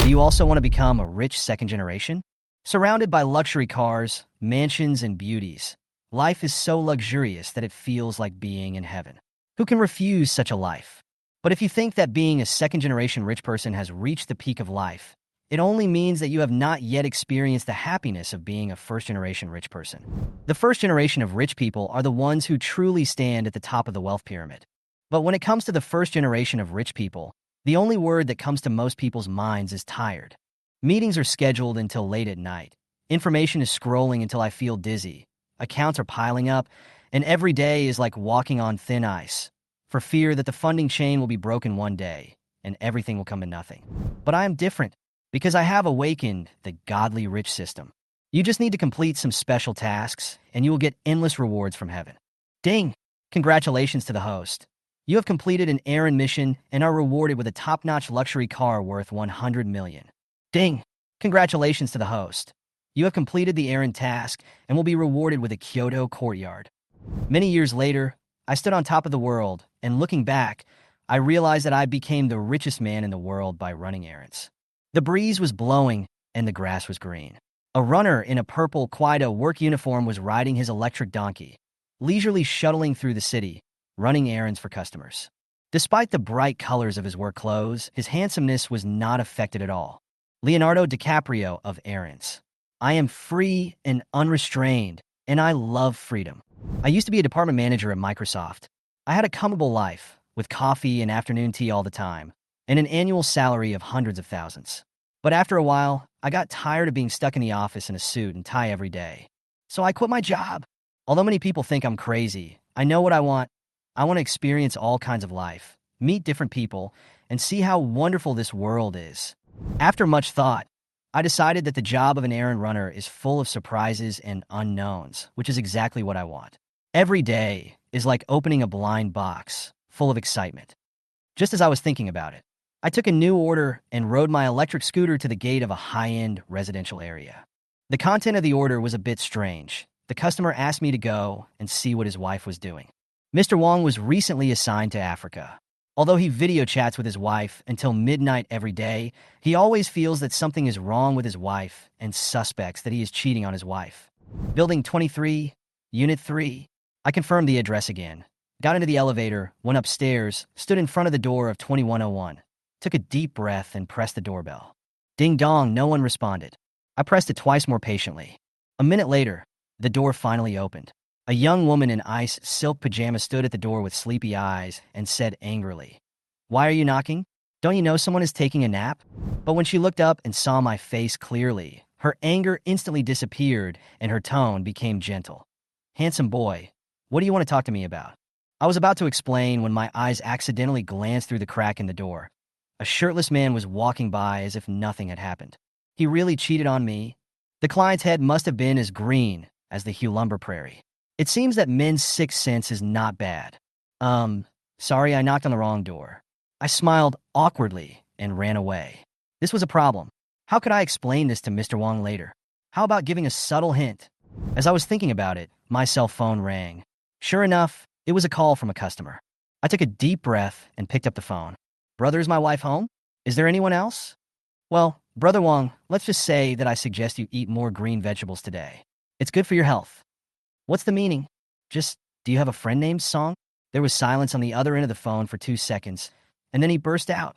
Do you also want to become a rich second generation? Surrounded by luxury cars, mansions, and beauties, life is so luxurious that it feels like being in heaven. Who can refuse such a life? But if you think that being a second-generation rich person has reached the peak of life, it only means that you have not yet experienced the happiness of being a first-generation rich person. The first generation of rich people are the ones who truly stand at the top of the wealth pyramid. But when it comes to the first generation of rich people, the only word that comes to most people's minds is tired. Meetings are scheduled until late at night. Information is scrolling until I feel dizzy. Accounts are piling up, and every day is like walking on thin ice, for fear that the funding chain will be broken one day, and everything will come to nothing. But I am different, because I have awakened the godly rich system. You just need to complete some special tasks, and you will get endless rewards from heaven. Ding! Congratulations to the host. You have completed an errand mission and are rewarded with a top-notch luxury car worth 100 million. Ding! Congratulations to the host. You have completed the errand task and will be rewarded with a Kyoto courtyard. Many years later, I stood on top of the world, and looking back, I realized that I became the richest man in the world by running errands. The breeze was blowing, and the grass was green. A runner in a purple Kwaido work uniform was riding his electric donkey, leisurely shuttling through the city, running errands for customers. Despite the bright colors of his work clothes, his handsomeness was not affected at all. Leonardo DiCaprio of Errands. I am free and unrestrained, and I love freedom. I used to be a department manager at Microsoft. I had a comfortable life, with coffee and afternoon tea all the time, and an annual salary of hundreds of thousands. But after a while, I got tired of being stuck in the office in a suit and tie every day. So I quit my job. Although many people think I'm crazy, I know what I want. I want to experience all kinds of life, meet different people, and see how wonderful this world is. After much thought, I decided that the job of an errand runner is full of surprises and unknowns, which is exactly what I want. Every day is like opening a blind box, full of excitement. Just as I was thinking about it, I took a new order and rode my electric scooter to the gate of a high-end residential area. The content of the order was a bit strange. The customer asked me to go and see what his wife was doing. Mr. Wong was recently assigned to Africa. Although he video chats with his wife until midnight every day, he always feels that something is wrong with his wife and suspects that he is cheating on his wife. Building 23, Unit 3. I confirmed the address again. Got into the elevator, went upstairs, stood in front of the door of 2101. Took a deep breath and pressed the doorbell. Ding dong, no one responded. I pressed it twice more patiently. A minute later, the door finally opened. A young woman in ice silk pajamas stood at the door with sleepy eyes and said angrily, "Why are you knocking? Don't you know someone is taking a nap?" But when she looked up and saw my face clearly, her anger instantly disappeared and her tone became gentle. "Handsome boy, what do you want to talk to me about?" I was about to explain when my eyes accidentally glanced through the crack in the door. A shirtless man was walking by as if nothing had happened. He really cheated on me. The client's head must have been as green as the Hugh Lumber Prairie. It seems that men's sixth sense is not bad. Sorry, I knocked on the wrong door. I smiled awkwardly and ran away. This was a problem. How could I explain this to Mr. Wong later? How about giving a subtle hint? As I was thinking about it, my cell phone rang. Sure enough, it was a call from a customer. I took a deep breath and picked up the phone. "Brother, is my wife home? Is there anyone else?" "Well, Brother Wong, let's just say that I suggest you eat more green vegetables today. It's good for your health." "What's the meaning? Just, do you have a friend named Song?" There was silence on the other end of the phone for 2 seconds, and then he burst out.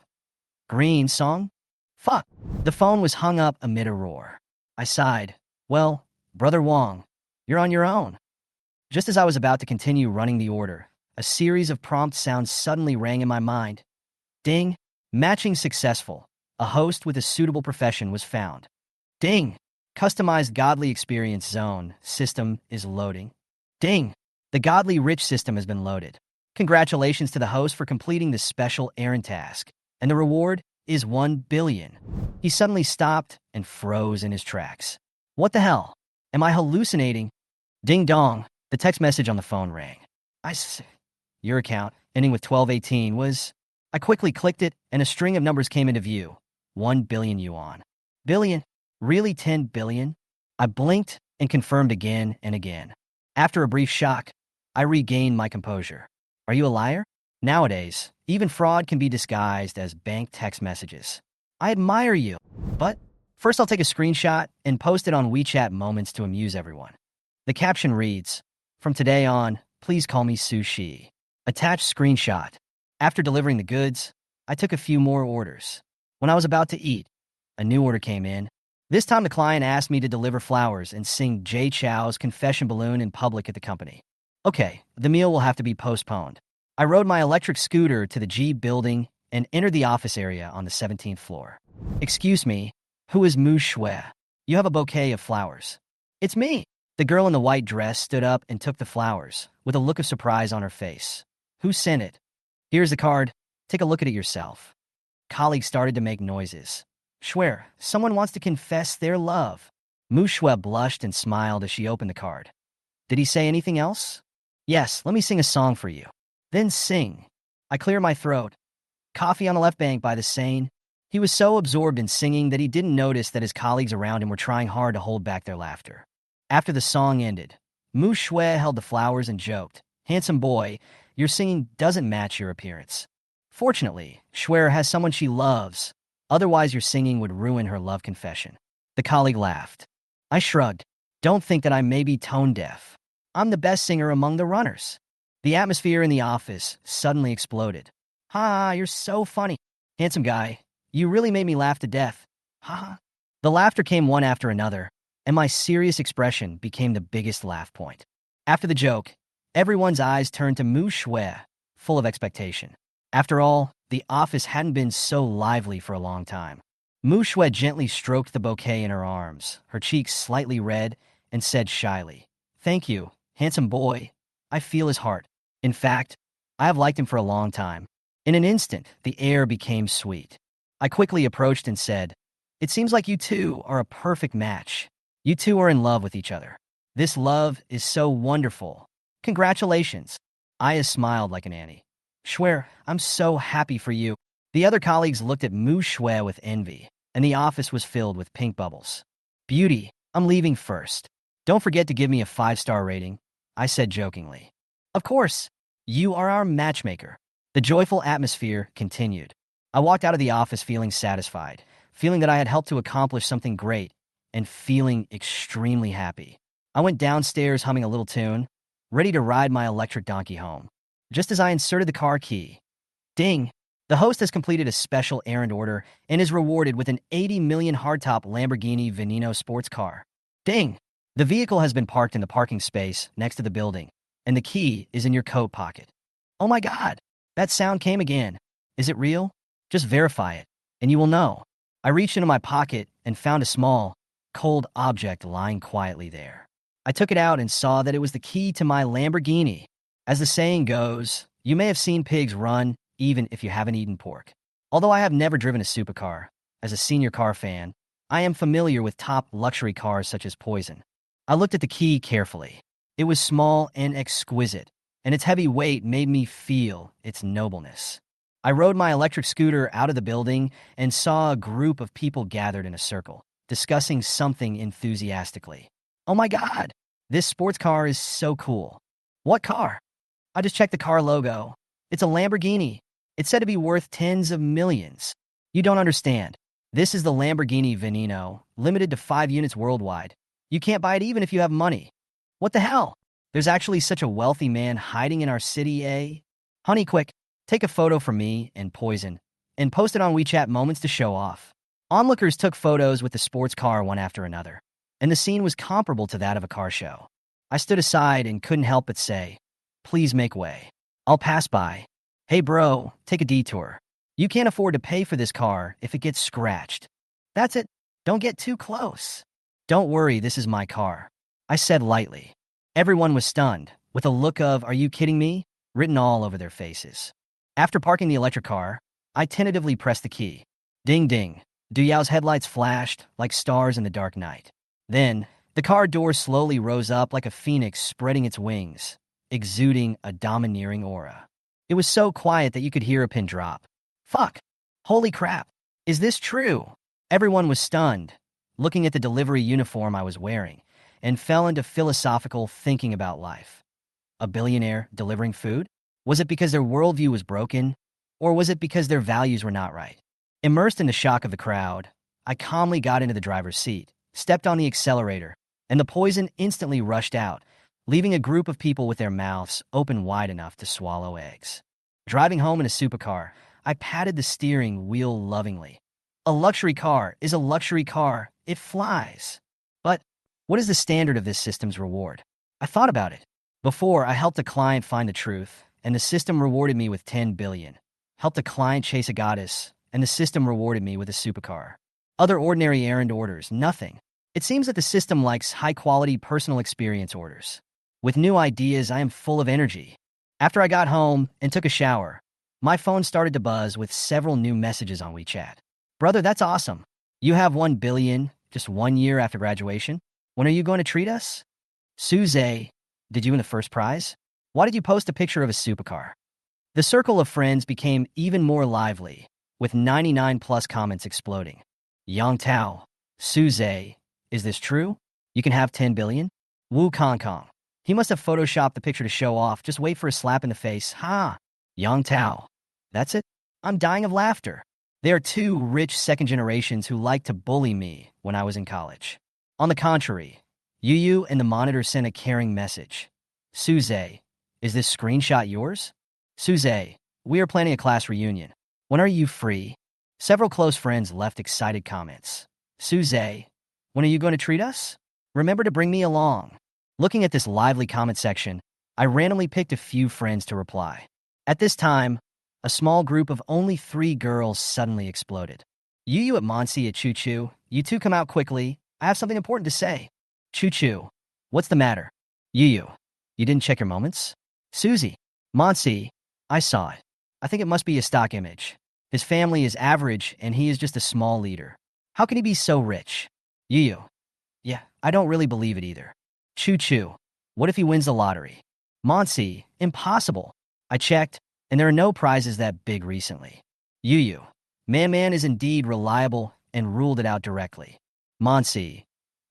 "Green Song? Fuck." The phone was hung up amid a roar. I sighed. "Well, Brother Wong, you're on your own." Just as I was about to continue running the order, a series of prompt sounds suddenly rang in my mind. Ding! Matching successful. A host with a suitable profession was found. Ding! Customized Godly Experience Zone system is loading. Ding! The Godly Rich system has been loaded. Congratulations to the host for completing this special errand task, and the reward is 1 billion. He suddenly stopped and froze in his tracks. What the hell? Am I hallucinating? Ding dong, the text message on the phone rang. Your account, ending with 1218, was... I quickly clicked it, and a string of numbers came into view. 1 billion yuan. Billion? Really 10 billion? I blinked and confirmed again and again. After a brief shock, I regained my composure. Are you a liar? Nowadays, even fraud can be disguised as bank text messages. I admire you. But first I'll take a screenshot and post it on WeChat Moments to amuse everyone. The caption reads, "From today on, please call me Sushi." Attached screenshot. After delivering the goods, I took a few more orders. When I was about to eat, a new order came in. This time the client asked me to deliver flowers and sing Jay Chou's Confession Balloon in public at the company. Okay, the meal will have to be postponed. I rode my electric scooter to the G building and entered the office area on the 17th floor. "Excuse me, who is Mu Shui? You have a bouquet of flowers." "It's me." The girl in the white dress stood up and took the flowers, with a look of surprise on her face. "Who sent it?" "Here's the card. Take a look at it yourself." Colleagues started to make noises. "Swear, someone wants to confess their love." Mu Shui blushed and smiled as she opened the card. "Did he say anything else?" "Yes, let me sing a song for you." "Then sing." I cleared my throat. "Coffee on the left bank by the Seine." He was so absorbed in singing that he didn't notice that his colleagues around him were trying hard to hold back their laughter. After the song ended, Mu Shui held the flowers and joked, "Handsome boy, your singing doesn't match your appearance. Fortunately, Shui has someone she loves. Otherwise, your singing would ruin her love confession." The colleague laughed. I shrugged. "Don't think that I may be tone deaf. I'm the best singer among the runners." The atmosphere in the office suddenly exploded. "Ha, you're so funny. Handsome guy, you really made me laugh to death. Ha." The laughter came one after another, and my serious expression became the biggest laugh point. After the joke, everyone's eyes turned to Mu Shui, full of expectation. After all, the office hadn't been so lively for a long time. Mu Shui gently stroked the bouquet in her arms, her cheeks slightly red, and said shyly, "Thank you, handsome boy. I feel his heart. In fact, I have liked him for a long time." In an instant, the air became sweet. I quickly approached and said, "It seems like you two are a perfect match. You two are in love with each other. This love is so wonderful. Congratulations." Aya smiled like an Annie. "Swear, I'm so happy for you." The other colleagues looked at Mu Shui with envy, and the office was filled with pink bubbles. "Beauty, I'm leaving first. Don't forget to give me a 5-star rating," I said jokingly. "Of course. You are our matchmaker." The joyful atmosphere continued. I walked out of the office feeling satisfied, feeling that I had helped to accomplish something great, and feeling extremely happy. I went downstairs humming a little tune, ready to ride my electric donkey home. Just as I inserted the car key, ding! The host has completed a special errand order and is rewarded with an 80 million hardtop Lamborghini Veneno sports car. Ding! The vehicle has been parked in the parking space next to the building, and the key is in your coat pocket. Oh my God! That sound came again. Is it real? Just verify it, and you will know. I reached into my pocket and found a small, cold object lying quietly there. I took it out and saw that it was the key to my Lamborghini. As the saying goes, you may have seen pigs run even if you haven't eaten pork. Although I have never driven a supercar, as a senior car fan, I am familiar with top luxury cars such as Poison. I looked at the key carefully. It was small and exquisite, and its heavy weight made me feel its nobleness. I rode my electric scooter out of the building and saw a group of people gathered in a circle, discussing something enthusiastically. "Oh my God, this sports car is so cool." "What car?" I just checked the car logo. It's a Lamborghini. It's said to be worth tens of millions. You don't understand. This is the Lamborghini Veneno, limited to 5 units worldwide. You can't buy it even if you have money. What the hell? There's actually such a wealthy man hiding in our city, eh? Honey, quick, take a photo from me and Poison, and post it on WeChat Moments to show off. Onlookers took photos with the sports car one after another, and the scene was comparable to that of a car show. I stood aside and couldn't help but say, "Please make way. I'll pass by." "Hey bro, take a detour. You can't afford to pay for this car if it gets scratched." "That's it. Don't get too close." "Don't worry, this is my car," I said lightly. Everyone was stunned, with a look of "Are you kidding me?" written all over their faces. After parking the electric car, I tentatively pressed the key. Ding ding. Duyao's headlights flashed like stars in the dark night. Then, the car door slowly rose up like a phoenix spreading its wings, exuding a domineering aura. It was so quiet that you could hear a pin drop. Fuck! Holy crap! Is this true? Everyone was stunned, looking at the delivery uniform I was wearing, and fell into philosophical thinking about life. A billionaire delivering food? Was it because their worldview was broken, or was it because their values were not right? Immersed in the shock of the crowd, I calmly got into the driver's seat, stepped on the accelerator, and the poison instantly rushed out, leaving a group of people with their mouths open wide enough to swallow eggs. Driving home in a supercar, I patted the steering wheel lovingly. A luxury car is a luxury car. It flies. But what is the standard of this system's reward? I thought about it. Before, I helped a client find the truth, and the system rewarded me with 10 billion. Helped a client chase a goddess, and the system rewarded me with a supercar. Other ordinary errand orders, nothing. It seems that the system likes high-quality personal experience orders. With new ideas, I am full of energy. After I got home and took a shower, my phone started to buzz with several new messages on WeChat. Brother, that's awesome. You have 1 billion just 1 year after graduation? When are you going to treat us? Suze, did you win the first prize? Why did you post a picture of a supercar? The circle of friends became even more lively, with 99 plus comments exploding. Yang Tao, Suze, is this true? You can have 10 billion? Wu Kong Kong. He must have photoshopped the picture to show off. Just wait for a slap in the face. Ha! Yang Tao. That's it? I'm dying of laughter. There are two rich second generations who liked to bully me when I was in college. On the contrary, Yu and the monitor sent a caring message. Suze, is this screenshot yours? Suze, we are planning a class reunion. When are you free? Several close friends left excited comments. Suze, when are you going to treat us? Remember to bring me along. Looking at this lively comment section, I randomly picked a few friends to reply. At this time, a small group of only 3 girls suddenly exploded. Yu at Monsi at Choo Choo, you two come out quickly. I have something important to say. Choo Choo, what's the matter? Yu, you didn't check your moments? Susie, Monsi, I saw it. I think it must be a stock image. His family is average and he is just a small leader. How can he be so rich? Yu, yeah, I don't really believe it either. Choo Choo, what if he wins the lottery? Monsi, impossible. I checked, and there are no prizes that big recently. Yu, Man is indeed reliable and ruled it out directly. Monsi,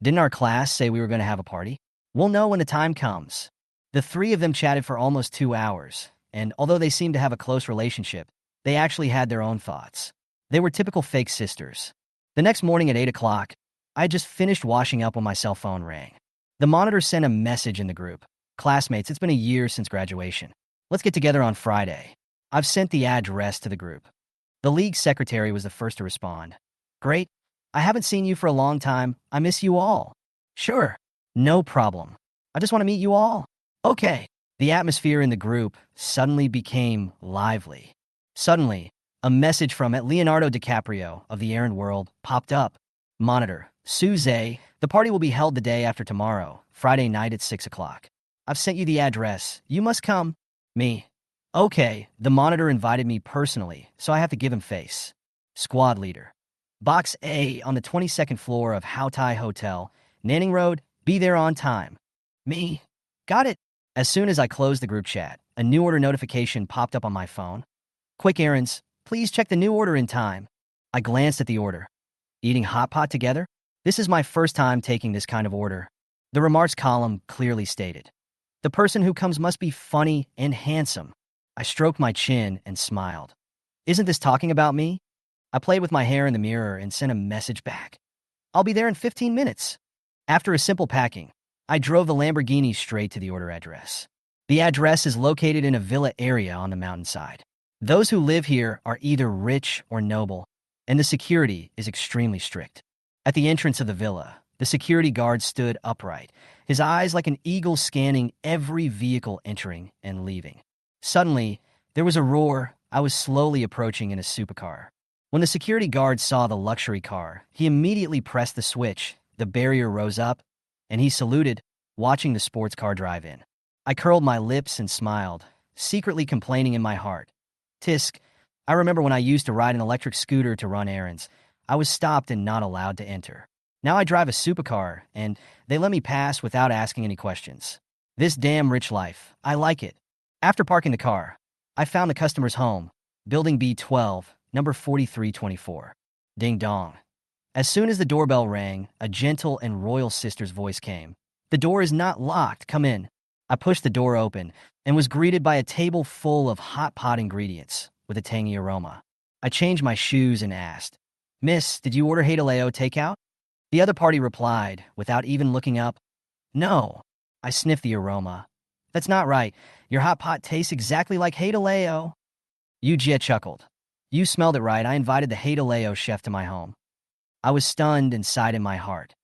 didn't our class say we were going to have a party? We'll know when the time comes. The 3 of them chatted for almost 2 hours, and although they seemed to have a close relationship, they actually had their own thoughts. They were typical fake sisters. The next morning at 8 o'clock, I had just finished washing up when my cell phone rang. The monitor sent a message in the group. Classmates, it's been a year since graduation. Let's get together on Friday. I've sent the address to the group. The league secretary was the first to respond. Great. I haven't seen you for a long time. I miss you all. Sure. No problem. I just want to meet you all. Okay. The atmosphere in the group suddenly became lively. Suddenly, a message from Leonardo DiCaprio of the Errand world popped up. Monitor, Suze, the party will be held the day after tomorrow, Friday night at 6 o'clock. I've sent you the address. You must come. Me. Okay, the monitor invited me personally, so I have to give him face. Squad leader. Box A on the 22nd floor of Hao Tai Hotel, Nanning Road, be there on time. Me. Got it. As soon as I closed the group chat, a new order notification popped up on my phone. Quick errands, please check the new order in time. I glanced at the order. Eating hot pot together? This is my first time taking this kind of order. The remarks column clearly stated. The person who comes must be funny and handsome. I stroked my chin and smiled. Isn't this talking about me? I played with my hair in the mirror and sent a message back. I'll be there in 15 minutes. After a simple packing, I drove the Lamborghini straight to the order address. The address is located in a villa area on the mountainside. Those who live here are either rich or noble, and the security is extremely strict. At the entrance of the villa, the security guard stood upright, his eyes like an eagle scanning every vehicle entering and leaving. Suddenly, there was a roar. I was slowly approaching in a supercar. When the security guard saw the luxury car, he immediately pressed the switch, the barrier rose up, and he saluted, watching the sports car drive in. I curled my lips and smiled, secretly complaining in my heart. Tisk, I remember when I used to ride an electric scooter to run errands. I was stopped and not allowed to enter. Now I drive a supercar, and they let me pass without asking any questions. This damn rich life, I like it. After parking the car, I found the customer's home, Building B12, number 4324. Ding dong. As soon as the doorbell rang, a gentle and royal sister's voice came. The door is not locked, come in. I pushed the door open and was greeted by a table full of hot pot ingredients with a tangy aroma. I changed my shoes and asked, Miss, did you order Haidaleo takeout? The other party replied, without even looking up, no. I sniffed the aroma. That's not right. Your hot pot tastes exactly like Haidaleo. Yujia chuckled. You smelled it right. I invited the Haidaleo chef to my home. I was stunned and sighed in my heart.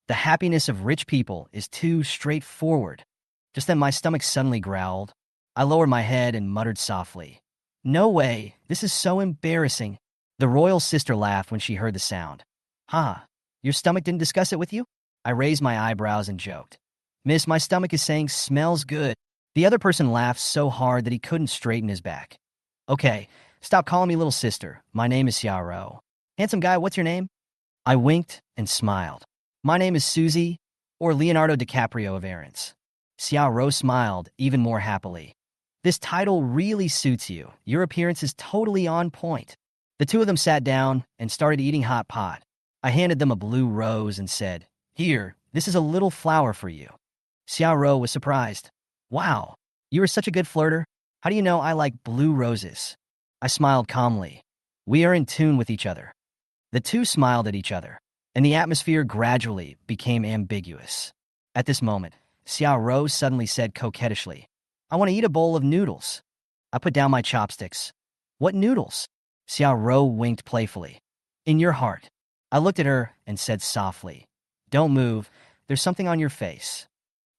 The happiness of rich people is too straightforward. Just then my stomach suddenly growled. I lowered my head and muttered softly, no way, this is so embarrassing. The royal sister laughed when she heard the sound. Huh, your stomach didn't discuss it with you? I raised my eyebrows and joked. Miss, my stomach is saying smells good. The other person laughed so hard that he couldn't straighten his back. Okay, stop calling me little sister. My name is Xiaoro. Handsome guy, what's your name? I winked and smiled. My name is Susie, or Leonardo DiCaprio of Errands. Xiaoro smiled even more happily. This title really suits you. Your appearance is totally on point. The two of them sat down and started eating hot pot. I handed them a blue rose and said, here, this is a little flower for you. Xiaoro was surprised. Wow, you are such a good flirter. How do you know I like blue roses? I smiled calmly. We are in tune with each other. The two smiled at each other, and the atmosphere gradually became ambiguous. At this moment, Xiaoro suddenly said coquettishly, I want to eat a bowl of noodles. I put down my chopsticks. What noodles? Xiaoro winked playfully. In your heart. I looked at her and said softly, don't move, there's something on your face.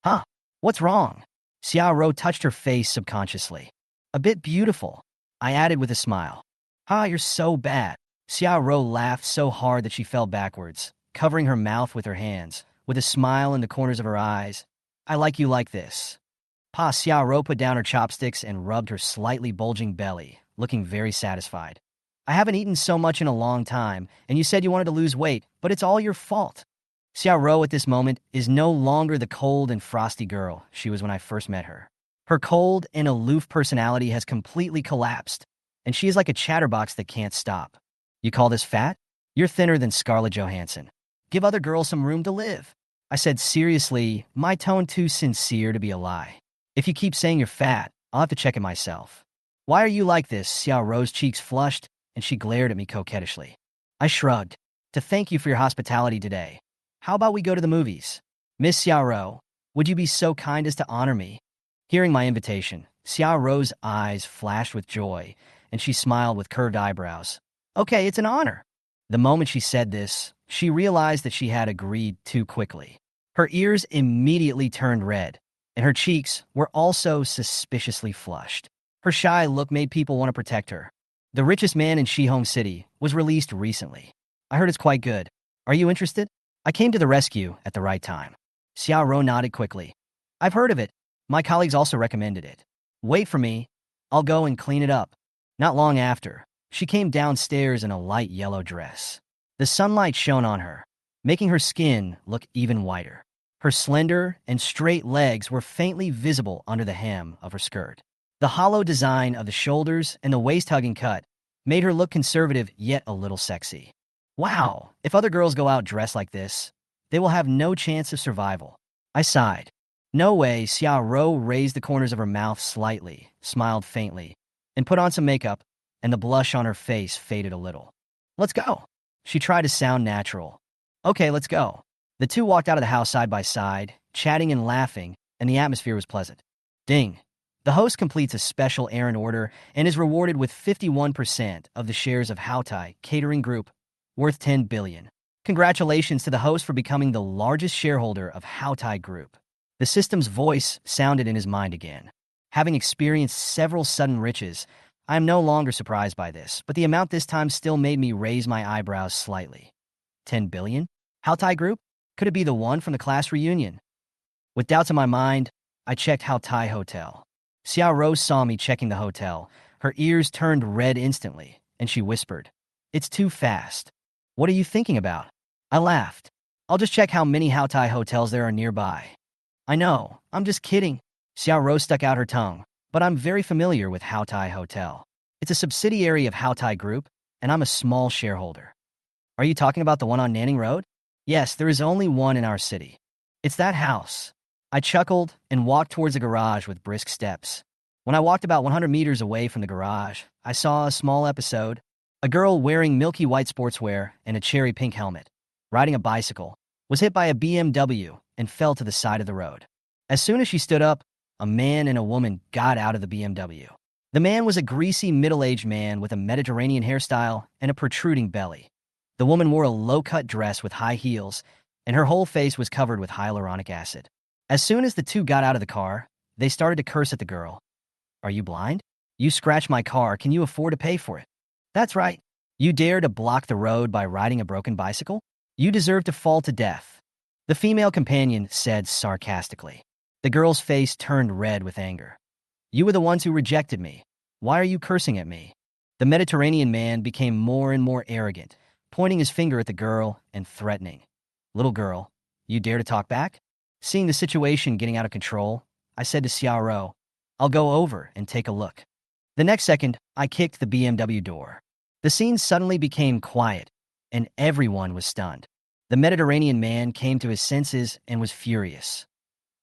Huh? What's wrong? Xiaoro touched her face subconsciously. A bit beautiful, I added with a smile. You're so bad. Xiaoro laughed so hard that she fell backwards, covering her mouth with her hands, with a smile in the corners of her eyes. I like you like this. Xiaoro put down her chopsticks and rubbed her slightly bulging belly, looking very satisfied. I haven't eaten so much in a long time, and you said you wanted to lose weight, but it's all your fault. Xiaoro at this moment is no longer the cold and frosty girl she was when I first met her. Her cold and aloof personality has completely collapsed, and she is like a chatterbox that can't stop. You call this fat? You're thinner than Scarlett Johansson. Give other girls some room to live. I said seriously, my tone too sincere to be a lie. If you keep saying you're fat, I'll have to check it myself. Why are you like this? Xiaoro's cheeks flushed, and she glared at me coquettishly. I shrugged. To thank you for your hospitality today. How about we go to the movies? Miss Xiaoro, would you be so kind as to honor me? Hearing my invitation, Xiaoro's eyes flashed with joy, and she smiled with curved eyebrows. Okay, it's an honor. The moment she said this, she realized that she had agreed too quickly. Her ears immediately turned red, and her cheeks were also suspiciously flushed. Her shy look made people want to protect her. The Richest Man in Shihome City was released recently. I heard it's quite good. Are you interested? I came to the rescue at the right time. Xiaoro nodded quickly. I've heard of it. My colleagues also recommended it. Wait for me. I'll go and clean it up. Not long after, she came downstairs in a light yellow dress. The sunlight shone on her, making her skin look even whiter. Her slender and straight legs were faintly visible under the hem of her skirt. The hollow design of the shoulders and the waist-hugging cut made her look conservative yet a little sexy. Wow, if other girls go out dressed like this, they will have no chance of survival. I sighed. No way. Xiaoro raised the corners of her mouth slightly, smiled faintly, and put on some makeup, and the blush on her face faded a little. Let's go. She tried to sound natural. Okay, let's go. The two walked out of the house side by side, chatting and laughing, and the atmosphere was pleasant. Ding. The host completes a special errand order and is rewarded with 51% of the shares of Houtai Catering Group, worth 10 billion. Congratulations to the host for becoming the largest shareholder of Houtai Group. The system's voice sounded in his mind again. Having experienced several sudden riches, I am no longer surprised by this, but the amount this time still made me raise my eyebrows slightly. 10 billion? Houtai Group? Could it be the one from the class reunion? With doubts in my mind, I checked Houtai Hotel. Xiaoro saw me checking the hotel. Her ears turned red instantly, and she whispered, It's too fast. What are you thinking about? I laughed. I'll just check how many Houtai hotels there are nearby. I know, I'm just kidding. Xiaoro stuck out her tongue, but I'm very familiar with Houtai Hotel. It's a subsidiary of Houtai Group, and I'm a small shareholder. Are you talking about the one on Nanning Road? Yes, there is only one in our city. It's that house. I chuckled and walked towards the garage with brisk steps. When I walked about 100 meters away from the garage, I saw a small episode. A girl wearing milky white sportswear and a cherry pink helmet, riding a bicycle, was hit by a BMW and fell to the side of the road. As soon as she stood up, a man and a woman got out of the BMW. The man was a greasy, middle-aged man with a Mediterranean hairstyle and a protruding belly. The woman wore a low-cut dress with high heels, and her whole face was covered with hyaluronic acid. As soon as the two got out of the car, they started to curse at the girl. "Are you blind? You scratched my car. Can you afford to pay for it? That's right. You dare to block the road by riding a broken bicycle? You deserve to fall to death," the female companion said sarcastically. The girl's face turned red with anger. "You were the ones who rejected me. Why are you cursing at me?" The Mediterranean man became more and more arrogant, pointing his finger at the girl and threatening. "Little girl, you dare to talk back?" Seeing the situation getting out of control, I said to Xiaoro, "I'll go over and take a look." The next second, I kicked the BMW door. The scene suddenly became quiet, and everyone was stunned. The Mediterranean man came to his senses and was furious.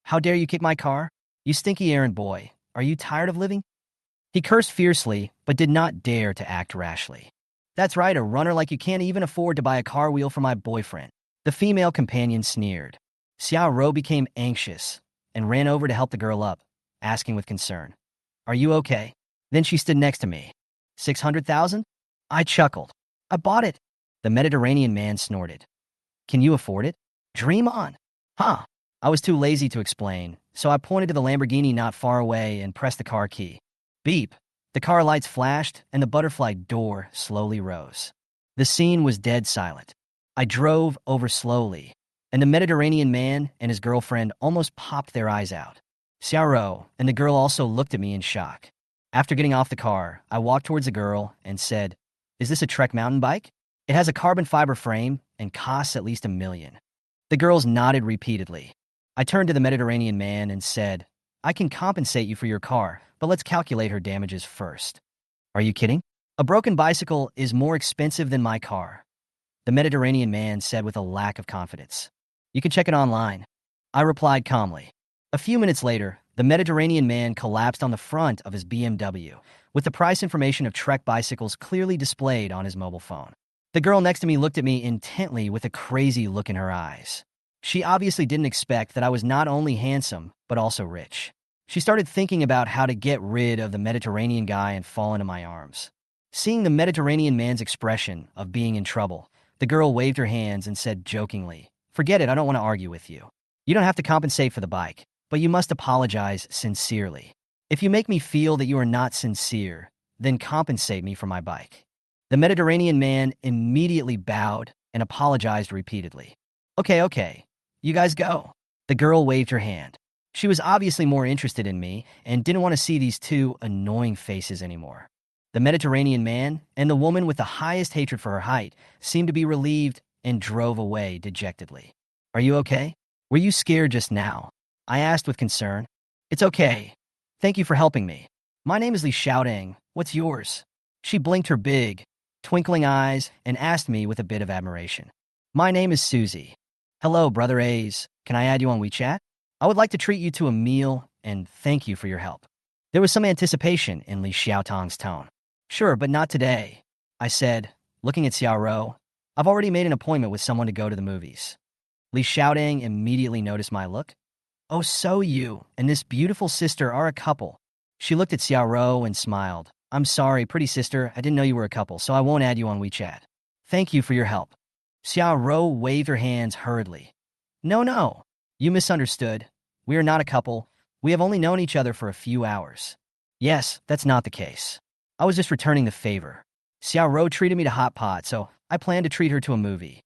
"How dare you kick my car? You stinky errand boy. Are you tired of living?" He cursed fiercely, but did not dare to act rashly. "That's right, a runner like you can't even afford to buy a car wheel for my boyfriend," the female companion sneered. Xiaoro became anxious and ran over to help the girl up, asking with concern, "Are you okay?" Then she stood next to me. 600,000? I chuckled. "I bought it." The Mediterranean man snorted. "Can you afford it? Dream on." Huh. I was too lazy to explain, so I pointed to the Lamborghini not far away and pressed the car key. Beep. The car lights flashed, and the butterfly door slowly rose. The scene was dead silent. I drove over slowly, and the Mediterranean man and his girlfriend almost popped their eyes out. Xiaoro and the girl also looked at me in shock. After getting off the car, I walked towards the girl and said, "Is this a Trek mountain bike? It has a carbon fiber frame and costs at least $1 million." The girls nodded repeatedly. I turned to the Mediterranean man and said, "I can compensate you for your car, but let's calculate her damages first." "Are you kidding? A broken bicycle is more expensive than my car," the Mediterranean man said with a lack of confidence. "You can check it online," I replied calmly. A few minutes later, the Mediterranean man collapsed on the front of his BMW, with the price information of Trek bicycles clearly displayed on his mobile phone. The girl next to me looked at me intently with a crazy look in her eyes. She obviously didn't expect that I was not only handsome, but also rich. She started thinking about how to get rid of the Mediterranean guy and fall into my arms. Seeing the Mediterranean man's expression of being in trouble, the girl waved her hands and said jokingly, "Forget it, I don't want to argue with you. You don't have to compensate for the bike, but you must apologize sincerely. If you make me feel that you are not sincere, then compensate me for my bike." The Mediterranean man immediately bowed and apologized repeatedly. Okay, you guys go." The girl waved her hand. She was obviously more interested in me and didn't want to see these two annoying faces anymore. The Mediterranean man and the woman with the highest hatred for her height seemed to be relieved and drove away dejectedly. "Are you okay? Were you scared just now?" I asked with concern. "It's okay. Thank you for helping me. My name is Li Xiaodang. What's yours?" She blinked her big, twinkling eyes and asked me with a bit of admiration. "My name is Susie." "Hello, Brother A's. Can I add you on WeChat? I would like to treat you to a meal and thank you for your help." There was some anticipation in Li Xiaotang's tone. "Sure, but not today," I said, looking at Xiaoro. "I've already made an appointment with someone to go to the movies." Li Xiaodang immediately noticed my look. "Oh, so you and this beautiful sister are a couple." She looked at Xiaoro and smiled. "I'm sorry, pretty sister, I didn't know you were a couple, so I won't add you on WeChat. Thank you for your help." Xiaoro waved her hands hurriedly. No, you misunderstood. We are not a couple. We have only known each other for a few hours." "Yes, that's not the case. I was just returning the favor. Xiaoro treated me to hot pot, so I plan to treat her to a movie."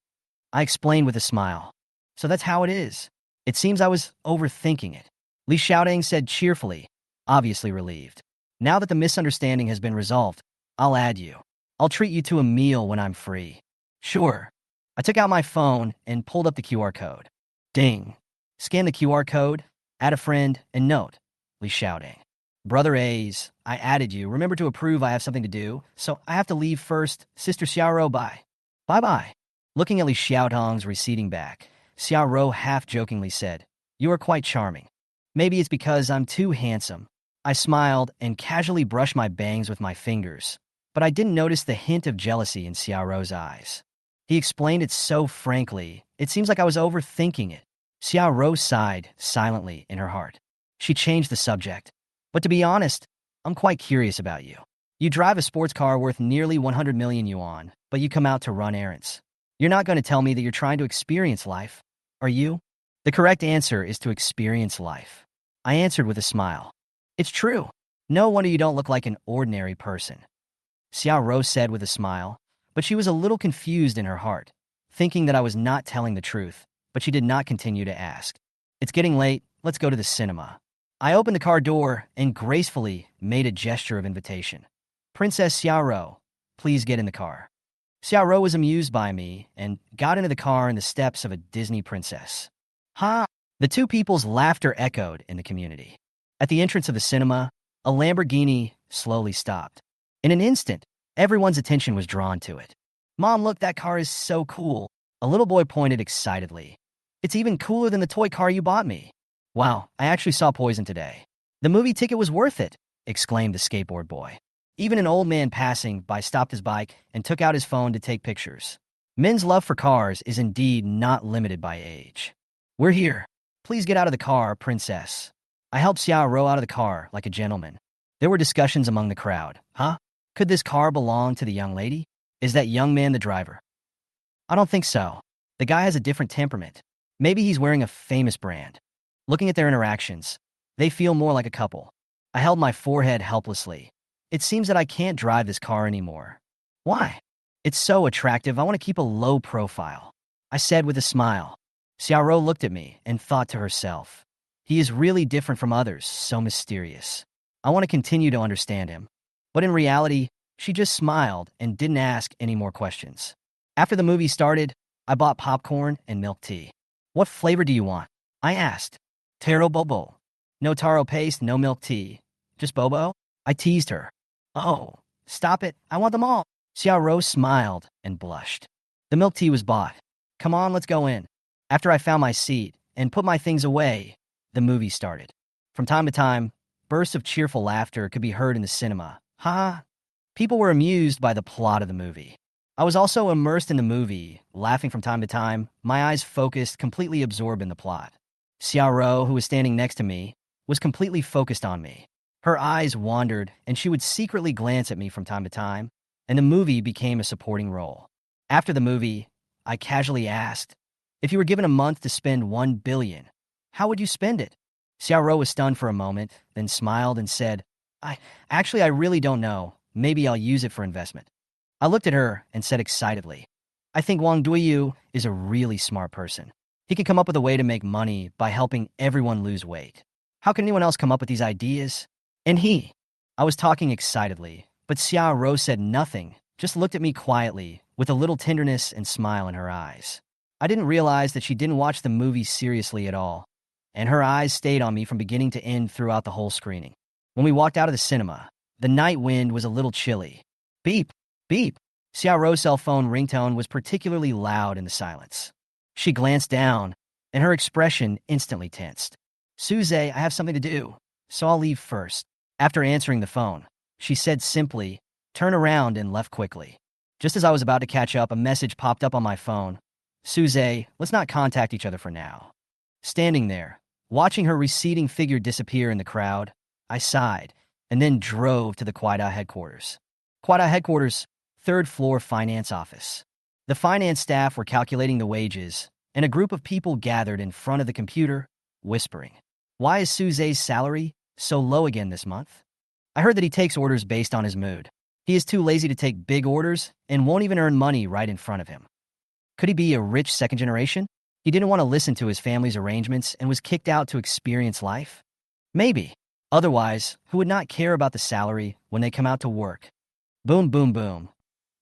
I explained with a smile. "So that's how it is." It seems I was overthinking it. Li Xiaodang said cheerfully, obviously relieved. "Now that the misunderstanding has been resolved, I'll add you. I'll treat you to a meal when I'm free." "Sure." I took out my phone and pulled up the QR code. Ding. Scan the QR code, add a friend, and note, Li Xiaodang. "Brother A's, I added you. Remember to approve, I have something to do, so I have to leave first. Sister Xiaoro, bye." Bye-bye. Looking at Li Xiaodang's receding back, Xiaoro half-jokingly said, "You are quite charming. Maybe it's because I'm too handsome." I smiled and casually brushed my bangs with my fingers, but I didn't notice the hint of jealousy in Xiaorou's eyes. He explained it so frankly, it seems like I was overthinking it. Xiaorou sighed silently in her heart. She changed the subject. But to be honest, I'm quite curious about you. You drive a sports car worth nearly 100 million yuan, but you come out to run errands. You're not going to tell me that you're trying to experience life, are you? The correct answer is to experience life. I answered with a smile. It's true. No wonder you don't look like an ordinary person. Xiaorou said with a smile, but she was a little confused in her heart, thinking that I was not telling the truth, but she did not continue to ask. It's getting late, let's go to the cinema. I opened the car door and gracefully made a gesture of invitation. Princess Xiaorou, please get in the car. Xiaorou was amused by me and got into the car in the steps of a Disney princess. Ha! The two people's laughter echoed in the community. At the entrance of the cinema, a Lamborghini slowly stopped. In an instant, everyone's attention was drawn to it. Mom, look, that car is so cool. A little boy pointed excitedly. It's even cooler than the toy car you bought me. Wow, I actually saw Poison today. The movie ticket was worth it, exclaimed the skateboard boy. Even an old man passing by stopped his bike and took out his phone to take pictures. Men's love for cars is indeed not limited by age. We're here. Please get out of the car, princess. I helped Xiaorou out of the car like a gentleman. There were discussions among the crowd. Huh? Could this car belong to the young lady? Is that young man the driver? I don't think so. The guy has a different temperament. Maybe he's wearing a famous brand. Looking at their interactions, they feel more like a couple. I held my forehead helplessly. It seems that I can't drive this car anymore. Why? It's so attractive, I want to keep a low profile. I said with a smile. Xiaorou looked at me and thought to herself. He is really different from others, so mysterious. I want to continue to understand him. But in reality, she just smiled and didn't ask any more questions. After the movie started, I bought popcorn and milk tea. What flavor do you want? I asked. Taro bobo. No taro paste, no milk tea. Just bobo? I teased her. Oh, stop it. I want them all. Xiaorou smiled and blushed. The milk tea was bought. Come on, let's go in. After I found my seat and put my things away, the movie started. From time to time, bursts of cheerful laughter could be heard in the cinema. Ha ha. People were amused by the plot of the movie. I was also immersed in the movie, laughing from time to time, my eyes focused, completely absorbed in the plot. Xiaorou, who was standing next to me, was completely focused on me. Her eyes wandered, and she would secretly glance at me from time to time, and the movie became a supporting role. After the movie, I casually asked, if you were given a month to spend 1 billion, how would you spend it? Xiaorou was stunned for a moment, then smiled and said, I really don't know. Maybe I'll use it for investment. I looked at her and said excitedly, I think Wang Duiyu is a really smart person. He can come up with a way to make money by helping everyone lose weight. How can anyone else come up with these ideas? And I was talking excitedly, but Xiaorou said nothing, just looked at me quietly, with a little tenderness and smile in her eyes. I didn't realize that she didn't watch the movie seriously at all, and her eyes stayed on me from beginning to end throughout the whole screening. When we walked out of the cinema, the night wind was a little chilly. Beep, beep. Xiaorou's cell phone ringtone was particularly loud in the silence. She glanced down, and her expression instantly tensed. Suze, I have something to do, so I'll leave first. After answering the phone, she said simply, turn around, and left quickly. Just as I was about to catch up, a message popped up on my phone. Suze, let's not contact each other for now. Standing there, watching her receding figure disappear in the crowd, I sighed, and then drove to the Quida headquarters. Quida headquarters, third floor finance office. The finance staff were calculating the wages, and a group of people gathered in front of the computer, whispering, why is Suze's salary so low again this month? I heard that he takes orders based on his mood. He is too lazy to take big orders and won't even earn money right in front of him. Could he be a rich second generation? He didn't want to listen to his family's arrangements and was kicked out to experience life? Maybe. Otherwise, who would not care about the salary when they come out to work? Boom, boom, boom.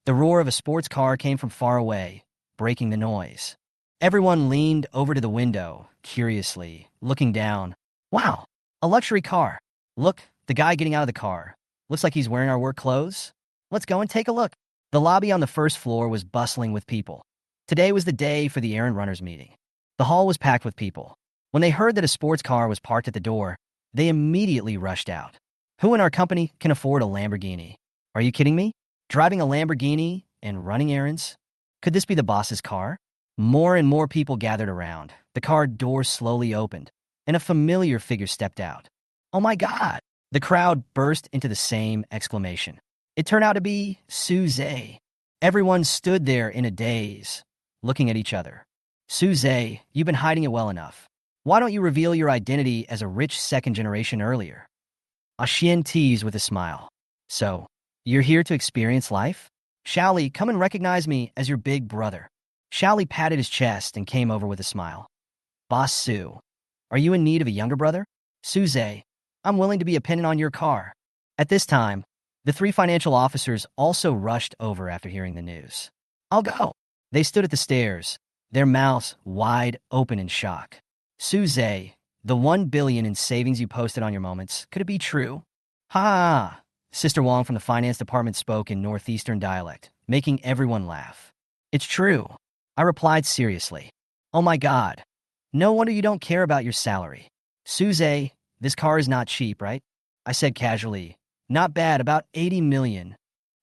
The roar of a sports car came from far away, breaking the noise. Everyone leaned over to the window, curiously, looking down. Wow, a luxury car. Look, the guy getting out of the car. Looks like he's wearing our work clothes. Let's go and take a look. The lobby on the first floor was bustling with people. Today was the day for the errand runners meeting. The hall was packed with people. When they heard that a sports car was parked at the door, they immediately rushed out. Who in our company can afford a Lamborghini? Are you kidding me? Driving a Lamborghini and running errands? Could this be the boss's car? More and more people gathered around. The car door slowly opened, and a familiar figure stepped out. Oh my God! The crowd burst into the same exclamation. It turned out to be Suze. Everyone stood there in a daze, looking at each other. Suze, you've been hiding it well enough. Why don't you reveal your identity as a rich second generation earlier? Xian teased with a smile. So, you're here to experience life? Shaoli, come and recognize me as your big brother. Shaoli patted his chest and came over with a smile. Boss Su, are you in need of a younger brother? Suze, I'm willing to be a pennant on your car. At this time, the three financial officers also rushed over after hearing the news. I'll go. They stood at the stairs, their mouths wide open in shock. Suze, the 1 billion in savings you posted on your moments, could it be true? Ha! Sister Wong from the finance department spoke in northeastern dialect, making everyone laugh. It's true. I replied seriously. Oh my God. No wonder you don't care about your salary. Suze, this car is not cheap, right? I said casually. Not bad, about 80 million.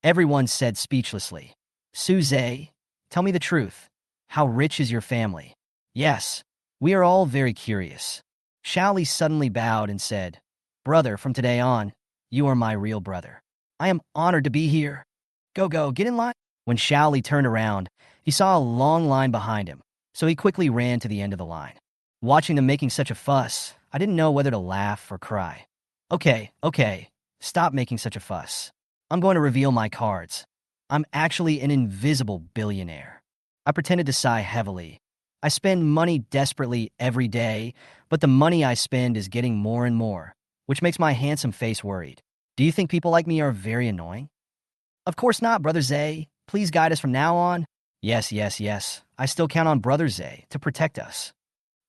Everyone said speechlessly. Suze, tell me the truth. How rich is your family? Yes, we are all very curious. Shaoli suddenly bowed and said, Brother, from today on, you are my real brother. I am honored to be here. Go, get in line. When Shaoli turned around, he saw a long line behind him, so he quickly ran to the end of the line. Watching them making such a fuss, I didn't know whether to laugh or cry. Okay, stop making such a fuss. I'm going to reveal my cards. I'm actually an invisible billionaire. I pretended to sigh heavily. I spend money desperately every day, but the money I spend is getting more and more, which makes my handsome face worried. Do you think people like me are very annoying? Of course not, Brother Zay. Please guide us from now on. Yes. I still count on Brother Zay to protect us.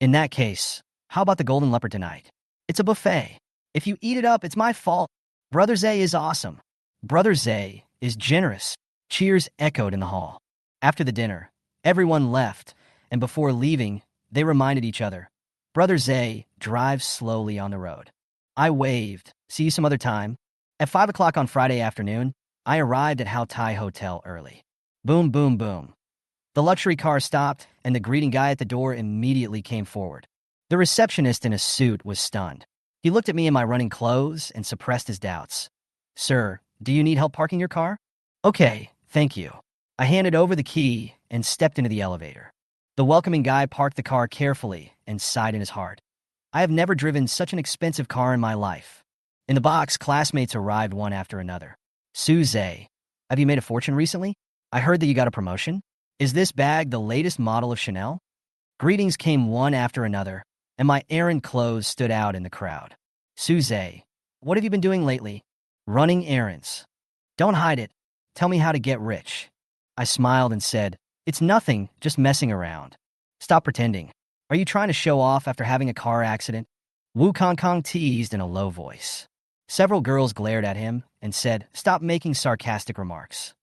In that case, how about the golden leopard tonight? It's a buffet. If you eat it up, it's my fault. Brother Zay is awesome. Brother Zay is generous. Cheers echoed in the hall. After the dinner, everyone left, and before leaving, they reminded each other. Brother Zay drives slowly on the road. I waved. See you some other time. At 5 o'clock on Friday afternoon, I arrived at How Tai Hotel early. Boom, boom, boom. The luxury car stopped, and the greeting guy at the door immediately came forward. The receptionist in a suit was stunned. He looked at me in my running clothes and suppressed his doubts. Sir, do you need help parking your car? Okay, thank you. I handed over the key and stepped into the elevator. The welcoming guy parked the car carefully and sighed in his heart. I have never driven such an expensive car in my life. In the box, classmates arrived one after another. Suze, have you made a fortune recently? I heard that you got a promotion. Is this bag the latest model of Chanel? Greetings came one after another, and my errand clothes stood out in the crowd. Suze, what have you been doing lately? Running errands. Don't hide it. Tell me how to get rich. I smiled and said, It's nothing, just messing around. Stop pretending. Are you trying to show off after having a car accident? Wu Kong teased in a low voice. Several girls glared at him and said, Stop making sarcastic remarks.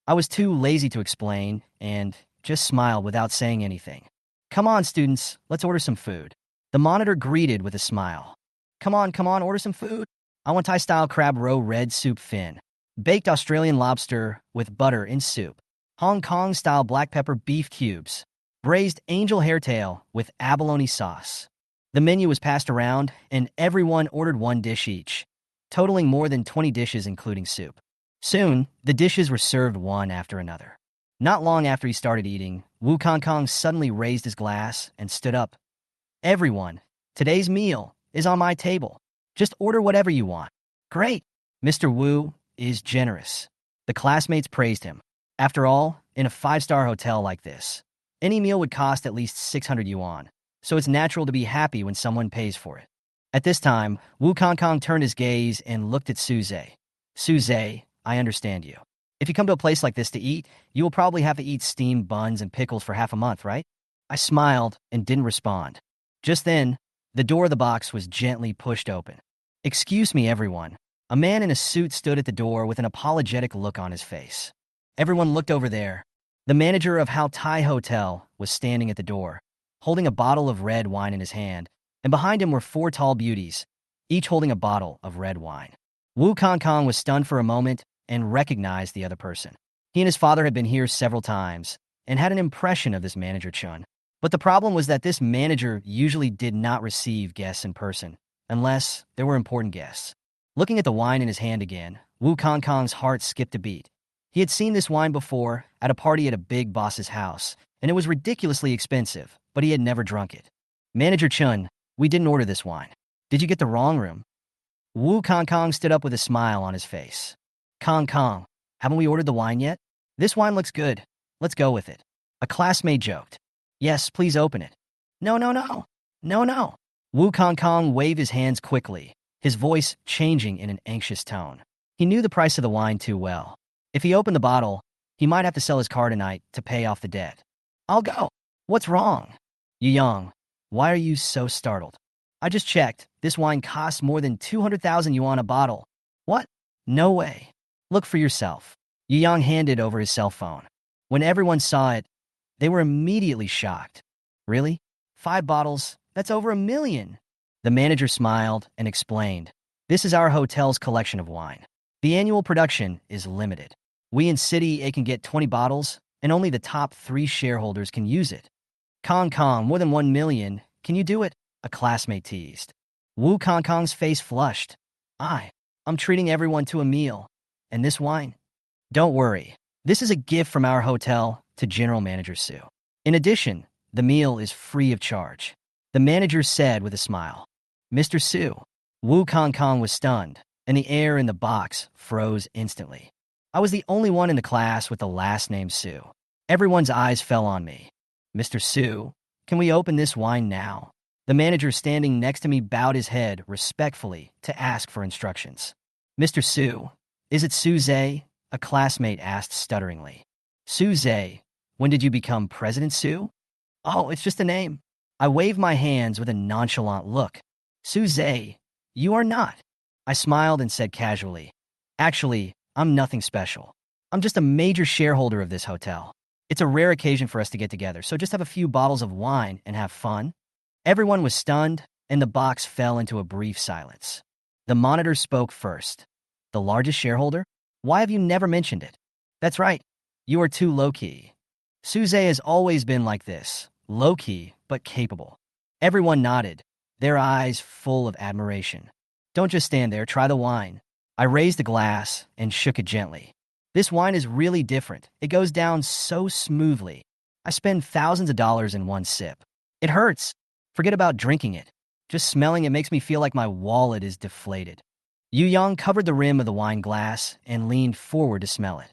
I was too lazy to explain and just smiled without saying anything. Come on, students, let's order some food. The monitor greeted with a smile. Come on, order some food. I want Thai-style crab roe red soup fin, baked Australian lobster with butter in soup, Hong Kong-style black pepper beef cubes, braised angel hairtail with abalone sauce. The menu was passed around, and everyone ordered one dish each, totaling more than 20 dishes including soup. Soon, the dishes were served one after another. Not long after he started eating, Wu Kong suddenly raised his glass and stood up. Everyone, today's meal is on my table. Just order whatever you want. Great. Mr. Wu is generous. The classmates praised him. After all, in a 5-star hotel like this, any meal would cost at least 600 yuan, so it's natural to be happy when someone pays for it. At this time, Wu Kong turned his gaze and looked at Suze. Suze, I understand you. If you come to a place like this to eat, you will probably have to eat steamed buns and pickles for half a month, right? I smiled and didn't respond. Just then, the door of the box was gently pushed open. Excuse me, everyone. A man in a suit stood at the door with an apologetic look on his face. Everyone looked over there. The manager of How Tai Hotel was standing at the door, holding a bottle of red wine in his hand, and behind him were 4 tall beauties, each holding a bottle of red wine. Wu Kong was stunned for a moment and recognized the other person. He and his father had been here several times and had an impression of this manager Chun. But the problem was that this manager usually did not receive guests in person, unless there were important guests. Looking at the wine in his hand again, Wu Kongkong's heart skipped a beat. He had seen this wine before at a party at a big boss's house, and it was ridiculously expensive, but he had never drunk it. Manager Chun, we didn't order this wine. Did you get the wrong room? Wu Kongkong stood up with a smile on his face. Kongkong, haven't we ordered the wine yet? This wine looks good. Let's go with it. A classmate joked. Yes, please open it. No, no, no. No, no. Wu Kongkong waved his hands quickly, his voice changing in an anxious tone. He knew the price of the wine too well. If he opened the bottle, he might have to sell his car tonight to pay off the debt. I'll go. What's wrong? Yu Yang, why are you so startled? I just checked. This wine costs more than 200,000 yuan a bottle. What? No way. Look for yourself. Yu Yang handed over his cell phone. When everyone saw it, they were immediately shocked. Really? 5 bottles? That's over 1 million. The manager smiled and explained. This is our hotel's collection of wine. The annual production is limited. We in City A can get 20 bottles, and only the top 3 shareholders can use it. Kong, more than 1 million. Can you do it? A classmate teased. Wu Kong's face flushed. I'm treating everyone to a meal. And this wine? Don't worry. This is a gift from our hotel to General Manager Su. In addition, the meal is free of charge. The manager said with a smile. Mr. Su. Wu Kong was stunned, and the air in the box froze instantly. I was the only one in the class with the last name Su. Everyone's eyes fell on me. Mr. Su, can we open this wine now? The manager standing next to me bowed his head respectfully to ask for instructions. Mr. Su, is it Su Zhe? A classmate asked stutteringly. Su Zhe, when did you become President Su? Oh, it's just a name. I waved my hands with a nonchalant look. Su Zhe, you are not. I smiled and said casually. Actually, I'm nothing special. I'm just a major shareholder of this hotel. It's a rare occasion for us to get together, so just have a few bottles of wine and have fun. Everyone was stunned, and the box fell into a brief silence. The monitor spoke first. The largest shareholder? Why have you never mentioned it? That's right. You are too low-key. Su Zhe has always been like this, low-key but capable. Everyone nodded, their eyes full of admiration. Don't just stand there, try the wine. I raised the glass and shook it gently. This wine is really different. It goes down so smoothly. I spend thousands of dollars in one sip. It hurts. Forget about drinking it. Just smelling it makes me feel like my wallet is deflated. Yu Yang covered the rim of the wine glass and leaned forward to smell it.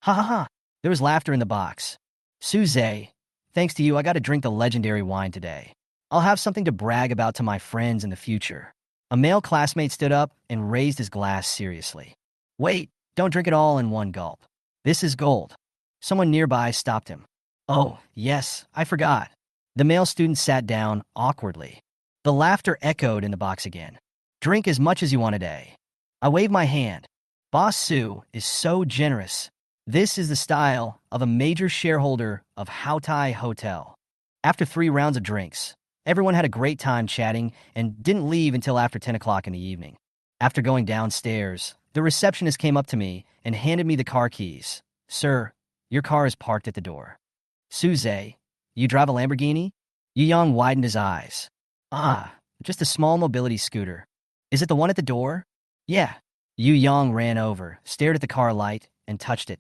Ha ha ha. There was laughter in the box. Su Zhe, thanks to you, I got to drink the legendary wine today. I'll have something to brag about to my friends in the future. A male classmate stood up and raised his glass seriously. Wait, don't drink it all in one gulp. This is gold. Someone nearby stopped him. Oh, yes, I forgot. The male student sat down awkwardly. The laughter echoed in the box again. Drink as much as you want today. I waved my hand. Boss Su is so generous. This is the style of a major shareholder of Haotai Hotel. After 3 rounds of drinks, everyone had a great time chatting and didn't leave until after 10 o'clock in the evening. After going downstairs, the receptionist came up to me and handed me the car keys. Sir, your car is parked at the door. Su Zhe, you drive a Lamborghini? Yu Yang widened his eyes. Just a small mobility scooter. Is it the one at the door? Yeah. Yu Yang ran over, stared at the car light, and touched it.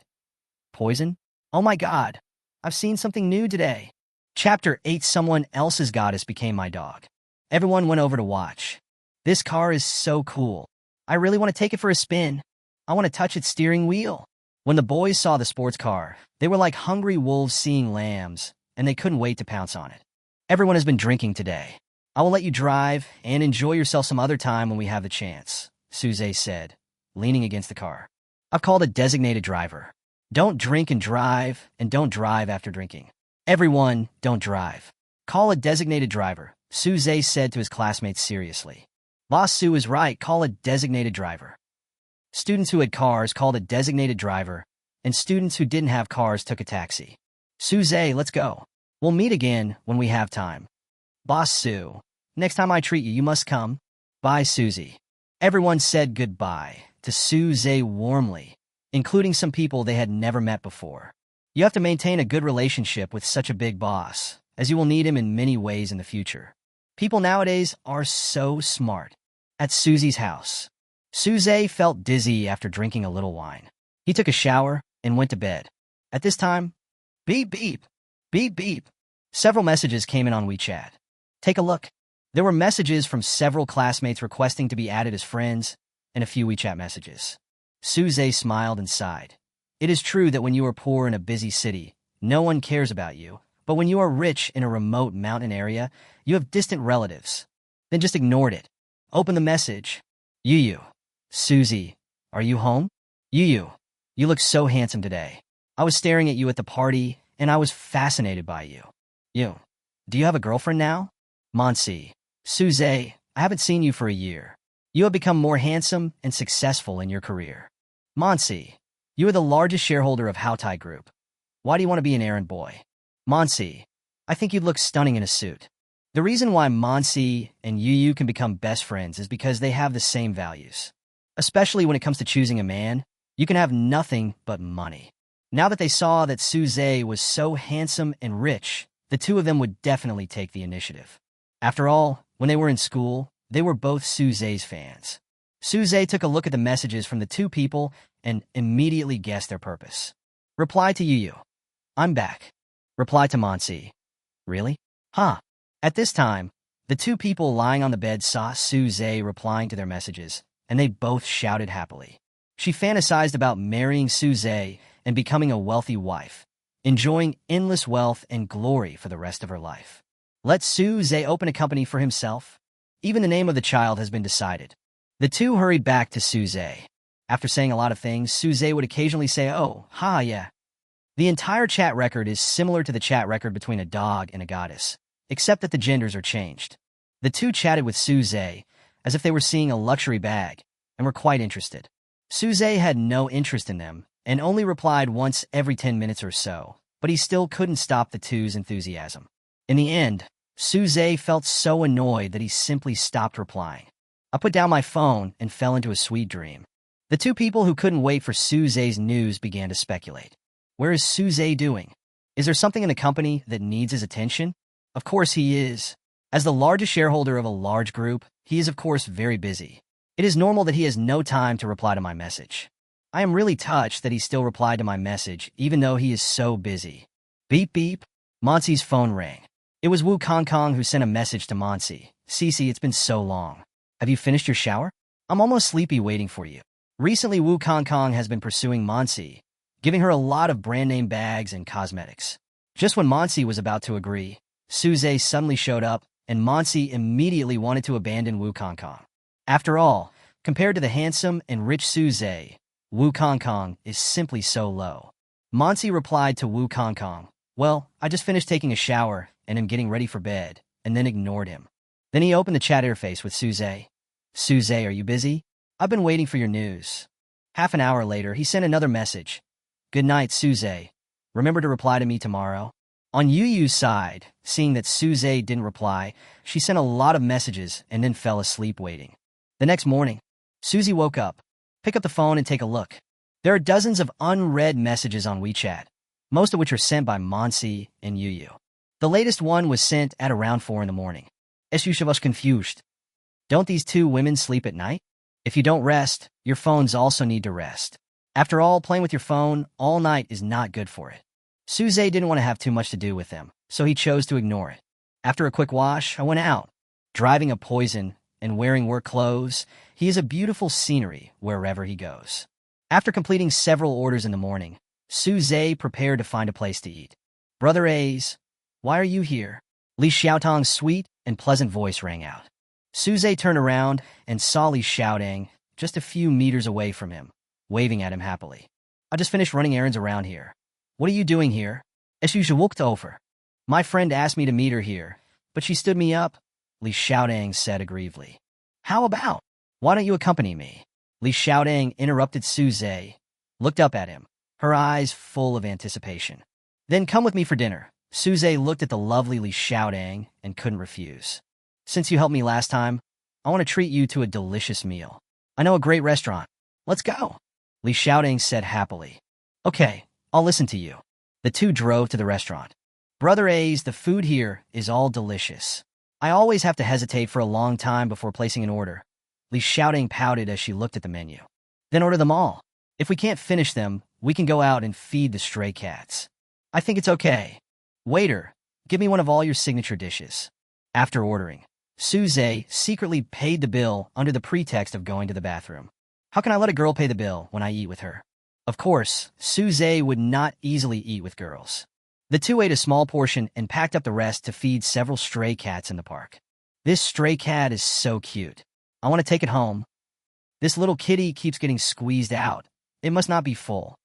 Poison? Oh my God. I've seen something new today. Chapter 8. Someone else's goddess became my dog. Everyone went over to watch. This car is so cool. I really want to take it for a spin. I want to touch its steering wheel. When the boys saw the sports car, they were like hungry wolves seeing lambs, and they couldn't wait to pounce on it. Everyone has been drinking today. I will let you drive and enjoy yourself some other time when we have the chance, Su Zhe said, leaning against the car. I've called a designated driver. Don't drink and don't drive after drinking. Everyone, don't drive. Call a designated driver, Su Zhe said to his classmates seriously. Boss Su is right, call a designated driver. Students who had cars called a designated driver, and students who didn't have cars took a taxi. Su Zhe, let's go. We'll meet again when we have time. Boss Su, next time I treat you, you must come. Bye, Susie. Everyone said goodbye to Su Zhe warmly. including some people they had never met before. You have to maintain a good relationship with such a big boss, as you will need him in many ways in the future. People nowadays are so smart. At Susie's house, Suze felt dizzy after drinking a little wine. He took a shower and went to bed. At this time, beep beep, beep beep. Several messages came in on WeChat. Take a look. There were messages from several classmates requesting to be added as friends, and a few WeChat messages. Suze smiled and sighed. It is true that when you are poor in a busy city, no one cares about you, but when you are rich in a remote mountain area, you have distant relatives. Then just ignored it. Open the message. Yu. Susie, are you home? Yu, you look so handsome today. I was staring at you at the party, and I was fascinated by you. You, do you have a girlfriend now? Monsi, Suze, I haven't seen you for a year. You have become more handsome and successful in your career. Monsi, you are the largest shareholder of Houtai Group. Why do you want to be an errand boy? Monsi, I think you'd look stunning in a suit. The reason why Monsi and Yu can become best friends is because they have the same values. Especially when it comes to choosing a man, you can have nothing but money. Now that they saw that Suze was so handsome and rich, the two of them would definitely take the initiative. After all, when they were in school, they were both Suze's fans. Suze took a look at the messages from the two people and immediately guessed their purpose. Reply to Yu. I'm back. Reply to Monsi. Really? Huh. At this time, the two people lying on the bed saw Suze replying to their messages, and they both shouted happily. She fantasized about marrying Suze and becoming a wealthy wife, enjoying endless wealth and glory for the rest of her life. Let Suze open a company for himself. Even the name of the child has been decided. The two hurried back to Suze. After saying a lot of things, Suze would occasionally say, oh, ha, yeah. The entire chat record is similar to the chat record between a dog and a goddess, except that the genders are changed. The two chatted with Suze as if they were seeing a luxury bag and were quite interested. Suze had no interest in them and only replied once every 10 minutes or so, but he still couldn't stop the two's enthusiasm. In the end, Suze felt so annoyed that he simply stopped replying. I put down my phone and fell into a sweet dream. The two people who couldn't wait for Suze's news began to speculate. Where is Suze doing? Is there something in the company that needs his attention? Of course he is. As the largest shareholder of a large group, he is of course very busy. It is normal that he has no time to reply to my message. I am really touched that he still replied to my message, even though he is so busy. Beep beep. Monsi's phone rang. It was Wu Kongkong who sent a message to Monsi. Cece, it's been so long. Have you finished your shower? I'm almost sleepy waiting for you. Recently, Wu Kongkong has been pursuing Monsi, giving her a lot of brand name bags and cosmetics. Just when Monsi was about to agree, Suze suddenly showed up, and Monsi immediately wanted to abandon Wu Kongkong. After all, compared to the handsome and rich Suze, Wu Kongkong is simply so low. Monsi replied to Wu Kongkong, well, I just finished taking a shower and am getting ready for bed, and then ignored him. Then he opened the chat interface with Suze. Suze, are you busy? I've been waiting for your news. Half an hour later, he sent another message. Good night, Suze. Remember to reply to me tomorrow. On Yu's side, seeing that Suze didn't reply, she sent a lot of messages and then fell asleep waiting. The next morning, Susie woke up. Pick up the phone and take a look. There are dozens of unread messages on WeChat, most of which are sent by Monsi and Yu. The latest one was sent at around 4 in the morning. Je was confused. Don't these two women sleep at night? If you don't rest, your phones also need to rest. After all, playing with your phone all night is not good for it. Suze didn't want to have too much to do with them, so he chose to ignore it. After a quick wash, I went out. Driving a Poison and wearing work clothes, he is a beautiful scenery wherever he goes. After completing several orders in the morning, Suze prepared to find a place to eat. Brother A's, why are you here? Li Xiaotong's sweet and pleasant voice rang out. Suze turned around and saw Li Xiaotong just a few meters away from him, waving at him happily. I just finished running errands around here. What are you doing here? Je walked over. My friend asked me to meet her here, but she stood me up, Li Xiaotong said aggrievedly. How about? Why don't you accompany me? Li Xiaotong interrupted Suze, looked up at him, her eyes full of anticipation. Then come with me for dinner. Suze looked at the lovely Li Xiaotong and couldn't refuse. Since you helped me last time, I want to treat you to a delicious meal. I know a great restaurant. Let's go. Li Xiaoding said happily. Okay, I'll listen to you. The two drove to the restaurant. Brother A's, the food here is all delicious. I always have to hesitate for a long time before placing an order. Li Xiaoding pouted as she looked at the menu. Then order them all. If we can't finish them, we can go out and feed the stray cats. I think it's okay. Waiter, give me one of all your signature dishes. After ordering, Suze secretly paid the bill under the pretext of going to the bathroom. How can I let a girl pay the bill when I eat with her? Of course, Suze would not easily eat with girls. The two ate a small portion and packed up the rest to feed several stray cats in the park. This stray cat is so cute. I want to take it home. This little kitty keeps getting squeezed out. It must not be full.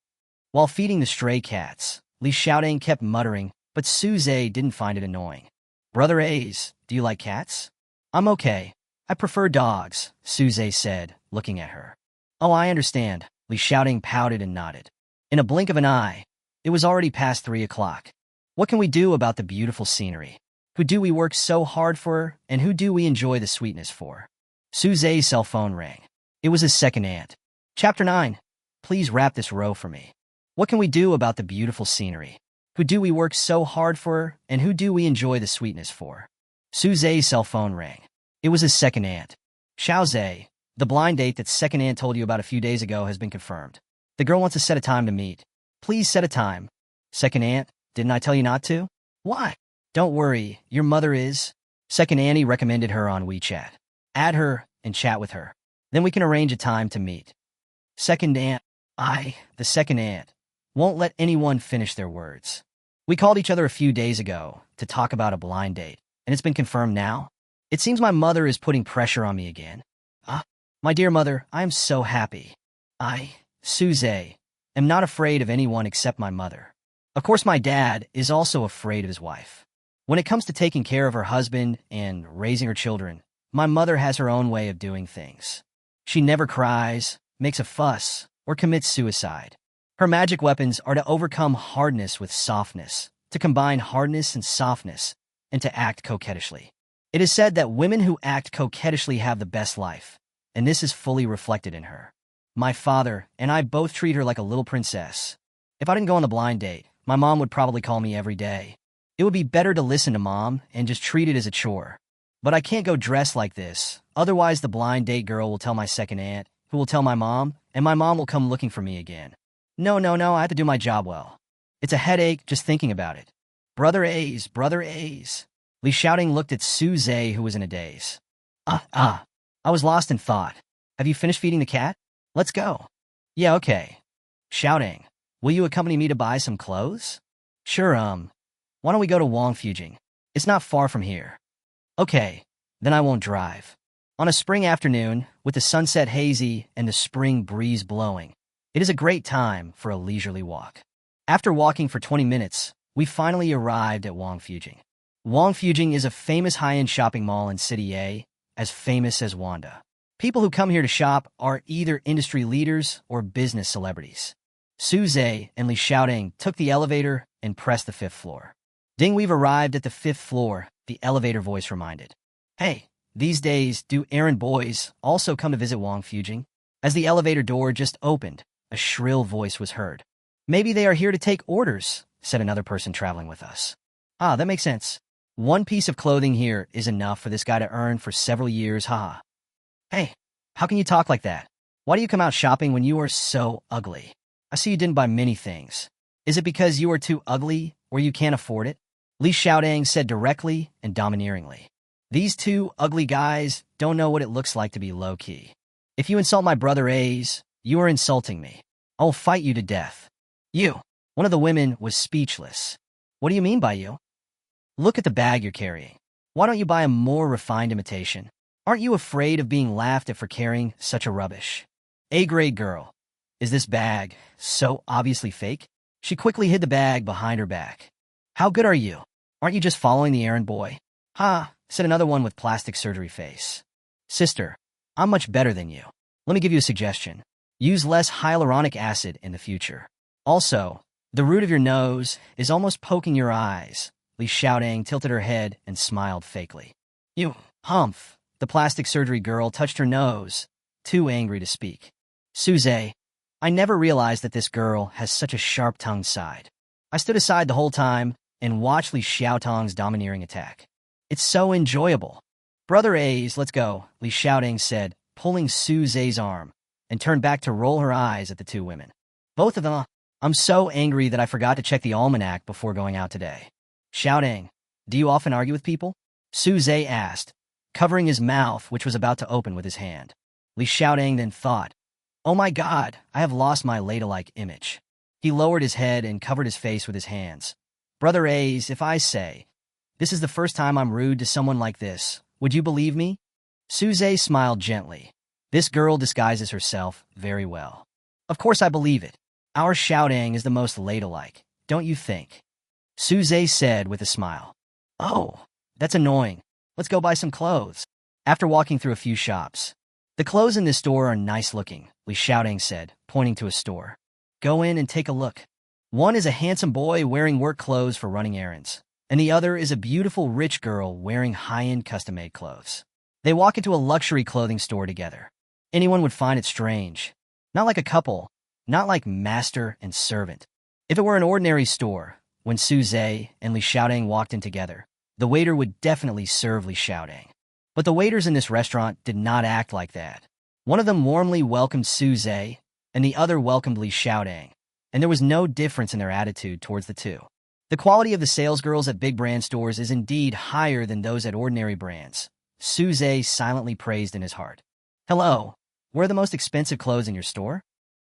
While feeding the stray cats, Li Xiaoding kept muttering, but Suze didn't find it annoying. Brother A's, do you like cats? I'm okay. I prefer dogs, Suze said, looking at her. Oh, I understand. Li Xiaoding pouted and nodded. In a blink of an eye, it was already past 3 o'clock. What can we do about the beautiful scenery? Who do we work so hard for, and who do we enjoy the sweetness for? Suze's cell phone rang. It was his second aunt. Chapter 9. Please wrap this row for me. What can we do about the beautiful scenery? Who do we work so hard for, and who do we enjoy the sweetness for? Suze's cell phone rang. It was his second aunt. Xiaoze, the blind date that second aunt told you about a few days ago has been confirmed. The girl wants to set a time to meet. Please set a time. Second aunt, didn't I tell you not to? Why? Don't worry, your mother is. Second Annie recommended her on WeChat. Add her and chat with her. Then we can arrange a time to meet. Second aunt, the second aunt, won't let anyone finish their words. We called each other a few days ago to talk about a blind date, and it's been confirmed now. It seems my mother is putting pressure on me again. My dear mother, I am so happy. Suze, am not afraid of anyone except my mother. Of course, my dad is also afraid of his wife. When it comes to taking care of her husband and raising her children, my mother has her own way of doing things. She never cries, makes a fuss, or commits suicide. Her magic weapons are to overcome hardness with softness, to combine hardness and softness, and to act coquettishly. It is said that women who act coquettishly have the best life, and this is fully reflected in her. My father and I both treat her like a little princess. If I didn't go on the blind date, my mom would probably call me every day. It would be better to listen to mom and just treat it as a chore. But I can't go dressed like this, otherwise the blind date girl will tell my second aunt, who will tell my mom, and my mom will come looking for me again. No, I have to do my job well. It's a headache just thinking about it. Brother A's. Li Xiaoding looked at Suze, who was in a daze. I was lost in thought. Have you finished feeding the cat? Let's go. Yeah, okay. Xiaoding, will you accompany me to buy some clothes? Sure, why don't we go to Fujing? It's not far from here. Okay, then I won't drive. On a spring afternoon, with the sunset hazy and the spring breeze blowing, it is a great time for a leisurely walk. After walking for 20 minutes, we finally arrived at Fujing. Fujing is a famous high-end shopping mall in City A, as famous as Wanda. People who come here to shop are either industry leaders or business celebrities. Suze and Li Xiaoding took the elevator and pressed the 5th floor. Ding, we've arrived at the 5th floor, the elevator voice reminded. Hey, these days, do errand boys also come to visit Fujing? As the elevator door just opened, a shrill voice was heard. Maybe they are here to take orders, said another person traveling with us. That makes sense. One piece of clothing here is enough for this guy to earn for several years, haha. Hey, how can you talk like that? Why do you come out shopping when you are so ugly? I see you didn't buy many things. Is it because you are too ugly or you can't afford it? Li Xiaoding said directly and domineeringly. These two ugly guys don't know what it looks like to be low-key. If you insult my brother A's, you are insulting me. I will fight you to death. You. One of the women was speechless. What do you mean by you? Look at the bag you're carrying. Why don't you buy a more refined imitation? Aren't you afraid of being laughed at for carrying such a rubbish? A-grade girl. Is this bag so obviously fake? She quickly hid the bag behind her back. How good are you? Aren't you just following the errand boy? Said another one with plastic surgery face. Sister, I'm much better than you. Let me give you a suggestion. Use less hyaluronic acid in the future. Also, the root of your nose is almost poking your eyes. Li Xiaoding tilted her head and smiled fakely. You, humph. The plastic surgery girl touched her nose, too angry to speak. Suze, I I never realized that this girl has such a sharp-tongued side. I stood aside the whole time and watched Li Xiaotong's domineering attack. It's so enjoyable. Brother A's, let's go, Li Xiaotong said, pulling Su Zhe's arm, and turned back to roll her eyes at the two women. Both of them. I'm so angry that I forgot to check the almanac before going out today. Xiaotong, do you often argue with people? Su Zhe asked, covering his mouth, which was about to open with his hand. Li Xiaotong then thought, oh my god, I have lost my ladylike image. He lowered his head and covered his face with his hands. Brother A's, if I say, this is the first time I'm rude to someone like this, would you believe me? Su Zhe smiled gently. This girl disguises herself very well. Of course I believe it. Our Xiaotong is the most ladylike, don't you think? Su Zhe said with a smile. Oh, that's annoying. Let's go buy some clothes. After walking through a few shops, the clothes in this store are nice looking, Li Xiaotong said, pointing to a store. Go in and take a look. One is a handsome boy wearing work clothes for running errands, and the other is a beautiful rich girl wearing high-end custom-made clothes. They walk into a luxury clothing store together. Anyone would find it strange. Not like a couple, not like master and servant. If it were an ordinary store, when Su Zhe and Li Xiaotong walked in together, the waiter would definitely serve Li Xiaotong. But the waiters in this restaurant did not act like that. One of them warmly welcomed Su Zhe, and the other welcomed Li Xiaotong, and there was no difference in their attitude towards the two. The quality of the salesgirls at big brand stores is indeed higher than those at ordinary brands, Su Zhe silently praised in his heart. Hello, where are the most expensive clothes in your store?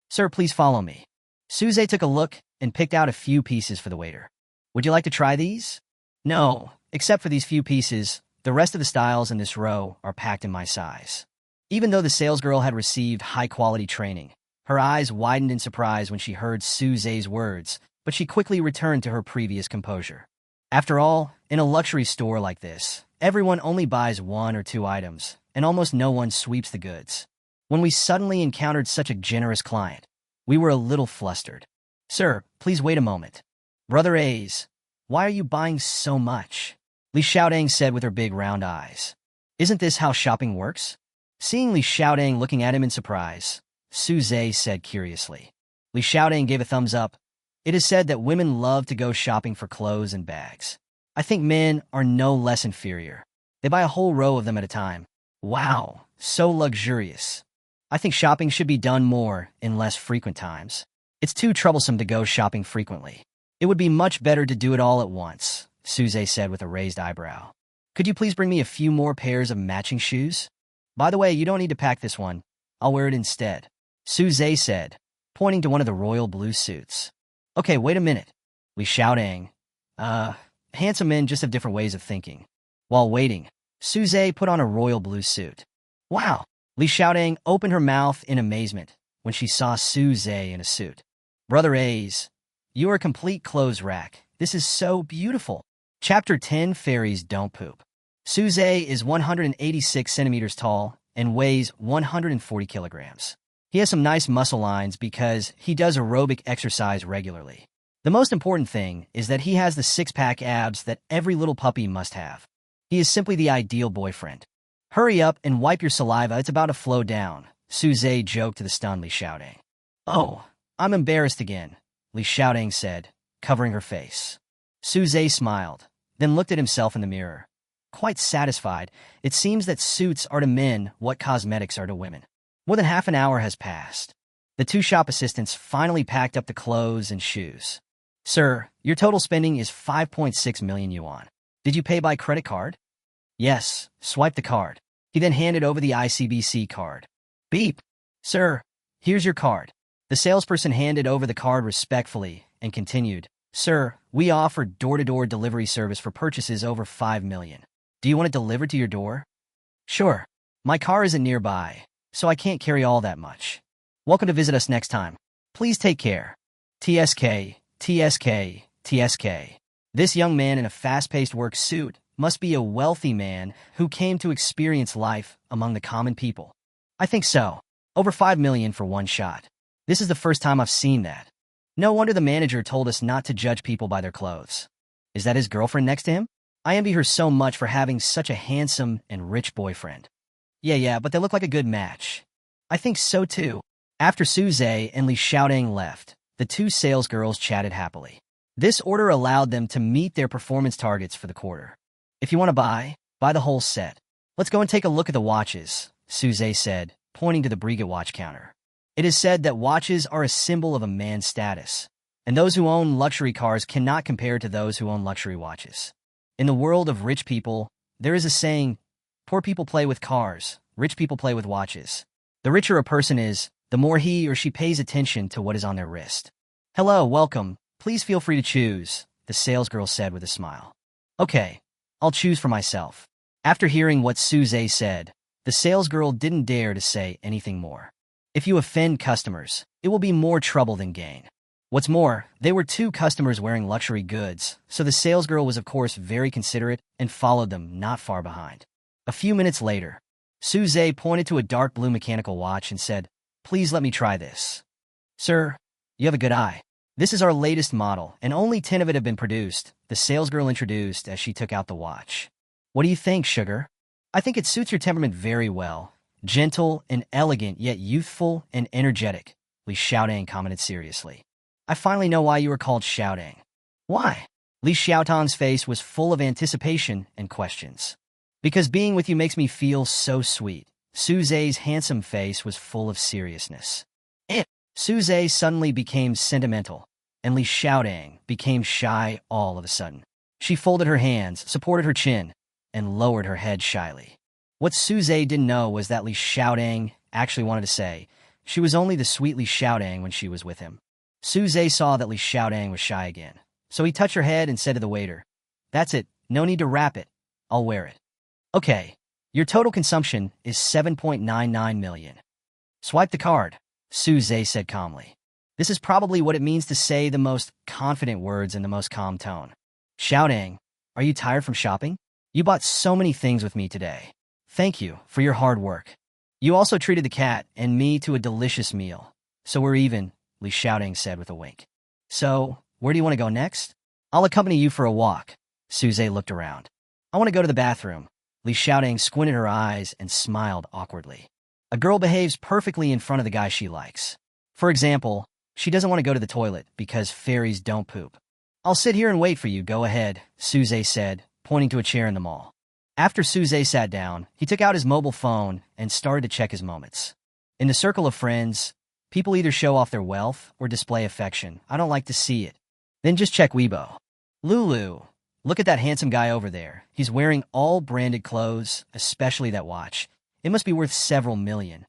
Sir, please follow me. Su Zhe took a look and picked out a few pieces for the waiter. Would you like to try these? No, except for these few pieces, the rest of the styles in this row are packed in my size. Even though the salesgirl had received high-quality training, her eyes widened in surprise when she heard Su Zhe's words, but she quickly returned to her previous composure. After all, in a luxury store like this, everyone only buys one or two items, and almost no one sweeps the goods. When we suddenly encountered such a generous client, we were a little flustered. Sir, please wait a moment. Brother A's, why are you buying so much? Li Xiaotong said with her big round eyes. Isn't this how shopping works? Seeing Li Xiaotong looking at him in surprise, Su Zhe said curiously. Li Xiaotong gave a thumbs up. It is said that women love to go shopping for clothes and bags. I think men are no less inferior. They buy a whole row of them at a time. Wow, so luxurious. I think shopping should be done more in less frequent times. It's too troublesome to go shopping frequently. It would be much better to do it all at once, Su Zhe said with a raised eyebrow. Could you please bring me a few more pairs of matching shoes? By the way, you don't need to pack this one. I'll wear it instead, Su Zhe said, pointing to one of the royal blue suits. Okay, wait a minute. Li Xiaotong. Handsome men just have different ways of thinking. While waiting, Su Zhe put on a royal blue suit. Wow! Li Xiaotong opened her mouth in amazement when she saw Su Zhe in a suit. Brother A's, you are a complete clothes rack. This is so beautiful. Chapter 10, Fairies Don't Poop. Su Zhe is 186 centimeters tall and weighs 140 kilograms. He has some nice muscle lines because he does aerobic exercise regularly. The most important thing is that he has the six-pack abs that every little puppy must have. He is simply the ideal boyfriend. Hurry up and wipe your saliva, it's about to flow down, Su Zhe joked to the stunned Li Xiaotong. Oh, I'm embarrassed again, Li Xiaotong said, covering her face. Su Zhe smiled, then looked at himself in the mirror. Quite satisfied, it seems that suits are to men what cosmetics are to women. More than half an hour has passed. The two shop assistants finally packed up the clothes and shoes. Sir, your total spending is 5.6 million yuan. Did you pay by credit card? Yes, swipe the card. He then handed over the ICBC card. Beep. Sir, here's your card. The salesperson handed over the card respectfully and continued. Sir, we offer door-to-door delivery service for purchases over 5 million. Do you want it delivered to your door? Sure. My car isn't nearby, so I can't carry all that much. Welcome to visit us next time. Please take care. TSK, TSK, TSK. This young man in a fast-paced work suit must be a wealthy man who came to experience life among the common people. I think so. Over 5 million for one shot. This is the first time I've seen that. No wonder the manager told us not to judge people by their clothes. Is that his girlfriend next to him? I envy her so much for having such a handsome and rich boyfriend. Yeah, but they look like a good match. I think so too. After Suze and Li Xiaodang left, the two salesgirls chatted happily. This order allowed them to meet their performance targets for the quarter. If you want to buy the whole set. Let's go and take a look at the watches, Suze said, pointing to the Brigade watch counter. It is said that watches are a symbol of a man's status, and those who own luxury cars cannot compare to those who own luxury watches. In the world of rich people, there is a saying, poor people play with cars, rich people play with watches. The richer a person is, the more he or she pays attention to what is on their wrist. Hello, welcome. Please feel free to choose, the salesgirl said with a smile. Okay, I'll choose for myself. After hearing what Suze said, the salesgirl didn't dare to say anything more. If you offend customers, it will be more trouble than gain. What's more, they were two customers wearing luxury goods, so the salesgirl was of course very considerate and followed them not far behind. A few minutes later, Suze pointed to a dark blue mechanical watch and said, "Please let me try this." "Sir, you have a good eye. This is our latest model, and only 10 of it have been produced," the salesgirl introduced as she took out the watch. "What do you think, sugar?" "I think it suits your temperament very well. Gentle and elegant, yet youthful and energetic," Li Xiaodang commented seriously. "I finally know why you were called Xiaodang." "Why?" Li Xiaotang's face was full of anticipation and questions. "Because being with you makes me feel so sweet." Suze's handsome face was full of seriousness. Suze suddenly became sentimental, and Li Xiaodang became shy all of a sudden. She folded her hands, supported her chin, and lowered her head shyly. What Suze didn't know was that Li Xiaodang actually wanted to say she was only the sweet Li Xiaodang when she was with him. Suze saw that Li Xiaodang was shy again, so he touched her head and said to the waiter, "That's it, no need to wrap it, I'll wear it." "Okay, your total consumption is 7.99 million. Swipe the card," Suze said calmly. This is probably what it means to say the most confident words in the most calm tone. "Xiaodang, are you tired from shopping? You bought so many things with me today. Thank you for your hard work. You also treated the cat and me to a delicious meal. So we're even," Li Xiaodang said with a wink. "So, where do you want to go next?" "I'll accompany you for a walk." Suze looked around. "I want to go to the bathroom." Li Xiaodang squinted her eyes and smiled awkwardly. A girl behaves perfectly in front of the guy she likes. For example, she doesn't want to go to the toilet because fairies don't poop. "I'll sit here and wait for you, go ahead," Suze said, pointing to a chair in the mall. After Suze sat down, he took out his mobile phone and started to check his moments. In the circle of friends, people either show off their wealth or display affection. I don't like to see it. Then just check Weibo. "Lulu, look at that handsome guy over there. He's wearing all branded clothes, especially that watch. It must be worth several million.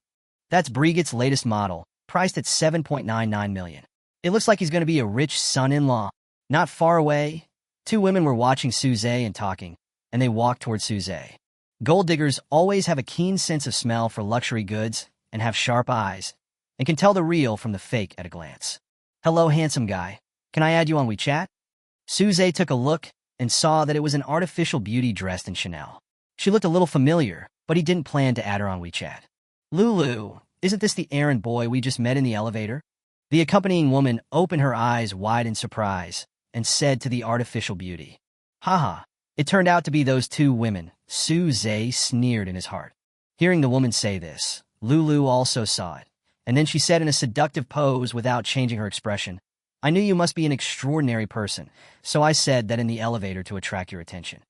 That's Brigitte latest model, priced at 7.99 million. It looks like he's going to be a rich son-in-law." Not far away, two women were watching Suze and talking, and they walked toward Suze. Gold diggers always have a keen sense of smell for luxury goods and have sharp eyes, and can tell the real from the fake at a glance. "Hello, handsome guy. Can I add you on WeChat?" Suze took a look and saw that it was an artificial beauty dressed in Chanel. She looked a little familiar, but he didn't plan to add her on WeChat. "Lulu, isn't this the errand boy we just met in the elevator?" The accompanying woman opened her eyes wide in surprise and said to the artificial beauty, "Haha." It turned out to be those two women. Suze sneered in his heart. Hearing the woman say this, Lulu also saw it, and then she said in a seductive pose without changing her expression, "I knew you must be an extraordinary person, so I said that in the elevator to attract your attention."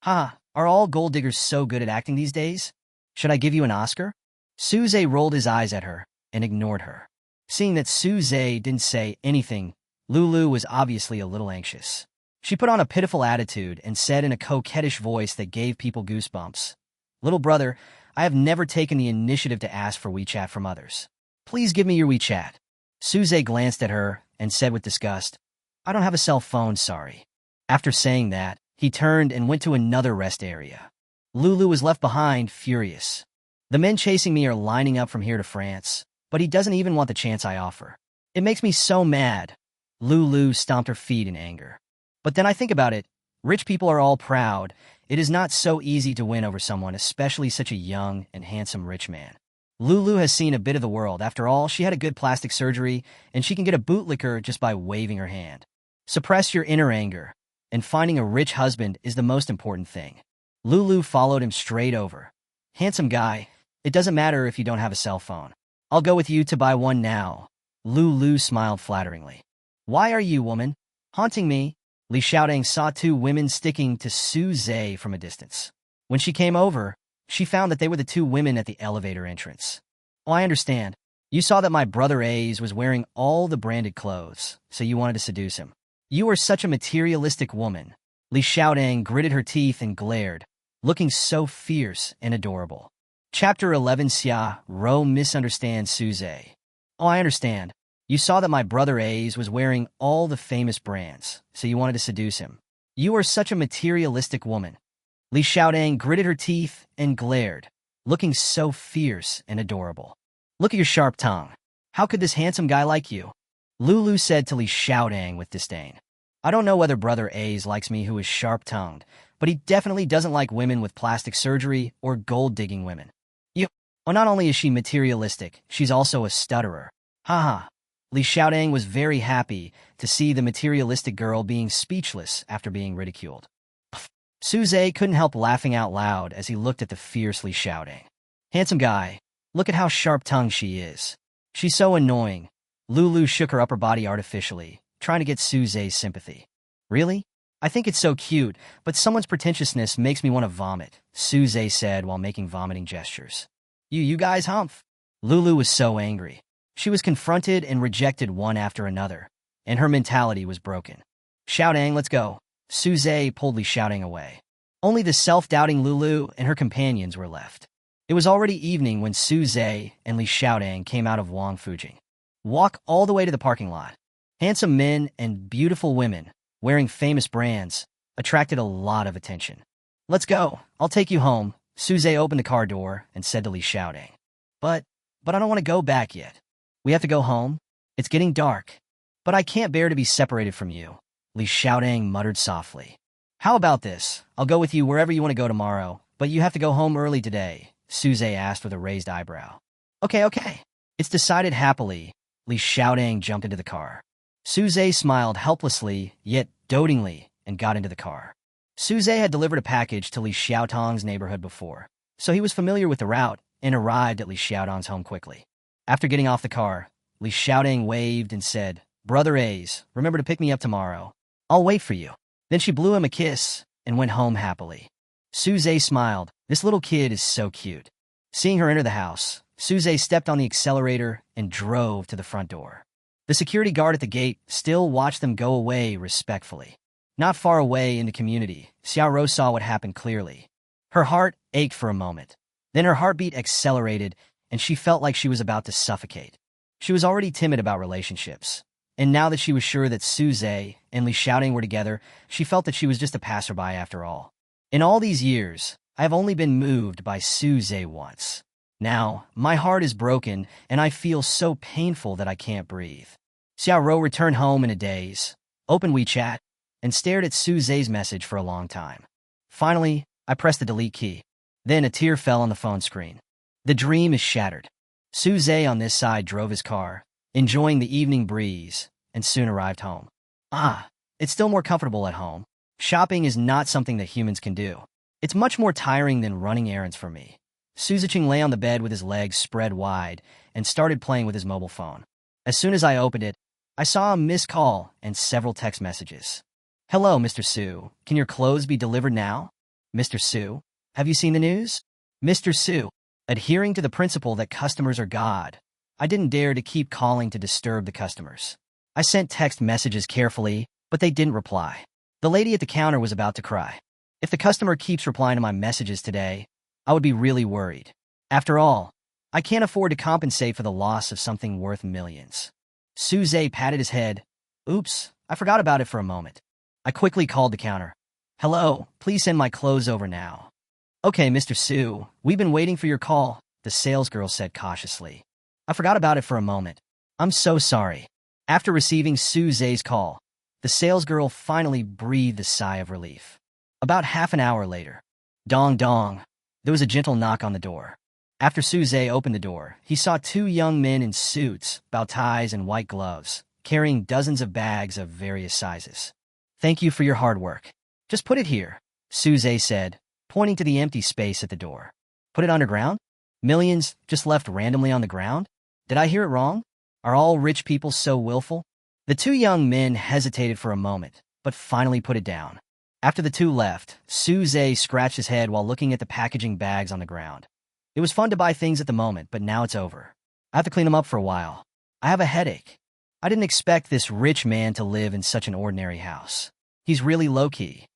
"Ha, are all gold diggers so good at acting these days? Should I give you an Oscar?" Suze rolled his eyes at her and ignored her. Seeing that Suze didn't say anything, Lulu was obviously a little anxious. She put on a pitiful attitude and said in a coquettish voice that gave people goosebumps, "Little brother, I have never taken the initiative to ask for WeChat from others. Please give me your WeChat." Suze glanced at her and said with disgust, "I don't have a cell phone, sorry." After saying that, he turned and went to another rest area. Lulu was left behind, furious. "The men chasing me are lining up from here to France, but he doesn't even want the chance I offer. It makes me so mad." Lulu stomped her feet in anger. "But then I think about it. Rich people are all proud. It is not so easy to win over someone, especially such a young and handsome rich man. Lulu has seen a bit of the world. After all, she had a good plastic surgery, and she can get a bootlicker just by waving her hand. Suppress your inner anger, and finding a rich husband is the most important thing." Lulu followed him straight over. "Handsome guy, it doesn't matter if you don't have a cell phone. I'll go with you to buy one now. Lulu smiled flatteringly. Why are you, woman, haunting me? Li Xiaodong saw two women sticking to Su Zhe from a distance. When she came over, she found that they were the two women at the elevator entrance. Oh, I understand. You saw that my brother A's was wearing all the branded clothes, so you wanted to seduce him. You are such a materialistic woman. Li Xiaodong gritted her teeth and glared, looking so fierce and adorable. Chapter 11. Xia Ro misunderstands Su Zhe. Oh, I understand. You saw that my brother A's was wearing all the famous brands, so you wanted to seduce him. You are such a materialistic woman. Li Xiaodong gritted her teeth and glared, looking so fierce and adorable. Look at your sharp tongue. How could this handsome guy like you? Lulu said to Li Xiaodong with disdain. I don't know whether brother A's likes me who is sharp-tongued, but he definitely doesn't like women with plastic surgery or gold-digging women. Oh, not only is she materialistic, she's also a stutterer. Haha. Li Xiaodong was very happy to see the materialistic girl being speechless after being ridiculed. Su Zhe couldn't help laughing out loud as he looked at the fierce Li Xiaodong. Handsome guy, look at how sharp-tongued she is. She's so annoying. Lulu shook her upper body artificially, trying to get Su Zhe's sympathy. Really? I think it's so cute, but someone's pretentiousness makes me want to vomit, Su Zhe said while making vomiting gestures. You guys humph. Lulu was so angry. She was confronted and rejected one after another, and her mentality was broken. Xiaodong, let's go. Su Zhe pulled Li Xiaodong away. Only the self-doubting Lulu and her companions were left. It was already evening when Su Zhe and Li Xiaodong came out of Wang Fujing. Walk all the way to the parking lot. Handsome men and beautiful women, wearing famous brands, attracted a lot of attention. Let's go. I'll take you home. Su Zhe opened the car door and said to Li Xiaodong. But I don't want to go back yet. We have to go home. It's getting dark. But I can't bear to be separated from you, Li Xiaodong muttered softly. How about this? I'll go with you wherever you want to go tomorrow, but you have to go home early today, Su Zhe asked with a raised eyebrow. Okay. It's decided happily. Li Xiaodong jumped into the car. Su Zhe smiled helplessly, yet dotingly, and got into the car. Su Zhe had delivered a package to Li Xiaotong's neighborhood before, so he was familiar with the route and arrived at Li Xiaotong's home quickly. After getting off the car, Li Xiaodong waved and said, Brother A's, remember to pick me up tomorrow. I'll wait for you. Then she blew him a kiss and went home happily. Su Zhe smiled. This little kid is so cute. Seeing her enter the house, Su Zhe stepped on the accelerator and drove to the front door. The security guard at the gate still watched them go away respectfully. Not far away in the community, Xiaoro saw what happened clearly. Her heart ached for a moment. Then her heartbeat accelerated, and she felt like she was about to suffocate. She was already timid about relationships, and now that she was sure that Su Zhe and Li Xiaodong were together, she felt that she was just a passerby after all. In all these years, I have only been moved by Su Zhe once. Now, my heart is broken, and I feel so painful that I can't breathe. Xiaoro returned home in a daze, opened WeChat, and stared at Su Zhe's message for a long time. Finally, I pressed the delete key. Then a tear fell on the phone screen. The dream is shattered. Su Zhe on this side drove his car, enjoying the evening breeze, and soon arrived home. It's still more comfortable at home. Shopping is not something that humans can do. It's much more tiring than running errands for me. Su Ziqing lay on the bed with his legs spread wide and started playing with his mobile phone. As soon as I opened it, I saw a missed call and several text messages. Hello, Mr. Su. Can your clothes be delivered now? Mr. Su, have you seen the news? Mr. Su, adhering to the principle that customers are God, I didn't dare to keep calling to disturb the customers. I sent text messages carefully, but they didn't reply. The lady at the counter was about to cry. If the customer keeps replying to my messages today, I would be really worried. After all, I can't afford to compensate for the loss of something worth millions. Su Zhe patted his head. Oops, I forgot about it for a moment. I quickly called the counter. Hello, please send my clothes over now. Okay, Mr. Su, we've been waiting for your call, the salesgirl said cautiously. I forgot about it for a moment. I'm so sorry. After receiving Su Zhe's call, the salesgirl finally breathed a sigh of relief. About half an hour later, dong dong, there was a gentle knock on the door. After Su Zhe opened the door, he saw two young men in suits, bow ties, and white gloves, carrying dozens of bags of various sizes. Thank you for your hard work. Just put it here, Su Zhe said, pointing to the empty space at the door. Put it underground? Millions just left randomly on the ground? Did I hear it wrong? Are all rich people so willful? The two young men hesitated for a moment, but finally put it down. After the two left, Suze scratched his head while looking at the packaging bags on the ground. It was fun to buy things at the moment, but now it's over. I have to clean them up for a while. I have a headache. I didn't expect this rich man to live in such an ordinary house. He's really low-key.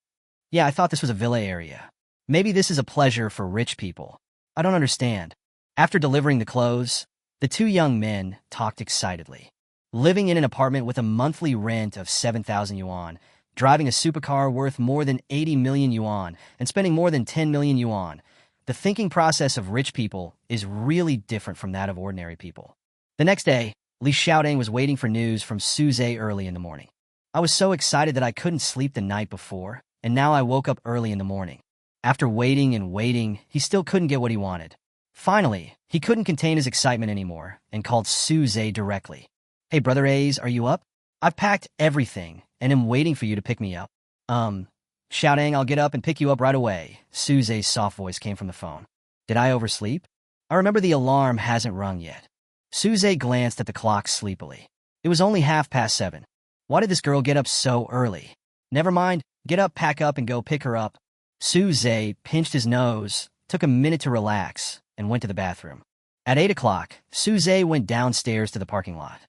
Yeah, I thought this was a villa area. Maybe this is a pleasure for rich people. I don't understand. After delivering the clothes, the two young men talked excitedly. Living in an apartment with a monthly rent of 7,000 yuan, driving a supercar worth more than 80 million yuan, and spending more than 10 million yuan, the thinking process of rich people is really different from that of ordinary people. The next day, Li Xiaodong was waiting for news from Suze early in the morning. I was so excited that I couldn't sleep the night before, and now I woke up early in the morning. After waiting and waiting, he still couldn't get what he wanted. Finally, he couldn't contain his excitement anymore and called Suze directly. Hey, Brother A's, are you up? I've packed everything and am waiting for you to pick me up. Xiaodong, I'll get up and pick you up right away. Suze's soft voice came from the phone. Did I oversleep? I remember the alarm hasn't rung yet. Suze glanced at the clock sleepily. It was only 7:30. Why did this girl get up so early? Never mind, get up, pack up, and go pick her up. Suze pinched his nose, took a minute to relax, and went to the bathroom. At 8 o'clock, Suze went downstairs to the parking lot.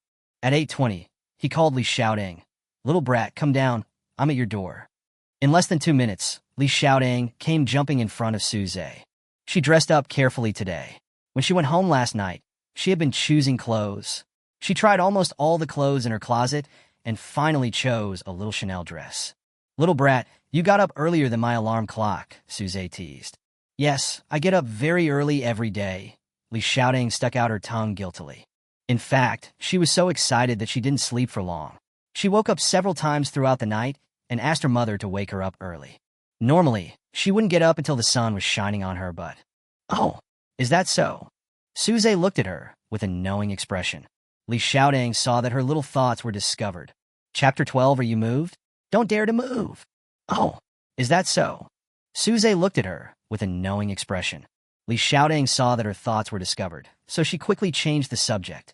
At 8:20, he called Li Xiaodong. Little brat, come down. I'm at your door. In less than 2 minutes, Li Xiaodong came jumping in front of Suze. She dressed up carefully today. When she went home last night, she had been choosing clothes. She tried almost all the clothes in her closet and finally chose a little Chanel dress. Little brat, you got up earlier than my alarm clock, Suze teased. Yes, I get up very early every day. Li Xiaodong stuck out her tongue guiltily. In fact, she was so excited that she didn't sleep for long. She woke up several times throughout the night and asked her mother to wake her up early. Normally, she wouldn't get up until the sun was shining on her, but... Oh, is that so? Suze looked at her with a knowing expression. Li Xiaodong saw that her little thoughts were discovered. Chapter 12, are you moved? Don't dare to move. Oh, is that so? Suze looked at her with a knowing expression. Li Xiaodong saw that her thoughts were discovered, so she quickly changed the subject.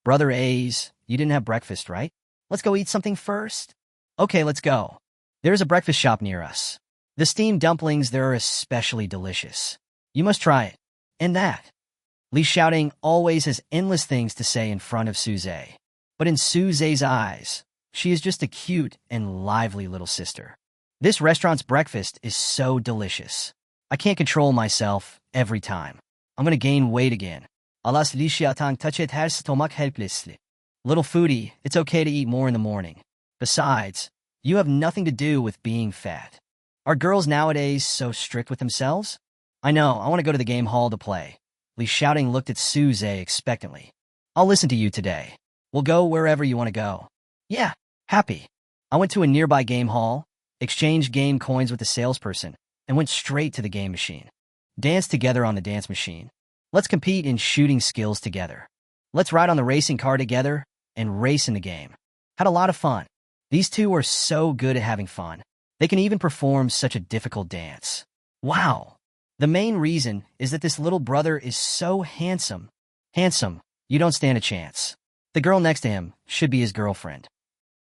Brother A's, you didn't have breakfast, right? Let's go eat something first. Okay, let's go. There's a breakfast shop near us. The steamed dumplings there are especially delicious. You must try it. And that. Li Xiaodong always has endless things to say in front of Suze. But in Suze's eyes, she is just a cute and lively little sister. This restaurant's breakfast is so delicious. I can't control myself every time. I'm gonna gain weight again. Alas Li Xiaodong touched her stomach helplessly. Little foodie, it's okay to eat more in the morning. Besides, you have nothing to do with being fat. Are girls nowadays so strict with themselves? I know, I want to go to the game hall to play. Li Xiaodong looked at Suze expectantly. I'll listen to you today. We'll go wherever you want to go. Yeah, happy. I went to a nearby game hall, exchanged game coins with the salesperson, and went straight to the game machine. Dance together on the dance machine. Let's compete in shooting skills together. Let's ride on the racing car together and race in the game. Had a lot of fun. These two are so good at having fun. They can even perform such a difficult dance. Wow. The main reason is that this little brother is so handsome. Handsome, you don't stand a chance. The girl next to him should be his girlfriend.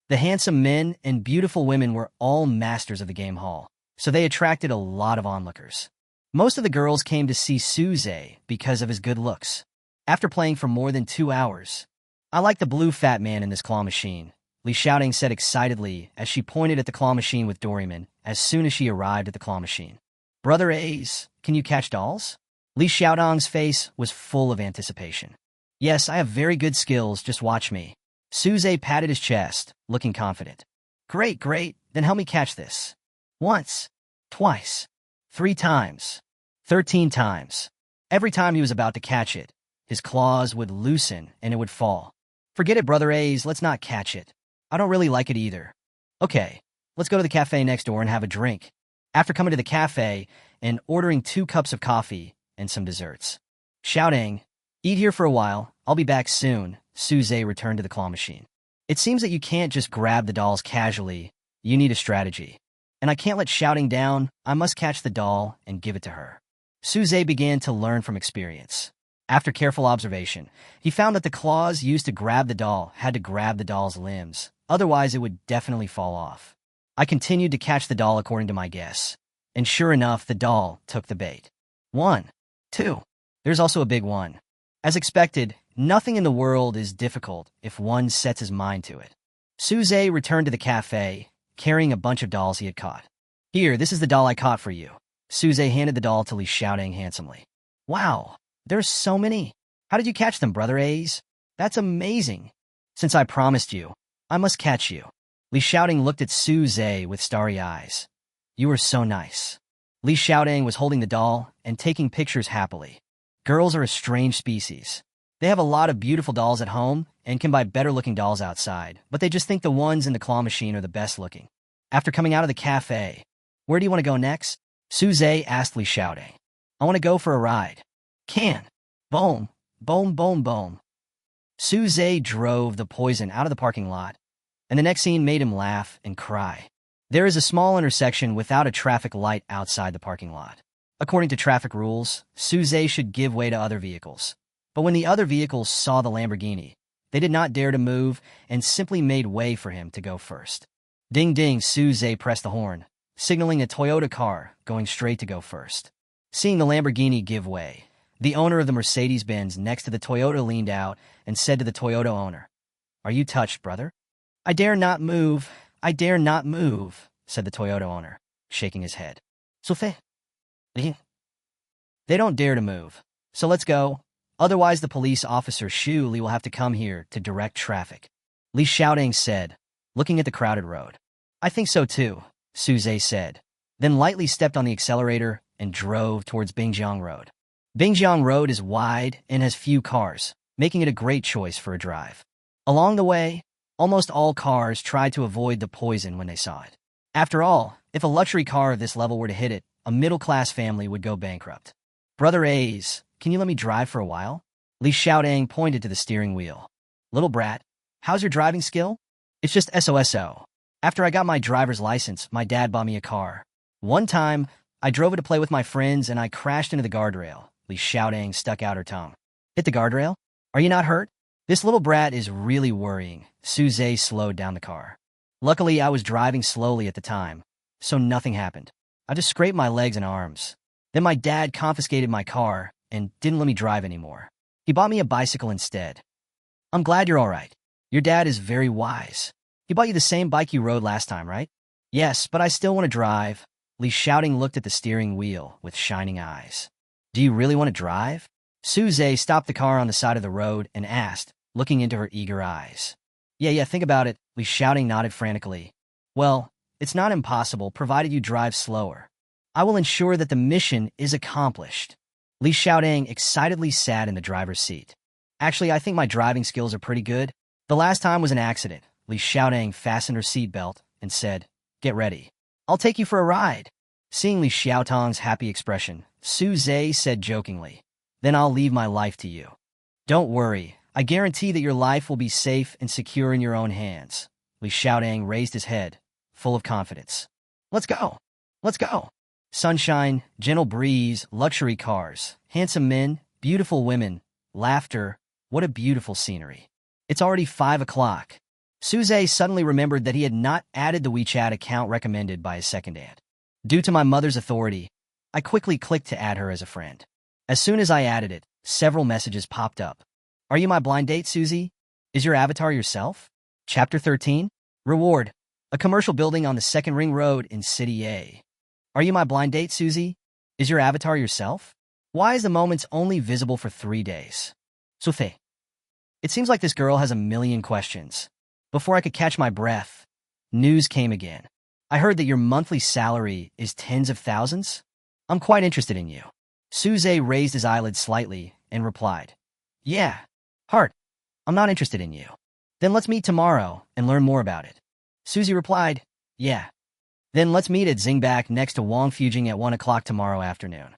The handsome men and beautiful women were all masters of the game hall, so they attracted a lot of onlookers. Most of the girls came to see Suze because of his good looks. After playing for more than 2 hours, I like the blue fat man in this claw machine, Li Xiaodong said excitedly as she pointed at the claw machine with Doryman as soon as she arrived at the claw machine. Brother A's, can you catch dolls? Li Xiaodong's face was full of anticipation. Yes, I have very good skills, just watch me. Suze patted his chest, looking confident. Great, great, then help me catch this. Once, twice, 3 times, 13 times. Every time he was about to catch it, his claws would loosen and it would fall. Forget it, Brother A's, let's not catch it. I don't really like it either. Okay, let's go to the cafe next door and have a drink. After coming to the cafe and ordering 2 cups of coffee and some desserts. Shouting, eat here for a while, I'll be back soon, Suze returned to the claw machine. It seems that you can't just grab the dolls casually, you need a strategy. And I can't let Shouting down, I must catch the doll and give it to her. Suze began to learn from experience. After careful observation, he found that the claws used to grab the doll had to grab the doll's limbs, otherwise it would definitely fall off. I continued to catch the doll according to my guess, and sure enough, the doll took the bait. 1, 2. There's also a big one. As expected, nothing in the world is difficult if one sets his mind to it. Suze returned to the cafe, carrying a bunch of dolls he had caught. Here, this is the doll I caught for you. Suze handed the doll to Li Xiaodong handsomely. Wow, there's so many. How did you catch them, Brother A's? That's amazing. Since I promised you, I must catch you. Li Xiaodong looked at Suze with starry eyes. You are so nice. Li Xiaodong was holding the doll and taking pictures happily. Girls are a strange species. They have a lot of beautiful dolls at home and can buy better-looking dolls outside, but they just think the ones in the claw machine are the best-looking. After coming out of the cafe, where do you want to go next? Suze asked Li Xiaodong. I want to go for a ride. Can. Boom, boom, boom, boom. Suze drove the poison out of the parking lot, and the next scene made him laugh and cry. There is a small intersection without a traffic light outside the parking lot. According to traffic rules, Suze should give way to other vehicles. But when the other vehicles saw the Lamborghini, they did not dare to move and simply made way for him to go first. Ding ding, Suze pressed the horn, signaling a Toyota car going straight to go first. Seeing the Lamborghini give way, the owner of the Mercedes-Benz next to the Toyota leaned out and said to the Toyota owner, Are you touched, brother? I dare not move, said the Toyota owner, shaking his head. Souffle? They don't dare to move, so let's go. Otherwise, the police officer Xu Li will have to come here to direct traffic. Li Xiaodong said, looking at the crowded road. I think so too, Suze said, then lightly stepped on the accelerator and drove towards Bingjiang Road. Bingjiang Road is wide and has few cars, making it a great choice for a drive. Along the way, almost all cars tried to avoid the poison when they saw it. After all, if a luxury car of this level were to hit it, a middle-class family would go bankrupt. Brother A's, can you let me drive for a while? Li Xiaodong pointed to the steering wheel. Little brat, how's your driving skill? It's just SOSO. After I got my driver's license, my dad bought me a car. One time, I drove it to play with my friends and I crashed into the guardrail. Li Xiaodong stuck out her tongue. Hit the guardrail? Are you not hurt? This little brat is really worrying. Suze slowed down the car. Luckily, I was driving slowly at the time, so nothing happened. I just scraped my legs and arms. Then my dad confiscated my car and didn't let me drive anymore. He bought me a bicycle instead. I'm glad you're all right. Your dad is very wise. He bought you the same bike you rode last time, right? Yes, but I still want to drive. Li Xiaodong looked at the steering wheel with shining eyes. Do you really want to drive? Suze stopped the car on the side of the road and asked, looking into her eager eyes. Yeah, think about it. Li Xiaodong nodded frantically. Well, it's not impossible, provided you drive slower. I will ensure that the mission is accomplished. Li Xiaodong excitedly sat in the driver's seat. Actually, I think my driving skills are pretty good. The last time was an accident. Li Xiaodong fastened her seatbelt and said, Get ready. I'll take you for a ride. Seeing Li Xiaodong's happy expression, Suze said jokingly, Then I'll leave my life to you. Don't worry, I guarantee that your life will be safe and secure in your own hands. Li Xiaodong raised his head, full of confidence. Let's go. Let's go. Sunshine, gentle breeze, luxury cars, handsome men, beautiful women, laughter. What a beautiful scenery. It's already 5 o'clock. Suze suddenly remembered that he had not added the WeChat account recommended by his second aunt. Due to my mother's authority, I quickly clicked to add her as a friend. As soon as I added it, several messages popped up. Are you my blind date, Susie? Is your avatar yourself? Chapter 13? Reward. A commercial building on the second ring road in City A. Are you my blind date, Susie? Is your avatar yourself? Why is the moments only visible for 3 days? Sophie. It seems like this girl has a million questions. Before I could catch my breath, news came again. I heard that your monthly salary is tens of thousands? I'm quite interested in you. Suze raised his eyelids slightly and replied, Yeah, heart, I'm not interested in you. Then let's meet tomorrow and learn more about it. Susie replied, Yeah. Then let's meet at Xingbak next to Wang Fujing at 1 o'clock tomorrow afternoon.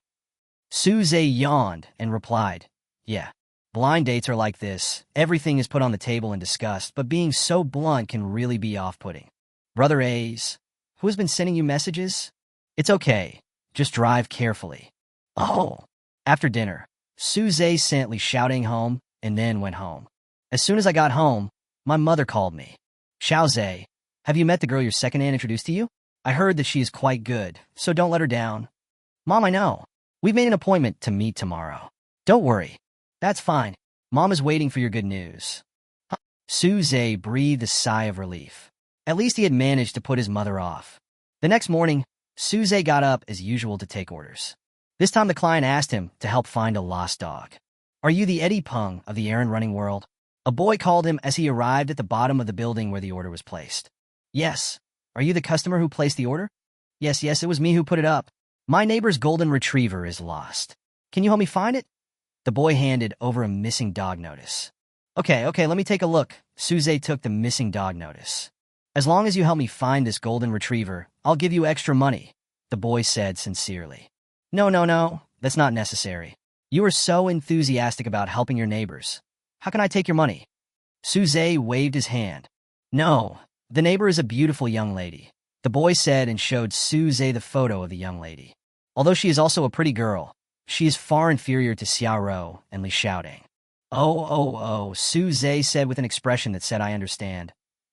Suze yawned and replied, Yeah. Blind dates are like this. Everything is put on the table and discussed, but being so blunt can really be off-putting. Brother A's, who has been sending you messages? It's okay. Just drive carefully. Oh. After dinner, Suze sently shouting home and then went home. As soon as I got home, my mother called me. Xiaoze, have you met the girl your second aunt introduced to you? I heard that she is quite good, so don't let her down. Mom, I know. We've made an appointment to meet tomorrow. Don't worry. That's fine. Mom is waiting for your good news. Suze breathed a sigh of relief. At least he had managed to put his mother off. The next morning, Suze got up as usual to take orders. This time the client asked him to help find a lost dog. Are you the Eddie Peng of the errand running world? A boy called him as he arrived at the bottom of the building where the order was placed. Yes. Are you the customer who placed the order? Yes, it was me who put it up. My neighbor's golden retriever is lost. Can you help me find it? The boy handed over a missing dog notice. Okay, let me take a look. Suze took the missing dog notice. As long as you help me find this golden retriever, I'll give you extra money, the boy said sincerely. No, that's not necessary. You are so enthusiastic about helping your neighbors. How can I take your money? Suze waved his hand. No, the neighbor is a beautiful young lady, the boy said and showed Suze the photo of the young lady. Although she is also a pretty girl, she is far inferior to Xiaoro and Li Xiaoding. Oh, Suze said with an expression that said I understand.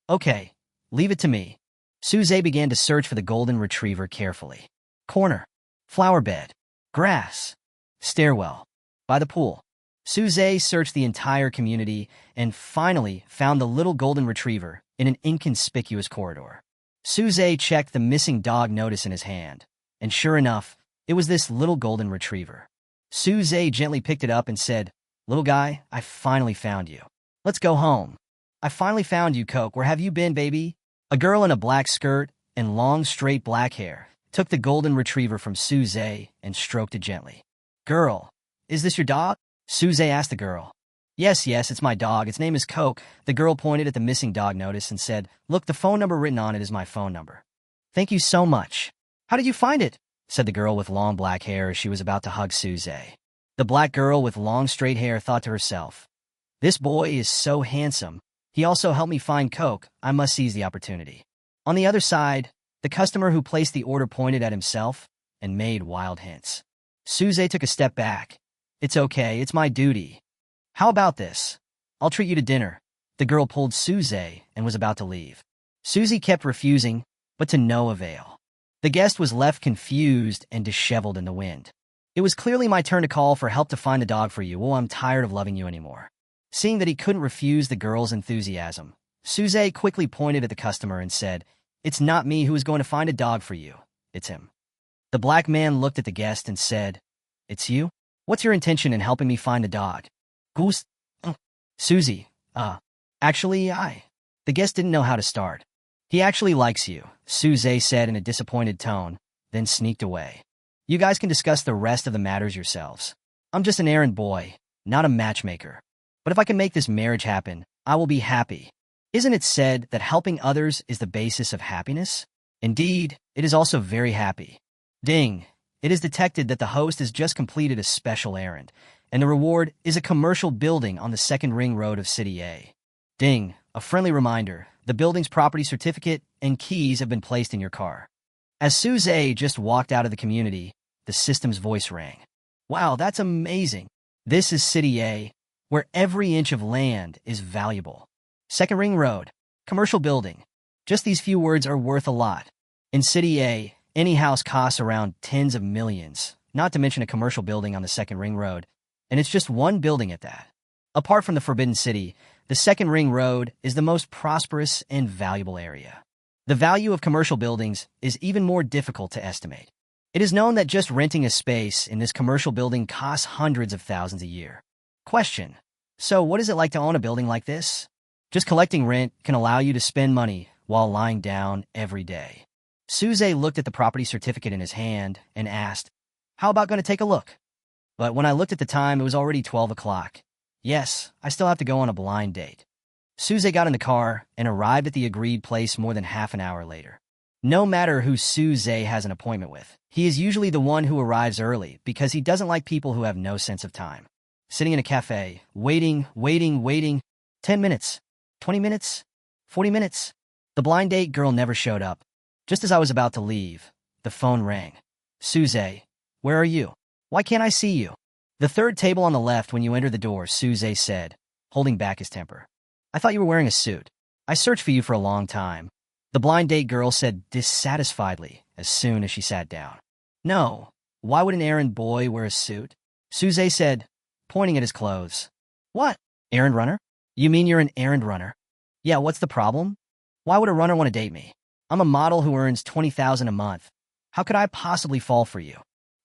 Okay, leave it to me. Suze began to search for the golden retriever carefully. Corner, flower bed, grass, stairwell, by the pool. Suze searched the entire community and finally found the little golden retriever in an inconspicuous corridor. Suze checked the missing dog notice in his hand, and sure enough, it was this little golden retriever. Suze gently picked it up and said, Little guy, I finally found you. Let's go home. I finally found you, Coke. Where have you been, baby? A girl in a black skirt and long, straight black hair took the golden retriever from Suze and stroked it gently. Girl, is this your dog? Suze asked the girl. Yes, it's my dog. Its name is Coke. The girl pointed at the missing dog notice and said, Look, the phone number written on it is my phone number. Thank you so much. How did you find it? Said the girl with long black hair as she was about to hug Suze. The black girl with long straight hair thought to herself, This boy is so handsome. He also helped me find Coke. I must seize the opportunity. On the other side, the customer who placed the order pointed at himself and made wild hints. Suze took a step back. It's okay, it's my duty. How about this? I'll treat you to dinner. The girl pulled Suze and was about to leave. Susie kept refusing, but to no avail. The guest was left confused and disheveled in the wind. It was clearly my turn to call for help to find the dog for you. Oh, I'm tired of loving you anymore. Seeing that he couldn't refuse the girl's enthusiasm, Suze quickly pointed at the customer and said, It's not me who is going to find a dog for you. It's him. The black man looked at the guest and said, It's you? What's your intention in helping me find the dog? Goose? Susie, actually, The guest didn't know how to start. He actually likes you, Suze said in a disappointed tone, then sneaked away. You guys can discuss the rest of the matters yourselves. I'm just an errand boy, not a matchmaker. But if I can make this marriage happen, I will be happy. Isn't it said that helping others is the basis of happiness? Indeed, it is also very happy. Ding! It is detected that the host has just completed a special errand, and the reward is a commercial building on the second ring road of City A. Ding! A friendly reminder, the building's property certificate and keys have been placed in your car. As Suze just walked out of the community, the system's voice rang. Wow, that's amazing. This is City A, where every inch of land is valuable. Second ring road, commercial building. Just these few words are worth a lot. In City A, any house costs around tens of millions, not to mention a commercial building on the second ring road, and it's just one building at that. Apart from the Forbidden City, the second ring road is the most prosperous and valuable area. The value of commercial buildings is even more difficult to estimate. It is known that just renting a space in this commercial building costs hundreds of thousands a year. Question: so what is it like to own a building like this? Just collecting rent can allow you to spend money while lying down every day. Suze looked at the property certificate in his hand and asked, How about going to take a look? But when I looked at the time, it was already 12 o'clock. Yes, I still have to go on a blind date. Suze got in the car and arrived at the agreed place more than half an hour later. No matter who Suze has an appointment with, he is usually the one who arrives early because he doesn't like people who have no sense of time. Sitting in a cafe, waiting, 10 minutes, 20 minutes, 40 minutes. The blind date girl never showed up. Just as I was about to leave, the phone rang. Suze, where are you? Why can't I see you? The third table on the left when you enter the door, Suze said, holding back his temper. I thought you were wearing a suit. I searched for you for a long time. The blind date girl said dissatisfiedly as soon as she sat down. No, why would an errand boy wear a suit? Suze said, pointing at his clothes. What? Errand runner? You mean you're an errand runner? Yeah, what's the problem? Why would a runner want to date me? I'm a model who earns $20,000 a month. How could I possibly fall for you?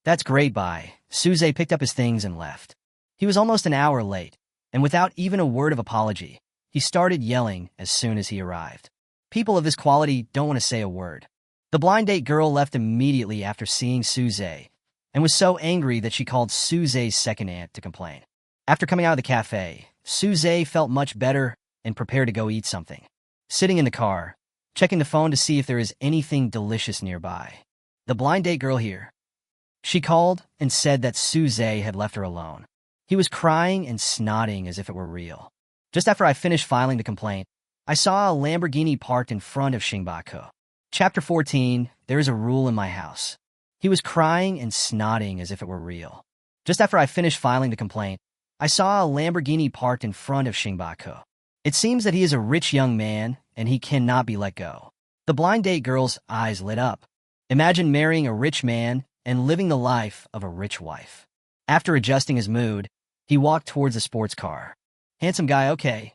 That's great, bye. Suze picked up his things and left. He was almost an hour late, and without even a word of apology, he started yelling as soon as he arrived. People of this quality don't want to say a word. The blind date girl left immediately after seeing Suze, and was so angry that she called Suze's second aunt to complain. After coming out of the cafe, Suze felt much better and prepared to go eat something. Sitting in the car, checking the phone to see if there is anything delicious nearby. The blind date girl here. She called and said that Suze had left her alone. He was crying and snotting as if it were real. Just after I finished filing the complaint, I saw a Lamborghini parked in front of Shinbaku. Chapter 14, There is a Rule in My House. He was crying and snotting as if it were real. Just after I finished filing the complaint, I saw a Lamborghini parked in front of Shinbaku. It seems that he is a rich young man, and he cannot be let go. The blind date girl's eyes lit up. Imagine marrying a rich man and living the life of a rich wife. After adjusting his mood, he walked towards the sports car. Handsome guy, okay.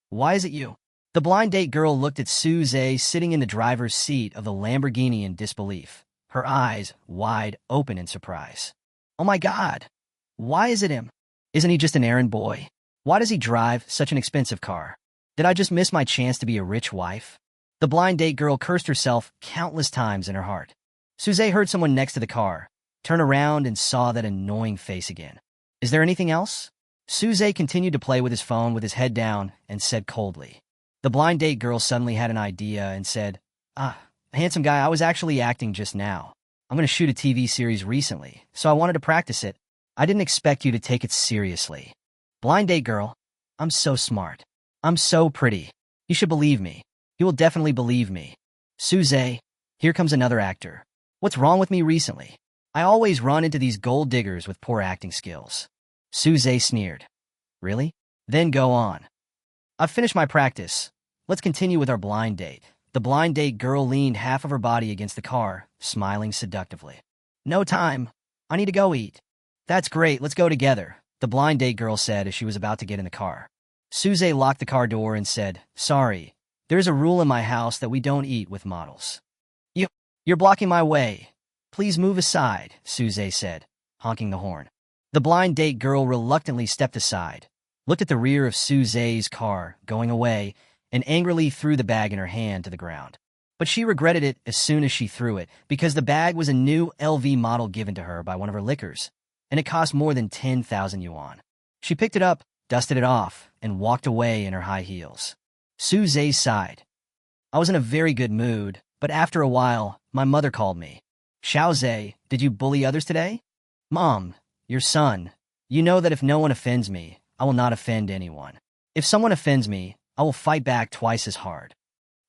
Why is it you? The blind date girl looked at Suze sitting in the driver's seat of the Lamborghini in disbelief, her eyes wide open in surprise. Oh my God, why is it him? Isn't he just an errand boy? Why does he drive such an expensive car? Did I just miss my chance to be a rich wife? The blind date girl cursed herself countless times in her heart. Suze heard someone next to the car, turn around and saw that annoying face again. Is there anything else? Suze continued to play with his phone with his head down and said coldly. The blind date girl suddenly had an idea and said, handsome guy, I was actually acting just now. I'm going to shoot a TV series recently, so I wanted to practice it. I didn't expect you to take it seriously. Blind date girl, I'm so smart. I'm so pretty. You should believe me. You will definitely believe me. Suze, here comes another actor. What's wrong with me recently? I always run into these gold diggers with poor acting skills. Suze sneered. Really? Then go on. I've finished my practice. Let's continue with our blind date. The blind date girl leaned half of her body against the car, smiling seductively. No time. I need to go eat. That's great. Let's go together, the blind date girl said as she was about to get in the car. Suze locked the car door and said, sorry, there's a rule in my house that we don't eat with models. You're blocking my way. Please move aside, Suze said, honking the horn. The blind date girl reluctantly stepped aside, looked at the rear of Suze's car going away, and angrily threw the bag in her hand to the ground. But she regretted it as soon as she threw it, because the bag was a new LV model given to her by one of her lickers, and it cost more than 10,000 yuan. She picked it up, dusted it off, and walked away in her high heels. Suze sighed. I was in a very good mood, but after a while, my mother called me. Xiaoze, did you bully others today? Mom, your son. You know that if no one offends me, I will not offend anyone. If someone offends me, I will fight back twice as hard.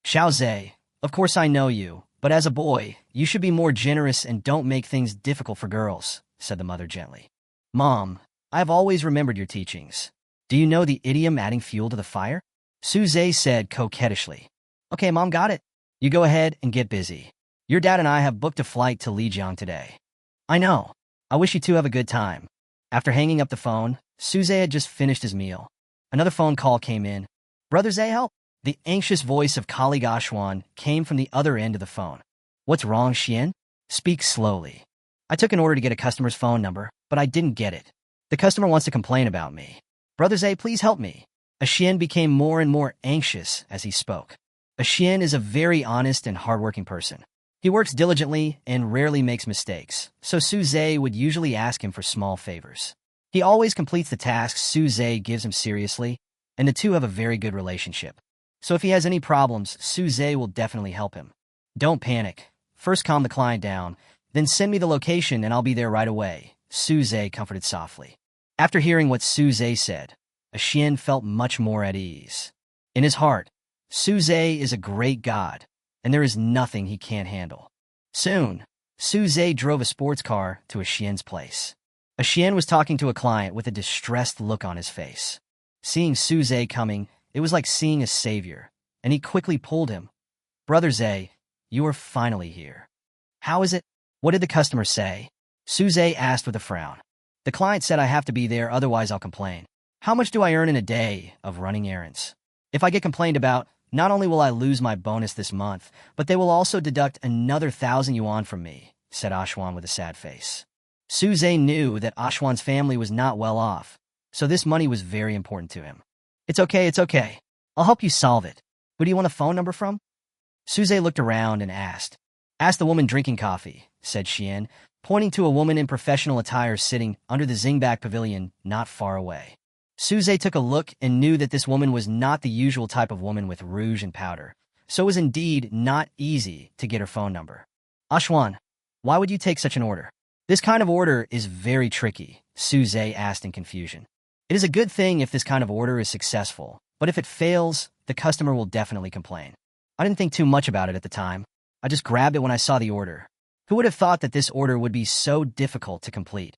Xiaoze, of course I know you, but as a boy, you should be more generous and don't make things difficult for girls, said the mother gently. Mom, I have always remembered your teachings. Do you know the idiom adding fuel to the fire? Suze said coquettishly. Okay, Mom, got it. You go ahead and get busy. Your dad and I have booked a flight to Lijiang today. I know. I wish you two have a good time. After hanging up the phone, Suze had just finished his meal. Another phone call came in. Brother Zay, help! The anxious voice of colleague Ashwan came from the other end of the phone. What's wrong, Xian? Speak slowly. I took an order to get a customer's phone number, but I didn't get it. The customer wants to complain about me. Brother Zay, please help me. Xian became more and more anxious as he spoke. Xian is a very honest and hardworking person. He works diligently and rarely makes mistakes, so Suze would usually ask him for small favors. He always completes the tasks Suze gives him seriously, and the two have a very good relationship. So if he has any problems, Suze will definitely help him. Don't panic. First calm the client down, then send me the location and I'll be there right away, Suze comforted softly. After hearing what Suze said, Xian felt much more at ease. In his heart, Suze is a great god, and there is nothing he can't handle. Soon, Suze drove a sports car to Xian's place. A Xian was talking to a client with a distressed look on his face. Seeing Su coming, it was like seeing a savior, and he quickly pulled him. Brother Zay, you are finally here. How is it? What did the customer say? Su asked with a frown. The client said I have to be there, otherwise I'll complain. How much do I earn in a day of running errands? If I get complained about, not only will I lose my bonus this month, but they will also deduct another 1,000 yuan from me, said Ashwan with a sad face. Su knew that Ashwan's family was not well off, so this money was very important to him. It's okay. I'll help you solve it. Who do you want a phone number from? Su looked around and asked. Ask the woman drinking coffee, said Xian, pointing to a woman in professional attire sitting under the Xingbak pavilion not far away. Su took a look and knew that this woman was not the usual type of woman with rouge and powder, so it was indeed not easy to get her phone number. Ashwan, why would you take such an order? This kind of order is very tricky, Su asked in confusion. It is a good thing if this kind of order is successful, but if it fails, the customer will definitely complain. I didn't think too much about it at the time. I just grabbed it when I saw the order. Who would have thought that this order would be so difficult to complete?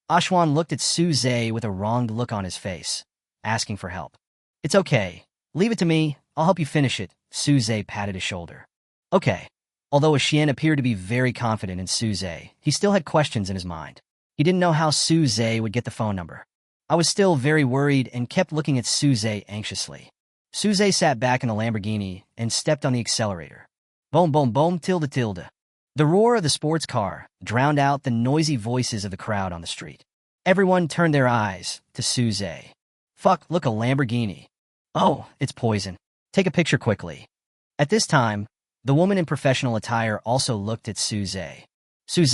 Ashwan looked at Su with a wronged look on his face, asking for help. It's okay. Leave it to me. I'll help you finish it, Su patted his shoulder. Okay. Although Xian appeared to be very confident in Su he still had questions in his mind. He didn't know how Su would get the phone number. I was still very worried and kept looking at Su anxiously. Su sat back in the Lamborghini and stepped on the accelerator. Boom, boom, boom, tilde, tilde. The roar of the sports car drowned out the noisy voices of the crowd on the street. Everyone turned their eyes to Su. Fuck, look, a Lamborghini. Oh, it's poison. Take a picture quickly. At this time, the woman in professional attire also looked at Su. Su,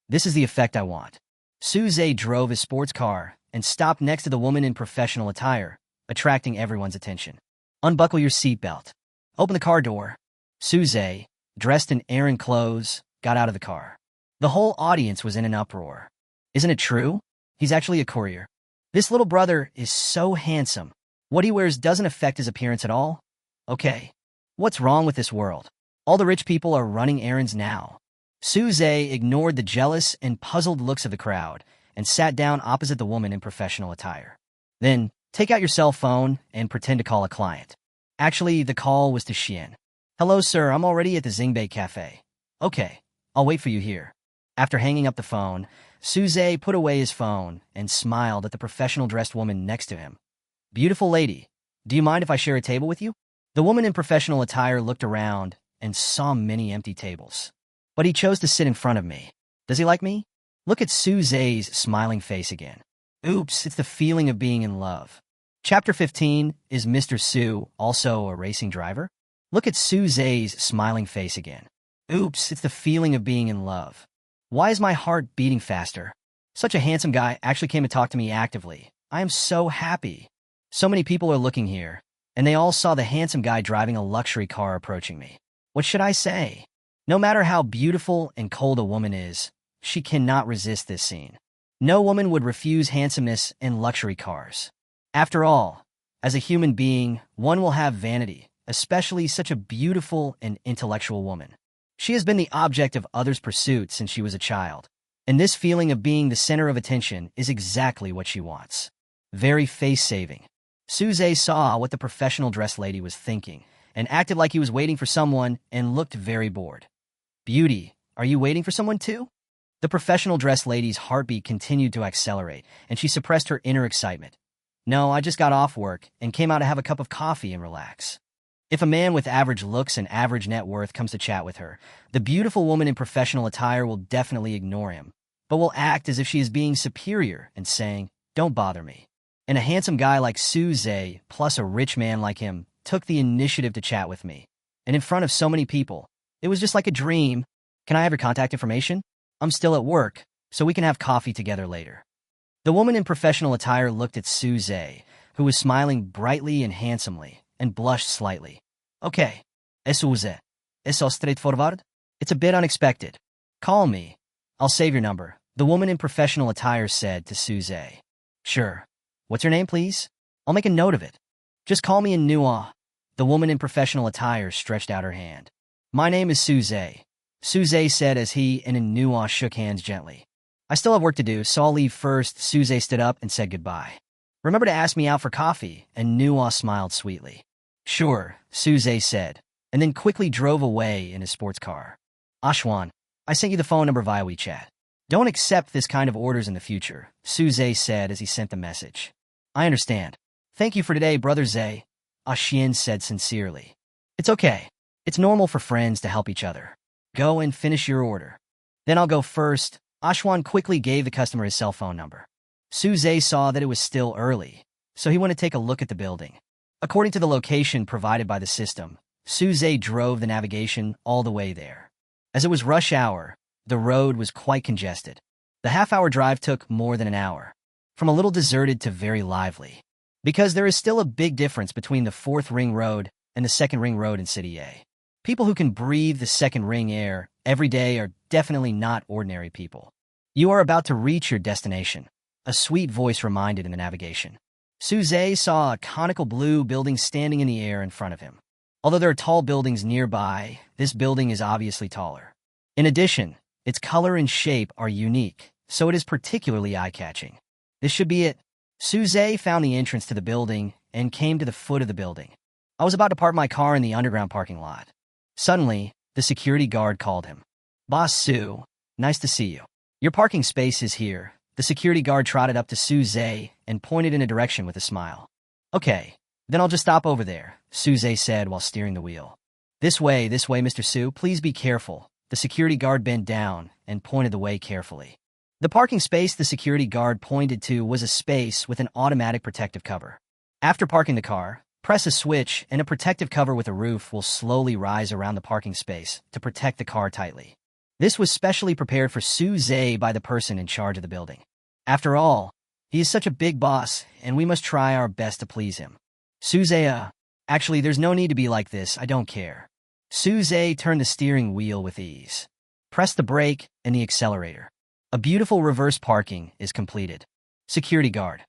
this is the effect I want. Su drove his sports car and stopped next to the woman in professional attire, attracting everyone's attention. Unbuckle your seatbelt. Open the car door. Su, dressed in Errand clothes, got out of the car. The whole audience was in an uproar. Isn't it true? He's actually a courier. This little brother is so handsome. What he wears doesn't affect his appearance at all? Okay. What's wrong with this world? All the rich people are running errands now. Su ignored the jealous and puzzled looks of the crowd and sat down opposite the woman in professional attire. Then, take out your cell phone and pretend to call a client. Actually, the call was to Xian. Hello, sir, I'm already at the Xingbei Cafe. Okay, I'll wait for you here. After hanging up the phone, Su put away his phone and smiled at the professional-dressed woman next to him. Beautiful lady, do you mind if I share a table with you? The woman in professional attire looked around and saw many empty tables. But he chose to sit in front of me. Does he like me? Look at Su smiling face again. Oops, it's the feeling of being in love. Chapter 15, is Mr. Su also a racing driver? Look at Su smiling face again. Oops, it's the feeling of being in love. Why is my heart beating faster? Such a handsome guy actually came to talk to me actively. I am so happy. So many people are looking here, and they all saw the handsome guy driving a luxury car approaching me. What should I say? No matter how beautiful and cold a woman is, she cannot resist this scene. No woman would refuse handsomeness and luxury cars. After all, as a human being, one will have vanity, especially such a beautiful and intellectual woman. She has been the object of others' pursuit since she was a child, and this feeling of being the center of attention is exactly what she wants. Very face-saving. Su saw what the professional dress lady was thinking and acted like he was waiting for someone and looked very bored. Beauty, are you waiting for someone too? The professional dress lady's heartbeat continued to accelerate, and she suppressed her inner excitement. No, I just got off work and came out to have a cup of coffee and relax. If a man with average looks and average net worth comes to chat with her, the beautiful woman in professional attire will definitely ignore him, but will act as if she is being superior and saying, "Don't bother me." And a handsome guy like Su plus a rich man like him took the initiative to chat with me. And in front of so many people, it was just like a dream. Can I have your contact information? I'm still at work, so we can have coffee together later. The woman in professional attire looked at Su, who was smiling brightly and handsomely, and blushed slightly. Okay, eso straightforward? It's a bit unexpected. Call me. I'll save your number, the woman in professional attire said to Su. Sure. What's your name, please? I'll make a note of it. Just call me in manhwa. The woman in professional attire stretched out her hand. My name is Su. Su said as he and in manhwa shook hands gently. I still have work to do, so I'll leave first. Suze stood up and said goodbye. Remember to ask me out for coffee, and Nuwa smiled sweetly. Sure, Suze said, and then quickly drove away in his sports car. Ashwan, I sent you the phone number via WeChat. Don't accept this kind of orders in the future, Suze said as he sent the message. I understand. Thank you for today, Brother Zay, Ashien said sincerely. It's okay. It's normal for friends to help each other. Go and finish your order. Then I'll go first. Ashwan quickly gave the customer his cell phone number. Suze saw that it was still early, so he went to take a look at the building. According to the location provided by the system, Suze drove the navigation all the way there. As it was rush hour, the road was quite congested. The half-hour drive took more than an hour, from a little deserted to very lively, because there is still a big difference between the 4th Ring Road and the 2nd Ring Road in City A. People who can breathe the 2nd Ring air every day are definitely not ordinary people. You are about to reach your destination, a sweet voice reminded in the navigation. Suze saw a conical blue building standing in the air in front of him. Although there are tall buildings nearby, this building is obviously taller. In addition, its color and shape are unique, so it is particularly eye-catching. This should be it. Suze found the entrance to the building and came to the foot of the building. I was about to park my car in the underground parking lot. Suddenly, the security guard called him. Boss Su, nice to see you. Your parking space is here. The security guard trotted up to Suze and pointed in a direction with a smile. Okay, then I'll just stop over there, Suze said while steering the wheel. This way, Mr. Su, please be careful. The security guard bent down and pointed the way carefully. The parking space the security guard pointed to was a space with an automatic protective cover. After parking the car, press a switch and a protective cover with a roof will slowly rise around the parking space to protect the car tightly. This was specially prepared for Suze by the person in charge of the building. After all, he is such a big boss, and we must try our best to please him. Suze, actually, there's no need to be like this, I don't care. Suze turned the steering wheel with ease. Press the brake and the accelerator. A beautiful reverse parking is completed. Security guard.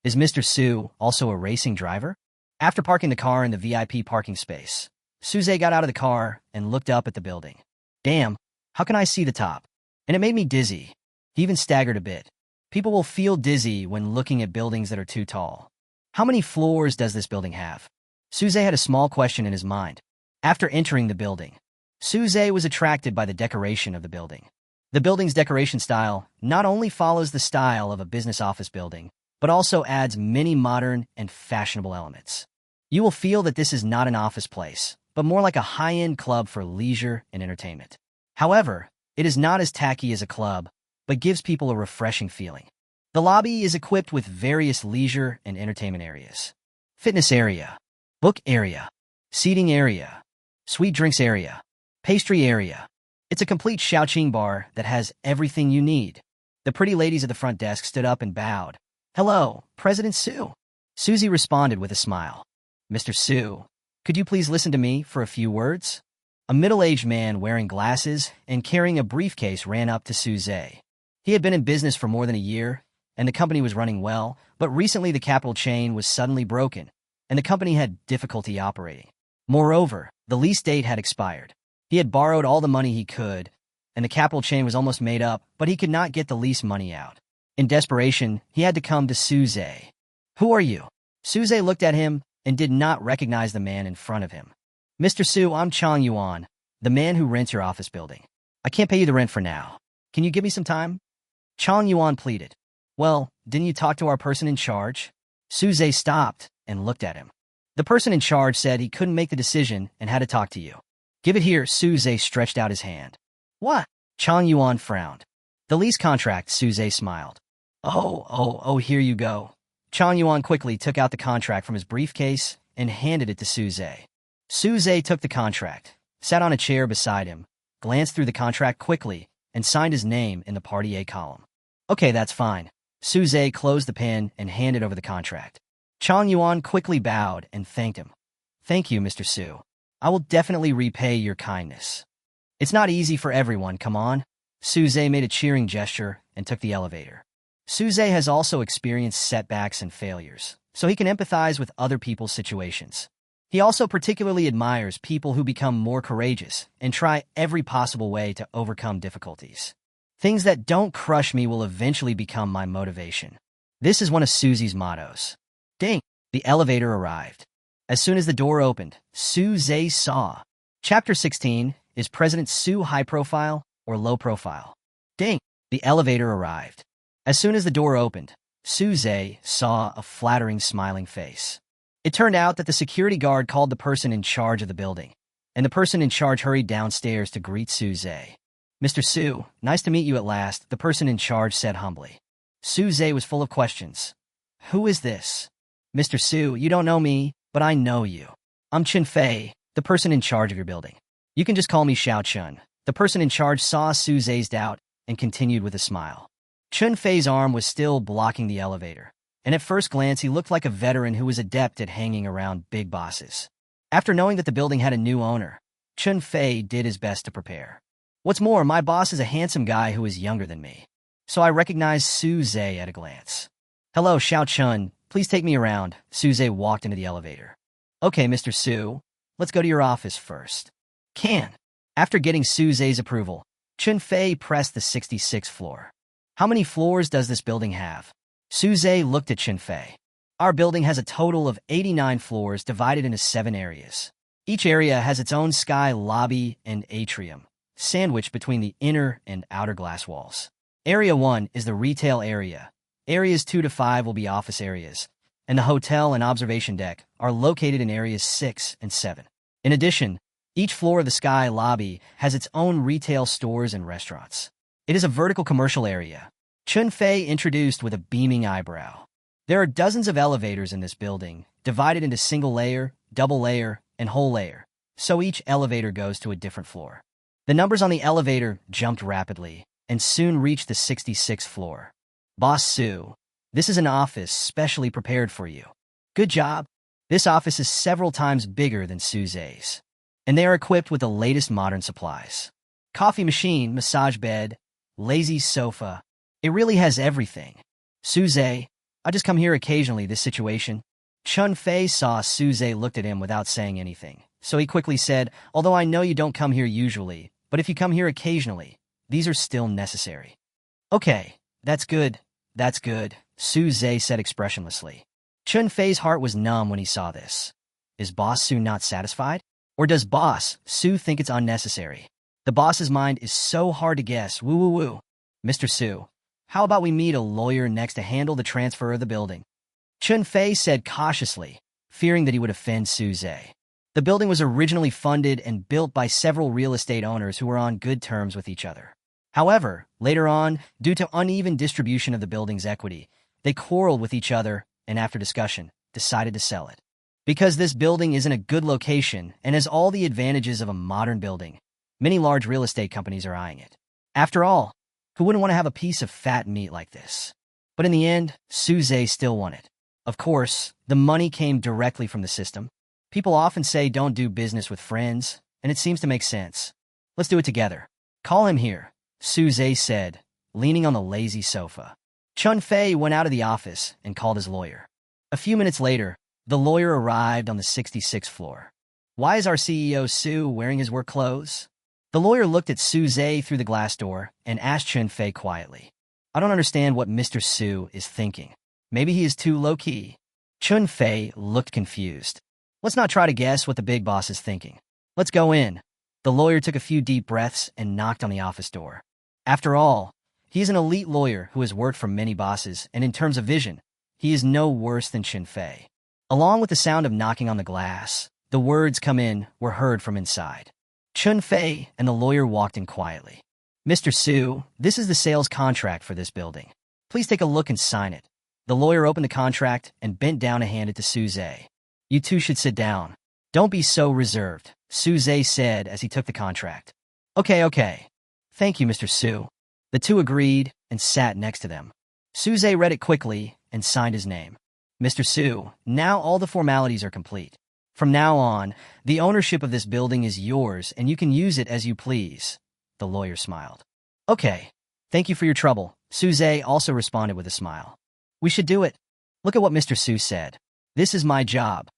Is Mr. Su also a racing driver? After parking the car in the VIP parking space, Suze got out of the car and looked up at the building. Damn, how can I see the top? And it made me dizzy. He even staggered a bit. People will feel dizzy when looking at buildings that are too tall. How many floors does this building have? Suze had a small question in his mind. After entering the building, Suze was attracted by the decoration of the building. The building's decoration style not only follows the style of a business office building, but also adds many modern and fashionable elements. You will feel that this is not an office place, but more like a high-end club for leisure and entertainment. However, it is not as tacky as a club, but gives people a refreshing feeling. The lobby is equipped with various leisure and entertainment areas. Fitness area, book area, seating area, sweet drinks area, pastry area. It's a complete Shaoqing bar that has everything you need. The pretty ladies at the front desk stood up and bowed. Hello, President Su. Suzy responded with a smile. Mr. Su, could you please listen to me for a few words? A middle-aged man wearing glasses and carrying a briefcase ran up to Suze. He had been in business for more than a year, and the company was running well, but recently the capital chain was suddenly broken, and the company had difficulty operating. Moreover, the lease date had expired. He had borrowed all the money he could, and the capital chain was almost made up, but he could not get the lease money out. In desperation, he had to come to Suze. Who are you? Suze looked at him and did not recognize the man in front of him. Mr. Su, I'm Chang Yuan, the man who rents your office building. I can't pay you the rent for now. Can you give me some time? Chang Yuan pleaded. Well, didn't you talk to our person in charge? Suze stopped and looked at him. The person in charge said he couldn't make the decision and had to talk to you. Give it here, Suze stretched out his hand. What? Chang Yuan frowned. The lease contract, Suze smiled. Oh, here you go. Chang Yuan quickly took out the contract from his briefcase and handed it to Suze. Suze took the contract, sat on a chair beside him, glanced through the contract quickly, and signed his name in the Party A column. Okay, that's fine. Suze closed the pen and handed over the contract. Chang Yuan quickly bowed and thanked him. Thank you, Mr. Su. I will definitely repay your kindness. It's not easy for everyone, come on. Suze made a cheering gesture and took the elevator. Suze has also experienced setbacks and failures, so he can empathize with other people's situations. He also particularly admires people who become more courageous and try every possible way to overcome difficulties. Things that don't crush me will eventually become my motivation. This is one of Susie's mottos. Ding! The elevator arrived. As soon as the door opened, Suze saw. Chapter 16, is President Su high profile or low profile? Ding! The elevator arrived. As soon as the door opened, Suze saw a flattering smiling face. It turned out that the security guard called the person in charge of the building, and the person in charge hurried downstairs to greet Suze. Mr. Su, nice to meet you at last, the person in charge said humbly. Suze was full of questions. Who is this? Mr. Su, you don't know me, but I know you. I'm Chen Fei, the person in charge of your building. You can just call me Xiao Chun. The person in charge saw Suze's doubt and continued with a smile. Chen Fei's arm was still blocking the elevator, and at first glance he looked like a veteran who was adept at hanging around big bosses. After knowing that the building had a new owner, Chen Fei did his best to prepare. What's more, my boss is a handsome guy who is younger than me, so I recognized Suze at a glance. Hello, Xiao Chun. Please take me around. Suze walked into the elevator. Okay, Mr. Su, let's go to your office first. Can. After getting Suze's approval, Chen Fei pressed the 66th floor. How many floors does this building have? Suze looked at Chen Fei. Our building has a total of 89 floors divided into 7 areas. Each area has its own sky lobby and atrium, sandwiched between the inner and outer glass walls. Area 1 is the retail area. Areas 2 to 5 will be office areas, and the hotel and observation deck are located in areas 6 and 7. In addition, each floor of the sky lobby has its own retail stores and restaurants. It is a vertical commercial area. Chen Fei introduced with a beaming eyebrow. There are dozens of elevators in this building, divided into single layer, double layer, and whole layer, so each elevator goes to a different floor. The numbers on the elevator jumped rapidly, and soon reached the 66th floor. Boss Su, this is an office specially prepared for you. Good job. This office is several times bigger than Suze's, and they are equipped with the latest modern supplies. Coffee machine, massage bed, lazy sofa. It really has everything. Suze, I just come here occasionally this situation. Chen Fei saw Suze looked at him without saying anything, so he quickly said, although I know you don't come here usually, but if you come here occasionally, these are still necessary. Okay, that's good, Suze said expressionlessly. Chen Fei's heart was numb when he saw this. Is Boss Su not satisfied? Or does Boss Su think it's unnecessary? The boss's mind is so hard to guess, woo. Mr. Su, how about we meet a lawyer next to handle the transfer of the building? Chen Fei said cautiously, fearing that he would offend Suze. The building was originally funded and built by several real estate owners who were on good terms with each other. However, later on, due to uneven distribution of the building's equity, they quarreled with each other and after discussion, decided to sell it. Because this building is in a good location and has all the advantages of a modern building, many large real estate companies are eyeing it. After all, who wouldn't want to have a piece of fat meat like this? But in the end, Suze still won it. Of course, the money came directly from the system. People often say don't do business with friends, and it seems to make sense. Let's do it together. Call him here, Suze said, leaning on the lazy sofa. Chen Fei went out of the office and called his lawyer. A few minutes later, the lawyer arrived on the 66th floor. Why is our CEO Su wearing his work clothes? The lawyer looked at Suze through the glass door and asked Chen Fei quietly. I don't understand what Mr. Su is thinking. Maybe he is too low-key. Chen Fei looked confused. Let's not try to guess what the big boss is thinking. Let's go in. The lawyer took a few deep breaths and knocked on the office door. After all, he is an elite lawyer who has worked for many bosses, and in terms of vision, he is no worse than Chen Fei. Along with the sound of knocking on the glass, the words "come in" were heard from inside. Chen Fei and the lawyer walked in quietly. Mr. Su, this is the sales contract for this building. Please take a look and sign it. The lawyer opened the contract and bent down to hand it to Suze. You two should sit down. Don't be so reserved, Suze said as he took the contract. Okay. Thank you, Mr. Su. The two agreed and sat next to them. Suze read it quickly and signed his name. Mr. Su, now all the formalities are complete. From now on, the ownership of this building is yours and you can use it as you please. The lawyer smiled. Okay, thank you for your trouble. Suze also responded with a smile. We should do it. Look at what Mr. Su said. This is my job.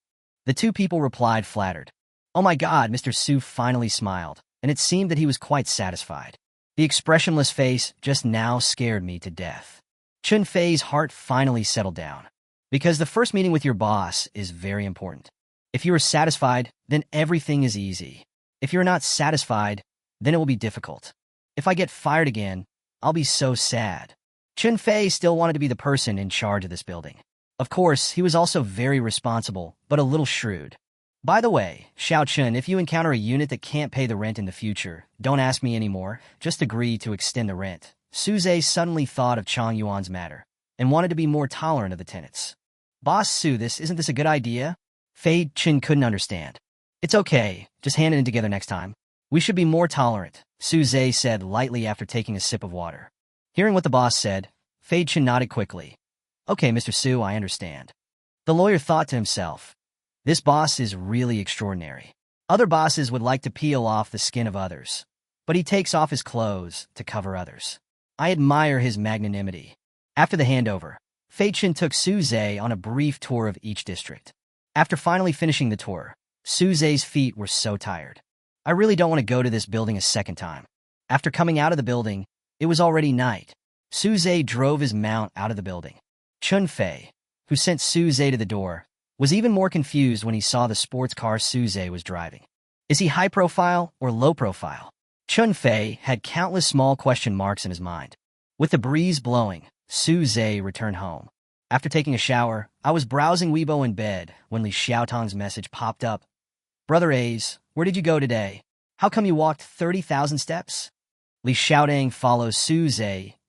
The two people replied flattered. Oh my God, Mr. Su finally smiled, and it seemed that he was quite satisfied. The expressionless face just now scared me to death. Chun Fei's heart finally settled down. Because the first meeting with your boss is very important. If you are satisfied, then everything is easy. If you're not satisfied, then it will be difficult. If I get fired again, I'll be so sad. Chun Fei still wanted to be the person in charge of this building. Of course, he was also very responsible, but a little shrewd. By the way, Xiao Chun, if you encounter a unit that can't pay the rent in the future, don't ask me anymore, just agree to extend the rent. Suze suddenly thought of Chang Yuan's matter, and wanted to be more tolerant of the tenants. Boss Su, isn't this a good idea? Fei Chun couldn't understand. It's okay, just hand it in together next time. We should be more tolerant, Suze said lightly after taking a sip of water. Hearing what the boss said, Fei Chun nodded quickly. Okay, Mr. Su, I understand. The lawyer thought to himself, this boss is really extraordinary. Other bosses would like to peel off the skin of others, but he takes off his clothes to cover others. I admire his magnanimity. After the handover, Fei Chun took Suze on a brief tour of each district. After finally finishing the tour, Suze's feet were so tired. I really don't want to go to this building a second time. After coming out of the building, it was already night. Suze drove his mount out of the building. Chun Fei, who sent Suze to the door, was even more confused when he saw the sports car Suze was driving. Is he high profile or low profile? Chun Fei had countless small question marks in his mind. With the breeze blowing, Suze returned home. After taking a shower, I was browsing Weibo in bed when Li Xiaotong's message popped up. Brother A's, where did you go today? How come you walked 30,000 steps? Li Xiaotong follows Suze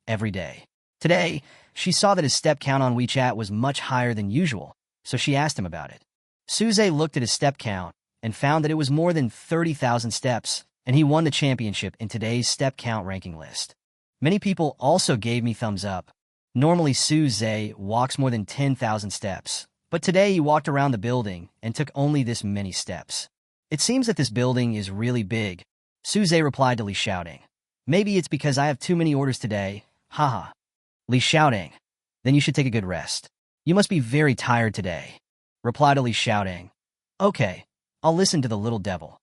every day. Today, she saw that his step count on WeChat was much higher than usual, so she asked him about it. Suze looked at his step count and found that it was more than 30,000 steps, and he won the championship in today's step count ranking list. Many people also gave me thumbs up. Normally Suze walks more than 10,000 steps, but today he walked around the building and took only this many steps. It seems that this building is really big. Suze replied to Li Xiaotong. Maybe it's because I have too many orders today. Haha. Li Xiaotong. Then you should take a good rest. You must be very tired today. Reply to Li Xiaotong. Okay, I'll listen to the little devil.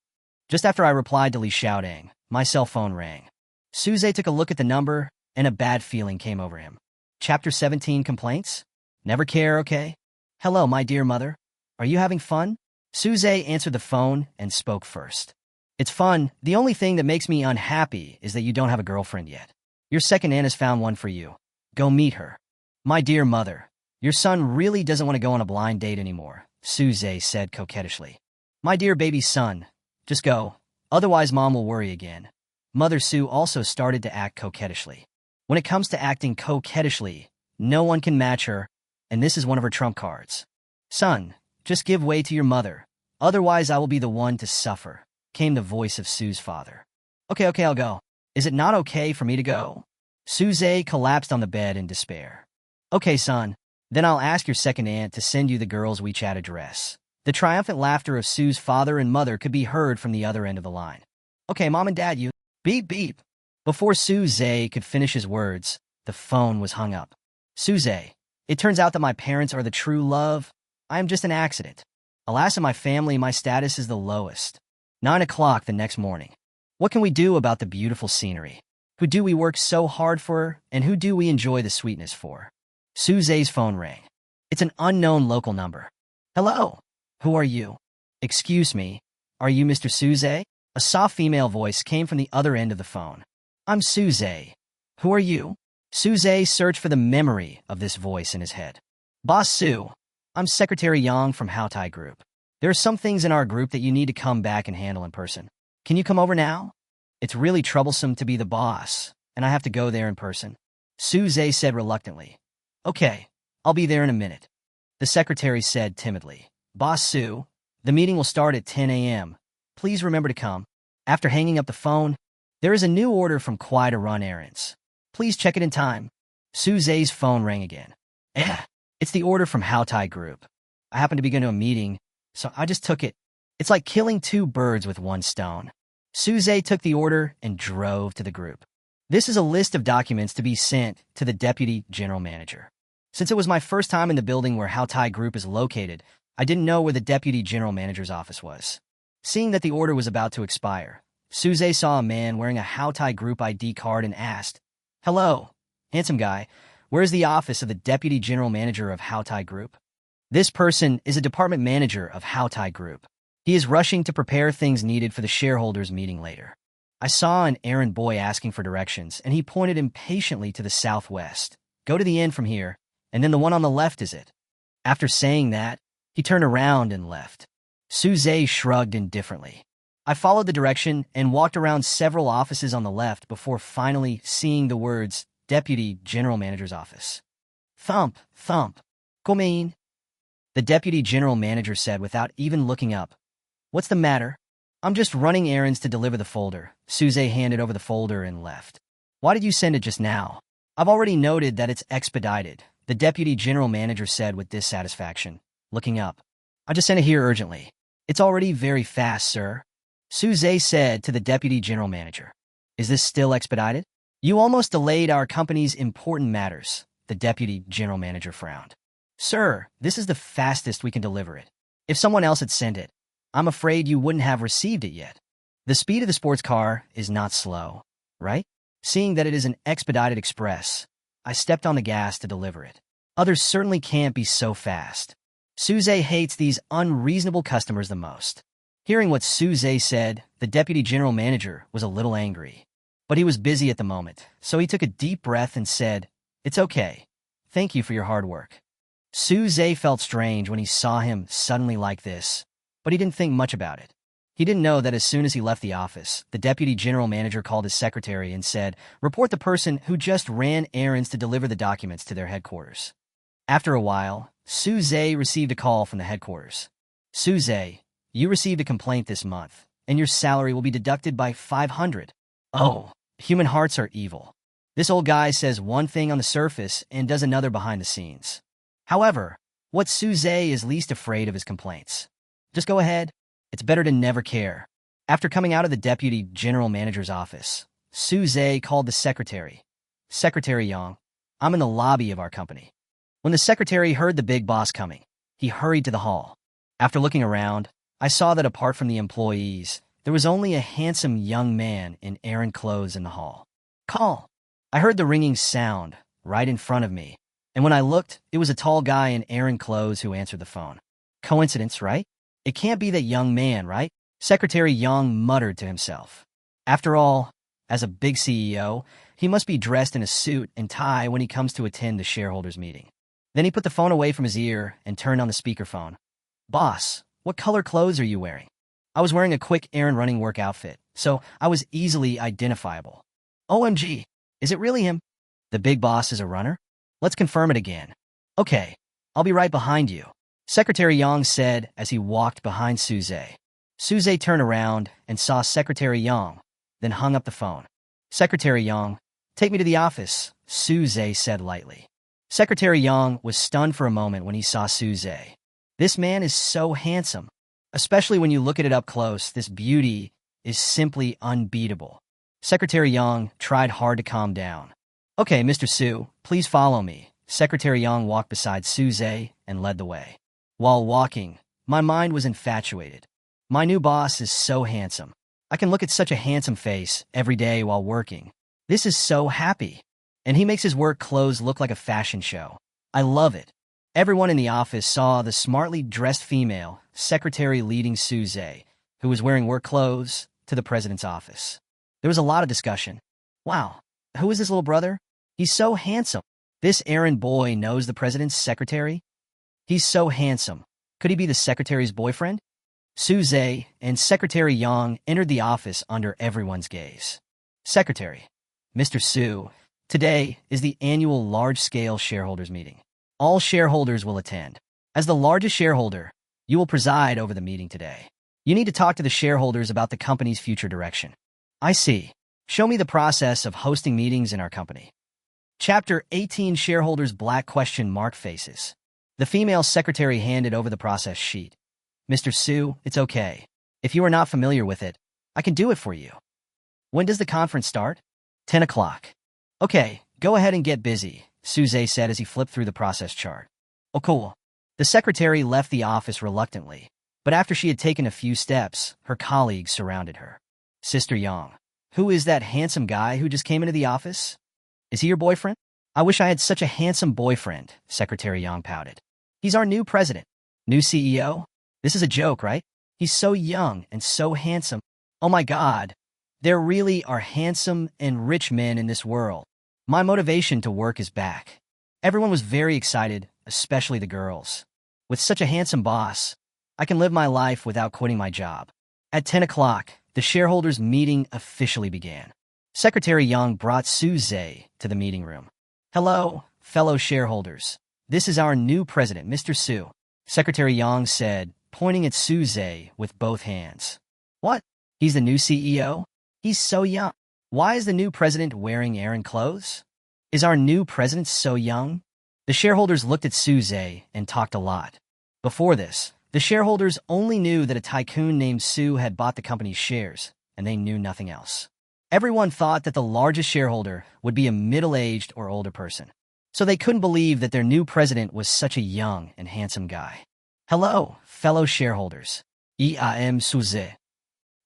Just after I replied to Li Xiaotong, my cell phone rang. Suze took a look at the number, and a bad feeling came over him. Chapter 17 Complaints? Never care, okay? Hello, my dear mother. Are you having fun? Suze answered the phone and spoke first. It's fun. The only thing that makes me unhappy is that you don't have a girlfriend yet. Your second aunt has found one for you. Go meet her. My dear mother, your son really doesn't want to go on a blind date anymore, Suze said coquettishly. My dear baby son, just go. Otherwise mom will worry again. Mother Sue also started to act coquettishly. When it comes to acting coquettishly, no one can match her, and this is one of her trump cards. Son, just give way to your mother. Otherwise I will be the one to suffer, came the voice of Sue's father. Okay, I'll go. Is it not okay for me to go? Suze collapsed on the bed in despair. Okay, son. Then I'll ask your second aunt to send you the girl's WeChat address. The triumphant laughter of Sue's father and mother could be heard from the other end of the line. Okay, mom and dad, you... Beep, beep. Before Suze could finish his words, the phone was hung up. Suze, it turns out that my parents are the true love. I am just an accident. Alas, in my family, my status is the lowest. 9 o'clock the next morning. What can we do about the beautiful scenery? Who do we work so hard for, and who do we enjoy the sweetness for? Suze's phone rang. It's an unknown local number. Hello. Who are you? Excuse me. Are you Mr. Suze? A soft female voice came from the other end of the phone. I'm Suze. Who are you? Suze searched for the memory of this voice in his head. Boss Su. I'm Secretary Yang from Houtai Group. There are some things in our group that you need to come back and handle in person. Can you come over now? It's really troublesome to be the boss, and I have to go there in person. Suze said reluctantly. Okay, I'll be there in a minute. The secretary said timidly. Boss Su, the meeting will start at 10 a.m. Please remember to come. After hanging up the phone, there is a new order from Kwai to run errands. Please check it in time. Suze's phone rang again. It's the order from Houtai Group. I happened to be going to a meeting, so I just took it. It's like killing two birds with one stone. Suze took the order and drove to the group. This is a list of documents to be sent to the Deputy General Manager. Since it was my first time in the building where Houtai Group is located, I didn't know where the Deputy General Manager's office was. Seeing that the order was about to expire, Suze saw a man wearing a Houtai Group ID card and asked, "Hello, handsome guy, where is the office of the Deputy General Manager of Houtai Group?" This person is a department manager of Houtai Group. He is rushing to prepare things needed for the shareholders meeting later. I saw an errand boy asking for directions, and he pointed impatiently to the southwest. "Go to the end from here, and then the one on the left is it." After saying that, he turned around and left. Suze shrugged indifferently. I followed the direction and walked around several offices on the left before finally seeing the words Deputy General Manager's Office. Thump, thump. Come in. The Deputy General Manager said without even looking up. "What's the matter?" "I'm just running errands to deliver the folder." Suze handed over the folder and left. "Why did you send it just now?" "I've already noted that it's expedited," the Deputy General Manager said with dissatisfaction, looking up. "I just sent it here urgently." "It's already very fast, sir," Suze said to the Deputy General Manager. "Is this still expedited?" "You almost delayed our company's important matters," the Deputy General Manager frowned. "Sir, this is the fastest we can deliver it. If someone else had sent it, I'm afraid you wouldn't have received it yet. The speed of the sports car is not slow, right?" Seeing that it is an expedited express, I stepped on the gas to deliver it. Others certainly can't be so fast. Suze hates these unreasonable customers the most. Hearing what Suze said, the Deputy General Manager was a little angry. But he was busy at the moment, so he took a deep breath and said, "It's okay. Thank you for your hard work." Suze felt strange when he saw him suddenly like this, but he didn't think much about it. He didn't know that as soon as he left the office, the Deputy General Manager called his secretary and said, "Report the person who just ran errands to deliver the documents to their headquarters." After a while, Suze received a call from the headquarters. "Suze, you received a complaint this month, and your salary will be deducted by 500. Oh, human hearts are evil. This old guy says one thing on the surface and does another behind the scenes. However, what Suze is least afraid of is complaints. Just go ahead. It's better to never care." After coming out of the Deputy General Manager's office, Suze called the secretary. "Secretary Yang, I'm in the lobby of our company." When the secretary heard the big boss coming, he hurried to the hall. After looking around, I saw that apart from the employees, there was only a handsome young man in errand clothes in the hall. "Call." I heard the ringing sound right in front of me, and when I looked, it was a tall guy in errand clothes who answered the phone. Coincidence, right? It can't be that young man, right? Secretary Yang muttered to himself. After all, as a big CEO, he must be dressed in a suit and tie when he comes to attend the shareholders' meeting. Then he put the phone away from his ear and turned on the speakerphone. "Boss, what color clothes are you wearing?" I was wearing a quick errand running work outfit, so I was easily identifiable. "OMG, is it really him? The big boss is a runner? Let's confirm it again." "Okay, I'll be right behind you," Secretary Yang said as he walked behind Suze. Suze turned around and saw Secretary Yang, then hung up the phone. "Secretary Yang, take me to the office," Suze said lightly. Secretary Yang was stunned for a moment when he saw Suze. This man is so handsome. Especially when you look at it up close, this beauty is simply unbeatable. Secretary Yang tried hard to calm down. "Okay, Mr. Su, please follow me." Secretary Yang walked beside Suze and led the way. While walking, my mind was infatuated. My new boss is so handsome. I can look at such a handsome face every day while working. This is so happy. And he makes his work clothes look like a fashion show. I love it. Everyone in the office saw the smartly dressed female, secretary leading Suze, who was wearing work clothes, to the president's office. There was a lot of discussion. "Wow, who is this little brother? He's so handsome. This errand boy knows the president's secretary? He's so handsome. Could he be the secretary's boyfriend?" Suze and Secretary Yang entered the office under everyone's gaze. "Secretary, Mr. Su, today is the annual large-scale shareholders meeting. All shareholders will attend. As the largest shareholder, you will preside over the meeting today. You need to talk to the shareholders about the company's future direction." "I see. Show me the process of hosting meetings in our company." Chapter 18 Shareholders Black Question Mark Faces. The female secretary handed over the process sheet. "Mr. Su, it's okay. If you are not familiar with it, I can do it for you." "When does the conference start?" 10 o'clock. "Okay, go ahead and get busy," Suze said as he flipped through the process chart. "Oh, cool." The secretary left the office reluctantly, but after she had taken a few steps, her colleagues surrounded her. Sister Yang. Who is that handsome guy who just came into the office? Is he your boyfriend? I wish I had such a handsome boyfriend, Secretary Yang pouted. He's our new president. New CEO? This is a joke, right? He's so young and so handsome. Oh my God. There really are handsome and rich men in this world. My motivation to work is back. Everyone was very excited, especially the girls. With such a handsome boss, I can live my life without quitting my job. At 10 o'clock, the shareholders' meeting officially began. Secretary Yang brought Su-Zhe to the meeting room. Hello, fellow shareholders. This is our new president, Mr. Su. Secretary Yang said, pointing at Su-Zhe with both hands. What? He's the new CEO? He's so young. Why is the new president wearing Errand clothes? Is our new president so young? The shareholders looked at Su-Zhe and talked a lot. Before this, the shareholders only knew that a tycoon named Su had bought the company's shares, and they knew nothing else. Everyone thought that the largest shareholder would be a middle-aged or older person, so they couldn't believe that their new president was such a young and handsome guy. Hello, fellow shareholders. I am Su-Zhe.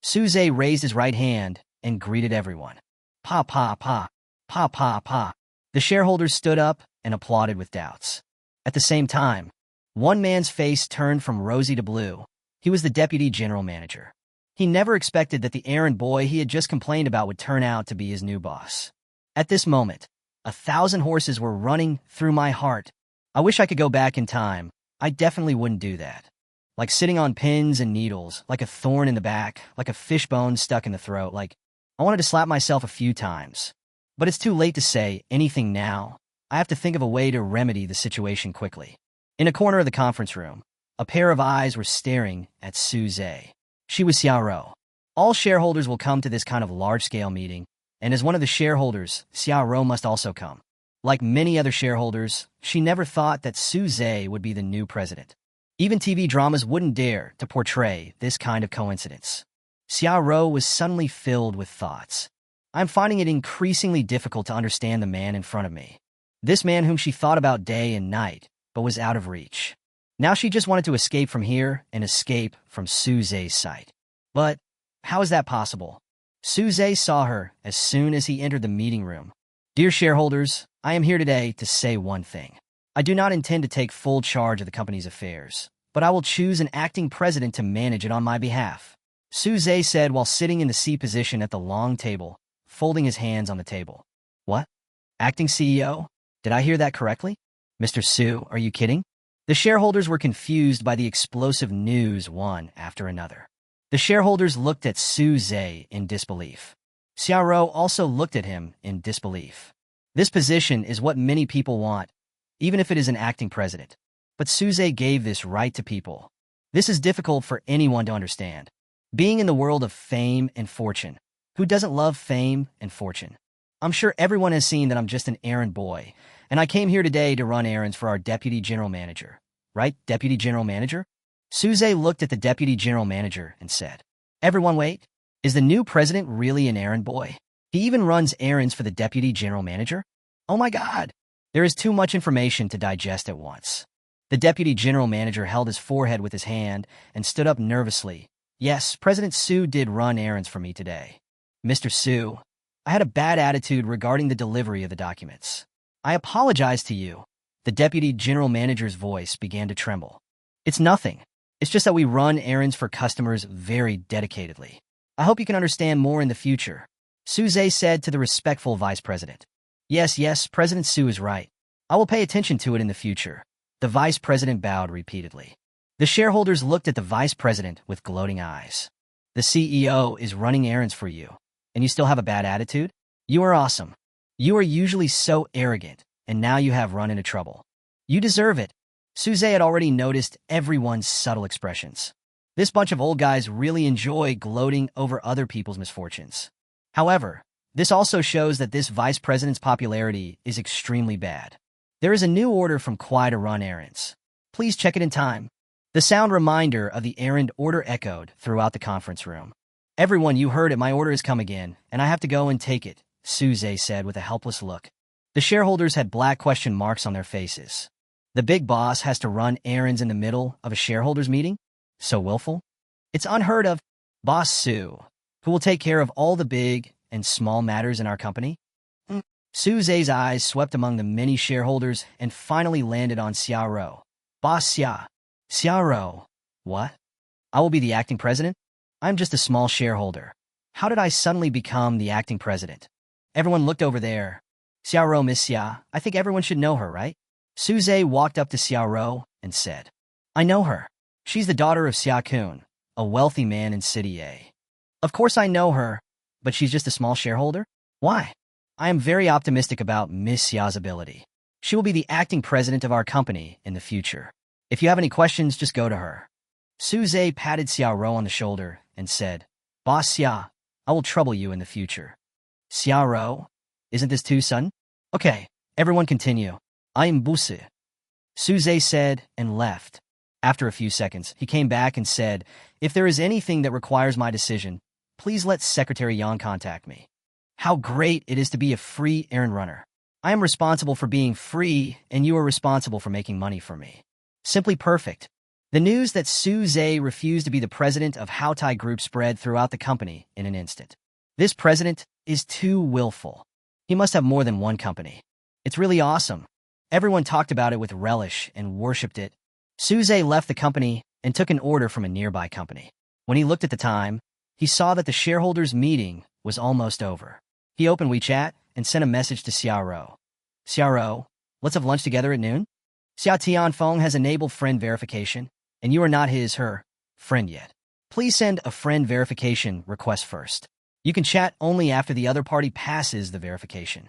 Su-Zhe raised his right hand and greeted everyone. Pa pa pa, pa pa pa. The shareholders stood up and applauded with doubts. At the same time, one man's face turned from rosy to blue. He was the deputy general manager. He never expected that the errand boy he had just complained about would turn out to be his new boss. At this moment, 1,000 horses were running through my heart. I wish I could go back in time. I definitely wouldn't do that. Like sitting on pins and needles, like a thorn in the back, like a fishbone stuck in the throat, like I wanted to slap myself a few times. But it's too late to say anything now. I have to think of a way to remedy the situation quickly. In a corner of the conference room, a pair of eyes were staring at Su-Zhe. She was Xiaoro. All shareholders will come to this kind of large-scale meeting, and as one of the shareholders, Xiaoro must also come. Like many other shareholders, she never thought that Su-Zhe would be the new president. Even TV dramas wouldn't dare to portray this kind of coincidence. Xiaoro was suddenly filled with thoughts. I'm finding it increasingly difficult to understand the man in front of me. This man whom she thought about day and night, but was out of reach. Now she just wanted to escape from here and escape from Su-Zhe's sight. But how is that possible? Su-Zhe saw her as soon as he entered the meeting room. Dear shareholders, I am here today to say one thing. I do not intend to take full charge of the company's affairs, but I will choose an acting president to manage it on my behalf. Su-Zhe said while sitting in the C position at the long table, folding his hands on the table. What? Acting CEO? Did I hear that correctly? Mr. Su, are you kidding? The shareholders were confused by the explosive news one after another. The shareholders looked at Su-Zhe in disbelief. Xiaoro also looked at him in disbelief. This position is what many people want, even if it is an acting president. But Su-Zhe gave this right to people. This is difficult for anyone to understand. Being in the world of fame and fortune. Who doesn't love fame and fortune? I'm sure everyone has seen that I'm just an errand boy, and I came here today to run errands for our deputy general manager. Right, deputy general manager? Su-Zhe looked at the deputy general manager and said, Everyone wait, is the new president really an errand boy? He even runs errands for the deputy general manager? Oh my God! There is too much information to digest at once. The deputy general manager held his forehead with his hand and stood up nervously. Yes, President Su did run errands for me today. Mr. Su, I had a bad attitude regarding the delivery of the documents. I apologize to you. The deputy general manager's voice began to tremble. It's nothing. It's just that we run errands for customers very dedicatedly. I hope you can understand more in the future. Su-Zhe said to the respectful vice president. Yes, President Su is right. I will pay attention to it in the future. The vice president bowed repeatedly. The shareholders looked at the vice president with gloating eyes. The CEO is running errands for you, and you still have a bad attitude? You are awesome. You are usually so arrogant, and now you have run into trouble. You deserve it. Su-Zhe had already noticed everyone's subtle expressions. This bunch of old guys really enjoy gloating over other people's misfortunes. However, this also shows that this vice president's popularity is extremely bad. There is a new order from Kwai to run errands. Please check it in time. The sound reminder of the errand order echoed throughout the conference room. Everyone, you heard it, my order has come again, and I have to go and take it, Su-Zhe said with a helpless look. The shareholders had black question marks on their faces. The big boss has to run errands in the middle of a shareholders meeting? So willful? It's unheard of. Boss Su, who will take care of all the big and small matters in our company? Su Zhe's eyes swept among the many shareholders and finally landed on Xiaoro. Boss Xia. Xiaoro. What? I will be the acting president? I'm just a small shareholder. How did I suddenly become the acting president? Everyone looked over there. Xiaoro, Miss Xia, I think everyone should know her, right? Su Zhe walked up to Xiaoro and said, I know her. She's the daughter of Xia Kun, a wealthy man in City A. Of course I know her, but she's just a small shareholder? Why? I am very optimistic about Miss Xia's ability. She will be the acting president of our company in the future. If you have any questions, just go to her. Su Zhe patted Xiaoro on the shoulder and said, Boss Xia, I will trouble you in the future. Xiaoro, isn't this too sudden? Okay, everyone continue. I am Busi. Su Zhe said and left. After a few seconds, he came back and said, if there is anything that requires my decision, please let Secretary Yang contact me. How great it is to be a free errand runner. I am responsible for being free, and you are responsible for making money for me. Simply perfect. The news that Su Zhe refused to be the president of Houtai Group spread throughout the company in an instant. This president is too willful. He must have more than one company. It's really awesome. Everyone talked about it with relish and worshipped it. Su Zhe left the company and took an order from a nearby company. When he looked at the time, he saw that the shareholders' meeting was almost over. He opened WeChat and sent a message to Xiaoro. Xiaoro, let's have lunch together at noon? Xia Tianfeng has enabled friend verification, and you are not her friend yet. Please send a friend verification request first. You can chat only after the other party passes the verification.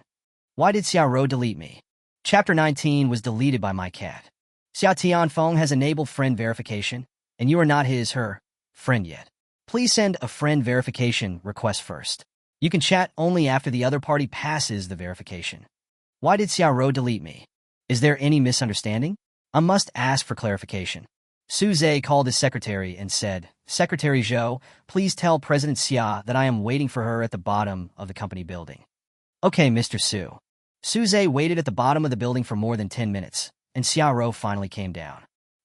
Why did Xiaoro delete me? Chapter 19 was deleted by my cat. Xia Tianfeng has enabled friend verification, and you are not her friend yet. Please send a friend verification request first. You can chat only after the other party passes the verification. Why did Xiaoro delete me? Is there any misunderstanding? I must ask for clarification. Su Zhe called his secretary and said, Secretary Zhou, please tell President Xia that I am waiting for her at the bottom of the company building. Okay, Mr. Su. Su Zhe waited at the bottom of the building for more than 10 minutes, and Xiaoro finally came down.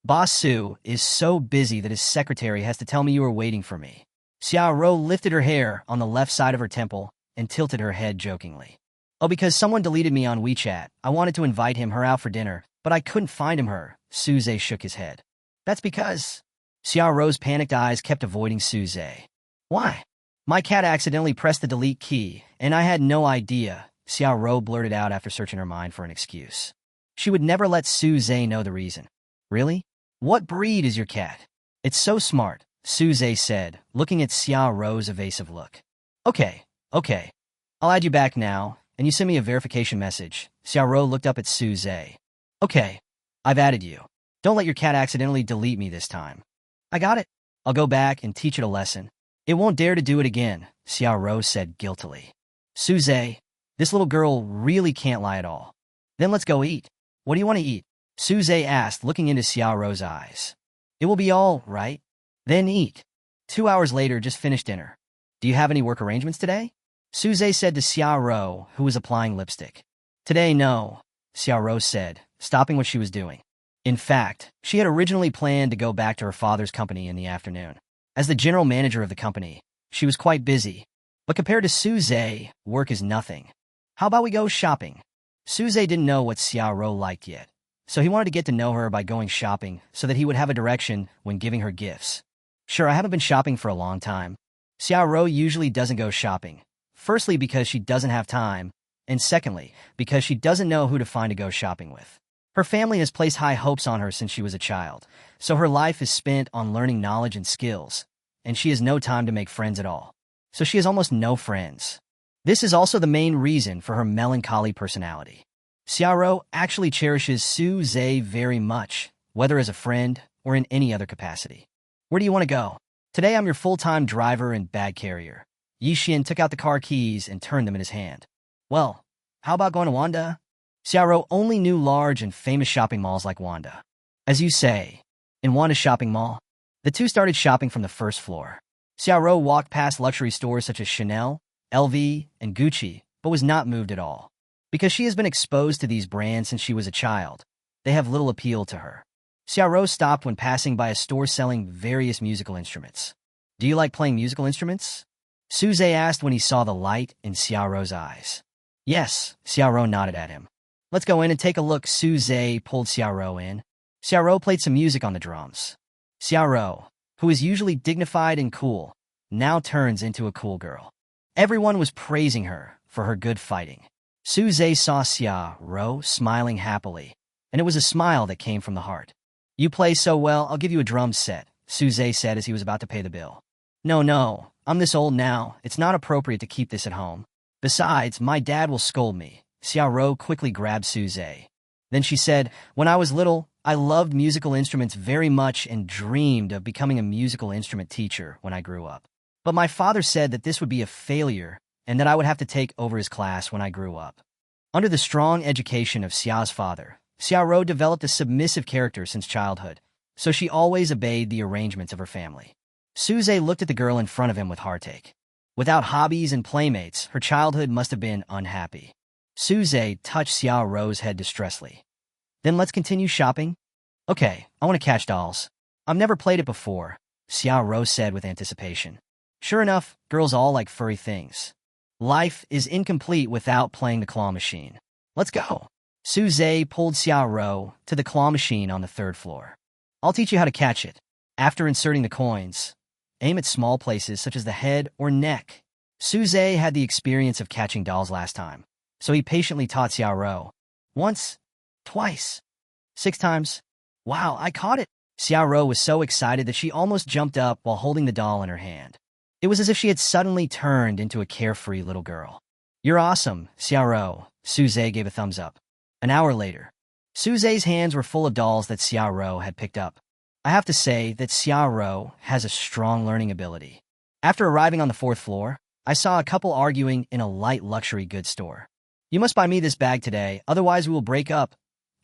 Boss Su is so busy that his secretary has to tell me you are waiting for me. Xiaoro lifted her hair on the left side of her temple and tilted her head jokingly. Oh, because someone deleted me on WeChat, I wanted to invite her out for dinner, but I couldn't find her. Su Zhe shook his head. That's because... Xiaoro's panicked eyes kept avoiding Su Zhe. Why? My cat accidentally pressed the delete key, and I had no idea, Xiaoro blurted out after searching her mind for an excuse. She would never let Su Zhe know the reason. Really? What breed is your cat? It's so smart, Su Zhe said, looking at Xiaoro's evasive look. Okay. I'll add you back now, and you send me a verification message. Xiaoro looked up at Su Zhe. Okay, I've added you. Don't let your cat accidentally delete me this time. I got it. I'll go back and teach it a lesson. It won't dare to do it again, Xiaoro said guiltily. Su Zhe, this little girl really can't lie at all. Then let's go eat. What do you want to eat? Su Zhe asked, looking into Xiaoro's eyes. It will be all right. Then eat. 2 hours later, just finished dinner. Do you have any work arrangements today? Su Zhe said to Xiaoro, who was applying lipstick. Today, no, Xiaoro said, stopping what she was doing. In fact, she had originally planned to go back to her father's company in the afternoon. As the general manager of the company, she was quite busy. But compared to Su Zhe, work is nothing. How about we go shopping? Su Zhe didn't know what Xiaoro liked yet, so he wanted to get to know her by going shopping so that he would have a direction when giving her gifts. Sure, I haven't been shopping for a long time. Xiaoro usually doesn't go shopping. Firstly, because she doesn't have time, and secondly, because she doesn't know who to find to go shopping with. Her family has placed high hopes on her since she was a child, so her life is spent on learning knowledge and skills, and she has no time to make friends at all. So she has almost no friends. This is also the main reason for her melancholy personality. Xiaoro actually cherishes Su Zhe very much, whether as a friend or in any other capacity. Where do you want to go? Today I'm your full-time driver and bag carrier. Yixin took out the car keys and turned them in his hand. Well, how about going to Wanda? Xiaoro only knew large and famous shopping malls like Wanda. As you say, in Wanda's shopping mall, the two started shopping from the first floor. Xiaoro walked past luxury stores such as Chanel, LV, and Gucci, but was not moved at all. Because she has been exposed to these brands since she was a child, they have little appeal to her. Xiaoro stopped when passing by a store selling various musical instruments. Do you like playing musical instruments? Suze asked when he saw the light in Xiaorou's eyes. Yes, Xiaorou nodded at him. Let's go in and take a look. Suze pulled Xiaorou in. Xiaorou played some music on the drums. Xiaorou, who is usually dignified and cool, now turns into a cool girl. Everyone was praising her for her good fighting. Suze saw Xiaorou smiling happily, and it was a smile that came from the heart. You play so well, I'll give you a drum set, Suze said as he was about to pay the bill. No, I'm this old now. It's not appropriate to keep this at home. Besides, my dad will scold me. Xiaorou quickly grabbed Suze. Then she said, when I was little, I loved musical instruments very much and dreamed of becoming a musical instrument teacher when I grew up. But my father said that this would be a failure and that I would have to take over his class when I grew up. Under the strong education of Xiao's father, Xiaorou developed a submissive character since childhood, so she always obeyed the arrangements of her family. Suze looked at the girl in front of him with heartache. Without hobbies and playmates, her childhood must have been unhappy. Suze touched Xiaorou's head distressfully. Then let's continue shopping? Okay, I want to catch dolls. I've never played it before, Xiaorou said with anticipation. Sure enough, girls all like furry things. Life is incomplete without playing the claw machine. Let's go. Suze pulled Xiaorou to the claw machine on the third floor. I'll teach you how to catch it. After inserting the coins, aim at small places such as the head or neck. Suze had the experience of catching dolls last time, so he patiently taught Xiaorou. Once, twice, 6 times. Wow, I caught it! Xiaorou was so excited that she almost jumped up while holding the doll in her hand. It was as if she had suddenly turned into a carefree little girl. You're awesome, Xiaorou, Suze gave a thumbs up. An hour later, Suze's hands were full of dolls that Xiaorou had picked up. I have to say that Xiaorou has a strong learning ability. After arriving on the 4th floor, I saw a couple arguing in a light luxury goods store. You must buy me this bag today, otherwise we will break up.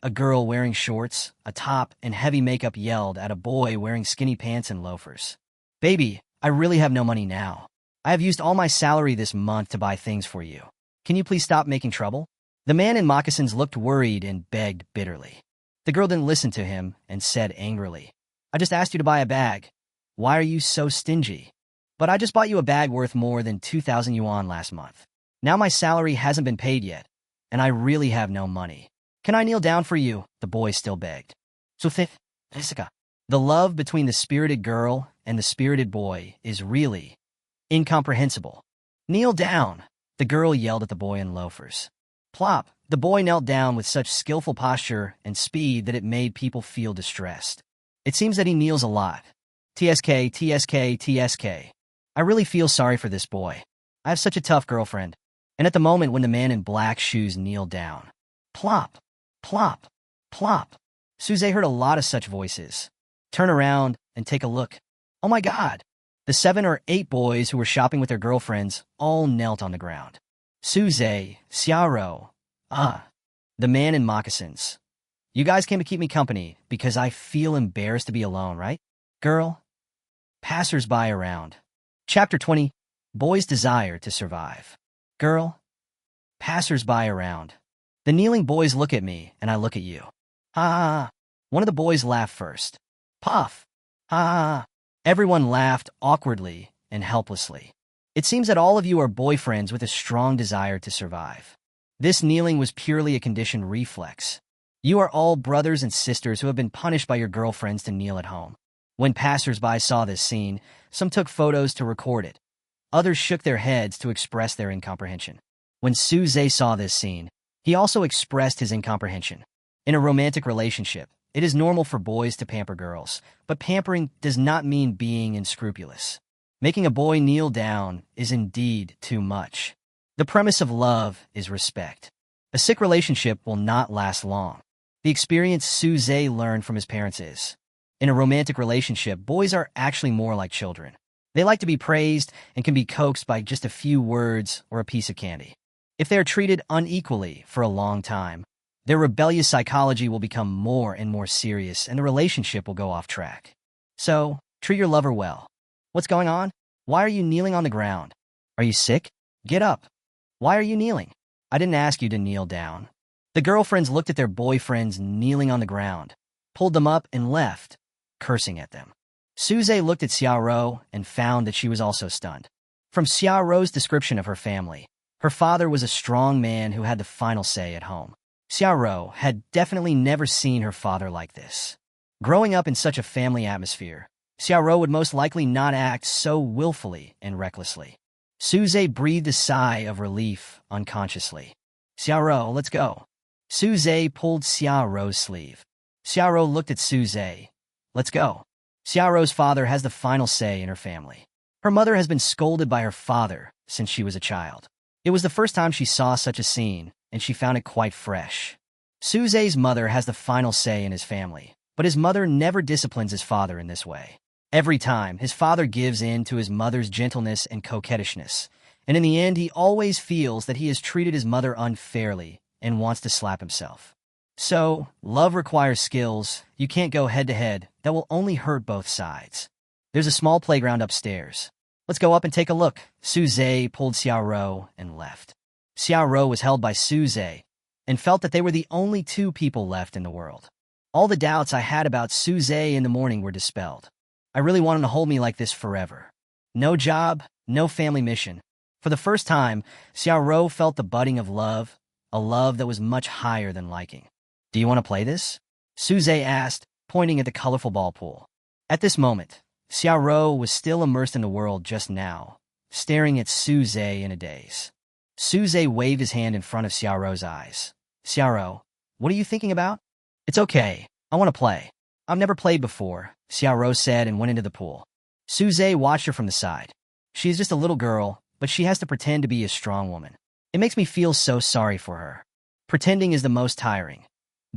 A girl wearing shorts, a top, and heavy makeup yelled at a boy wearing skinny pants and loafers. Baby, I really have no money now. I have used all my salary this month to buy things for you. Can you please stop making trouble? The man in moccasins looked worried and begged bitterly. The girl didn't listen to him and said angrily, I just asked you to buy a bag. Why are you so stingy? But I just bought you a bag worth more than 2,000 yuan last month. Now my salary hasn't been paid yet, and I really have no money. Can I kneel down for you? The boy still begged. The love between the spirited girl and the spirited boy is really incomprehensible. Kneel down, the girl yelled at the boy in loafers. Plop, the boy knelt down with such skillful posture and speed that it made people feel distressed. It seems that he kneels a lot. TSK. I really feel sorry for this boy. I have such a tough girlfriend. And at the moment when the man in black shoes kneeled down, plop, plop, plop. Suze heard a lot of such voices. Turn around and take a look. Oh my God! The 7 or 8 boys who were shopping with their girlfriends all knelt on the ground. Suze, Xiaorou, the man in moccasins. You guys came to keep me company because I feel embarrassed to be alone, right? Girl? Passers-by around. Chapter 20, Boy's Desire to Survive. Girl? Passers-by around. The kneeling boys look at me, and I look at you. Ha! One of the boys laughed first. Puff! Ha! Everyone laughed awkwardly and helplessly. It seems that all of you are boyfriends with a strong desire to survive. This kneeling was purely a conditioned reflex. You are all brothers and sisters who have been punished by your girlfriends to kneel at home. When passers-by saw this scene, some took photos to record it. Others shook their heads to express their incomprehension. When Suze saw this scene, he also expressed his incomprehension. In a romantic relationship, it is normal for boys to pamper girls, but pampering does not mean being unscrupulous. Making a boy kneel down is indeed too much. The premise of love is respect. A sick relationship will not last long. The experience Suze learned from his parents is, in a romantic relationship, boys are actually more like children. They like to be praised and can be coaxed by just a few words or a piece of candy. If they are treated unequally for a long time, their rebellious psychology will become more and more serious and the relationship will go off track. So, treat your lover well. What's going on? Why are you kneeling on the ground? Are you sick? Get up. Why are you kneeling? I didn't ask you to kneel down. The girlfriends looked at their boyfriends kneeling on the ground, pulled them up and left, cursing at them. Suze looked at Xiaorou and found that she was also stunned. From Xiaorou's description of her family, her father was a strong man who had the final say at home. Xiaorou had definitely never seen her father like this. Growing up in such a family atmosphere, Xiaorou would most likely not act so willfully and recklessly. Suze breathed a sigh of relief unconsciously. Xiaorou, let's go. Suze pulled Xiaorou's sleeve. Xiaorou looked at Suze. Let's go. Xiaorou's father has the final say in her family. Her mother has been scolded by her father since she was a child. It was the first time she saw such a scene, and she found it quite fresh. Suze's mother has the final say in his family, but his mother never disciplines his father in this way. Every time, his father gives in to his mother's gentleness and coquettishness, and in the end he always feels that he has treated his mother unfairly and wants to slap himself. So, love requires skills. You can't go head-to-head. That will only hurt both sides. There's a small playground upstairs. Let's go up and take a look. Suze pulled Xiaorou and left. Xiaorou was held by Suze and felt that they were the only two people left in the world. All the doubts I had about Suze in the morning were dispelled. I really want him to hold me like this forever. No job, no family mission. For the first time, Xiaorou felt the budding of love, a love that was much higher than liking. Do you want to play this? Suze asked, pointing at the colorful ball pool. At this moment, Xiaorou was still immersed in the world just now, staring at Suze in a daze. Suze waved his hand in front of Xiaorou's eyes. Xiaorou, what are you thinking about? It's okay. I want to play. I've never played before, Xiaorou said and went into the pool. Suze watched her from the side. She is just a little girl, but she has to pretend to be a strong woman. It makes me feel so sorry for her. Pretending is the most tiring.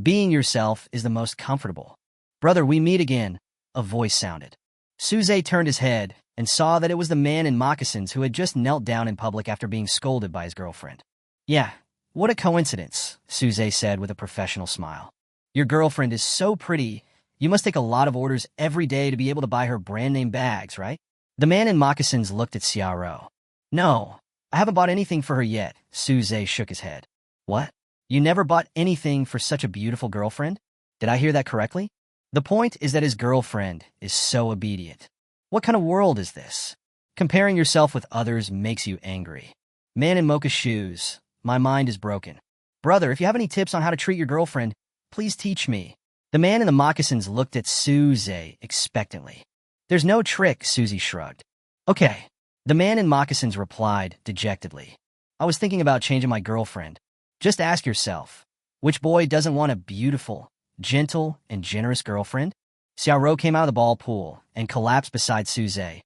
Being yourself is the most comfortable. Brother, we meet again, a voice sounded. Suze turned his head and saw that it was the man in moccasins who had just knelt down in public after being scolded by his girlfriend. Yeah, what a coincidence, Suze said with a professional smile. Your girlfriend is so pretty. You must take a lot of orders every day to be able to buy her brand-name bags, right? The man in moccasins looked at Xiaorou. No, I haven't bought anything for her yet, Suze shook his head. What? You never bought anything for such a beautiful girlfriend? Did I hear that correctly? The point is that his girlfriend is so obedient. What kind of world is this? Comparing yourself with others makes you angry. Man in mocha shoes, my mind is broken. Brother, if you have any tips on how to treat your girlfriend, please teach me. The man in the moccasins looked at Suze expectantly. There's no trick, Susie shrugged. Okay. The man in moccasins replied dejectedly. I was thinking about changing my girlfriend. Just ask yourself, which boy doesn't want a beautiful, gentle, and generous girlfriend? Xiaorou came out of the ball pool and collapsed beside Suze. I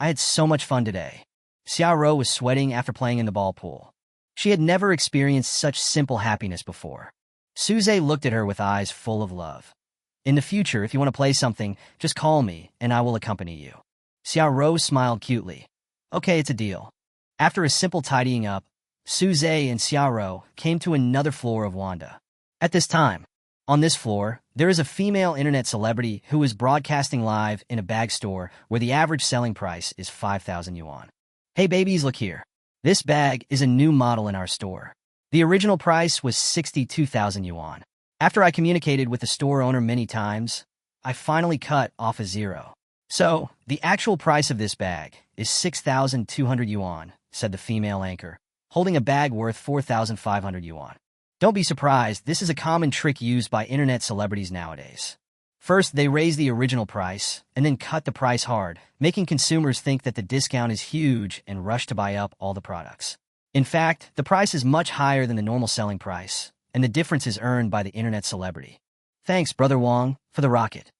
had so much fun today. Xiaorou was sweating after playing in the ball pool. She had never experienced such simple happiness before. Suze looked at her with eyes full of love. In the future, if you want to play something, just call me and I will accompany you. Xiaorou smiled cutely. Okay, it's a deal. After a simple tidying up, Suze and Xiaorou came to another floor of Wanda. At this time, on this floor, there is a female internet celebrity who is broadcasting live in a bag store where the average selling price is 5,000 yuan. Hey babies, look here. This bag is a new model in our store. The original price was 62,000 yuan. After I communicated with the store owner many times, I finally cut off a zero. So, the actual price of this bag is 6,200 yuan, said the female anchor, holding a bag worth 4,500 yuan. Don't be surprised, this is a common trick used by internet celebrities nowadays. First, they raise the original price, and then cut the price hard, making consumers think that the discount is huge and rush to buy up all the products. In fact, the price is much higher than the normal selling price, and the difference is earned by the internet celebrity. Thanks, Brother Wong, for the rocket.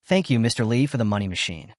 Thank you, Mr. Lee, for the money machine.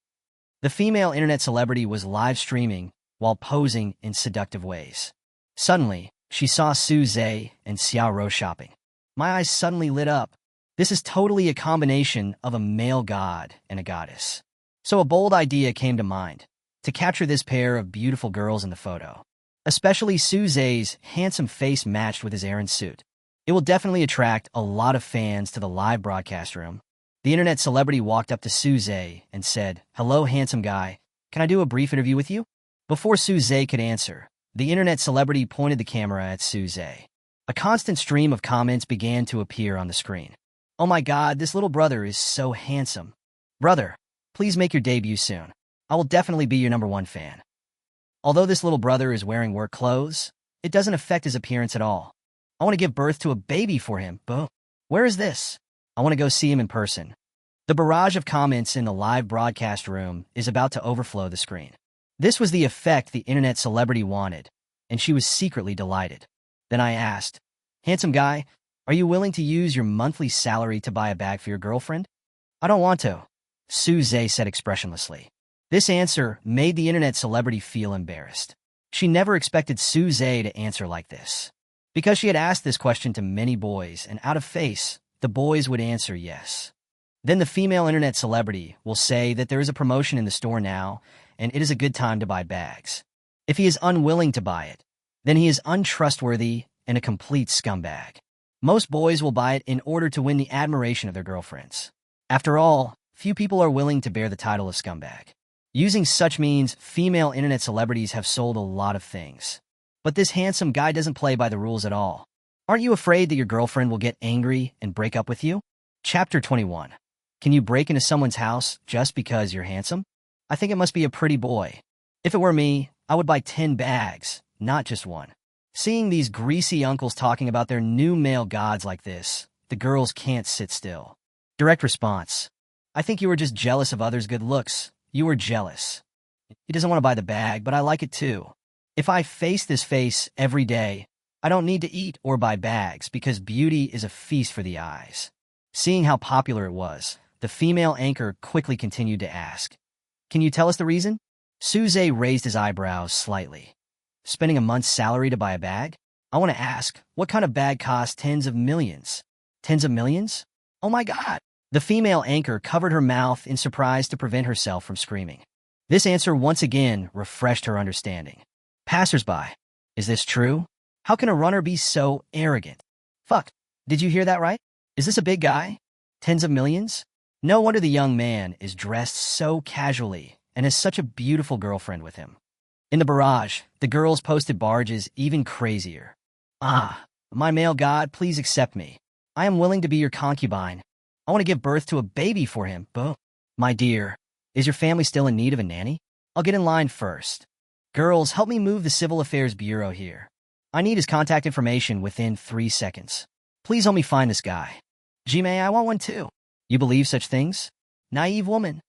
The female internet celebrity was live streaming while posing in seductive ways. Suddenly, she saw Suze and Xiaorou shopping. My eyes suddenly lit up. This is totally a combination of a male god and a goddess. So a bold idea came to mind, to capture this pair of beautiful girls in the photo. Especially Suze's handsome face matched with his Errand suit. It will definitely attract a lot of fans to the live broadcast room. The internet celebrity walked up to Suze and said, "Hello, handsome guy. Can I do a brief interview with you?" Before Suze could answer, the internet celebrity pointed the camera at Suze. A constant stream of comments began to appear on the screen. Oh my god, this little brother is so handsome. Brother, please make your debut soon. I will definitely be your #1 fan. Although this little brother is wearing work clothes, it doesn't affect his appearance at all. I want to give birth to a baby for him, but where is this? I want to go see him in person. The barrage of comments in the live broadcast room is about to overflow the screen. This was the effect the internet celebrity wanted, and she was secretly delighted. Then I asked, "Handsome guy, are you willing to use your monthly salary to buy a bag for your girlfriend?" "I don't want to," Suze said expressionlessly. This answer made the internet celebrity feel embarrassed. She never expected Suze to answer like this. Because she had asked this question to many boys, and out of face, the boys would answer yes. Then the female internet celebrity will say that there is a promotion in the store now, and it is a good time to buy bags. If he is unwilling to buy it, then he is untrustworthy and a complete scumbag. Most boys will buy it in order to win the admiration of their girlfriends. After all, few people are willing to bear the title of scumbag. Using such means, female internet celebrities have sold a lot of things. But this handsome guy doesn't play by the rules at all. Aren't you afraid that your girlfriend will get angry and break up with you? Chapter 21. Can you break into someone's house just because you're handsome? I think it must be a pretty boy. If it were me, I would buy 10 bags, not just one. Seeing these greasy uncles talking about their new male gods like this, the girls can't sit still. Direct response. I think you were just jealous of others' good looks. You were jealous. He doesn't want to buy the bag, but I like it too. If I face this face every day, I don't need to eat or buy bags because beauty is a feast for the eyes. Seeing how popular it was, the female anchor quickly continued to ask, "Can you tell us the reason?" Suze raised his eyebrows slightly. "Spending a month's salary to buy a bag? I want to ask, what kind of bag costs tens of millions? Tens of millions? Oh my God!" The female anchor covered her mouth in surprise to prevent herself from screaming. This answer once again refreshed her understanding. Passersby, is this true? How can a runner be so arrogant? Fuck, did you hear that right? Is this a big guy? Tens of millions? No wonder the young man is dressed so casually and has such a beautiful girlfriend with him. In the barrage, the girls posted barges even crazier. "Ah, my male god, please accept me. I am willing to be your concubine. I want to give birth to a baby for him, but, my dear, is your family still in need of a nanny? I'll get in line first. Girls, help me move the Civil Affairs Bureau here. I need his contact information within 3 seconds. Please help me find this guy. Jime, I want one too." You believe such things? Naive woman.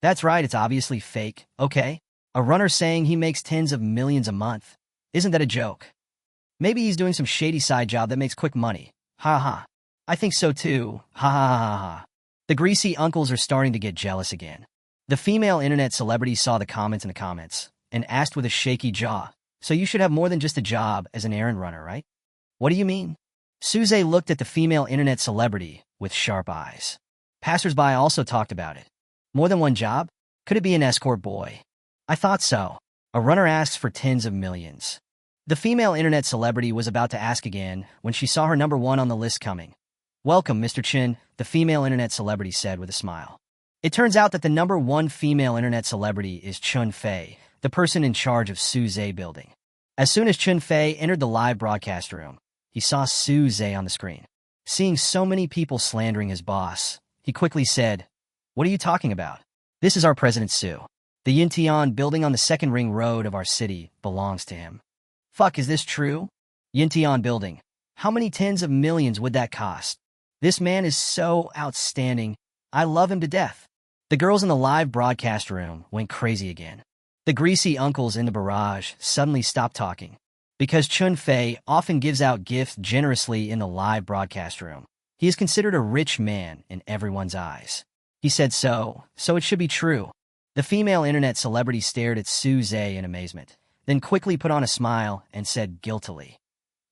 That's right, it's obviously fake. Okay. A runner saying he makes tens of millions a month. Isn't that a joke? Maybe he's doing some shady side job that makes quick money. Ha ha. I think so too. Ha ha ha ha. The greasy uncles are starting to get jealous again. The female internet celebrity saw the comments in the comments and asked with a shaky jaw, "So you should have more than just a job as an errand runner, right?" "What do you mean?" Suze looked at the female internet celebrity with sharp eyes. Passersby also talked about it. More than one job? Could it be an escort boy? I thought so. A runner asks for tens of millions. The female internet celebrity was about to ask again when she saw her number one on the list coming. "Welcome, Mr. Chin," the female internet celebrity said with a smile. It turns out that the number one female internet celebrity is Chun Fei, the person in charge of Suze building. As soon as Chun Fei entered the live broadcast room, he saw Suze on the screen. Seeing so many people slandering his boss, he quickly said, "What are you talking about? This is our President Su. The Yintian building on the second ring road of our city belongs to him." "Fuck, is this true? Yintian building. How many tens of millions would that cost? This man is so outstanding. I love him to death." The girls in the live broadcast room went crazy again. The greasy uncles in the barrage suddenly stopped talking. Because Chun Fei often gives out gifts generously in the live broadcast room, he is considered a rich man in everyone's eyes. He said so it should be true. The female internet celebrity stared at Suze in amazement, then quickly put on a smile and said guiltily,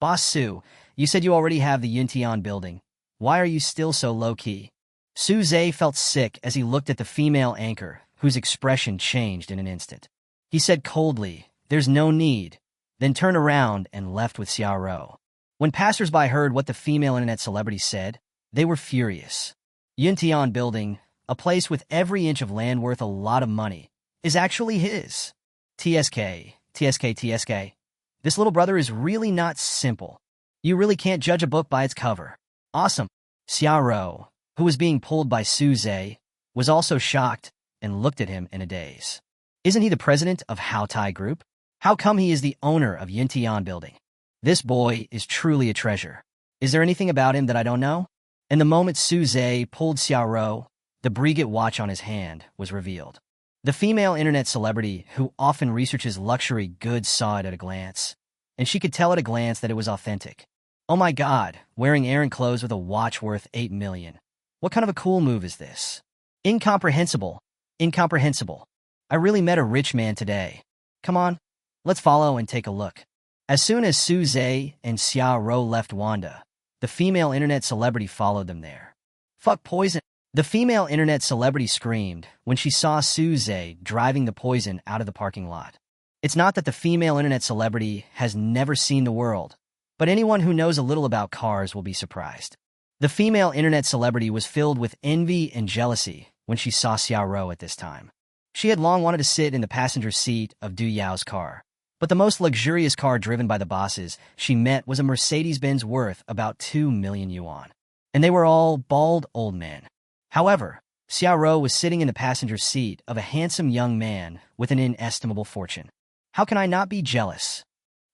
"Boss Su, you said you already have the Yintian building. Why are you still so low-key?" Suze felt sick as he looked at the female anchor, whose expression changed in an instant. He said coldly, "There's no need," then turned around and left with Xiaoro. When passersby heard what the female internet celebrity said, they were furious. Yintian building, a place with every inch of land worth a lot of money, is actually his. TSK, TSK, TSK. This little brother is really not simple. You really can't judge a book by its cover. Awesome. Xiaoro, who was being pulled by Suze, was also shocked and looked at him in a daze. Isn't he the president of Hao Tai Group? How come he is the owner of Yintian building? This boy is truly a treasure. Is there anything about him that I don't know? In the moment Suze pulled Xiaoro, the Breguet watch on his hand was revealed. The female internet celebrity who often researches luxury goods saw it at a glance, and she could tell at a glance that it was authentic. Oh my god, wearing Errand clothes with a watch worth 8 million. What kind of a cool move is this? Incomprehensible. Incomprehensible. I really met a rich man today. Come on, let's follow and take a look. As soon as Suze and Xiaoro left Wanda, the female internet celebrity followed them there. Fuck poison. The female internet celebrity screamed when she saw Suze driving the poison out of the parking lot. It's not that the female internet celebrity has never seen the world, but anyone who knows a little about cars will be surprised. The female internet celebrity was filled with envy and jealousy when she saw Xiaoro at this time. She had long wanted to sit in the passenger seat of Du Yao's car, but the most luxurious car driven by the bosses she met was a Mercedes-Benz worth about 2 million yuan. And they were all bald old men. However, Xiaoro was sitting in the passenger seat of a handsome young man with an inestimable fortune. How can I not be jealous?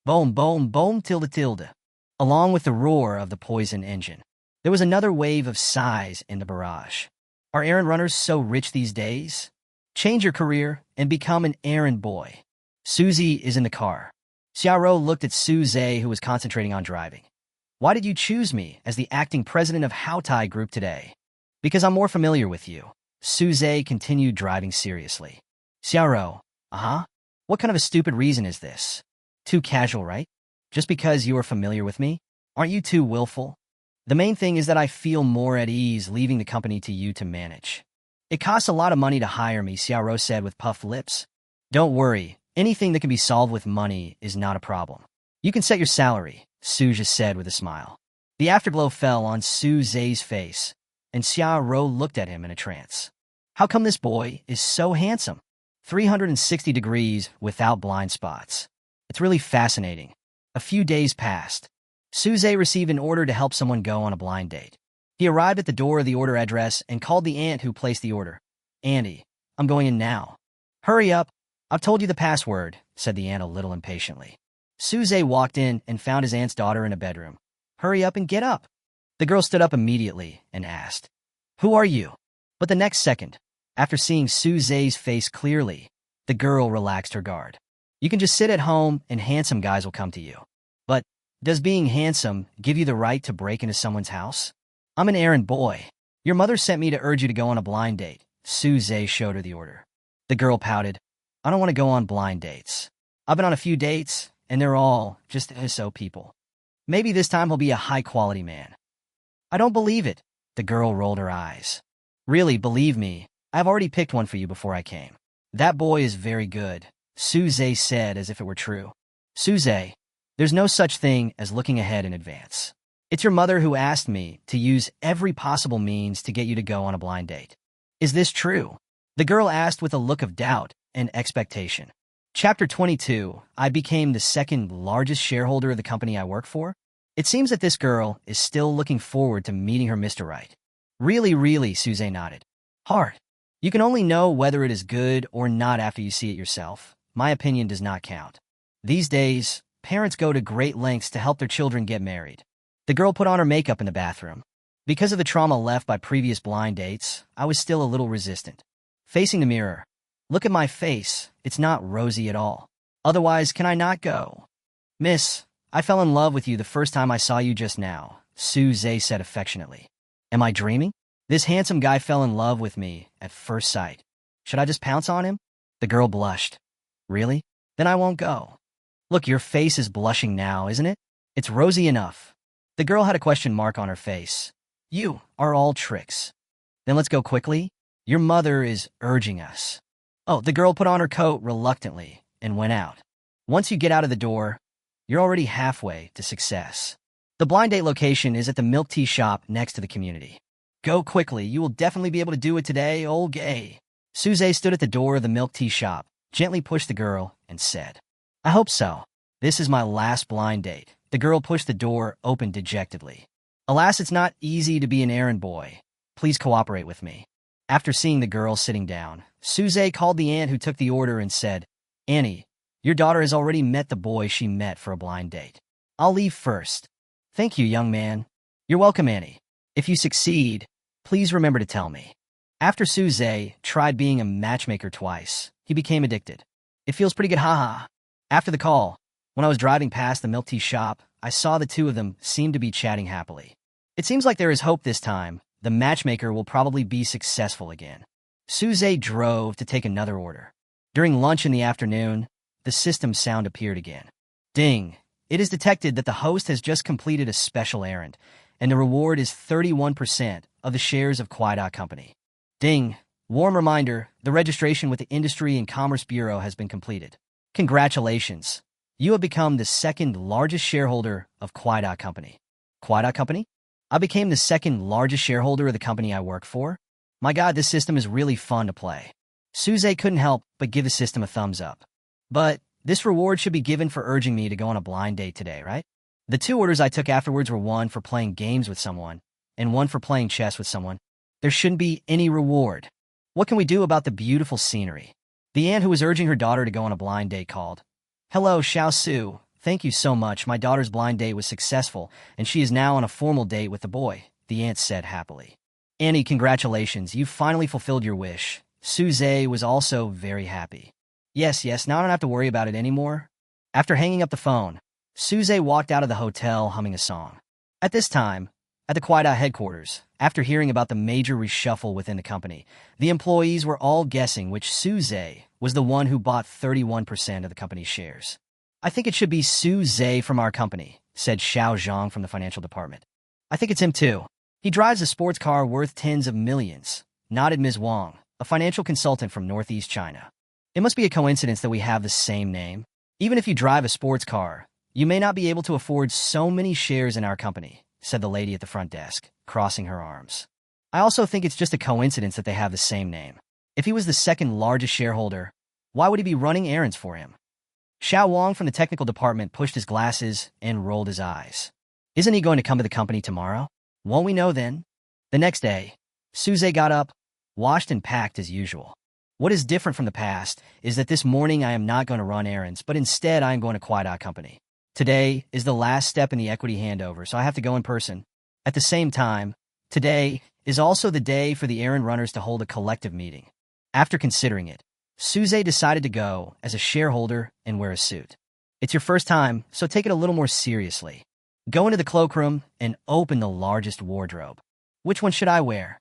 Boom, boom, boom, tilde, tilde. Along with the roar of the poison engine, there was another wave of sighs in the barrage. Are errand runners so rich these days? Change your career and become an errand boy. Suzy is in the car. Xiaoro looked at Suze, who was concentrating on driving. Why did you choose me as the acting president of Houtai Group today? Because I'm more familiar with you. Suze continued driving seriously. Xiaoro, what kind of a stupid reason is this? Too casual, right? Just because you are familiar with me? Aren't you too willful? The main thing is that I feel more at ease leaving the company to you to manage. It costs a lot of money to hire me, Xiaoro said with puffed lips. Don't worry, anything that can be solved with money is not a problem. You can set your salary, Suze said with a smile. The afterglow fell on Suze's face, and Xiaoro looked at him in a trance. How come this boy is so handsome? 360 degrees without blind spots. It's really fascinating. A few days passed. Suze received an order to help someone go on a blind date. He arrived at the door of the order address and called the aunt who placed the order. Auntie, I'm going in now. Hurry up. I've told you the password, said the aunt a little impatiently. Suze walked in and found his aunt's daughter in a bedroom. Hurry up and get up. The girl stood up immediately and asked, Who are you? But the next second, after seeing Suze's face clearly, the girl relaxed her guard. You can just sit at home and handsome guys will come to you. But does being handsome give you the right to break into someone's house? I'm an errand boy. Your mother sent me to urge you to go on a blind date. Suze showed her the order. The girl pouted. I don't want to go on blind dates. I've been on a few dates, and they're all just SO people. Maybe this time he'll be a high-quality man. I don't believe it. The girl rolled her eyes. Really, believe me, I've already picked one for you before I came. That boy is very good, Suze said as if it were true. Suze, there's no such thing as looking ahead in advance. It's your mother who asked me to use every possible means to get you to go on a blind date. Is this true? The girl asked with a look of doubt and expectation. Chapter 22, I became the second largest shareholder of the company I work for? It seems that this girl is still looking forward to meeting her Mr. Right. Really, Suze nodded. Hard. You can only know whether it is good or not after you see it yourself. My opinion does not count. These days, parents go to great lengths to help their children get married. The girl put on her makeup in the bathroom. Because of the trauma left by previous blind dates, I was still a little resistant. Facing the mirror. Look at my face. It's not rosy at all. Otherwise, can I not go? Miss, I fell in love with you the first time I saw you just now, Suze said affectionately. Am I dreaming? This handsome guy fell in love with me at first sight. Should I just pounce on him? The girl blushed. Really? Then I won't go. Look, your face is blushing now, isn't it? It's rosy enough. The girl had a question mark on her face. You are all tricks. Then let's go quickly. Your mother is urging us. Oh, the girl put on her coat reluctantly and went out. Once you get out of the door, you're already halfway to success. The blind date location is at the milk tea shop next to the community. Go quickly, you will definitely be able to do it today, old gay. Suze stood at the door of the milk tea shop, gently pushed the girl, and said, I hope so. This is my last blind date. The girl pushed the door open dejectedly. Alas, it's not easy to be an errand boy. Please cooperate with me. After seeing the girl sitting down, Suze called the aunt who took the order and said, Annie, Your daughter has already met the boy she met for a blind date. I'll leave first. Thank you, young man. You're welcome, Annie. If you succeed, please remember to tell me. After Suze tried being a matchmaker twice, he became addicted. It feels pretty good, haha. After the call, when I was driving past the milk tea shop, I saw the two of them seem to be chatting happily. It seems like there is hope this time. The matchmaker will probably be successful again. Suze drove to take another order. During lunch in the afternoon, the system sound appeared again. Ding! It is detected that the host has just completed a special errand, and the reward is 31% of the shares of Kwai Company. Ding! Warm reminder, the registration with the Industry and Commerce Bureau has been completed. Congratulations! You have become the second largest shareholder of Kwai Company. Kwai Company? I became the second largest shareholder of the company I work for? My God, this system is really fun to play. Suze couldn't help but give the system a thumbs up. But this reward should be given for urging me to go on a blind date today, right? The two orders I took afterwards were one for playing games with someone and one for playing chess with someone. There shouldn't be any reward. What can we do about the beautiful scenery? The aunt who was urging her daughter to go on a blind date called. Hello, Xiao Su. Thank you so much. My daughter's blind date was successful, and she is now on a formal date with the boy, the aunt said happily. Annie, congratulations. You finally fulfilled your wish. Suze was also very happy. Yes, now I don't have to worry about it anymore. After hanging up the phone, Suze walked out of the hotel humming a song. At this time, at the Kwai headquarters, after hearing about the major reshuffle within the company, the employees were all guessing which Suze was the one who bought 31% of the company's shares. I think it should be Suze from our company, said Xiao Zhang from the financial department. I think it's him too. He drives a sports car worth tens of millions, nodded Ms. Wang, a financial consultant from Northeast China. It must be a coincidence that we have the same name. Even if you drive a sports car, you may not be able to afford so many shares in our company, said the lady at the front desk, crossing her arms. I also think it's just a coincidence that they have the same name. If he was the second largest shareholder, why would he be running errands for him? Xiao Wang from the technical department pushed his glasses and rolled his eyes. Isn't he going to come to the company tomorrow? Won't we know then? The next day, Suze got up, washed and packed as usual. What is different from the past is that this morning I am not going to run errands, but instead I am going to Kwai Company. Today is the last step in the equity handover, so I have to go in person. At the same time, today is also the day for the errand runners to hold a collective meeting. After considering it, Suze decided to go as a shareholder and wear a suit. It's your first time, so take it a little more seriously. Go into the cloakroom and open the largest wardrobe. Which one should I wear?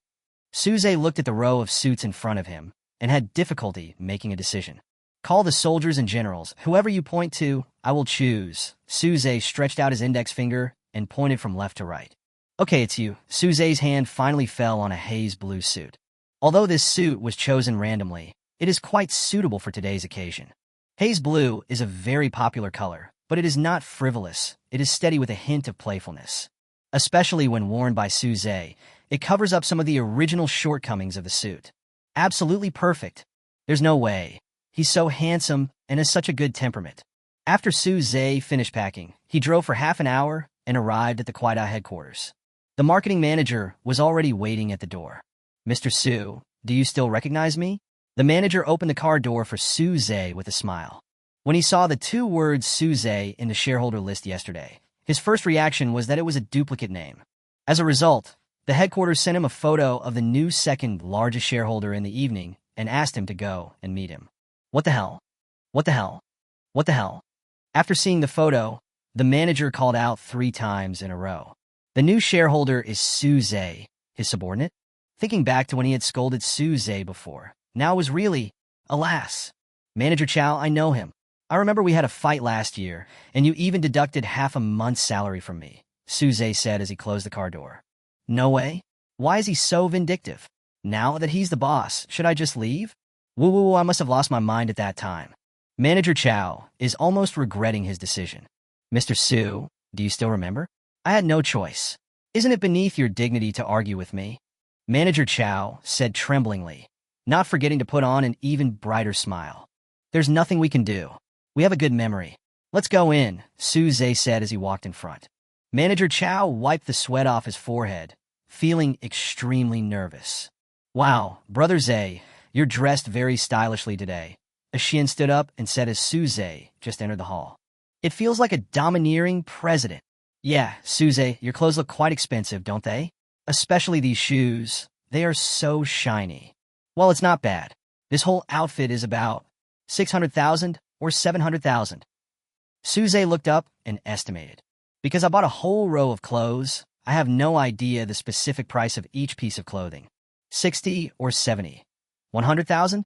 Suze looked at the row of suits in front of him and had difficulty making a decision. Call the soldiers and generals. Whoever you point to, I will choose. Suze stretched out his index finger and pointed from left to right. Okay, it's you. Suze's hand finally fell on a haze blue suit. Although this suit was chosen randomly, it is quite suitable for today's occasion. Haze blue is a very popular color, but it is not frivolous. It is steady with a hint of playfulness. Especially when worn by Suze, it covers up some of the original shortcomings of the suit. Absolutely perfect. There's no way. He's so handsome and has such a good temperament. After Suze finished packing, he drove for half an hour and arrived at the Kwai headquarters. The marketing manager was already waiting at the door. Mr. Su, do you still recognize me? The manager opened the car door for Suze with a smile. When he saw the two words Suze in the shareholder list yesterday, his first reaction was that it was a duplicate name. As a result, the headquarters sent him a photo of the new second largest shareholder in the evening and asked him to go and meet him. What the hell? What the hell? What the hell? After seeing the photo, the manager called out 3 times in a row. The new shareholder is Suze, his subordinate? Thinking back to when he had scolded Suze before, now it was really, alas. Manager Chow, I know him. I remember we had a fight last year, and you even deducted half a month's salary from me, Suze said as he closed the car door. No way. Why is he so vindictive? Now that he's the boss, should I just leave? Woo, I must have lost my mind at that time. Manager Chow is almost regretting his decision. Mr. Su, do you still remember? I had no choice. Isn't it beneath your dignity to argue with me? Manager Chow said tremblingly, not forgetting to put on an even brighter smile. There's nothing we can do. We have a good memory. Let's go in, Suze said as he walked in front. Manager Chow wiped the sweat off his forehead, feeling extremely nervous. Wow, Brother Zay, you're dressed very stylishly today. A Shin stood up and said as Suze just entered the hall. It feels like a domineering president. Yeah, Suze, your clothes look quite expensive, don't they? Especially these shoes. They are so shiny. Well, it's not bad. This whole outfit is about 600,000 or 700,000. Suze looked up and estimated. Because I bought a whole row of clothes, I have no idea the specific price of each piece of clothing. 60 or 70. 100,000?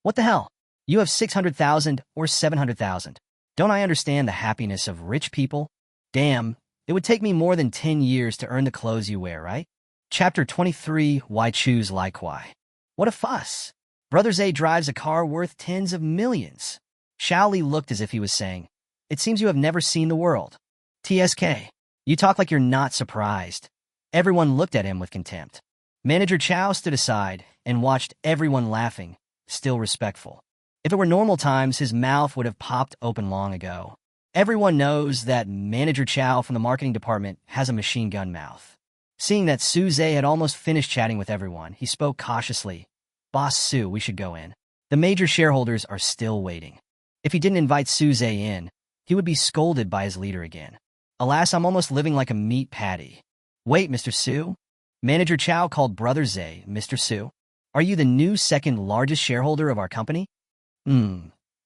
What the hell? You have 600,000 or 700,000. Don't I understand the happiness of rich people? Damn, it would take me more than 10 years to earn the clothes you wear, right? Chapter 23, Why Choose Like Why. What a fuss. Brother Zay drives a car worth tens of millions. Xiao Li looked as if he was saying, it seems you have never seen the world. TSK. You talk like you're not surprised. Everyone looked at him with contempt. Manager Chow stood aside and watched everyone laughing, still respectful. If it were normal times, his mouth would have popped open long ago. Everyone knows that Manager Chow from the marketing department has a machine gun mouth. Seeing that Suze had almost finished chatting with everyone, he spoke cautiously. Boss Su, we should go in. The major shareholders are still waiting. If he didn't invite Suze in, he would be scolded by his leader again. Alas, I'm almost living like a meat patty. Wait, Mr. Su? Manager Chow called Brother Zay, Mr. Su. Are you the new second largest shareholder of our company?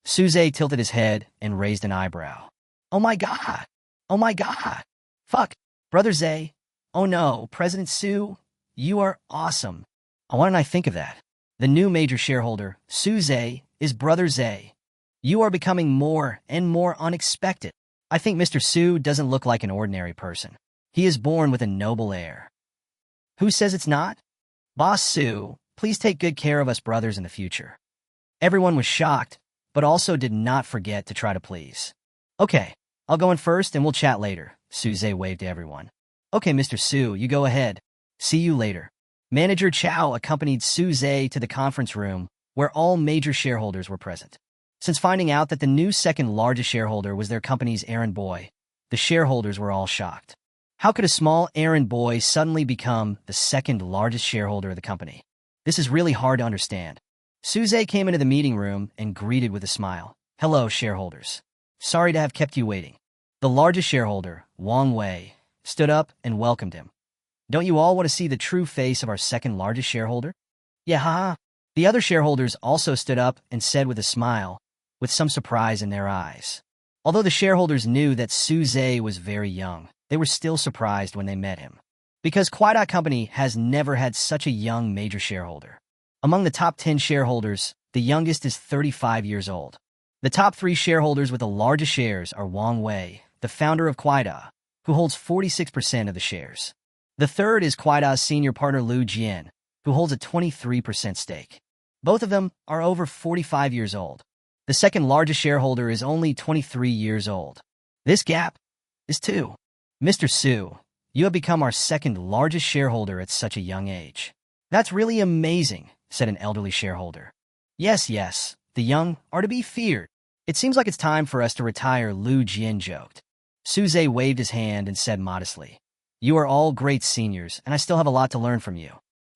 Suze tilted his head and raised an eyebrow. Oh my god! Oh my god! Fuck! Brother Zay! Oh no, President Su! You are awesome! Why didn't I think of that? The new major shareholder, Suze, is Brother Zay. You are becoming more and more unexpected. I think Mr. Su doesn't look like an ordinary person. He is born with a noble air. Who says it's not? Boss Su, please take good care of us brothers in the future. Everyone was shocked, but also did not forget to try to please. Okay, I'll go in first and we'll chat later, Suze waved to everyone. Okay, Mr. Su, you go ahead. See you later. Manager Chow accompanied Suze to the conference room where all major shareholders were present. Since finding out that the new second largest shareholder was their company's errand boy, the shareholders were all shocked. How could a small errand boy suddenly become the second largest shareholder of the company? This is really hard to understand. Suze came into the meeting room and greeted with a smile. Hello, shareholders. Sorry to have kept you waiting. The largest shareholder, Wang Wei, stood up and welcomed him. Don't you all want to see the true face of our second largest shareholder? Yeah, haha. The other shareholders also stood up and said with a smile, with some surprise in their eyes. Although the shareholders knew that Suze was very young, they were still surprised when they met him. Because Kwai Company has never had such a young major shareholder. Among the top 10 shareholders, the youngest is 35 years old. The top 3 shareholders with the largest shares are Wang Wei, the founder of Kwai, who holds 46% of the shares. The third is Kwaida's senior partner Liu Jian, who holds a 23% stake. Both of them are over 45 years old. The second largest shareholder is only 23 years old. This gap is 2. Mr. Su, you have become our second largest shareholder at such a young age. That's really amazing, said an elderly shareholder. Yes, the young are to be feared. It seems like it's time for us to retire, Liu Jian joked. Suze waved his hand and said modestly, you are all great seniors, and I still have a lot to learn from you.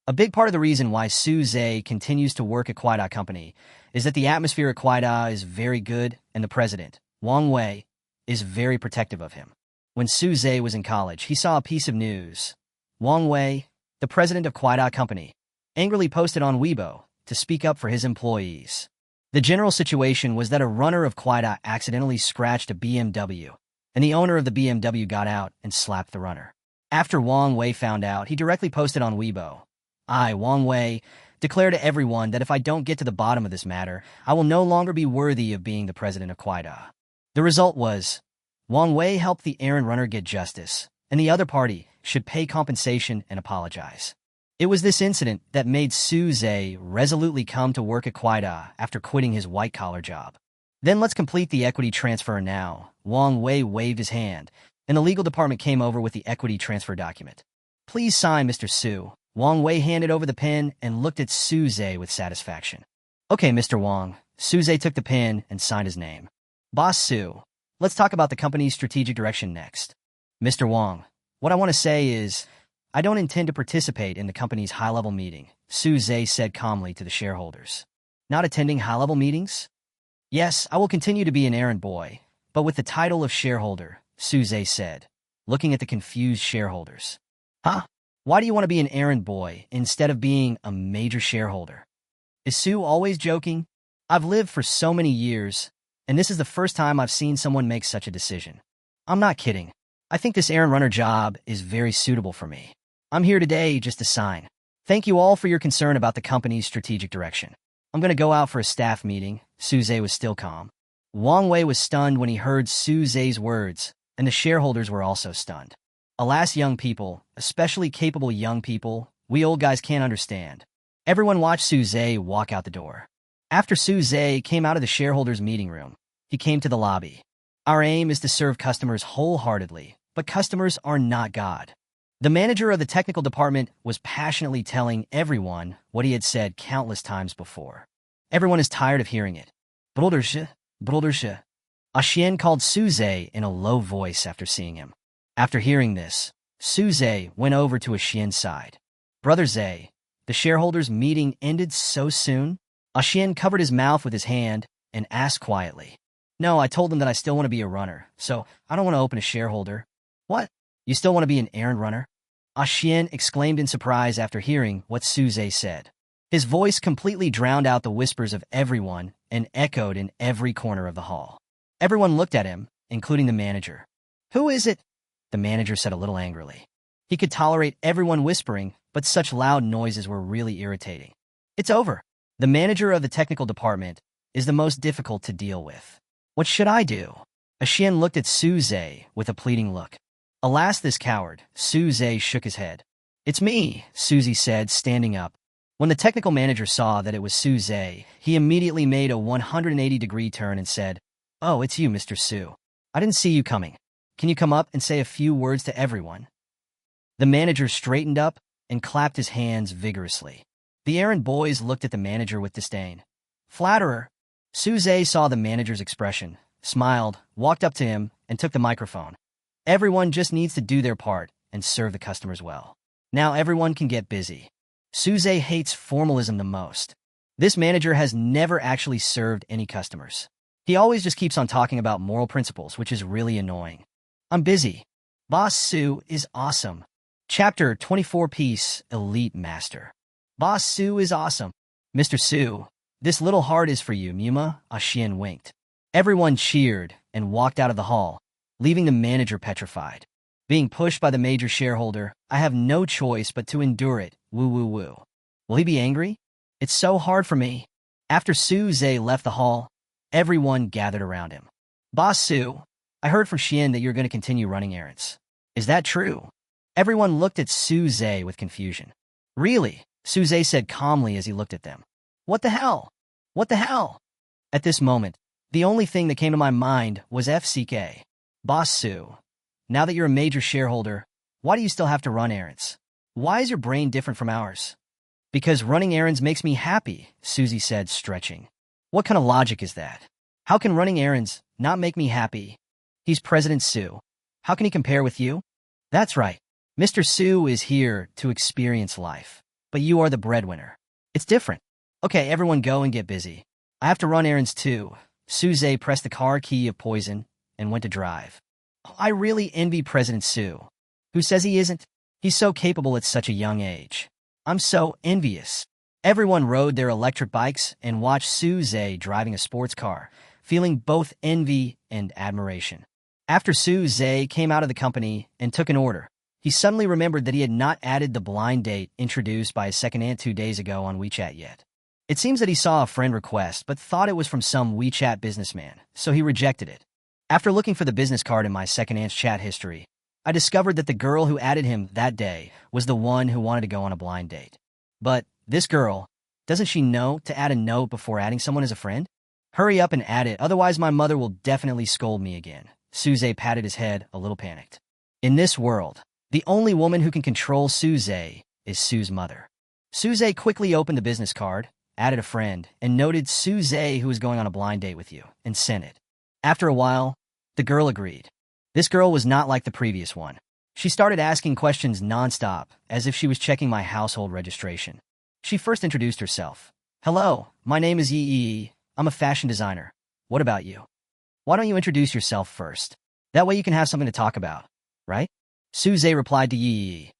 A big part of the reason why Suze continues to work at Kwai Company is that the atmosphere at Kwai is very good, and the president, Wang Wei, is very protective of him. When Suze was in college, he saw a piece of news. Wang Wei, the president of Kwai Company, angrily posted on Weibo to speak up for his employees. The general situation was that a runner of Kwai accidentally scratched a BMW, and the owner of the BMW got out and slapped the runner. After Wang Wei found out, he directly posted on Weibo, I, Wang Wei, declare to everyone that if I don't get to the bottom of this matter, I will no longer be worthy of being the president of Kwai. The result was, Wang Wei helped the errand runner get justice, and the other party should pay compensation and apologize. It was this incident that made Suze resolutely come to work at Kwai after quitting his white-collar job. Then let's complete the equity transfer now. Wang Wei waved his hand, and the legal department came over with the equity transfer document. Please sign, Mr. Su. Wang Wei handed over the pen and looked at Suze with satisfaction. Okay, Mr. Wang. Suze took the pen and signed his name. Boss Su, let's talk about the company's strategic direction next. Mr. Wang, what I want to say is, I don't intend to participate in the company's high-level meeting, Suze said calmly to the shareholders. Not attending high-level meetings? Yes, I will continue to be an errand boy, but with the title of shareholder, Suze said, looking at the confused shareholders. Huh? Why do you want to be an errand boy instead of being a major shareholder? Is Sue always joking? I've lived for so many years, and this is the first time I've seen someone make such a decision. I'm not kidding. I think this errand runner job is very suitable for me. I'm here today just to sign. Thank you all for your concern about the company's strategic direction. I'm going to go out for a staff meeting. Suze was still calm. Wang Wei was stunned when he heard Suze's words, and the shareholders were also stunned. Alas, young people, especially capable young people, we old guys can't understand. Everyone watched Suze walk out the door. After Suze came out of the shareholders' meeting room, he came to the lobby. Our aim is to serve customers wholeheartedly, but customers are not God. The manager of the technical department was passionately telling everyone what he had said countless times before. Everyone is tired of hearing it. Brodersche, brodersche. Xian called Suze in a low voice after seeing him. After hearing this, Suze went over to Xian's side. Brother Zhe, the shareholders' meeting ended so soon? Xian covered his mouth with his hand and asked quietly. No, I told them that I still want to be a runner, so I don't want to open a shareholder. What? You still want to be an errand runner? Xian exclaimed in surprise after hearing what Suze said. His voice completely drowned out the whispers of everyone and echoed in every corner of the hall. Everyone looked at him, including the manager. Who is it? The manager said a little angrily. He could tolerate everyone whispering, but such loud noises were really irritating. It's over. The manager of the technical department is the most difficult to deal with. What should I do? Xian looked at Suze with a pleading look. Alas, this coward, Suze shook his head. It's me, Suzy said, standing up. When the technical manager saw that it was Suze, he immediately made a 180-degree turn and said, Oh, it's you, Mr. Su. I didn't see you coming. Can you come up and say a few words to everyone? The manager straightened up and clapped his hands vigorously. The errand boys looked at the manager with disdain. Flatterer. Suze saw the manager's expression, smiled, walked up to him, and took the microphone. Everyone just needs to do their part and serve the customers well. Now everyone can get busy. Suze hates formalism the most. This manager has never actually served any customers. He always just keeps on talking about moral principles, which is really annoying. I'm busy. Boss Su is awesome. Chapter 24 Piece Elite Master. Boss Su is awesome. Mr. Su, this little heart is for you, Muma, Xian winked. Everyone cheered and walked out of the hall, leaving the manager petrified. Being pushed by the major shareholder, I have no choice but to endure it, woo woo woo. Will he be angry? It's so hard for me. After Suze left the hall, everyone gathered around him. Boss Su, I heard from Xian that you're going to continue running errands. Is that true? Everyone looked at Suze with confusion. Really? Suze said calmly as he looked at them. What the hell? What the hell? At this moment, the only thing that came to my mind was FCK. Boss Su, now that you're a major shareholder, why do you still have to run errands? Why is your brain different from ours? Because running errands makes me happy, Suzy said, stretching. What kind of logic is that? How can running errands not make me happy? He's President Su. How can he compare with you? That's right. Mr. Su is here to experience life, but you are the breadwinner. It's different. Okay, everyone go and get busy. I have to run errands too. Suze pressed the car key of poison and went to drive. I really envy President Su. Who says he isn't? He's so capable at such a young age. I'm so envious. Everyone rode their electric bikes and watched Suze driving a sports car, feeling both envy and admiration. After Suze came out of the company and took an order, he suddenly remembered that he had not added the blind date introduced by his second aunt 2 days ago on WeChat yet. It seems that he saw a friend request but thought it was from some WeChat businessman, so he rejected it. After looking for the business card in my second aunt's chat history, I discovered that the girl who added him that day was the one who wanted to go on a blind date. But this girl, doesn't she know to add a note before adding someone as a friend? Hurry up and add it, otherwise my mother will definitely scold me again. Suze patted his head, a little panicked. In this world, the only woman who can control Suze is Sue's mother. Suze quickly opened the business card, added a friend, and noted Suze who was going on a blind date with you, and sent it. After a while, the girl agreed. This girl was not like the previous one. She started asking questions nonstop, as if she was checking my household registration. She first introduced herself. Hello, my name is Yi. I'm a fashion designer. What about you? Why don't you introduce yourself first? That way you can have something to talk about, right? Suze replied to Yi.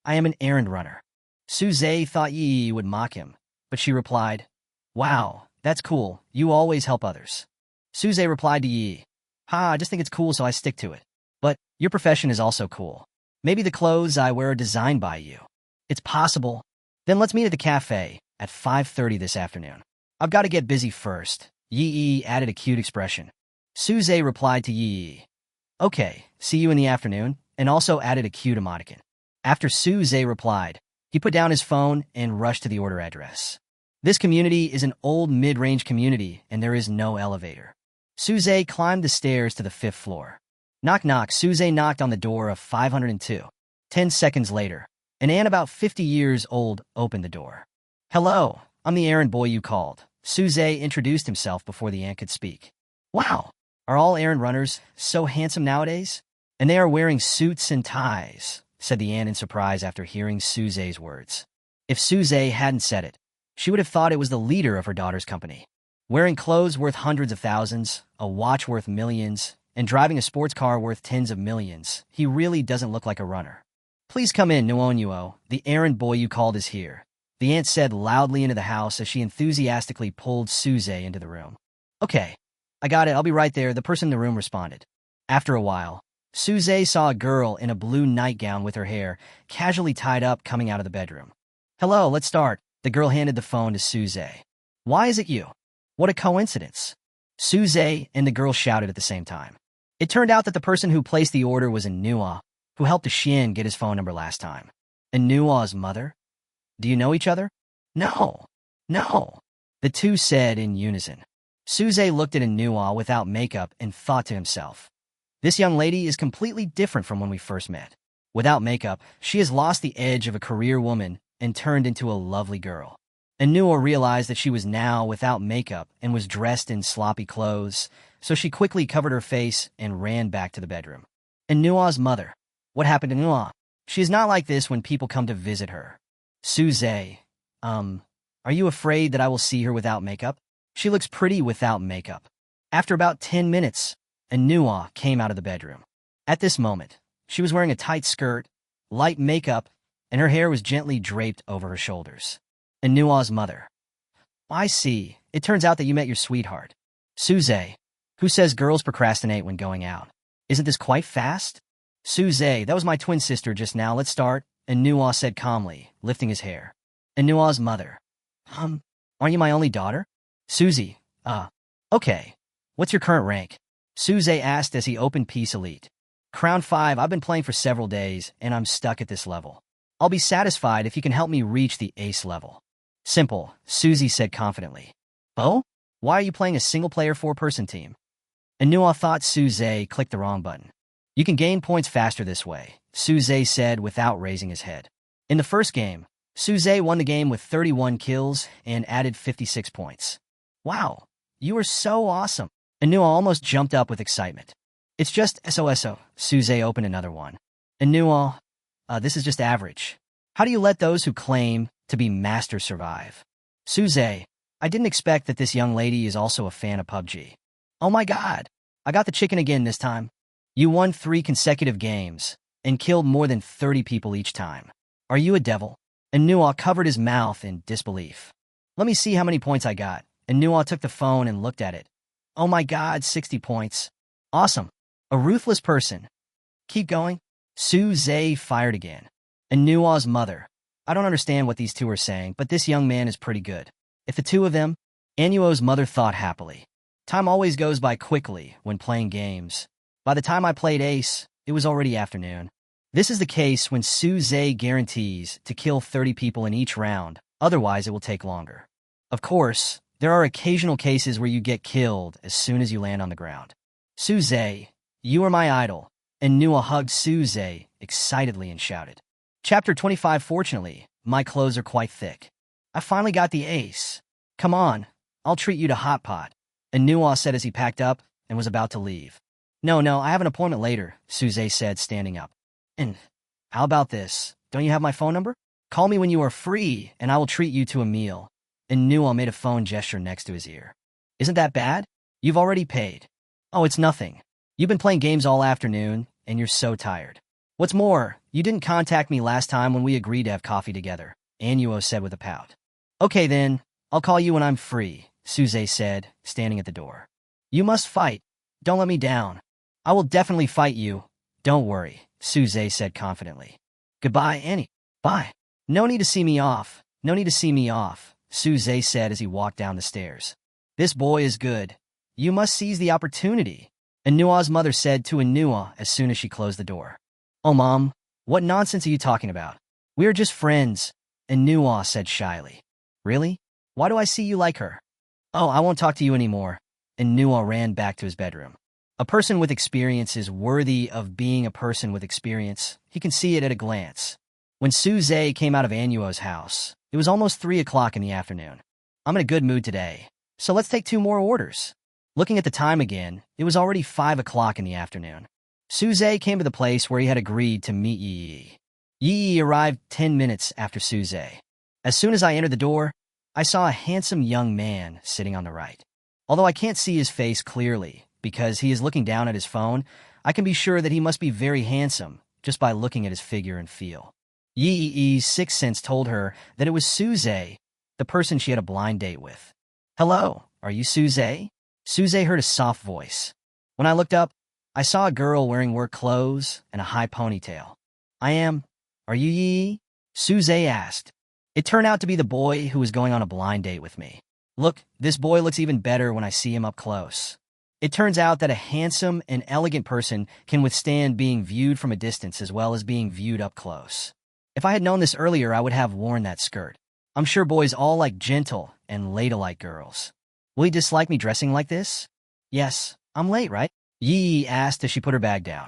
I am an errand runner. Suze thought Yi would mock him, but she replied, wow, that's cool. You always help others. Suze replied to Yi, I just think it's cool so I stick to it. But your profession is also cool. Maybe the clothes I wear are designed by you. It's possible. Then let's meet at the cafe at 5:30 this afternoon. I've got to get busy first. Yi added a cute expression. Suze replied to Yi, okay, see you in the afternoon, and also added a cute emoticon. After Suze replied, he put down his phone and rushed to the order address. This community is an old mid-range community and there is no elevator. Suze climbed the stairs to the 5th floor. Knock knock, Suze knocked on the door of 502. 10 seconds later, an ant about 50 years old opened the door. Hello, I'm the errand boy you called. Suze introduced himself before the ant could speak. Wow, are all errand runners so handsome nowadays? And they are wearing suits and ties, said the ant in surprise after hearing Suze's words. If Suze hadn't said it, she would have thought it was the leader of her daughter's company. Wearing clothes worth hundreds of thousands, a watch worth millions, and driving a sports car worth tens of millions, he really doesn't look like a runner. Please come in, Nuonuo. The errand boy you called is here. The ant said loudly into the house as she enthusiastically pulled Suze into the room. Okay, I got it. I'll be right there, the person in the room responded. After a while, Suze saw a girl in a blue nightgown with her hair casually tied up coming out of the bedroom. Hello, let's start. The girl handed the phone to Suze. Why is it you? What a coincidence. Suze and the girl shouted at the same time. It turned out that the person who placed the order was Anua, who helped Xian get his phone number last time. Anua's mother? Do you know each other? No. The two said in unison. Suze looked at Anua without makeup and thought to himself, this young lady is completely different from when we first met. Without makeup, she has lost the edge of a career woman and turned into a lovely girl. Anua realized that she was now without makeup and was dressed in sloppy clothes, so she quickly covered her face and ran back to the bedroom. Anua's mother. What happened to Anua? She is not like this when people come to visit her. Suze, are you afraid that I will see her without makeup? She looks pretty without makeup. After about 10 minutes, Anua came out of the bedroom. At this moment, she was wearing a tight skirt, light makeup, and her hair was gently draped over her shoulders. Anua's mother. I see. It turns out that you met your sweetheart. Suze, who says girls procrastinate when going out. Isn't this quite fast? Suze, that was my twin sister just now. Let's start. Anua said calmly, lifting his hair. Anua's mother. Aren't you my only daughter? Susie, okay. What's your current rank? Suze asked as he opened Peace Elite. Crown 5, I've been playing for several days, and I'm stuck at this level. I'll be satisfied if you can help me reach the ace level. Simple, Susie said confidently. Oh? Why are you playing a single-player 4-person team? Anua thought Suze clicked the wrong button. You can gain points faster this way, Suze said without raising his head. In the first game, Suze won the game with 31 kills and added 56 points. Wow, you are so awesome. Anua almost jumped up with excitement. It's just SOSO. Suze opened another one. Anua, this is just average. How do you let those who claim to be masters survive? Suze, I didn't expect that this young lady is also a fan of PUBG. Oh my god, I got the chicken again this time. You won 3 consecutive games and killed more than 30 people each time. Are you a devil? Anua covered his mouth in disbelief. Let me see how many points I got. Anua took the phone and looked at it. Oh my god, 60 points. Awesome. A ruthless person. Keep going. Suze fired again. Anua's mother. I don't understand what these two are saying, but this young man is pretty good. If the two of them, Anua's mother thought happily. Time always goes by quickly when playing games. By the time I played Ace, it was already afternoon. This is the case when Suze guarantees to kill 30 people in each round, otherwise it will take longer. Of course, there are occasional cases where you get killed as soon as you land on the ground. Suze, you are my idol. Anua hugged Suze excitedly and shouted. Chapter 25. Fortunately, my clothes are quite thick. I finally got the ace. Come on, I'll treat you to hot pot. Anua said as he packed up and was about to leave. No, I have an appointment later, Suze said, standing up. And how about this? Don't you have my phone number? Call me when you are free, and I will treat you to a meal. Anua made a phone gesture next to his ear. Isn't that bad? You've already paid. Oh, it's nothing. You've been playing games all afternoon, and you're so tired. What's more, you didn't contact me last time when we agreed to have coffee together, Annuo said with a pout. Okay then, I'll call you when I'm free, Suze said, standing at the door. You must fight. Don't let me down. I will definitely fight you. Don't worry, Suze said confidently. Goodbye, Annie. Bye. No need to see me off. No need to see me off, Suze said as he walked down the stairs. This boy is good. You must seize the opportunity, Anua's mother said to Anua as soon as she closed the door. Oh, Mom, what nonsense are you talking about? We are just friends, Anua said shyly. Really? Why do I see you like her? Oh, I won't talk to you anymore. Anua ran back to his bedroom. A person with experience is worthy of being a person with experience. He can see it at a glance. When Suze came out of Anuo's house, it was almost 3 o'clock in the afternoon. I'm in a good mood today, so let's take 2 more orders. Looking at the time again, it was already 5 o'clock in the afternoon. Suze came to the place where he had agreed to meet Yi. Yi arrived 10 minutes after Suze. As soon as I entered the door, I saw a handsome young man sitting on the right. Although I can't see his face clearly because he is looking down at his phone, I can be sure that he must be very handsome just by looking at his figure and feel. Yi's sixth sense told her that it was Suze, the person she had a blind date with. Hello, are you Suze? Suze heard a soft voice. When I looked up, I saw a girl wearing work clothes and a high ponytail. I am. Are you Yi? Suze asked. It turned out to be the boy who was going on a blind date with me. Look, this boy looks even better when I see him up close. It turns out that a handsome and elegant person can withstand being viewed from a distance as well as being viewed up close. If I had known this earlier, I would have worn that skirt. I'm sure boys all like gentle and ladylike girls. Will he dislike me dressing like this? Yes, I'm late, right? Yi asked as she put her bag down.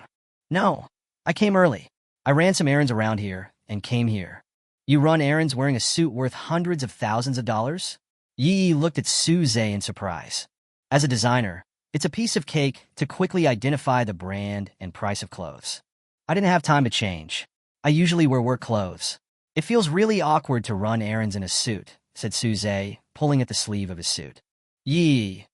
No, I came early. I ran some errands around here and came here. You run errands wearing a suit worth hundreds of thousands of dollars? Yi looked at Suze in surprise. As a designer, it's a piece of cake to quickly identify the brand and price of clothes. I didn't have time to change. I usually wear work clothes. It feels really awkward to run errands in a suit, said Suze, pulling at the sleeve of his suit. Yi.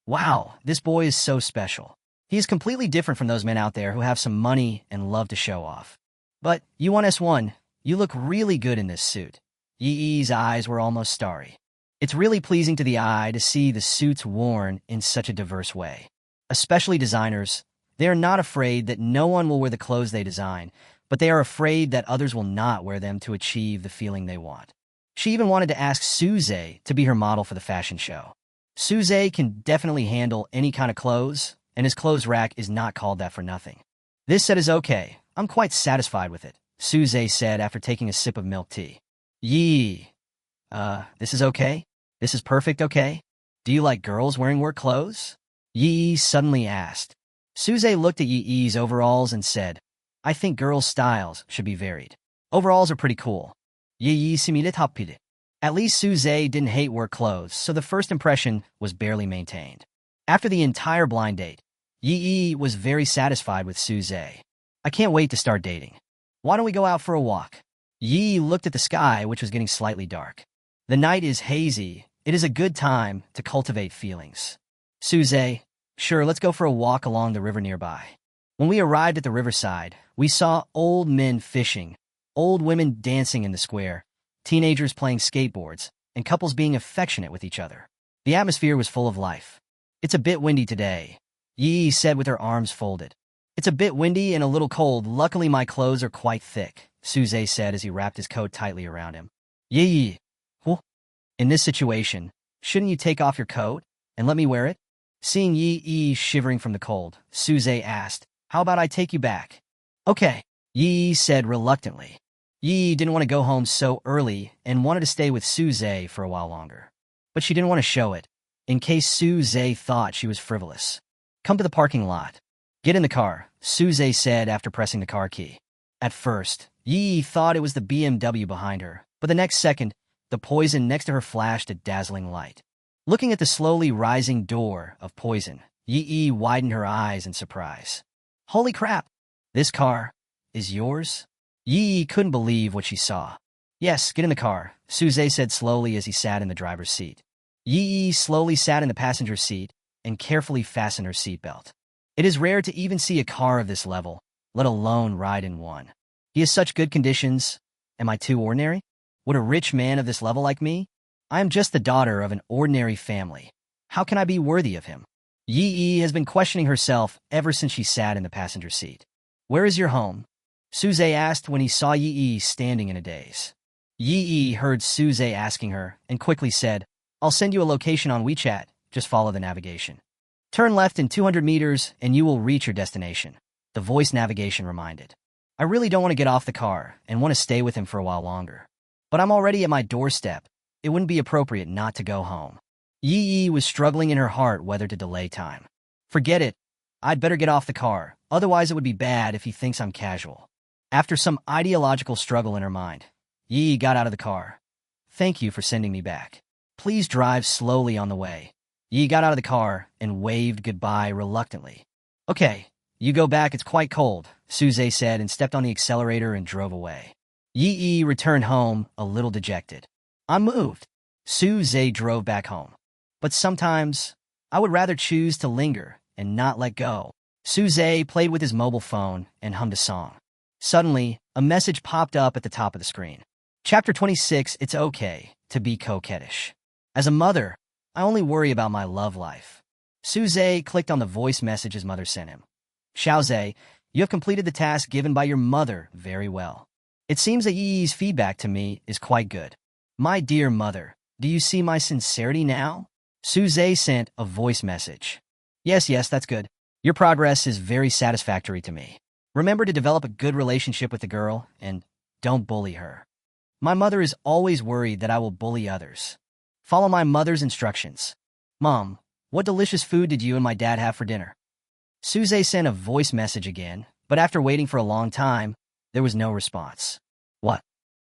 Wow, this boy is so special. He is completely different from those men out there who have some money and love to show off. But, you want S1, you look really good in this suit. Yi's eyes were almost starry. It's really pleasing to the eye to see the suits worn in such a diverse way. Especially designers, they are not afraid that no one will wear the clothes they design, but they are afraid that others will not wear them to achieve the feeling they want. She even wanted to ask Suze to be her model for the fashion show. Suze can definitely handle any kind of clothes, and his clothes rack is not called that for nothing. This set is okay. I'm quite satisfied with it, Suze said after taking a sip of milk tea. Yi. This is okay? This is perfect okay? Do you like girls wearing work clothes? Yi suddenly asked. Suze looked at Yi's overalls and said, I think girls' styles should be varied. Overalls are pretty cool. Yi similit hapide. At least Suze didn't hate work clothes, so the first impression was barely maintained. After the entire blind date, Yi was very satisfied with Suze. I can't wait to start dating. Why don't we go out for a walk? Yi looked at the sky, which was getting slightly dark. The night is hazy. It is a good time to cultivate feelings. Suze, sure, let's go for a walk along the river nearby. When we arrived at the riverside, we saw old men fishing, old women dancing in the square, teenagers playing skateboards, and couples being affectionate with each other. The atmosphere was full of life. It's a bit windy today, Yi said with her arms folded. It's a bit windy and a little cold. Luckily, my clothes are quite thick, Suze said as he wrapped his coat tightly around him. Yi. In this situation, shouldn't you take off your coat and let me wear it? Seeing Yi shivering from the cold, Suze asked, how about I take you back? Okay, Yi said reluctantly. Yi didn't want to go home so early and wanted to stay with Suze for a while longer. But she didn't want to show it, in case Suze thought she was frivolous. Come to the parking lot. Get in the car, Suze said after pressing the car key. At first, Yi thought it was the BMW behind her, but the next second, the Poison next to her flashed a dazzling light. Looking at the slowly rising door of Poison, Yi widened her eyes in surprise. Holy crap! This car is yours? Yi couldn't believe what she saw. Yes, get in the car, Suze said slowly as he sat in the driver's seat. Yi slowly sat in the passenger seat, and carefully fastened her seatbelt. It is rare to even see a car of this level, let alone ride in one. He has such good conditions. Am I too ordinary? Would a rich man of this level like me? I am just the daughter of an ordinary family. How can I be worthy of him? Yi has been questioning herself ever since she sat in the passenger seat. Where is your home? Suze asked when he saw Yi standing in a daze. Yi heard Suze asking her and quickly said, I'll send you a location on WeChat, just follow the navigation. Turn left in 200 meters and you will reach your destination, the voice navigation reminded. I really don't want to get off the car and want to stay with him for a while longer. But I'm already at my doorstep. It wouldn't be appropriate not to go home. Yi was struggling in her heart whether to delay time. Forget it. I'd better get off the car, otherwise it would be bad if he thinks I'm casual. After some ideological struggle in her mind, Yi got out of the car. Thank you for sending me back. Please drive slowly on the way. Yi got out of the car and waved goodbye reluctantly. Okay, you go back, it's quite cold, Suze said and stepped on the accelerator and drove away. Yi returned home, a little dejected. I'm moved. Suze drove back home. But sometimes, I would rather choose to linger and not let go. Suze played with his mobile phone and hummed a song. Suddenly, a message popped up at the top of the screen. Chapter 26, It's Okay to be Coquettish. As a mother, I only worry about my love life. Suze clicked on the voice message his mother sent him. Xiaoze, you have completed the task given by your mother very well. It seems that Yi's feedback to me is quite good. My dear mother, do you see my sincerity now? Suze sent a voice message. Yes, that's good. Your progress is very satisfactory to me. Remember to develop a good relationship with the girl and don't bully her. My mother is always worried that I will bully others. Follow my mother's instructions. Mom, what delicious food did you and my dad have for dinner? Suze sent a voice message again, but after waiting for a long time, there was no response. What?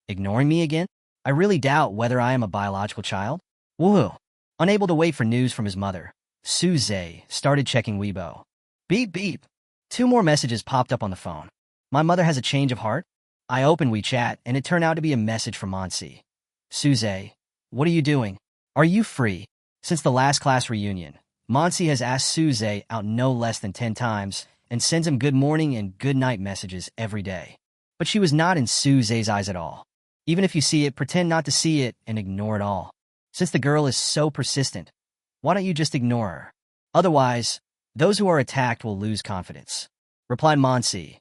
Ignoring me again? I really doubt whether I am a biological child. Woohoo! Unable to wait for news from his mother, Suze started checking Weibo. Beep beep. 2 more messages popped up on the phone. My mother has a change of heart? I opened WeChat and it turned out to be a message from Monsi. Suze, what are you doing? Are you free? Since the last class reunion, Monsi has asked Suze out no less than 10 times and sends him good morning and good night messages every day. But she was not in Suze's eyes at all. Even if you see it, pretend not to see it and ignore it all. Since the girl is so persistent, why don't you just ignore her? Otherwise, those who are attacked will lose confidence. Replied Monsi.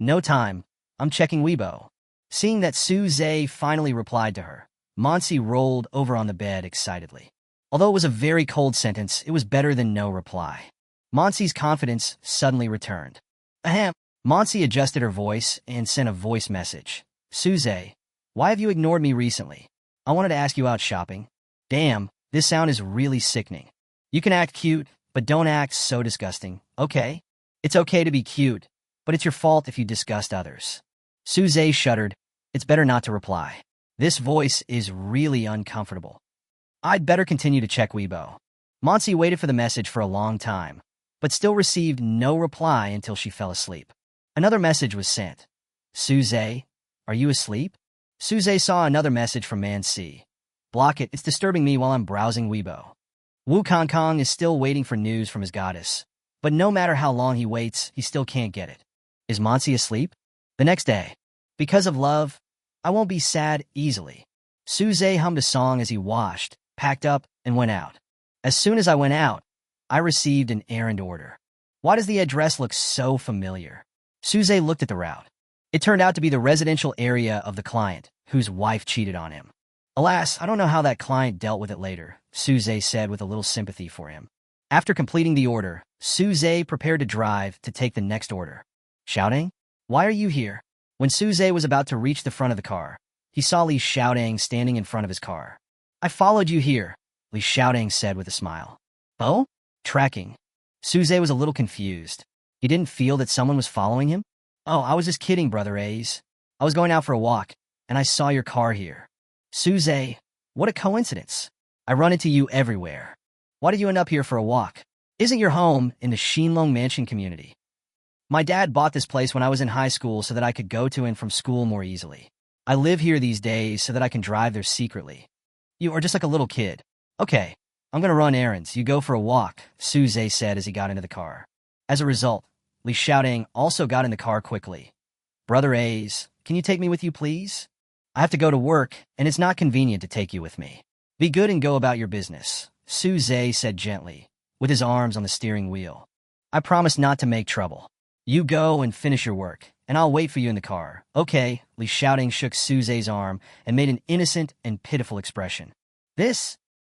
No time. I'm checking Weibo. Seeing that Suze finally replied to her, Monsi rolled over on the bed excitedly. Although it was a very cold sentence, it was better than no reply. Monsi's confidence suddenly returned. Ahem. Monsi adjusted her voice and sent a voice message. Suze, why have you ignored me recently? I wanted to ask you out shopping. Damn, this sound is really sickening. You can act cute, but don't act so disgusting, okay? It's okay to be cute, but it's your fault if you disgust others. Suze shuddered. It's better not to reply. This voice is really uncomfortable. I'd better continue to check Weibo. Monsi waited for the message for a long time, but still received no reply until she fell asleep. Another message was sent. Suze, are you asleep? Suze saw another message from Mansi. Block it, it's disturbing me while I'm browsing Weibo. Wu Kong is still waiting for news from his goddess, but no matter how long he waits, he still can't get it. Is Monsi asleep? The next day. Because of love, I won't be sad easily. Suze hummed a song as he washed, packed up, and went out. As soon as I went out, I received an errand order. Why does the address look so familiar? Suze looked at the route. It turned out to be the residential area of the client, whose wife cheated on him. Alas, I don't know how that client dealt with it later, Suze said with a little sympathy for him. After completing the order, Suze prepared to drive to take the next order. Shouting? Why are you here? When Suze was about to reach the front of the car, he saw Li Xiaodang standing in front of his car. I followed you here, Li Xiaodang said with a smile. Oh? Tracking. Suze was a little confused. He didn't feel that someone was following him? Oh, I was just kidding, Brother A's. I was going out for a walk, and I saw your car here. Suze, what a coincidence. I run into you everywhere. Why did you end up here for a walk? Isn't your home in the Xinlong Mansion community? My dad bought this place when I was in high school so that I could go to and from school more easily. I live here these days so that I can drive there secretly. You are just like a little kid. Okay, I'm gonna run errands. You go for a walk, Suze said as he got into the car. As a result, Li Xiaodong also got in the car quickly. Brother A's, can you take me with you, please? I have to go to work, and it's not convenient to take you with me. Be good and go about your business, Suze said gently, with his arms on the steering wheel. I promise not to make trouble. You go and finish your work, and I'll wait for you in the car. Okay, Li Xiaodong shook Suze's arm and made an innocent and pitiful expression.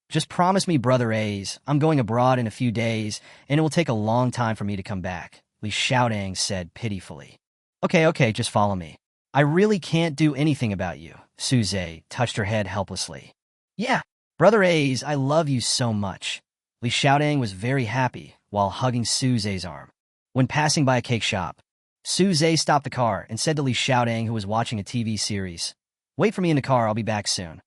Just promise me, Brother A's, I'm going abroad in a few days, and it will take a long time for me to come back, Li Xiaodong said pitifully. Okay, just follow me. I really can't do anything about you, Suze touched her head helplessly. Yeah, Brother A's, I love you so much. Li Xiaodong was very happy while hugging Suze's arm. When passing by a cake shop, Suze stopped the car and said to Li Xiaodong, who was watching a TV series, "Wait for me in the car, I'll be back soon."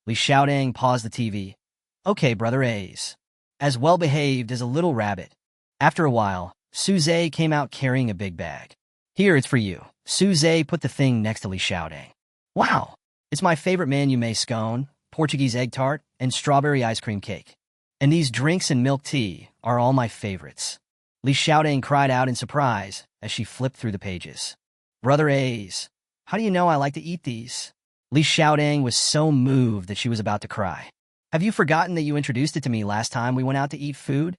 Li Xiaodong paused the TV. Okay, Brother A's. As well-behaved as a little rabbit. After a while, Suze came out carrying a big bag. Here, it's for you. Suze put the thing next to Li Xiaodong. Wow, it's my favorite manhwa scone, Portuguese egg tart, and strawberry ice cream cake. And these drinks and milk tea are all my favorites. Li Xiaodong cried out in surprise as she flipped through the pages. Brother A's, how do you know I like to eat these? Li Xiaodong was so moved that she was about to cry. Have you forgotten that you introduced it to me last time we went out to eat food?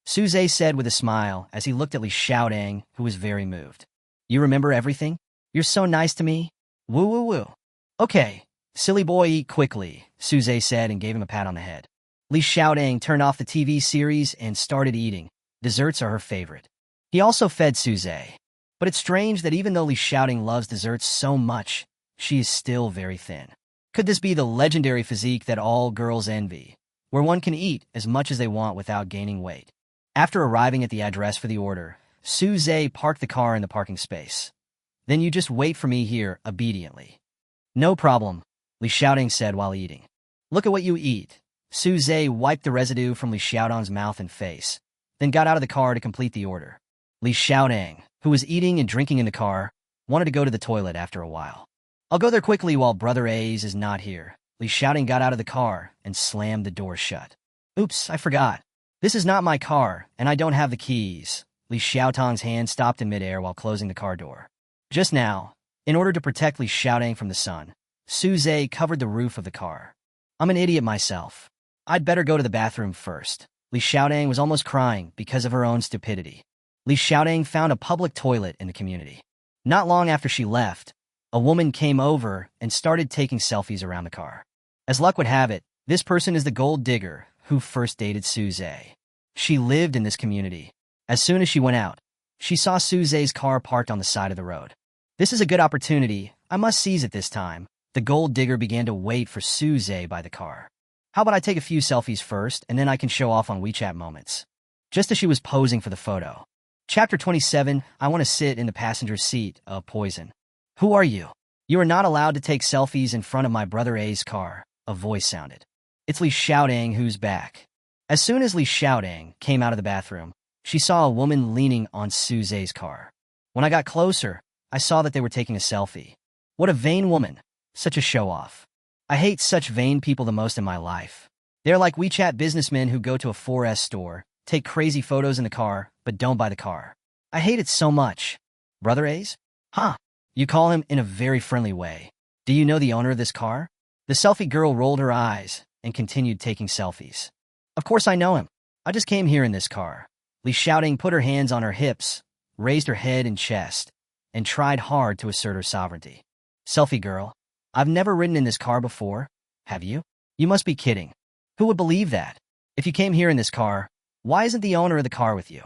Suze said with a smile as he looked at Li Xiaodong, who was very moved. You remember everything? You're so nice to me. Woo woo woo. Okay, silly boy, eat quickly, Suze said and gave him a pat on the head. Li Xiaodong turned off the TV series and started eating. Desserts are her favorite. He also fed Suze. But it's strange that even though Li Xiaodong loves desserts so much, she is still very thin. Could this be the legendary physique that all girls envy, where one can eat as much as they want without gaining weight? After arriving at the address for the order, Suze parked the car in the parking space. Then you just wait for me here obediently. No problem, Li Xiaodong said while eating. Look at what you eat. Suze wiped the residue from Li Xiaodong's mouth and face, then got out of the car to complete the order. Li Xiaodong, who was eating and drinking in the car, wanted to go to the toilet after a while. I'll go there quickly while Brother A's is not here. Li Xiaodong got out of the car and slammed the door shut. Oops, I forgot. This is not my car, and I don't have the keys. Li Xiaodong's hand stopped in midair while closing the car door. Just now, in order to protect Li Xiaodong from the sun, Suze covered the roof of the car. I'm an idiot myself. I'd better go to the bathroom first. Li Xiaodong was almost crying because of her own stupidity. Li Xiaodong found a public toilet in the community. Not long after she left, a woman came over and started taking selfies around the car. As luck would have it, this person is the gold digger who first dated Suze. She lived in this community. As soon as she went out, she saw Suze's car parked on the side of the road. This is a good opportunity. I must seize it this time. The gold digger began to wait for Suze by the car. How about I take a few selfies first, and then I can show off on WeChat moments? Just as she was posing for the photo. Chapter 27, I want to sit in the passenger seat of Poison. Who are you? You are not allowed to take selfies in front of my Brother A's car, a voice sounded. It's Li Xiaodong who's back. As soon as Li Xiaodong came out of the bathroom, she saw a woman leaning on Suze's car. When I got closer, I saw that they were taking a selfie. What a vain woman. Such a show-off. I hate such vain people the most in my life. They're like WeChat businessmen who go to a 4S store, take crazy photos in the car, but don't buy the car. I hate it so much. Brother A's? Huh. You call him in a very friendly way. Do you know the owner of this car? The selfie girl rolled her eyes and continued taking selfies. Of course I know him. I just came here in this car. Li Xiaodong put her hands on her hips, raised her head and chest, and tried hard to assert her sovereignty. Selfie girl, I've never ridden in this car before. Have you? You must be kidding. Who would believe that? If you came here in this car, why isn't the owner of the car with you?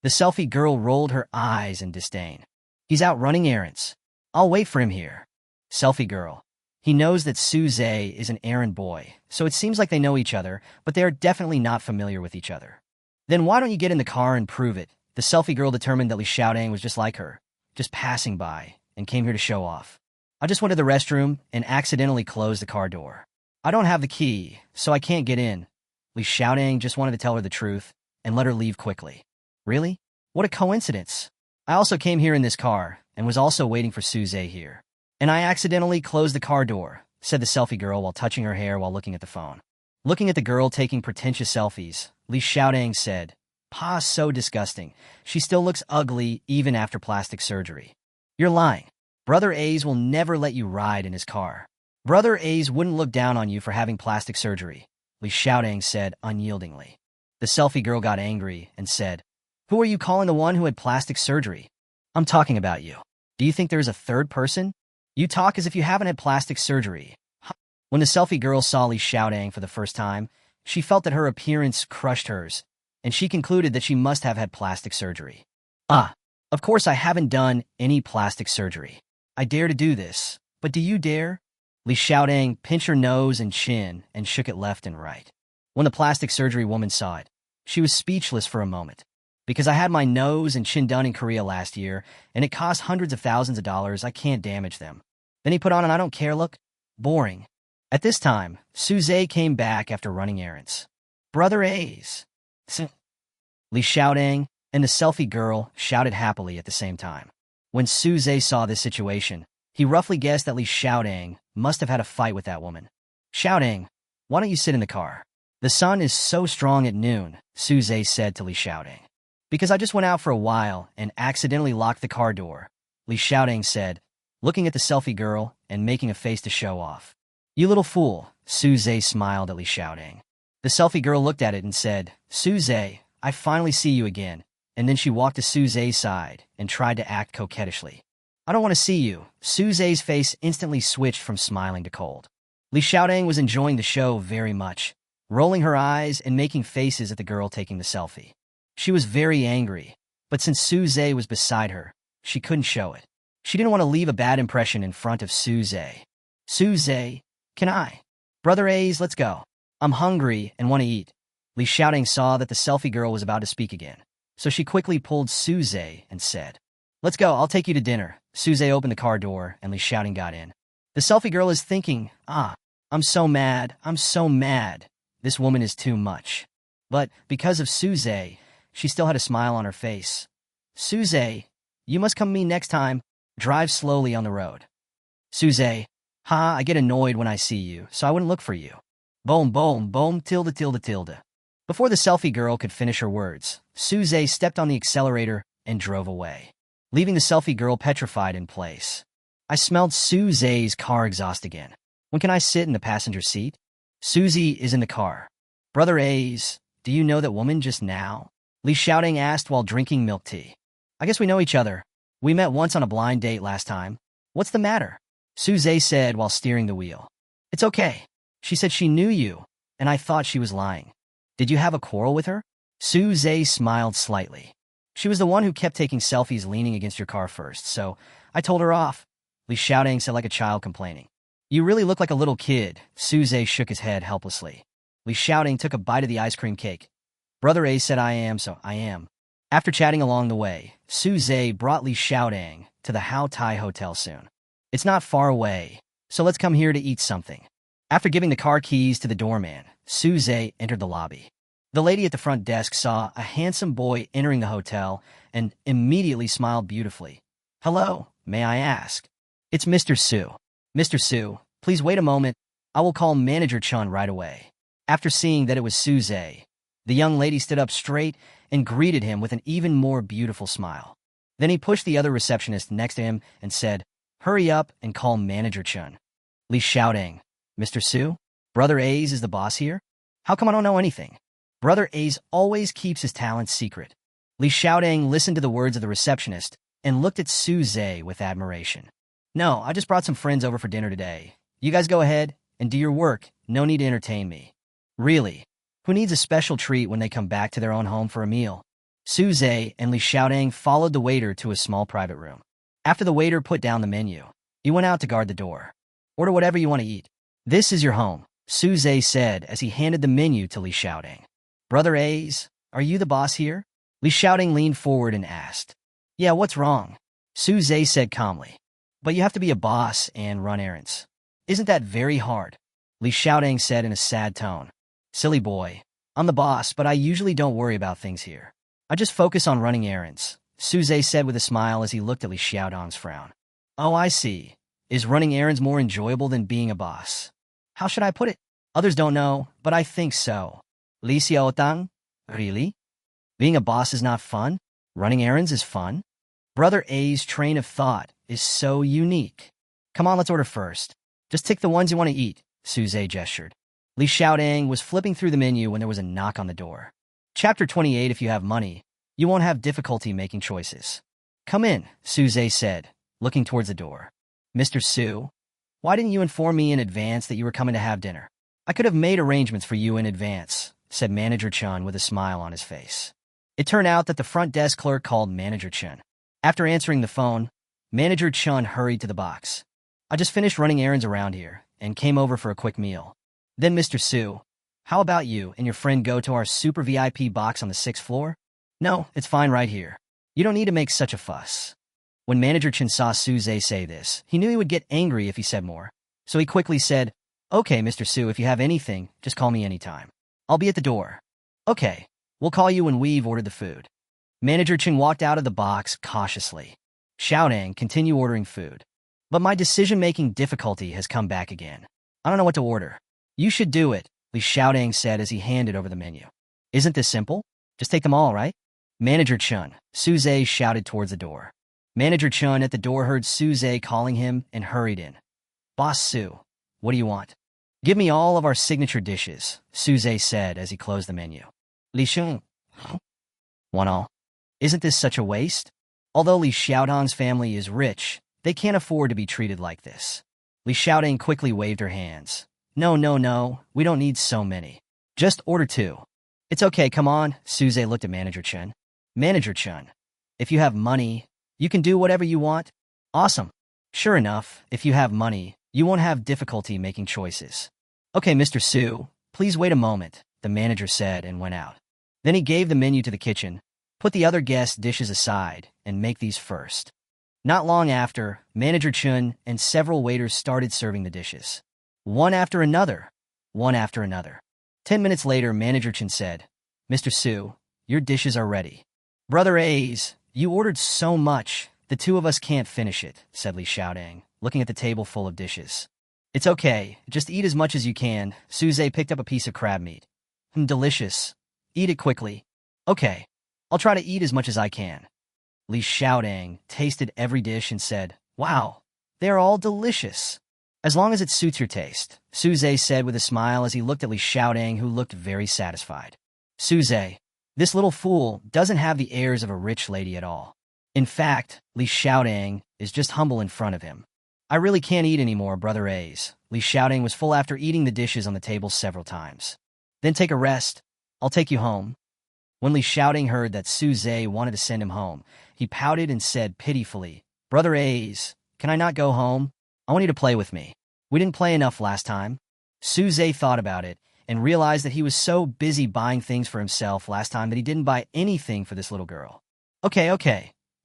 The selfie girl rolled her eyes in disdain. He's out running errands. I'll wait for him here. Selfie girl. He knows that Suze is an errand boy, so it seems like they know each other, but they are definitely not familiar with each other. Then why don't you get in the car and prove it? The selfie girl determined that Li Xiaodong was just like her, just passing by, and came here to show off. I just went to the restroom and accidentally closed the car door. I don't have the key, so I can't get in. Li Xiaodong just wanted to tell her the truth and let her leave quickly. Really? What a coincidence. I also came here in this car and was also waiting for Suze here. And I accidentally closed the car door, said the selfie girl while touching her hair while looking at the phone. Looking at the girl taking pretentious selfies, Li Xiaodang said, "Pa, so disgusting. She still looks ugly even after plastic surgery." "You're lying. Brother A's will never let you ride in his car. Brother A's wouldn't look down on you for having plastic surgery," Li Xiaodang said unyieldingly. The selfie girl got angry and said, "Who are you calling the one who had plastic surgery? I'm talking about you. Do you think there's a third person? You talk as if you haven't had plastic surgery." When the selfie girl saw Li Xiaodang for the first time, she felt that her appearance crushed hers, and she concluded that she must have had plastic surgery. Of course I haven't done any plastic surgery. I dare to do this, but do you dare?" Li Xiaodang pinched her nose and chin and shook it left and right. When the plastic surgery woman saw it, she was speechless for a moment. "Because I had my nose and chin done in Korea last year, and it cost hundreds of thousands of dollars, I can't damage them." Then he put on an "I don't care" look. Boring. At this time, Suze came back after running errands. "Brother A's." Li Xiaodang and the selfie girl shouted happily at the same time. When Suze saw this situation, he roughly guessed that Li Xiaodang must have had a fight with that woman. "Xiaodang, why don't you sit in the car? The sun is so strong at noon," Suze said to Li Xiaodang. "Because I just went out for a while and accidentally locked the car door," Li Xiaodang said, looking at the selfie girl and making a face to show off. "You little fool," Suze smiled at Li Xiaodang. The selfie girl looked at it and said, "Suze, I finally see you again," and then she walked to Suze's side and tried to act coquettishly. "I don't want to see you." Suze's face instantly switched from smiling to cold. Li Xiaodang was enjoying the show very much, rolling her eyes and making faces at the girl taking the selfie. She was very angry, but since Suze was beside her, she couldn't show it. She didn't want to leave a bad impression in front of Suze. "Suze, can I? Brother A's, let's go. I'm hungry and want to eat." Li Xiaodang saw that the selfie girl was about to speak again, so she quickly pulled Suze and said, "Let's go, I'll take you to dinner." Suze opened the car door and Li Xiaodang got in. The selfie girl is thinking, I'm so mad. This woman is too much." But because of Suze, she still had a smile on her face. "Suze, you must come with me next time. Drive slowly on the road." "Suze, I get annoyed when I see you, so I wouldn't look for you." Boom, boom, boom, tilde, tilde, tilde. Before the selfie girl could finish her words, Suze stepped on the accelerator and drove away, leaving the selfie girl petrified in place. I smelled Suze's car exhaust again. "When can I sit in the passenger seat?" Susie is in the car. "Brother A's, do you know that woman just now?" Li Xiaodang asked while drinking milk tea. "I guess we know each other. We met once on a blind date last time. What's the matter?" Suze said while steering the wheel. "It's okay. She said she knew you, and I thought she was lying." "Did you have a quarrel with her?" Suze smiled slightly. "She was the one who kept taking selfies leaning against your car first, so I told her off." Li Xiaodang said like a child complaining. "You really look like a little kid." Suze shook his head helplessly. Li Xiaodang took a bite of the ice cream cake. "Brother A said I am, so I am." After chatting along the way, Suze brought Li Xiaodang to the Hao Tai Hotel soon. "It's not far away, so let's come here to eat something." After giving the car keys to the doorman, Suze entered the lobby. The lady at the front desk saw a handsome boy entering the hotel and immediately smiled beautifully. "Hello, may I ask?" "It's Mr. Su." "Mr. Su, please wait a moment. I will call Manager Chun right away." After seeing that it was Suze, the young lady stood up straight and greeted him with an even more beautiful smile. Then he pushed the other receptionist next to him and said, "Hurry up and call Manager Chun." Li Xiaodang, "Mr. Su, Brother A's is the boss here? How come I don't know anything?" Brother A's always keeps his talents secret. Li Xiaodang listened to the words of the receptionist and looked at Suze with admiration. "No, I just brought some friends over for dinner today. You guys go ahead and do your work. No need to entertain me." "Really? Who needs a special treat when they come back to their own home for a meal?" Suze and Li Xiaodang followed the waiter to a small private room. After the waiter put down the menu, he went out to guard the door. "Order whatever you want to eat. This is your home," Suze said as he handed the menu to Li Xiaodang. "Brother A's, are you the boss here?" Li Xiaodang leaned forward and asked. "Yeah, what's wrong?" Suze said calmly. "But you have to be a boss and run errands. Isn't that very hard?" Li Xiaodang said in a sad tone. "Silly boy, I'm the boss, but I usually don't worry about things here. I just focus on running errands," Suze said with a smile as he looked at Li Xiaodang's frown. "Oh, I see. Is running errands more enjoyable than being a boss? How should I put it?" Others don't know, but I think so. Li Xiaotang? Really? Being a boss is not fun? Running errands is fun? Brother A's train of thought is so unique. Come on, let's order first. Just tick the ones you want to eat, Suze gestured. Li Xiaodang was flipping through the menu when there was a knock on the door. Chapter 28. If you have money, you won't have difficulty making choices. Come in, Suze said, looking towards the door. Mr. Su, why didn't you inform me in advance that you were coming to have dinner? I could have made arrangements for you in advance, said Manager Chun with a smile on his face. It turned out that the front desk clerk called Manager Chun. After answering the phone, Manager Chun hurried to the box. I just finished running errands around here and came over for a quick meal. Then, Mr. Su, how about you and your friend go to our super VIP box on the 6th floor? No, it's fine right here. You don't need to make such a fuss. When Manager Chun saw Suze say this, he knew he would get angry if he said more. So he quickly said, Okay, Mr. Su, if you have anything, just call me anytime. I'll be at the door. Okay, we'll call you when we've ordered the food. Manager Chun walked out of the box cautiously. Xiaodang, continue ordering food. But my decision-making difficulty has come back again. I don't know what to order. You should do it, Li Xiaodang said as he handed over the menu. Isn't this simple? Just take them all, right? Manager Chun, Suze shouted towards the door. Manager Chun at the door heard Suze calling him and hurried in. Boss Su, what do you want? Give me all of our signature dishes, Suze said as he closed the menu. Li Xiaodang, want all? Isn't this such a waste? Although Li Xiaodang's family is rich, they can't afford to be treated like this. Li Xiaodang quickly waved her hands. No, we don't need so many. Just order 2. It's okay, come on, Suze looked at Manager Chun. Manager Chun, if you have money, you can do whatever you want. Awesome. Sure enough, if you have money, you won't have difficulty making choices. Okay, Mr. Su, please wait a moment, the manager said and went out. Then he gave the menu to the kitchen, put the other guests' dishes aside, and make these first. Not long after, Manager Chun and several waiters started serving the dishes. One after another. 10 minutes later, Manager Chun said, Mr. Su, your dishes are ready. Brother A's, you ordered so much, the two of us can't finish it, said Li Xiaodang, looking at the table full of dishes. It's okay, just eat as much as you can. Suze picked up a piece of crab meat. Delicious. Eat it quickly. Okay, I'll try to eat as much as I can. Li Xiaodang tasted every dish and said, Wow, they're all delicious. As long as it suits your taste, Suze said with a smile as he looked at Li Xiaodang, who looked very satisfied. Suze, this little fool doesn't have the airs of a rich lady at all. In fact, Li Xiaodang is just humble in front of him. I really can't eat anymore, Brother A's. Li Xiaodang was full after eating the dishes on the table several times. Then take a rest. I'll take you home. When Li Xiaodang heard that Suze wanted to send him home, he pouted and said pitifully, Brother A's, can I not go home? I want you to play with me. We didn't play enough last time. Suze thought about it and realized that he was so busy buying things for himself last time that he didn't buy anything for this little girl. Okay,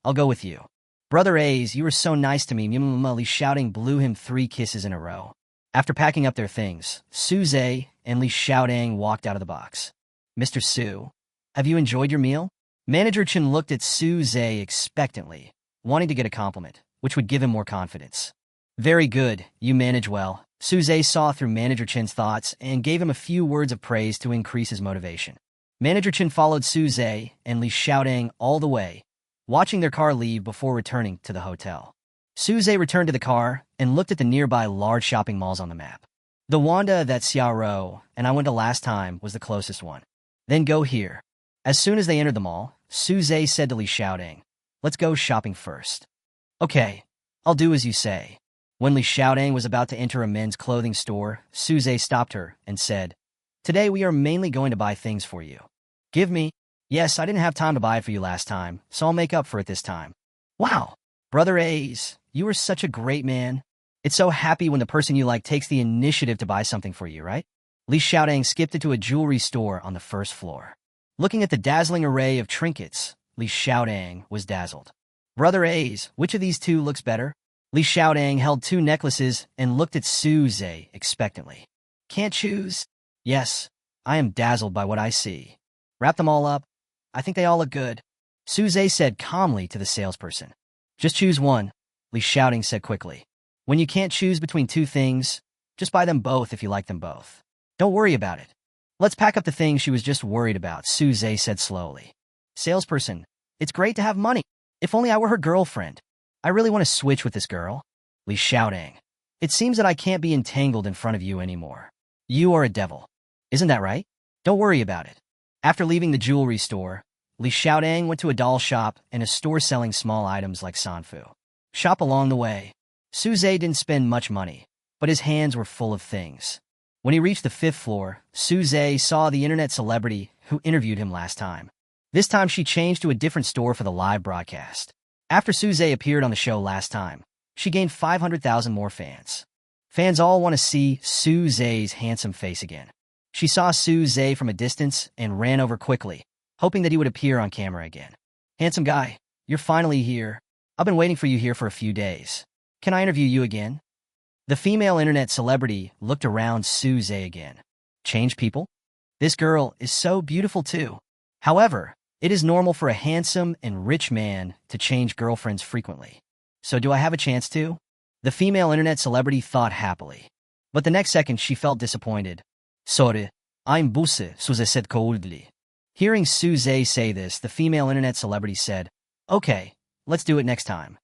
I'll go with you. Brother A's, you were so nice to me. Li Xiaodang blew him 3 kisses in a row. After packing up their things, Suze and Li Xiaodang walked out of the box. Mr. Su, have you enjoyed your meal? Manager Chun looked at Suze expectantly, wanting to get a compliment, which would give him more confidence. Very good, you manage well. Suze saw through Manager Chin's thoughts and gave him a few words of praise to increase his motivation. Manager Chin followed Suze and Li Xiaodang all the way, watching their car leave before returning to the hotel. Suze returned to the car and looked at the nearby large shopping malls on the map. The Wanda that Xiaoro and I went to last time was the closest one. Then go here. As soon as they entered the mall, Suze said to Li Xiaodang, Let's go shopping first. Okay, I'll do as you say. When Li Xiaodang was about to enter a men's clothing store, Suze stopped her and said, Today we are mainly going to buy things for you. Give me. Yes, I didn't have time to buy it for you last time, so I'll make up for it this time. Wow, Brother A's, you are such a great man. It's so happy when the person you like takes the initiative to buy something for you, right? Li Xiaodang skipped into a jewelry store on the 1st floor. Looking at the dazzling array of trinkets, Li Xiaodang was dazzled. Brother A's, which of these 2 looks better? Li Xiaodang held 2 necklaces and looked at Suze expectantly. Can't choose? Yes, I am dazzled by what I see. Wrap them all up. I think they all look good. Suze said calmly to the salesperson. Just choose one, Li Xiaodang said quickly. When you can't choose between 2 things, just buy them both if you like them both. Don't worry about it. Let's pack up the things she was just worried about, Su Zhe said slowly. Salesperson, it's great to have money. If only I were her girlfriend. I really want to switch with this girl. Li Xiaodang. It seems that I can't be entangled in front of you anymore. You are a devil. Isn't that right? Don't worry about it. After leaving the jewelry store, Li Xiaodang went to a doll shop and a store selling small items like sanfu. Shop along the way. Su Zhe didn't spend much money, but his hands were full of things. When he reached the 5th floor, Su Zhe saw the internet celebrity who interviewed him last time. This time she changed to a different store for the live broadcast. After Su Zhe appeared on the show last time, she gained 500,000 more fans. Fans all want to see Su Zhe's handsome face again. She saw Su Zhe from a distance and ran over quickly, hoping that he would appear on camera again. Handsome guy, you're finally here. I've been waiting for you here for a few days. Can I interview you again? The female internet celebrity looked around Su Zhe again. Change people? This girl is so beautiful too. However, it is normal for a handsome and rich man to change girlfriends frequently. So do I have a chance to? The female internet celebrity thought happily. But the next second she felt disappointed. Sorry, I'm Busse, Su Zhe said coldly. Hearing Su Zhe say this, the female internet celebrity said, Okay, let's do it next time.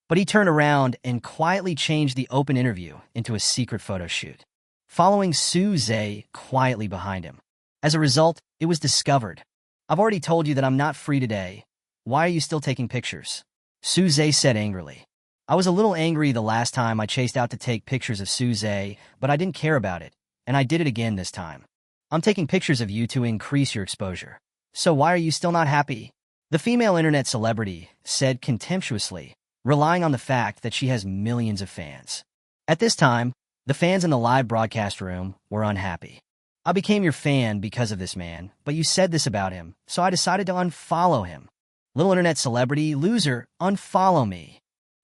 But he turned around and quietly changed the open interview into a secret photo shoot, following Su Zhe quietly behind him. As a result, it was discovered. I've already told you that I'm not free today. Why are you still taking pictures? Su Zhe said angrily. I was a little angry the last time I chased out to take pictures of Su Zhe, but I didn't care about it, and I did it again this time. I'm taking pictures of you to increase your exposure. So why are you still not happy? The female internet celebrity said contemptuously, relying on the fact that she has millions of fans. At this time, the fans in the live broadcast room were unhappy. I became your fan because of this man, but you said this about him, so I decided to unfollow him. Little internet celebrity, loser, unfollow me.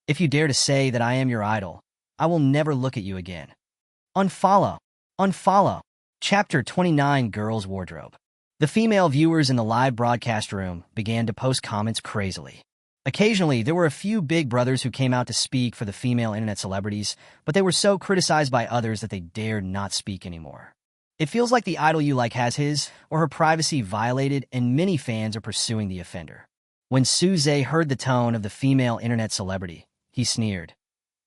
If you dare to say that I am your idol, I will never look at you again. Unfollow. Unfollow. Chapter 29 Girls' Wardrobe. The female viewers in the live broadcast room began to post comments crazily. Occasionally, there were a few big brothers who came out to speak for the female internet celebrities, but they were so criticized by others that they dared not speak anymore. It feels like the idol you like has his or her privacy violated, and many fans are pursuing the offender. When Su Zhe heard the tone of the female internet celebrity, he sneered.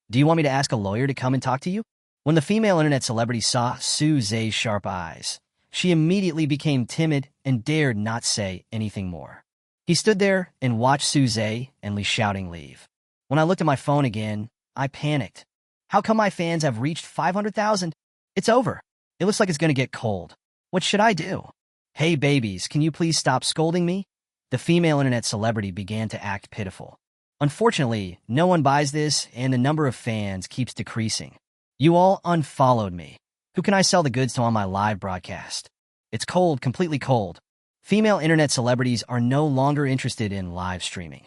Do you want me to ask a lawyer to come and talk to you? When the female internet celebrity saw Su Zhe's sharp eyes, she immediately became timid and dared not say anything more. He stood there and watched Su Zhe and Li Xiaodang leave. When I looked at my phone again, I panicked. How come my fans have reached 500,000? It's over. It looks like it's going to get cold. What should I do? Hey babies, can you please stop scolding me? The female internet celebrity began to act pitiful. Unfortunately, no one buys this and the number of fans keeps decreasing. You all unfollowed me. Who can I sell the goods to on my live broadcast? It's cold, completely cold. Female internet celebrities are no longer interested in live streaming.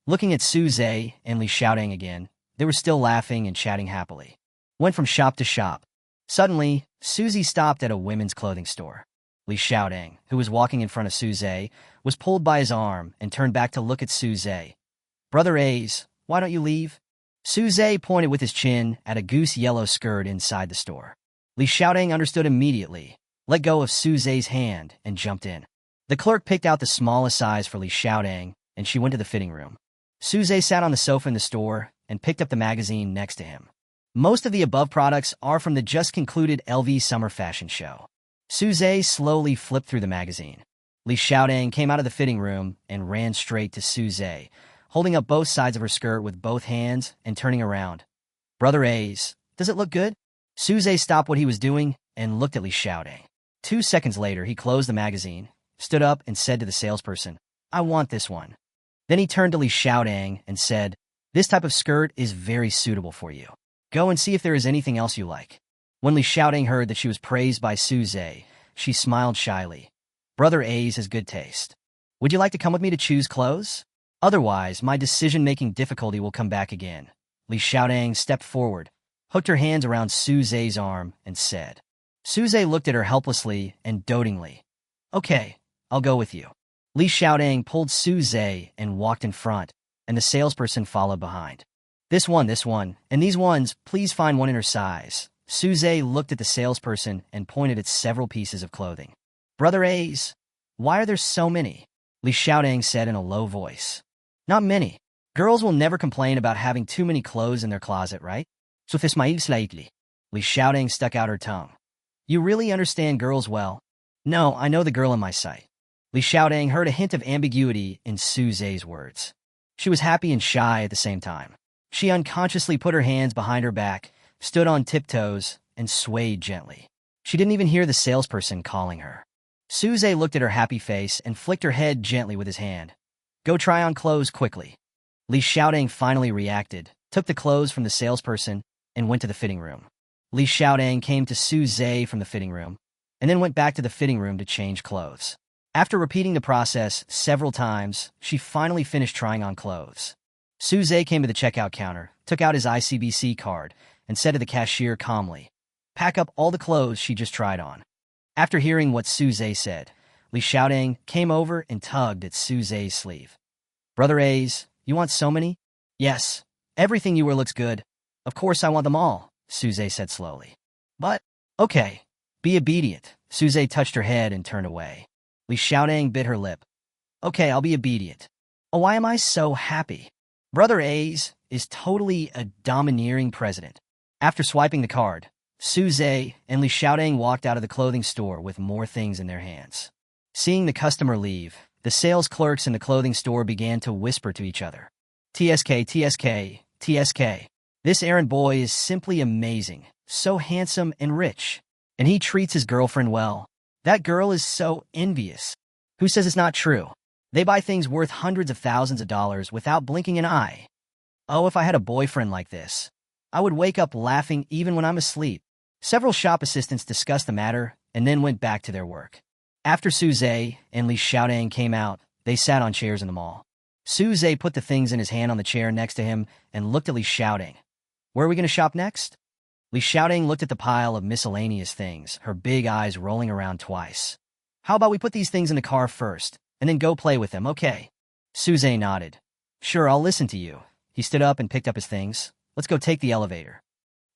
Looking at Su Zhe and Li Xiaodang again, they were still laughing and chatting happily. Went from shop to shop. Suddenly, Suzy stopped at a women's clothing store. Li Xiaodang, who was walking in front of Su Zhe, was pulled by his arm and turned back to look at Su Zhe. Brother A's, why don't you leave? Su Zhe pointed with his chin at a goose yellow skirt inside the store. Li Xiaodang understood immediately, let go of Su Zhe's hand, and jumped in. The clerk picked out the smallest size for Li Xiaodang, and she went to the fitting room. Su Zhe sat on the sofa in the store and picked up the magazine next to him. Most of the above products are from the just-concluded LV summer fashion show. Su Zhe slowly flipped through the magazine. Li Xiaodang came out of the fitting room and ran straight to Su Zhe, holding up both sides of her skirt with both hands and turning around. Brother A's, does it look good? Su Zhe stopped what he was doing and looked at Li Xiaodang. 2 seconds later, he closed the magazine, stood up, and said to the salesperson, I want this one. Then he turned to Li Xiaodang and said, this type of skirt is very suitable for you. Go and see if there is anything else you like. When Li Xiaodang heard that she was praised by Su Zhe, she smiled shyly. Brother A's has good taste. Would you like to come with me to choose clothes? Otherwise, my decision-making difficulty will come back again. Li Xiaodang stepped forward, hooked her hands around Su Zhe's arm, and said. Su Zhe looked at her helplessly and dotingly. Okay, I'll go with you. Li Xiaodang pulled Su Zhe and walked in front, and the salesperson followed behind. This one, and these ones, please find one in her size. Suze looked at the salesperson and pointed at several pieces of clothing. Brother A's, why are there so many? Li Xiaodang said in a low voice. Not many. Girls will never complain about having too many clothes in their closet, right? So Ismail slightly. Li Xiaodang stuck out her tongue. You really understand girls well? No, I know the girl in my sight. Li Xiaodang heard a hint of ambiguity in Suze's words. She was happy and shy at the same time. She unconsciously put her hands behind her back, stood on tiptoes, and swayed gently. She didn't even hear the salesperson calling her. Suze looked at her happy face and flicked her head gently with his hand. Go try on clothes quickly. Li Xiaodang finally reacted, took the clothes from the salesperson, and went to the fitting room. Li Xiaodang came to Suze from the fitting room, and then went back to the fitting room to change clothes. After repeating the process several times, she finally finished trying on clothes. Suze came to the checkout counter, took out his ICBC card, and said to the cashier calmly, pack up all the clothes she just tried on. After hearing what Suze said, Li Xiaodang came over and tugged at Suze's sleeve. Brother A's, you want so many? Yes. Everything you wear looks good. Of course I want them all, Suze said slowly. But, okay, be obedient. Suze touched her head and turned away. Li Xiaodang bit her lip. Okay, I'll be obedient. Oh, why am I so happy? Brother A's is totally a domineering president. After swiping the card, Suze and Li Xiaodang walked out of the clothing store with more things in their hands. Seeing the customer leave, the sales clerks in the clothing store began to whisper to each other. TSK, TSK, TSK. This errand boy is simply amazing, so handsome and rich. And he treats his girlfriend well. That girl is so envious. Who says it's not true? They buy things worth hundreds of thousands of dollars without blinking an eye. Oh, if I had a boyfriend like this, I would wake up laughing even when I'm asleep. Several shop assistants discussed the matter and then went back to their work. After Suze and Li Xiaodang came out, they sat on chairs in the mall. Suze put the things in his hand on the chair next to him and looked at Li Xiaodang. Where are we going to shop next? Li Xiaodang looked at the pile of miscellaneous things, her big eyes rolling around twice. How about we put these things in the car first, and then go play with them, okay? Suze nodded. Sure, I'll listen to you. He stood up and picked up his things. Let's go take the elevator.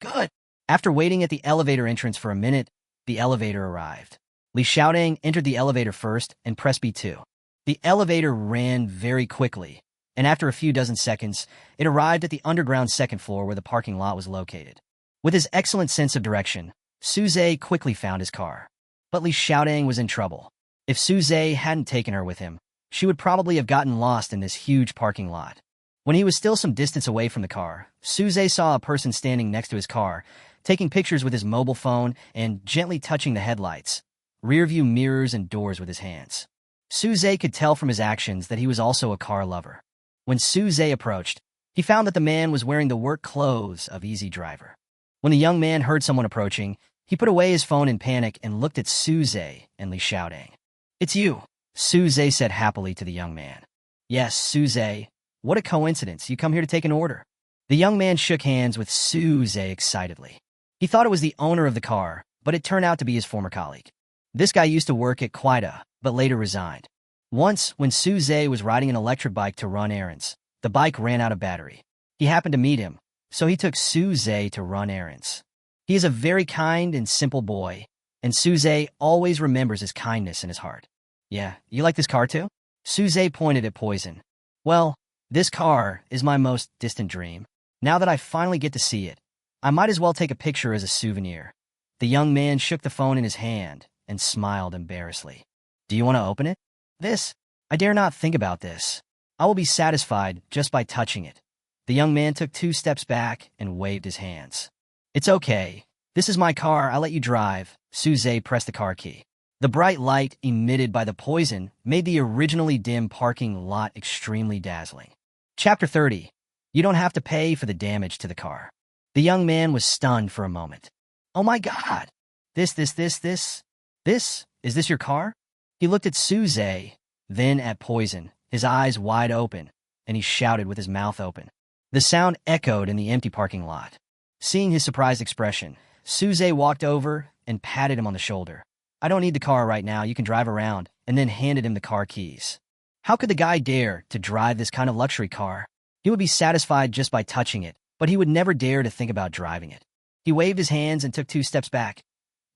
Good. After waiting at the elevator entrance for a minute, the elevator arrived. Li Xiaodang entered the elevator first and pressed B2. The elevator ran very quickly, and after a few dozen seconds, it arrived at the underground second floor where the parking lot was located. With his excellent sense of direction, Suze quickly found his car. But Li Xiaodang was in trouble. If Suze hadn't taken her with him, she would probably have gotten lost in this huge parking lot. When he was still some distance away from the car, Suze saw a person standing next to his car, taking pictures with his mobile phone and gently touching the headlights, rearview mirrors, and doors with his hands. Suze could tell from his actions that he was also a car lover. When Suze approached, he found that the man was wearing the work clothes of Easy Driver. When the young man heard someone approaching, he put away his phone in panic and looked at Suze and Li Xiaodang. It's you, Suze said happily to the young man. Yes, Suze. What a coincidence. You come here to take an order. The young man shook hands with Suze excitedly. He thought it was the owner of the car, but it turned out to be his former colleague. This guy used to work at Quida, but later resigned. Once, when Suze was riding an electric bike to run errands, the bike ran out of battery. He happened to meet him, so he took Suze to run errands. He is a very kind and simple boy, and Suze always remembers his kindness in his heart. Yeah, you like this car too? Suze pointed at Poison. Well, this car is my most distant dream. Now that I finally get to see it, I might as well take a picture as a souvenir. The young man shook the phone in his hand and smiled embarrassedly. Do you want to open it? This? I dare not think about this. I will be satisfied just by touching it. The young man took 2 steps back and waved his hands. It's okay. This is my car. I'll let you drive. Suze pressed the car key. The bright light emitted by the Poison made the originally dim parking lot extremely dazzling. Chapter 30. You don't have to pay for the damage to the car. The young man was stunned for a moment. Oh my God! Is this your car? He looked at Suze, then at Poison, his eyes wide open, and he shouted with his mouth open. The sound echoed in the empty parking lot. Seeing his surprised expression, Suze walked over and patted him on the shoulder. I don't need the car right now, you can drive around, and then handed him the car keys. How could the guy dare to drive this kind of luxury car? He would be satisfied just by touching it, but he would never dare to think about driving it. He waved his hands and took 2 steps back.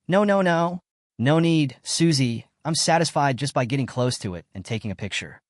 No, no, no. No need, Susie. I'm satisfied just by getting close to it and taking a picture.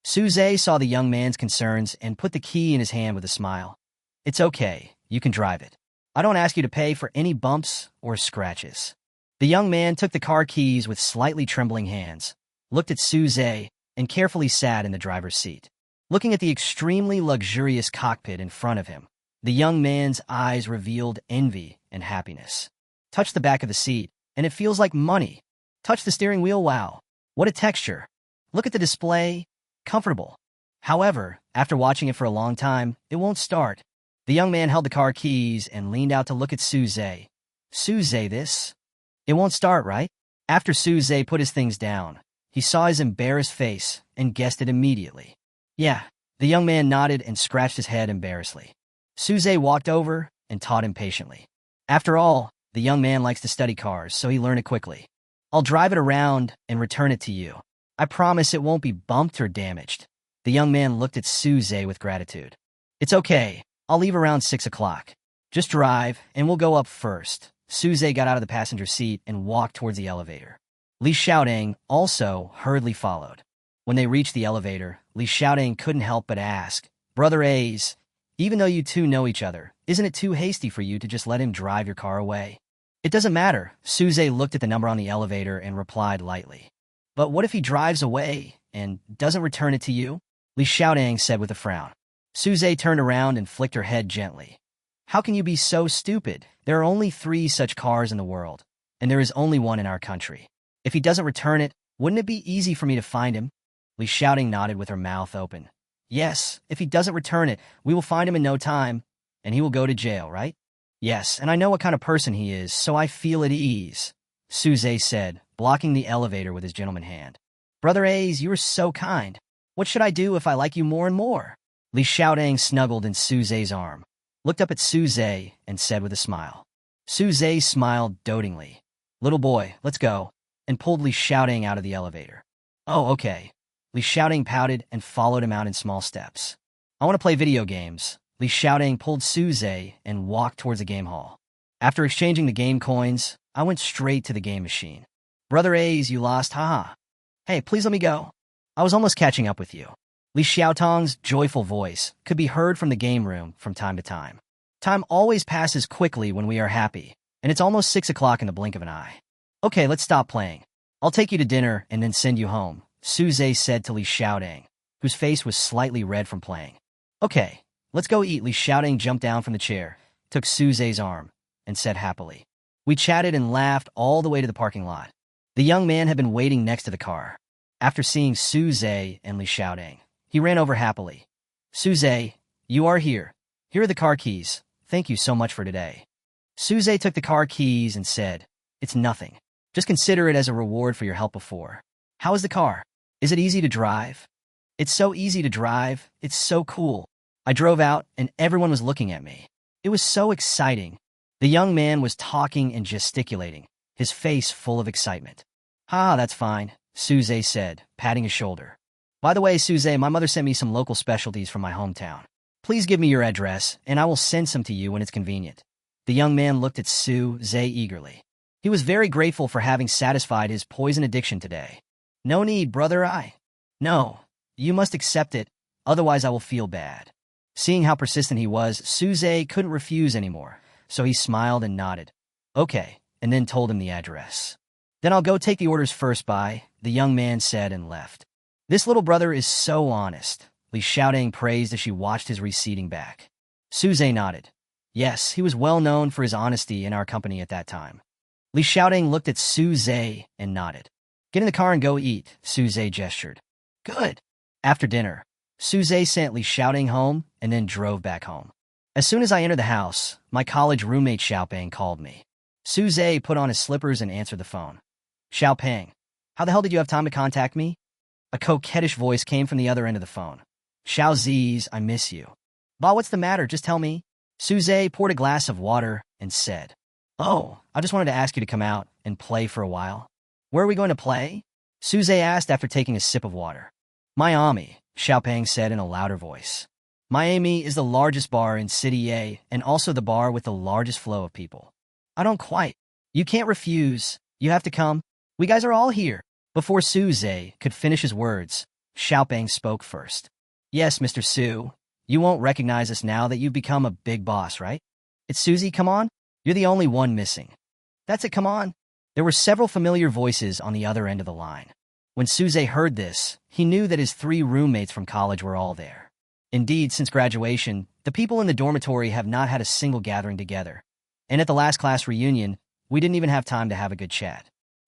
Suze saw the young man's concerns and put the key in his hand with a smile. It's okay, you can drive it. I don't ask you to pay for any bumps or scratches. The young man took the car keys with slightly trembling hands, looked at Suze, and carefully sat in the driver's seat. Looking at the extremely luxurious cockpit in front of him, the young man's eyes revealed envy and happiness. Touch the back of the seat, and it feels like money. Touch the steering wheel, wow. What a texture. Look at the display, comfortable. However, after watching it for a long time, it won't start. The young man held the car keys and leaned out to look at Suze. Suze, this? It won't start, right? After Suze put his things down, he saw his embarrassed face and guessed it immediately. Yeah, the young man nodded and scratched his head embarrassedly. Suze walked over and taught him patiently. After all, the young man likes to study cars, so he learned it quickly. I'll drive it around and return it to you. I promise it won't be bumped or damaged. The young man looked at Suze with gratitude. It's okay. I'll leave around 6 o'clock. Just drive, and we'll go up first. Suze got out of the passenger seat and walked towards the elevator. Li Xiaodong also hurriedly followed. When they reached the elevator, Li Xiaodong couldn't help but ask, Brother A's, even though you two know each other, isn't it too hasty for you to just let him drive your car away? It doesn't matter. Suze looked at the number on the elevator and replied lightly. But what if he drives away and doesn't return it to you? Li Xiaodong said with a frown. Suze turned around and flicked her head gently. How can you be so stupid? There are only 3 such cars in the world, and there is only one in our country. If he doesn't return it, wouldn't it be easy for me to find him? Li Xiaodong nodded with her mouth open. Yes, if he doesn't return it, we will find him in no time, and he will go to jail, right? Yes, and I know what kind of person he is, so I feel at ease, Suze said, blocking the elevator with his gentleman hand. Brother A's, you are so kind. What should I do if I like you more and more? Li Xiaodong snuggled in Suze's arm, looked up at Suze, and said with a smile. Suze smiled dotingly. Little boy, let's go, and pulled Li Xiaodong out of the elevator. Oh, okay. Li Xiaodong pouted and followed him out in small steps. I want to play video games. Li Xiaodong pulled Suze and walked towards the game hall. After exchanging the game coins, I went straight to the game machine. Brother A's, you lost, haha. Hey, please let me go. I was almost catching up with you. Li Xiaotong's joyful voice could be heard from the game room from time to time. Time always passes quickly when we are happy, and it's almost 6 o'clock in the blink of an eye. Okay, let's stop playing. I'll take you to dinner and then send you home, Suze said to Li Xiaodong, whose face was slightly red from playing. Okay, let's go eat. Li Xiaodong jumped down from the chair, took Suze's arm, and said happily. We chatted and laughed all the way to the parking lot. The young man had been waiting next to the car. After seeing Suze and Li Xiaodong, he ran over happily. Suze, you are here. Here are the car keys. Thank you so much for today. Suze took the car keys and said, It's nothing. Just consider it as a reward for your help before. How is the car? Is it easy to drive? It's so easy to drive. It's so cool. I drove out and everyone was looking at me. It was so exciting. The young man was talking and gesticulating, his face full of excitement. That's fine, Suze said, patting his shoulder. By the way, Suze, my mother sent me some local specialties from my hometown. Please give me your address, and I will send some to you when it's convenient. The young man looked at Suze eagerly. He was very grateful for having satisfied his poison addiction today. No need, brother, No, you must accept it, otherwise I will feel bad. Seeing how persistent he was, Suze couldn't refuse anymore, so he smiled and nodded. Okay, and then told him the address. Then I'll go take the orders first, bye, the young man said and left. This little brother is so honest, Li Xiaodong praised as she watched his receding back. Suze nodded. Yes, he was well known for his honesty in our company at that time. Li Xiaodong looked at Suze and nodded. Get in the car and go eat, Suze gestured. Good. After dinner, Suze sent Li Xiaodong home and then drove back home. As soon as I entered the house, my college roommate Xiaopeng called me. Suze put on his slippers and answered the phone. Xiaopeng, how the hell did you have time to contact me? A coquettish voice came from the other end of the phone. Xiao Ziz, I miss you. Ba, what's the matter? Just tell me. Suze poured a glass of water and said, Oh, I just wanted to ask you to come out and play for a while. Where are we going to play? Suze asked after taking a sip of water. Miami, Xiaopeng said in a louder voice. Miami is the largest bar in City A and also the bar with the largest flow of people. I don't quite. You can't refuse. You have to come. We guys are all here. Before Suze could finish his words, Xiaopeng spoke first. Yes, Mr. Su. You won't recognize us now that you've become a big boss, right? It's Susie, come on. You're the only one missing. That's it, come on. There were several familiar voices on the other end of the line. When Suze heard this, he knew that his 3 roommates from college were all there. Indeed, since graduation, the people in the dormitory have not had a single gathering together. And at the last class reunion, we didn't even have time to have a good chat.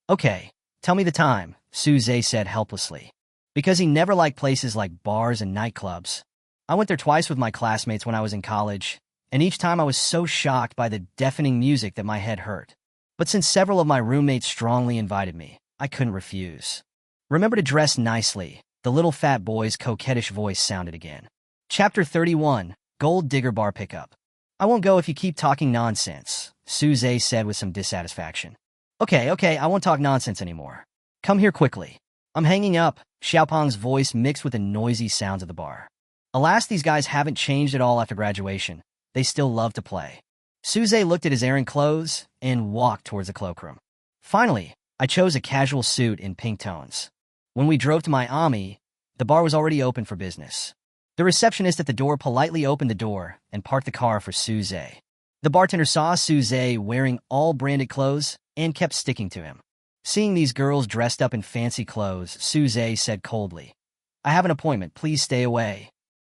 Okay, tell me the time, Suze said helplessly. Because he never liked places like bars and nightclubs. I went there twice with my classmates when I was in college, and each time I was so shocked by the deafening music that my head hurt. But since several of my roommates strongly invited me, I couldn't refuse. Remember to dress nicely, the little fat boy's coquettish voice sounded again. Chapter 31, Gold Digger Bar Pickup. I won't go if you keep talking nonsense, Suze said with some dissatisfaction. Okay, I won't talk nonsense anymore. Come here quickly. I'm hanging up, Xiaopeng's voice mixed with the noisy sounds of the bar. Alas, these guys haven't changed at all after graduation. They still love to play. Suze looked at his errand clothes and walked towards the cloakroom. Finally, I chose a casual suit in pink tones. When we drove to Miami, the bar was already open for business. The receptionist at the door politely opened the door and parked the car for Suze. The bartender saw Suze wearing all branded clothes and kept sticking to him. Seeing these girls dressed up in fancy clothes, Suze said coldly, I have an appointment, please stay away.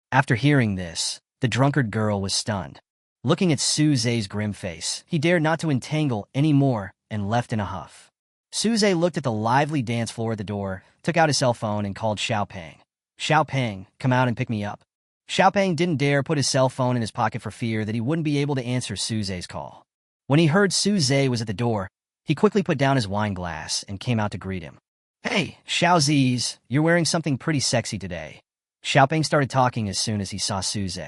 After hearing this, the drunkard girl was stunned. Looking at Suze's grim face, he dared not to entangle any more and left in a huff. Suze looked at the lively dance floor at the door, took out his cell phone and called Xiaopeng. Xiaopeng, come out and pick me up. Xiaopeng didn't dare put his cell phone in his pocket for fear that he wouldn't be able to answer Suze's call. When he heard Suze was at the door, he quickly put down his wine glass and came out to greet him. Hey, Xiaoziz, you're wearing something pretty sexy today. Xiaopeng started talking as soon as he saw Suze.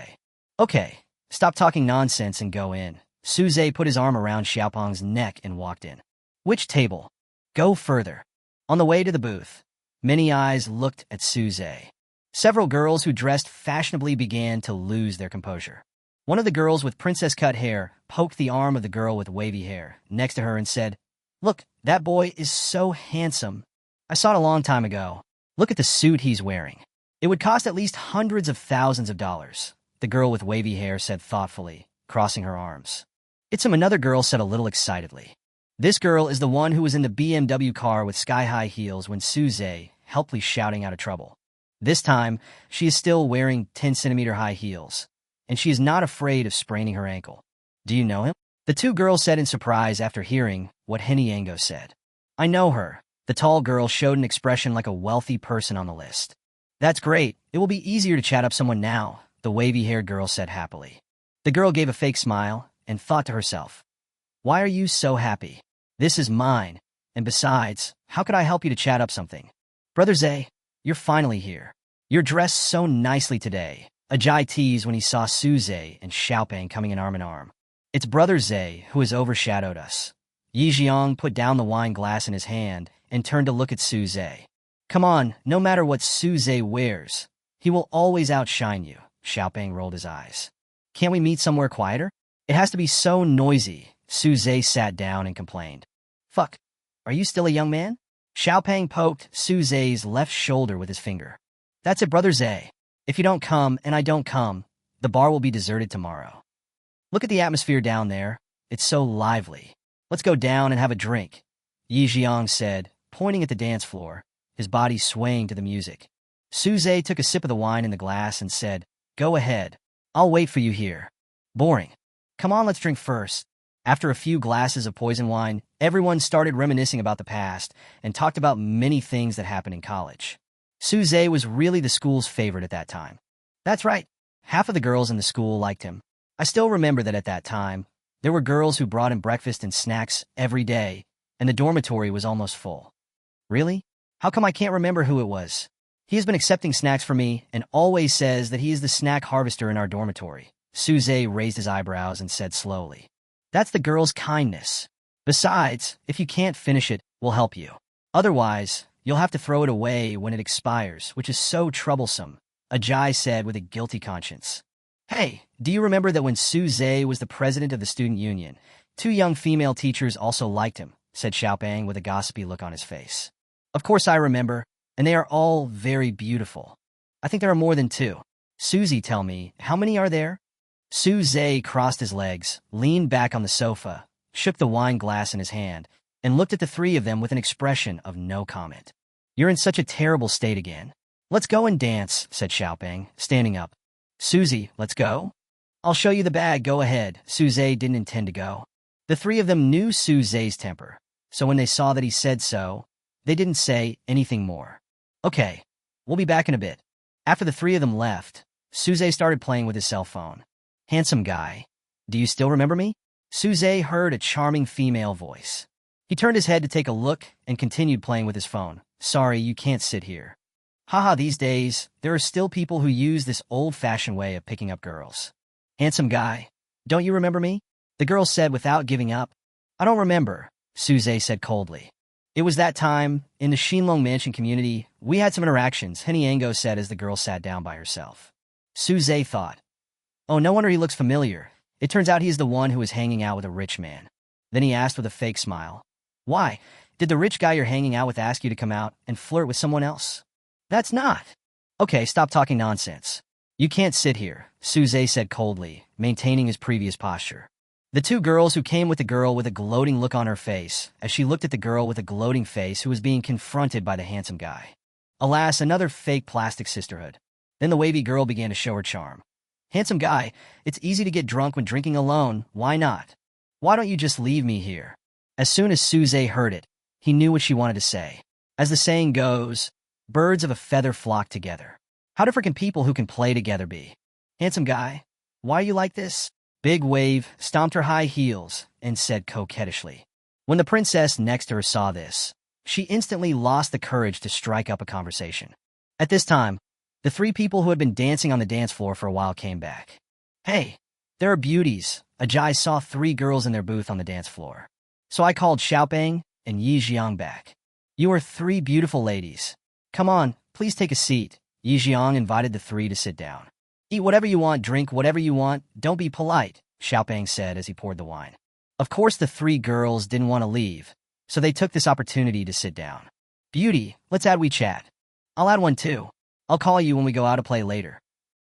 Okay, stop talking nonsense and go in. Suze put his arm around Xiaopeng's neck and walked in. Which table? Go further. On the way to the booth, many eyes looked at Suze. Several girls who dressed fashionably began to lose their composure. One of the girls with princess-cut hair poked the arm of the girl with wavy hair next to her and said, Look, that boy is so handsome. I saw it a long time ago. Look at the suit he's wearing. It would cost at least hundreds of thousands of dollars, the girl with wavy hair said thoughtfully, crossing her arms. It's him, another girl said a little excitedly. This girl is the one who was in the BMW car with sky-high heels when Suze, helplessly shouting out of trouble. This time, she is still wearing 10-centimeter high heels, and she is not afraid of spraining her ankle. Do you know him? The 2 girls said in surprise after hearing what Heniango said. I know her. The tall girl showed an expression like a wealthy person on the list. That's great. It will be easier to chat up someone now, the wavy-haired girl said happily. The girl gave a fake smile and thought to herself, Why are you so happy? This is mine. And besides, how could I help you to chat up something? Brother Zay, you're finally here. You're dressed so nicely today. Ajay teased when he saw Suze and Xiaopeng coming in arm. It's Brother Zay who has overshadowed us. Yi Jiang put down the wine glass in his hand and turned to look at Suze. Come on, no matter what Suze wears, he will always outshine you. Xiaopeng rolled his eyes. Can't we meet somewhere quieter? It has to be so noisy. Suze sat down and complained. Fuck, are you still a young man? Xiaopeng poked Suze's left shoulder with his finger. That's it, Brother Zay. If you don't come and I don't come, the bar will be deserted tomorrow. Look at the atmosphere down there. It's so lively. Let's go down and have a drink, Yi Jiang said, pointing at the dance floor, his body swaying to the music. Suze took a sip of the wine in the glass and said, Go ahead. I'll wait for you here. Boring. Come on, let's drink first. After a few glasses of poison wine, everyone started reminiscing about the past and talked about many things that happened in college. Suze was really the school's favorite at that time. That's right. Half of the girls in the school liked him. I still remember that at that time, there were girls who brought him breakfast and snacks every day, and the dormitory was almost full. Really? How come I can't remember who it was? He has been accepting snacks for me and always says that he is the snack harvester in our dormitory. Suze raised his eyebrows and said slowly. That's the girl's kindness. Besides, if you can't finish it, we'll help you. Otherwise, you'll have to throw it away when it expires, which is so troublesome, Ajay said with a guilty conscience. Hey, do you remember that when Suze was the president of the student union, two young female teachers also liked him, said Xiaoping with a gossipy look on his face. Of course I remember, and they are all very beautiful. I think there are more than two. Susie, tell me, how many are there? Suze crossed his legs, leaned back on the sofa, shook the wine glass in his hand, and looked at the three of them with an expression of no comment. You're in such a terrible state again. Let's go and dance, said Xiaoping, standing up. Susie, let's go. I'll show you the bag, go ahead. Suze didn't intend to go. The three of them knew Suze's temper, so when they saw that he said so, they didn't say anything more. Okay, we'll be back in a bit. After the three of them left, Suze started playing with his cell phone. Handsome guy, do you still remember me? Suze heard a charming female voice. He turned his head to take a look and continued playing with his phone. Sorry, you can't sit here. Haha, these days, there are still people who use this old-fashioned way of picking up girls. Handsome guy, don't you remember me? The girl said without giving up. I don't remember, Suze said coldly. It was that time, in the Xinlong Mansion community, we had some interactions, Heniango said as the girl sat down by herself. Suze thought, oh, no wonder he looks familiar. It turns out he's the one who was hanging out with a rich man. Then he asked with a fake smile, why? Did the rich guy you're hanging out with ask you to come out and flirt with someone else? That's not. Okay, stop talking nonsense. You can't sit here, Suze said coldly, maintaining his previous posture. The two girls who came with the girl with a gloating look on her face, as she looked at the girl with a gloating face who was being confronted by the handsome guy. Alas, another fake plastic sisterhood. Then the wavy girl began to show her charm. Handsome guy, it's easy to get drunk when drinking alone, why not? Why don't you just leave me here? As soon as Suze heard it, he knew what she wanted to say. As the saying goes, birds of a feather flock together. How different can people who can play together be? Handsome guy, why are you like this? Big Wave stomped her high heels and said coquettishly. When the princess next to her saw this, she instantly lost the courage to strike up a conversation. At this time, the three people who had been dancing on the dance floor for a while came back. Hey, there are beauties. Ajay saw three girls in their booth on the dance floor. So I called Xiaoping and Yi Jiang back. You are three beautiful ladies. Come on, please take a seat. Yi Jiang invited the three to sit down. Eat whatever you want, drink whatever you want, don't be polite, Xiaoping said as he poured the wine. Of course the three girls didn't want to leave, so they took this opportunity to sit down. Beauty, let's add WeChat. I'll add one too. I'll call you when we go out to play later.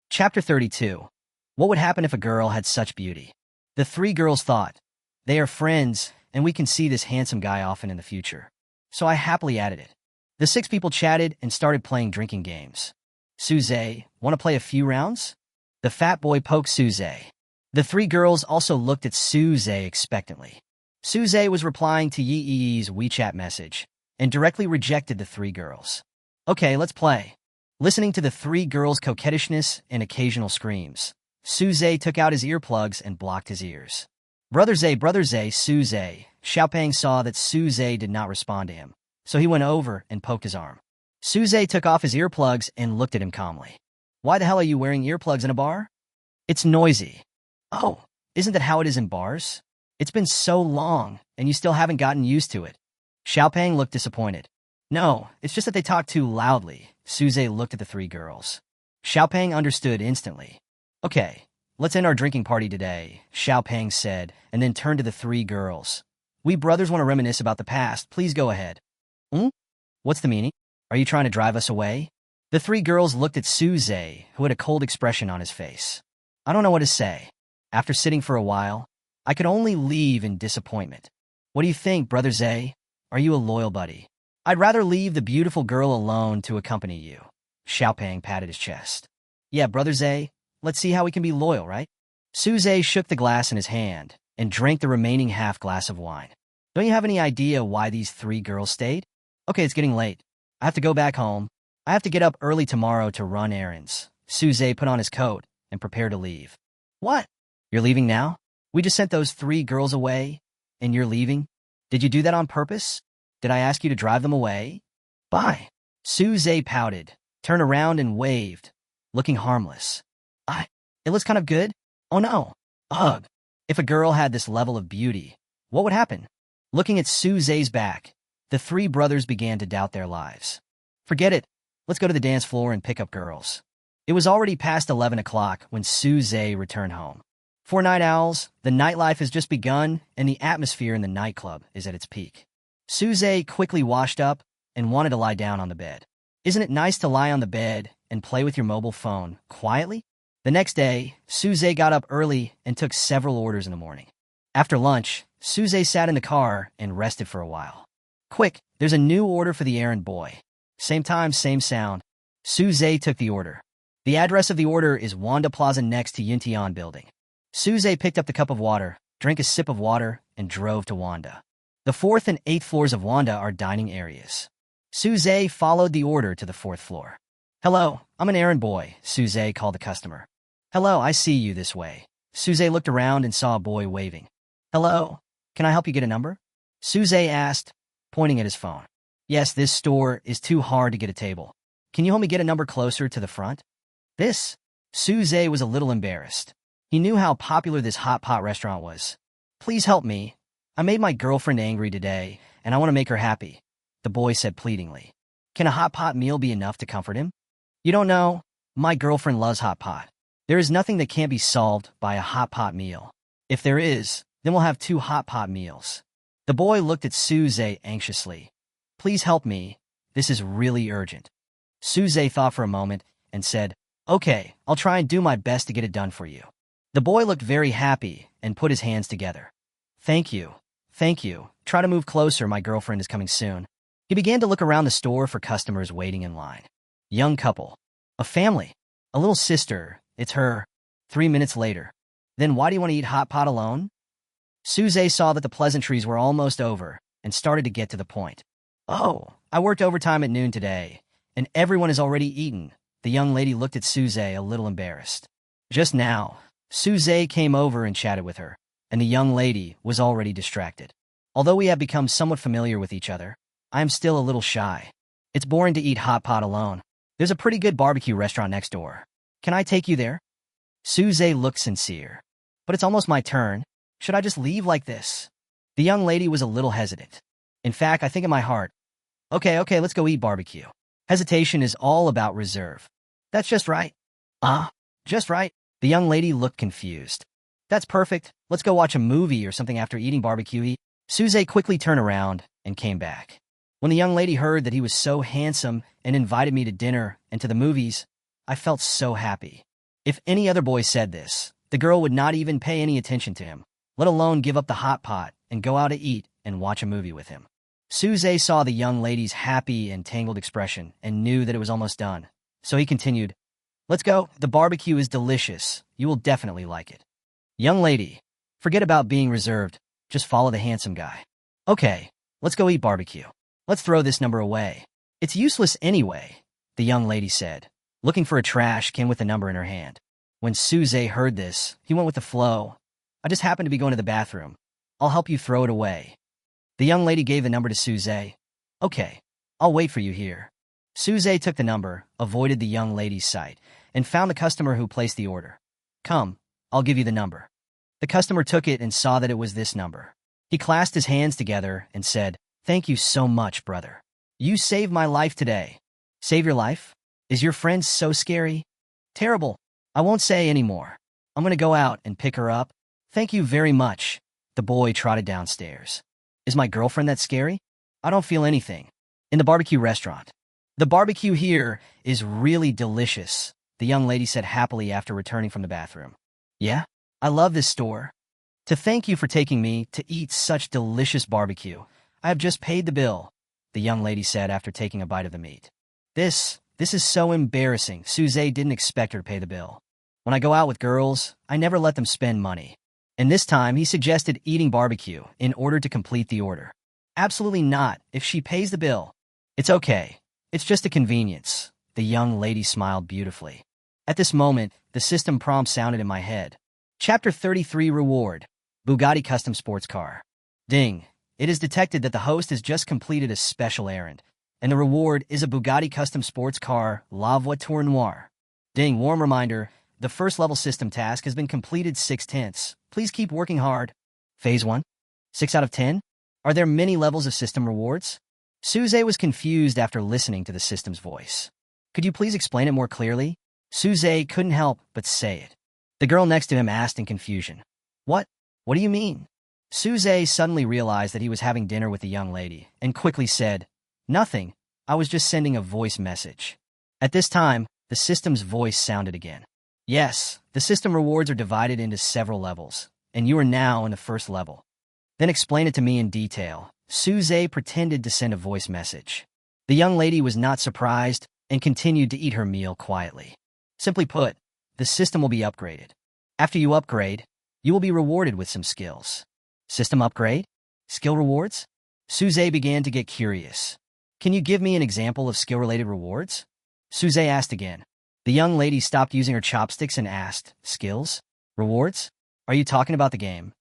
Chapter 32. What would happen if a girl had such beauty? The three girls thought, they are friends, and we can see this handsome guy often in the future. So I happily added it. The six people chatted and started playing drinking games. Suze, want to play a few rounds? The fat boy poked Suze. The three girls also looked at Suze expectantly. Suze was replying to Yi Yi's WeChat message and directly rejected the three girls. Okay, let's play. Listening to the three girls' coquettishness and occasional screams, Suze took out his earplugs and blocked his ears. Brother Zay, Suze. Xiaoping saw that Suze did not respond to him, so he went over and poked his arm. Suze took off his earplugs and looked at him calmly. Why the hell are you wearing earplugs in a bar? It's noisy. Oh, isn't that how it is in bars? It's been so long, and you still haven't gotten used to it. Xiaoping looked disappointed. No, it's just that they talk too loudly. Suze looked at the three girls. Xiaoping understood instantly. Okay, let's end our drinking party today, Xiaoping said, and then turned to the three girls. We brothers want to reminisce about the past. Please go ahead. What's the meaning? Are you trying to drive us away? The three girls looked at Suze, who had a cold expression on his face. I don't know what to say. After sitting for a while, I could only leave in disappointment. What do you think, Brother Zay? Are you a loyal buddy? I'd rather leave the beautiful girl alone to accompany you. Xiaoping patted his chest. Yeah, Brother Zay, let's see how we can be loyal, right? Suze shook the glass in his hand and drank the remaining half glass of wine. Don't you have any idea why these three girls stayed? Okay, it's getting late. I have to go back home. I have to get up early tomorrow to run errands. Suze put on his coat and prepared to leave. What? You're leaving now? We just sent those three girls away, and you're leaving? Did you do that on purpose? Did I ask you to drive them away? Bye. Suze pouted, turned around and waved, looking harmless. It looks kind of good. Oh no. Ugh. If a girl had this level of beauty, what would happen? Looking at Suze's back, the three brothers began to doubt their lives. Forget it. Let's go to the dance floor and pick up girls. It was already past 11 o'clock when Suze returned home. For night owls, the nightlife has just begun and the atmosphere in the nightclub is at its peak. Suze quickly washed up and wanted to lie down on the bed. Isn't it nice to lie on the bed and play with your mobile phone quietly? The next day, Suze got up early and took several orders in the morning. After lunch, Suze sat in the car and rested for a while. Quick, there's a new order for the errand boy. Same time, same sound. Suze took the order. The address of the order is Wanda Plaza next to Yuntian building. Suze picked up the cup of water, drank a sip of water, and drove to Wanda. The 4th and 8th floors of Wanda are dining areas. Suze followed the order to the 4th floor. "Hello, I'm an errand boy," Suze called the customer. "Hello, I see you this way." Suze looked around and saw a boy waving. "Hello, can I help you get a number?" Suze asked, pointing at his phone. "Yes, this store is too hard to get a table. Can you help me get a number closer to the front?" Suze was a little embarrassed. He knew how popular this hot pot restaurant was. "Please help me. I made my girlfriend angry today, and I want to make her happy," the boy said pleadingly. "Can a hot pot meal be enough to comfort him?" "You don't know. My girlfriend loves hot pot. There is nothing that can't be solved by a hot pot meal. If there is, then we'll have 2 hot pot meals." The boy looked at Suze anxiously. "Please help me. This is really urgent." Suze thought for a moment and said, "Okay, I'll try and do my best to get it done for you." The boy looked very happy and put his hands together. Thank you. Try to move closer, my girlfriend is coming soon." He began to look around the store for customers waiting in line. Young couple. A family. A little sister. It's her. 3 minutes later. "Then why do you want to eat hot pot alone?" Suze saw that the pleasantries were almost over and started to get to the point. "Oh, I worked overtime at noon today, and everyone has already eaten." The young lady looked at Suze a little embarrassed. Just now, Suze came over and chatted with her, and the young lady was already distracted. Although we have become somewhat familiar with each other, I am still a little shy. It's boring to eat hot pot alone. There's a pretty good barbecue restaurant next door. Can I take you there? Suze looked sincere. But it's almost my turn. Should I just leave like this? The young lady was a little hesitant. In fact, I think in my heart, okay, let's go eat barbecue. Hesitation is all about reserve. That's just right. Just right. The young lady looked confused. That's perfect. Let's go watch a movie or something after eating barbecue. Suze quickly turned around and came back. When the young lady heard that he was so handsome and invited me to dinner and to the movies, I felt so happy. If any other boy said this, the girl would not even pay any attention to him, let alone give up the hot pot and go out to eat and watch a movie with him. Suze saw the young lady's happy and tangled expression and knew that it was almost done. So he continued, "Let's go. The barbecue is delicious. You will definitely like it." "Young lady, forget about being reserved. Just follow the handsome guy." "Okay, let's go eat barbecue. Let's throw this number away. It's useless anyway," the young lady said, looking for a trash can with a number in her hand. When Suze heard this, he went with the flow. "I just happened to be going to the bathroom. I'll help you throw it away." The young lady gave the number to Suze. "Okay, I'll wait for you here." Suze took the number, avoided the young lady's sight, and found the customer who placed the order. "Come, I'll give you the number." The customer took it and saw that it was this number. He clasped his hands together and said, "Thank you so much, brother. You saved my life today." "Save your life? Is your friend so scary?" "Terrible. I won't say any more. I'm going to go out and pick her up." "Thank you very much." The boy trotted downstairs. "Is my girlfriend that scary?" "I don't feel anything." In the barbecue restaurant. "The barbecue here is really delicious," the young lady said happily after returning from the bathroom. "Yeah? I love this store. To thank you for taking me to eat such delicious barbecue, I have just paid the bill," the young lady said after taking a bite of the meat. This is so embarrassing." Suze didn't expect her to pay the bill. "When I go out with girls, I never let them spend money." And this time, he suggested eating barbecue in order to complete the order. "Absolutely not, if she pays the bill." "It's okay. It's just a convenience." The young lady smiled beautifully. At this moment, the system prompt sounded in my head. Chapter 33 Reward. Bugatti Custom Sports Car. Ding. It is detected that the host has just completed a special errand, and the reward is a Bugatti Custom Sports Car La Voiture Noire. Ding. Warm reminder. The first level system task has been completed 6/10. Please keep working hard. Phase 1. 6 out of 10? Are there many levels of system rewards? Suze was confused after listening to the system's voice. "Could you please explain it more clearly?" Suze couldn't help but say it. The girl next to him asked in confusion. What? What do you mean? Suze suddenly realized that he was having dinner with the young lady and quickly said, Nothing, I was just sending a voice message. At this time, the system's voice sounded again. Yes, the system rewards are divided into several levels, and you are now in the first level. Then explain it to me in detail. Suze pretended to send a voice message. The young lady was not surprised and continued to eat her meal quietly. Simply put, the system will be upgraded. After you upgrade, you will be rewarded with some skills. System upgrade? Skill rewards? Suze began to get curious. Can you give me an example of skill-related rewards? Suze asked again. The young lady stopped using her chopsticks and asked, Skills? Rewards? Are you talking about the game?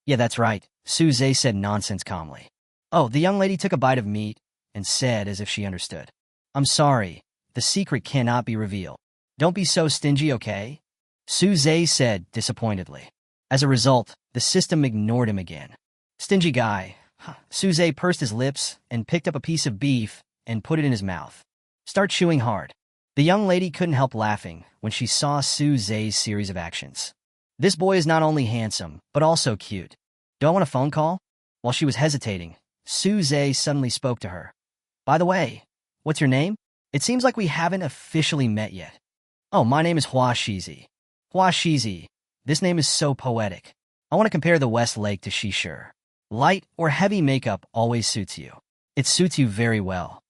Yeah, that's right, Suze said nonsense calmly. Oh, the young lady took a bite of meat and said as if she understood. I'm sorry, the secret cannot be revealed. Don't be so stingy, okay? Suze said disappointedly. As a result, the system ignored him again. Stingy guy. Suze pursed his lips and picked up a piece of beef and put it in his mouth. Start chewing hard. The young lady couldn't help laughing when she saw Suze's series of actions. This boy is not only handsome, but also cute. Do I want a phone call? While she was hesitating, Suze suddenly spoke to her. By the way, what's your name? It seems like we haven't officially met yet. Oh, my name is Hua Shizi. Hua Shizi. This name is so poetic. I want to compare the West Lake to Shishir. Light or heavy makeup always suits you. It suits you very well.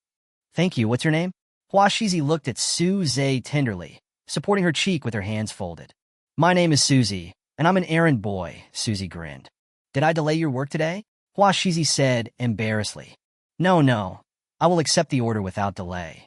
Thank you. What's your name? Hua Shizi looked at Suze tenderly, supporting her cheek with her hands folded. My name is Suzy, and I'm an errand boy, Suzy grinned. Did I delay your work today? Hua Shizi said embarrassedly. No. I will accept the order without delay.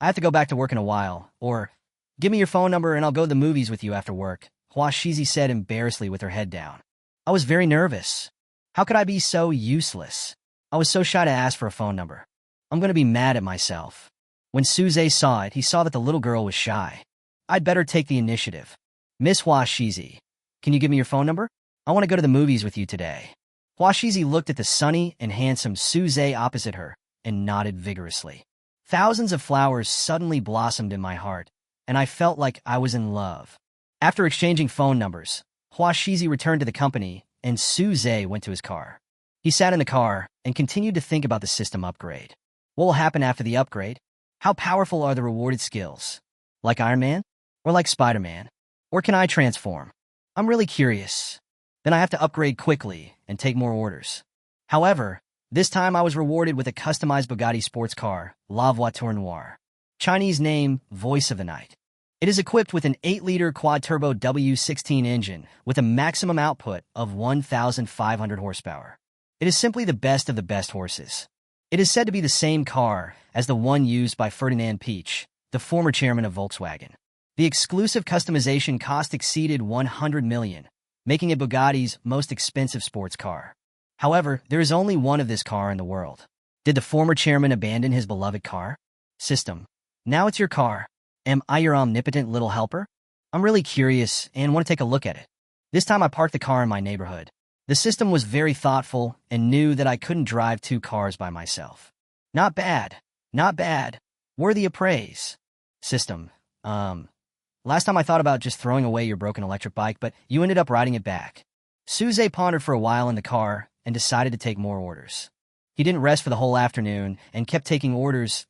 I have to go back to work in a while, or give me your phone number and I'll go to the movies with you after work, Hua Shizi said embarrassedly with her head down. I was very nervous. How could I be so useless? I was so shy to ask for a phone number. I'm going to be mad at myself. When Suze saw it, he saw that the little girl was shy. I'd better take the initiative. Miss Hua Shizi, can you give me your phone number? I want to go to the movies with you today. Hua Shizi looked at the sunny and handsome Suze opposite her and nodded vigorously. Thousands of flowers suddenly blossomed in my heart, and I felt like I was in love. After exchanging phone numbers, Hua Shizi returned to the company, and Suze went to his car. He sat in the car and continued to think about the system upgrade. What will happen after the upgrade? How powerful are the rewarded skills? Like Iron Man? Or like Spider-Man? Or can I transform? I'm really curious. Then I have to upgrade quickly and take more orders. However, this time I was rewarded with a customized Bugatti sports car, La Voiture Noire. Chinese name, Voice of the Night. It is equipped with an 8-liter quad-turbo W16 engine with a maximum output of 1,500 horsepower. It is simply the best of the best horses. It is said to be the same car as the one used by Ferdinand Piëch, the former chairman of Volkswagen. The exclusive customization cost exceeded 100 million, making it Bugatti's most expensive sports car. However, there is only one of this car in the world. Did the former chairman abandon his beloved car? System. Now it's your car. Am I your omnipotent little helper? I'm really curious and want to take a look at it. This time I parked the car in my neighborhood. The system was very thoughtful and knew that I couldn't drive 2 cars by myself. Not bad. Worthy of praise. System. Last time I thought about just throwing away your broken electric bike, but you ended up riding it back. Suze pondered for a while in the car and decided to take more orders. He didn't rest for the whole afternoon and kept taking orders.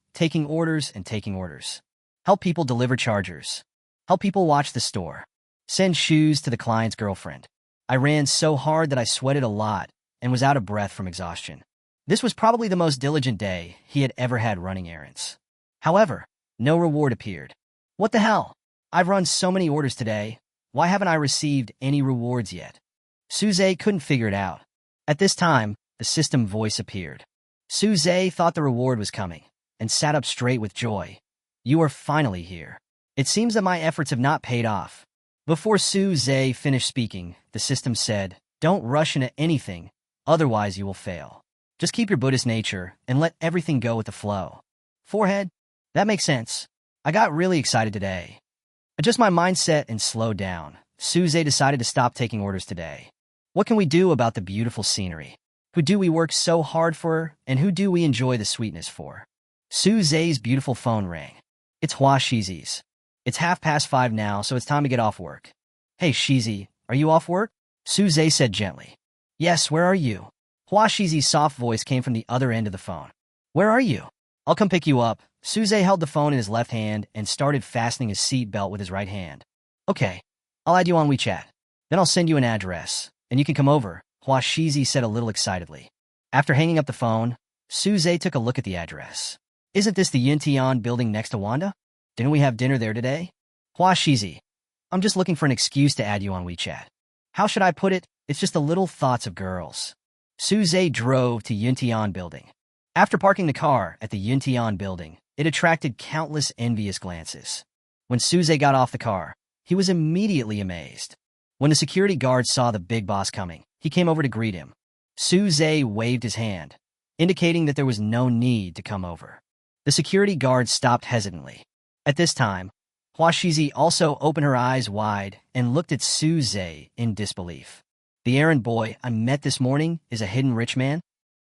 Help people deliver chargers. Help people watch the store. Send shoes to the client's girlfriend. I ran so hard that I sweated a lot and was out of breath from exhaustion. This was probably the most diligent day he had ever had running errands. However, no reward appeared. What the hell? I've run so many orders today. Why haven't I received any rewards yet? Suze couldn't figure it out. At this time, the system voice appeared. Suze thought the reward was coming and sat up straight with joy. You are finally here. It seems that my efforts have not paid off. Before Suze finished speaking, the system said, Don't rush into anything, otherwise you will fail. Just keep your Buddhist nature and let everything go with the flow. Forehead? That makes sense. I got really excited today. Adjust my mindset and slow down. Suze decided to stop taking orders today. What can we do about the beautiful scenery? Who do we work so hard for, and who do we enjoy the sweetness for? Suze's beautiful phone rang. It's Hua Shizi's. It's 5:30 now, so it's time to get off work. Hey, Shizi, are you off work? Suze said gently. Yes, where are you? Hua Shizi's soft voice came from the other end of the phone. Where are you? I'll come pick you up. Suze held the phone in his left hand and started fastening his seat belt with his right hand. Okay, I'll add you on WeChat. Then I'll send you an address, and you can come over, Hua Shizi said a little excitedly. After hanging up the phone, Suze took a look at the address. Isn't this the Yuntian building next to Wanda? Didn't we have dinner there today? Hua Shizi, I'm just looking for an excuse to add you on WeChat. How should I put it? It's just the little thoughts of girls. Suze drove to Yuntian building. After parking the car at the Yuntian building, it attracted countless envious glances. When Suze got off the car, he was immediately amazed. When the security guard saw the big boss coming, he came over to greet him. Suze waved his hand, indicating that there was no need to come over. The security guard stopped hesitantly. At this time, Hua Shizi also opened her eyes wide and looked at Suze in disbelief. The errand boy I met this morning is a hidden rich man?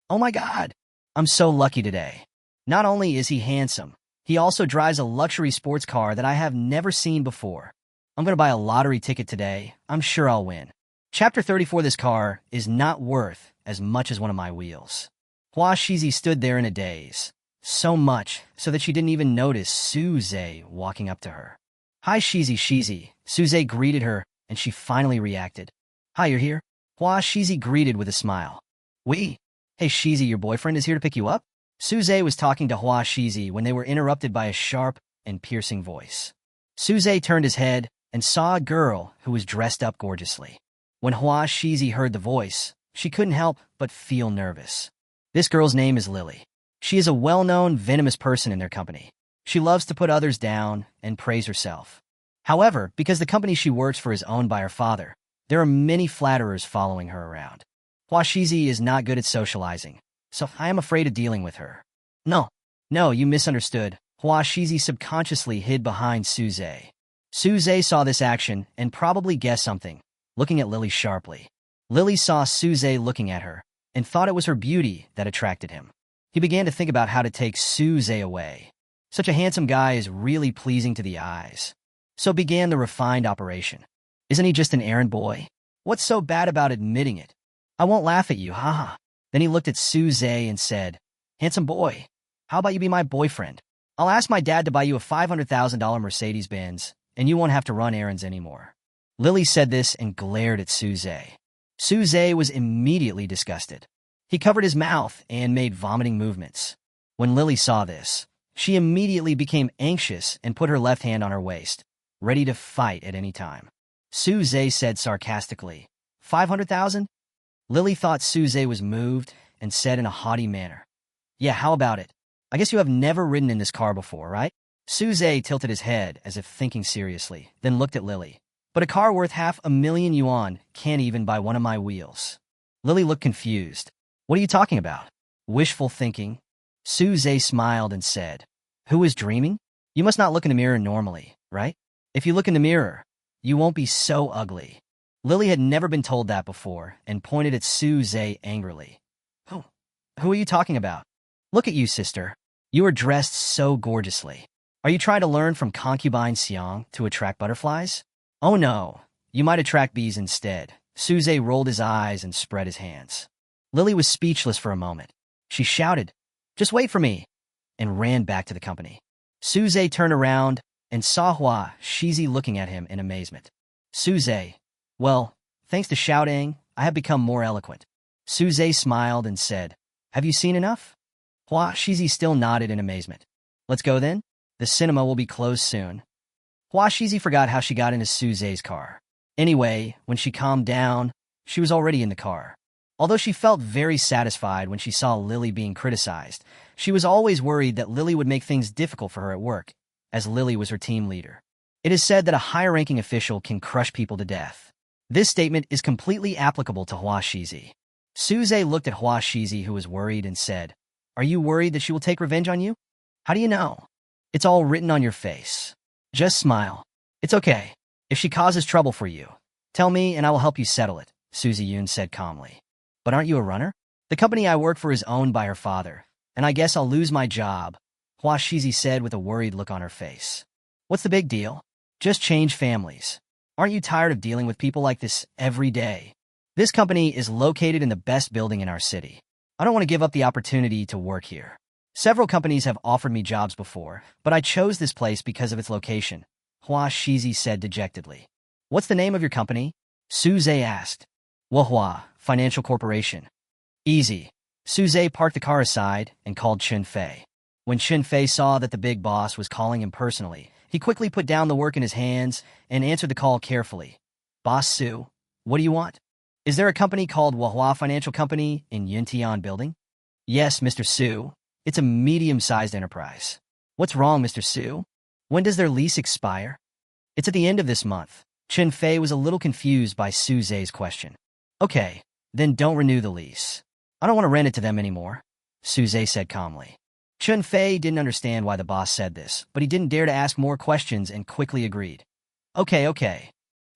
Oh my God! I'm so lucky today. Not only is he handsome, he also drives a luxury sports car that I have never seen before. I'm going to buy a lottery ticket today. I'm sure I'll win. Chapter 34. This car is not worth as much as one of my wheels. Hua Shizi stood there in a daze. So much so that she didn't even notice Suze walking up to her. Hi Shizi. Suze greeted her, and she finally reacted. Hi, you're here? Hua Shizi greeted with a smile. Oui. Hey Shizi, your boyfriend is here to pick you up? Suze was talking to Hua Shizi when they were interrupted by a sharp and piercing voice. Suze turned his head and saw a girl who was dressed up gorgeously. When Hua Shizi heard the voice, she couldn't help but feel nervous. This girl's name is Lily. She is a well-known, venomous person in their company. She loves to put others down and praise herself. However, because the company she works for is owned by her father, there are many flatterers following her around. Hua Shizi is not good at socializing, so I am afraid of dealing with her. No, you misunderstood. Hua Shizi subconsciously hid behind Suze. Suze saw this action and probably guessed something, looking at Lily sharply. Lily saw Suze looking at her and thought it was her beauty that attracted him. He began to think about how to take Suze away. Such a handsome guy is really pleasing to the eyes. So began the refined operation. Isn't he just an errand boy? What's so bad about admitting it? I won't laugh at you, haha. Then he looked at Suze and said, Handsome boy, how about you be my boyfriend? I'll ask my dad to buy you a $500,000 Mercedes-Benz, and you won't have to run errands anymore. Lily said this and glared at Suze. Suze was immediately disgusted. He covered his mouth and made vomiting movements. When Lily saw this, she immediately became anxious and put her left hand on her waist, ready to fight at any time. Suze said sarcastically, 500,000? Lily thought Suze was moved and said in a haughty manner, Yeah, how about it? I guess you have never ridden in this car before, right? Suze tilted his head as if thinking seriously, then looked at Lily. But a car worth 500,000 yuan can't even buy one of my wheels. Lily looked confused. What are you talking about? Wishful thinking? Suze smiled and said, Who is dreaming? You must not look in the mirror normally, right? If you look in the mirror, you won't be so ugly. Lily had never been told that before and pointed at Suze angrily. Who are you talking about? Look at you, sister. You are dressed so gorgeously. Are you trying to learn from concubine Xiang to attract butterflies? Oh no, you might attract bees instead. Suze rolled his eyes and spread his hands. Lily was speechless for a moment. She shouted, Just wait for me, and ran back to the company. Suze turned around and saw Hua Shizi looking at him in amazement. Suze, well, thanks to shouting, I have become more eloquent. Suze smiled and said, Have you seen enough? Hua Shizi still nodded in amazement. Let's go then? The cinema will be closed soon. Hua Shizi forgot how she got into Suze's car. Anyway, when she calmed down, she was already in the car. Although she felt very satisfied when she saw Lily being criticized, she was always worried that Lily would make things difficult for her at work, as Lily was her team leader. It is said that a higher-ranking official can crush people to death. This statement is completely applicable to Hua Shizi. Suze looked at Hua Shizi, who was worried, and said, Are you worried that she will take revenge on you? How do you know? It's all written on your face. Just smile. It's okay. If she causes trouble for you, tell me and I will help you settle it, Suzy Yoon said calmly. But aren't you a runner? The company I work for is owned by her father, and I guess I'll lose my job, Hua Shizi said with a worried look on her face. What's the big deal? Just change families. Aren't you tired of dealing with people like this every day? This company is located in the best building in our city. I don't want to give up the opportunity to work here. Several companies have offered me jobs before, but I chose this place because of its location, Hua Shizi said dejectedly. What's the name of your company? Suze asked. Wahua Financial Corporation. Easy. Suze parked the car aside and called Chun Fei. When Chun Fei saw that the big boss was calling him personally, he quickly put down the work in his hands and answered the call carefully. Boss Su, what do you want? Is there a company called Wahua Financial Company in Yuntian Building? Yes, Mr. Su. It's a medium-sized enterprise. What's wrong, Mr. Su? When does their lease expire? It's at the end of this month. Chun Fei was a little confused by Suze's question. Okay, then don't renew the lease. I don't want to rent it to them anymore, Suze said calmly. Chun Fei didn't understand why the boss said this, but he didn't dare to ask more questions and quickly agreed. Okay.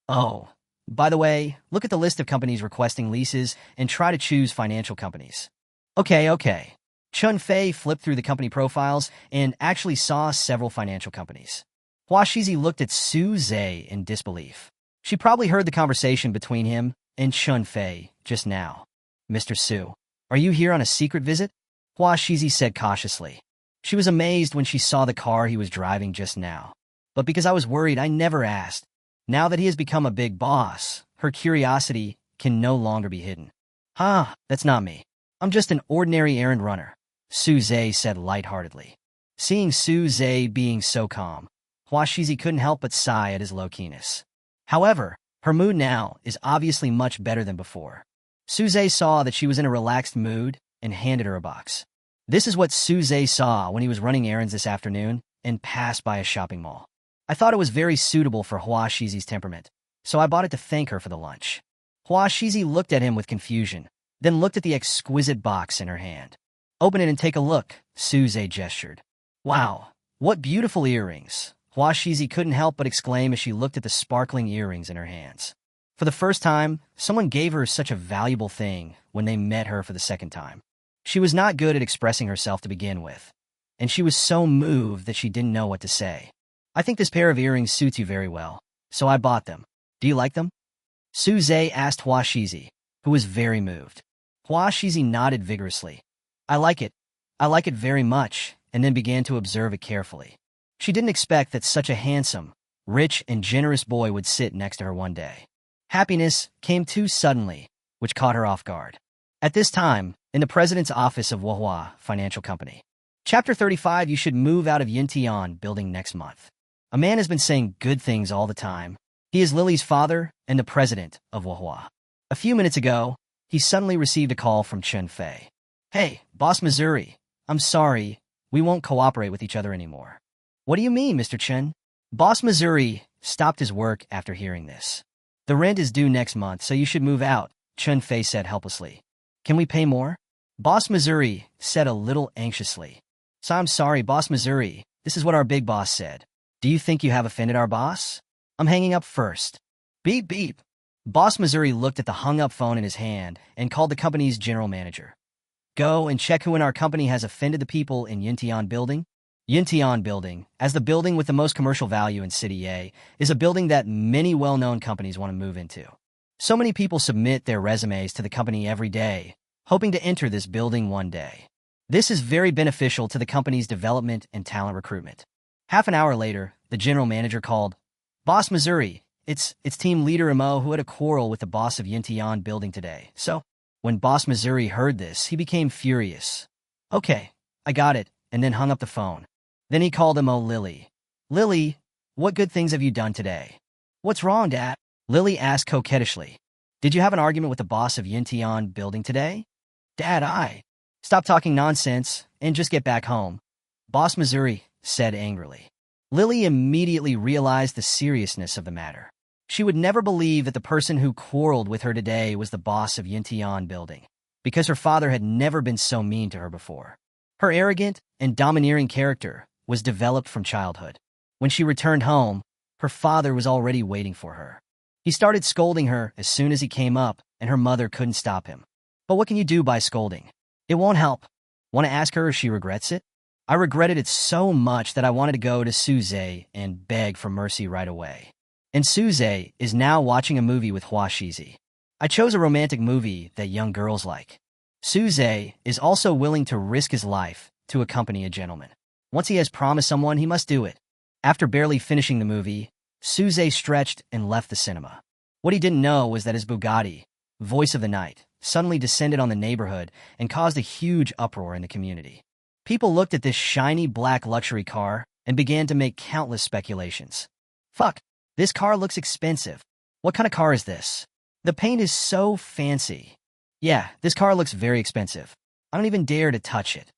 Oh, by the way, look at the list of companies requesting leases and try to choose financial companies. Okay. Chun Fei flipped through the company profiles and actually saw several financial companies. Hua Shizi looked at Suze in disbelief. She probably heard the conversation between him and Chun Fei just now. Mr. Su, are you here on a secret visit? Hua Shizi said cautiously. She was amazed when she saw the car he was driving just now. But because I was worried, I never asked. Now that he has become a big boss, her curiosity can no longer be hidden. That's not me. I'm just an ordinary errand runner, Suze said lightheartedly. Seeing Suze being so calm, Hua Shizi couldn't help but sigh at his low-keyness. However, her mood now is obviously much better than before. Suze saw that she was in a relaxed mood and handed her a box. This is what Suze saw when he was running errands this afternoon and passed by a shopping mall. I thought it was very suitable for Hua Shizi's temperament, so I bought it to thank her for the lunch. Hua Shizi looked at him with confusion, then looked at the exquisite box in her hand. Open it and take a look, Suze gestured. Wow, what beautiful earrings. Hua Shizi couldn't help but exclaim as she looked at the sparkling earrings in her hands. For the first time, someone gave her such a valuable thing when they met her for the second time. She was not good at expressing herself to begin with, and she was so moved that she didn't know what to say. I think this pair of earrings suits you very well, so I bought them. Do you like them? Suze asked Hua Shizi, who was very moved. Hua Shizi nodded vigorously. I like it very much, and then began to observe it carefully. She didn't expect that such a handsome, rich, and generous boy would sit next to her one day. Happiness came too suddenly, which caught her off guard. At this time, in the president's office of Wahua Financial Company. Chapter 35, you should move out of Yuntian Building next month. A man has been saying good things all the time. He is Lily's father and the president of Wahua. A few minutes ago, he suddenly received a call from Chun Fei. Hey, Boss Missouri, I'm sorry, we won't cooperate with each other anymore. What do you mean, Mr. Chen? Boss Missouri stopped his work after hearing this. The rent is due next month, so you should move out, Chun Fei said helplessly. Can we pay more? Boss Missouri said a little anxiously. So I'm sorry, Boss Missouri, this is what our big boss said. Do you think you have offended our boss? I'm hanging up first. Beep, beep. Boss Missouri looked at the hung-up phone in his hand and called the company's general manager. Go and check who in our company has offended the people in Yuntian Building. Yuntian Building, as the building with the most commercial value in City A, is a building that many well-known companies want to move into. So many people submit their resumes to the company every day, hoping to enter this building one day. This is very beneficial to the company's development and talent recruitment. Half an hour later, the general manager called. Boss Missouri, it's team leader Mo who had a quarrel with the boss of Yuntian Building today. So, when Boss Missouri heard this, he became furious. Okay, I got it, and then hung up the phone. Then he called him Lily. Lily, what good things have you done today? What's wrong, Dad? Lily asked coquettishly. Did you have an argument with the boss of Yuntian Building today? Dad, Stop talking nonsense and just get back home, Boss Missouri said angrily. Lily immediately realized the seriousness of the matter. She would never believe that the person who quarreled with her today was the boss of Yuntian Building, because her father had never been so mean to her before. Her arrogant and domineering character was developed from childhood. When she returned home, her father was already waiting for her. He started scolding her as soon as he came up, and her mother couldn't stop him. But what can you do by scolding? It won't help. Want to ask her if she regrets it? I regretted it so much that I wanted to go to Suze and beg for mercy right away. And Suze is now watching a movie with Hua Shizi. I chose a romantic movie that young girls like. Suze is also willing to risk his life to accompany a gentleman. Once he has promised someone, he must do it. After barely finishing the movie, Suze stretched and left the cinema. What he didn't know was that his Bugatti, Voice of the Night, suddenly descended on the neighborhood and caused a huge uproar in the community. People looked at this shiny black luxury car and began to make countless speculations. Fuck, this car looks expensive. What kind of car is this? The paint is so fancy. Yeah, this car looks very expensive. I don't even dare to touch it.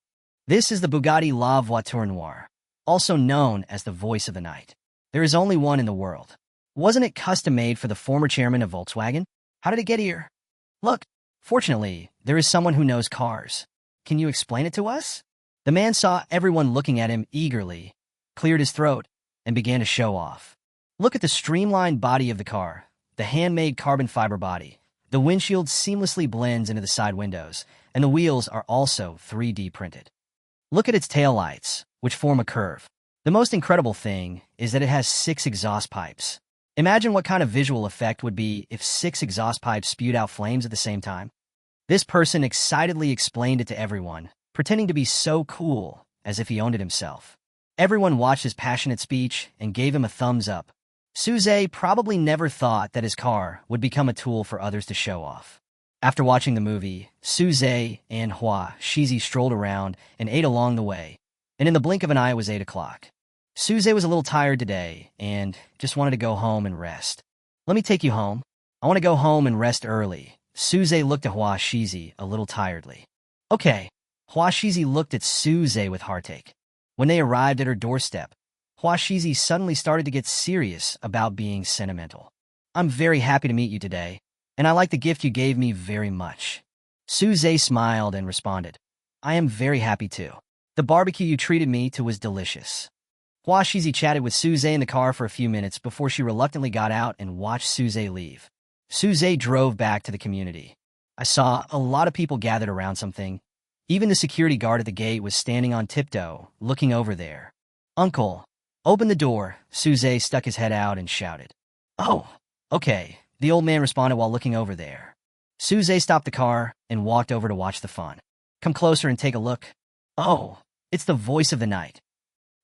This is the Bugatti La Voiture Noire, also known as the Voice of the Night. There is only one in the world. Wasn't it custom-made for the former chairman of Volkswagen? How did it get here? Look, fortunately, there is someone who knows cars. Can you explain it to us? The man saw everyone looking at him eagerly, cleared his throat, and began to show off. Look at the streamlined body of the car, the handmade carbon fiber body. The windshield seamlessly blends into the side windows, and the wheels are also 3D printed. Look at its taillights, which form a curve. The most incredible thing is that it has 6 exhaust pipes. Imagine what kind of visual effect would be if 6 exhaust pipes spewed out flames at the same time. This person excitedly explained it to everyone, pretending to be so cool, as if he owned it himself. Everyone watched his passionate speech and gave him a thumbs up. Suze probably never thought that his car would become a tool for others to show off. After watching the movie, Suze and Hua Shizi strolled around and ate along the way, and in the blink of an eye it was 8 o'clock. Suze was a little tired today and just wanted to go home and rest. Let me take you home. I want to go home and rest early. Suze looked at Hua Shizi a little tiredly. Okay. Hua Shizi looked at Suze with heartache. When they arrived at her doorstep, Hua Shizi suddenly started to get serious about being sentimental. I'm very happy to meet you today, and I like the gift you gave me very much. Suze smiled and responded, I am very happy too. The barbecue you treated me to was delicious. Hua Shizi chatted with Suze in the car for a few minutes before she reluctantly got out and watched Suze leave. Suze drove back to the community. I saw a lot of people gathered around something. Even the security guard at the gate was standing on tiptoe, looking over there. Uncle, open the door. Suze stuck his head out and shouted. Oh, okay, the old man responded while looking over there. Suze stopped the car and walked over to watch the fun. Come closer and take a look. Oh, it's the Voice of the Night.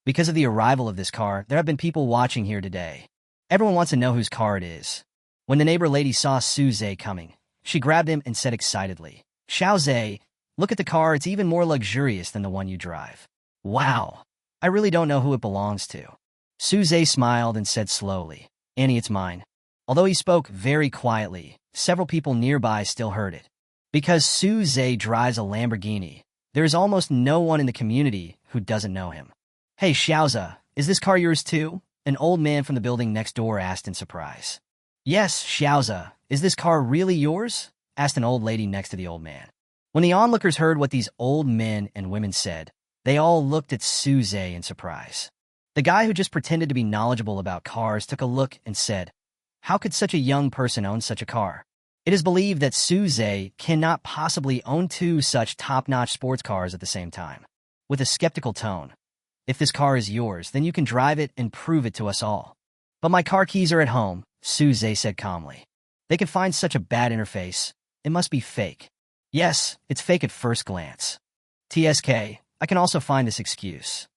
Because of the arrival of this car, there have been people watching here today. Everyone wants to know whose car it is. When the neighbor lady saw Suze coming, she grabbed him and said excitedly, Xiaoze, look at the car, it's even more luxurious than the one you drive. Wow, I really don't know who it belongs to. Suze smiled and said slowly, Annie, it's mine. Although he spoke very quietly, several people nearby still heard it. Because Suze drives a Lamborghini, there is almost no one in the community who doesn't know him. Hey Xiaoze, is this car yours too? An old man from the building next door asked in surprise. Yes, Xiaoze, is this car really yours? Asked an old lady next to the old man. When the onlookers heard what these old men and women said, they all looked at Suze in surprise. The guy who just pretended to be knowledgeable about cars took a look and said, How could such a young person own such a car? It is believed that Suze cannot possibly own 2 such top-notch sports cars at the same time. With a skeptical tone, If this car is yours, then you can drive it and prove it to us all. But my car keys are at home, Suze said calmly. They can find such a bad interface. It must be fake. Yes, it's fake at first glance. TSK, I can also find this excuse.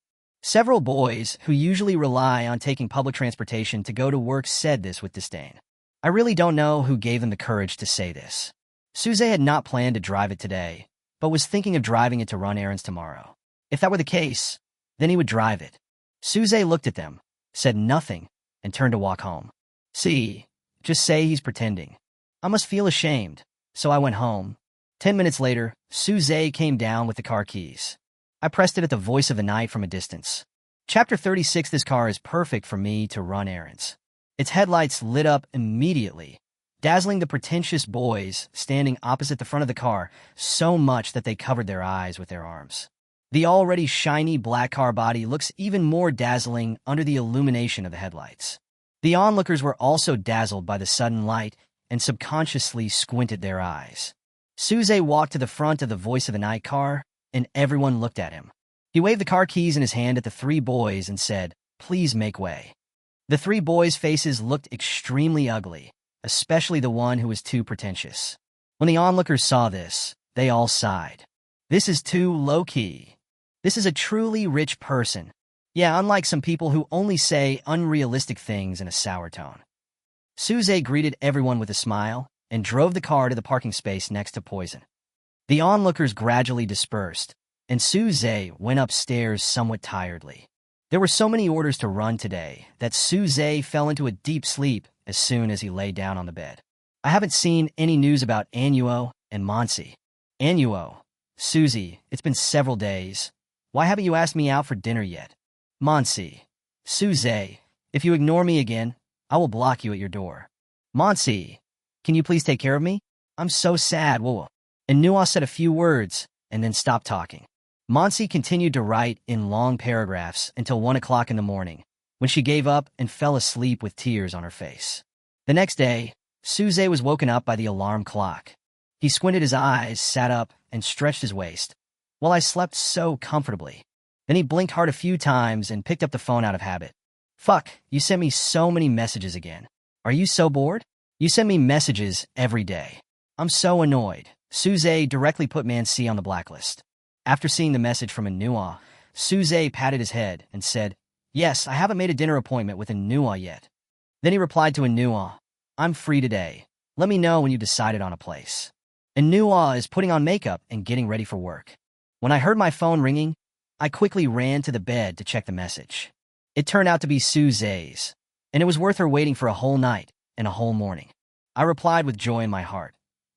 Several boys who usually rely on taking public transportation to go to work said this with disdain. I really don't know who gave them the courage to say this. Suze had not planned to drive it today, but was thinking of driving it to run errands tomorrow. If that were the case, then he would drive it. Suze looked at them, said nothing, and turned to walk home. See, just say he's pretending. I must feel ashamed, so I went home. 10 minutes later, Suze came down with the car keys. I pressed it at the Voice of the Night from a distance. Chapter 36. This car is perfect for me to run errands. Its headlights lit up immediately, dazzling the pretentious boys standing opposite the front of the car so much that they covered their eyes with their arms. The already shiny black car body looks even more dazzling under the illumination of the headlights. The onlookers were also dazzled by the sudden light and subconsciously squinted their eyes. Suze walked to the front of the Voice of the Night car, and everyone looked at him. He waved the car keys in his hand at the three boys and said, "Please make way." The three boys' faces looked extremely ugly, especially the one who was too pretentious. When the onlookers saw this, they all sighed. This is too low-key. This is a truly rich person. Yeah, unlike some people who only say unrealistic things in a sour tone. Suze greeted everyone with a smile and drove the car to the parking space next to Poison. The onlookers gradually dispersed, and Suze went upstairs somewhat tiredly. There were so many orders to run today that Suze fell into a deep sleep as soon as he lay down on the bed. I haven't seen any news about Annuo and Monsi. Annuo, Susie, it's been several days. Why haven't you asked me out for dinner yet? Monsi, Suze, if you ignore me again, I will block you at your door. Monsi, can you please take care of me? I'm so sad. Whoa. And Nuo said a few words and then stopped talking. Monsi continued to write in long paragraphs until 1 o'clock in the morning, when she gave up and fell asleep with tears on her face. The next day, Suze was woken up by the alarm clock. He squinted his eyes, sat up, and stretched his waist, while I slept so comfortably. Then he blinked hard a few times and picked up the phone out of habit. Fuck, you sent me so many messages again. Are you so bored? You send me messages every day. I'm so annoyed. Suze directly put Mansi on the blacklist. After seeing the message from Anua, Suze patted his head and said, "Yes, I haven't made a dinner appointment with Anua yet." Then he replied to Anua, "I'm free today. Let me know when you decided on a place." Anua is putting on makeup and getting ready for work. When I heard my phone ringing, I quickly ran to the bed to check the message. It turned out to be Suze's, and it was worth her waiting for a whole night and a whole morning. I replied with joy in my heart,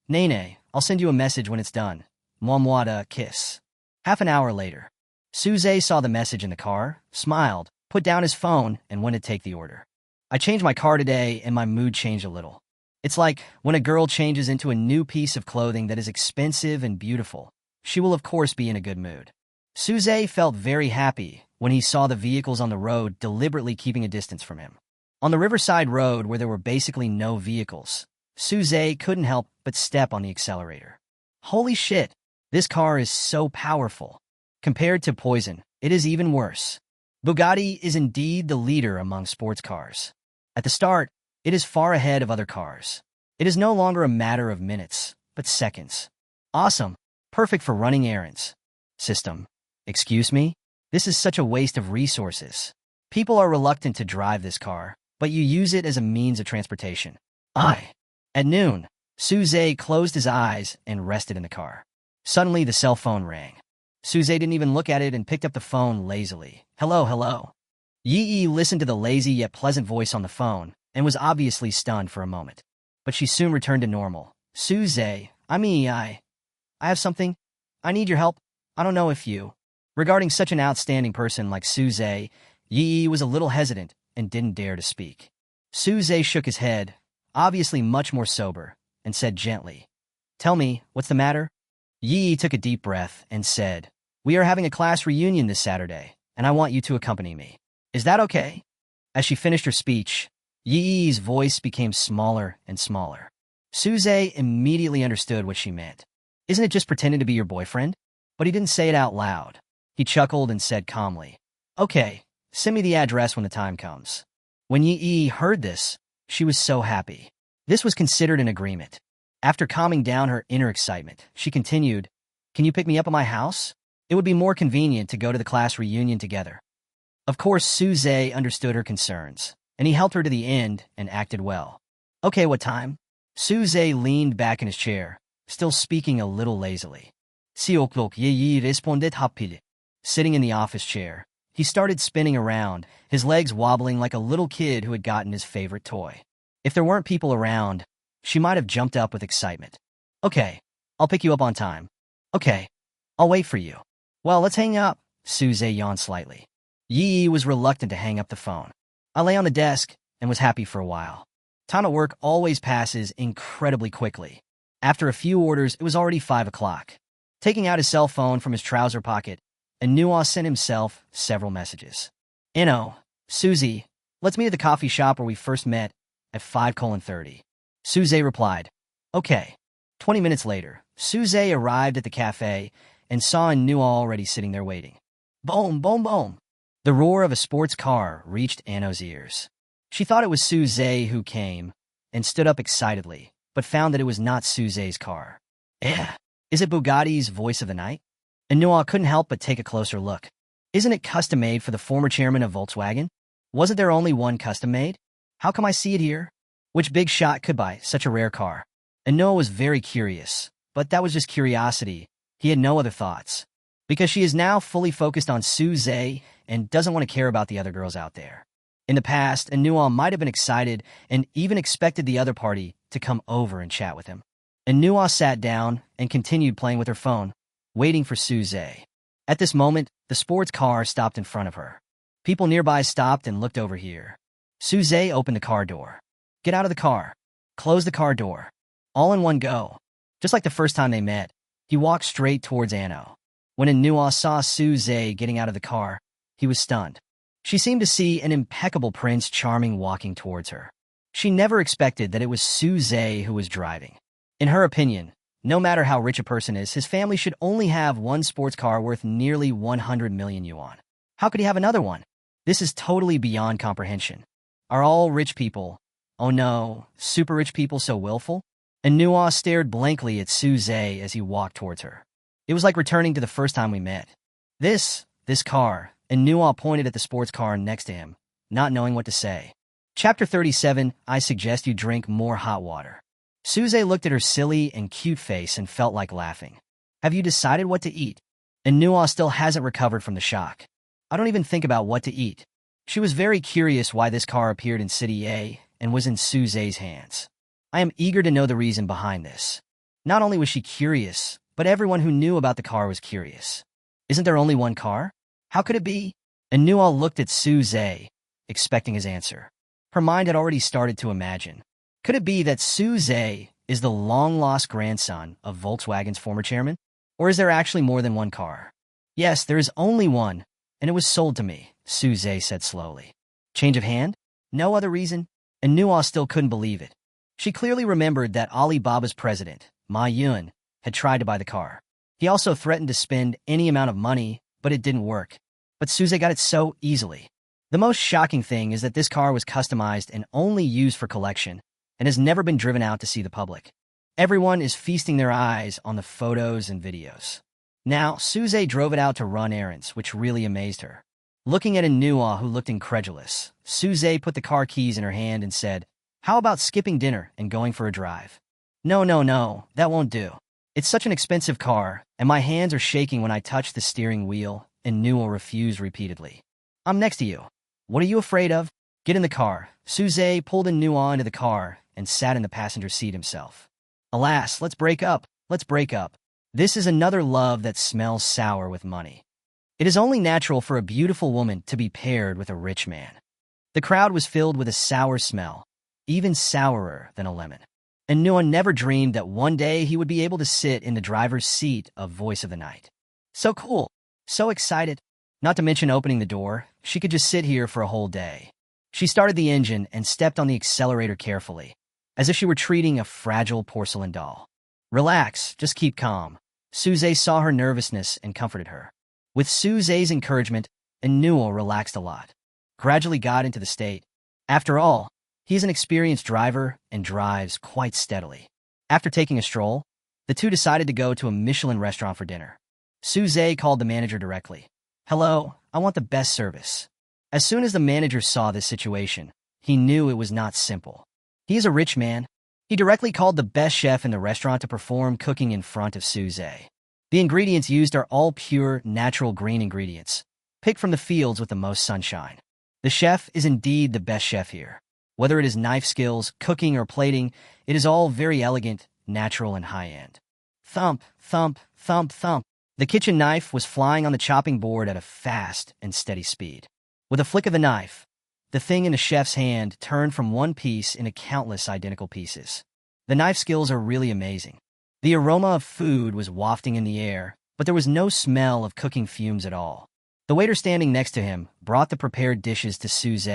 "Nene, I'll send you a message when it's done. Mwamwada, kiss." Half an hour later, Suze saw the message in the car, smiled, put down his phone, and went to take the order. I changed my car today, and my mood changed a little. It's like when a girl changes into a new piece of clothing that is expensive and beautiful, she will of course be in a good mood. Suze felt very happy when he saw the vehicles on the road deliberately keeping a distance from him. On the Riverside Road, where there were basically no vehicles, Suze couldn't help but step on the accelerator. Holy shit, this car is so powerful. Compared to Poison, it is even worse. Bugatti is indeed the leader among sports cars. At the start, it is far ahead of other cars. It is no longer a matter of minutes, but seconds. Awesome. Perfect for running errands. System. Excuse me? This is such a waste of resources. People are reluctant to drive this car, but you use it as a means of transportation. At noon, Suze closed his eyes and rested in the car. Suddenly, the cell phone rang. Suze didn't even look at it and picked up the phone lazily. Hello. Yi listened to the lazy yet pleasant voice on the phone and was obviously stunned for a moment. But she soon returned to normal. Suze, I have something. I need your help. I don't know if you. Regarding such an outstanding person like Suze, Yi was a little hesitant and didn't dare to speak. Suze shook his head, obviously much more sober, and said gently, "Tell me, what's the matter?" Yi took a deep breath and said, "We are having a class reunion this Saturday, and I want you to accompany me. Is that okay?" As she finished her speech, Yi's voice became smaller and smaller. Suze immediately understood what she meant. Isn't it just pretending to be your boyfriend? But he didn't say it out loud. He chuckled and said calmly, "Okay, send me the address when the time comes." When Yi heard this, she was so happy. This was considered an agreement. After calming down her inner excitement, she continued, "Can you pick me up at my house? It would be more convenient to go to the class reunion together." Of course, Suze understood her concerns, and he helped her to the end and acted well. "Okay, what time?" Suze leaned back in his chair, still speaking a little lazily. "Si o'clock, Yi responded happily." Sitting in the office chair, he started spinning around, his legs wobbling like a little kid who had gotten his favorite toy. If there weren't people around, she might have jumped up with excitement. "Okay, I'll pick you up on time." "Okay, I'll wait for you." "Well, let's hang up." Suze yawned slightly. Yi was reluctant to hang up the phone. I lay on the desk and was happy for a while. Time at work always passes incredibly quickly. After a few orders, it was already 5 o'clock. Taking out his cell phone from his trouser pocket, Anua sent himself several messages. "Inno, Susie, let's meet at the coffee shop where we first met at 5:30. Suze replied, "Okay." 20 minutes later, Suze arrived at the cafe and saw Anua already sitting there waiting. Boom, boom, boom. The roar of a sports car reached Anno's ears. She thought it was Suze who came, and stood up excitedly, but found that it was not Suze's car. Eh, is it Bugatti's voice of the night? Anua couldn't help but take a closer look. Isn't it custom-made for the former chairman of Volkswagen? Wasn't there only one custom-made? How come I see it here? Which big shot could buy such a rare car? Anua was very curious, but that was just curiosity. He had no other thoughts. Because she is now fully focused on Suze and doesn't want to care about the other girls out there. In the past, Anua might have been excited and even expected the other party to come over and chat with him. Anua sat down and continued playing with her phone, waiting for Suze. At this moment, the sports car stopped in front of her. People nearby stopped and looked over here. Suze opened the car door. Get out of the car. Close the car door. All in one go. Just like the first time they met, he walked straight towards Anno. When Anua saw Suze getting out of the car, he was stunned. She seemed to see an impeccable Prince Charming walking towards her. She never expected that it was Suze who was driving. In her opinion, no matter how rich a person is, his family should only have one sports car worth nearly 100 million yuan. How could he have another one? This is totally beyond comprehension. Are all rich people, oh no, super rich people so willful? Anua stared blankly at Suze as he walked towards her. It was like returning to the first time we met. This car, Anua pointed at the sports car next to him, not knowing what to say. Chapter 37, I suggest you drink more hot water. Suze looked at her silly and cute face and felt like laughing. Have you decided what to eat? Anua still hasn't recovered from the shock. I don't even think about what to eat. She was very curious why this car appeared in City A and was in Suze's hands. I am eager to know the reason behind this. Not only was she curious, but everyone who knew about the car was curious. Isn't there only one car? How could it be? Anua looked at Suze, expecting his answer. Her mind had already started to imagine. Could it be that Suze is the long-lost grandson of Volkswagen's former chairman? Or is there actually more than one car? Yes, there is only one, and it was sold to me, Suze said slowly. Change of hand? No other reason? Anua still couldn't believe it. She clearly remembered that Alibaba's president, Ma Yun, had tried to buy the car. He also threatened to spend any amount of money, but it didn't work. But Suze got it so easily. The most shocking thing is that this car was customized and only used for collection, and has never been driven out to see the public. Everyone is feasting their eyes on the photos and videos. Now, Suze drove it out to run errands, which really amazed her. Looking at Anua, who looked incredulous, Suze put the car keys in her hand and said, "How about skipping dinner and going for a drive?" No, that won't do. It's such an expensive car, and my hands are shaking when I touch the steering wheel, and Anua refused repeatedly. I'm next to you. What are you afraid of? Get in the car. Suze pulled Anua into the car and sat in the passenger seat himself. Alas, let's break up. This is another love that smells sour with money. It is only natural for a beautiful woman to be paired with a rich man. The crowd was filled with a sour smell, even sourer than a lemon. And Anua never dreamed that one day he would be able to sit in the driver's seat of Voice of the Night. So cool, so excited. Not to mention opening the door, she could just sit here for a whole day. She started the engine and stepped on the accelerator carefully, as if she were treating a fragile porcelain doll. Relax, just keep calm. Suze saw her nervousness and comforted her. With Suze's encouragement, Anua relaxed a lot. Gradually got into the state. After all, he is an experienced driver and drives quite steadily. After taking a stroll, the two decided to go to a Michelin restaurant for dinner. Suze called the manager directly. Hello, I want the best service. As soon as the manager saw this situation, he knew it was not simple. He is a rich man. He directly called the best chef in the restaurant to perform cooking in front of Suze. The ingredients used are all pure, natural green ingredients, picked from the fields with the most sunshine. The chef is indeed the best chef here. Whether it is knife skills, cooking, or plating, it is all very elegant, natural, and high-end. Thump, thump, thump, thump. The kitchen knife was flying on the chopping board at a fast and steady speed. With a flick of the knife, the thing in the chef's hand turned from one piece into countless identical pieces. The knife skills are really amazing. The aroma of food was wafting in the air, but there was no smell of cooking fumes at all. The waiter standing next to him brought the prepared dishes to Suze.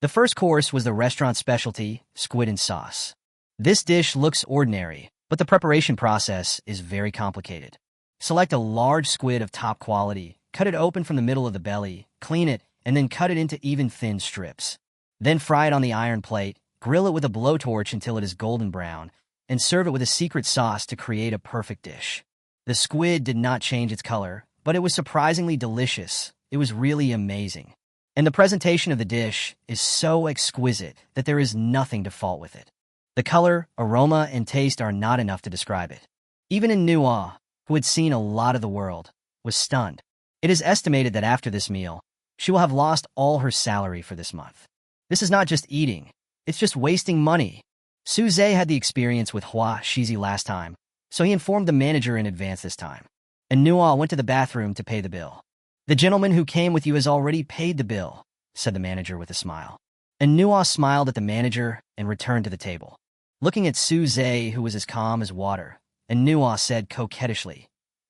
The first course was the restaurant specialty, squid and sauce. This dish looks ordinary, but the preparation process is very complicated. Select a large squid of top quality cut it open from the middle of the belly, clean it, and then cut it into even thin strips. Then fry it on the iron plate, grill it with a blowtorch until it is golden brown, and serve it with a secret sauce to create a perfect dish. The squid did not change its color, but it was surprisingly delicious. It was really amazing. And the presentation of the dish is so exquisite that there is nothing to fault with it. The color, aroma, and taste are not enough to describe it. Even manhwa, who had seen a lot of the world, was stunned. It is estimated that after this meal, she will have lost all her salary for this month. This is not just eating, it's just wasting money. Suze had the experience with Hua Shizi last time, so he informed the manager in advance this time. And Nua went to the bathroom to pay the bill. "The gentleman who came with you has already paid the bill," said the manager with a smile. And Nua smiled at the manager and returned to the table. Looking at Suze, who was as calm as water, and Nua said coquettishly,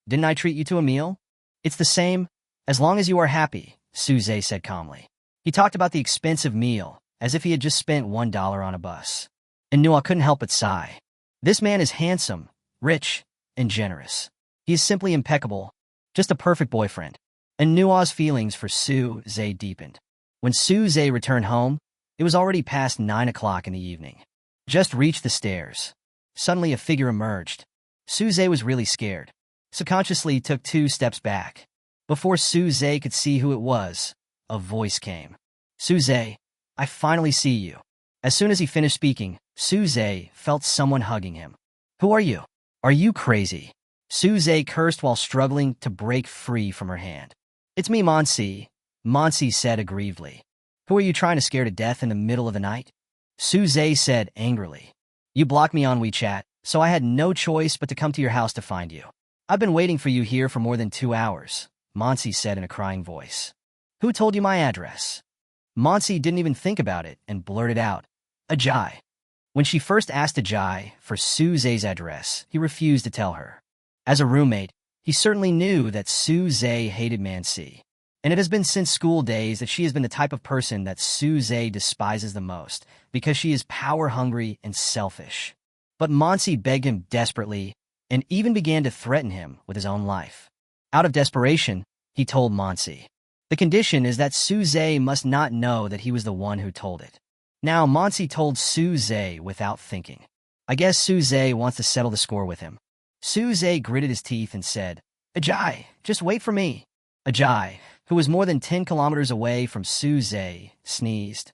"Didn't I treat you to a meal?" "It's the same, as long as you are happy," Suze said calmly. He talked about the expensive meal, as if he had just spent $1 on a bus. And Nua couldn't help but sigh. This man is handsome, rich, and generous. He is simply impeccable, just a perfect boyfriend. And Nua's feelings for Suze deepened. When Suze returned home, it was already past 9 o'clock in the evening. Just reached the stairs. Suddenly a figure emerged. Suze was really scared. Subconsciously took 2 steps back. Before Suze could see who it was, a voice came. "Suze, I finally see you." As soon as he finished speaking, Suze felt someone hugging him. "Who are you? Are you crazy?" Suze cursed while struggling to break free from her hand. "It's me, Monsi," Monsi said aggrievedly. "Who are you trying to scare to death in the middle of the night?" Suze said angrily. "You blocked me on WeChat, so I had no choice but to come to your house to find you. I've been waiting for you here for more than 2 hours, Monsi said in a crying voice. "Who told you my address?" Monsi didn't even think about it and blurted out, "Ajay." When she first asked Ajay for Suze's address, he refused to tell her. As a roommate, he certainly knew that Suze hated Mansi. And it has been since school days that she has been the type of person that Suze despises the most, because she is power-hungry and selfish. But Monsi begged him desperately, and even began to threaten him with his own life. Out of desperation, he told Monsi. The condition is that Suze must not know that he was the one who told it. Now Monsi told Suze without thinking. I guess Suze wants to settle the score with him. Suze gritted his teeth and said, "Ajay, just wait for me." Ajay, who was more than 10 kilometers away from Suze, sneezed.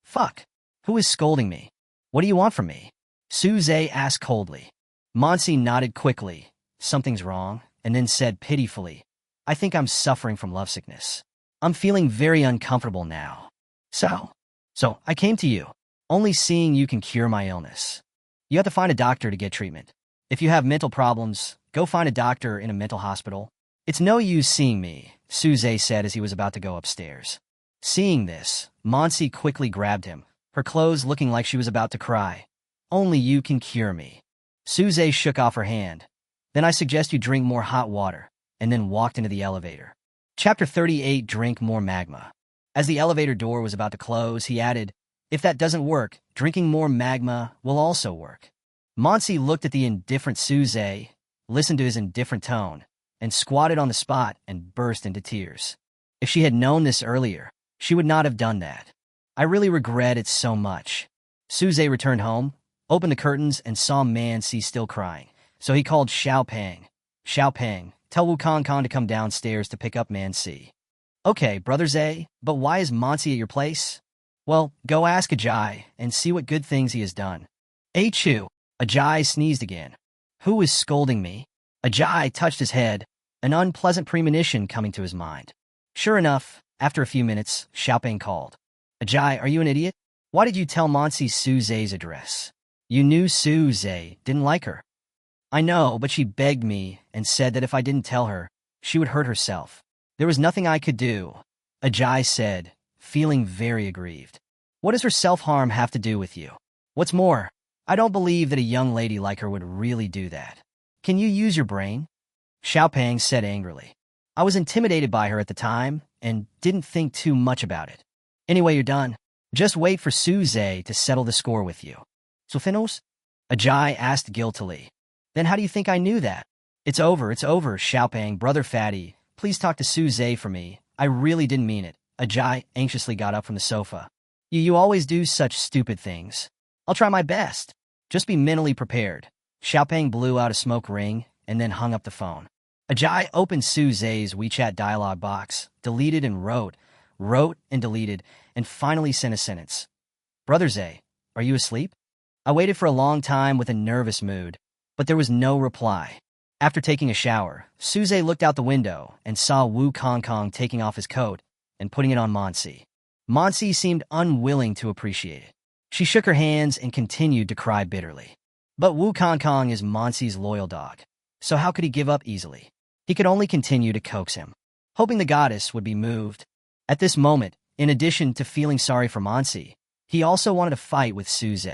"Fuck, who is scolding me? What do you want from me?" Suze asked coldly. Monsi nodded quickly, "Something's wrong," and then said pitifully, "I think I'm suffering from lovesickness. I'm feeling very uncomfortable now. So I came to you. Only seeing you can cure my illness. You have to find a doctor to get treatment. If you have mental problems, go find a doctor in a mental hospital. It's no use seeing me," Suze said as he was about to go upstairs. Seeing this, Monsi quickly grabbed him, her clothes looking like she was about to cry. "Only you can cure me." Suze shook off her hand. "Then I suggest you drink more hot water," and then walked into the elevator. Chapter 38, Drink More Magma. As the elevator door was about to close, he added, "If that doesn't work, drinking more magma will also work." Monsi looked at the indifferent Suze, listened to his indifferent tone, and squatted on the spot and burst into tears. If she had known this earlier, she would not have done that. "I really regret it so much." Suze returned home, opened the curtains, and saw Mansi still crying, so he called Xiaopeng. "Xiaopeng, tell Wukong Khan to come downstairs to pick up Mansi." "Okay, Brother Zay, but why is Monsi at your place?" "Well, go ask Ajay and see what good things he has done." Achoo! Ajay sneezed again. "Who is scolding me?" Ajay touched his head, an unpleasant premonition coming to his mind. Sure enough, after a few minutes, Xiaopeng called. "Ajay, are you an idiot? Why did you tell Monsi Suze's address? You knew Suze didn't like her." "I know, but she begged me and said that if I didn't tell her, she would hurt herself. There was nothing I could do," Ajay said, feeling very aggrieved. "What does her self-harm have to do with you? What's more, I don't believe that a young lady like her would really do that. Can you use your brain?" Xiaopeng said angrily. "I was intimidated by her at the time and didn't think too much about it. Anyway, you're done. Just wait for Suze to settle the score with you." "So finos?" Ajay asked guiltily. "Then how do you think I knew that?" It's over, Xiaopeng, brother fatty. please talk to Suze for me. I really didn't mean it. Ajay anxiously got up from the sofa. You always do such stupid things. I'll try my best. Just be mentally prepared. Xiaopeng blew out a smoke ring and then hung up the phone. Ajay opened Suze's WeChat dialogue box, deleted and wrote and deleted, and finally sent a sentence. Brother Zay, are you asleep? I waited for a long time with a nervous mood, but there was no reply. After taking a shower, Suze looked out the window and saw Wu Kongkong taking off his coat and putting it on Monsi. Monsi seemed unwilling to appreciate it. She shook her hands and continued to cry bitterly. But Wu Kongkong is Monsi's loyal dog, so how could he give up easily? He could only continue to coax him, hoping the goddess would be moved. At this moment, in addition to feeling sorry for Monsi, he also wanted to fight with Suze.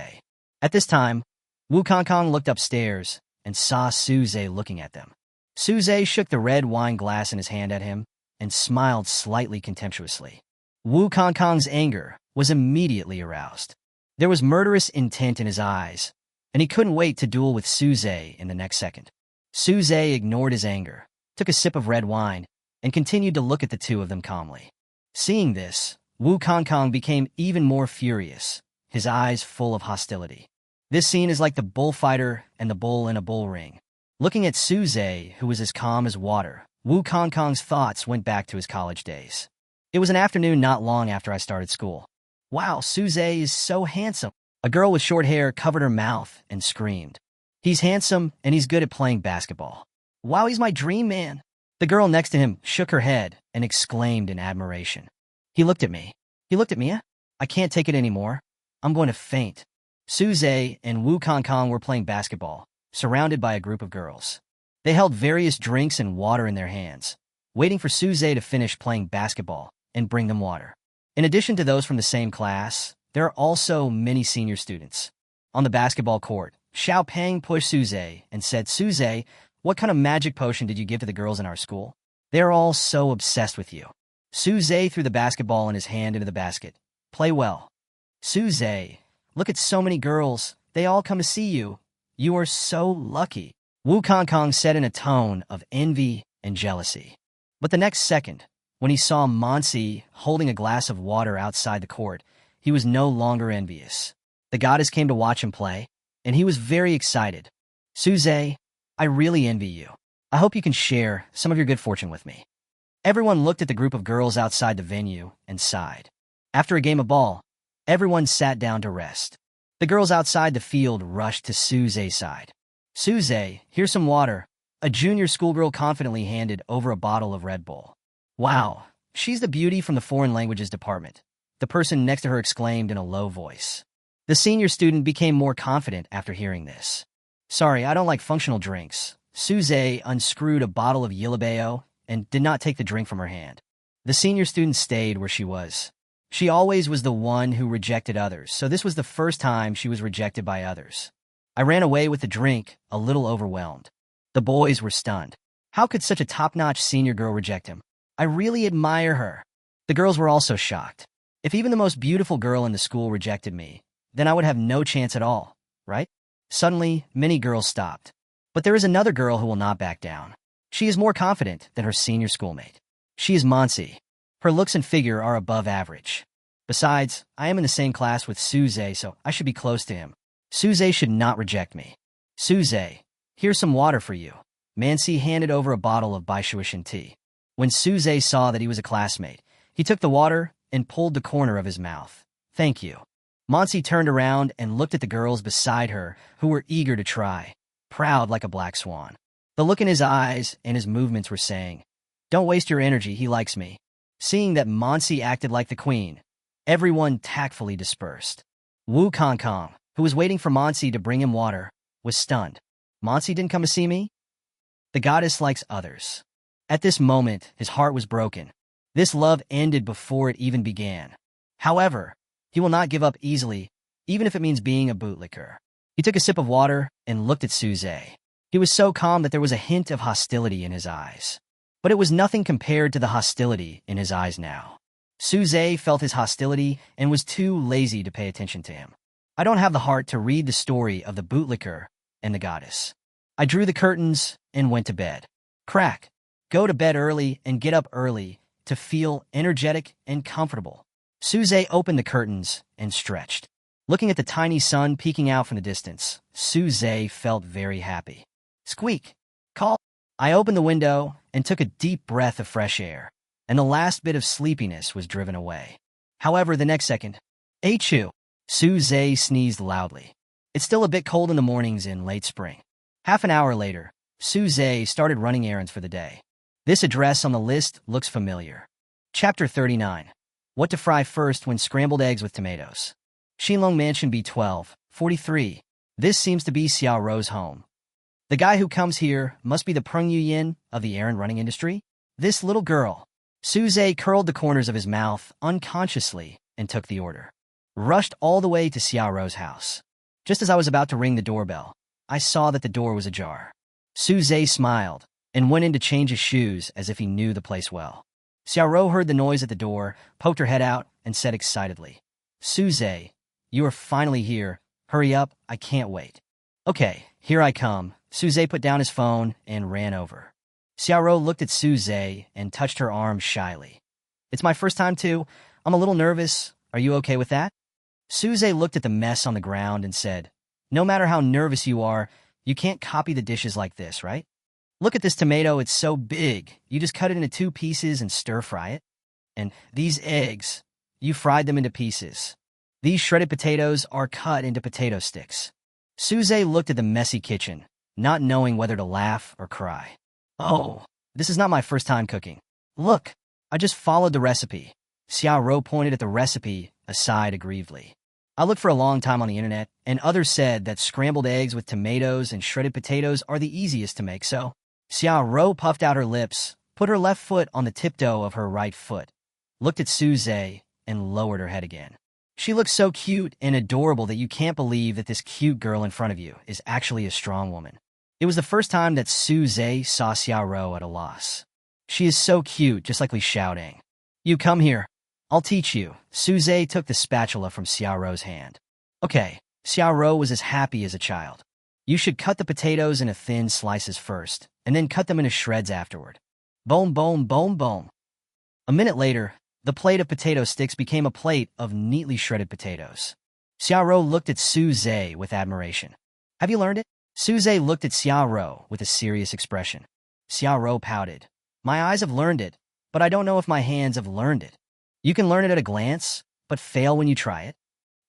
At this time, Wu Kongkong looked upstairs and saw Suze looking at them. Suze shook the red wine glass in his hand at him and smiled slightly contemptuously. Wu Kongkong's anger was immediately aroused. There was murderous intent in his eyes, and he couldn't wait to duel with Suze in the next second. Suze ignored his anger, took a sip of red wine, and continued to look at the two of them calmly. Seeing this, Wu Kongkong became even more furious, his eyes full of hostility. This scene is like the bullfighter and the bull in a bull ring. Looking at Suze, who was as calm as water, Wu Kongkong's thoughts went back to his college days. It was an afternoon not long after I started school. Wow, Suze is so handsome. A girl with short hair covered her mouth and screamed. He's handsome and he's good at playing basketball. Wow, he's my dream man. The girl next to him shook her head and exclaimed in admiration. He looked at me. I can't take it anymore. I'm going to faint. Suze and Wu Kongkong were playing basketball, surrounded by a group of girls. They held various drinks and water in their hands, waiting for Suze to finish playing basketball and bring them water. In addition to those from the same class, there are also many senior students. On the basketball court, Xiaopeng pushed Suze and said, Suze, what kind of magic potion did you give to the girls in our school? They're all so obsessed with you. Suze threw the basketball in his hand into the basket. Play well. Suze, look at so many girls. They all come to see you. You are so lucky. Wu Kongkong said in a tone of envy and jealousy. But the next second, when he saw Monsi holding a glass of water outside the court, he was no longer envious. The goddess came to watch him play, and he was very excited. Suze, I really envy you. I hope you can share some of your good fortune with me. Everyone looked at the group of girls outside the venue and sighed. After a game of ball, everyone sat down to rest. The girls outside the field rushed to Suze's side. Suze, here's some water. A junior schoolgirl confidently handed over a bottle of Red Bull. Wow, she's the beauty from the foreign languages department, the person next to her exclaimed in a low voice. The senior student became more confident after hearing this. Sorry, I don't like functional drinks. Suze unscrewed a bottle of Yilibeo and did not take the drink from her hand. The senior student stayed where she was. She always was the one who rejected others, so this was the first time she was rejected by others. I ran away with the drink, a little overwhelmed. The boys were stunned. How could such a top-notch senior girl reject him? I really admire her. The girls were also shocked. If even the most beautiful girl in the school rejected me, then I would have no chance at all, right? Suddenly, many girls stopped. But there is another girl who will not back down. She is more confident than her senior schoolmate. She is Monsi. Her looks and figure are above average. Besides, I am in the same class with Suze, so I should be close to him. Suze should not reject me. Suze, here's some water for you. Mansi handed over a bottle of Baishuishan tea. When Suze saw that he was a classmate, he took the water and pulled the corner of his mouth. Thank you. Mansi turned around and looked at the girls beside her, who were eager to try, proud like a black swan. The look in his eyes and his movements were saying, don't waste your energy, he likes me. Seeing that Monsi acted like the queen, everyone tactfully dispersed. Wu Kongkong, who was waiting for Monsi to bring him water, was stunned. Monsi didn't come to see me? The goddess likes others. At this moment, his heart was broken. This love ended before it even began. However, he will not give up easily, even if it means being a bootlicker. He took a sip of water and looked at Suze. He was so calm that there was a hint of hostility in his eyes. But it was nothing compared to the hostility in his eyes now. Suze felt his hostility and was too lazy to pay attention to him. I don't have the heart to read the story of the bootlicker and the goddess. I drew the curtains and went to bed. Crack. go to bed early and get up early to feel energetic and comfortable. Suze opened the curtains and stretched. Looking at the tiny sun peeking out from the distance, Suze felt very happy. Squeak! Call! I opened the window and took a deep breath of fresh air, and the last bit of sleepiness was driven away. However, the next second, achoo! Suze sneezed loudly. It's still a bit cold in the mornings in late spring. Half an hour later, Suze started running errands for the day. This address on the list looks familiar. Chapter 39. What to fry first when scrambled eggs with tomatoes. Xinlong Mansion B12, 43. This seems to be Xiao Rou's home. The guy who comes here must be the Prung Yu Yin of the errand running industry. This little girl. Suze curled the corners of his mouth unconsciously and took the order. Rushed all the way to Xiao Rou's house. Just as I was about to ring the doorbell, I saw that the door was ajar. Suze smiled and went in to change his shoes as if he knew the place well. Xiao Rou heard the noise at the door, poked her head out, and said excitedly, Suze, you are finally here. Hurry up, I can't wait. Okay, here I come. Suze put down his phone and ran over. Xiao Rou looked at Suze and touched her arm shyly. It's my first time too. I'm a little nervous. Are you okay with that? Suze looked at the mess on the ground and said, no matter how nervous you are, you can't copy the dishes like this, right? Look at this tomato, it's so big. You just cut it into 2 pieces and stir-fry it. And these eggs, you fried them into pieces. These shredded potatoes are cut into potato sticks. Suze looked at the messy kitchen, not knowing whether to laugh or cry. Oh, this is not my first time cooking. Look, I just followed the recipe. Xiao Rou pointed at the recipe, aside aggrievedly. I looked for a long time on the internet, and others said that scrambled eggs with tomatoes and shredded potatoes are the easiest to make, so Xiao Rou puffed out her lips, put her left foot on the tiptoe of her right foot, looked at Suze, and lowered her head again. She looks so cute and adorable that you can't believe that this cute girl in front of you is actually a strong woman. It was the first time that Suze saw Xiao Rou at a loss. She is so cute, just like Li Xiaoding. You come here. I'll teach you. Suze took the spatula from Xiao Rou's hand. Okay, Xiao Rou was as happy as a child. You should cut the potatoes into thin slices first, and then cut them into shreds afterward. Boom, boom, boom, boom. A minute later, the plate of potato sticks became a plate of neatly shredded potatoes. Xiao Rou looked at Suze with admiration. Have you learned it? Suze looked at Xiao Rou with a serious expression. Xiao Rou pouted. My eyes have learned it, but I don't know if my hands have learned it. You can learn it at a glance, but fail when you try it.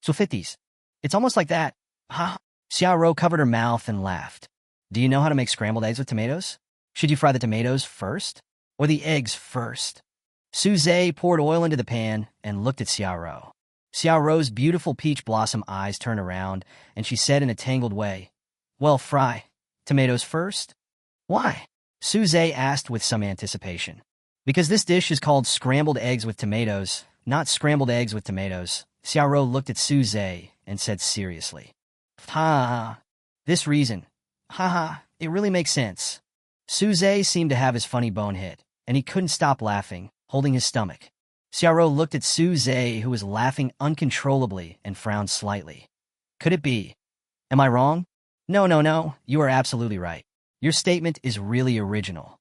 So 50s. It's almost like that. Ha! Xiao Rou covered her mouth and laughed. Do you know how to make scrambled eggs with tomatoes? Should you fry the tomatoes first, or the eggs first? Suze poured oil into the pan and looked at Xiao Rou. Xiao Rou's beautiful peach blossom eyes turned around, and she said in a tangled way, well, fry. Tomatoes first? Why? Suze asked with some anticipation. Because this dish is called scrambled eggs with tomatoes, not scrambled eggs with tomatoes. Xiao Rou looked at Suze and said seriously. Ha! This reason. Ha ha, it really makes sense. Suze seemed to have his funny bone hit, and he couldn't stop laughing, holding his stomach. Xiao Rou looked at Suze, who was laughing uncontrollably, and frowned slightly. Could it be? Am I wrong? No, you are absolutely right. Your statement is really original.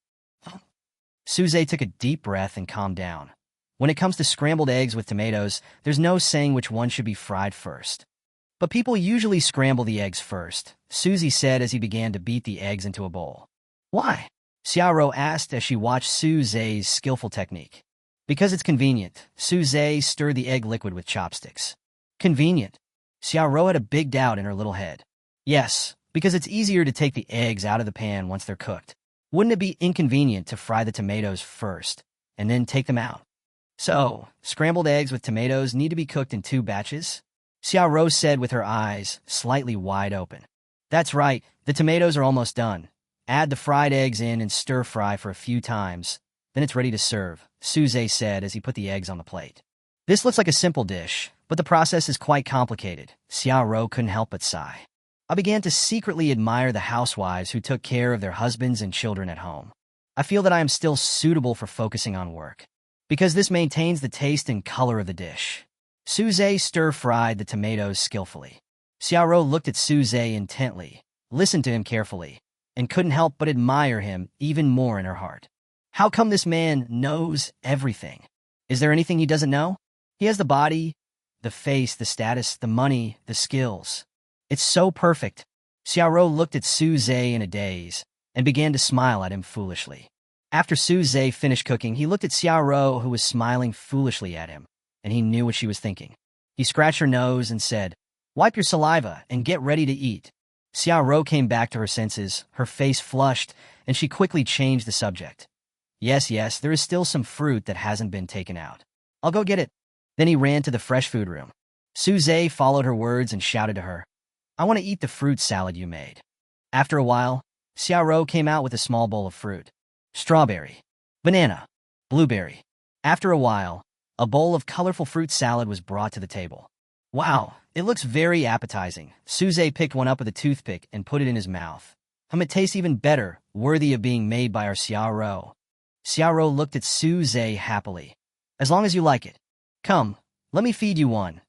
Suze took a deep breath and calmed down. When it comes to scrambled eggs with tomatoes, there's no saying which one should be fried first. But people usually scramble the eggs first, Suzy said as he began to beat the eggs into a bowl. Why? Xiao Rou asked as she watched Suze's skillful technique. Because it's convenient, Suze stirred the egg liquid with chopsticks. Convenient? Xiao Rou had a big doubt in her little head. Yes, because it's easier to take the eggs out of the pan once they're cooked. Wouldn't it be inconvenient to fry the tomatoes first, and then take them out? So, scrambled eggs with tomatoes need to be cooked in 2 batches? Xiao Rou said with her eyes slightly wide open. That's right, the tomatoes are almost done. Add the fried eggs in and stir-fry for a few times. Then it's ready to serve, Suze said as he put the eggs on the plate. This looks like a simple dish, but the process is quite complicated. Xiao Rou couldn't help but sigh. I began to secretly admire the housewives who took care of their husbands and children at home. I feel that I am still suitable for focusing on work, because this maintains the taste and color of the dish. Suze stir-fried the tomatoes skillfully. Xiao Rou looked at Suze intently, listened to him carefully, and couldn't help but admire him even more in her heart. How come this man knows everything? Is there anything he doesn't know? He has the body, the face, the status, the money, the skills. It's so perfect. Xiaoro looked at Su Zhe in a daze and began to smile at him foolishly. After Su Zhe finished cooking, he looked at Xiaoro, who was smiling foolishly at him, and he knew what she was thinking. He scratched her nose and said, "Wipe your saliva and get ready to eat." Xiaoro came back to her senses, her face flushed, and she quickly changed the subject. Yes, there is still some fruit that hasn't been taken out. I'll go get it." Then he ran to the fresh food room. Su Zhe followed her words and shouted to her, "I want to eat the fruit salad you made." After a while, Xiaoro came out with a small bowl of fruit. Strawberry, banana, blueberry. After a while, a bowl of colorful fruit salad was brought to the table. Wow, it looks very appetizing. Su Zhe picked one up with a toothpick and put it in his mouth. It tastes even better, worthy of being made by our Xiaoro. Xiaoro looked at Su Zhe happily. "As long as you like it. Come, let me feed you one."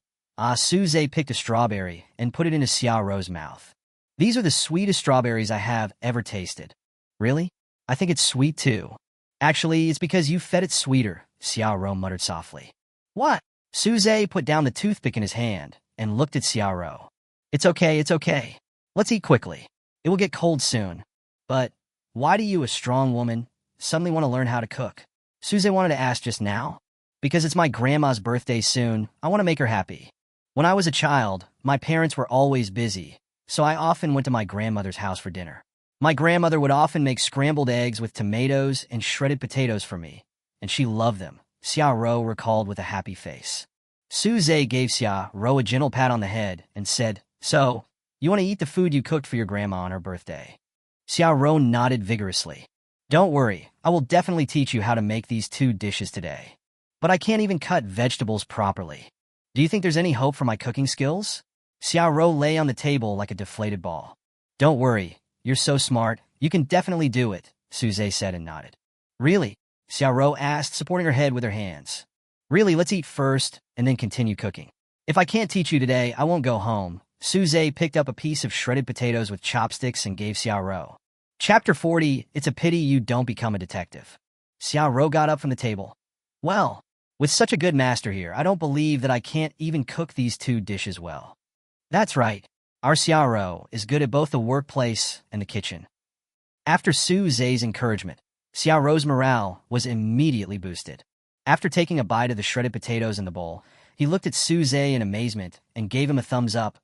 Su Zhe picked a strawberry and put it into Xiaoro's mouth. "These are the sweetest strawberries I have ever tasted." "Really? I think it's sweet too." "Actually, it's because you fed it sweeter," Xiaoro muttered softly. "What?" Su Zhe put down the toothpick in his hand and looked at Xiaoro. It's okay. Let's eat quickly. It will get cold soon." "But why do you, a strong woman, suddenly want to learn how to cook?" Su Zhe wanted to ask just now. "Because it's my grandma's birthday soon. I want to make her happy. When I was a child, my parents were always busy, so I often went to my grandmother's house for dinner. My grandmother would often make scrambled eggs with tomatoes and shredded potatoes for me, and she loved them," Xiaoro recalled with a happy face. Su Zhe gave Xiaoro a gentle pat on the head and said, "So, you want to eat the food you cooked for your grandma on her birthday?" Xiaoro nodded vigorously. "Don't worry, I will definitely teach you how to make these two dishes today. But I can't even cut vegetables properly. Do you think there's any hope for my cooking skills?" Xiaoro lay on the table like a deflated ball. "Don't worry, you're so smart, you can definitely do it," Su Zhe said and nodded. "Really?" Xiaoro asked, supporting her head with her hands. "Really, let's eat first, and then continue cooking. If I can't teach you today, I won't go home." Su Zhe picked up a piece of shredded potatoes with chopsticks and gave Xiaoro. Chapter 40, It's a Pity You Don't Become a Detective. Xiaoro got up from the table. "Well, with such a good master here, I don't believe that I can't even cook these two dishes well." "That's right. Our Xiaoro is good at both the workplace and the kitchen." After Su Zhe's encouragement, Xiaoro's morale was immediately boosted. After taking a bite of the shredded potatoes in the bowl, he looked at Su Zhe in amazement and gave him a thumbs up.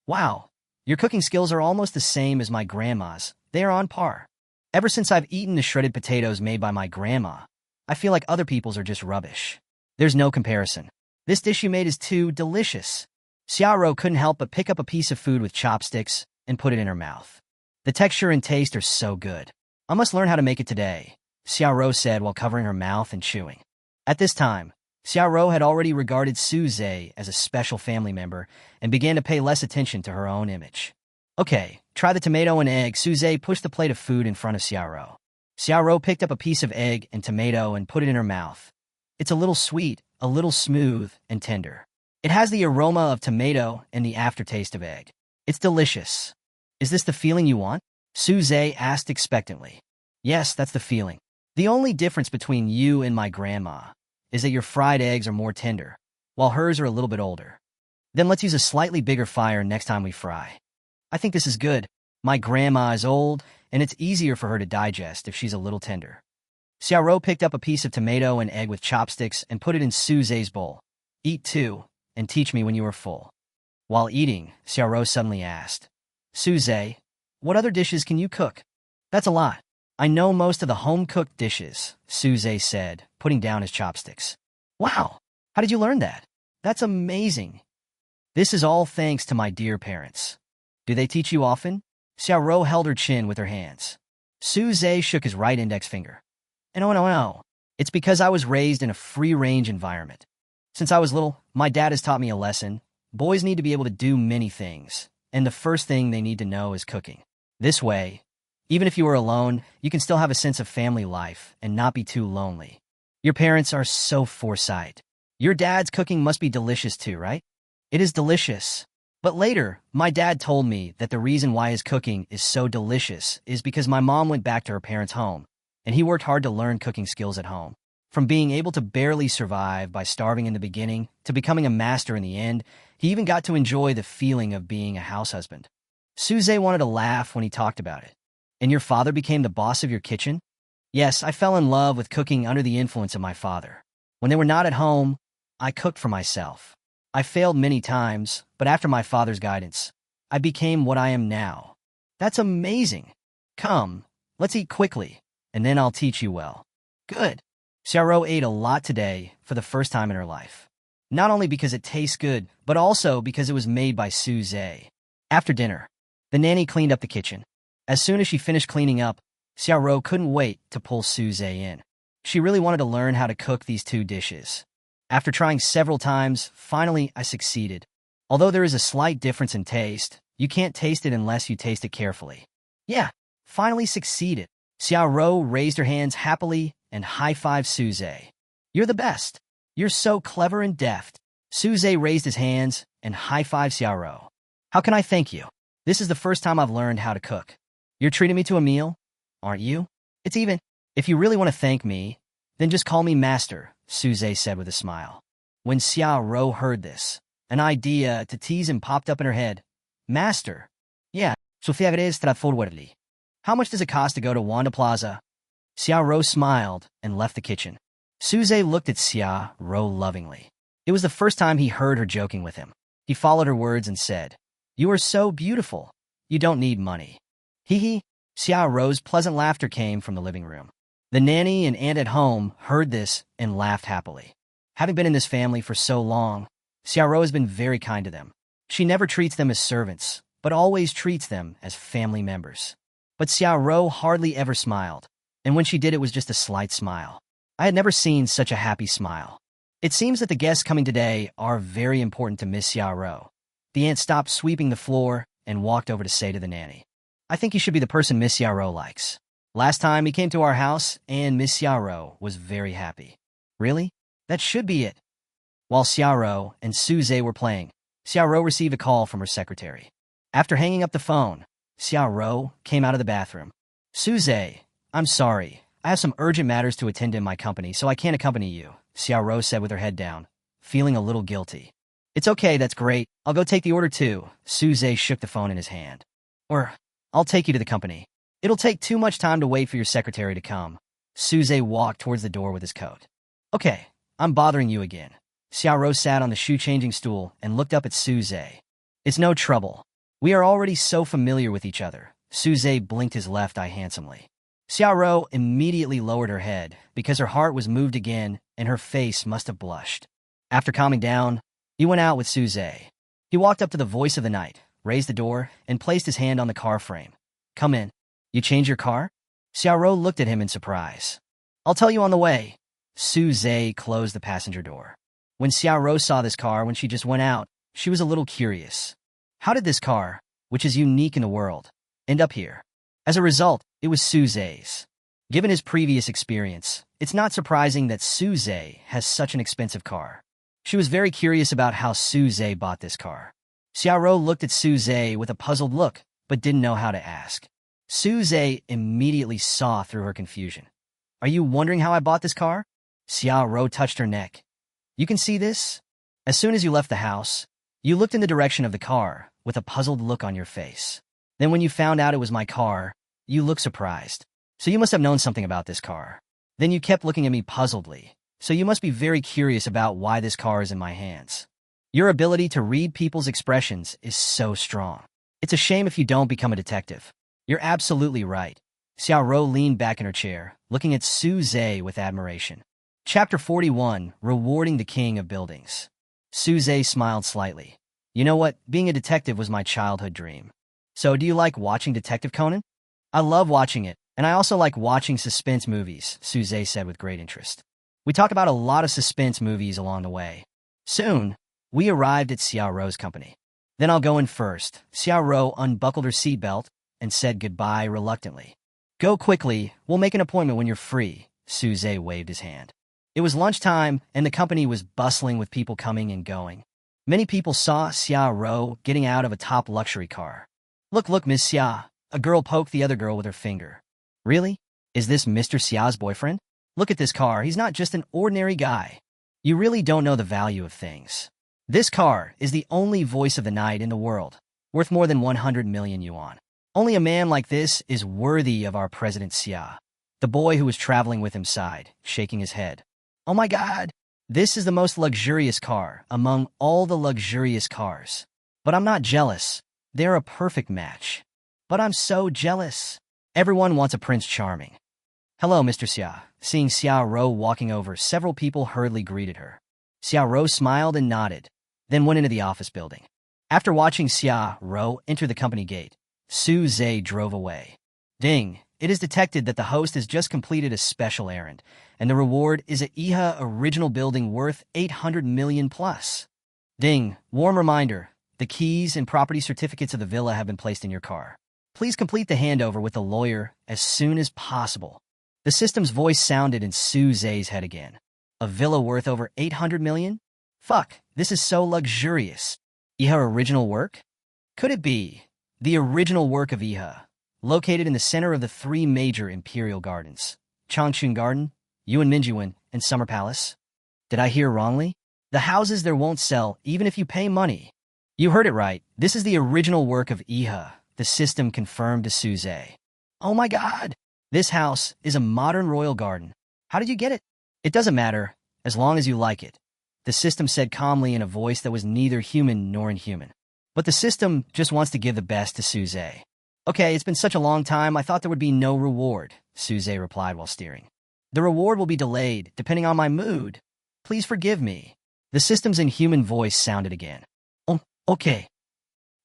"Wow, your cooking skills are almost the same as my grandma's. They are on par. Ever since I've eaten the shredded potatoes made by my grandma, I feel like other people's are just rubbish. There's no comparison. This dish you made is too delicious." Xiaoro couldn't help but pick up a piece of food with chopsticks and put it in her mouth. "The texture and taste are so good. I must learn how to make it today," Xiaoro said while covering her mouth and chewing. At this time, Xiaoro had already regarded Su Zhe as a special family member and began to pay less attention to her own image. "Okay, try the tomato and egg." Su Zhe pushed the plate of food in front of Xiaoro. Xiaoro picked up a piece of egg and tomato and put it in her mouth. It's a little sweet, a little smooth, and tender. It has the aroma of tomato and the aftertaste of egg. It's delicious. "Is this the feeling you want?" Su Zhe asked expectantly. "Yes, that's the feeling. The only difference between you and my grandma is that your fried eggs are more tender, while hers are a little bit older. Then let's use a slightly bigger fire next time we fry. I think this is good. My grandma is old, and it's easier for her to digest if she's a little tender." Xiaoro picked up a piece of tomato and egg with chopsticks and put it in Su Zhe's bowl. "Eat too, and teach me when you are full." While eating, Xiaoro suddenly asked, "Su Zhe, what other dishes can you cook?" "That's a lot. I know most of the home-cooked dishes," Su Zhe said, putting down his chopsticks. "Wow, how did you learn that? That's amazing. This is all thanks to my dear parents." "Do they teach you often?" Xiaoro held her chin with her hands. Su Zhe shook his right index finger. No. It's because I was raised in a free-range environment. Since I was little, my dad has taught me a lesson. Boys need to be able to do many things, and the first thing they need to know is cooking. This way, even if you are alone, you can still have a sense of family life and not be too lonely. Your parents are so foresight. Your dad's cooking must be delicious too, right? It is delicious. But later, my dad told me that the reason why his cooking is so delicious is because my mom went back to her parents' home, and he worked hard to learn cooking skills at home. From being able to barely survive by starving in the beginning to becoming a master in the end, he even got to enjoy the feeling of being a house husband. Suze wanted to laugh when he talked about it. And your father became the boss of your kitchen? Yes, I fell in love with cooking under the influence of my father. When they were not at home, I cooked for myself. I failed many times, but after my father's guidance, I became what I am now. That's amazing. Come, let's eat quickly, and then I'll teach you well. Good. Xiaoro ate a lot today for the first time in her life. Not only because it tastes good, but also because it was made by Suze. After dinner, the nanny cleaned up the kitchen. As soon as she finished cleaning up, Xiaoro couldn't wait to pull Suze in. She really wanted to learn how to cook these two dishes. After trying several times, finally I succeeded. Although there is a slight difference in taste, you can't taste it unless you taste it carefully. Yeah, finally succeeded. Xiaoro raised her hands happily and high-fived Suze. You're the best. You're so clever and deft. Suze raised his hands and high-fived Xiaoro. How can I thank you? This is the first time I've learned how to cook. You're treating me to a meal, aren't you? It's even. If you really want to thank me, then just call me Master, Suze said with a smile. When Xiaoro heard this, an idea to tease him popped up in her head. Master? Yeah, Sofia straightforwardly. How much does it cost to go to Wanda Plaza? Xiaoro smiled and left the kitchen. Suze looked at Xiaoro lovingly. It was the first time he heard her joking with him. He followed her words and said, You are so beautiful. You don't need money. Hee hee. Xiaoro's pleasant laughter came from the living room. The nanny and aunt at home heard this and laughed happily. Having been in this family for so long, Xiaoro has been very kind to them. She never treats them as servants, but always treats them as family members. But Xiaoro hardly ever smiled, and when she did it was just a slight smile. I had never seen such a happy smile. It seems that the guests coming today are very important to Miss Xiaoro. The aunt stopped sweeping the floor and walked over to say to the nanny, I think you should be the person Miss Xiaoro likes. Last time he came to our house, and Miss Xiaoro was very happy. Really? That should be it. While Xiaoro and Suze were playing, Xiaoro received a call from her secretary. After hanging up the phone, Xiaoro came out of the bathroom. Suze, I'm sorry. I have some urgent matters to attend in my company, so I can't accompany you, Xiaoro said with her head down, feeling a little guilty. It's okay, that's great. I'll go take the order too. Suze shook the phone in his hand. Or, I'll take you to the company. It'll take too much time to wait for your secretary to come. Suze walked towards the door with his coat. Okay, I'm bothering you again. Xiaoro sat on the shoe-changing stool and looked up at Suze. It's no trouble. We are already so familiar with each other. Suze blinked his left eye handsomely. Xiaoro immediately lowered her head because her heart was moved again and her face must have blushed. After calming down, he went out with Suze. He walked up to the voice of the night, raised the door, and placed his hand on the car frame. Come in. You changed your car? Xiaoro looked at him in surprise. I'll tell you on the way. Suze closed the passenger door. When Xiaoro saw this car when she just went out, she was a little curious. How did this car, which is unique in the world, end up here? As a result, it was Suze's. Given his previous experience, it's not surprising that Suze has such an expensive car. She was very curious about how Suze bought this car. Xiaoro looked at Suze with a puzzled look, but didn't know how to ask. Suze immediately saw through her confusion. Are you wondering how I bought this car? Xiaoro touched her neck. You can see this? As soon as you left the house, you looked in the direction of the car with a puzzled look on your face. Then when you found out it was my car, you looked surprised. So you must have known something about this car. Then you kept looking at me puzzledly. So you must be very curious about why this car is in my hands. Your ability to read people's expressions is so strong. It's a shame if you don't become a detective. You're absolutely right. Xiaoro leaned back in her chair, looking at Suze with admiration. Chapter 41, Rewarding the King of Buildings. Suze smiled slightly. You know what? Being a detective was my childhood dream. So do you like watching Detective Conan? I love watching it, and I also like watching suspense movies, Suze said with great interest. We talk about a lot of suspense movies along the way. Soon, we arrived at Xiaoro's company. Then I'll go in first. Xiaoro unbuckled her seatbelt and said goodbye reluctantly. Go quickly, we'll make an appointment when you're free, Suze waved his hand. It was lunchtime, and the company was bustling with people coming and going. Many people saw Xiaoro getting out of a top luxury car. Look, Miss Xia, a girl poked the other girl with her finger. Really? Is this Mr. Xiao's boyfriend? Look at this car, he's not just an ordinary guy. You really don't know the value of things. This car is the only voice of the night in the world, worth more than 100 million yuan. Only a man like this is worthy of our President Xia. The boy who was traveling with him sighed, shaking his head. Oh my God! This is the most luxurious car among all the luxurious cars. But I'm not jealous. They're a perfect match. But I'm so jealous. Everyone wants a Prince Charming. Hello, Mr. Xia. Seeing Xia Ro walking over, several people hurriedly greeted her. Xia Ro smiled and nodded, then went into the office building. After watching Xia Ro enter the company gate, Su Zhe drove away. Ding! It is detected that the host has just completed a special errand, and the reward is a IHA original building worth 800 million plus. Ding! Warm reminder, the keys and property certificates of the villa have been placed in your car. Please complete the handover with the lawyer as soon as possible. The system's voice sounded in Su Zhe's head again. A villa worth over 800 million? Fuck, this is so luxurious. IHA original work? Could it be the original work of IHA? Located in the center of the three major imperial gardens, Changchun Garden, Yuanmingyuan, and Summer Palace? Did I hear wrongly? The houses there won't sell even if you pay money. You heard it right. This is the original work of IHA, the system confirmed to Su Zhe. Oh my God! This house is a modern royal garden. How did you get it? It doesn't matter, as long as you like it. The system said calmly in a voice that was neither human nor inhuman. But the system just wants to give the best to Su Zhe. Okay, it's been such a long time, I thought there would be no reward, Su Zhe replied while steering. The reward will be delayed, depending on my mood. Please forgive me. The system's inhuman voice sounded again. Oh, okay.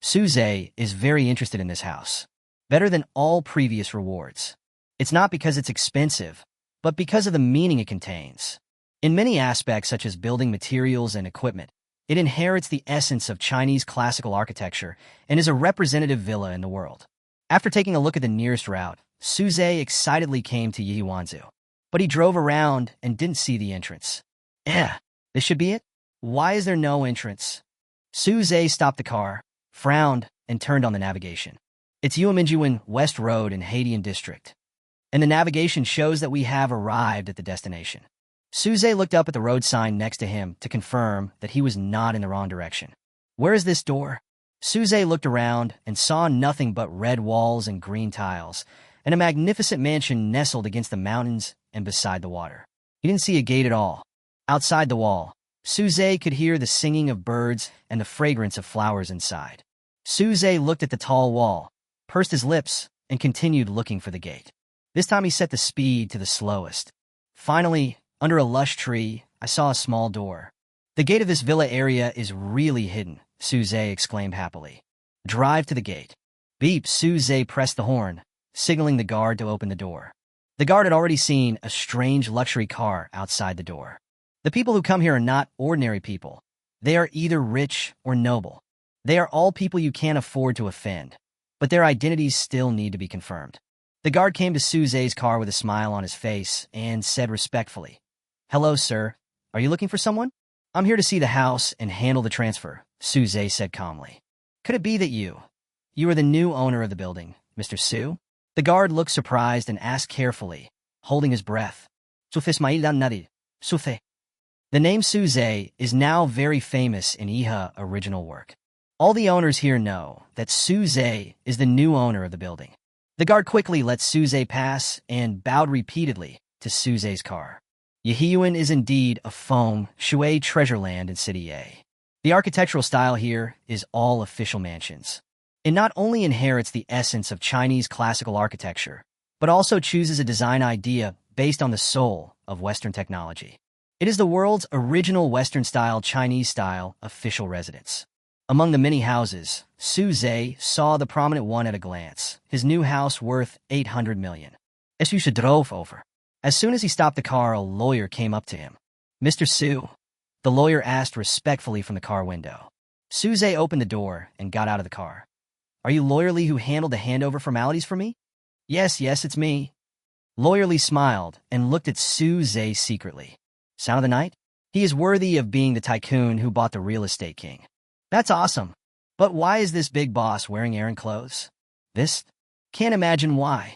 Su Zhe is very interested in this house. Better than all previous rewards. It's not because it's expensive, but because of the meaning it contains. In many aspects such as building materials and equipment, it inherits the essence of Chinese classical architecture and is a representative villa in the world. After taking a look at the nearest route, Su Zhe excitedly came to Yihuanzu. But he drove around and didn't see the entrance. This should be it? Why is there no entrance? Su Zhe stopped the car, frowned, and turned on the navigation. It's Yuanmingyuan West Road in Hadian District. And the navigation shows that we have arrived at the destination. Su Zhe looked up at the road sign next to him to confirm that he was not in the wrong direction. Where is this door? Su Zhe looked around and saw nothing but red walls and green tiles, and a magnificent mansion nestled against the mountains and beside the water. He didn't see a gate at all. Outside the wall, Su Zhe could hear the singing of birds and the fragrance of flowers inside. Su Zhe looked at the tall wall, pursed his lips, and continued looking for the gate. This time he set the speed to the slowest. Finally, under a lush tree, I saw a small door. The gate of this villa area is really hidden, Su Zhe exclaimed happily. Drive to the gate. Beep, Su Zhe pressed the horn, signaling the guard to open the door. The guard had already seen a strange luxury car outside the door. The people who come here are not ordinary people. They are either rich or noble. They are all people you can't afford to offend, but their identities still need to be confirmed. The guard came to Su Zhe's car with a smile on his face and said respectfully, "Hello, sir. Are you looking for someone?" "I'm here to see the house and handle the transfer," Su Zhe said calmly. "Could it be that you are the new owner of the building, Mr. Su?" The guard looked surprised and asked carefully, holding his breath. "Sufe Ismail Nadi, Sufe." The name Su Zhe is now very famous in IHA original work. All the owners here know that Su Zhe is the new owner of the building. The guard quickly let Su Zhe pass and bowed repeatedly to Su Zhe's car. Yihiyuan is indeed a feng shui treasure land in City A. The architectural style here is all official mansions. It not only inherits the essence of Chinese classical architecture, but also chooses a design idea based on the soul of Western technology. It is the world's original Western-style Chinese-style official residence. Among the many houses, Su Zhe saw the prominent one at a glance, his new house worth 800 million. As you should drove over. As soon as he stopped the car, a lawyer came up to him. "Mr. Su," the lawyer asked respectfully from the car window. Su Zhe opened the door and got out of the car. "Are you Lawyer Lee who handled the handover formalities for me?" Yes, it's me." Lawyer Lee smiled and looked at Su Zhe secretly. Sound of the night? He is worthy of being the tycoon who bought the real estate king. That's awesome. But why is this big boss wearing Errand clothes? This? Can't imagine why.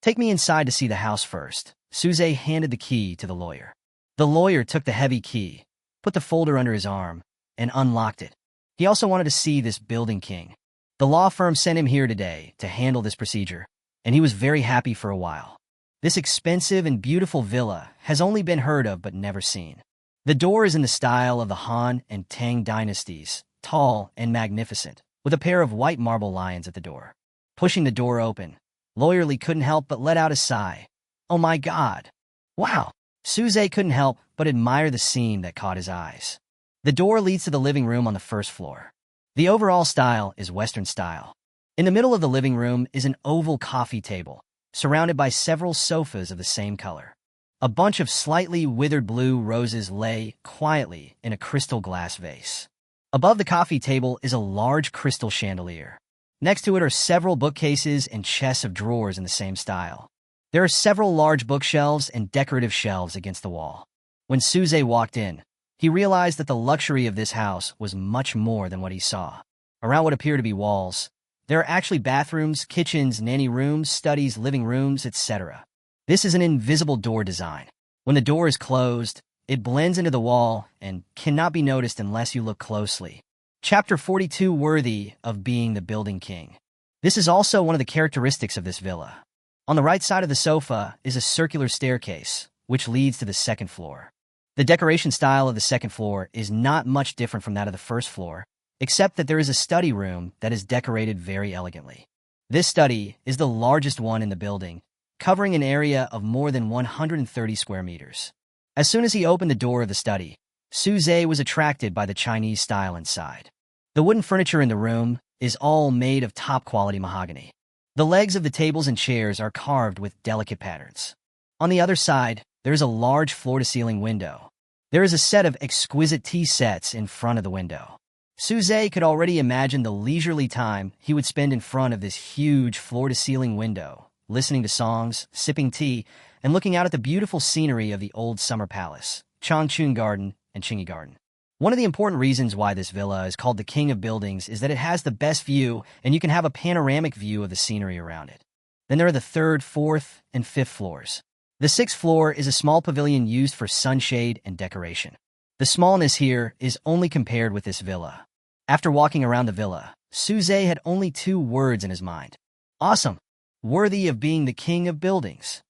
Take me inside to see the house first. Suze handed the key to the lawyer. The lawyer took the heavy key, put the folder under his arm, and unlocked it. He also wanted to see this building king. The law firm sent him here today to handle this procedure, and he was very happy for a while. This expensive and beautiful villa has only been heard of but never seen. The door is in the style of the Han and Tang dynasties, tall and magnificent, with a pair of white marble lions at the door. Pushing the door open, Lawyer Lee couldn't help but let out a sigh. Oh my God! Wow! Suze couldn't help but admire the scene that caught his eyes. The door leads to the living room on the first floor. The overall style is Western style. In the middle of the living room is an oval coffee table, surrounded by several sofas of the same color. A bunch of slightly withered blue roses lay quietly in a crystal glass vase. Above the coffee table is a large crystal chandelier. Next to it are several bookcases and chests of drawers in the same style. There are several large bookshelves and decorative shelves against the wall. When Suze walked in, he realized that the luxury of this house was much more than what he saw. Around what appear to be walls, there are actually bathrooms, kitchens, nanny rooms, studies, living rooms, etc. This is an invisible door design. When the door is closed, it blends into the wall and cannot be noticed unless you look closely. Chapter 42, worthy of being the building king. This is also one of the characteristics of this villa. On the right side of the sofa is a circular staircase, which leads to the second floor. The decoration style of the second floor is not much different from that of the first floor, except that there is a study room that is decorated very elegantly. This study is the largest one in the building, covering an area of more than 130 square meters. As soon as he opened the door of the study, Suze was attracted by the Chinese style inside. The wooden furniture in the room is all made of top-quality mahogany. The legs of the tables and chairs are carved with delicate patterns. On the other side, there is a large floor-to-ceiling window. There is a set of exquisite tea sets in front of the window. Suze could already imagine the leisurely time he would spend in front of this huge floor-to-ceiling window, listening to songs, sipping tea, and looking out at the beautiful scenery of the old summer palace, Changchun Garden, and Qingyi Garden. One of the important reasons why this villa is called the King of Buildings is that it has the best view, and you can have a panoramic view of the scenery around it. Then there are the third, fourth, and fifth floors. The sixth floor is a small pavilion used for sunshade and decoration. The smallness here is only compared with this villa. After walking around the villa, Suze had only 2 words in his mind. Awesome. Worthy of being the king of buildings.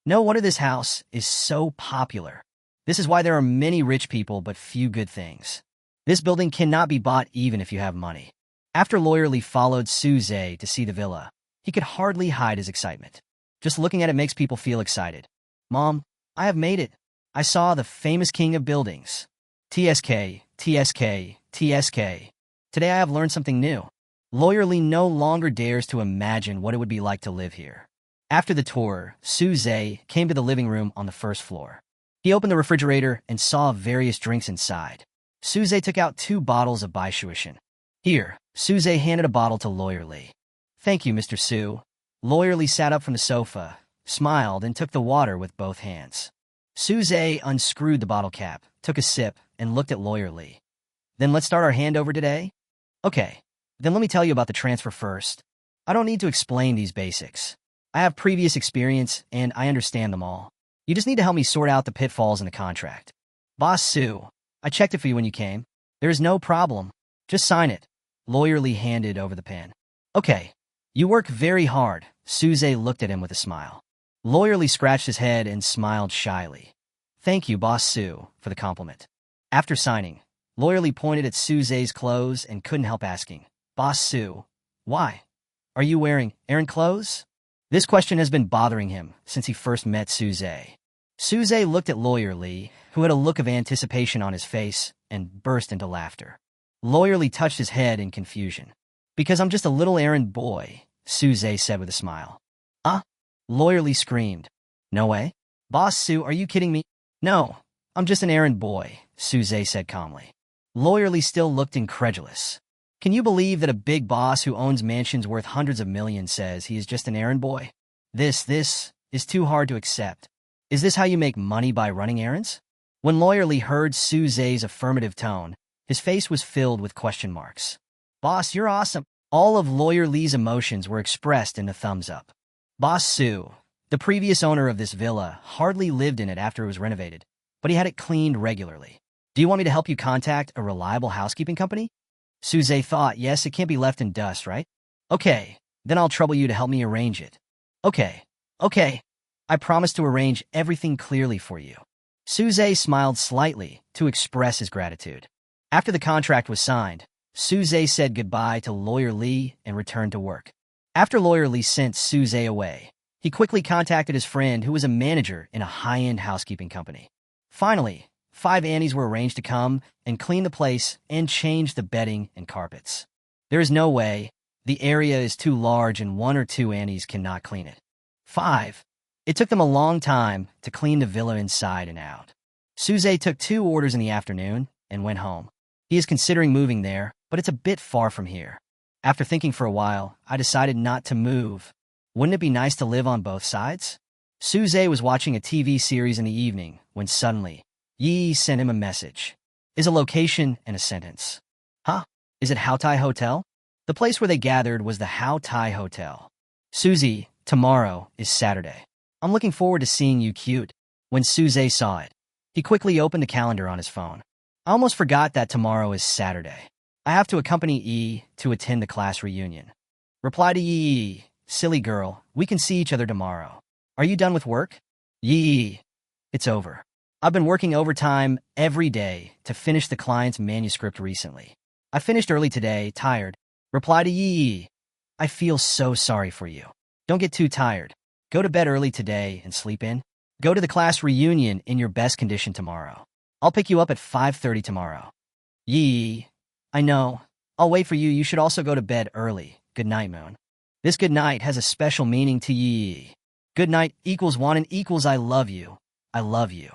No wonder this house is so popular. This is why there are many rich people but few good things. This building cannot be bought even if you have money. After Lawyer Lee followed Suze to see the villa, he could hardly hide his excitement. Just looking at it makes people feel excited. Mom, I have made it. I saw the famous king of buildings. TSK, TSK, TSK. Today I have learned something new. Lawyer Lee no longer dares to imagine what it would be like to live here. After the tour, Suze came to the living room on the first floor. He opened the refrigerator and saw various drinks inside. Suze took out 2 bottles of Beauties. Here, Suze handed a bottle to Lawyer Lee. Thank you, Mr. Su. Lawyer Lee sat up from the sofa, smiled, and took the water with both hands. Suze unscrewed the bottle cap, took a sip, and looked at Lawyer Lee. Then let's start our handover today? Okay, then let me tell you about the transfer first. I don't need to explain these basics. I have previous experience, and I understand them all. You just need to help me sort out the pitfalls in the contract. Boss Su, I checked it for you when you came. There is no problem. Just sign it. Lawyer Lee handed over the pen. Okay, you work very hard. Suze looked at him with a smile. Lawyer Lee scratched his head and smiled shyly. Thank you, Boss Su, for the compliment. After signing, Lawyer Lee pointed at Suze's clothes and couldn't help asking, Boss Su, why? Are you wearing Errand clothes? This question has been bothering him since he first met Suze. Suze looked at Lawyer Lee, who had a look of anticipation on his face, and burst into laughter. Lawyer Lee touched his head in confusion. Because I'm just a little errand boy, Suze said with a smile. Lawyer Lee screamed. No way. Boss Su, are you kidding me? No, I'm just an errand boy, Suze said calmly. Lawyer Lee still looked incredulous. Can you believe that a big boss who owns mansions worth hundreds of millions says he is just an errand boy? This is too hard to accept. Is this how you make money by running errands? When Lawyer Lee heard Suze's affirmative tone, his face was filled with question marks. Boss, you're awesome. All of Lawyer Lee's emotions were expressed in a thumbs up. Boss Su, The previous owner of this villa hardly lived in it after it was renovated, but he had it cleaned regularly. Do you want me to help you contact a reliable housekeeping company? Suze thought, yes, it can't be left in dust, right? Okay, then I'll trouble you to help me arrange it. Okay. I promise to arrange everything clearly for you. Suze smiled slightly to express his gratitude. After the contract was signed, Suze said goodbye to Lawyer Lee and returned to work. After Lawyer Lee sent Suze away, he quickly contacted his friend who was a manager in a high-end housekeeping company. Finally, 5 Annies were arranged to come and clean the place and change the bedding and carpets. There is no way. The area is too large and 1 or 2 Annies cannot clean it. 5. It took them a long time to clean the villa inside and out. Suze took 2 orders in the afternoon and went home. He is considering moving there, but it's a bit far from here. After thinking for a while, I decided not to move. Wouldn't it be nice to live on both sides? Suze was watching a TV series in the evening when suddenly, Yi sent him a message. Is a location and a sentence. Huh? Is it How Tai Hotel? The place where they gathered was the How Tai Hotel. Suzy, tomorrow is Saturday. I'm looking forward to seeing you cute. When Suze saw it, he quickly opened the calendar on his phone. I almost forgot that tomorrow is Saturday. I have to accompany E to attend the class reunion. Reply to Yi, silly girl, we can see each other tomorrow. Are you done with work? Yi, it's over. I've been working overtime every day to finish the client's manuscript recently. I finished early today, tired. Reply to Yi, I feel so sorry for you. Don't get too tired. Go to bed early today and sleep in. Go to the class reunion in your best condition tomorrow. I'll pick you up at 5:30 tomorrow. Yi, I know. I'll wait for you. You should also go to bed early. Good night, Moon. This good night has a special meaning to Yi. Good night equals 1 and equals I love you. I love you.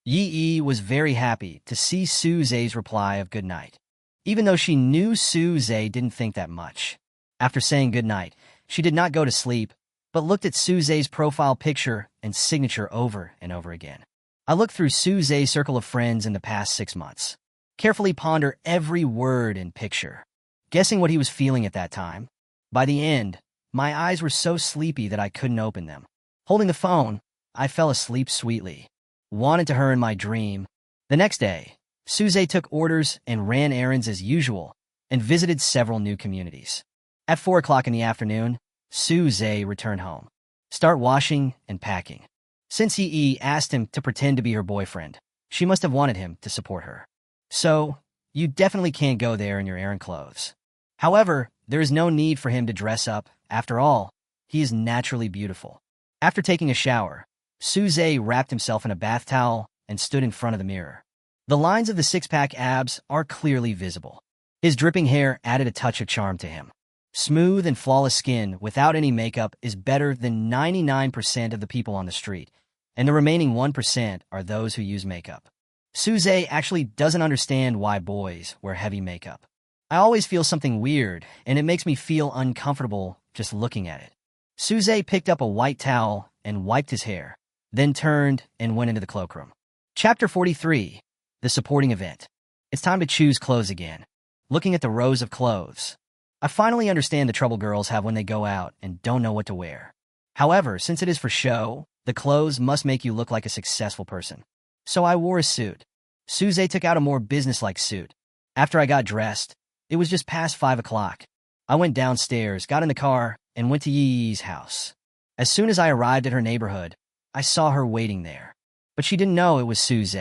Yi was very happy to see Suze's reply of good night, even though she knew Suze didn't think that much. After saying good night, she did not go to sleep, but looked at Suze's profile picture and signature over and over again. I looked through Suze's circle of friends in the past 6 months, carefully ponder every word and picture, guessing what he was feeling at that time. By the end, my eyes were so sleepy that I couldn't open them. Holding the phone, I fell asleep sweetly. Wanted to her in my dream. The next day, Suze took orders and ran errands as usual and visited several new communities. At 4 o'clock in the afternoon, Suze returned home. Start washing and packing. Since Yi asked him to pretend to be her boyfriend, she must have wanted him to support her. So, you definitely can't go there in your errand clothes. However, there is no need for him to dress up. After all, he is naturally beautiful. After taking a shower, Suze wrapped himself in a bath towel and stood in front of the mirror. The lines of the six-pack abs are clearly visible. His dripping hair added a touch of charm to him. Smooth and flawless skin without any makeup is better than 99% of the people on the street, and the remaining 1% are those who use makeup. Suze actually doesn't understand why boys wear heavy makeup. I always feel something weird, and it makes me feel uncomfortable just looking at it. Suze picked up a white towel and wiped his hair, then turned and went into the cloakroom. Chapter 43. The Supporting Event. It's time to choose clothes again. Looking at the rows of clothes, I finally understand the trouble girls have when they go out and don't know what to wear. However, since it is for show, the clothes must make you look like a successful person. So I wore a suit. Suze took out a more businesslike suit. After I got dressed, it was just past 5 o'clock. I went downstairs, got in the car, and went to Yi's house. As soon as I arrived at her neighborhood, I saw her waiting there. But she didn't know it was Suze.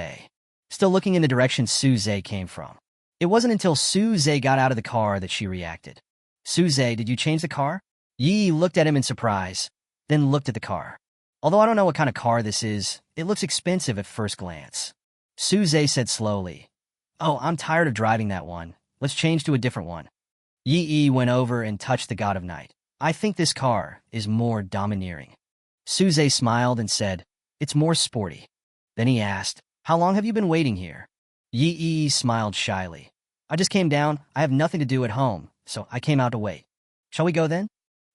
Still looking in the direction Suze came from. It wasn't until Suze got out of the car that she reacted. Suze, did you change the car? Yi looked at him in surprise, then looked at the car. Although I don't know what kind of car this is, it looks expensive at first glance. Suze said slowly, "Oh, I'm tired of driving that one. Let's change to a different one." Yi went over and touched the god of night. "I think this car is more domineering." Suze smiled and said, "It's more sporty." Then he asked, "How long have you been waiting here?" Yi smiled shyly. "I just came down. I have nothing to do at home, so I came out to wait. Shall we go then?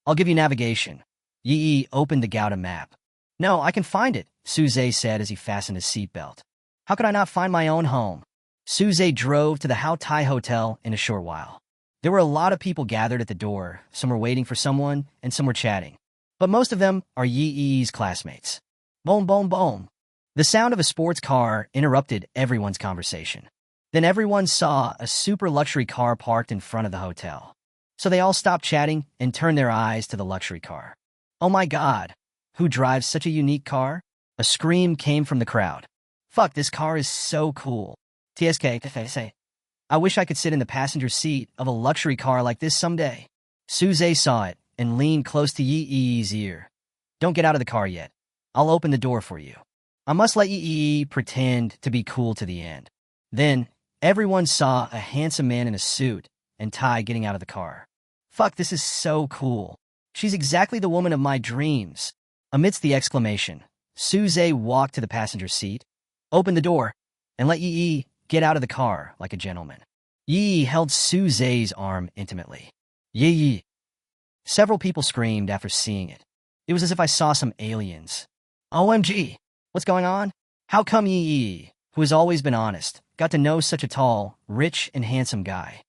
I'll give you navigation." Yi opened the Gouda map. "No, I can find it," Suze said as he fastened his seatbelt. "How could I not find my own home?" Suze drove to the How Tai Hotel in a short while. There were a lot of people gathered at the door. Some were waiting for someone, and some were chatting. but most of them are Yi-Yi's classmates. Boom, boom, boom. The sound of a sports car interrupted everyone's conversation. Then everyone saw a super luxury car parked in front of the hotel. So they all stopped chatting and turned their eyes to the luxury car. Oh my god, who drives such a unique car? A scream came from the crowd. Fuck, this car is so cool. TSK, I wish I could sit in the passenger seat of a luxury car like this someday. Suze saw it and leaned close to Yi-Yi's ear. Don't get out of the car yet. I'll open the door for you. I must let Yi-Yi pretend to be cool to the end. Then, everyone saw a handsome man in a suit and tie getting out of the car. Fuck, this is so cool. She's exactly the woman of my dreams. Amidst the exclamation, Suze walked to the passenger seat, opened the door, and let Yi get out of the car like a gentleman. Yi held Suze's arm intimately. Yi. Several people screamed after seeing it. It was as if I saw some aliens. OMG, what's going on? How come Yi, who has always been honest, got to know such a tall, rich, and handsome guy?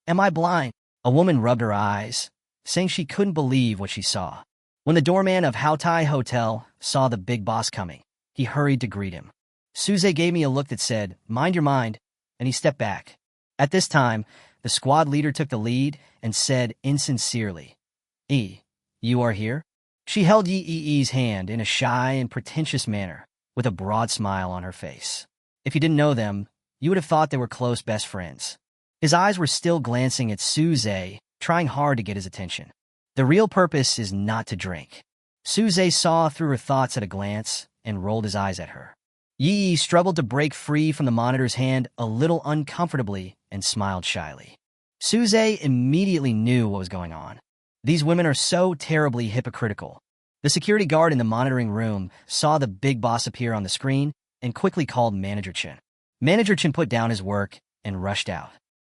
Am I blind? A woman rubbed her eyes, saying she couldn't believe what she saw. When the doorman of Haotai Hotel saw the big boss coming, he hurried to greet him. Suze gave me a look that said, "Mind your mind," and he stepped back. At this time, the squad leader took the lead and said insincerely, "You are here?" She held Yi's hand in a shy and pretentious manner, with a broad smile on her face. If you didn't know them, you would have thought they were close best friends. His eyes were still glancing at Suze, trying hard to get his attention. The real purpose is not to drink. Suze saw through her thoughts at a glance and rolled his eyes at her. Yi struggled to break free from the monitor's hand a little uncomfortably and smiled shyly. Suze immediately knew what was going on. These women are so terribly hypocritical. The security guard in the monitoring room saw the big boss appear on the screen and quickly called Manager Chen. Manager Chen put down his work and rushed out.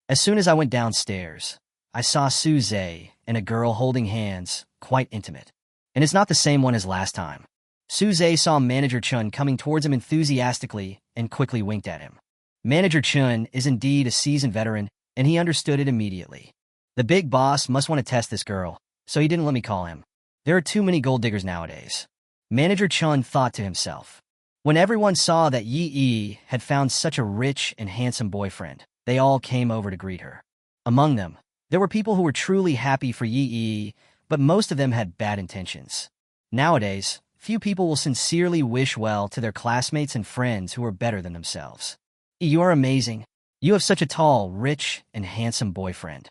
As soon as I went downstairs, I saw Suze and a girl holding hands, quite intimate. And it's not the same one as last time. Suze saw Manager Chun coming towards him enthusiastically and quickly winked at him. Manager Chun is indeed a seasoned veteran, and he understood it immediately. The big boss must want to test this girl, so he didn't let me call him. There are too many gold diggers nowadays. Manager Chun thought to himself. When everyone saw that Yi had found such a rich and handsome boyfriend, they all came over to greet her. Among them, there were people who were truly happy for Yi, but most of them had bad intentions. Nowadays, few people will sincerely wish well to their classmates and friends who are better than themselves. You are amazing. You have such a tall, rich, and handsome boyfriend.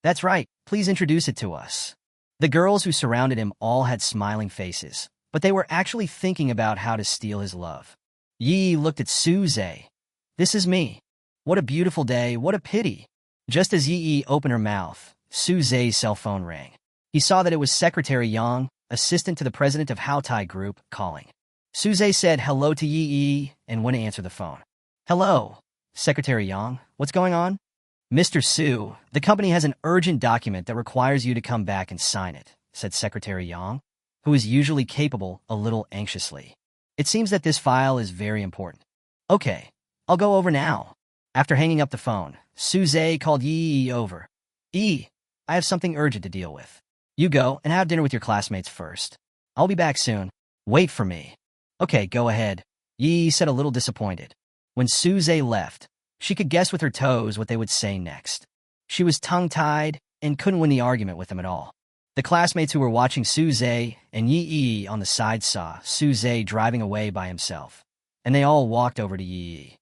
That's right, please introduce it to us. The girls who surrounded him all had smiling faces, but they were actually thinking about how to steal his love. Yi looked at Suze. This is me. What a beautiful day, what a pity. Just as Yi opened her mouth, Suze's cell phone rang. He saw that it was Secretary Yang, assistant to the president of Haotai Group, calling. Suze said hello to Yi and went to answer the phone. Hello, Secretary Yang, what's going on? Mr. Su, the company has an urgent document that requires you to come back and sign it, said Secretary Yang, who is usually capable a little anxiously. It seems that this file is very important. Okay, I'll go over now. After hanging up the phone, Suze called Yi over. I have something urgent to deal with. You go and have dinner with your classmates first. I'll be back soon. Wait for me. Okay, go ahead, Yi said a little disappointed. When Suze left, she could guess with her toes what they would say next. She was tongue-tied and couldn't win the argument with them at all. The classmates who were watching Suze and Yi on the side saw Suze driving away by himself, and they all walked over to Yi.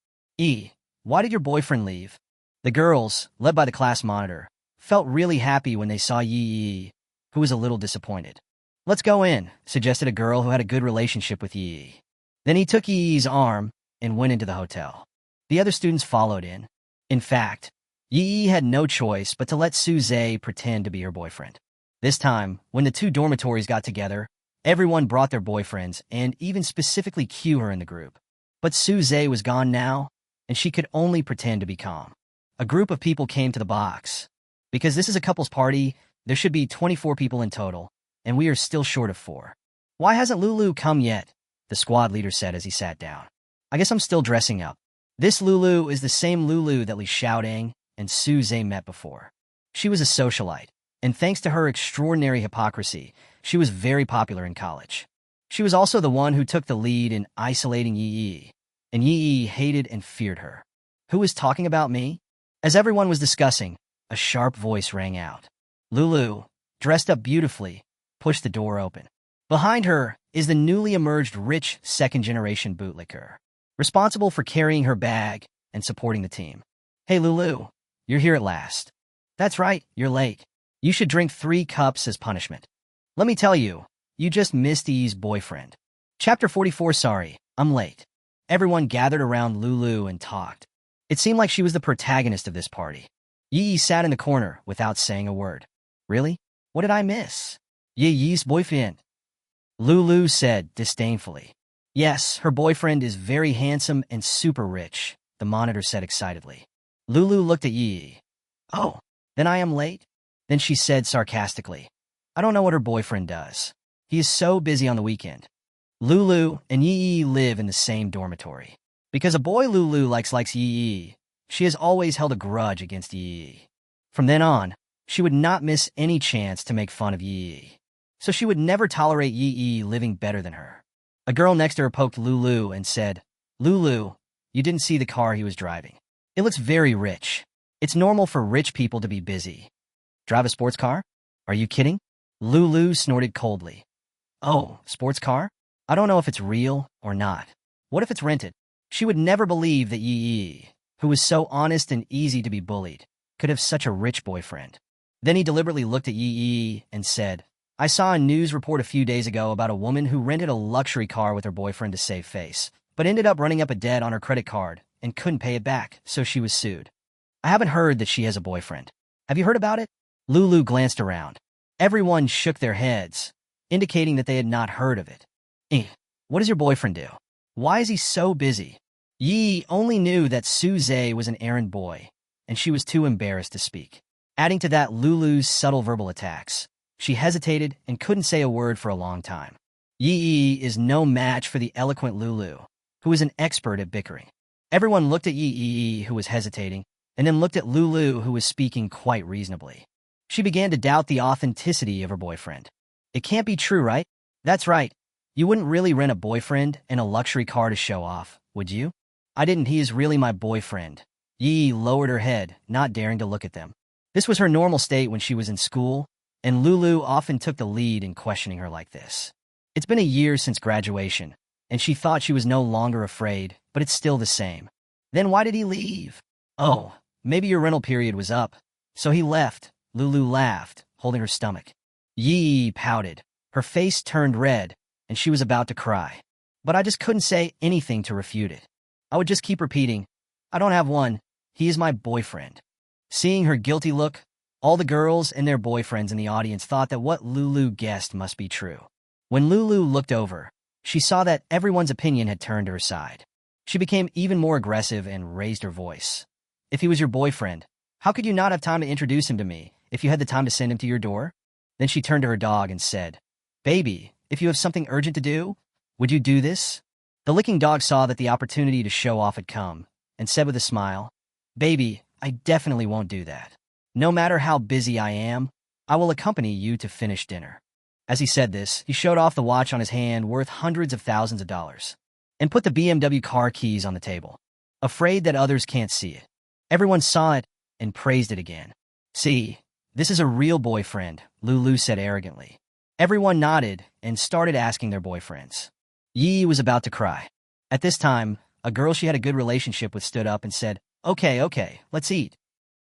Why did your boyfriend leave? The girls, led by the class monitor, felt really happy when they saw Yi, who was a little disappointed. Let's go in, suggested a girl who had a good relationship with Yi. Then he took Yi's arm and went into the hotel. The other students followed in. In fact, Yi had no choice but to let Suze pretend to be her boyfriend. This time, when the two dormitories got together, everyone brought their boyfriends and even specifically cue her in the group. But Suze was gone now, and she could only pretend to be calm. A group of people came to the box. Because this is a couple's party, there should be 24 people in total, and we are still short of 4. Why hasn't Lulu come yet? The squad leader said as he sat down. I guess I'm still dressing up. This Lulu is the same Lulu that Li Xiaoding and Suze met before. She was a socialite, and thanks to her extraordinary hypocrisy, She was very popular in college. She was also the one who took the lead in isolating Yi, and Yi hated and feared her. Who was talking about me? As everyone was discussing, a sharp voice rang out. Lulu, dressed up beautifully, pushed the door open. Behind her is the newly emerged rich second-generation bootlicker, responsible for carrying her bag and supporting the team. Hey Lulu, you're here at last. That's right, you're late. You should drink 3 cups as punishment. Let me tell you, you just missed Yi's boyfriend. Chapter 44. Sorry, I'm late. Everyone gathered around Lulu and talked. It seemed like she was the protagonist of this party. Yi sat in the corner without saying a word. Really? What did I miss? Yi's boyfriend. Lulu said disdainfully. Yes, her boyfriend is very handsome and super rich, the monitor said excitedly. Lulu looked at Yi. Oh, then I am late? Then she said sarcastically. I don't know what her boyfriend does. He is so busy on the weekend. Lulu and Yi live in the same dormitory. Because a boy Lulu likes Yi, she has always held a grudge against Yi. From then on, she would not miss any chance to make fun of Yi. So she would never tolerate Yi living better than her. A girl next to her poked Lulu and said, Lulu, you didn't see the car he was driving. It looks very rich. It's normal for rich people to be busy. Drive a sports car? Are you kidding? Lulu snorted coldly. Oh, sports car? I don't know if it's real or not. What if it's rented? She would never believe that Yi, who was so honest and easy to be bullied, could have such a rich boyfriend. Then he deliberately looked at Yi and said, I saw a news report a few days ago about a woman who rented a luxury car with her boyfriend to save face, but ended up running up a debt on her credit card and couldn't pay it back, so she was sued. I haven't heard that she has a boyfriend. Have you heard about it? Lulu glanced around. Everyone shook their heads, indicating that they had not heard of it. What does your boyfriend do? Why is he so busy? Yi only knew that Suze was an errand boy, and she was too embarrassed to speak. Adding to that Lulu's subtle verbal attacks, she hesitated and couldn't say a word for a long time. Yi is no match for the eloquent Lulu, who is an expert at bickering. Everyone looked at Yi, who was hesitating, and then looked at Lulu, who was speaking quite reasonably. She began to doubt the authenticity of her boyfriend. It can't be true, right? That's right. You wouldn't really rent a boyfriend and a luxury car to show off, would you? I didn't. He is really my boyfriend. Yi lowered her head, not daring to look at them. This was her normal state when she was in school, and Lulu often took the lead in questioning her like this. It's been a year since graduation, and she thought she was no longer afraid, but it's still the same. Then why did he leave? Oh, maybe your rental period was up. So he left. Lulu laughed, holding her stomach. Yi pouted. Her face turned red, and she was about to cry. But I just couldn't say anything to refute it. I would just keep repeating, I don't have one. He is my boyfriend. Seeing her guilty look, all the girls and their boyfriends in the audience thought that what Lulu guessed must be true. When Lulu looked over, she saw that everyone's opinion had turned to her side. She became even more aggressive and raised her voice. If he was your boyfriend, how could you not have time to introduce him to me if you had the time to send him to your door? Then she turned to her dog and said, Baby, if you have something urgent to do, would you do this? The licking dog saw that the opportunity to show off had come, and said with a smile, Baby, I definitely won't do that. No matter how busy I am, I will accompany you to finish dinner. As he said this, he showed off the watch on his hand worth hundreds of thousands of dollars, and put the BMW car keys on the table, afraid that others can't see it. Everyone saw it and praised it again. See, this is a real boyfriend, Lulu said arrogantly. Everyone nodded and started asking their boyfriends. Yi was about to cry. At this time, a girl she had a good relationship with stood up and said, Okay, let's eat.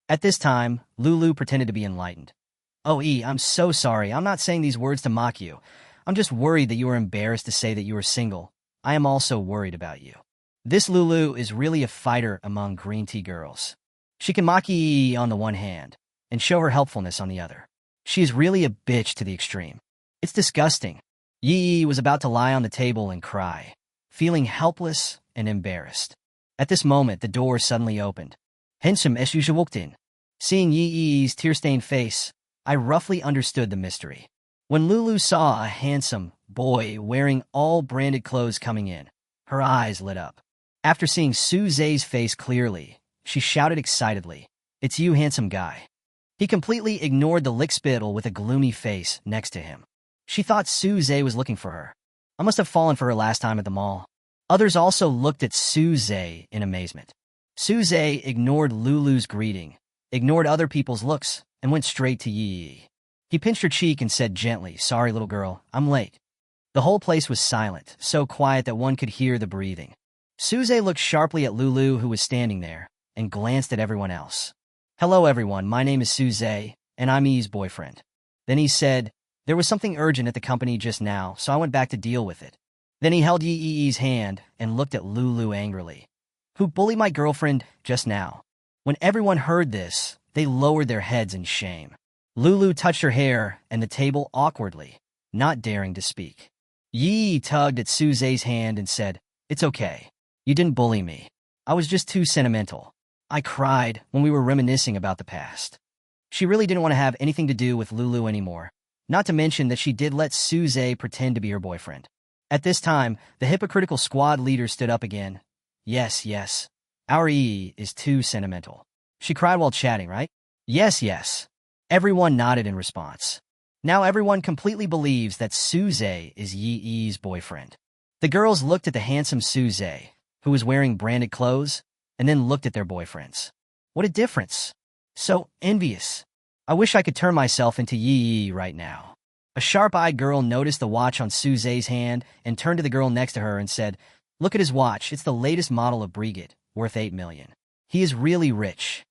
At this time, Lulu pretended to be enlightened. Oh, Yi, I'm so sorry. I'm not saying these words to mock you. I'm just worried that you are embarrassed to say that you are single. I am also worried about you. This Lulu is really a fighter among green tea girls. She can mock Yi on the one hand and show her helpfulness on the other. She is really a bitch to the extreme. It's disgusting. Yi was about to lie on the table and cry, feeling helpless and embarrassed. At this moment, the door suddenly opened. Handsome as usual walked in. Seeing Yi's tear-stained face, I roughly understood the mystery. When Lulu saw a handsome boy wearing all branded clothes coming in, her eyes lit up. After seeing Suze's face clearly, she shouted excitedly, It's you, handsome guy. He completely ignored the lick spittle with a gloomy face next to him. She thought Suze was looking for her. I must have fallen for her last time at the mall. Others also looked at Suze in amazement. Suze ignored Lulu's greeting, ignored other people's looks, and went straight to Yi. He pinched her cheek and said gently, "Sorry, little girl, I'm late." The whole place was silent, so quiet that one could hear the breathing. Suze looked sharply at Lulu, who was standing there, and glanced at everyone else. "Hello, everyone, my name is Suze, and I'm Yi's boyfriend." Then he said, "There was something urgent at the company just now, so I went back to deal with it." Then he held Yi's hand and looked at Lulu angrily. "Who bullied my girlfriend just now?" When everyone heard this, they lowered their heads in shame. Lulu touched her hair and the table awkwardly, not daring to speak. Yi tugged at Suze's hand and said, "It's okay. You didn't bully me. I was just too sentimental. I cried when we were reminiscing about the past." She really didn't want to have anything to do with Lulu anymore, not to mention that she did let Suze pretend to be her boyfriend. At this time, the hypocritical squad leader stood up again. Yes, our Yi is too sentimental. She cried while chatting, right? Yes. Everyone nodded in response. Now everyone completely believes that Suze is Yi's boyfriend. The girls looked at the handsome Suze, who was wearing branded clothes, and then looked at their boyfriends. What a difference. So envious. I wish I could turn myself into Yi right now. A sharp-eyed girl noticed the watch on Suze's hand and turned to the girl next to her and said, "Look at his watch. It's the latest model of Brigitte, worth 8 million. He is really rich.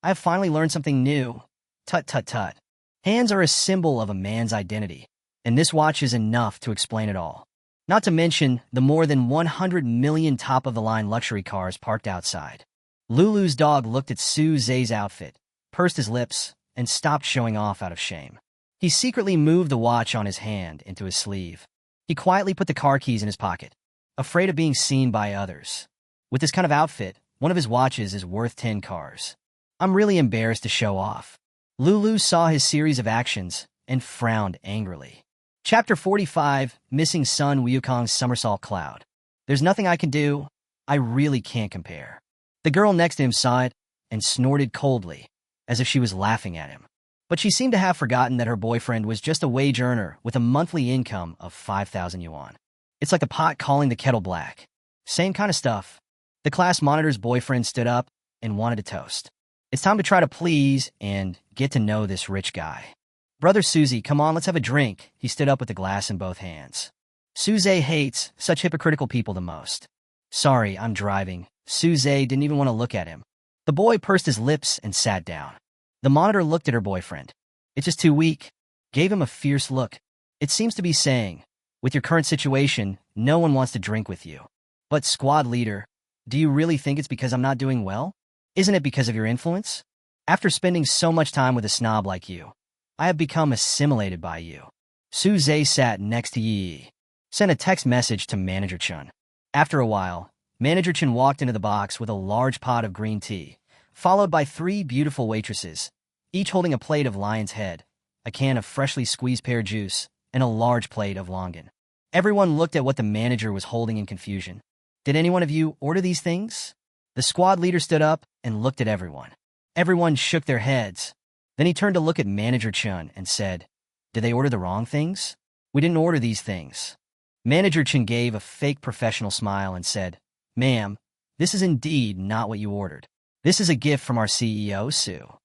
I have finally learned something new. Tut. Hands are a symbol of a man's identity, and this watch is enough to explain it all. Not to mention the more than 100 million top-of-the-line luxury cars parked outside." Lulu's dog looked at Suze's outfit, pursed his lips, and stopped showing off out of shame. He secretly moved the watch on his hand into his sleeve. He quietly put the car keys in his pocket, afraid of being seen by others. With this kind of outfit, one of his watches is worth 10 cars. "I'm really embarrassed to show off." Lulu saw his series of actions and frowned angrily. Chapter 45, Missing Sun Wukong's Somersault Cloud. "There's nothing I can do. I really can't compare." The girl next to him saw it and snorted coldly, as if she was laughing at him. But she seemed to have forgotten that her boyfriend was just a wage earner with a monthly income of 5,000 yuan. It's like the pot calling the kettle black. Same kind of stuff. The class monitor's boyfriend stood up and wanted a toast. It's time to try to please and get to know this rich guy. "Brother Suzy, come on, let's have a drink." He stood up with the glass in both hands. Suze hates such hypocritical people the most. "Sorry, I'm driving." Suze didn't even want to look at him. The boy pursed his lips and sat down. The monitor looked at her boyfriend. "It's just too weak." Gave him a fierce look. It seems to be saying, with your current situation, no one wants to drink with you. "But squad leader, do you really think it's because I'm not doing well? Isn't it because of your influence? After spending so much time with a snob like you, I have become assimilated by you." Suze sat next to Yi. Sent a text message to Manager Chun. After a while, Manager Chun walked into the box with a large pot of green tea, followed by 3 beautiful waitresses, each holding a plate of lion's head, a can of freshly squeezed pear juice, and a large plate of longan. Everyone looked at what the manager was holding in confusion. "Did any one of you order these things?" The squad leader stood up and looked at everyone. Everyone shook their heads. Then he turned to look at Manager Chun and said, "Did they order the wrong things?" "We didn't order these things." Manager Chun gave a fake professional smile and said, "Ma'am, this is indeed not what you ordered. This is a gift from our CEO, Sue."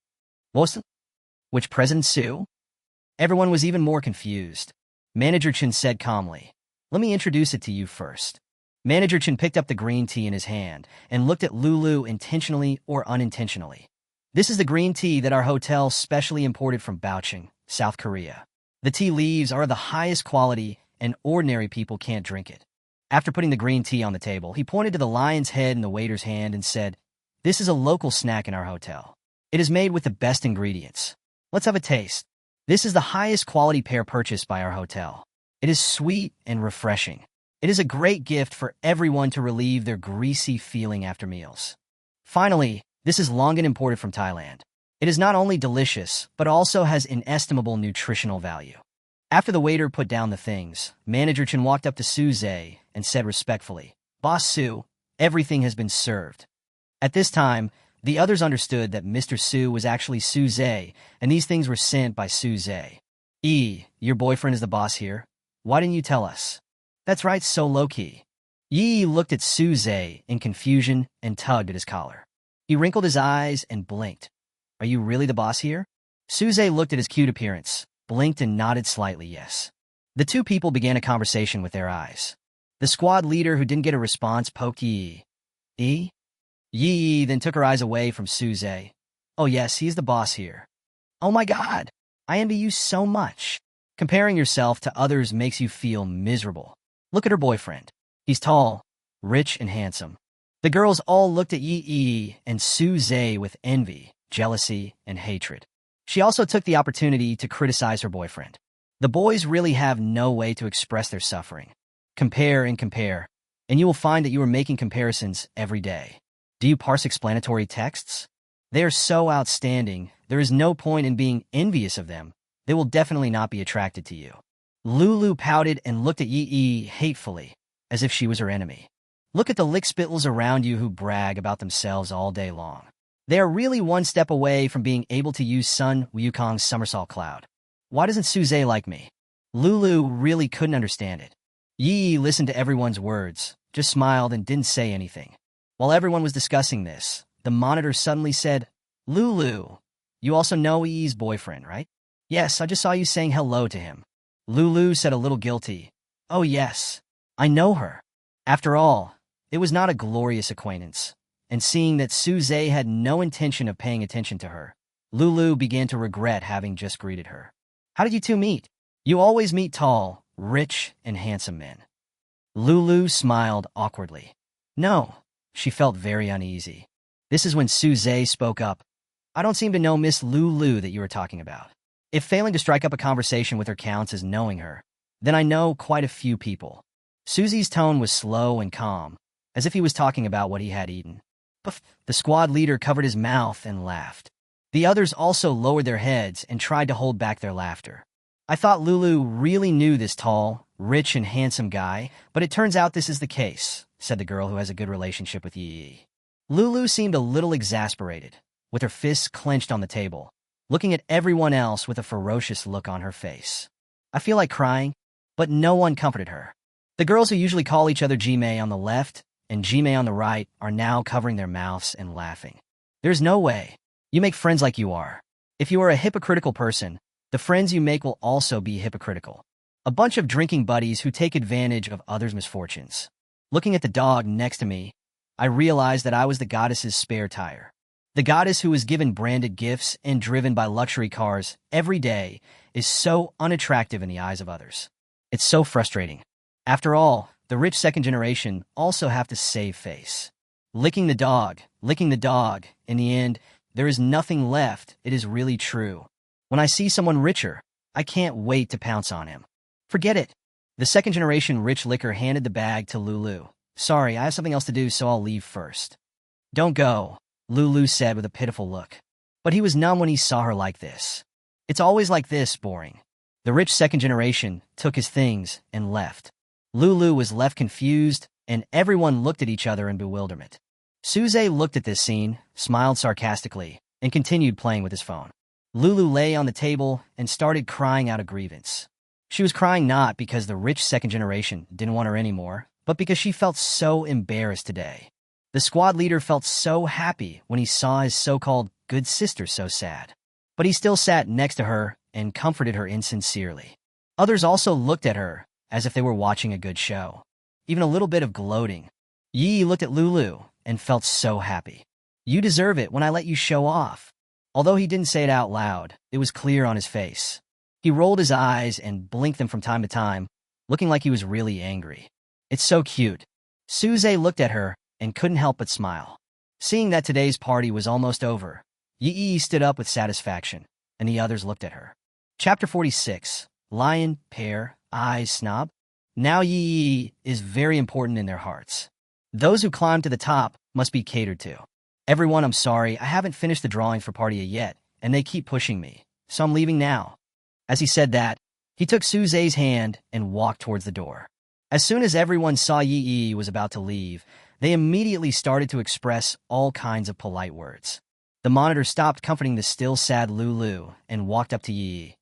Which President Sue? Everyone was even more confused. Manager Chun said calmly, "Let me introduce it to you first." Manager Chun picked up the green tea in his hand and looked at Lulu intentionally or unintentionally. "This is the green tea that our hotel specially imported from Baocheng, South Korea. The tea leaves are of the highest quality and ordinary people can't drink it." After putting the green tea on the table, he pointed to the lion's head in the waiter's hand and said, "This is a local snack in our hotel. It is made with the best ingredients. Let's have a taste. This is the highest quality pear purchased by our hotel. It is sweet and refreshing. It is a great gift for everyone to relieve their greasy feeling after meals. Finally, this is longan imported from Thailand. It is not only delicious, but also has inestimable nutritional value." After the waiter put down the things, Manager Chun walked up to Suze and said respectfully, "Boss Sue, everything has been served." At this time, the others understood that Mr. Sue was actually Suze, and these things were sent by Suze. Your boyfriend is the boss here. Why didn't you tell us? That's right, so low-key. Yi looked at Suze in confusion and tugged at his collar. He wrinkled his eyes and blinked. Are you really the boss here? Suze looked at his cute appearance, blinked and nodded slightly yes. The two people began a conversation with their eyes. The squad leader who didn't get a response poked Yi. Yi then took her eyes away from Suze. Oh yes, he's the boss here. Oh my god, I envy you so much. Comparing yourself to others makes you feel miserable. Look at her boyfriend. He's tall, rich, and handsome. The girls all looked at Yi and Suze with envy, jealousy, and hatred. She also took the opportunity to criticize her boyfriend. The boys really have no way to express their suffering. Compare, and you will find that you are making comparisons every day. Do you parse explanatory texts? They are so outstanding, there is no point in being envious of them. They will definitely not be attracted to you. Lulu pouted and looked at Yi hatefully, as if she was her enemy. Look at the lickspittles around you who brag about themselves all day long. They are really one step away from being able to use Sun Wukong's somersault cloud. Why doesn't Suze like me? Lulu really couldn't understand it. Yi listened to everyone's words, just smiled and didn't say anything. While everyone was discussing this, the monitor suddenly said, Lulu, you also know Yi's boyfriend, right? Yes, I just saw you saying hello to him. Lulu said a little guilty. Oh yes, I know her. After all, it was not a glorious acquaintance, and seeing that Suze had no intention of paying attention to her, Lulu began to regret having just greeted her. How did you two meet? You always meet tall, rich, and handsome men. Lulu smiled awkwardly. No, she felt very uneasy. This is when Suze spoke up. I don't seem to know Miss Lulu that you were talking about. If failing to strike up a conversation with her counts as knowing her, then I know quite a few people. Susie's tone was slow and calm, as if he was talking about what he had eaten. Puff! The squad leader covered his mouth and laughed. The others also lowered their heads and tried to hold back their laughter. I thought Lulu really knew this tall, rich, and handsome guy, but it turns out this is the case, said the girl who has a good relationship with Yi. Lulu seemed a little exasperated, with her fists clenched on the table, looking at everyone else with a ferocious look on her face. I feel like crying, but no one comforted her. The girls who usually call each other Jime on the left and Jime on the right are now covering their mouths and laughing. There's no way. You make friends like you are. If you are a hypocritical person, the friends you make will also be hypocritical. A bunch of drinking buddies who take advantage of others' misfortunes. Looking at the dog next to me, I realized that I was the goddess's spare tire. The goddess who is given branded gifts and driven by luxury cars every day is so unattractive in the eyes of others. It's so frustrating. After all, the rich second generation also have to save face. Licking the dog, in the end, there is nothing left. It is really true. When I see someone richer, I can't wait to pounce on him. Forget it. The second generation rich licker handed the bag to Lulu. Sorry, I have something else to do, so I'll leave first. Don't go, Lulu said with a pitiful look. But he was numb when he saw her like this. It's always like this, boring. The rich second generation took his things and left. Lulu was left confused, and everyone looked at each other in bewilderment. Suze looked at this scene, smiled sarcastically, and continued playing with his phone. Lulu lay on the table and started crying out a grievance. She was crying not because the rich second generation didn't want her anymore, but because she felt so embarrassed today. The squad leader felt so happy when he saw his so-called good sister so sad. But he still sat next to her and comforted her insincerely. Others also looked at her as if they were watching a good show. Even a little bit of gloating. Yi looked at Lulu and felt so happy. You deserve it when I let you show off. Although he didn't say it out loud, it was clear on his face. He rolled his eyes and blinked them from time to time, looking like he was really angry. It's so cute. Suze looked at her and couldn't help but smile. Seeing that today's party was almost over, Yi stood up with satisfaction, and the others looked at her. Chapter 46. Lion, Pear, Eyes, Snob. Now Yi is very important in their hearts. Those who climb to the top must be catered to. Everyone, I'm sorry, I haven't finished the drawings for Party yet, and they keep pushing me, so I'm leaving now. As he said that, he took Suze's hand and walked towards the door. As soon as everyone saw Yi was about to leave, they immediately started to express all kinds of polite words. The monitor stopped comforting the still sad Lulu and walked up to Yi.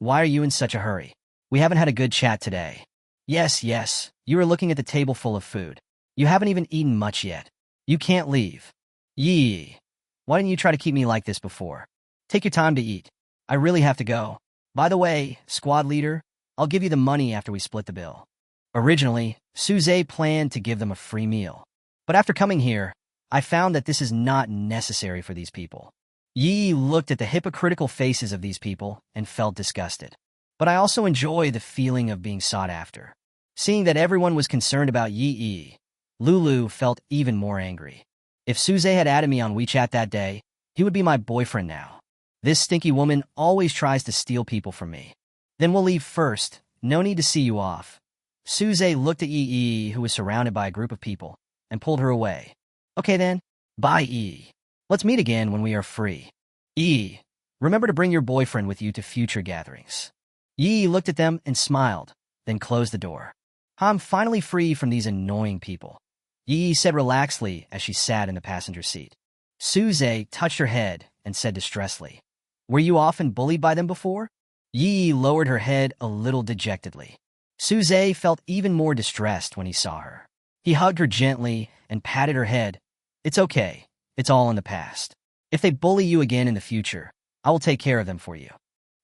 Why are you in such a hurry? We haven't had a good chat today. Yes, yes, you are looking at the table full of food. You haven't even eaten much yet. You can't leave. Yee. Why didn't you try to keep me like this before? Take your time to eat. I really have to go. By the way, squad leader, I'll give you the money after we split the bill. Originally, Suze planned to give them a free meal. But after coming here, I found that this is not necessary for these people. Yi looked at the hypocritical faces of these people and felt disgusted. But I also enjoy the feeling of being sought after. Seeing that everyone was concerned about Yi, Lulu felt even more angry. If Suze had added me on WeChat that day, he would be my boyfriend now. This stinky woman always tries to steal people from me. Then we'll leave first. No need to see you off. Suze looked at Yi, who was surrounded by a group of people, and pulled her away. Okay then, bye Yi. Let's meet again when we are free. Yi, remember to bring your boyfriend with you to future gatherings. Yi looked at them and smiled, then closed the door. I'm finally free from these annoying people. Yi said relaxedly as she sat in the passenger seat. Suze touched her head and said distressedly, Were you often bullied by them before? Yi lowered her head a little dejectedly. Suze felt even more distressed when he saw her. He hugged her gently and patted her head. It's okay. It's all in the past. If they bully you again in the future, I will take care of them for you.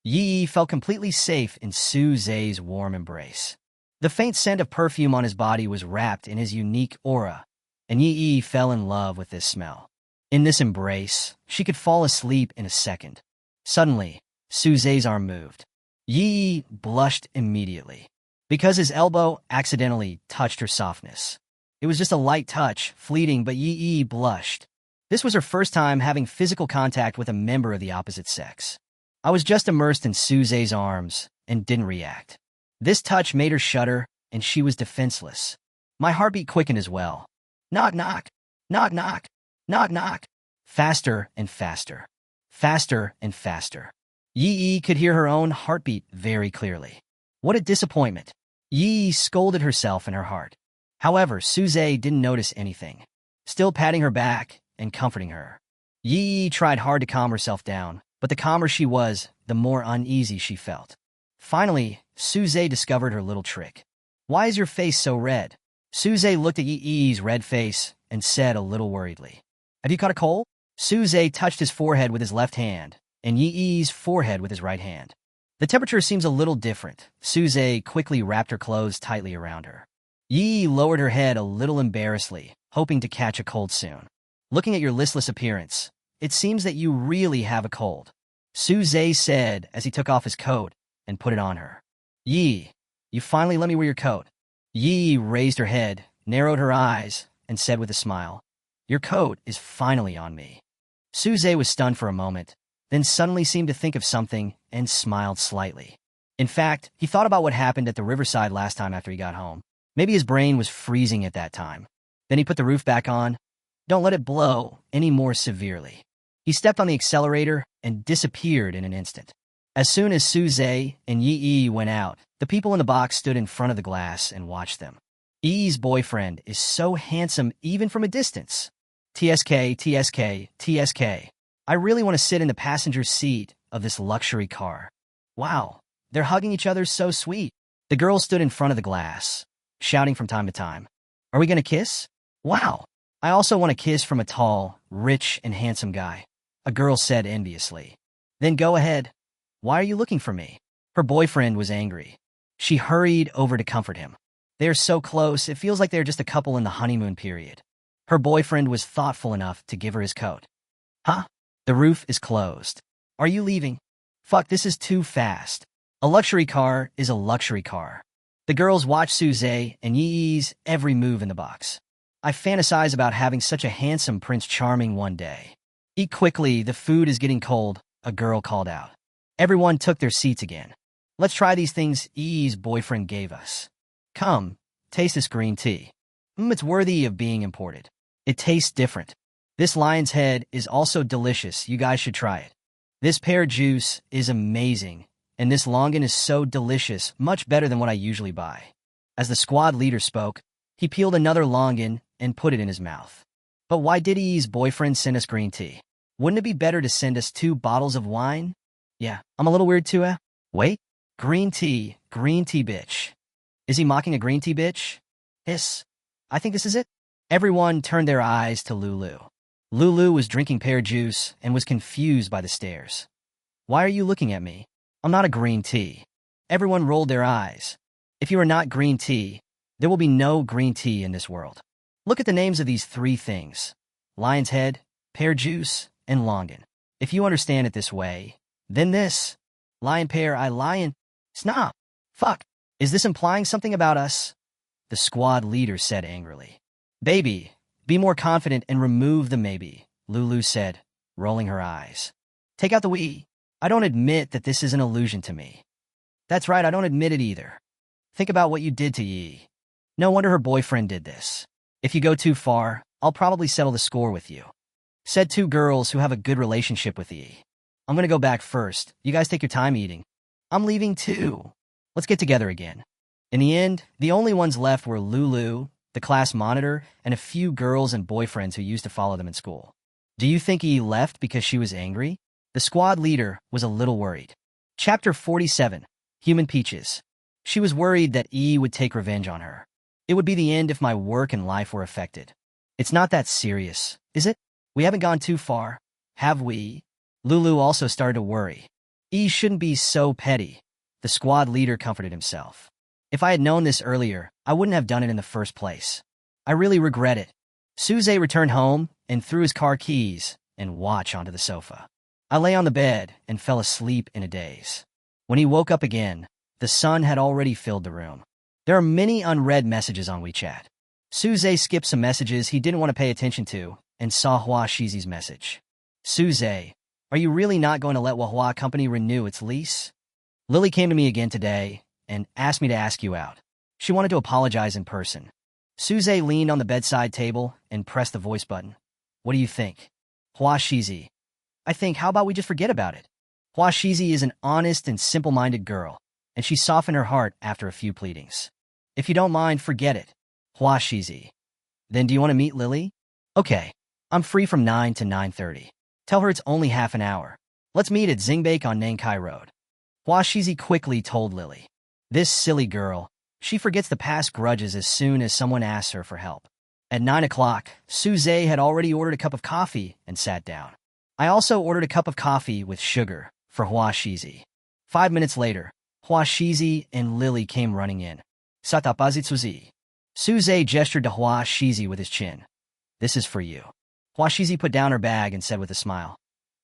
Yi felt completely safe in Suze's warm embrace. The faint scent of perfume on his body was wrapped in his unique aura, and Yi fell in love with this smell. In this embrace, she could fall asleep in a second. Suddenly, Suze's arm moved. Yi blushed immediately, because his elbow accidentally touched her softness. It was just a light touch, fleeting, but Yi blushed. This was her first time having physical contact with a member of the opposite sex. I was just immersed in Suze's arms and didn't react. This touch made her shudder, and she was defenseless. My heartbeat quickened as well. Knock, knock. Knock, knock. Knock, knock. Faster and faster. Faster and faster. Yi could hear her own heartbeat very clearly. What a disappointment. Yi scolded herself in her heart. However, Suze didn't notice anything, still patting her back and comforting her. Yi tried hard to calm herself down, but the calmer she was, the more uneasy she felt. Finally, Suze discovered her little trick. Why is your face so red? Suze looked at Yi's red face and said a little worriedly, Have you caught a cold? Suze touched his forehead with his left hand and Yi's forehead with his right hand. The temperature seems a little different. Suze quickly wrapped her clothes tightly around her. Yi lowered her head a little embarrassedly, hoping to catch a cold soon. Looking at your listless appearance, it seems that you really have a cold, Suze said as he took off his coat and put it on her. Yi, you finally let me wear your coat. Yi raised her head, narrowed her eyes, and said with a smile, Your coat is finally on me. Suze was stunned for a moment, then suddenly seemed to think of something and smiled slightly. In fact, he thought about what happened at the riverside last time after he got home. Maybe his brain was freezing at that time. Then he put the roof back on. Don't let it blow any more severely. He stepped on the accelerator and disappeared in an instant. As soon as Suze and Yi went out, the people in the box stood in front of the glass and watched them. Yi's boyfriend is so handsome even from a distance. TSK, TSK, TSK. I really want to sit in the passenger seat of this luxury car. Wow, they're hugging each other so sweet. The girl stood in front of the glass, shouting from time to time, Are we going to kiss? Wow, I also want a kiss from a tall, rich, and handsome guy, a girl said enviously. Then go ahead. Why are you looking for me? Her boyfriend was angry. She hurried over to comfort him. They are so close, it feels like they're just a couple in the honeymoon period. Her boyfriend was thoughtful enough to give her his coat. Huh? The roof is closed. Are you leaving? Fuck, this is too fast. A luxury car is a luxury car. The girls watched Suze and Yi's every move in the box. I fantasize about having such a handsome Prince Charming one day. Eat quickly, the food is getting cold, a girl called out. Everyone took their seats again. Let's try these things Yi's boyfriend gave us. Come, taste this green tea. It's worthy of being imported. It tastes different. This lion's head is also delicious. You guys should try it. This pear juice is amazing, and this longan is so delicious, much better than what I usually buy. As the squad leader spoke, he peeled another longan and put it in his mouth. But why did Yi's boyfriend send us green tea? Wouldn't it be better to send us 2 bottles of wine? Yeah, I'm a little weird too, eh? Wait, Green tea bitch. Is he mocking a green tea bitch? Hiss. I think this is it. Everyone turned their eyes to Lulu. Lulu was drinking pear juice and was confused by the stares. Why are you looking at me? I'm not a green tea. Everyone rolled their eyes. If you are not green tea, there will be no green tea in this world. Look at the names of these three things: lion's head, pear juice, and longan. If you understand it this way, then this. Lion pear I lion. Snap. Fuck. Is this implying something about us? The squad leader said angrily. Baby, be more confident and remove the maybe, Lulu said, rolling her eyes. Take out the we. I don't admit that this is an illusion to me. That's right, I don't admit it either. Think about what you did to Yi. No wonder her boyfriend did this. If you go too far, I'll probably settle the score with you. Said two girls who have a good relationship with Yi. I'm gonna go back first. You guys take your time eating. I'm leaving too. Let's get together again. In the end, the only ones left were Lulu, the class monitor, and a few girls and boyfriends who used to follow them in school. Do you think Yi left because she was angry? The squad leader was a little worried. Chapter 47. Human Peaches. She was worried that Yi would take revenge on her. It would be the end if my work and life were affected. It's not that serious, is it? We haven't gone too far, have we? Lulu also started to worry. Yi shouldn't be so petty. The squad leader comforted himself. If I had known this earlier, I wouldn't have done it in the first place. I really regret it. Suze returned home and threw his car keys and watch onto the sofa. I lay on the bed and fell asleep in a daze. When he woke up again, the sun had already filled the room. There are many unread messages on WeChat. Suze skipped some messages he didn't want to pay attention to and saw Hua Shizi's message. Suze, are you really not going to let Hua Company renew its lease? Lily came to me again today and asked me to ask you out. She wanted to apologize in person. Suze leaned on the bedside table and pressed the voice button. What do you think? Hua Shizi. I think, how about we just forget about it? Hua Shizi is an honest and simple-minded girl, and she softened her heart after a few pleadings. If you don't mind, forget it. Hua Shizi. Then do you want to meet Lily? Okay. I'm free from 9 to 9:30. Tell her it's only half an hour. Let's meet at Xingbake on Nankai Road. Hua Shizi quickly told Lily. This silly girl. She forgets the past grudges as soon as someone asks her for help. At 9 o'clock, Suze had already ordered a cup of coffee and sat down. I also ordered a cup of coffee with sugar for Hua Shizi. 5 minutes later, Hua Shizi and Lily came running in. Satapazitsuzi. Suze gestured to Hua Shizi with his chin. This is for you. Hua Shizi put down her bag and said with a smile.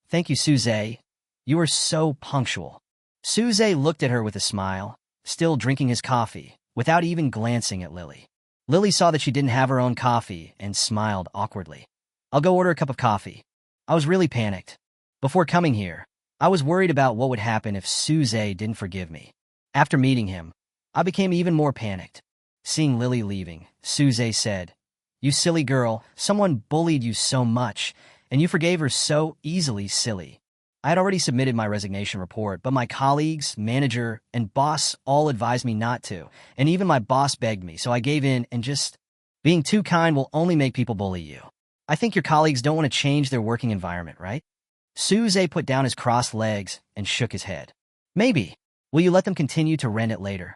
Thank you, Suze. You are so punctual. Suze looked at her with a smile, still drinking his coffee, without even glancing at Lily. Lily saw that she didn't have her own coffee and smiled awkwardly. I'll go order a cup of coffee. I was really panicked. Before coming here, I was worried about what would happen if Suze didn't forgive me. After meeting him, I became even more panicked. Seeing Lily leaving, Suze said, You silly girl, someone bullied you so much, and you forgave her so easily, silly. I had already submitted my resignation report, but my colleagues, manager, and boss all advised me not to, and even my boss begged me, so I gave in and just... Being too kind will only make people bully you. I think your colleagues don't want to change their working environment, right? Suze put down his crossed legs and shook his head. Maybe. Will you let them continue to rent it later?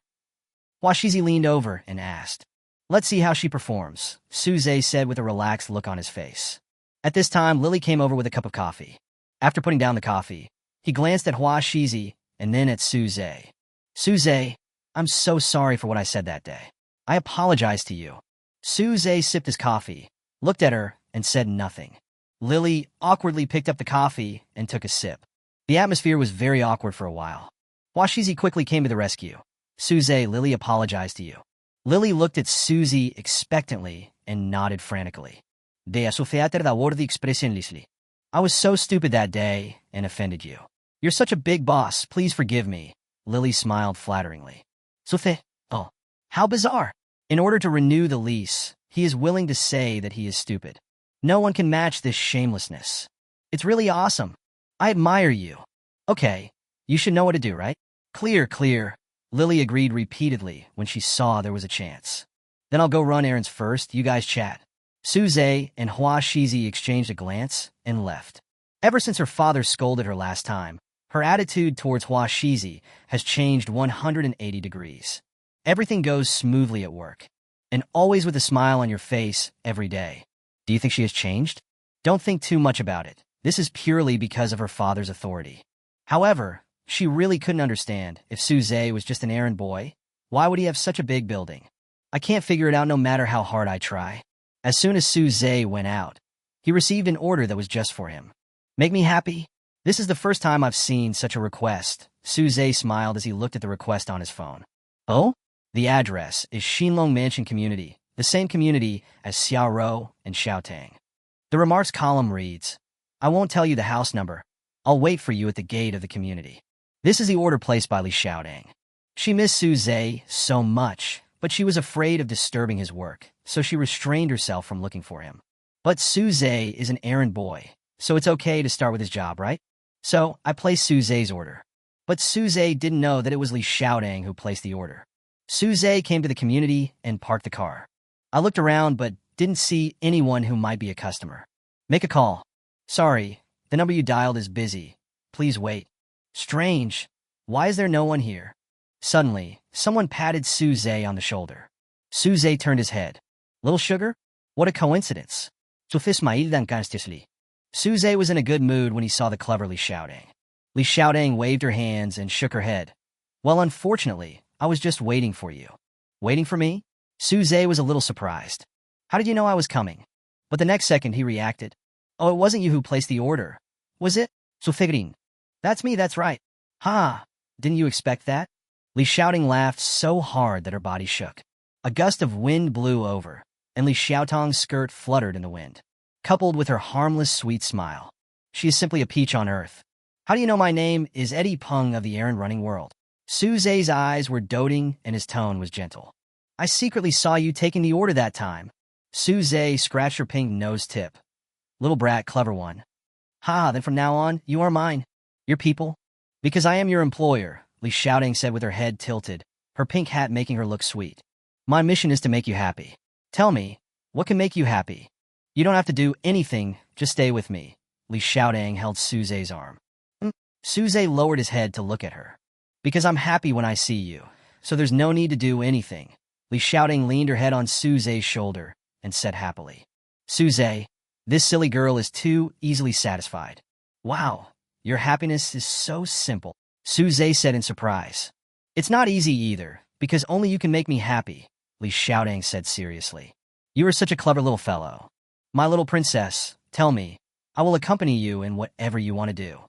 Washizi leaned over and asked. Let's see how she performs, Suze said with a relaxed look on his face. At this time, Lily came over with a cup of coffee. After putting down the coffee, he glanced at Hua Shizi and then at Suze. Suze, I'm so sorry for what I said that day. I apologize to you. Suze sipped his coffee, looked at her, and said nothing. Lily awkwardly picked up the coffee and took a sip. The atmosphere was very awkward for a while. Hua Shizi quickly came to the rescue. Suze, Lily apologized to you. Lily looked at Suzy expectantly and nodded frantically. De su theater da word expressionlessly. I was so stupid that day and offended you. You're such a big boss, please forgive me. Lily smiled flatteringly. Suthe, oh, how bizarre. In order to renew the lease, he is willing to say that he is stupid. No one can match this shamelessness. It's really awesome. I admire you. Okay, you should know what to do, right? Clear. Lily agreed repeatedly when she saw there was a chance. Then I'll go run errands first, you guys chat. Suze and Hua Shizi exchanged a glance and left. Ever since her father scolded her last time, Her attitude towards Hua Shizi has changed 180 degrees. Everything goes smoothly at work, and always with a smile on your face every day. Do you think she has changed? Don't think too much about it. This is purely because of her father's authority. However, she really couldn't understand if Suze was just an errand boy. Why would he have such a big building? I can't figure it out no matter how hard I try. As soon as Suze went out, he received an order that was just for him. Make me happy? This is the first time I've seen such a request. Suze smiled as he looked at the request on his phone. Oh? The address is Xinlong Mansion Community, the same community as Xiaorou and Xiaotang. The remarks column reads, I won't tell you the house number. I'll wait for you at the gate of the community. This is the order placed by Li Xiaodang. She missed Suze so much, but she was afraid of disturbing his work, so she restrained herself from looking for him. But Suze is an errand boy, so it's okay to start with his job, right? So I placed Suze's order. But Suze didn't know that it was Li Xiaodang who placed the order. Suze came to the community and parked the car. I looked around but didn't see anyone who might be a customer. Make a call. Sorry, the number you dialed is busy. Please wait. Strange. Why is there no one here? Suddenly, someone patted Suze on the shoulder. Suze turned his head. Little sugar? What a coincidence. Suze was in a good mood when he saw the clever Li Xiaodang. Li Xiaodang waved her hands and shook her head. Well, unfortunately, I was just waiting for you. Waiting for me? Suze was a little surprised. How did you know I was coming? But the next second he reacted. Oh, it wasn't you who placed the order. Was it? Sufigrin. That's me, that's right. Ha! Didn't you expect that? Li Xiaodang laughed so hard that her body shook. A gust of wind blew over, and Li Xiaotang's skirt fluttered in the wind, coupled with her harmless, sweet smile. She is simply a peach on earth. How do you know my name is Eddie Peng of the errand running world? Suze's eyes were doting and his tone was gentle. I secretly saw you taking the order that time. Suze scratched her pink nose tip. Little brat, clever one. Ha, then from now on, you are mine. Your people? Because I am your employer, Li Xiaodang said with her head tilted, her pink hat making her look sweet. My mission is to make you happy. Tell me, what can make you happy? You don't have to do anything, just stay with me. Li Xiaodang held Suze's arm. Suze lowered his head to look at her. Because I'm happy when I see you, so there's no need to do anything. Li Xiaodang leaned her head on Suze's shoulder and said happily. Suze, this silly girl is too easily satisfied. Wow, your happiness is so simple, Suze said in surprise. It's not easy either, because only you can make me happy, Li Xiaodang said seriously. You are such a clever little fellow. My little princess, tell me, I will accompany you in whatever you want to do.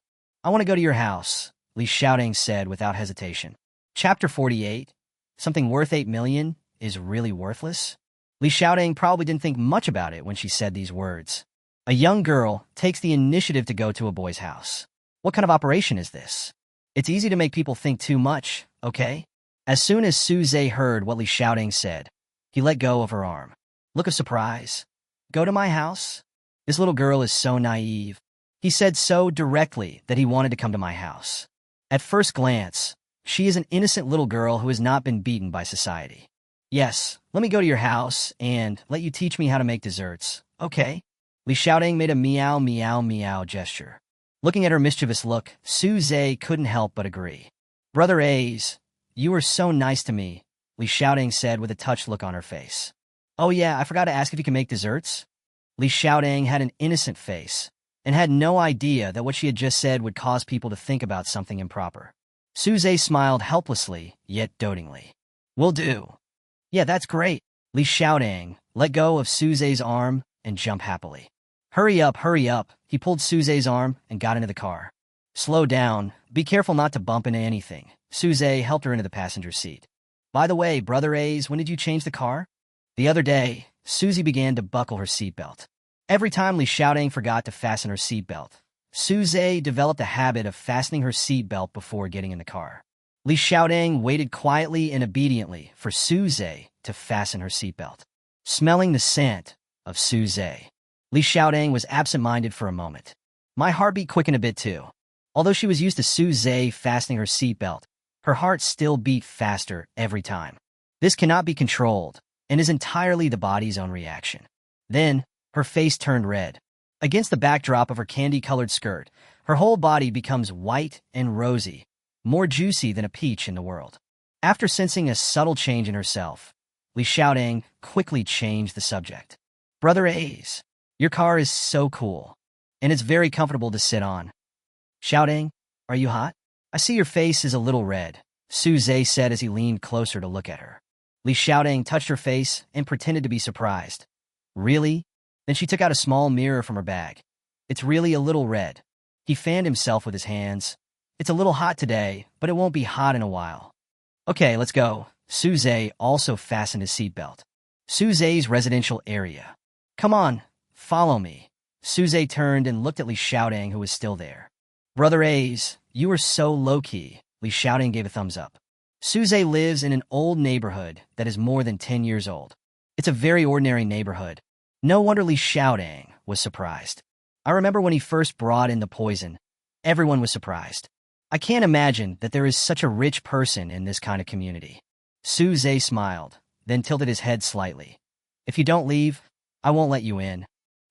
I want to go to your house, Li Xiaodang said without hesitation. Chapter 48. Something worth 8 million is really worthless? Li Xiaodang probably didn't think much about it when she said these words. A young girl takes the initiative to go to a boy's house. What kind of operation is this? It's easy to make people think too much, okay? As soon as Suze heard what Li Xiaodang said, he let go of her arm. Look of surprise. Go to my house? This little girl is so naive. He said so directly that he wanted to come to my house. At first glance, she is an innocent little girl who has not been beaten by society. Yes, let me go to your house and let you teach me how to make desserts, okay? Li Xiaodang made a meow meow meow gesture. Looking at her mischievous look, Suze couldn't help but agree. Brother A's, you are so nice to me, Li Xiaodang said with a touched look on her face. Oh yeah, I forgot to ask if you can make desserts? Li Xiaodang had an innocent face and had no idea that what she had just said would cause people to think about something improper. Suze smiled helplessly, yet dotingly. Will do. Yeah, that's great. Li Xiaodang let go of Suze's arm and jumped happily. Hurry up, hurry up. He pulled Suze's arm and got into the car. Slow down. Be careful not to bump into anything. Suze helped her into the passenger seat. By the way, Brother A's, when did you change the car? The other day, Susie began to buckle her seatbelt. Every time Li Xiaodang forgot to fasten her seatbelt, Suze developed a habit of fastening her seatbelt before getting in the car. Li Xiaodang waited quietly and obediently for Suze to fasten her seatbelt. Smelling the scent of Suze, Li Xiaodang was absent-minded for a moment. My heartbeat quickened a bit too. Although she was used to Suze fastening her seatbelt, her heart still beat faster every time. This cannot be controlled and is entirely the body's own reaction. Then, her face turned red. Against the backdrop of her candy-colored skirt, her whole body becomes white and rosy, more juicy than a peach in the world. After sensing a subtle change in herself, Li Xiaodong quickly changed the subject. Brother A's, your car is so cool, and it's very comfortable to sit on. Xiaodong, are you hot? I see your face is a little red, Su Zhe said as he leaned closer to look at her. Li Xiaodong touched her face and pretended to be surprised. Really? Then she took out a small mirror from her bag. It's really a little red. He fanned himself with his hands. It's a little hot today, but it won't be hot in a while. Okay, let's go. Su Zhe also fastened his seatbelt. Su Zhe's residential area. Come on, follow me. Su Zhe turned and looked at Li Xiaodong, who was still there. Brother A's, you are so low-key. Li Xiaodong gave a thumbs up. Su Zhe lives in an old neighborhood that is more than 10 years old. It's a very ordinary neighborhood. No wonder Li Xiaodong was surprised. I remember when he first brought in the poison. Everyone was surprised. I can't imagine that there is such a rich person in this kind of community. Su Zhe smiled, then tilted his head slightly. If you don't leave, I won't let you in.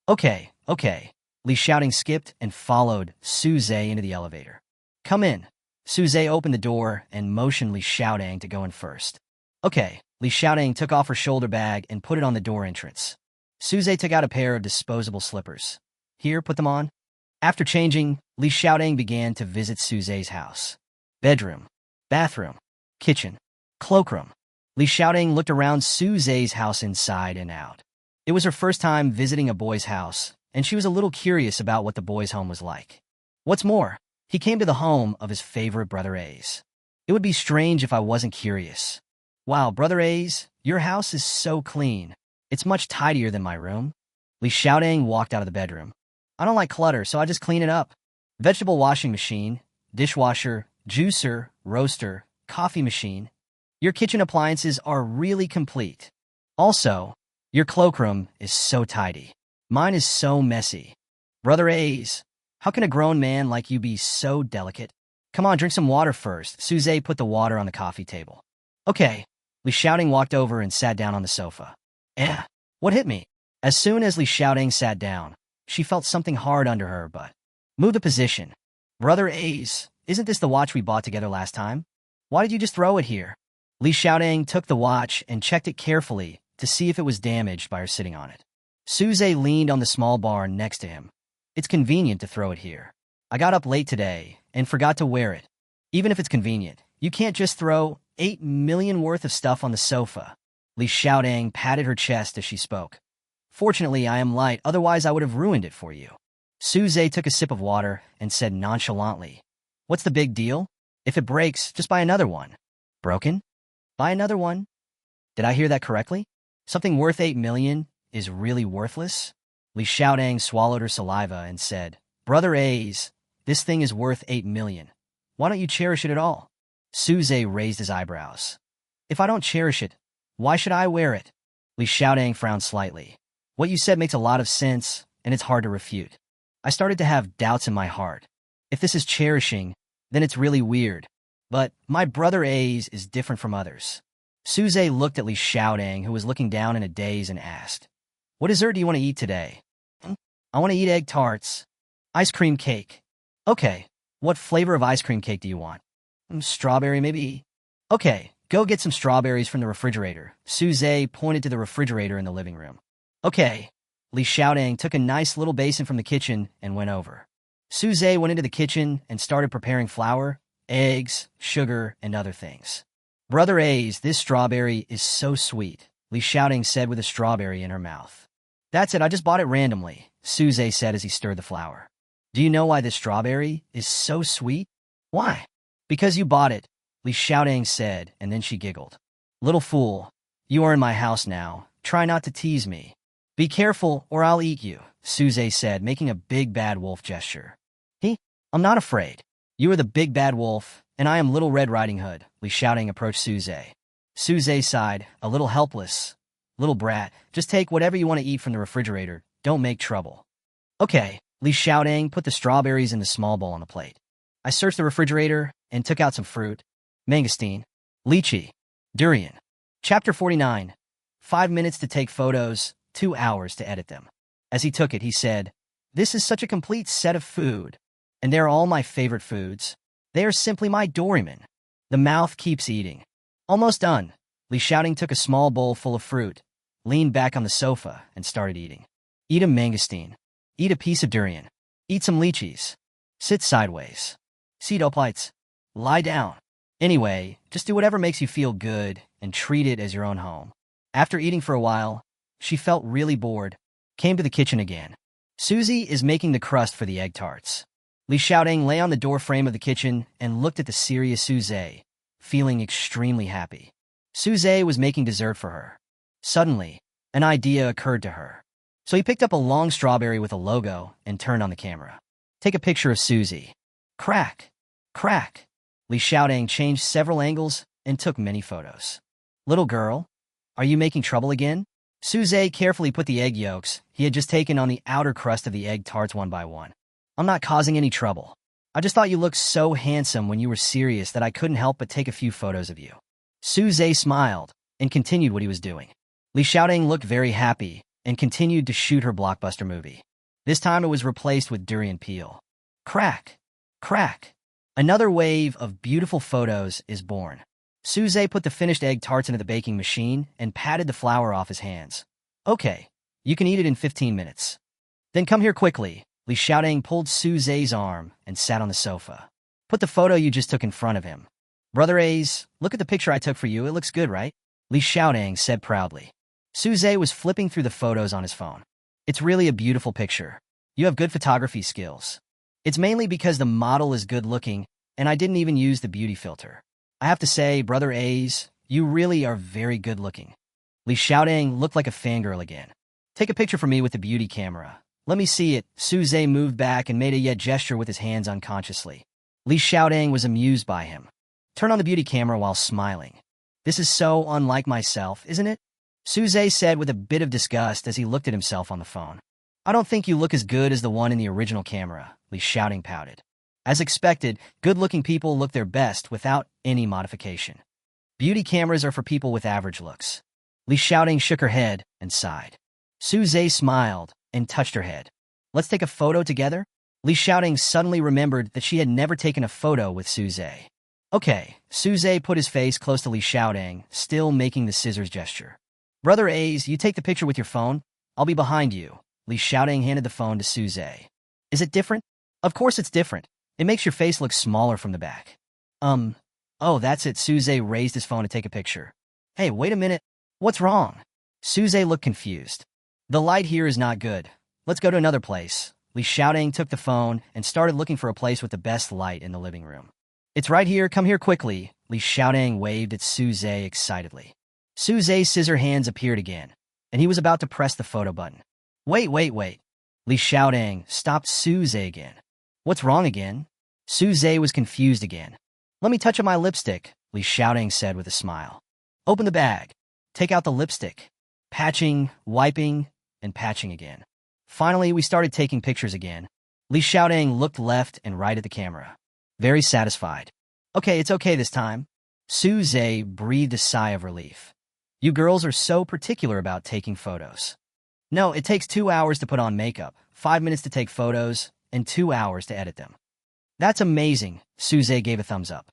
Okay. Li Xiaodong skipped and followed Su Zhe into the elevator. Come in. Su Zhe opened the door and motioned Li Xiaodong to go in first. Okay. Li Xiaodong took off her shoulder bag and put it on the door entrance. Su Zhe took out a pair of disposable slippers. Here, put them on. After changing, Li Xiaodong began to visit Su Zhe's house. Bedroom, bathroom, kitchen, cloakroom. Li Xiaodong looked around Su Zhe's house inside and out. It was her first time visiting a boy's house, and she was a little curious about what the boy's home was like. What's more, he came to the home of his favorite Brother A's. It would be strange if I wasn't curious. Wow, Brother A's, your house is so clean. It's much tidier than my room. Li Xiaodong walked out of the bedroom. I don't like clutter, so I just clean it up. Vegetable washing machine, dishwasher, juicer, roaster, coffee machine. Your kitchen appliances are really complete. Also, your cloakroom is so tidy. Mine is so messy. Brother A's, how can a grown man like you be so delicate? Come on, drink some water first. Su Zhe put the water on the coffee table. Okay. Li Xiaodong walked over and sat down on the sofa. What hit me? As soon as Li Xiaodong sat down, she felt something hard under her butt. Move the position. Brother A's, isn't this the watch we bought together last time? Why did you just throw it here? Li Xiaodong took the watch and checked it carefully to see if it was damaged by her sitting on it. Su Zhe leaned on the small bar next to him. It's convenient to throw it here. I got up late today and forgot to wear it. Even if it's convenient, you can't just throw 8 million worth of stuff on the sofa. Li Xiaodong patted her chest as she spoke. Fortunately, I am light, otherwise I would have ruined it for you. Su Zhe took a sip of water and said nonchalantly, What's the big deal? If it breaks, just buy another one. Broken? Buy another one? Did I hear that correctly? Something worth 8 million is really worthless? Li Xiaodong swallowed her saliva and said, Brother A's, this thing is worth 8 million. Why don't you cherish it at all? Su Zhe raised his eyebrows. If I don't cherish it, why should I wear it? Li Xiaodong frowned slightly. What you said makes a lot of sense, and it's hard to refute. I started to have doubts in my heart. If this is cherishing, then it's really weird. But my Brother A's is different from others. Su Zhe looked at Li Xiaodong, who was looking down in a daze, and asked, What dessert do you want to eat today? I want to eat egg tarts. Ice cream cake. Okay, what flavor of ice cream cake do you want? Strawberry, maybe? Okay, go get some strawberries from the refrigerator. Su Zhe pointed to the refrigerator in the living room. Okay. Li Xiaodong took a nice little basin from the kitchen and went over. Su Zhe went into the kitchen and started preparing flour, eggs, sugar, and other things. Brother A's, this strawberry is so sweet, Li Xiaodong said with a strawberry in her mouth. That's it, I just bought it randomly, Su Zhe said as he stirred the flour. Do you know why this strawberry is so sweet? Why? Because you bought it, Li Xiaodong said, and then she giggled. Little fool, you are in my house now. Try not to tease me. Be careful, or I'll eat you, Su Zhe said, making a big bad wolf gesture. I'm not afraid. You are the big bad wolf, and I am Little Red Riding Hood, Li Xiaodong approached Su Zhe. Su Zhe sighed, a little helpless. Little brat, just take whatever you want to eat from the refrigerator. Don't make trouble. Okay, Li Xiaodong put the strawberries in the small bowl on the plate. I searched the refrigerator and took out some fruit. Mangosteen, lychee, durian. Chapter 49. 5 minutes to take photos, 2 hours to edit them. As he took it, he said, This is such a complete set of food. And they're all my favorite foods. They are simply my Doraemon. The mouth keeps eating. Almost done. Li Shouting took a small bowl full of fruit, leaned back on the sofa, and started eating. Eat a mangosteen. Eat a piece of durian. Eat some lychees. Sit sideways. Sit upright. Lie down. Anyway, just do whatever makes you feel good and treat it as your own home. After eating for a while, she felt really bored, came to the kitchen again. Susie is making the crust for the egg tarts. Li Shouting lay on the door frame of the kitchen and looked at the serious Susie, feeling extremely happy. Susie was making dessert for her. Suddenly, an idea occurred to her. So he picked up a long strawberry with a logo and turned on the camera. Take a picture of Susie. Crack! Crack! Li Shouting changed several angles and took many photos. Little girl, are you making trouble again? Susie carefully put the egg yolks he had just taken on the outer crust of the egg tarts one by one. I'm not causing any trouble. I just thought you looked so handsome when you were serious that I couldn't help but take a few photos of you. Susie smiled and continued what he was doing. Li Shouting looked very happy and continued to shoot her blockbuster movie. This time it was replaced with durian peel. Crack! Crack! Another wave of beautiful photos is born. Susie put the finished egg tarts into the baking machine and patted the flour off his hands. Okay, you can eat it in 15 minutes. Then come here quickly. Li Shouting pulled Susie's arm and sat on the sofa. Put the photo you just took in front of him. Brother A's, look at the picture I took for you. It looks good, right? Li Shouting said proudly. Susie was flipping through the photos on his phone. It's really a beautiful picture. You have good photography skills. It's mainly because the model is good looking and I didn't even use the beauty filter. I have to say, Brother A's, you really are very good looking. Li Shouting looked like a fangirl again. Take a picture for me with the beauty camera. Let me see it. Susie moved back and made a gesture with his hands unconsciously. Li Shouting was amused by him. Turn on the beauty camera while smiling. This is so unlike myself, isn't it? Susie said with a bit of disgust as he looked at himself on the phone. I don't think you look as good as the one in the original camera, Li Shouting pouted. As expected, good-looking people look their best without any modification. Beauty cameras are for people with average looks. Li Shouting shook her head and sighed. Susie smiled and touched her head. Let's take a photo together? Li Shouting suddenly remembered that she had never taken a photo with Susie. Okay, Susie put his face close to Li Shouting, still making the scissors gesture. Brother A's, you take the picture with your phone. I'll be behind you. Li Shouting handed the phone to Susie. Is it different? Of course it's different. It makes your face look smaller from the back. Oh, that's it. Susie raised his phone to take a picture. Hey, wait a minute. What's wrong? Susie looked confused. The light here is not good. Let's go to another place. Li Shouting took the phone and started looking for a place with the best light in the living room. It's right here. Come here quickly. Li Shouting waved at Susie excitedly. Susie's scissor hands appeared again, and he was about to press the photo button. Wait. Li Shouting stopped Susie again. What's wrong again? Susie was confused again. Let me touch up my lipstick, Li Shouting said with a smile. Open the bag. Take out the lipstick. Patching, wiping, and patching again. Finally, we started taking pictures again. Li Shouting looked left and right at the camera. Very satisfied. Okay, it's okay this time. Susie breathed a sigh of relief. You girls are so particular about taking photos. No, it takes 2 hours to put on makeup, 5 minutes to take photos, and 2 hours to edit them. That's amazing, Susie gave a thumbs up.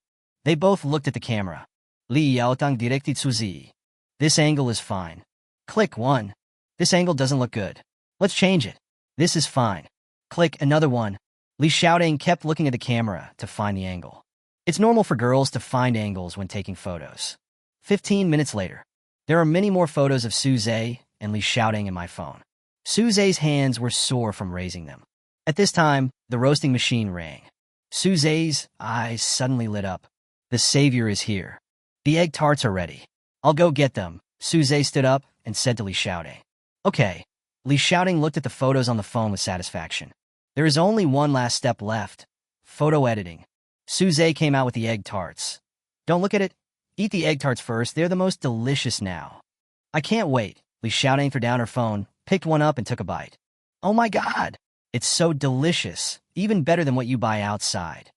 They both looked at the camera. Li Yaotang directed Suzy. This angle is fine. Click 1. This angle doesn't look good. Let's change it. This is fine. Click another one. Li Shouting kept looking at the camera to find the angle. It's normal for girls to find angles when taking photos. 15 minutes later. There are many more photos of Susie and Li Shouting in my phone. Susie's hands were sore from raising them. At this time, the roasting machine rang. Susie's eyes suddenly lit up. The savior is here. The egg tarts are ready. I'll go get them. Susie stood up and said to Li Shouting. Okay. Li Shouting looked at the photos on the phone with satisfaction. There is only one last step left. Photo editing. Susie came out with the egg tarts. Don't look at it. Eat the egg tarts first. They're the most delicious now. I can't wait. Li Shouting threw down her phone, picked one up and took a bite. Oh my God. It's so delicious. Even better than what you buy outside.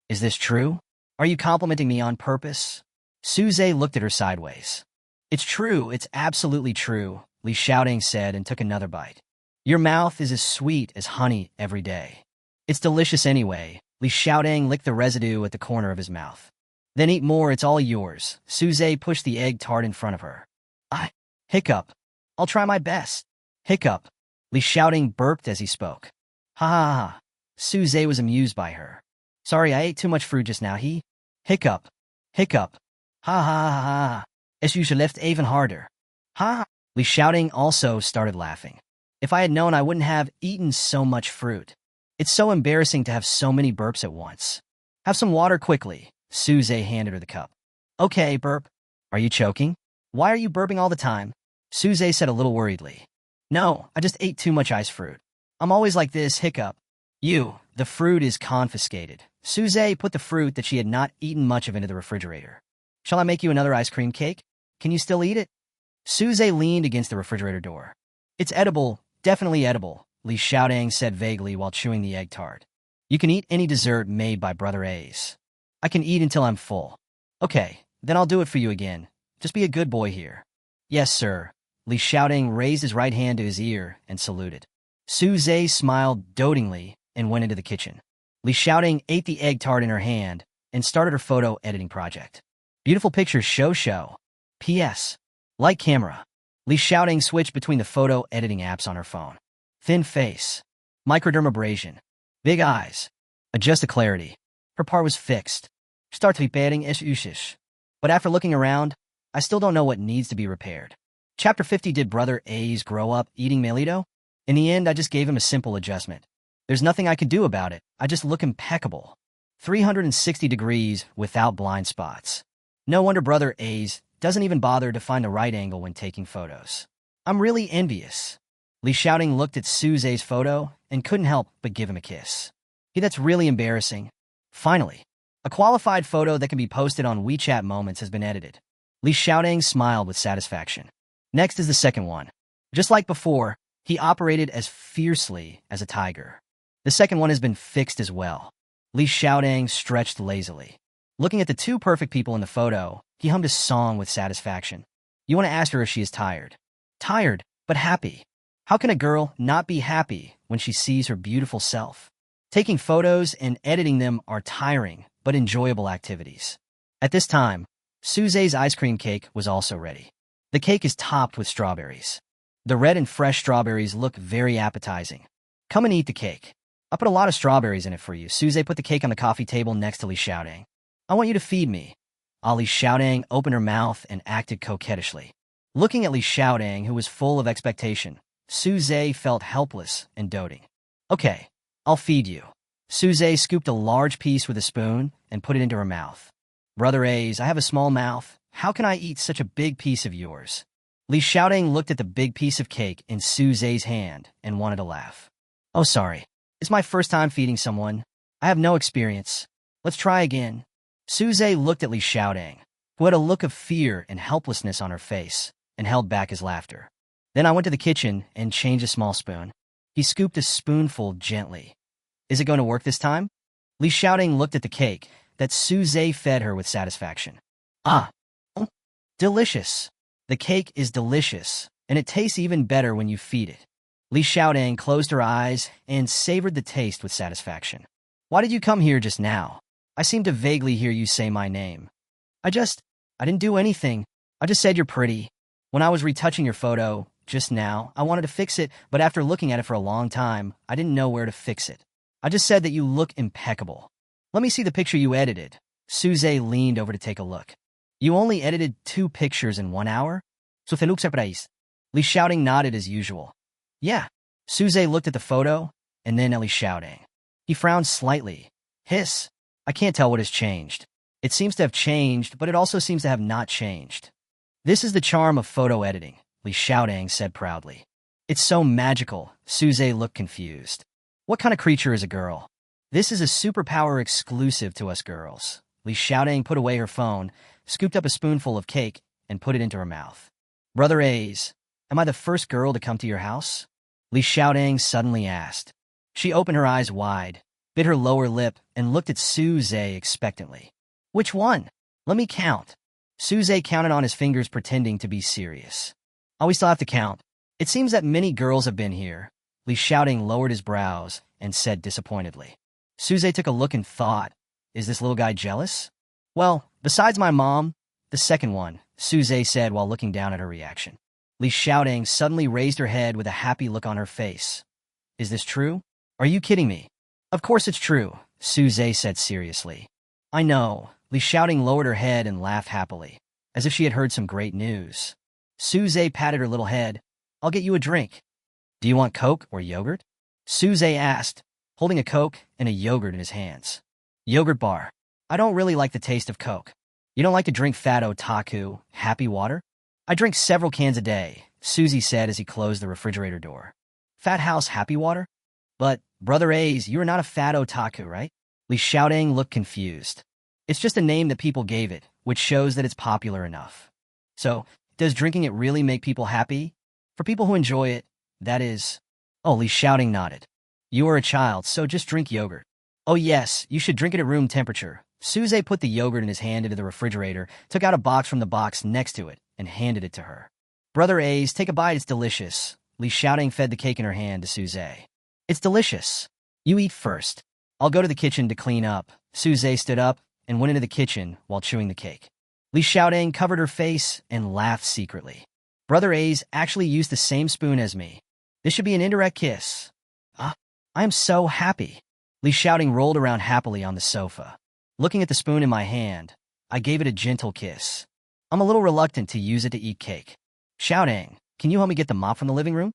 Is this true? Are you complimenting me on purpose? Susie looked at her sideways. It's true. It's absolutely true, Li Shouting said and took another bite. Your mouth is as sweet as honey every day. It's delicious anyway. Li Xiaodang licked the residue at the corner of his mouth. Then eat more, it's all yours. Suze pushed the egg tart in front of her. I hiccup. I'll try my best. Hiccup. Li Xiaodang burped as he spoke. Ha ha ha. Suze was amused by her. Sorry, I ate too much fruit just now. He hiccup. Hiccup. Ha ha ha ha. Es you should lift even harder. Ha. Li Xiaodang also started laughing. If I had known, I wouldn't have eaten so much fruit. It's so embarrassing to have so many burps at once. Have some water quickly. Suze handed her the cup. Okay, burp. Are you choking? Why are you burping all the time? Suze said a little worriedly. No, I just ate too much ice fruit. I'm always like this, hiccup. The fruit is confiscated. Suze put the fruit that she had not eaten much of into the refrigerator. Shall I make you another ice cream cake? Can you still eat it? Suze leaned against the refrigerator door. It's edible, definitely edible, Li Xiaodang said vaguely while chewing the egg tart. You can eat any dessert made by Brother A's. I can eat until I'm full. Okay, then I'll do it for you again. Just be a good boy here. Yes, sir. Li Xiaodang raised his right hand to his ear and saluted. Suze smiled dotingly and went into the kitchen. Li Xiaodang ate the egg tart in her hand and started her photo editing project. Beautiful pictures show. P.S. Like camera. Li Xiaodang switched between the photo editing apps on her phone. Thin face. Microdermabrasion. Big eyes. Adjust the clarity. Her part was fixed. Start to be batting ish. But after looking around, I still don't know what needs to be repaired. Chapter 50. Did Brother A's grow up eating Melito? In the end, I just gave him a simple adjustment. There's nothing I could do about it. I just look impeccable. 360 degrees without blind spots. No wonder Brother A's doesn't even bother to find the right angle when taking photos. I'm really envious. Li Xiaodang looked at Suze's photo and couldn't help but give him a kiss. That's really embarrassing. Finally, a qualified photo that can be posted on WeChat Moments has been edited. Li Xiaodang smiled with satisfaction. Next is the second one. Just like before, he operated as fiercely as a tiger. The second one has been fixed as well. Li Xiaodang stretched lazily. Looking at the two perfect people in the photo, he hummed a song with satisfaction. You want to ask her if she is tired. Tired, but happy. How can a girl not be happy when she sees her beautiful self? Taking photos and editing them are tiring, but enjoyable activities. At this time, Suze's ice cream cake was also ready. The cake is topped with strawberries. The red and fresh strawberries look very appetizing. Come and eat the cake. I put a lot of strawberries in it for you. Suze put the cake on the coffee table next to Li Xiaodang. I want you to feed me. Li Xiaodang opened her mouth and acted coquettishly. Looking at Li Xiaodang, who was full of expectation, Suze felt helpless and doting. Okay, I'll feed you. Suze scooped a large piece with a spoon and put it into her mouth. Brother A's, I have a small mouth. How can I eat such a big piece of yours? Li Xiaodang looked at the big piece of cake in Suze's hand and wanted to laugh. Oh, sorry. It's my first time feeding someone. I have no experience. Let's try again. Suze looked at Li Xiaodang, who had a look of fear and helplessness on her face, and held back his laughter. Then I went to the kitchen and changed a small spoon. He scooped a spoonful gently. Is it going to work this time? Li Xiaodang looked at the cake that Suze fed her with satisfaction. Ah, oh, delicious. The cake is delicious, and it tastes even better when you feed it. Li Xiaodang closed her eyes and savored the taste with satisfaction. Why did you come here just now? I seem to vaguely hear you say my name. I didn't do anything. I just said you're pretty. When I was retouching your photo just now, I wanted to fix it, but after looking at it for a long time, I didn't know where to fix it. I just said that you look impeccable. Let me see the picture you edited. Suze leaned over to take a look. You only edited 2 pictures in 1 hour? So te look surprise. Li Xiaodang nodded as usual. Yeah. Suze looked at the photo, and then at Li Xiaodang. He frowned slightly. Hiss. I can't tell what has changed. It seems to have changed, but it also seems to have not changed. This is the charm of photo editing, Li Xiaodang said proudly. It's so magical. Suze looked confused. What kind of creature is a girl? This is a superpower exclusive to us girls. Li Xiaodang put away her phone, scooped up a spoonful of cake, and put it into her mouth. Brother A's, am I the first girl to come to your house? Li Xiaodang suddenly asked. She opened her eyes wide, bit her lower lip, and looked at Suze expectantly. Which one? Let me count. Suze counted on his fingers, pretending to be serious. Oh, we still have to count. It seems that many girls have been here. Li Xiaoding lowered his brows and said disappointedly. Suze took a look and thought, is this little guy jealous? Well, besides my mom, the second one, Suze said while looking down at her reaction. Li Xiaoding suddenly raised her head with a happy look on her face. Is this true? Are you kidding me? Of course it's true, Suze said seriously. I know. Li Xiaoding lowered her head and laughed happily, as if she had heard some great news. Suze patted her little head. I'll get you a drink. Do you want Coke or yogurt? Suze asked, holding a Coke and a yogurt in his hands. Yogurt bar. I don't really like the taste of Coke. You don't like to drink fat otaku, happy water? I drink several cans a day, Suzy said as he closed the refrigerator door. Fat house happy water? But, Brother A's, you are not a fat otaku, right? Li Xiaoding looked confused. It's just a name that people gave it, which shows that it's popular enough. So, does drinking it really make people happy? For people who enjoy it, that is. Oh, Li Xiaoding nodded. You are a child, so just drink yogurt. Oh yes, you should drink it at room temperature. Suze put the yogurt in his hand into the refrigerator, took out a box from the box next to it, and handed it to her. Brother A's, take a bite, it's delicious. Li Xiaoding fed the cake in her hand to Suze. It's delicious. You eat first. I'll go to the kitchen to clean up. Suze stood up and went into the kitchen while chewing the cake. Li Xiaoding covered her face and laughed secretly. Brother A's actually used the same spoon as me. This should be an indirect kiss. I am so happy. Li Xiaoding rolled around happily on the sofa. Looking at the spoon in my hand, I gave it a gentle kiss. I'm a little reluctant to use it to eat cake. Xiaoding, can you help me get the mop from the living room?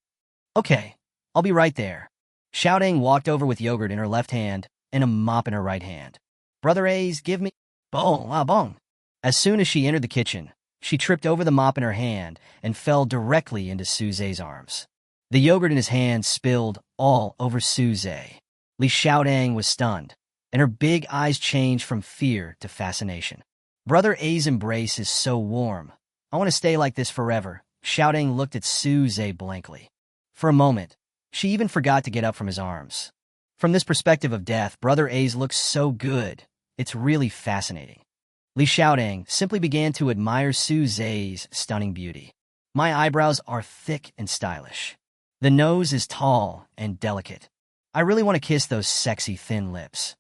Okay, I'll be right there. Xiaoding walked over with yogurt in her left hand and a mop in her right hand. Brother A's, give me. Bong. As soon as she entered the kitchen, she tripped over the mop in her hand and fell directly into Suze's arms. The yogurt in his hand spilled all over Suze. Li Xiaoding was stunned, and her big eyes changed from fear to fascination. Brother A's embrace is so warm. I want to stay like this forever. Xiaoding looked at Suze blankly. For a moment, she even forgot to get up from his arms. From this perspective of death, Brother A's looks so good. It's really fascinating. Li Xiaoding simply began to admire Suze's stunning beauty. My eyebrows are thick and stylish. The nose is tall and delicate. I really want to kiss those sexy thin lips.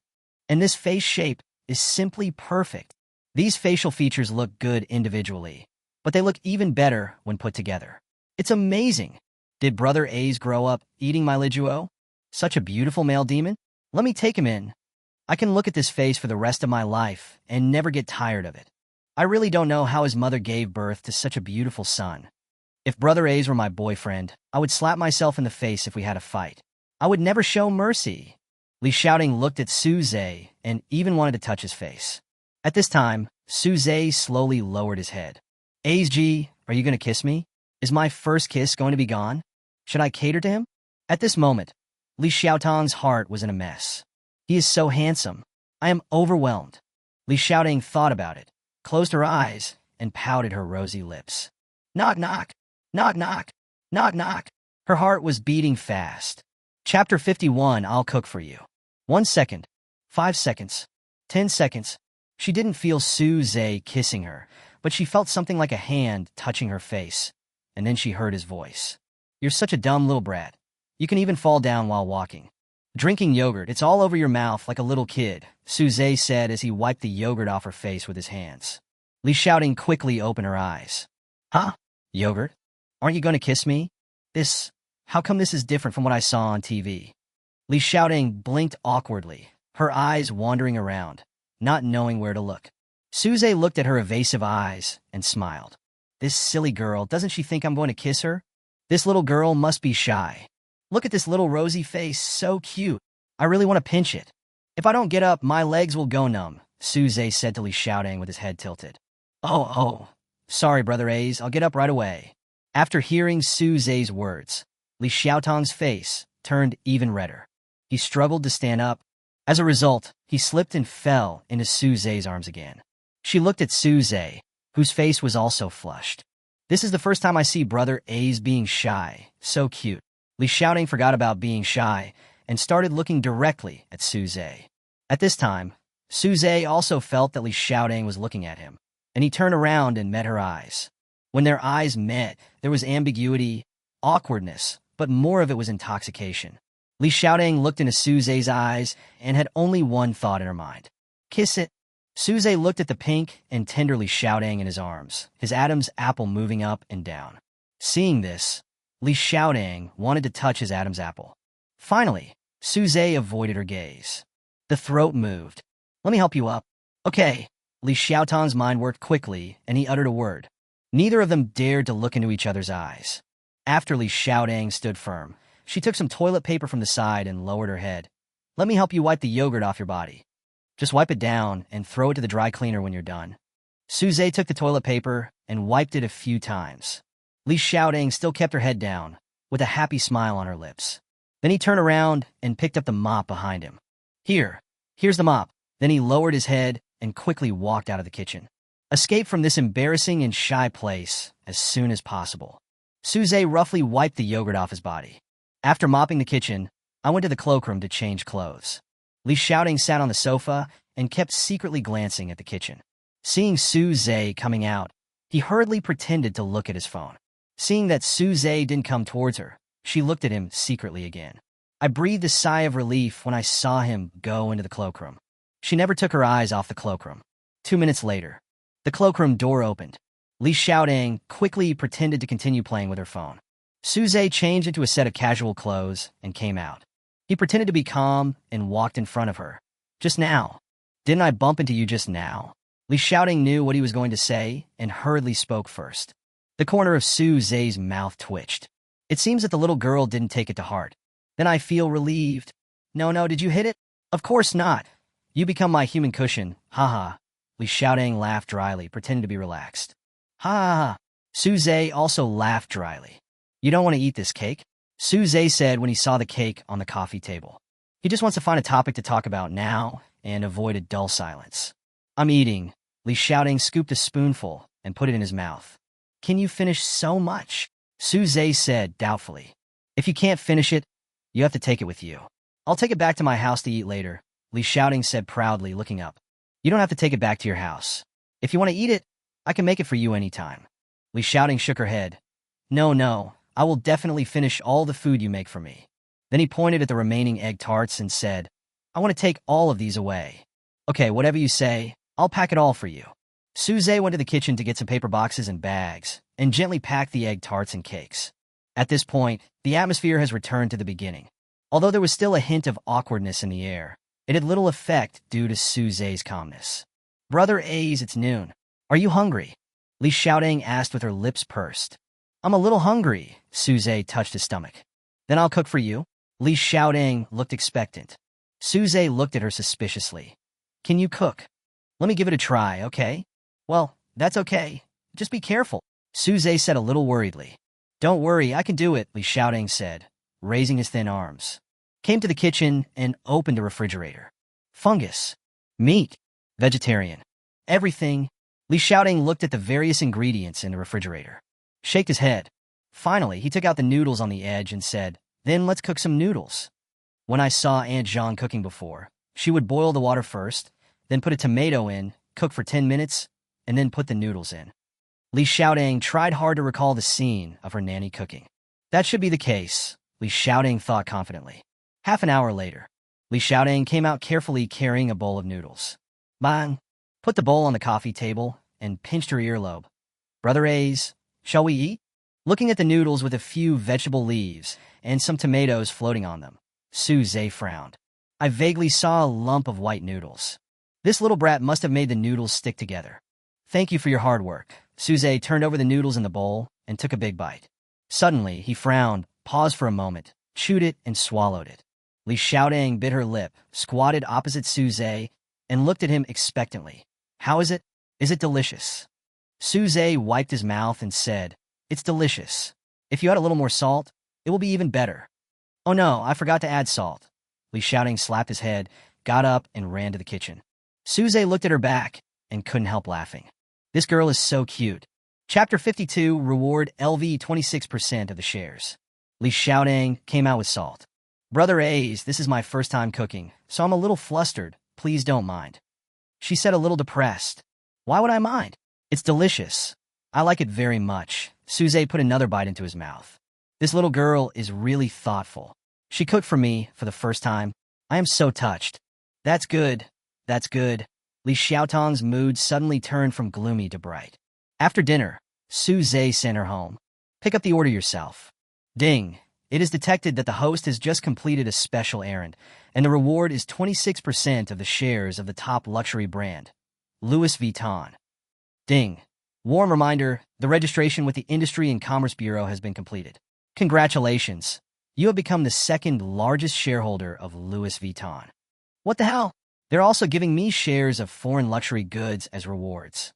And this face shape is simply perfect. These facial features look good individually, but they look even better when put together. It's amazing. Did Brother A's grow up eating my Lijuo? Such a beautiful male demon? Let me take him in. I can look at this face for the rest of my life and never get tired of it. I really don't know how his mother gave birth to such a beautiful son. If Brother A's were my boyfriend, I would slap myself in the face if we had a fight. I would never show mercy. Li Xiaoding looked at Suze and even wanted to touch his face. At this time, Suze slowly lowered his head. A's G, are you going to kiss me? Is my first kiss going to be gone? Should I cater to him? At this moment, Li Xiaotang's heart was in a mess. He is so handsome. I am overwhelmed. Li Xiaoding thought about it, closed her eyes, and pouted her rosy lips. Knock, knock. Knock, knock. Knock, knock. Her heart was beating fast. Chapter 51, I'll cook for you. 1 second. 5 seconds. 10 seconds. She didn't feel Suze kissing her, but she felt something like a hand touching her face, and then she heard his voice. You're such a dumb little brat. You can even fall down while walking. Drinking yogurt, it's all over your mouth like a little kid, Suze said as he wiped the yogurt off her face with his hands. Li Xiaoding quickly opened her eyes. Huh? Yogurt? Aren't you going to kiss me? How come this is different from what I saw on TV? Li Xiaoding blinked awkwardly, her eyes wandering around, not knowing where to look. Suze looked at her evasive eyes and smiled. This silly girl, doesn't she think I'm going to kiss her? This little girl must be shy. Look at this little rosy face, so cute. I really want to pinch it. If I don't get up, my legs will go numb, Suze said to Li Xiaoding with his head tilted. Oh. Sorry, Brother A's, I'll get up right away. After hearing Suze's words, Li Xiaotang's face turned even redder. He struggled to stand up. As a result, he slipped and fell into Suze's arms again. She looked at Suze, whose face was also flushed. This is the first time I see Brother A's being shy. So cute. Li Xiaoding forgot about being shy and started looking directly at Suze. At this time, Suze also felt that Li Xiaoding was looking at him, and he turned around and met her eyes. When their eyes met, there was ambiguity, awkwardness, but more of it was intoxication. Li Xiaodong looked into Suze's eyes and had only one thought in her mind. Kiss it. Suze looked at the pink and tenderly Xiaodong in his arms, his Adam's apple moving up and down. Seeing this, Li Xiaodong wanted to touch his Adam's apple. Finally, Suze avoided her gaze. The throat moved. Let me help you up. Okay. Li Xiaotong's mind worked quickly, and he uttered a word. Neither of them dared to look into each other's eyes. After Li Xiaodong stood firm, she took some toilet paper from the side and lowered her head. Let me help you wipe the yogurt off your body. Just wipe it down and throw it to the dry cleaner when you're done. Suze took the toilet paper and wiped it a few times. Li Xiaodong still kept her head down, with a happy smile on her lips. Then he turned around and picked up the mop behind him. Here's the mop. Then he lowered his head and quickly walked out of the kitchen. Escape from this embarrassing and shy place as soon as possible. Suze roughly wiped the yogurt off his body. After mopping the kitchen, I went to the cloakroom to change clothes. Li Xiaodong sat on the sofa and kept secretly glancing at the kitchen. Seeing Suze coming out, he hurriedly pretended to look at his phone. Seeing that Suze didn't come towards her, she looked at him secretly again. I breathed a sigh of relief when I saw him go into the cloakroom. She never took her eyes off the cloakroom. 2 minutes later, the cloakroom door opened. Li Xiaodong quickly pretended to continue playing with her phone. Suze changed into a set of casual clothes and came out. He pretended to be calm and walked in front of her. Just now. Didn't I bump into you just now? Li Xiaodong knew what he was going to say and hurriedly spoke first. The corner of Suze's mouth twitched. It seems that the little girl didn't take it to heart. Then I feel relieved. No, did you hit it? Of course not. You become my human cushion. Haha. Li Xiaodong laughed dryly, pretending to be relaxed. Ha ha ha. Suze also laughed dryly. You don't want to eat this cake? Suze said when he saw the cake on the coffee table. He just wants to find a topic to talk about now and avoid a dull silence. I'm eating. Li Xiaodong scooped a spoonful and put it in his mouth. Can you finish so much? Suze said doubtfully. If you can't finish it, you have to take it with you. I'll take it back to my house to eat later, Li Xiaodong said proudly, looking up. You don't have to take it back to your house. If you want to eat it, I can make it for you anytime. Li Xiaodong shook her head. No, I will definitely finish all the food you make for me. Then he pointed at the remaining egg tarts and said, I want to take all of these away. Okay, whatever you say, I'll pack it all for you. Suze went to the kitchen to get some paper boxes and bags, and gently packed the egg tarts and cakes. At this point, the atmosphere has returned to the beginning. Although there was still a hint of awkwardness in the air, it had little effect due to Suze's calmness. Brother A's, it's noon. Are you hungry? Li Xiaodong asked with her lips pursed. I'm a little hungry, Suze touched his stomach. Then I'll cook for you. Li Xiaodong looked expectant. Suze looked at her suspiciously. Can you cook? Let me give it a try, okay? Well, that's okay. Just be careful, Suze said a little worriedly. Don't worry, I can do it, Li Xiaodong said, raising his thin arms. Came to the kitchen and opened a refrigerator. Fungus. Meat. Vegetarian. Everything. Li Xiaodong looked at the various ingredients in the refrigerator. Shaked his head. Finally, he took out the noodles on the edge and said, Then let's cook some noodles. When I saw Aunt Jean cooking before, she would boil the water first, then put a tomato in, cook for 10 minutes, and then put the noodles in. Li Xiaodong tried hard to recall the scene of her nanny cooking. That should be the case, Li Xiaodong thought confidently. Half an hour later, Li Xiaodong came out carefully carrying a bowl of noodles. Bang! Put the bowl on the coffee table and pinched her earlobe. Brother A's, shall we eat? Looking at the noodles with a few vegetable leaves and some tomatoes floating on them, Suze frowned. I vaguely saw a lump of white noodles. This little brat must have made the noodles stick together. Thank you for your hard work. Suze turned over the noodles in the bowl and took a big bite. Suddenly, he frowned, paused for a moment, chewed it, and swallowed it. Li Xiaodong bit her lip, squatted opposite Suze, and looked at him expectantly. How is it? Is it delicious? Suze wiped his mouth and said, It's delicious. If you add a little more salt, it will be even better. Oh no, I forgot to add salt. Li Xiaodong slapped his head, got up, and ran to the kitchen. Suze looked at her back and couldn't help laughing. This girl is so cute. Chapter 52, Reward LV 26% of the shares. Li Xiaodong came out with salt. Brother A's, this is my first time cooking, so I'm a little flustered. Please don't mind. She said a little depressed. Why would I mind? It's delicious. I like it very much. Suze put another bite into his mouth. This little girl is really thoughtful. She cooked for me for the first time. I am so touched. That's good. That's good. Li Xiaotong's mood suddenly turned from gloomy to bright. After dinner, Su Zhe sent her home. Pick up the order yourself. Ding. It is detected that the host has just completed a special errand, and the reward is 26% of the shares of the top luxury brand, Louis Vuitton. Ding. Warm reminder, the registration with the Industry and Commerce Bureau has been completed. Congratulations. You have become the second largest shareholder of Louis Vuitton. What the hell? They're also giving me shares of foreign luxury goods as rewards.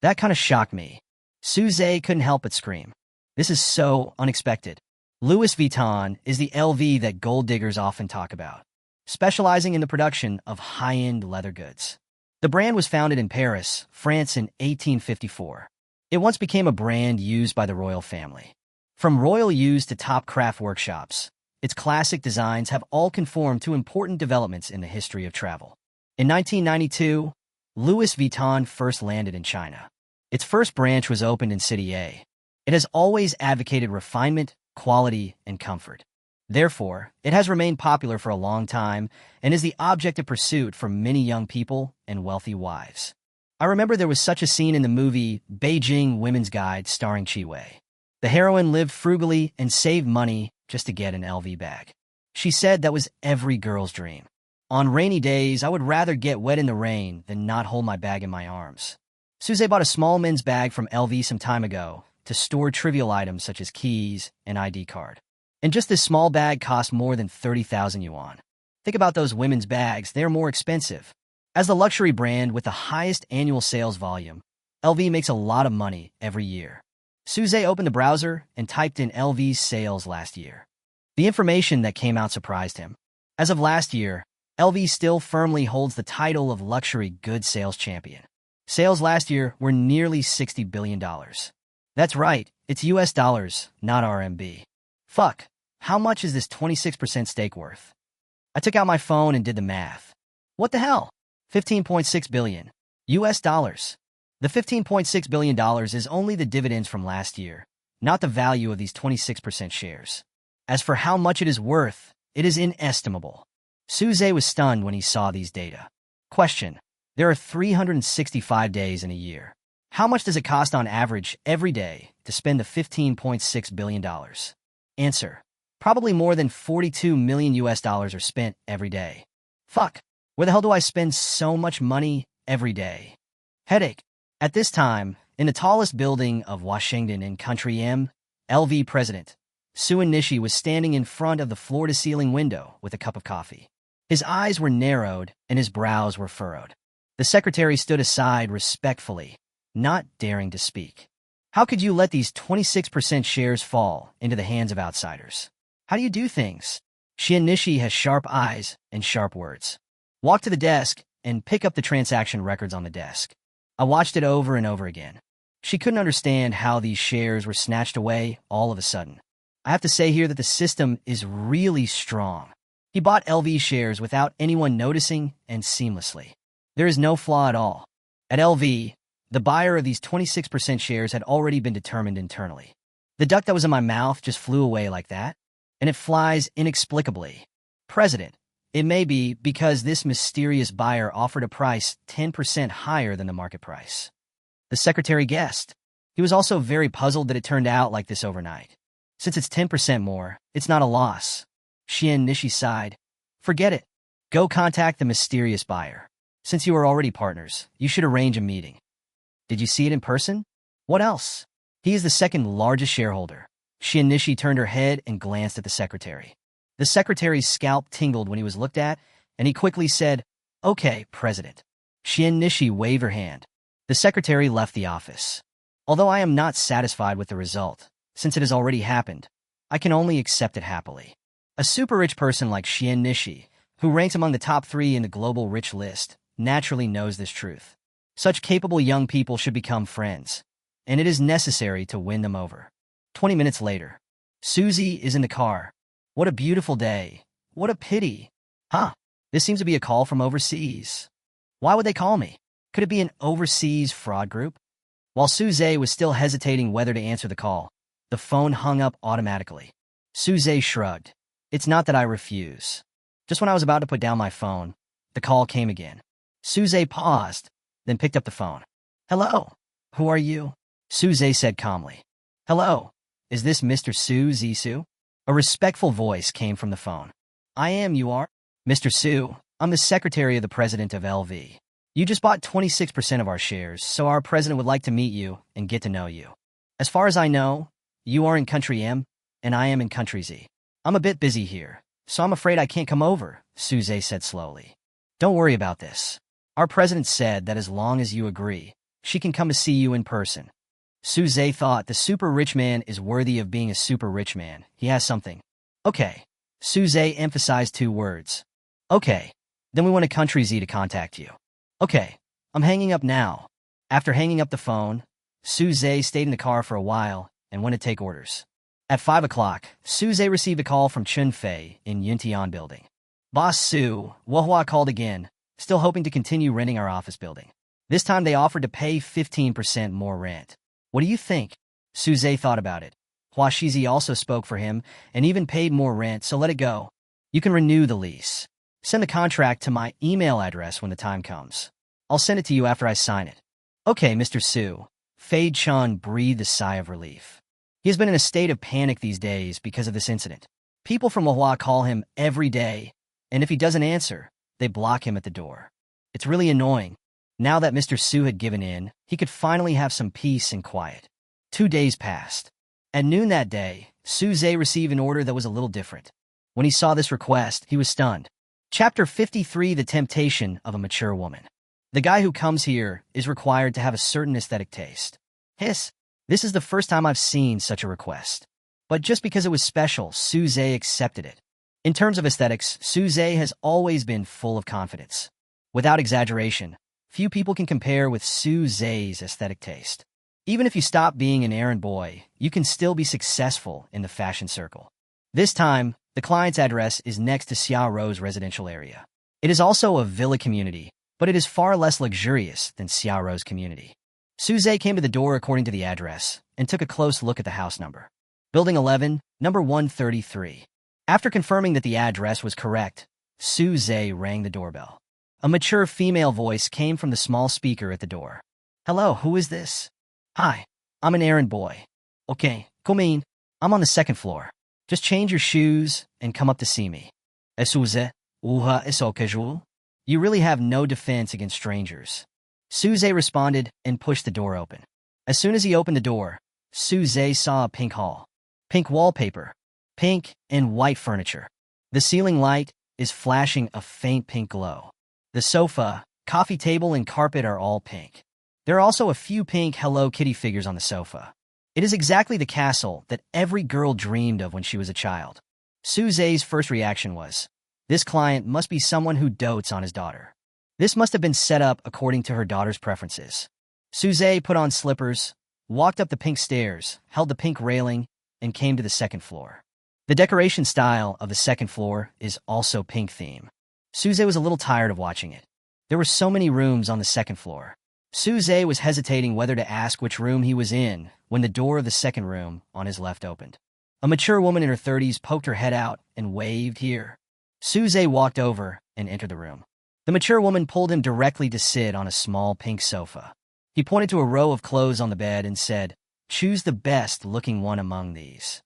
That kind of shocked me. Su Zhe couldn't help but scream. This is so unexpected. Louis Vuitton is the LV that gold diggers often talk about, specializing in the production of high-end leather goods. The brand was founded in Paris, France in 1854. It once became a brand used by the royal family. From royal use to top craft workshops, its classic designs have all conformed to important developments in the history of travel. In 1992, Louis Vuitton first landed in China. Its first branch was opened in City A. It has always advocated refinement, quality, and comfort. Therefore, it has remained popular for a long time and is the object of pursuit for many young people and wealthy wives. I remember there was such a scene in the movie Beijing Women's Guide starring Chi Wei. The heroine lived frugally and saved money just to get an LV bag. She said that was every girl's dream. On rainy days, I would rather get wet in the rain than not hold my bag in my arms. Suze bought a small men's bag from LV some time ago to store trivial items such as keys and ID card. And just this small bag cost more than 30,000 yuan. Think about those women's bags, they're more expensive. As the luxury brand with the highest annual sales volume, LV makes a lot of money every year. Suze opened the browser and typed in LV's sales last year. The information that came out surprised him. As of last year, LV still firmly holds the title of luxury goods sales champion. Sales last year were nearly $60 billion. That's right, it's US dollars, not RMB. Fuck, how much is this 26% stake worth? I took out my phone and did the math. What the hell? 15.6 billion. US dollars. The $15.6 billion is only the dividends from last year, not the value of these 26% shares. As for how much it is worth, it is inestimable. Suze was stunned when he saw these data. Question. There are 365 days in a year. How much does it cost on average every day to spend the $15.6 billion? Answer. Probably more than 42 million US dollars are spent every day. Fuck. Where the hell do I spend so much money every day? Headache. At this time, in the tallest building of Washington in Country M, LV president, Suin Nishi was standing in front of the floor-to-ceiling window with a cup of coffee. His eyes were narrowed and his brows were furrowed. The secretary stood aside respectfully, not daring to speak. How could you let these 26% shares fall into the hands of outsiders? How do you do things? Suin Nishi has sharp eyes and sharp words. Walk to the desk and pick up the transaction records on the desk. I watched it over and over again. She couldn't understand how these shares were snatched away all of a sudden. I have to say here that the system is really strong. He bought LV shares without anyone noticing and seamlessly. There is no flaw at all. At LV, the buyer of these 26% shares had already been determined internally. The duck that was in my mouth just flew away like that, and it flies inexplicably. President, it may be because this mysterious buyer offered a price 10% higher than the market price. The secretary guessed. He was also very puzzled that it turned out like this overnight. Since it's 10% more, it's not a loss. Suin Nishi sighed. Forget it. Go contact the mysterious buyer. Since you are already partners, you should arrange a meeting. Did you see it in person? What else? He is the second largest shareholder. Suin Nishi turned her head and glanced at the secretary. The secretary's scalp tingled when he was looked at, and he quickly said, "Okay, President." Suin Nishi waved her hand. The secretary left the office. Although I am not satisfied with the result, since it has already happened, I can only accept it happily. A super-rich person like Suin Nishi, who ranks among the top 3 in the global rich list, naturally knows this truth. Such capable young people should become friends, and it is necessary to win them over. 20 minutes later, Susie is in the car. What a beautiful day. What a pity. Huh, this seems to be a call from overseas. Why would they call me? Could it be an overseas fraud group? While Suze was still hesitating whether to answer the call, the phone hung up automatically. Suze shrugged. It's not that I refuse. Just when I was about to put down my phone, the call came again. Suze paused, then picked up the phone. Hello, who are you? Suze said calmly. Hello, is this Mr. Su Zisu? A respectful voice came from the phone. I am, you are? Mr. Su, I'm the secretary of the president of LV. You just bought 26% of our shares, so our president would like to meet you and get to know you. As far as I know, you are in country M, and I am in country Z. I'm a bit busy here, so I'm afraid I can't come over, Suze said slowly. Don't worry about this. Our president said that as long as you agree, she can come to see you in person. Suze thought the super rich man is worthy of being a super rich man. He has something. Okay. Suze emphasized 2 words. Okay. Then we want a country Z to contact you. Okay. I'm hanging up now. After hanging up the phone, Suze stayed in the car for a while and went to take orders. At 5 o'clock, Suze received a call from Chun Fei in Yuntian building. Boss Su, Wohua called again, still hoping to continue renting our office building. This time they offered to pay 15% more rent. What do you think? Suze thought about it. Hua Shizi also spoke for him and even paid more rent, so let it go. You can renew the lease. Send the contract to my email address when the time comes. I'll send it to you after I sign it. Okay, Mr. Su. Fei Chun breathed a sigh of relief. He has been in a state of panic these days because of this incident. People from Wahua call him every day, and if he doesn't answer, they block him at the door. It's really annoying. Now that Mr. Su had given in, he could finally have some peace and quiet. 2 days passed. At noon that day, Suze received an order that was a little different. When he saw this request, he was stunned. Chapter 53, The Temptation of a Mature Woman. The guy who comes here is required to have a certain aesthetic taste. Hiss. This is the first time I've seen such a request. But just because it was special, Suze accepted it. In terms of aesthetics, Suze has always been full of confidence. Without exaggeration, few people can compare with Suze's aesthetic taste. Even if you stop being an errand boy, you can still be successful in the fashion circle. This time, the client's address is next to Xia Rou's residential area. It is also a villa community, but it is far less luxurious than Xia Rou's community. Suze came to the door according to the address and took a close look at the house number. Building 11, number 133. After confirming that the address was correct, Suze rang the doorbell. A mature female voice came from the small speaker at the door. Hello, who is this? Hi, I'm an errand boy. Okay, come in. I'm on the 2nd floor. Just change your shoes and come up to see me. Suze, uha is so casual. You really have no defense against strangers. Suze responded and pushed the door open. As soon as he opened the door, Suze saw a pink hall. Pink wallpaper. Pink and white furniture. The ceiling light is flashing a faint pink glow. The sofa, coffee table, and carpet are all pink. There are also a few pink Hello Kitty figures on the sofa. It is exactly the castle that every girl dreamed of when she was a child. Suze's first reaction was, this client must be someone who dotes on his daughter. This must have been set up according to her daughter's preferences. Suze put on slippers, walked up the pink stairs, held the pink railing, and came to the 2nd floor. The decoration style of the 2nd floor is also pink theme. Suze was a little tired of watching it. There were so many rooms on the 2nd floor. Suze was hesitating whether to ask which room he was in when the door of the 2nd room on his left opened. A mature woman in her 30s poked her head out and waved here. Suze walked over and entered the room. The mature woman pulled him directly to sit on a small pink sofa. He pointed to a row of clothes on the bed and said, choose the best-looking one among these.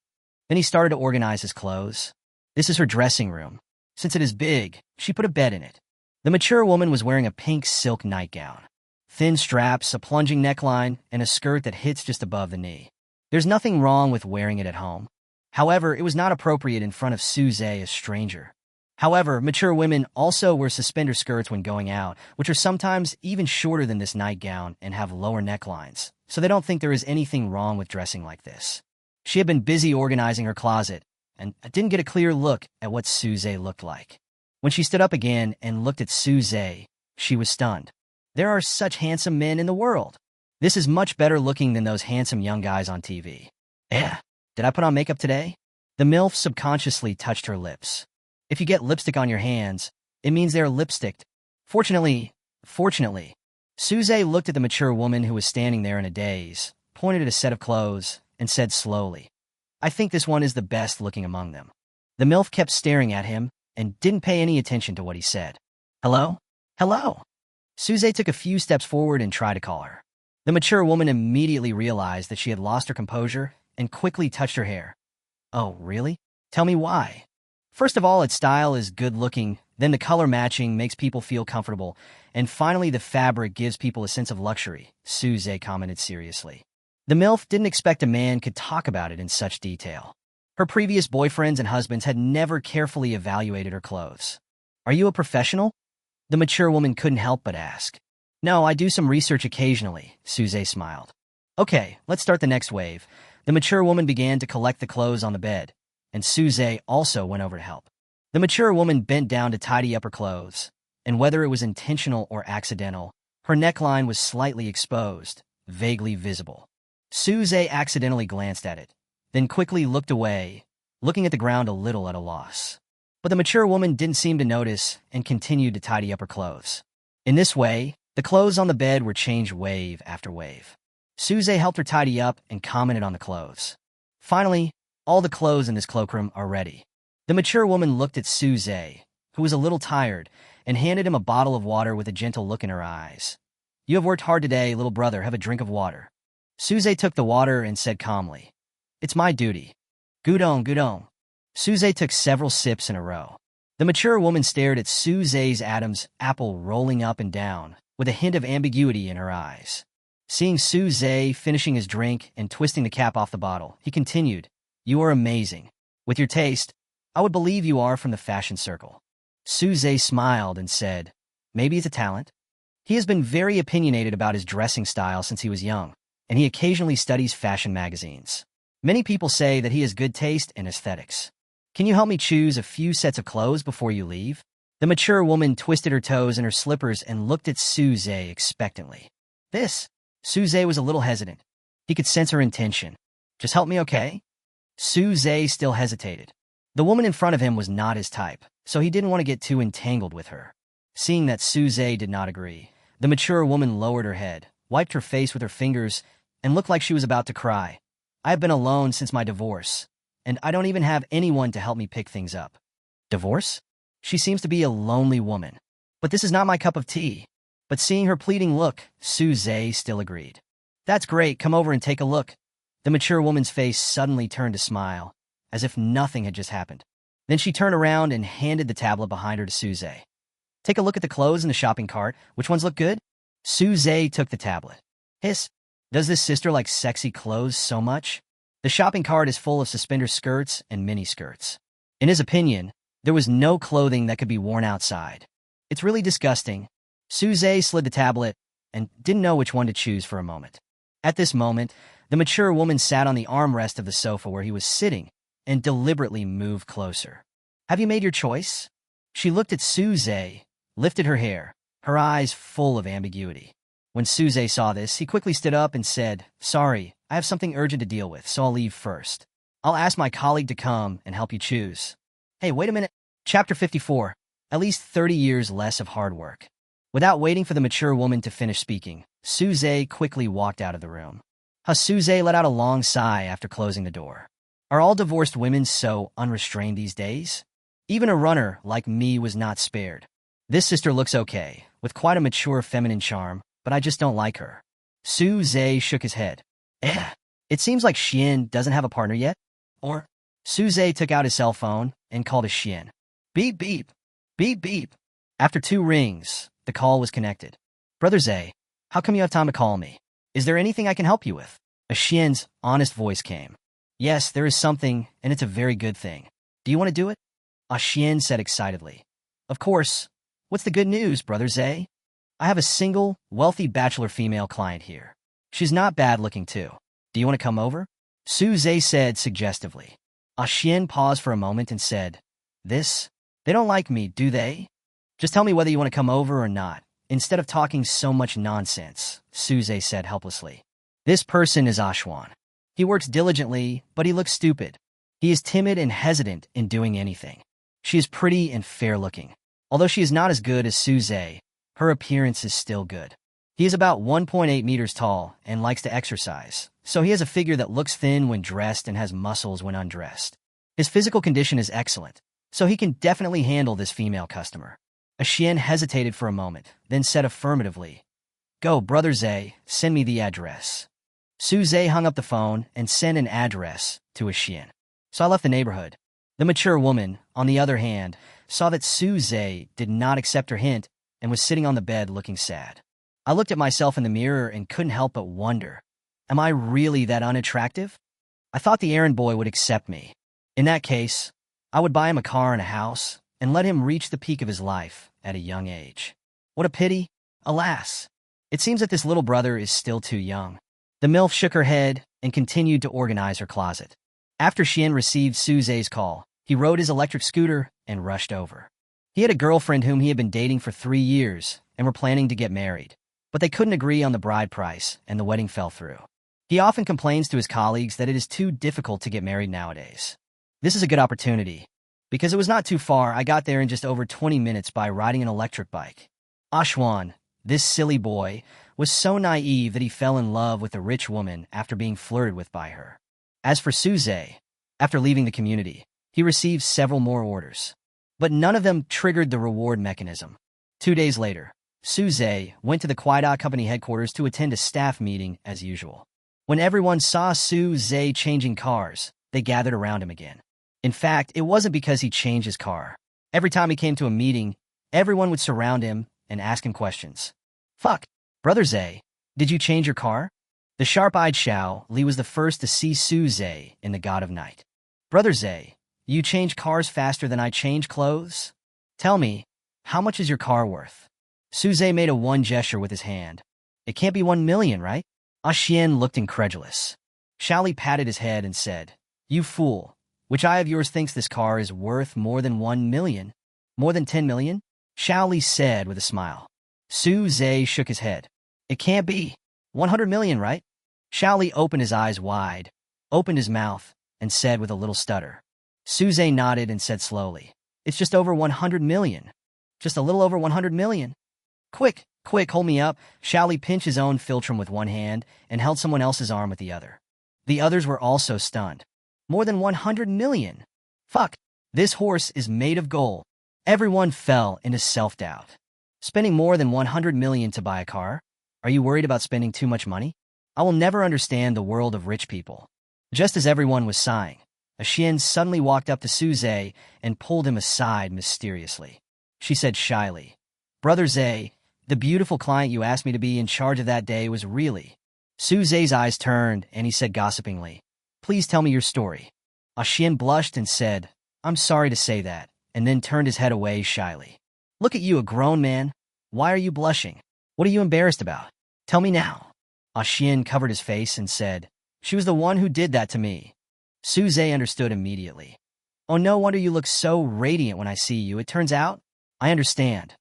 Then he started to organize his clothes. This is her dressing room. Since it is big, she put a bed in it. The mature woman was wearing a pink silk nightgown. Thin straps, a plunging neckline, and a skirt that hits just above the knee. There's nothing wrong with wearing it at home. However, it was not appropriate in front of Suze, a stranger. However, mature women also wear suspender skirts when going out, which are sometimes even shorter than this nightgown and have lower necklines, so they don't think there is anything wrong with dressing like this. She had been busy organizing her closet, and didn't get a clear look at what Suze looked like. When she stood up again and looked at Suze, she was stunned. There are such handsome men in the world. This is much better looking than those handsome young guys on TV. Did I put on makeup today? The MILF subconsciously touched her lips. If you get lipstick on your hands, it means they are lipsticked. Fortunately, Suze looked at the mature woman who was standing there in a daze, pointed at a set of clothes, and said slowly, I think this one is the best looking among them. The MILF kept staring at him and didn't pay any attention to what he said. Hello? Hello? Suze took a few steps forward and tried to call her. The mature woman immediately realized that she had lost her composure and quickly touched her hair. Oh, really? Tell me why. First of all, its style is good-looking, then the color matching makes people feel comfortable, and finally the fabric gives people a sense of luxury, Suze commented seriously. The MILF didn't expect a man could talk about it in such detail. Her previous boyfriends and husbands had never carefully evaluated her clothes. Are you a professional? The mature woman couldn't help but ask. No, I do some research occasionally, Suze smiled. Okay, let's start the next wave. The mature woman began to collect the clothes on the bed, and Suze also went over to help. The mature woman bent down to tidy up her clothes, and whether it was intentional or accidental, her neckline was slightly exposed, vaguely visible. Suze accidentally glanced at it, then quickly looked away, looking at the ground a little at a loss. But the mature woman didn't seem to notice and continued to tidy up her clothes. In this way, the clothes on the bed were changed wave after wave. Suze helped her tidy up and commented on the clothes. Finally, all the clothes in this cloakroom are ready. The mature woman looked at Suze, who was a little tired, and handed him a bottle of water with a gentle look in her eyes. You have worked hard today, little brother. Have a drink of water. Suze took the water and said calmly, It's my duty. Gudong, gudong. Suze took several sips in a row. The mature woman stared at Suze's Adam's apple rolling up and down, with a hint of ambiguity in her eyes. Seeing Suze finishing his drink and twisting the cap off the bottle, he continued, You are amazing. With your taste, I would believe you are from the fashion circle. Suze smiled and said, Maybe it's a talent. He has been very opinionated about his dressing style since he was young, and he occasionally studies fashion magazines. Many people say that he has good taste and aesthetics. Can you help me choose a few sets of clothes before you leave? The mature woman twisted her toes in her slippers and looked at Suze expectantly. This? Suze was a little hesitant. He could sense her intention. Just help me, okay? Suze still hesitated. The woman in front of him was not his type, so he didn't want to get too entangled with her. Seeing that Suze did not agree, the mature woman lowered her head, wiped her face with her fingers, and looked like she was about to cry. I have been alone since my divorce, and I don't even have anyone to help me pick things up. Divorce? She seems to be a lonely woman. But this is not my cup of tea. But seeing her pleading look, Suze still agreed. That's great, come over and take a look. The mature woman's face suddenly turned to smile, as if nothing had just happened. Then she turned around and handed the tablet behind her to Suze. Take a look at the clothes in the shopping cart. Which ones look good? Suze took the tablet. Hiss, does this sister like sexy clothes so much? The shopping cart is full of suspender skirts and mini skirts. In his opinion, there was no clothing that could be worn outside. It's really disgusting. Suze slid the tablet and didn't know which one to choose for a moment. At this moment, the mature woman sat on the armrest of the sofa where he was sitting and deliberately moved closer. Have you made your choice? She looked at Suze, lifted her hair, her eyes full of ambiguity. When Suze saw this, he quickly stood up and said, Sorry, I have something urgent to deal with, so I'll leave first. I'll ask my colleague to come and help you choose. Hey, wait a minute. Chapter 54. At least 30 years less of hard work. Without waiting for the mature woman to finish speaking, Suze quickly walked out of the room. Suze let out a long sigh after closing the door. Are all divorced women so unrestrained these days? Even a runner like me was not spared. This sister looks okay, with quite a mature feminine charm, but I just don't like her. Suze shook his head. It seems like Xian doesn't have a partner yet. Or? Suze took out his cell phone and called to Xian. Beep, beep. Beep, beep. After 2 rings, the call was connected. Brother Zay, how come you have time to call me? Is there anything I can help you with? A Xian's honest voice came. Yes, there is something, and it's a very good thing. Do you want to do it? Xian said excitedly. Of course. What's the good news, Brother Zay? I have a single, wealthy bachelor female client here. She's not bad looking too. Do you want to come over? Suze said suggestively. Xian paused for a moment and said, This? They don't like me, do they? Just tell me whether you want to come over or not, instead of talking so much nonsense, Suze said helplessly. This person is Ashwan. He works diligently, but he looks stupid. He is timid and hesitant in doing anything. She is pretty and fair-looking. Although she is not as good as Suze, her appearance is still good. He is about 1.8 meters tall and likes to exercise, so he has a figure that looks thin when dressed and has muscles when undressed. His physical condition is excellent, so he can definitely handle this female customer. Xian hesitated for a moment, then said affirmatively, "Go, Brother Zay, send me the address." Su Zay hung up the phone and sent an address to Xian. So I left the neighborhood. The mature woman, on the other hand, saw that Su Zay did not accept her hint and was sitting on the bed looking sad. I looked at myself in the mirror and couldn't help but wonder, am I really that unattractive? I thought the errand boy would accept me. In that case, I would buy him a car and a house and let him reach the peak of his life at a young age. What a pity. Alas, it seems that this little brother is still too young. The MILF shook her head and continued to organize her closet. After Xian received Su Zay's call, he rode his electric scooter and rushed over. He had a girlfriend whom he had been dating for 3 years and were planning to get married, but they couldn't agree on the bride price and the wedding fell through. He often complains to his colleagues that it is too difficult to get married nowadays. This is a good opportunity. Because it was not too far, I got there in just over 20 minutes by riding an electric bike. Ashwan, this silly boy, was so naive that he fell in love with a rich woman after being flirted with by her. As for Su Zay, after leaving the community, he received several more orders. But none of them triggered the reward mechanism. 2 days later, Su Zay went to the Quida company headquarters to attend a staff meeting as usual. When everyone saw Su Zay changing cars, they gathered around him again. In fact, it wasn't because he changed his car. Every time he came to a meeting, everyone would surround him and ask him questions. "Fuck, Brother Zay, did you change your car?" The sharp-eyed Xiao Li was the first to see Su Zay in the God of Night. "Brother Zay, you change cars faster than I change clothes? Tell me, how much is your car worth?" Su Zay made a one gesture with his hand. "It can't be 1 million, right?" Xian looked incredulous. Xiao Li patted his head and said, "You fool. Which eye of yours thinks this car is worth more than 1 million? More than 10 million? Xiao Li said with a smile. Su Zay shook his head. "It can't be. 100 million, right?" Xiao Li opened his eyes wide, opened his mouth, and said with a little stutter. Su Zay nodded and said slowly, "It's just over 100 million. Just a little over 100 million. Quick, quick, hold me up." Xiao Li pinched his own philtrum with one hand and held someone else's arm with the other. The others were also stunned. More than 100 million. Fuck, this horse is made of gold. Everyone fell into self-doubt. Spending more than 100 million to buy a car? Are you worried about spending too much money? I will never understand the world of rich people. Just as everyone was sighing, Xian suddenly walked up to Su Zay and pulled him aside mysteriously. She said shyly, "Brother Zay, the beautiful client you asked me to be in charge of that day was really..." Su Zay's eyes turned and he said gossipingly, "Please tell me your story." Xian blushed and said, "I'm sorry to say that," and then turned his head away shyly. "Look at you, a grown man. Why are you blushing? What are you embarrassed about? Tell me now." Xian covered his face and said, "She was the one who did that to me." Su Zay understood immediately. "Oh, no wonder you look so radiant when I see you. It turns out, I understand."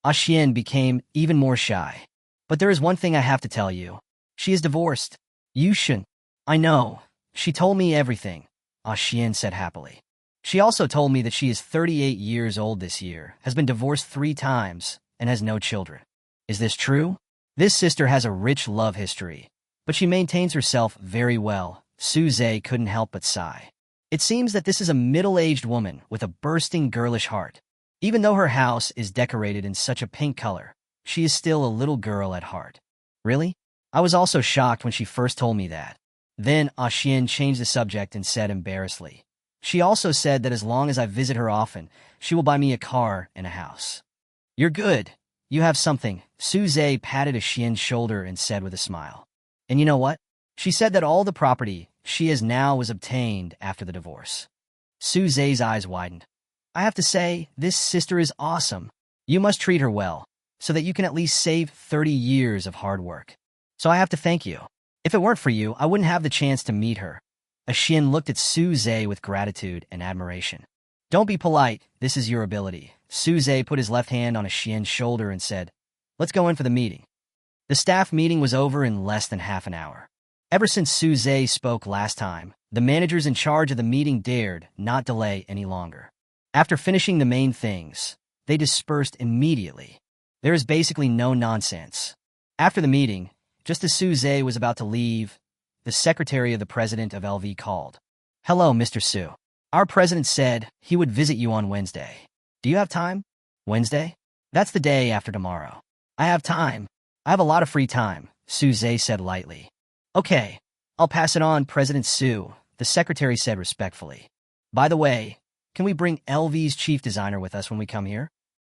Xian became even more shy. "But there is one thing I have to tell you. She is divorced. You shouldn't." "I know. She told me everything," Xian said happily. "She also told me that she is 38 years old this year, has been divorced 3 times, and has no children. Is this true? This sister has a rich love history, but she maintains herself very well." Su Zay couldn't help but sigh. It seems that this is a middle-aged woman with a bursting girlish heart. Even though her house is decorated in such a pink color, she is still a little girl at heart. Really? I was also shocked when she first told me that. Then Xian changed the subject and said embarrassedly, "She also said that as long as I visit her often, she will buy me a car and a house." "You're good. You have something." Su Zay patted Xian's shoulder and said with a smile. "And you know what? She said that all the property she has now was obtained after the divorce." Su Zay's eyes widened. "I have to say, this sister is awesome. You must treat her well, so that you can at least save 30 years of hard work. So I have to thank you. If it weren't for you, I wouldn't have the chance to meet her." Xian looked at Su Zay with gratitude and admiration. "Don't be polite. This is your ability." Su Zay put his left hand on Xian's shoulder and said, "Let's go in for the meeting." The staff meeting was over in less than half an hour. Ever since Su Zay spoke last time, the managers in charge of the meeting dared not delay any longer. After finishing the main things, they dispersed immediately. There is basically no nonsense. After the meeting, just as Su Zay was about to leave, the secretary of the president of LV, called. "Hello, Mr. Su. Our president said he would visit you on Wednesday. Do you have time?" "Wednesday? That's the day after tomorrow." "I have time. I have a lot of free time," Su Zhe said lightly. "Okay, I'll pass it on, President Su," the secretary said respectfully. "By the way, can we bring LV's chief designer with us when we come here?"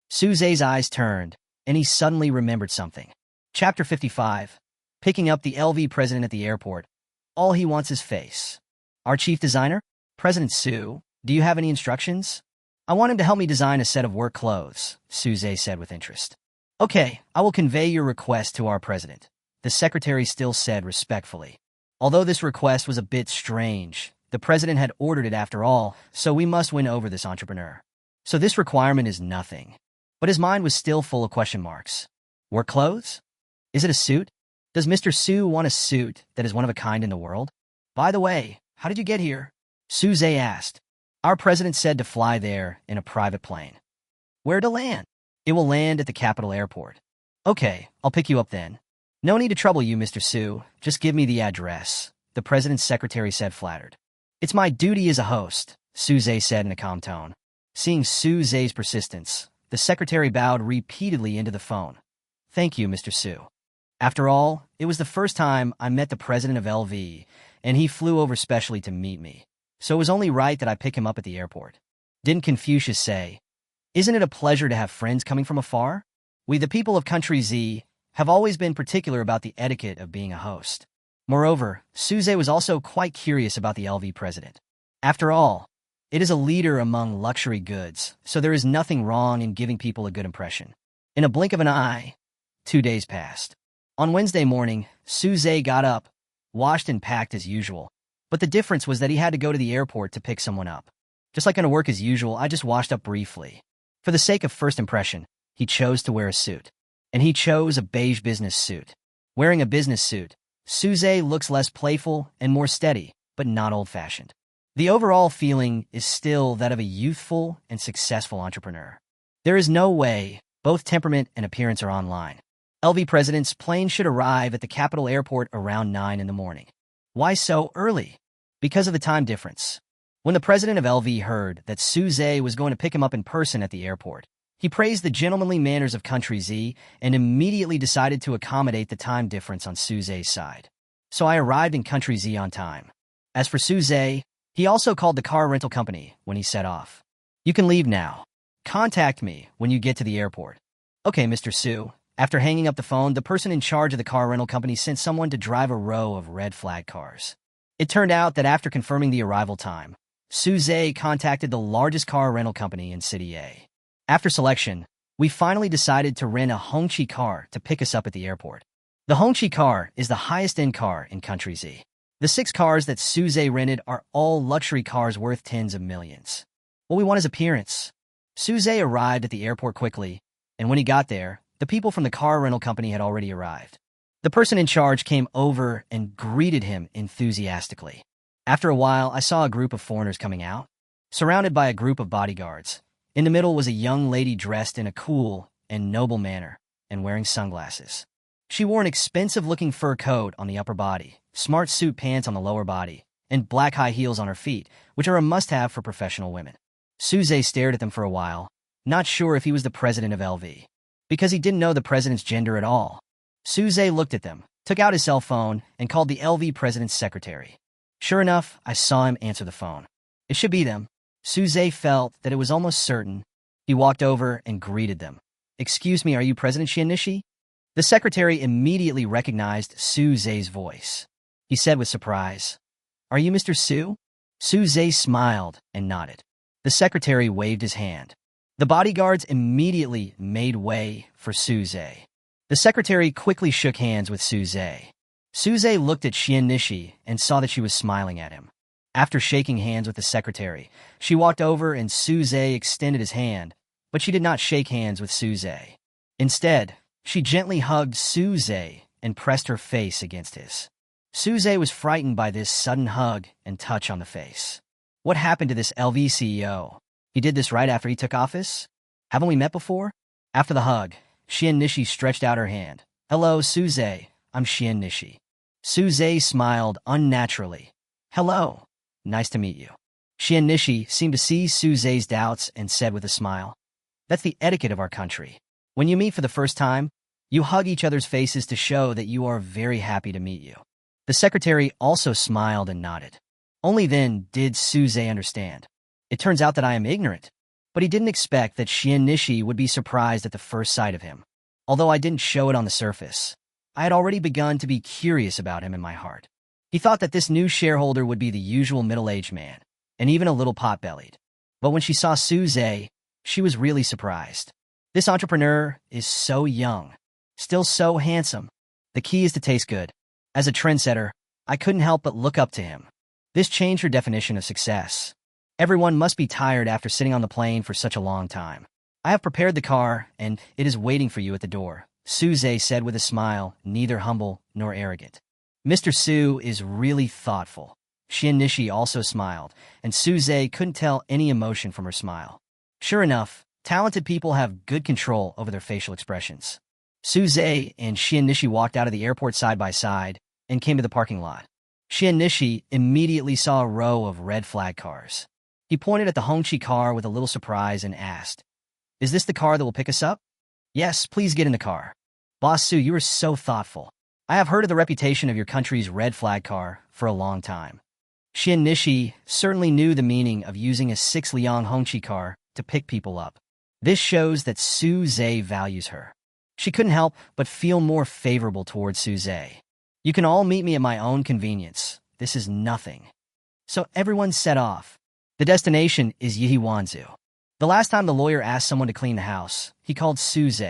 Su Zhe's eyes turned, and he suddenly remembered something. Chapter 55. Picking up the LV president at the airport. All he wants is face. "Our chief designer? President Su, do you have any instructions?" "I want him to help me design a set of work clothes," Su Zhe said with interest. "Okay, I will convey your request to our president," the secretary still said respectfully. Although this request was a bit strange, the president had ordered it after all, so we must win over this entrepreneur. So this requirement is nothing. But his mind was still full of question marks. Work clothes? Is it a suit? Does Mr. Su want a suit that is one of a kind in the world? "By the way, how did you get here?" Su Zhe asked. "Our president said to fly there in a private plane." "Where to land?" "It will land at the capital airport." "Okay, I'll pick you up then." "No need to trouble you, Mr. Su. Just give me the address," the president's secretary said, flattered. "It's my duty as a host," Su Zhe said in a calm tone. Seeing Su Zhe's persistence, the secretary bowed repeatedly into the phone. "Thank you, Mr. Su. After all, it was the first time I met the president of LV, and he flew over specially to meet me. So it was only right that I pick him up at the airport." Didn't Confucius say, "Isn't it a pleasure to have friends coming from afar?" We, the people of Country Z, have always been particular about the etiquette of being a host. Moreover, Su Zhe was also quite curious about the LV president. After all, it is a leader among luxury goods, so there is nothing wrong in giving people a good impression. In a blink of an eye, 2 days passed. On Wednesday morning, Su Zhe got up, washed and packed as usual, but the difference was that he had to go to the airport to pick someone up. "Just like going to work as usual, I just washed up briefly." For the sake of first impression, he chose to wear a suit. And he chose a beige business suit. Wearing a business suit, Su Zhe looks less playful and more steady, but not old-fashioned. The overall feeling is still that of a youthful and successful entrepreneur. There is no way both temperament and appearance are online. LV president's plane should arrive at the capital airport around 9 in the morning. Why so early? Because of the time difference. When the president of LV heard that Su Zhe was going to pick him up in person at the airport, he praised the gentlemanly manners of Country Z and immediately decided to accommodate the time difference on Su Zhe's side. "So I arrived in Country Z on time." As for Su Zhe, he also called the car rental company when he set off. "You can leave now. Contact me when you get to the airport." "Okay, Mr. Su." After hanging up the phone, the person in charge of the car rental company sent someone to drive a row of red flag cars. It turned out that after confirming the arrival time, Su Zhe contacted the largest car rental company in City A. After selection, we finally decided to rent a Hongqi car to pick us up at the airport. The Hongqi car is the highest-end car in Country Z. The 6 cars that Su Zhe rented are all luxury cars worth tens of millions. What we want is appearance. Su Zhe arrived at the airport quickly, and when he got there, the people from the car rental company had already arrived. The person in charge came over and greeted him enthusiastically. After a while, I saw a group of foreigners coming out, surrounded by a group of bodyguards. In the middle was a young lady dressed in a cool and noble manner and wearing sunglasses. She wore an expensive-looking fur coat on the upper body, smart suit pants on the lower body, and black high heels on her feet, which are a must-have for professional women. Su Zhe stared at them for a while, not sure if he was the president of LV, because he didn't know the president's gender at all. Su Zhe looked at them, took out his cell phone, and called the LV president's secretary. Sure enough, I saw him answer the phone. It should be them. Su Zhe felt that it was almost certain. He walked over and greeted them. "Excuse me, are you President Xiannishi?" The secretary immediately recognized Su Zhe's voice. He said with surprise, "Are you Mr. Su?" Su Zhe smiled and nodded. The secretary waved his hand. The bodyguards immediately made way for Su Zhe. The secretary quickly shook hands with Su Zhe. Su Zhe looked at Xiannishi and saw that she was smiling at him. After shaking hands with the secretary, she walked over and Su Zhe extended his hand, but she did not shake hands with Su Zhe. Instead, she gently hugged Su Zhe and pressed her face against his. Su Zhe was frightened by this sudden hug and touch on the face. What happened to this LV CEO? He did this right after he took office? Haven't we met before? After the hug, Xiannishi stretched out her hand. "Hello, Su Zhe. I'm Xiannishi." Suze smiled unnaturally. Hello. Nice to meet you. Nishi seemed to see Suze's doubts and said with a smile, That's the etiquette of our country. When you meet for the first time, you hug each other's faces to show that you are very happy to meet you. The secretary also smiled and nodded. Only then did Suze understand. It turns out that I am ignorant, but he didn't expect that Nishi would be surprised at the first sight of him. Although I didn't show it on the surface, I had already begun to be curious about him in my heart. He thought that this new shareholder would be the usual middle-aged man, and even a little pot-bellied. But when she saw Suze, she was really surprised. This entrepreneur is so young, still so handsome. The key is to taste good. As a trendsetter, I couldn't help but look up to him. This changed her definition of success. Everyone must be tired after sitting on the plane for such a long time. I have prepared the car, and it is waiting for you at the door, Suze said with a smile, neither humble nor arrogant. Mr. Su is really thoughtful. Nishi also smiled, and Suze couldn't tell any emotion from her smile. Sure enough, talented people have good control over their facial expressions. Suze and Nishi walked out of the airport side by side and came to the parking lot. Nishi immediately saw a row of red flag cars. He pointed at the Hongqi car with a little surprise and asked, Is this the car that will pick us up? Yes, please get in the car. Boss Su, you are so thoughtful. I have heard of the reputation of your country's red flag car for a long time. Nishi certainly knew the meaning of using a 6-Liang Hongqi car to pick people up. This shows that Suze values her. She couldn't help but feel more favorable towards Suze. You can all meet me at my own convenience. This is nothing. So everyone set off. The destination is Yihuanzu. The last time the lawyer asked someone to clean the house, he called Suze.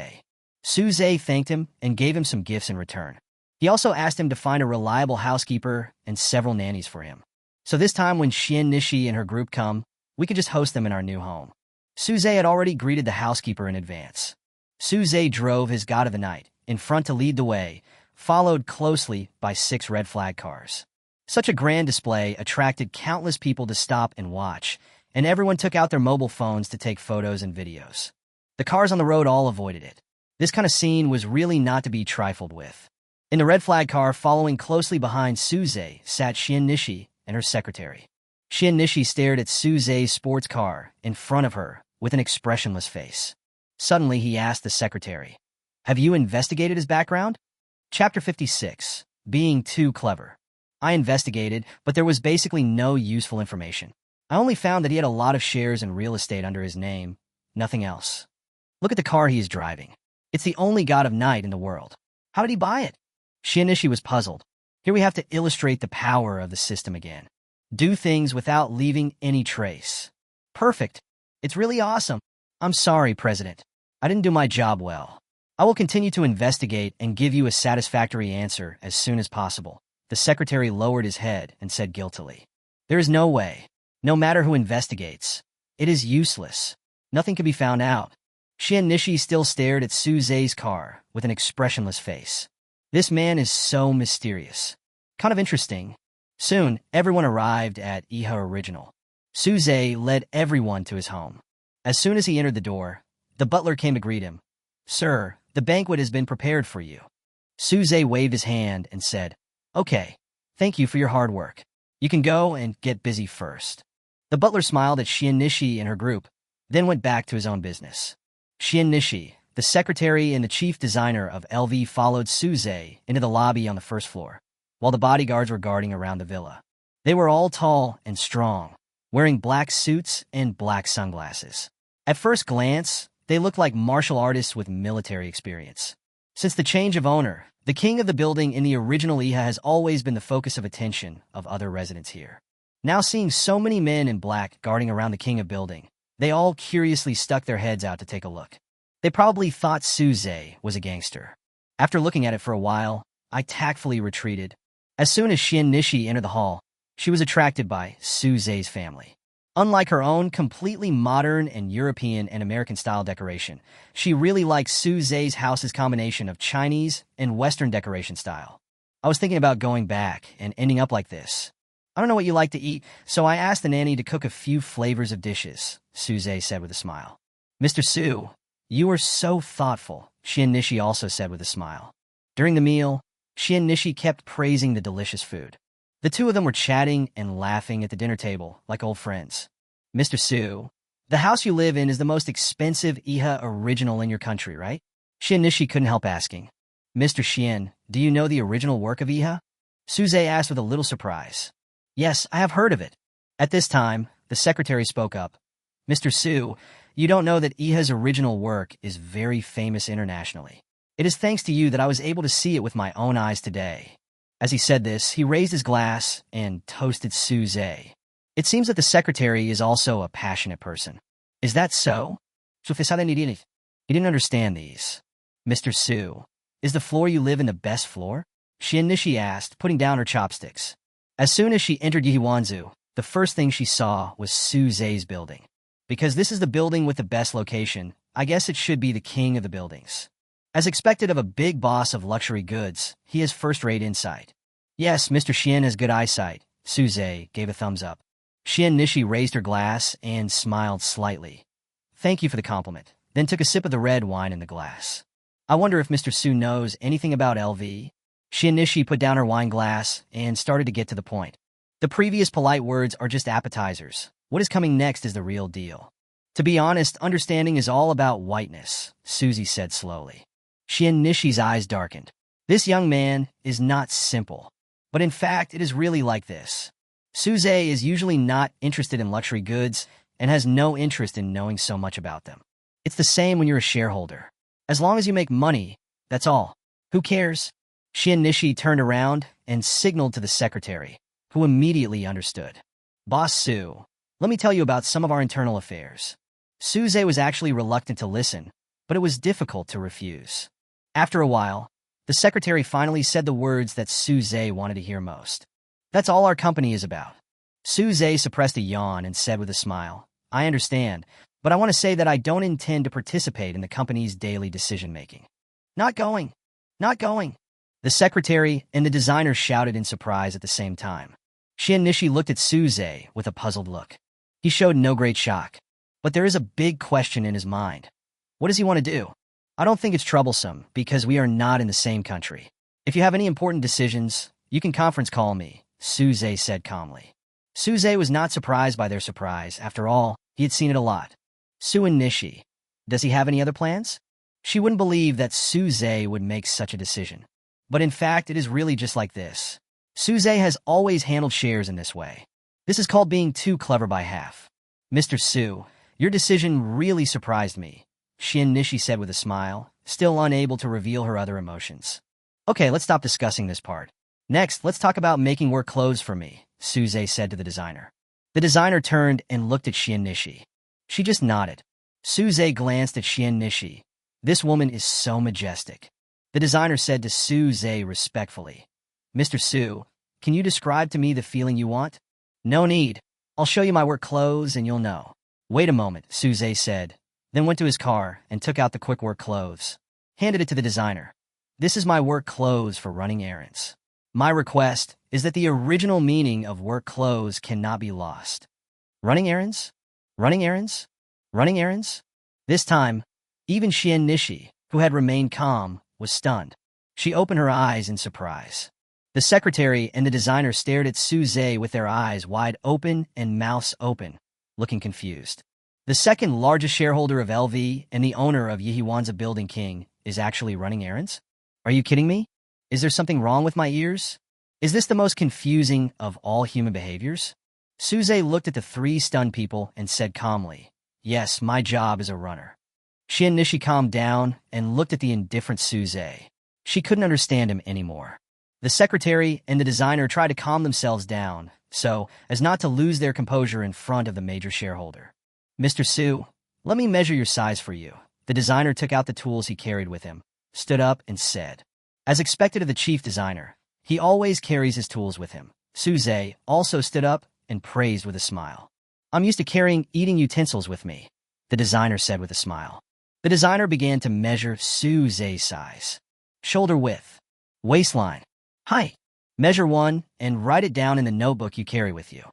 Suze thanked him and gave him some gifts in return. He also asked him to find a reliable housekeeper and several nannies for him. So this time when Nishi and her group come, we can just host them in our new home. Suze had already greeted the housekeeper in advance. Suze drove his god of the night in front to lead the way, followed closely by 6 red flag cars. Such a grand display attracted countless people to stop and watch, and everyone took out their mobile phones to take photos and videos. The cars on the road all avoided it. This kind of scene was really not to be trifled with. In the red flag car following closely behind Suze sat Nishi and her secretary. Nishi stared at Suze's sports car in front of her with an expressionless face. Suddenly he asked the secretary, Have you investigated his background? Chapter 56. Being too clever. I investigated, but there was basically no useful information. I only found that he had a lot of shares in real estate under his name, nothing else. Look at the car he is driving. It's the only god of night in the world. How did he buy it? Nishi was puzzled. Here we have to illustrate the power of the system again. Do things without leaving any trace. Perfect. It's really awesome. I'm sorry, President. I didn't do my job well. I will continue to investigate and give you a satisfactory answer as soon as possible. The secretary lowered his head and said guiltily, There is no way. No matter who investigates. It is useless. Nothing can be found out. Nishi still stared at Suze's car with an expressionless face. This man is so mysterious. Kind of interesting. Soon, everyone arrived at Iha Original. Suze led everyone to his home. As soon as he entered the door, the butler came to greet him. Sir, the banquet has been prepared for you. Suze waved his hand and said, Okay, thank you for your hard work. You can go and get busy first. The butler smiled at Nishi and her group, then went back to his own business. Nishi, the secretary and the chief designer of LV, followed Suze into the lobby on the first floor, while the bodyguards were guarding around the villa. They were all tall and strong, wearing black suits and black sunglasses. At first glance, they looked like martial artists with military experience. Since the change of owner, the king of the building in the original Iha has always been the focus of attention of other residents here. Now seeing so many men in black guarding around the king of building, they all curiously stuck their heads out to take a look. They probably thought Suze was a gangster. After looking at it for a while, I tactfully retreated. As soon as Nishi entered the hall, she was attracted by Suze's family. Unlike her own completely modern and European and American-style decoration, she really liked Suze's house's combination of Chinese and Western decoration style. I was thinking about going back and ending up like this. I don't know what you like to eat, so I asked the nanny to cook a few flavors of dishes, Suze said with a smile. Mr. Su, you are so thoughtful, Nishi also said with a smile. During the meal, She and Nishi kept praising the delicious food. The two of them were chatting and laughing at the dinner table like old friends. Mr. Su, the house you live in is the most expensive Iha original in your country, right? She and Nishi couldn't help asking. Mr. Xian, do you know the original work of Iha? Suze asked with a little surprise. Yes, I have heard of it. At this time, the secretary spoke up. Mr. Su, you don't know that Iha's original work is very famous internationally. It is thanks to you that I was able to see it with my own eyes today. As he said this, he raised his glass and toasted Suze. It seems that the secretary is also a passionate person. Is that so? He didn't understand these. Mr. Su, is the floor you live in the best floor? Xian Nishi asked, putting down her chopsticks. As soon as she entered Yihuanzu, the first thing she saw was Suze's building. Because this is the building with the best location, I guess it should be the king of the buildings. As expected of a big boss of luxury goods, he has first-rate insight. Yes, Mr. Xian has good eyesight, Suze gave a thumbs up. Xian Nishi raised her glass and smiled slightly. Thank you for the compliment, then took a sip of the red wine in the glass. I wonder if Mr. Su knows anything about LV? Xian Nishi put down her wine glass and started to get to the point. The previous polite words are just appetizers. What is coming next is the real deal. To be honest, understanding is all about whiteness, Suzy said slowly. Xian Nishi's eyes darkened. This young man is not simple. But in fact, it is really like this. Suze is usually not interested in luxury goods and has no interest in knowing so much about them. It's the same when you're a shareholder. As long as you make money, that's all. Who cares? Xian Nishi turned around and signaled to the secretary, who immediately understood. Boss Su, let me tell you about some of our internal affairs. Suze was actually reluctant to listen, but it was difficult to refuse. After a while, the secretary finally said the words that Suze wanted to hear most. That's all our company is about. Suze suppressed a yawn and said with a smile, I understand, but I want to say that I don't intend to participate in the company's daily decision-making. Not going. Not going. The secretary and the designer shouted in surprise at the same time. Xian Nishi looked at Suze with a puzzled look. He showed no great shock. But there is a big question in his mind. What does he want to do? I don't think it's troublesome, because we are not in the same country. If you have any important decisions, you can conference call me, Suze said calmly. Suze was not surprised by their surprise. After all, he had seen it a lot. Su and Nishi. Does he have any other plans? She wouldn't believe that Suze would make such a decision. But in fact, it is really just like this. Suze has always handled shares in this way. This is called being too clever by half. Mr. Su, your decision really surprised me, Xian Nishi said with a smile, still unable to reveal her other emotions. Okay, let's stop discussing this part. Next, let's talk about making work clothes for me, Suze said to the designer. The designer turned and looked at Xian Nishi. She just nodded. Suze glanced at Xian Nishi. This woman is so majestic. The designer said to Suze respectfully, Mr. Su, can you describe to me the feeling you want? No need. I'll show you my work clothes and you'll know. Wait a moment, Suze said, then went to his car and took out the quick work clothes. Handed it to the designer. This is my work clothes for running errands. My request is that the original meaning of work clothes cannot be lost. Running errands? Running errands? Running errands? This time, even Xian Nishi, who had remained calm, was stunned. She opened her eyes in surprise. The secretary and the designer stared at Suze with their eyes wide open and mouths open, looking confused. The second largest shareholder of LV and the owner of Yihuanza Building King is actually running errands? Are you kidding me? Is there something wrong with my ears? Is this the most confusing of all human behaviors? Suze looked at the three stunned people and said calmly, Yes, my job is a runner. Xian Nishi calmed down and looked at the indifferent Suze. She couldn't understand him anymore. The secretary and the designer tried to calm themselves down, so as not to lose their composure in front of the major shareholder. Mr. Su, let me measure your size for you. The designer took out the tools he carried with him, stood up and said. As expected of the chief designer, he always carries his tools with him. Suze also stood up and praised with a smile. I'm used to carrying eating utensils with me, the designer said with a smile. The designer began to measure Suze's size. Shoulder width, waistline, height. Measure one and write it down in the notebook you carry with you.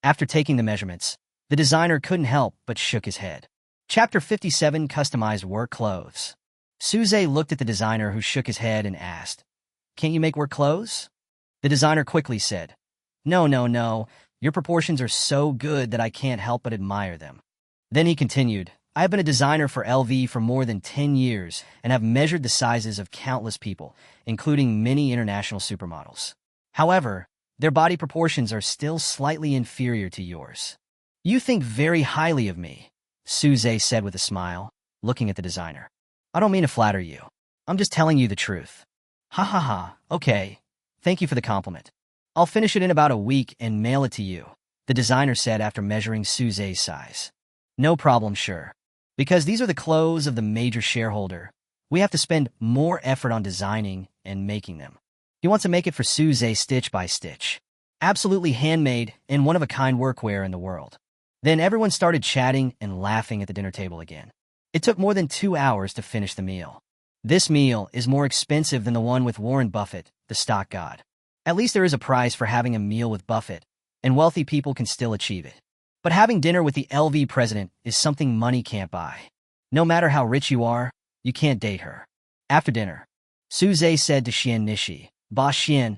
After taking the measurements, the designer couldn't help but shook his head. Chapter 57 Customized Work Clothes. Suze looked at the designer who shook his head and asked, Can't you make work clothes? The designer quickly said, No, no, no. Your proportions are so good that I can't help but admire them. Then he continued, I have been a designer for LV for more than 10 years and have measured the sizes of countless people, including many international supermodels. However, their body proportions are still slightly inferior to yours. You think very highly of me, Suze said with a smile, looking at the designer. I don't mean to flatter you. I'm just telling you the truth. Ha ha ha, okay. Thank you for the compliment. I'll finish it in about a week and mail it to you, the designer said after measuring Suze's size. No problem, sure. Because these are the clothes of the major shareholder, we have to spend more effort on designing and making them. He wants to make it for Suze stitch by stitch. Absolutely handmade and one-of-a-kind workwear in the world. Then everyone started chatting and laughing at the dinner table again. It took more than 2 hours to finish the meal. This meal is more expensive than the one with Warren Buffett, the stock god. At least there is a price for having a meal with Buffett, and wealthy people can still achieve it. But having dinner with the LV president is something money can't buy. No matter how rich you are, you can't date her. After dinner, Suze said to Xian Nishi, Boss Xian,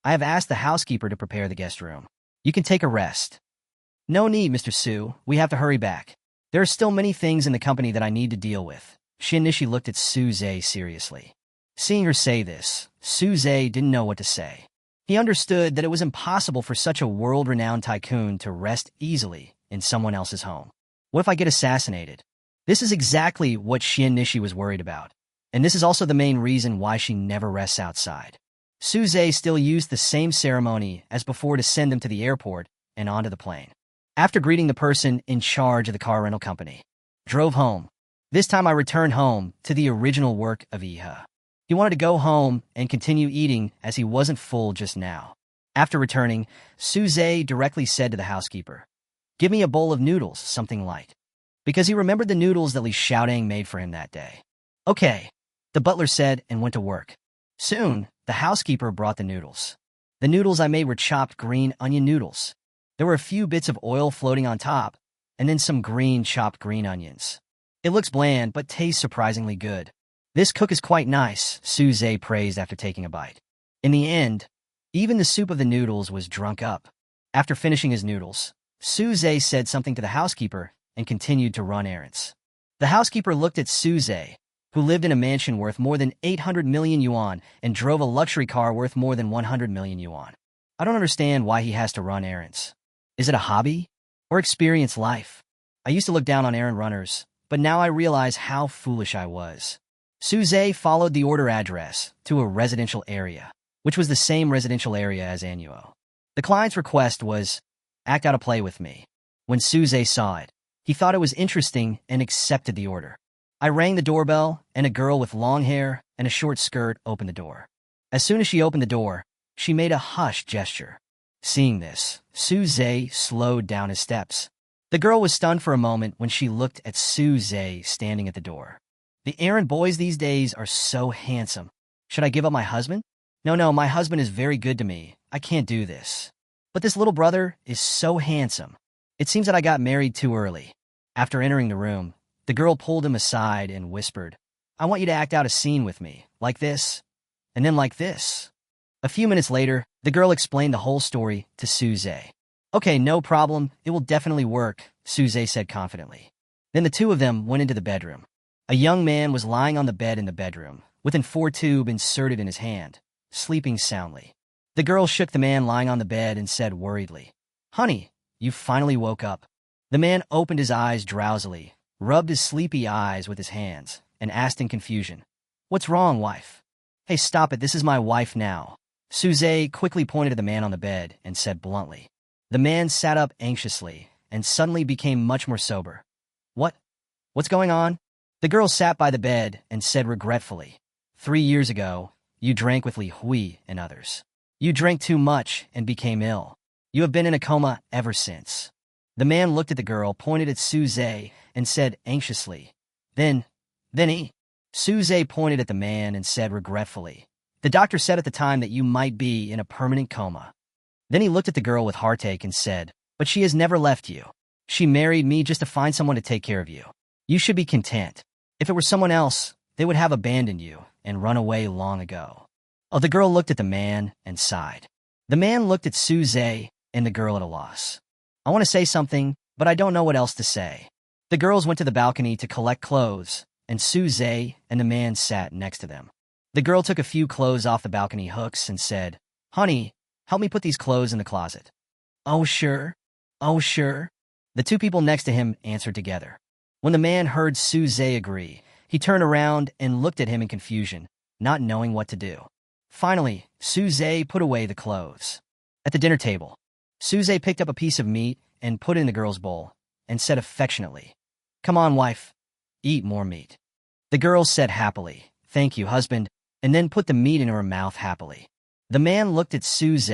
I have asked the housekeeper to prepare the guest room. You can take a rest. No need, Mr. Su, we have to hurry back. There are still many things in the company that I need to deal with. Xian Nishi looked at Suze seriously. Seeing her say this, Suze didn't know what to say. He understood that it was impossible for such a world-renowned tycoon to rest easily in someone else's home. What if I get assassinated? This is exactly what Xian Nishi was worried about, and this is also the main reason why she never rests outside. Suze still used the same ceremony as before to send them to the airport and onto the plane. After greeting the person in charge of the car rental company, drove home. This time I returned home to the original work of Iha. He wanted to go home and continue eating as he wasn't full just now. After returning, Suze directly said to the housekeeper, Give me a bowl of noodles, something light. Because he remembered the noodles that Li Xiaodang made for him that day. Okay, the butler said and went to work. Soon, the housekeeper brought the noodles. The noodles I made were chopped green onion noodles. There were a few bits of oil floating on top, and then some chopped green onions. It looks bland, but tastes surprisingly good. This cook is quite nice, Suze praised after taking a bite. In the end, even the soup of the noodles was drunk up. After finishing his noodles, Suze said something to the housekeeper and continued to run errands. The housekeeper looked at Suze, who lived in a mansion worth more than 800 million yuan and drove a luxury car worth more than 100 million yuan. I don't understand why he has to run errands. Is it a hobby? Or experience life? I used to look down on errand runners, but now I realize how foolish I was. Suze followed the order address to a residential area, which was the same residential area as Annuo. The client's request was, act out a play with me. When Suze saw it, he thought it was interesting and accepted the order. I rang the doorbell, and a girl with long hair and a short skirt opened the door. As soon as she opened the door, she made a hush gesture. Seeing this, Suze slowed down his steps. The girl was stunned for a moment when she looked at Suze standing at the door. The errand boys these days are so handsome. Should I give up my husband? No, my husband is very good to me. I can't do this. But this little brother is so handsome. It seems that I got married too early. After entering the room, the girl pulled him aside and whispered, I want you to act out a scene with me, like this, and then like this. A few minutes later, the girl explained the whole story to Suze. Okay, no problem. It will definitely work, Suze said confidently. Then the two of them went into the bedroom. A young man was lying on the bed in the bedroom, with an 4 tube inserted in his hand, sleeping soundly. The girl shook the man lying on the bed and said worriedly, Honey, you finally woke up. The man opened his eyes drowsily, rubbed his sleepy eyes with his hands, and asked in confusion, What's wrong, wife? Hey, stop it, this is my wife now. Suze quickly pointed to the man on the bed and said bluntly. The man sat up anxiously and suddenly became much more sober. What's going on? The girl sat by the bed and said regretfully, 3 years ago, you drank with Li Hui and others. You drank too much and became ill. You have been in a coma ever since. The man looked at the girl, pointed at Suze, and said anxiously, Then he. Suze pointed at the man and said regretfully, The doctor said at the time that you might be in a permanent coma. Then he looked at the girl with heartache and said, But she has never left you. She married me just to find someone to take care of you. You should be content. If it were someone else, they would have abandoned you and run away long ago. Oh, the girl looked at the man and sighed. The man looked at Suze and the girl at a loss. I want to say something, but I don't know what else to say. The girls went to the balcony to collect clothes, and Suze and the man sat next to them. The girl took a few clothes off the balcony hooks and said, "Honey, help me put these clothes in the closet." "Oh, sure. Oh, sure." The two people next to him answered together. When the man heard Suze agree, he turned around and looked at him in confusion, not knowing what to do. Finally, Suze put away the clothes. At the dinner table, Suze picked up a piece of meat and put it in the girl's bowl, and said affectionately, "Come on, wife, eat more meat." The girl said happily, "Thank you, husband," and then put the meat in her mouth happily. The man looked at Suze,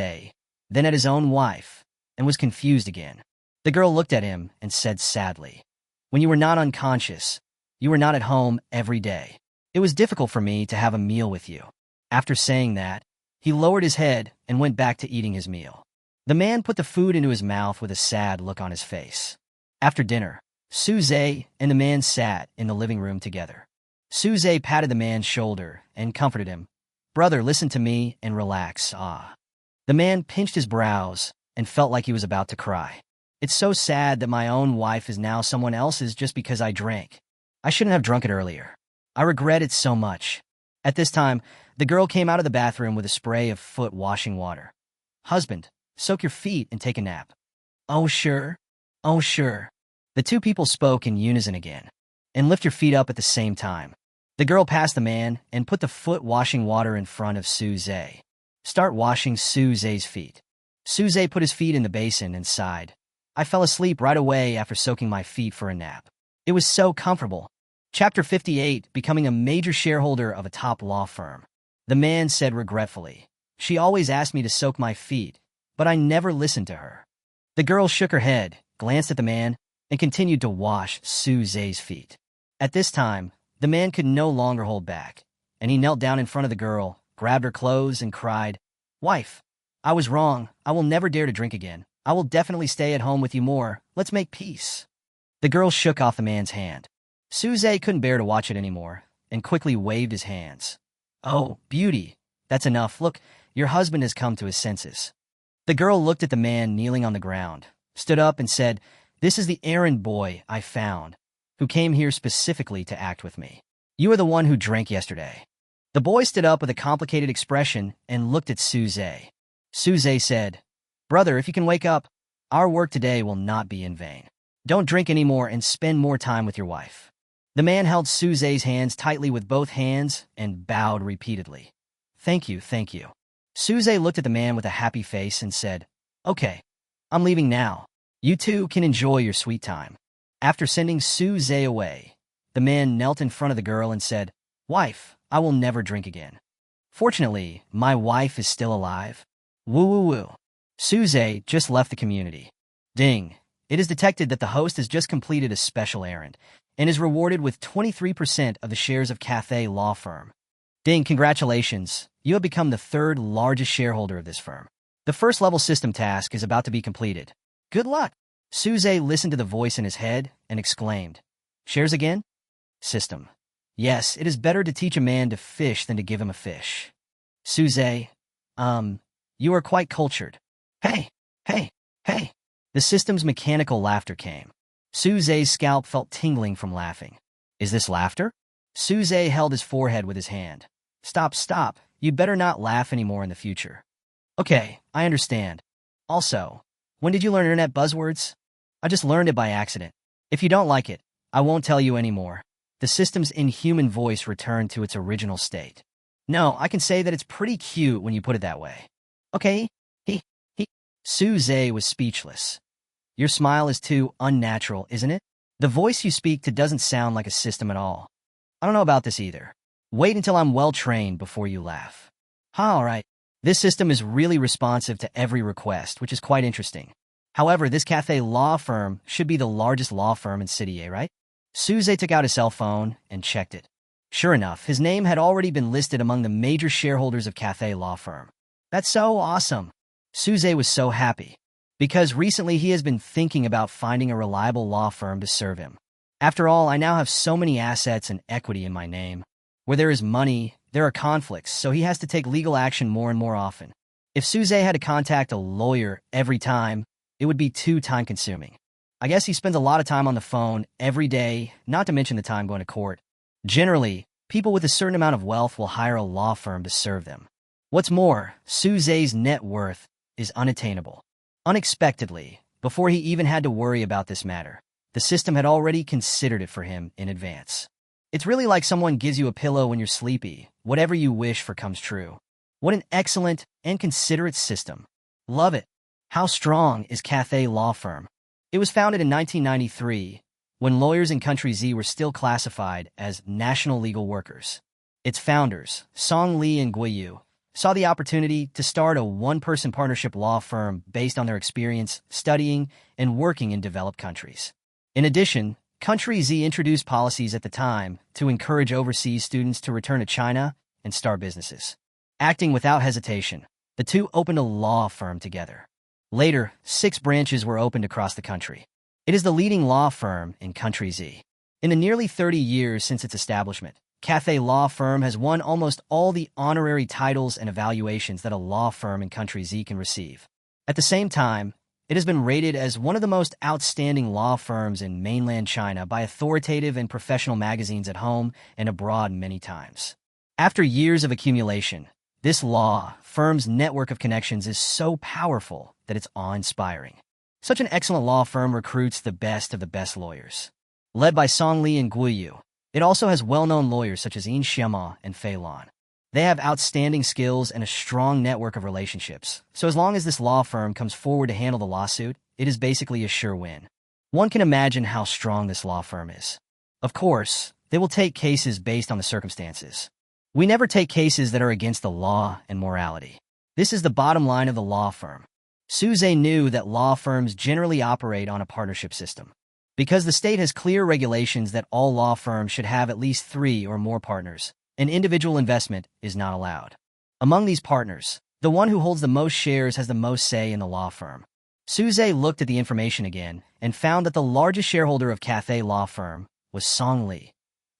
then at his own wife, and was confused again. The girl looked at him and said sadly, "When you were not unconscious, you were not at home every day. It was difficult for me to have a meal with you." After saying that, he lowered his head and went back to eating his meal. The man put the food into his mouth with a sad look on his face. After dinner, Suze and the man sat in the living room together. Suze patted the man's shoulder and comforted him. "Brother, listen to me and relax, ah." The man pinched his brows and felt like he was about to cry. "It's so sad that my own wife is now someone else's just because I drank. I shouldn't have drunk it earlier. I regret it so much." At this time, the girl came out of the bathroom with a spray of foot washing water. "Husband, soak your feet and take a nap." "Oh, sure. Oh, sure." The two people spoke in unison again. "And lift your feet up at the same time." The girl passed the man and put the foot washing water in front of Suze. "Start washing Suze's feet." Suze put his feet in the basin and sighed. "I fell asleep right away after soaking my feet for a nap. It was so comfortable." Chapter 58, Becoming a Major Shareholder of a Top Law Firm. The man said regretfully, "She always asked me to soak my feet, but I never listened to her." The girl shook her head, glanced at the man, and continued to wash Suze's feet. At this time, the man could no longer hold back, and he knelt down in front of the girl, grabbed her clothes, and cried, "Wife, I was wrong. I will never dare to drink again. I will definitely stay at home with you more. Let's make peace." The girl shook off the man's hand. Suze couldn't bear to watch it anymore, and quickly waved his hands. "Oh, beauty, that's enough. Look, your husband has come to his senses." The girl looked at the man kneeling on the ground, stood up and said, "This is the errand boy I found, who came here specifically to act with me. You are the one who drank yesterday." The boy stood up with a complicated expression and looked at Suze. Suze said, "Brother, if you can wake up, our work today will not be in vain. Don't drink anymore and spend more time with your wife." The man held Suze's hands tightly with both hands and bowed repeatedly. "Thank you, thank you." Suze looked at the man with a happy face and said, "Okay, I'm leaving now. You two can enjoy your sweet time." After sending Suze away, the man knelt in front of the girl and said, "Wife, I will never drink again. Fortunately, my wife is still alive." Woo woo woo. Suze just left the community. Ding. It is detected that the host has just completed a special errand and is rewarded with 23% of the shares of Cathay Law Firm. Ding, congratulations. You have become the third largest shareholder of this firm. The first level system task is about to be completed. Good luck. Suze listened to the voice in his head and exclaimed, "Shares again?" System. Yes, it is better to teach a man to fish than to give him a fish. Suze, you are quite cultured. Hey, hey, hey. The system's mechanical laughter came. Suze's scalp felt tingling from laughing. Is this laughter? Suze held his forehead with his hand. Stop, stop. You'd better not laugh anymore in the future. Okay, I understand. Also, when did you learn internet buzzwords? I just learned it by accident. If you don't like it, I won't tell you anymore. The system's inhuman voice returned to its original state. No, I can say that it's pretty cute when you put it that way. Okay, he. Suze was speechless. Your smile is too unnatural, isn't it? The voice you speak to doesn't sound like a system at all. I don't know about this either. Wait until I'm well-trained before you laugh. All right. This system is really responsive to every request, which is quite interesting. However, this Cathay Law Firm should be the largest law firm in City A, right? Suze took out his cell phone and checked it. Sure enough, his name had already been listed among the major shareholders of Cathay Law Firm. That's so awesome. Suze was so happy, because recently he has been thinking about finding a reliable law firm to serve him. After all, I now have so many assets and equity in my name. Where there is money, there are conflicts, so he has to take legal action more and more often. If Suze had to contact a lawyer every time, it would be too time-consuming. I guess he spends a lot of time on the phone every day, not to mention the time going to court. Generally, people with a certain amount of wealth will hire a law firm to serve them. What's more, Suze's net worth is unattainable. Unexpectedly, before he even had to worry about this matter, the system had already considered it for him in advance. It's really like someone gives you a pillow when you're sleepy. Whatever you wish for comes true. What an excellent and considerate system. Love it. How strong is Cathay Law Firm? It was founded in 1993, when lawyers in Country Z were still classified as national legal workers. Its founders, Song Lee and Guiyu, saw the opportunity to start a one-person partnership law firm based on their experience studying and working in developed countries. In addition, Country Z introduced policies at the time to encourage overseas students to return to China and start businesses. Acting without hesitation, the two opened a law firm together. Later, 6 branches were opened across the country. It is the leading law firm in Country Z. In the nearly 30 years since its establishment, Cathay Law Firm has won almost all the honorary titles and evaluations that a law firm in Country Z can receive. At the same time, it has been rated as one of the most outstanding law firms in mainland China by authoritative and professional magazines at home and abroad many times. After years of accumulation, this law firm's network of connections is so powerful that it's awe-inspiring. Such an excellent law firm recruits the best of the best lawyers. Led by Song Lee and Guiyu, it also has well-known lawyers such as Yin Xiema and Fei Lan. They have outstanding skills and a strong network of relationships, so as long as this law firm comes forward to handle the lawsuit, it is basically a sure win. One can imagine how strong this law firm is. Of course, they will take cases based on the circumstances. We never take cases that are against the law and morality. This is the bottom line of the law firm. Suze knew that law firms generally operate on a partnership system. Because the state has clear regulations that all law firms should have at least 3 or more partners, an individual investment is not allowed. Among these partners, the one who holds the most shares has the most say in the law firm. Suze looked at the information again and found that the largest shareholder of Cathay Law Firm was Song Lee,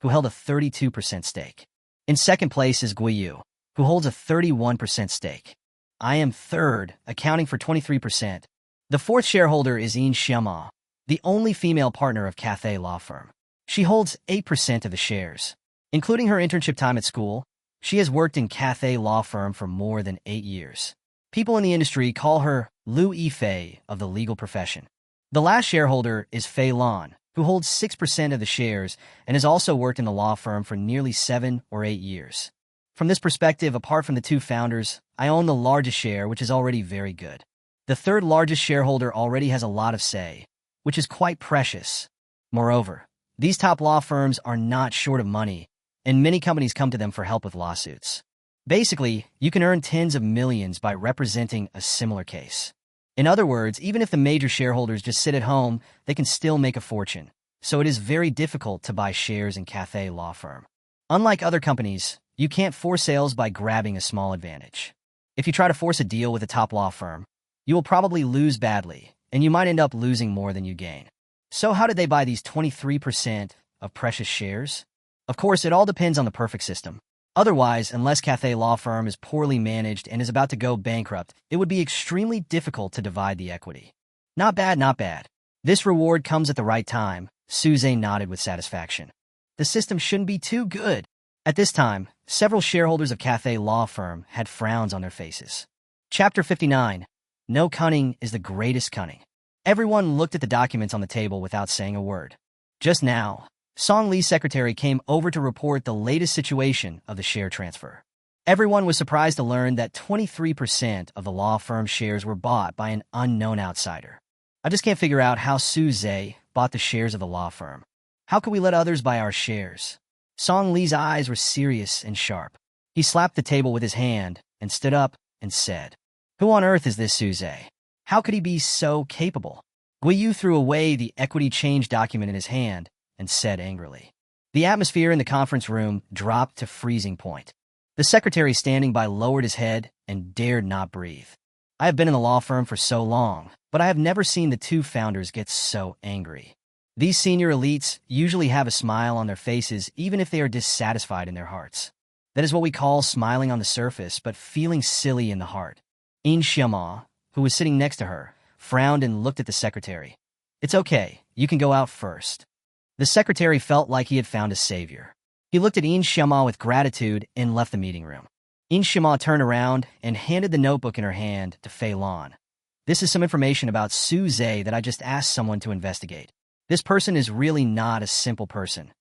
who held a 32% stake. In second place is Guiyu, who holds a 31% stake. I am third, accounting for 23%. The fourth shareholder is Yin Xiema, the only female partner of Cathay Law Firm. She holds 8% of the shares. Including her internship time at school, she has worked in Cathay Law Firm for more than 8 years. People in the industry call her Lu Yifei of the legal profession. The last shareholder is Fei Lan, who holds 6% of the shares and has also worked in the law firm for nearly 7 or 8 years. From this perspective, apart from the 2 founders, I own the largest share, which is already very good. The third largest shareholder already has a lot of say, which is quite precious. Moreover, these top law firms are not short of money, and many companies come to them for help with lawsuits. Basically, you can earn tens of millions by representing a similar case. In other words, even if the major shareholders just sit at home, they can still make a fortune. So it is very difficult to buy shares in Cathay Law Firm. Unlike other companies, you can't force sales by grabbing a small advantage. If you try to force a deal with a top law firm, you will probably lose badly, and you might end up losing more than you gain. So how did they buy these 23% of precious shares? Of course, it all depends on the perfect system. Otherwise, unless Cathay Law Firm is poorly managed and is about to go bankrupt, it would be extremely difficult to divide the equity. Not bad, not bad. This reward comes at the right time. Suze nodded with satisfaction. The system shouldn't be too good. At this time, several shareholders of Cathay Law Firm had frowns on their faces. Chapter 59. No cunning is the greatest cunning. Everyone looked at the documents on the table without saying a word. Just now, Song Lee's secretary came over to report the latest situation of the share transfer. Everyone was surprised to learn that 23% of the law firm's shares were bought by an unknown outsider. I just can't figure out how Suze bought the shares of the law firm. How could we let others buy our shares? Song Lee's eyes were serious and sharp. He slapped the table with his hand and stood up and said, "Who on earth is this Suze? How could he be so capable?" Guiyu threw away the equity change document in his hand and said angrily. The atmosphere in the conference room dropped to freezing point. The secretary standing by lowered his head and dared not breathe. I have been in the law firm for so long, but I have never seen the 2 founders get so angry. These senior elites usually have a smile on their faces even if they are dissatisfied in their hearts. That is what we call smiling on the surface, but feeling silly in the heart. In Xiama, who was sitting next to her, frowned and looked at the secretary. It's okay, you can go out first. The secretary felt like he had found a savior. He looked at In Xiama with gratitude and left the meeting room. In Xiama turned around and handed the notebook in her hand to Fei Lan. This is some information about Su Zhe that I just asked someone to investigate. This person is really not a simple person.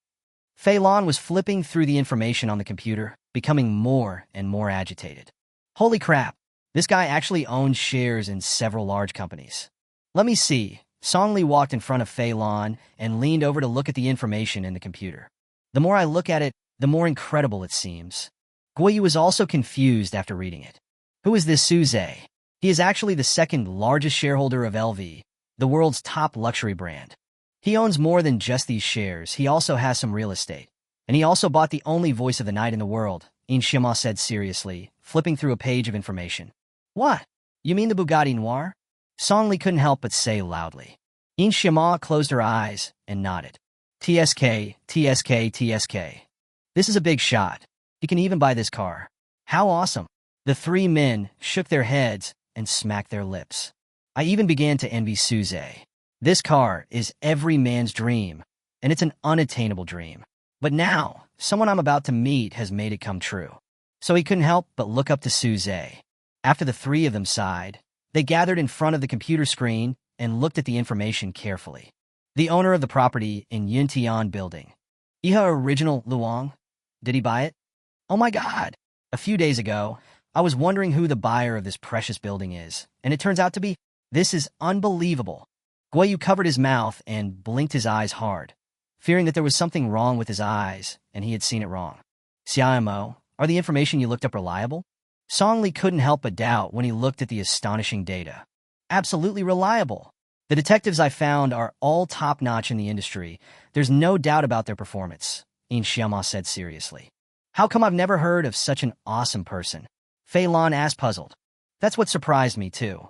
Fei Lan was flipping through the information on the computer, becoming more and more agitated. Holy crap, this guy actually owns shares in several large companies. Let me see. Song Li walked in front of Fei Lan and leaned over to look at the information in the computer. The more I look at it, the more incredible it seems. Guoyu was also confused after reading it. Who is this Su Zhe? He is actually the second largest shareholder of LV, the world's top luxury brand. He owns more than just these shares, he also has some real estate. And he also bought the only voice of the night in the world, In Shima said seriously, flipping through a page of information. What? You mean the Bugatti Noir? Song Li couldn't help but say loudly. In Shima closed her eyes and nodded. TSK, TSK, TSK. This is a big shot. He can even buy this car. How awesome. The three men shook their heads and smacked their lips. I even began to envy Su Zhe. This car is every man's dream, and it's an unattainable dream. But now, someone I'm about to meet has made it come true. So he couldn't help but look up to Su Zhe. After the three of them sighed, they gathered in front of the computer screen and looked at the information carefully. The owner of the property in Yuntian building. Iha Original Luong? Did he buy it? Oh my god! A few days ago, I was wondering who the buyer of this precious building is, and it turns out to be, this is unbelievable. Guoyu covered his mouth and blinked his eyes hard, fearing that there was something wrong with his eyes, and he had seen it wrong. Xiaomo, are the information you looked up reliable? Song Li couldn't help but doubt when he looked at the astonishing data. Absolutely reliable. The detectives I found are all top-notch in the industry. There's no doubt about their performance, In Xiama said seriously. How come I've never heard of such an awesome person? Fei Lan asked, puzzled. That's what surprised me, too.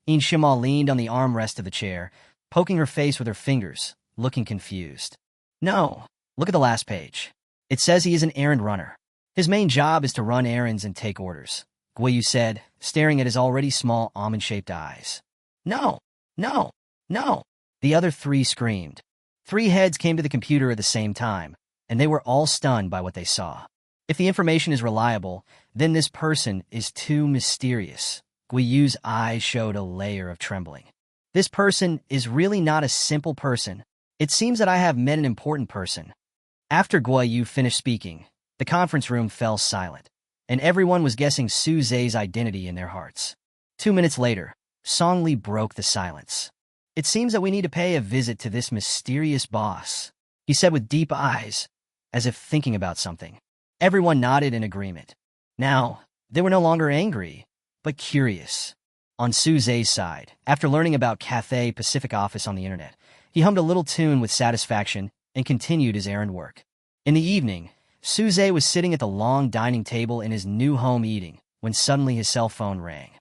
In Xiama leaned on the armrest of the chair, poking her face with her fingers, looking confused. No, look at the last page. It says he is an errand runner. His main job is to run errands and take orders, Guoyu said, staring at his already small almond-shaped eyes. No, no, no, the other three screamed. Three heads came to the computer at the same time, and they were all stunned by what they saw. If the information is reliable, then this person is too mysterious. Guoyu's eyes showed a layer of trembling. This person is really not a simple person. It seems that I have met an important person. After Guoyu finished speaking, the conference room fell silent, and everyone was guessing Su Zhe's identity in their hearts. 2 minutes later, Song Li broke the silence. It seems that we need to pay a visit to this mysterious boss, he said with deep eyes, as if thinking about something. Everyone nodded in agreement. Now, they were no longer angry, but curious. On Su Zhe's side, after learning about Cathay Pacific office on the internet, he hummed a little tune with satisfaction and continued his errand work. In the evening, Su Zhe was sitting at the long dining table in his new home eating when suddenly his cell phone rang.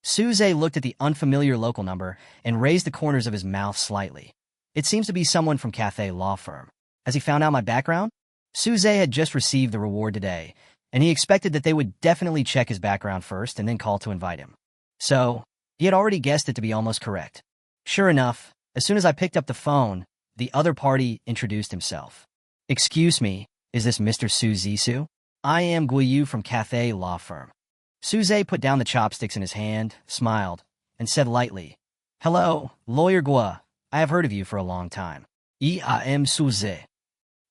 Su Zhe looked at the unfamiliar local number and raised the corners of his mouth slightly. It seems to be someone from Cathay law firm. Has he found out my background? Su Zhe had just received the reward today, and he expected that they would definitely check his background first and then call to invite him. So, he had already guessed it to be almost correct. Sure enough, as soon as I picked up the phone, the other party introduced himself. Excuse me, is this Mr. Su Zhisu? I am Guoyu from Cathay law firm. Su Zhe put down the chopsticks in his hand, smiled, and said lightly, Hello, Lawyer Guo. I have heard of you for a long time. I am Su Zhe.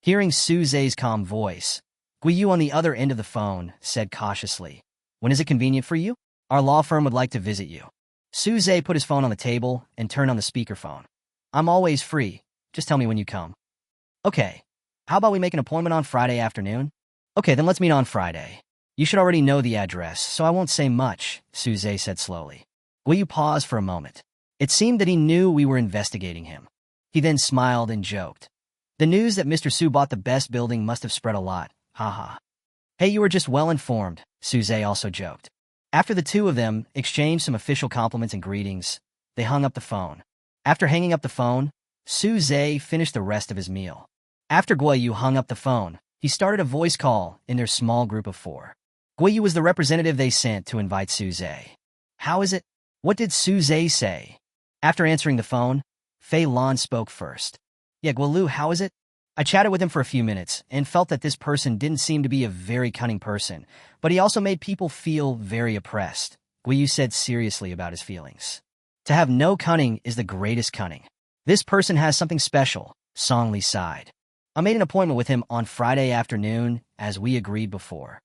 Hearing Su Zhe's calm voice, Guoyu on the other end of the phone said cautiously, When is it convenient for you? Our law firm would like to visit you. Su Zhe put his phone on the table and turned on the speakerphone. I'm always free. Just tell me when you come. Okay. How about we make an appointment on Friday afternoon? Okay, then let's meet on Friday. You should already know the address, so I won't say much, Su Zhe said slowly. Guoyu paused for a moment. It seemed that he knew we were investigating him. He then smiled and joked. The news that Mr. Su bought the best building must have spread a lot. Haha. Hey, you were just well informed, Su Zhe also joked. After the two of them exchanged some official compliments and greetings, they hung up the phone. After hanging up the phone, Su Zhe finished the rest of his meal. After Guoyu hung up the phone, He started a voice call in their small group of 4. Guiyu was the representative they sent to invite Suze. How is it? What did Suze say? After answering the phone, Fei Lan spoke first. Yeah, Guilu, how is it? I chatted with him for a few minutes and felt that this person didn't seem to be a very cunning person, but he also made people feel very oppressed. Guiyu said seriously about his feelings. To have no cunning is the greatest cunning. This person has something special, Songli sighed. I made an appointment with him on Friday afternoon, as we agreed before.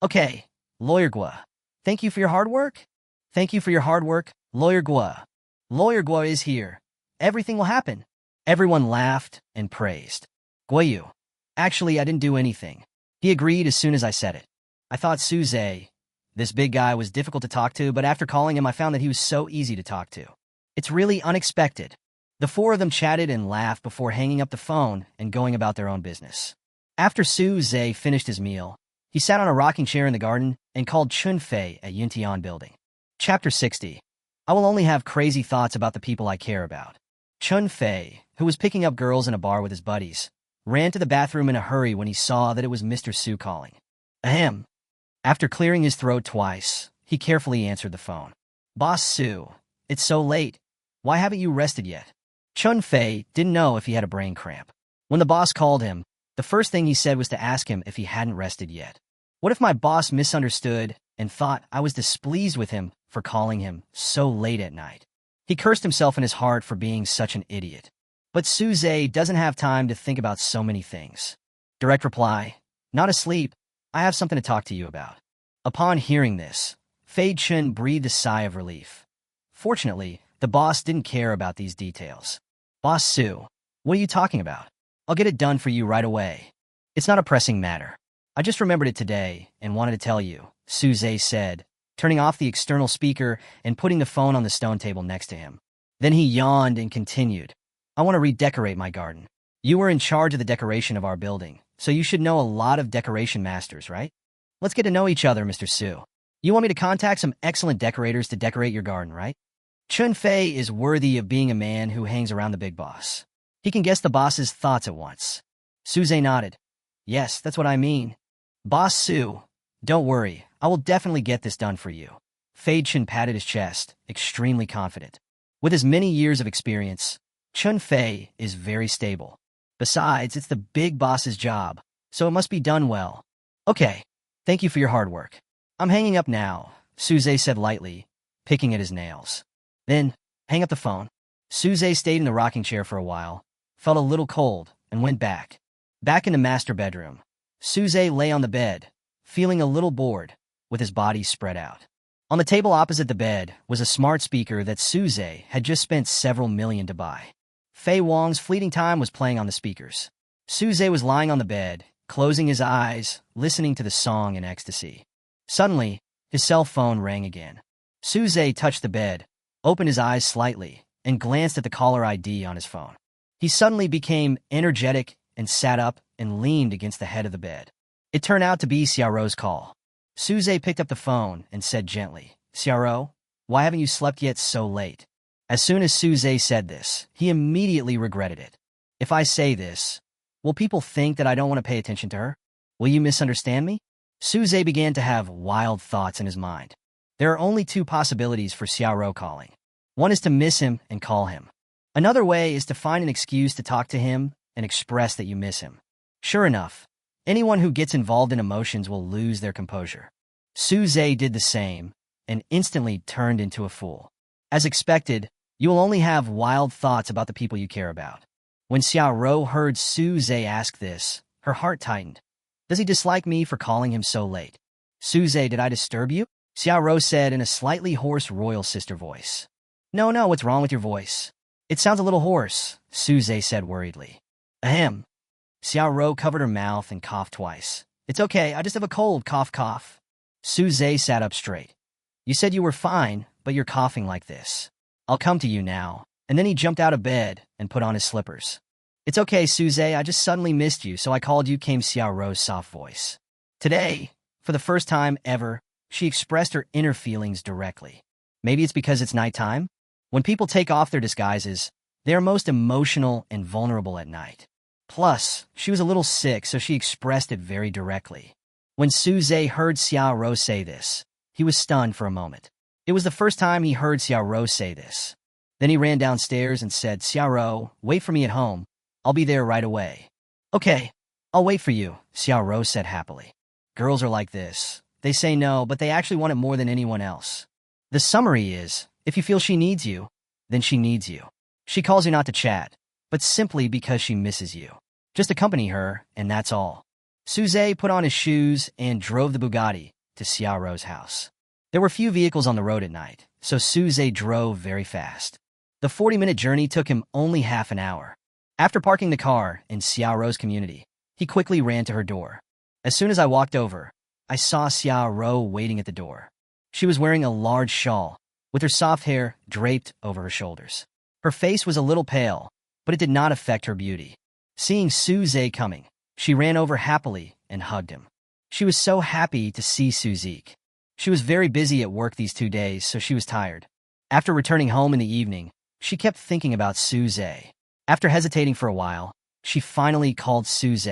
Okay, Lawyer Gua. Thank you for your hard work? Thank you for your hard work, Lawyer Gua. Lawyer Gua is here. Everything will happen. Everyone laughed and praised. Guiyu. Actually, I didn't do anything. He agreed as soon as I said it. I thought Suze, this big guy, was difficult to talk to, but after calling him I found that he was so easy to talk to. It's really unexpected. The 4 of them chatted and laughed before hanging up the phone and going about their own business. After Suze finished his meal, he sat on a rocking chair in the garden and called Chun Fei at Yuntian Building. Chapter 60. I will only have crazy thoughts about the people I care about. Chun Fei, who was picking up girls in a bar with his buddies, ran to the bathroom in a hurry when he saw that it was Mr. Su calling. Ahem. After clearing his throat twice, he carefully answered the phone. Boss Su, it's so late. Why haven't you rested yet? Chun Fei didn't know if he had a brain cramp. When the boss called him, the first thing he said was to ask him if he hadn't rested yet. What if my boss misunderstood and thought I was displeased with him for calling him so late at night? He cursed himself in his heart for being such an idiot. But Suze doesn't have time to think about so many things. Direct reply, not asleep. I have something to talk to you about. Upon hearing this, Fei Chun breathed a sigh of relief. Fortunately, the boss didn't care about these details. Boss Su, what are you talking about? I'll get it done for you right away. It's not a pressing matter. I just remembered it today and wanted to tell you, Suze said, turning off the external speaker and putting the phone on the stone table next to him. Then he yawned and continued. I want to redecorate my garden. You were in charge of the decoration of our building, so you should know a lot of decoration masters, right? Let's get to know each other, Mr. Su. You want me to contact some excellent decorators to decorate your garden, right? Chun Fei is worthy of being a man who hangs around the big boss. He can guess the boss's thoughts at once. Suze nodded. Yes, that's what I mean. Boss Su, don't worry. I will definitely get this done for you. Fei Chun patted his chest, extremely confident. With his many years of experience, Chun Fei is very stable. Besides, it's the big boss's job, so it must be done well. Okay, thank you for your hard work. I'm hanging up now, Suze said lightly, picking at his nails. Then, hang up the phone. Suze stayed in the rocking chair for a while, felt a little cold, and went back. Back in the master bedroom, Suze lay on the bed, feeling a little bored, with his body spread out. On the table opposite the bed was a smart speaker that Suze had just spent several million to buy. Fei Wong's Fleeting Time was playing on the speakers. Suze was lying on the bed, closing his eyes, listening to the song in ecstasy. Suddenly, his cell phone rang again. Suze touched the bed, opened his eyes slightly, and glanced at the caller ID on his phone. He suddenly became energetic and sat up and leaned against the head of the bed. It turned out to be Xiaoro's call. Suze picked up the phone and said gently, Xiaoro, why haven't you slept yet so late? As soon as Suze said this, he immediately regretted it. If I say this, will people think that I don't want to pay attention to her? Will you misunderstand me? Suze began to have wild thoughts in his mind. There are only 2 possibilities for Xiaoro calling. One is to miss him and call him. Another way is to find an excuse to talk to him and express that you miss him. Sure enough, anyone who gets involved in emotions will lose their composure. Suze did the same and instantly turned into a fool. As expected, you will only have wild thoughts about the people you care about. When Xiaoro heard Suze ask this, her heart tightened. Does he dislike me for calling him so late? Suze, did I disturb you? Xiaoro said in a slightly hoarse royal sister voice. No, what's wrong with your voice? It sounds a little hoarse, Suze said worriedly. Ahem. Xiaoro covered her mouth and coughed twice. It's okay, I just have a cold, cough, cough. Suze sat up straight. You said you were fine, but you're coughing like this. I'll come to you now. And then he jumped out of bed and put on his slippers. It's okay, Suze, I just suddenly missed you, so I called you, came Xiaoro's soft voice. Today, for the first time ever, she expressed her inner feelings directly. Maybe it's because it's nighttime? When people take off their disguises, they are most emotional and vulnerable at night. Plus, she was a little sick, so she expressed it very directly. When Suze heard Xiaoro say this, he was stunned for a moment. It was the first time he heard Xiaoro say this. Then he ran downstairs and said, "Xiaoro, wait for me at home. I'll be there right away." "Okay, I'll wait for you," Xiaoro said happily. Girls are like this. They say no, but they actually want it more than anyone else. The summary is, if you feel she needs you, then she needs you. She calls you not to chat, but simply because she misses you. Just accompany her, and that's all. Suze put on his shoes and drove the Bugatti to Xiaoro's house. There were few vehicles on the road at night, so Suze drove very fast. The 40-minute journey took him only half an hour. After parking the car in Xiaoro's community, he quickly ran to her door. As soon as I walked over, I saw Xiaoro waiting at the door. She was wearing a large shawl, with her soft hair draped over her shoulders. Her face was a little pale, but it did not affect her beauty. Seeing Suze coming, she ran over happily and hugged him. She was so happy to see Suzik. She was very busy at work these 2 days, so she was tired. After returning home in the evening, she kept thinking about Suze. After hesitating for a while, she finally called Suze.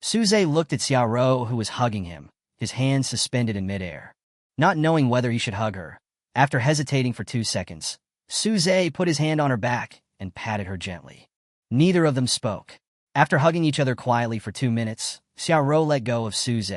Suze looked at Xiaoro, who was hugging him, his hands suspended in midair. Not knowing whether he should hug her, after hesitating for 2 seconds, Suze put his hand on her back and patted her gently. Neither of them spoke. After hugging each other quietly for 2 minutes, Xiaoro let go of Suze.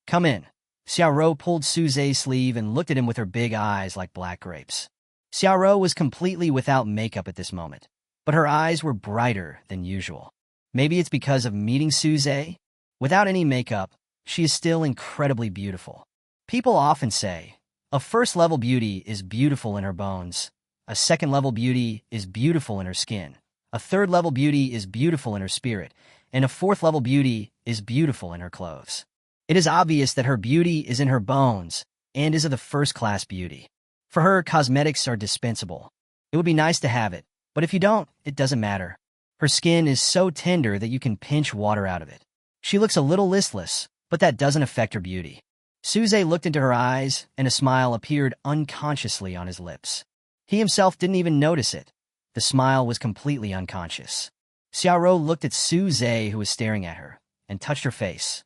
"Come in." Xiaoro pulled Suze's sleeve and looked at him with her big eyes like black grapes. Xiaoro was completely without makeup at this moment, but her eyes were brighter than usual. Maybe it's because of meeting Suze? Without any makeup, she is still incredibly beautiful. People often say, a first-level beauty is beautiful in her bones, a second-level beauty is beautiful in her skin, a third-level beauty is beautiful in her spirit, and a fourth-level beauty is beautiful in her clothes. It is obvious that her beauty is in her bones and is of the first-class beauty. For her, cosmetics are dispensable. It would be nice to have it, but if you don't, it doesn't matter. Her skin is so tender that you can pinch water out of it. She looks a little listless, but that doesn't affect her beauty. Suze looked into her eyes, and a smile appeared unconsciously on his lips. He himself didn't even notice it. The smile was completely unconscious. Xiaoro looked at Suze, who was staring at her, and touched her face.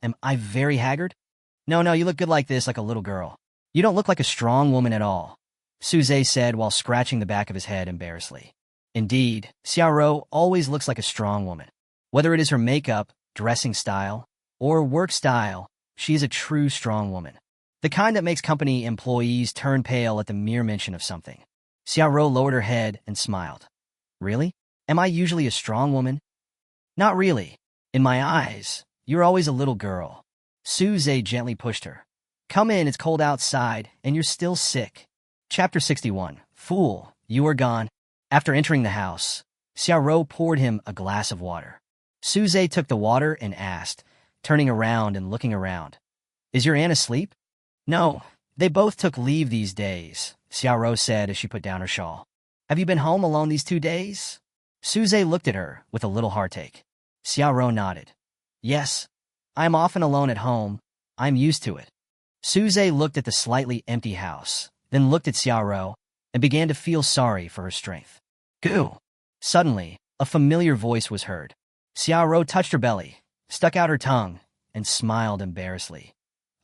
"Am I very haggard?" No, you look good like this, like a little girl. You don't look like a strong woman at all," Suze said while scratching the back of his head embarrassedly. Indeed, Xiaoro always looks like a strong woman. Whether it is her makeup, dressing style, or work style, she is a true strong woman. The kind that makes company employees turn pale at the mere mention of something. Xiaoro lowered her head and smiled. "Really? Am I usually a strong woman?" "Not really. In my eyes, you're always a little girl." Suze gently pushed her. "Come in, it's cold outside, and you're still sick." Chapter 61. Fool, you are gone. After entering the house, Xiaoro poured him a glass of water. Suze took the water and asked, turning around and looking around, "Is your aunt asleep?" "No, they both took leave these days," Xiaoro said as she put down her shawl. "Have you been home alone these 2 days?" Suze looked at her with a little heartache. Xiaoro nodded. "Yes, I am often alone at home. I'm used to it." Suze looked at the slightly empty house, then looked at Xiaoro, and began to feel sorry for her strength. "Goo!" Suddenly, a familiar voice was heard. Xiaoro touched her belly, stuck out her tongue, and smiled embarrassedly.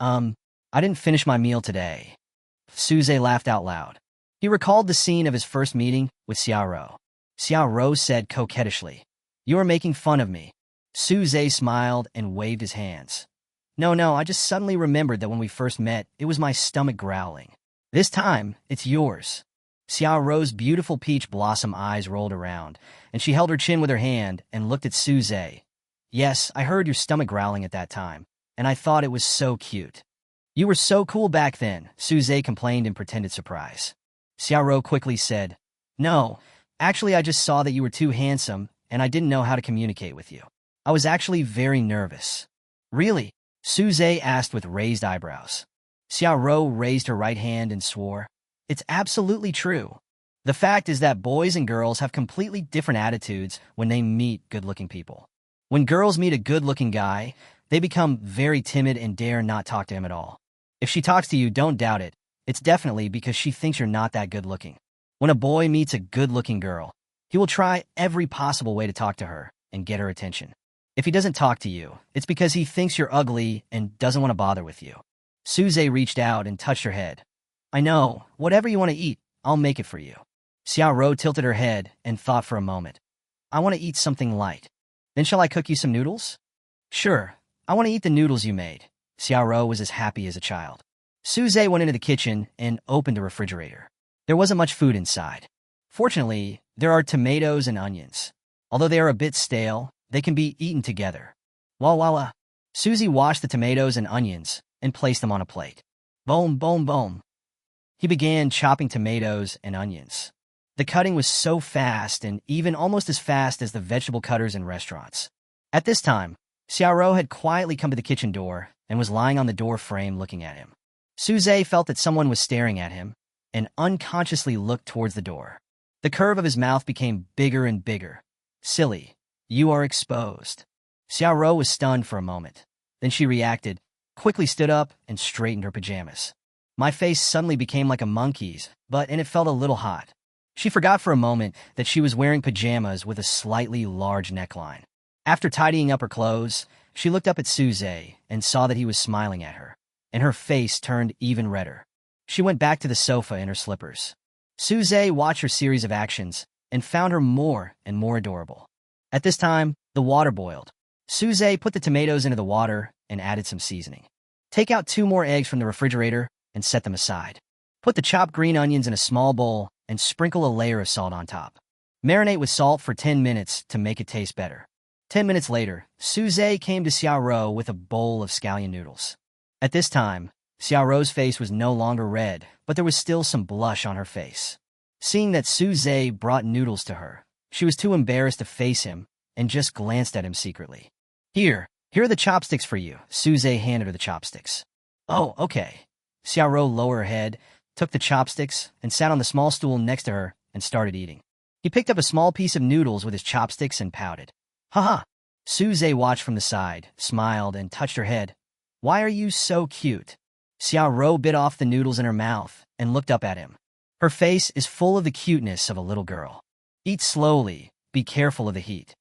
I didn't finish my meal today." Suze laughed out loud. He recalled the scene of his first meeting with Xiaoro. Xiaoro said coquettishly, "You are making fun of me." Suze smiled and waved his hands. No, I just suddenly remembered that when we first met, it was my stomach growling. This time, it's yours." Xiaoro's beautiful peach blossom eyes rolled around, and she held her chin with her hand and looked at Suze. "Yes, I heard your stomach growling at that time, and I thought it was so cute." "You were so cool back then," Suze complained in pretended surprise. Xiaoro quickly said, "No, actually I just saw that you were too handsome, and I didn't know how to communicate with you. I was actually very nervous." "Really?" Suze asked with raised eyebrows. Xiaoro raised her right hand and swore, "It's absolutely true. The fact is that boys and girls have completely different attitudes when they meet good-looking people. When girls meet a good-looking guy, they become very timid and dare not talk to him at all. If she talks to you, don't doubt it. It's definitely because she thinks you're not that good-looking. When a boy meets a good-looking girl, he will try every possible way to talk to her, and get her attention. If he doesn't talk to you, it's because he thinks you're ugly and doesn't want to bother with you. Suze reached out and touched her head. I know, whatever you want to eat, I'll make it for you. Xiaoro tilted her head and thought for a moment. I want to eat something light. Then shall I cook you some noodles? Sure, I want to eat the noodles you made. Xiaoro was as happy as a child. Suze went into the kitchen and opened the refrigerator. There wasn't much food inside. Fortunately, there are tomatoes and onions. Although they are a bit stale, they can be eaten together. Voila! Suzy washed the tomatoes and onions and placed them on a plate. Boom, boom, boom. He began chopping tomatoes and onions. The cutting was so fast and even almost as fast as the vegetable cutters in restaurants. At this time, Xiaoro had quietly come to the kitchen door and was lying on the door frame looking at him. Suze felt that someone was staring at him and unconsciously looked towards the door. The curve of his mouth became bigger and bigger. Silly, you are exposed. Xiaoro was stunned for a moment. Then she reacted, quickly stood up and straightened her pajamas. My face suddenly became like a monkey's, and it felt a little hot. She forgot for a moment that she was wearing pajamas with a slightly large neckline. After tidying up her clothes, she looked up at Suze and saw that he was smiling at her, and her face turned even redder. She went back to the sofa in her slippers. Suze watched her series of actions and found her more and more adorable. At this time, the water boiled. Suze put the tomatoes into the water and added some seasoning. Take out 2 more eggs from the refrigerator and set them aside. Put the chopped green onions in a small bowl and sprinkle a layer of salt on top. Marinate with salt for 10 minutes to make it taste better. 10 minutes later, Suze came to Xiaoro with a bowl of scallion noodles. At this time, Xiaoro's face was no longer red, but there was still some blush on her face. Seeing that Suze brought noodles to her, she was too embarrassed to face him and just glanced at him secretly. Here are the chopsticks for you. Suze handed her the chopsticks. Oh, okay. Xiaoro lowered her head, took the chopsticks, and sat on the small stool next to her and started eating. He picked up a small piece of noodles with his chopsticks and pouted. Haha. Suze watched from the side, smiled, and touched her head. Why are you so cute? Xiaoro bit off the noodles in her mouth and looked up at him. Her face is full of the cuteness of a little girl. Eat slowly. Be careful of the heat.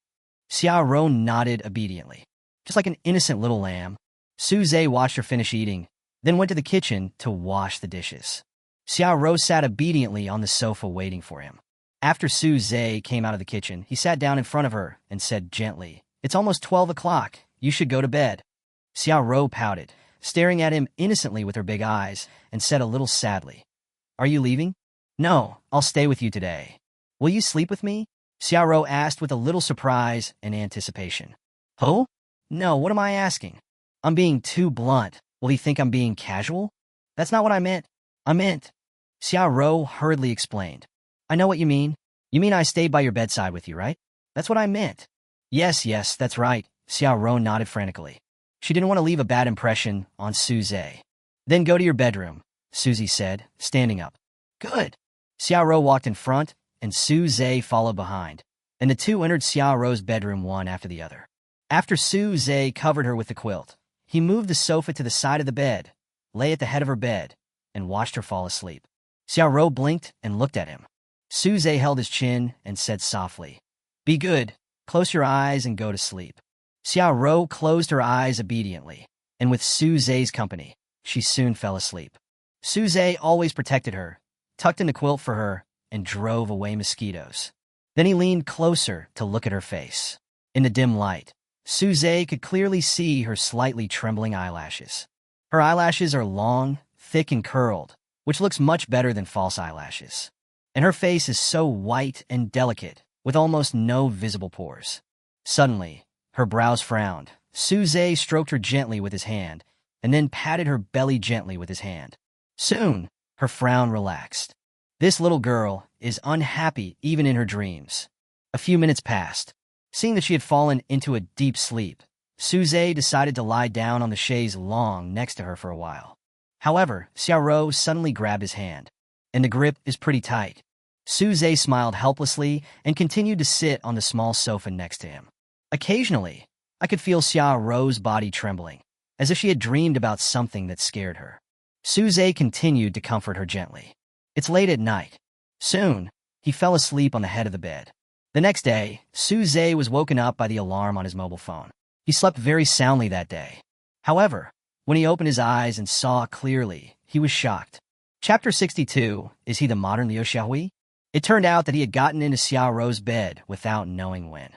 Xiaoro nodded obediently. Just like an innocent little lamb, Suze watched her finish eating, then went to the kitchen to wash the dishes. Xiaoro sat obediently on the sofa waiting for him. After Suze came out of the kitchen, he sat down in front of her and said gently, It's almost 12 o'clock. You should go to bed. Xiaoro pouted, staring at him innocently with her big eyes, and said a little sadly, Are you leaving? No, I'll stay with you today. Will you sleep with me? Xiaoro asked with a little surprise and anticipation. Oh? No, what am I asking? I'm being too blunt. Will he think I'm being casual? That's not what I meant. Xiaoro hurriedly explained. I know what you mean. You mean I stayed by your bedside with you, right? That's what I meant. Yes, that's right. Xiaoro nodded frantically. She didn't want to leave a bad impression on Suze. Then go to your bedroom, Suzy said, standing up. Good. Xiaoro walked in front, and Suze followed behind, and the two entered Xiaoro's bedroom one after the other. After Suze covered her with the quilt, he moved the sofa to the side of the bed, lay at the head of her bed, and watched her fall asleep. Xiaoro blinked and looked at him. Suze held his chin and said softly, Be good, close your eyes and go to sleep. Xiaoro closed her eyes obediently, and with Suze's company, she soon fell asleep. Suze always protected her, tucked in the quilt for her, and drove away mosquitoes. Then he leaned closer to look at her face. In the dim light, Suze could clearly see her slightly trembling eyelashes. Her eyelashes are long, thick, and curled, which looks much better than false eyelashes. And her face is so white and delicate, with almost no visible pores. Suddenly, her brows frowned. Suze stroked her gently with his hand, and then patted her belly gently with his hand. Soon, her frown relaxed. This little girl is unhappy even in her dreams. A few minutes passed. Seeing that she had fallen into a deep sleep, Suze decided to lie down on the chaise longue next to her for a while. However, Xiaoro suddenly grabbed his hand, and the grip is pretty tight. Suze smiled helplessly and continued to sit on the small sofa next to him. Occasionally, I could feel Xiaoro's body trembling, as if she had dreamed about something that scared her. Suze continued to comfort her gently. It's late at night. Soon, he fell asleep on the head of the bed. The next day, Suze was woken up by the alarm on his mobile phone. He slept very soundly that day. However, when he opened his eyes and saw clearly, he was shocked. Chapter 62, Is He the Modern Liu Xiaohui? It turned out that he had gotten into Xiaorou's bed without knowing when.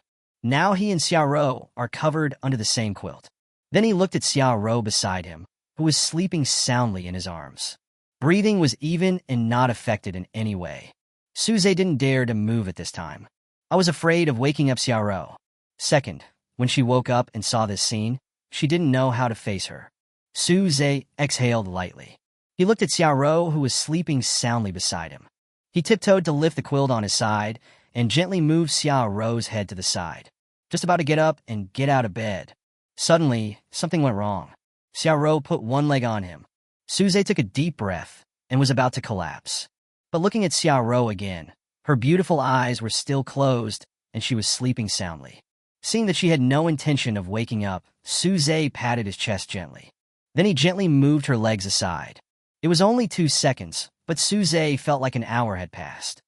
Now he and Xiaorou are covered under the same quilt. Then he looked at Xiaorou beside him, who was sleeping soundly in his arms. Breathing was even and not affected in any way. Suze didn't dare to move at this time. I was afraid of waking up Xiaorou. Second, when she woke up and saw this scene, she didn't know how to face her. Suze exhaled lightly. He looked at Xiaorou, who was sleeping soundly beside him. He tiptoed to lift the quilt on his side and gently moved Xiaorou's head to the side, just about to get up and get out of bed. Suddenly, something went wrong. Xiaorou put one leg on him. Suze took a deep breath and was about to collapse. But looking at Xiaorou again, her beautiful eyes were still closed and she was sleeping soundly. Seeing that she had no intention of waking up, Suze patted his chest gently. Then he gently moved her legs aside. It was only 2 seconds, but Suze felt like an hour had passed.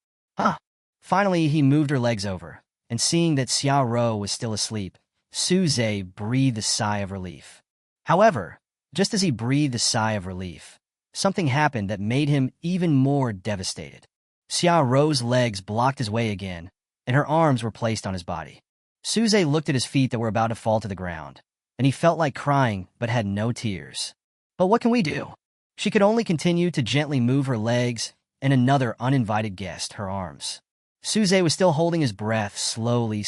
Finally, he moved her legs over, and seeing that Xiaorou was still asleep, Suze breathed a sigh of relief. However, just as he breathed a sigh of relief, something happened that made him even more devastated. Xiaorou's legs blocked his way again, and her arms were placed on his body. Suze looked at his feet that were about to fall to the ground, and he felt like crying but had no tears. But what can we do? She could only continue to gently move her legs and another uninvited guest, her arms. Suze was still holding his breath slowly.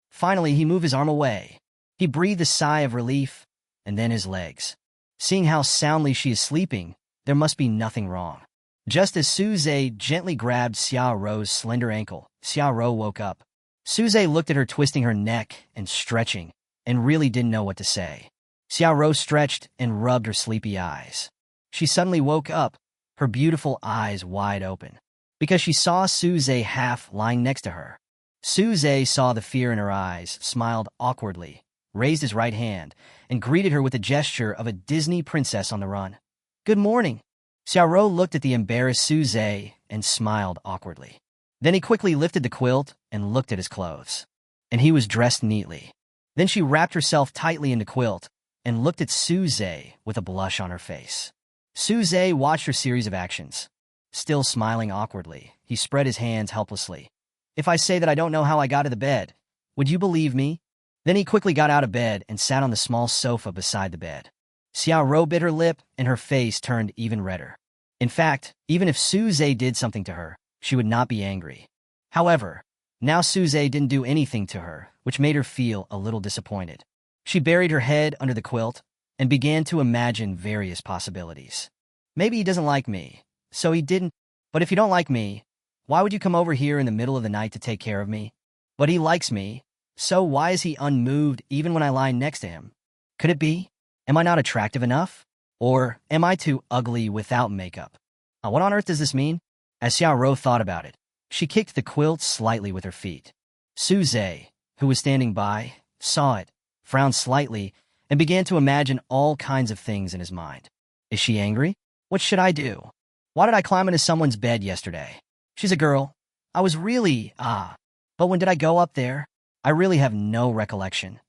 Finally, he moved his arm away. He breathed a sigh of relief, and then his legs. Seeing how soundly she is sleeping, there must be nothing wrong. Just as Suze gently grabbed Xiaorou's slender ankle, Xiaorou woke up. Suze looked at her twisting her neck and stretching, and really didn't know what to say. Xiaorou stretched and rubbed her sleepy eyes. She suddenly woke up, her beautiful eyes wide open, because she saw Suze half lying next to her. Suze saw the fear in her eyes, smiled awkwardly, raised his right hand, and greeted her with a gesture of a Disney princess on the run. "Good morning." Xiaorou looked at the embarrassed Suze and smiled awkwardly. Then he quickly lifted the quilt and looked at his clothes. And he was dressed neatly. Then she wrapped herself tightly in the quilt and looked at Suze with a blush on her face. Suze watched her series of actions. Still smiling awkwardly, he spread his hands helplessly. "If I say that I don't know how I got to the bed, would you believe me?" Then he quickly got out of bed and sat on the small sofa beside the bed. Xiaorou bit her lip and her face turned even redder. In fact, even if Suze did something to her, she would not be angry. However, now Suze didn't do anything to her, which made her feel a little disappointed. She buried her head under the quilt and began to imagine various possibilities. Maybe he doesn't like me, so he didn't. But if you don't like me, why would you come over here in the middle of the night to take care of me? But he likes me, so why is he unmoved even when I lie next to him? Could it be? Am I not attractive enough? Or am I too ugly without makeup? What on earth does this mean? As Xiaorou thought about it, she kicked the quilt slightly with her feet. Suze, who was standing by, saw it, frowned slightly, and began to imagine all kinds of things in his mind. Is she angry? What should I do? Why did I climb into someone's bed yesterday? She's a girl. I was really, But when did I go up there? I really have no recollection.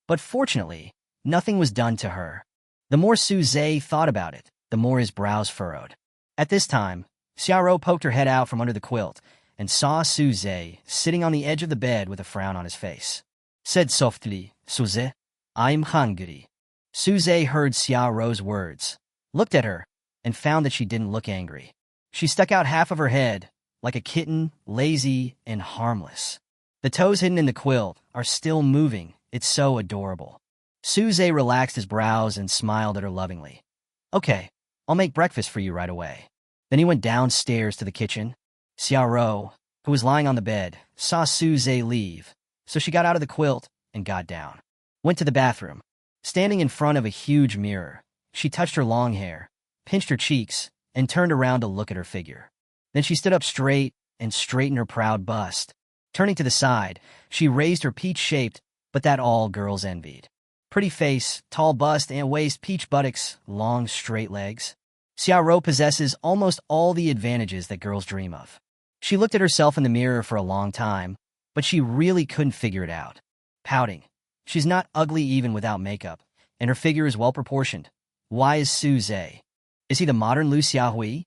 But fortunately, nothing was done to her. The more Suze thought about it, the more his brows furrowed. At this time, Xiaorou poked her head out from under the quilt and saw Suze sitting on the edge of the bed with a frown on his face. Said softly, "Suze, I'm hungry." Suze heard Xiaorou's words, looked at her, and found that she didn't look angry. She stuck out half of her head, like a kitten, lazy and harmless. The toes hidden in the quilt are still moving. It's so adorable. Suze relaxed his brows and smiled at her lovingly. "Okay, I'll make breakfast for you right away." Then he went downstairs to the kitchen. Xiaorou, who was lying on the bed, saw Suze leave, so she got out of the quilt and got down. Went to the bathroom. Standing in front of a huge mirror, she touched her long hair, pinched her cheeks, and turned around to look at her figure. Then she stood up straight and straightened her proud bust. Turning to the side, she raised her peach-shaped, but that all girls envied. Pretty face, tall bust and waist, peach buttocks, long straight legs. Xiaorou possesses almost all the advantages that girls dream of. She looked at herself in the mirror for a long time, but she really couldn't figure it out. Pouting. She's not ugly even without makeup, and her figure is well-proportioned. Why is Su Zhe? Is he the modern Liu Xiaohui?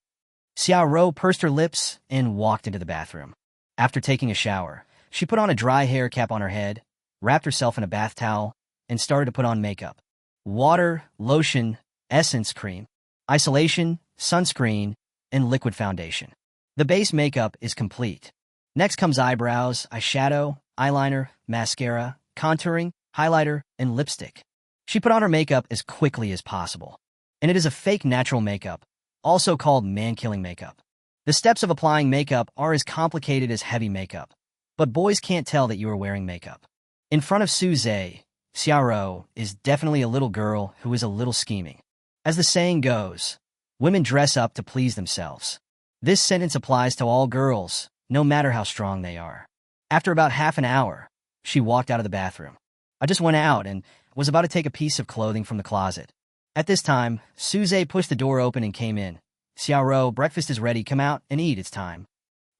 Xiaoro pursed her lips and walked into the bathroom. After taking a shower, she put on a dry hair cap on her head, wrapped herself in a bath towel, and started to put on makeup. Water, lotion, essence cream, isolation, sunscreen, and liquid foundation. The base makeup is complete. Next comes eyebrows, eyeshadow, eyeliner, mascara, contouring, highlighter, and lipstick. She put on her makeup as quickly as possible. And it is a fake natural makeup, also called man-killing makeup. The steps of applying makeup are as complicated as heavy makeup, but boys can't tell that you are wearing makeup. In front of Su Zhe, Xiaoro is definitely a little girl who is a little scheming. As the saying goes, women dress up to please themselves. This sentence applies to all girls, no matter how strong they are. After about half an hour, she walked out of the bathroom. I just went out and was about to take a piece of clothing from the closet. At this time, Su Zhe pushed the door open and came in. Xiaoro, breakfast is ready, come out and eat, it's time.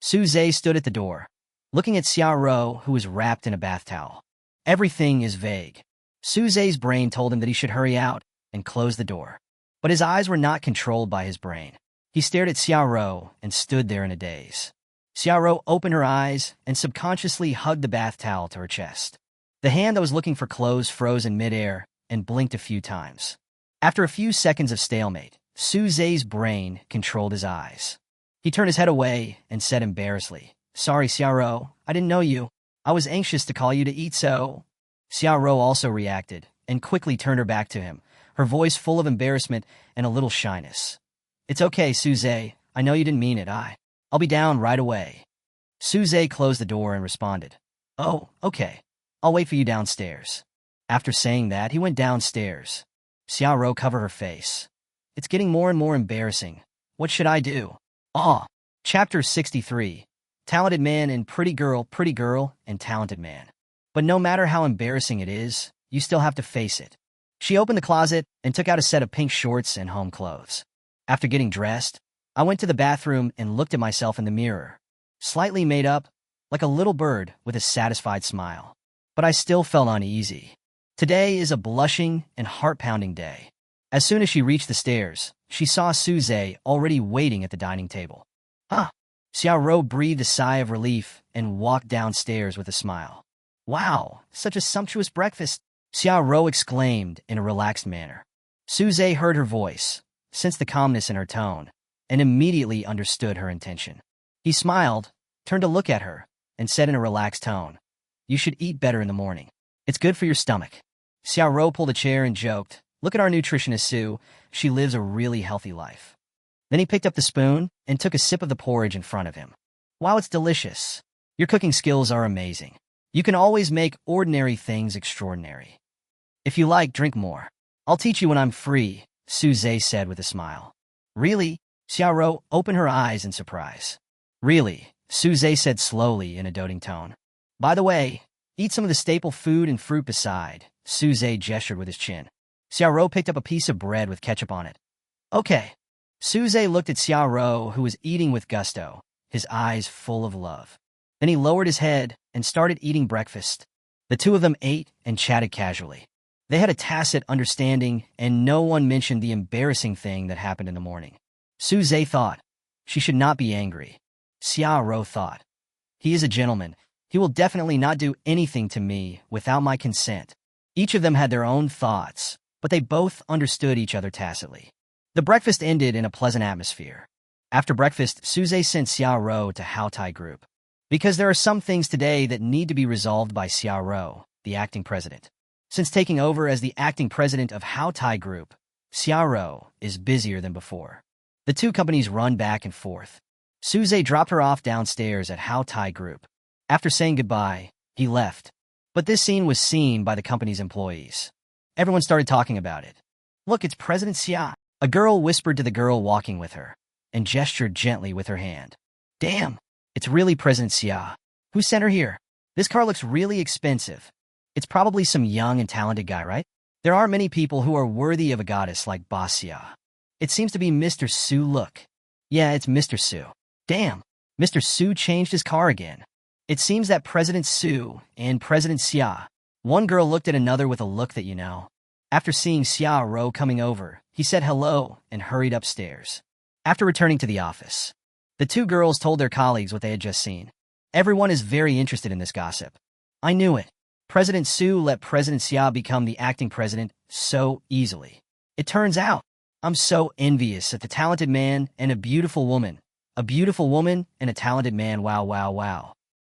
Su Zhe stood at the door, looking at Xiaoro, who was wrapped in a bath towel. Everything is vague. Su Zhe's brain told him that he should hurry out and close the door. But his eyes were not controlled by his brain. He stared at Xiaoro and stood there in a daze. Xiaoro opened her eyes and subconsciously hugged the bath towel to her chest. The hand that was looking for clothes froze in midair and blinked a few times. After a few seconds of stalemate, Su Zhe's brain controlled his eyes. He turned his head away and said embarrassedly, "Sorry, Xiaoro, I didn't know you. I was anxious to call you to eat, so..." Xiaoro also reacted and quickly turned her back to him, her voice full of embarrassment and a little shyness. "It's okay, Su Zhe. I know you didn't mean it. I'll be down right away." Su Zhe closed the door and responded, "Oh, okay. I'll wait for you downstairs." After saying that, he went downstairs. Xiaoro covered her face. "It's getting more and more embarrassing. What should I do?" Chapter 63. Talented man and pretty girl and talented man. But no matter how embarrassing it is, you still have to face it. She opened the closet and took out a set of pink shorts and home clothes. After getting dressed, I went to the bathroom and looked at myself in the mirror. Slightly made up, like a little bird with a satisfied smile. But I still felt uneasy. Today is a blushing and heart-pounding day. As soon as she reached the stairs, she saw Su Zhe already waiting at the dining table. Xiaoro breathed a sigh of relief and walked downstairs with a smile. "Wow, such a sumptuous breakfast," Xiaoro exclaimed in a relaxed manner. Su Zhe heard her voice, sensed the calmness in her tone, and immediately understood her intention. He smiled, turned to look at her, and said in a relaxed tone, "You should eat better in the morning. It's good for your stomach." Xiaoro pulled a chair and joked, "Look at our nutritionist Su. She lives a really healthy life." Then he picked up the spoon and took a sip of the porridge in front of him. "Wow, it's delicious. Your cooking skills are amazing. You can always make ordinary things extraordinary. If you like, drink more. I'll teach you when I'm free," Su Zhe said with a smile. "Really?" Xiaoro opened her eyes in surprise. "Really," Su Zhe said slowly in a doting tone. "By the way, eat some of the staple food and fruit beside," Su Zhe gestured with his chin. Xiaoro picked up a piece of bread with ketchup on it. "Okay." Su Zhe looked at Xiaoro, who was eating with gusto, his eyes full of love. Then he lowered his head and started eating breakfast. The two of them ate and chatted casually. They had a tacit understanding, and no one mentioned the embarrassing thing that happened in the morning. Su Zhe thought, she should not be angry. Xiaoro thought, he is a gentleman. He will definitely not do anything to me without my consent. Each of them had their own thoughts, but they both understood each other tacitly. The breakfast ended in a pleasant atmosphere. After breakfast, Su Zhe sent Xiaoro to Houtai Group, because there are some things today that need to be resolved by Xiaoro, the acting president. Since taking over as the acting president of Houtai Group, Xiaoro is busier than before. The two companies run back and forth. Su Zhe dropped her off downstairs at Houtai Group. After saying goodbye, he left. But this scene was seen by the company's employees. Everyone started talking about it. "Look, it's President Xia." A girl whispered to the girl walking with her, and gestured gently with her hand. "Damn, it's really President Xia. Who sent her here? This car looks really expensive. It's probably some young and talented guy, right? There aren't many people who are worthy of a goddess like Boss Xia. It seems to be Mr. Su. Look. Yeah, it's Mr. Su. Damn, Mr. Su changed his car again. It seems that President Su and President Xia. One girl looked at another with a look that you know. After seeing Xia Ro coming over, he said hello and hurried upstairs. After returning to the office, the two girls told their colleagues what they had just seen. Everyone is very interested in this gossip. I knew it. President Su let President Xia become the acting president so easily. It turns out, I'm so envious at the talented man and a beautiful woman. A beautiful woman and a talented man, wow, wow, wow.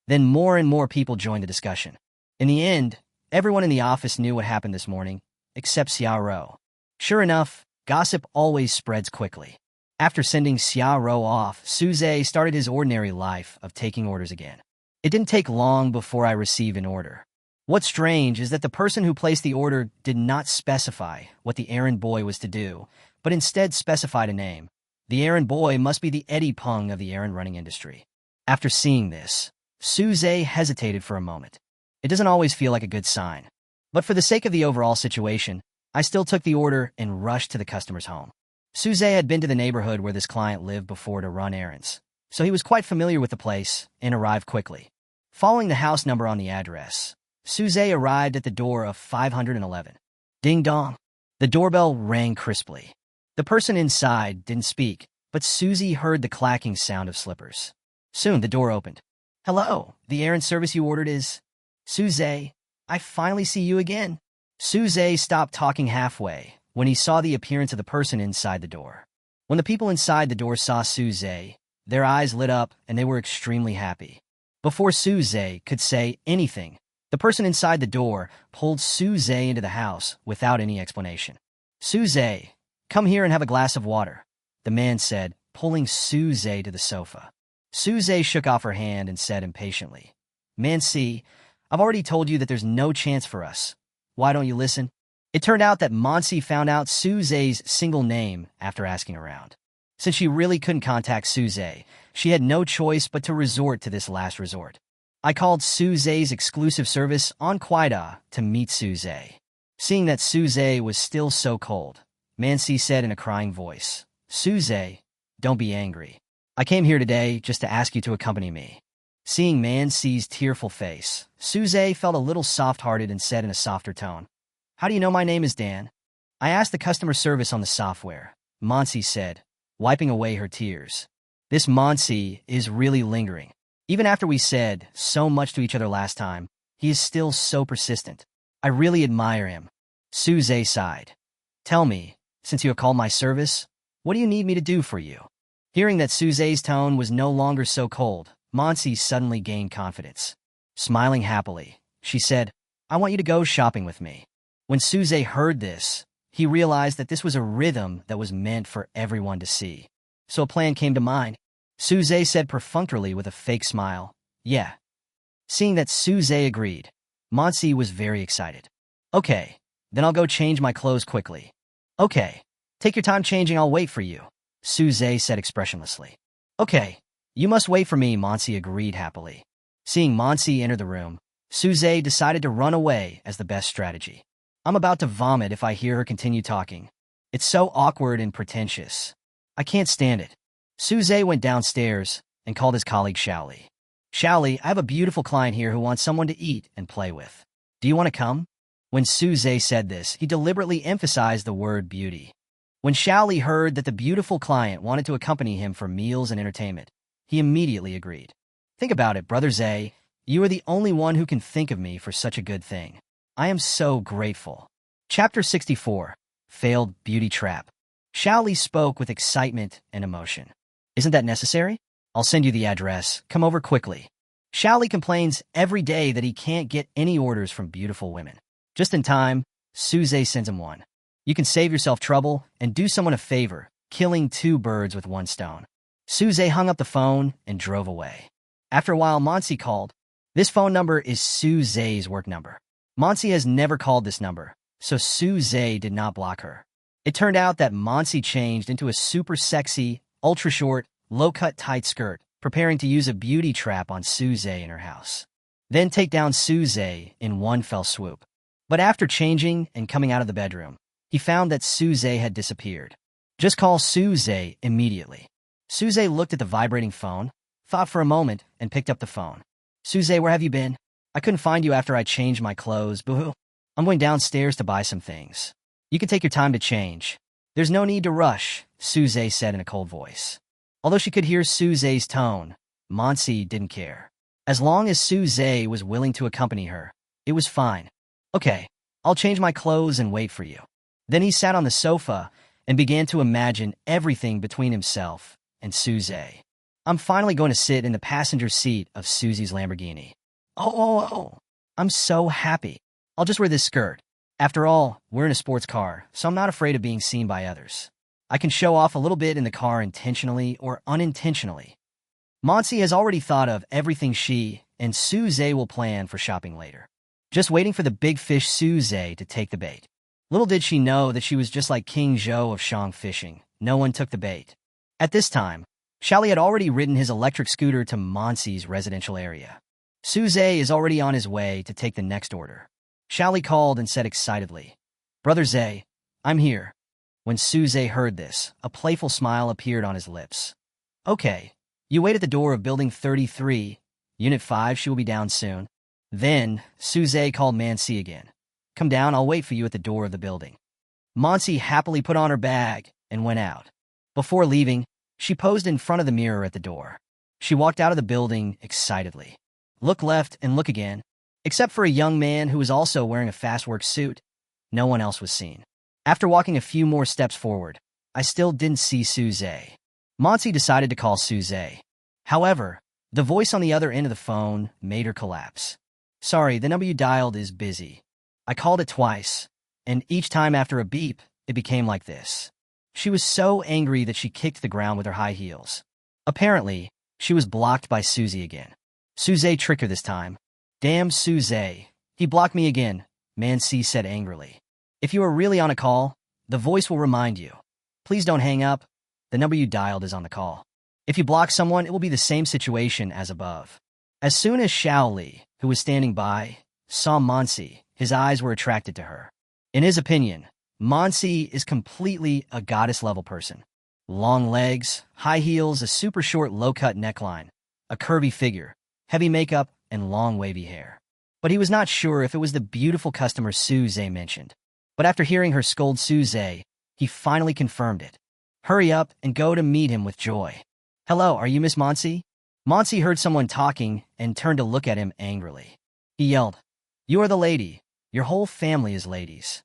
Then more and more people joined the discussion. In the end, everyone in the office knew what happened this morning, except Xia Ro. Sure enough, gossip always spreads quickly. After sending Xia Ro off, Suze started his ordinary life of taking orders again. It didn't take long before I received an order. What's strange is that the person who placed the order did not specify what the errand boy was to do, but instead specified a name. The errand boy must be the Eddie Peng of the errand running industry. After seeing this, Suze hesitated for a moment. It doesn't always feel like a good sign. But for the sake of the overall situation, I still took the order and rushed to the customer's home. Suze had been to the neighborhood where this client lived before to run errands, so he was quite familiar with the place and arrived quickly. Following the house number on the address, Suze arrived at the door of 511. Ding dong. The doorbell rang crisply. The person inside didn't speak, but Susie heard the clacking sound of slippers. Soon the door opened. Hello, the errand service you ordered is... Suze, I finally see you again. Suze stopped talking halfway when he saw the appearance of the person inside the door. When the people inside the door saw Suze, their eyes lit up and they were extremely happy. Before Suze could say anything, the person inside the door pulled Suze into the house without any explanation. Suze, come here and have a glass of water, the man said, pulling Suze to the sofa. Suze shook off her hand and said impatiently, Mansi, I've already told you that there's no chance for us. Why don't you listen? It turned out that Mansi found out Suze's single name after asking around. Since she really couldn't contact Suze, she had no choice but to resort to this last resort. I called Suze's exclusive service on Quida to meet Suze. Seeing that Suze was still so cold, Mansi said in a crying voice, Suze, don't be angry. I came here today just to ask you to accompany me. Seeing Mansi's tearful face, Suze felt a little soft-hearted and said in a softer tone, How do you know my name is Dan? I asked the customer service on the software, Mansi said, wiping away her tears. This Mansi is really lingering. Even after we said so much to each other last time, he is still so persistent. I really admire him. Suze sighed. Tell me, since you have called my service, what do you need me to do for you? Hearing that Suze's tone was no longer so cold, Mansi suddenly gained confidence. Smiling happily, she said, I want you to go shopping with me. When Suze heard this, he realized that this was a rhythm that was meant for everyone to see. So a plan came to mind. Suze said perfunctorily with a fake smile, Yeah. Seeing that Suze agreed, Mansi was very excited. Okay, then I'll go change my clothes quickly. Okay, take your time changing, I'll wait for you, Suze said expressionlessly. Okay, you must wait for me, Mansi agreed happily. Seeing Mansi enter the room, Suze decided to run away as the best strategy. I'm about to vomit if I hear her continue talking. It's so awkward and pretentious. I can't stand it. Suze went downstairs and called his colleague Shaoli. Shaoli, I have a beautiful client here who wants someone to eat and play with. Do you want to come? When Suze said this, he deliberately emphasized the word beauty. When Shaoli heard that the beautiful client wanted to accompany him for meals and entertainment, he immediately agreed. Think about it, Brother Zay. You are the only one who can think of me for such a good thing. I am so grateful. Chapter 64. Failed Beauty Trap. Shaoli spoke with excitement and emotion. Isn't that necessary? I'll send you the address. Come over quickly. Shaoli complains every day that he can't get any orders from beautiful women. Just in time, Suze sends him one. You can save yourself trouble and do someone a favor, killing two birds with one stone. Suze hung up the phone and drove away. After a while, Mansi called. This phone number is Suze's work number. Mansi has never called this number, so Suze did not block her. It turned out that Mansi changed into a super sexy, ultra-short, low-cut tight skirt, preparing to use a beauty trap on Suze in her house. Then take down Suze in one fell swoop. But after changing and coming out of the bedroom, he found that Suze had disappeared. Just call Suze immediately. Suze looked at the vibrating phone, thought for a moment, and picked up the phone. Suze, where have you been? I couldn't find you after I changed my clothes, boo-hoo. I'm going downstairs to buy some things. You can take your time to change. There's no need to rush, Suze said in a cold voice. Although she could hear Suze's tone, Monsi didn't care. As long as Suze was willing to accompany her, it was fine. Okay, I'll change my clothes and wait for you. Then he sat on the sofa and began to imagine everything between himself and Suze. I'm finally going to sit in the passenger seat of Susie's Lamborghini. Oh, I'm so happy. I'll just wear this skirt. After all, we're in a sports car, so I'm not afraid of being seen by others. I can show off a little bit in the car intentionally or unintentionally. Monsi has already thought of everything she and Suze will plan for shopping later. Just waiting for the big fish Suze to take the bait. Little did she know that she was just like King Zhou of Shang fishing. No one took the bait. At this time, Xiaoli had already ridden his electric scooter to Monsi's residential area. Suze is already on his way to take the next order. Xiaoli called and said excitedly, "Brother Zhe, I'm here." When Suze heard this, a playful smile appeared on his lips. "Okay, you wait at the door of Building 33, Unit 5, she will be down soon." Then, Suze called Mansi again. "Come down, I'll wait for you at the door of the building." Mansi happily put on her bag and went out. Before leaving, she posed in front of the mirror at the door. She walked out of the building excitedly. Look left and look again. Except for a young man who was also wearing a fast-work suit, no one else was seen. After walking a few more steps forward, I still didn't see Suze. Monsi decided to call Suze. However, the voice on the other end of the phone made her collapse. "Sorry, the number you dialed is busy." I called it twice, and each time after a beep, it became like this. She was so angry that she kicked the ground with her high heels. Apparently, she was blocked by Suzy again. Suze tricked her this time. "Damn Suze, he blocked me again," Mansi said angrily. "If you are really on a call, the voice will remind you. Please don't hang up. The number you dialed is on the call. If you block someone, it will be the same situation as above." As soon as Xiaoli, who was standing by, saw Mansi, his eyes were attracted to her. In his opinion, Mansi is completely a goddess-level person. Long legs, high heels, a super short low-cut neckline, a curvy figure, heavy makeup, and long wavy hair. But he was not sure if it was the beautiful customer Suze mentioned. But after hearing her scold Suze, he finally confirmed it. "Hurry up and go to meet him with joy." "Hello, are you Miss Mansi?" Mansi heard someone talking and turned to look at him angrily. He yelled, "You are the lady. Your whole family is ladies."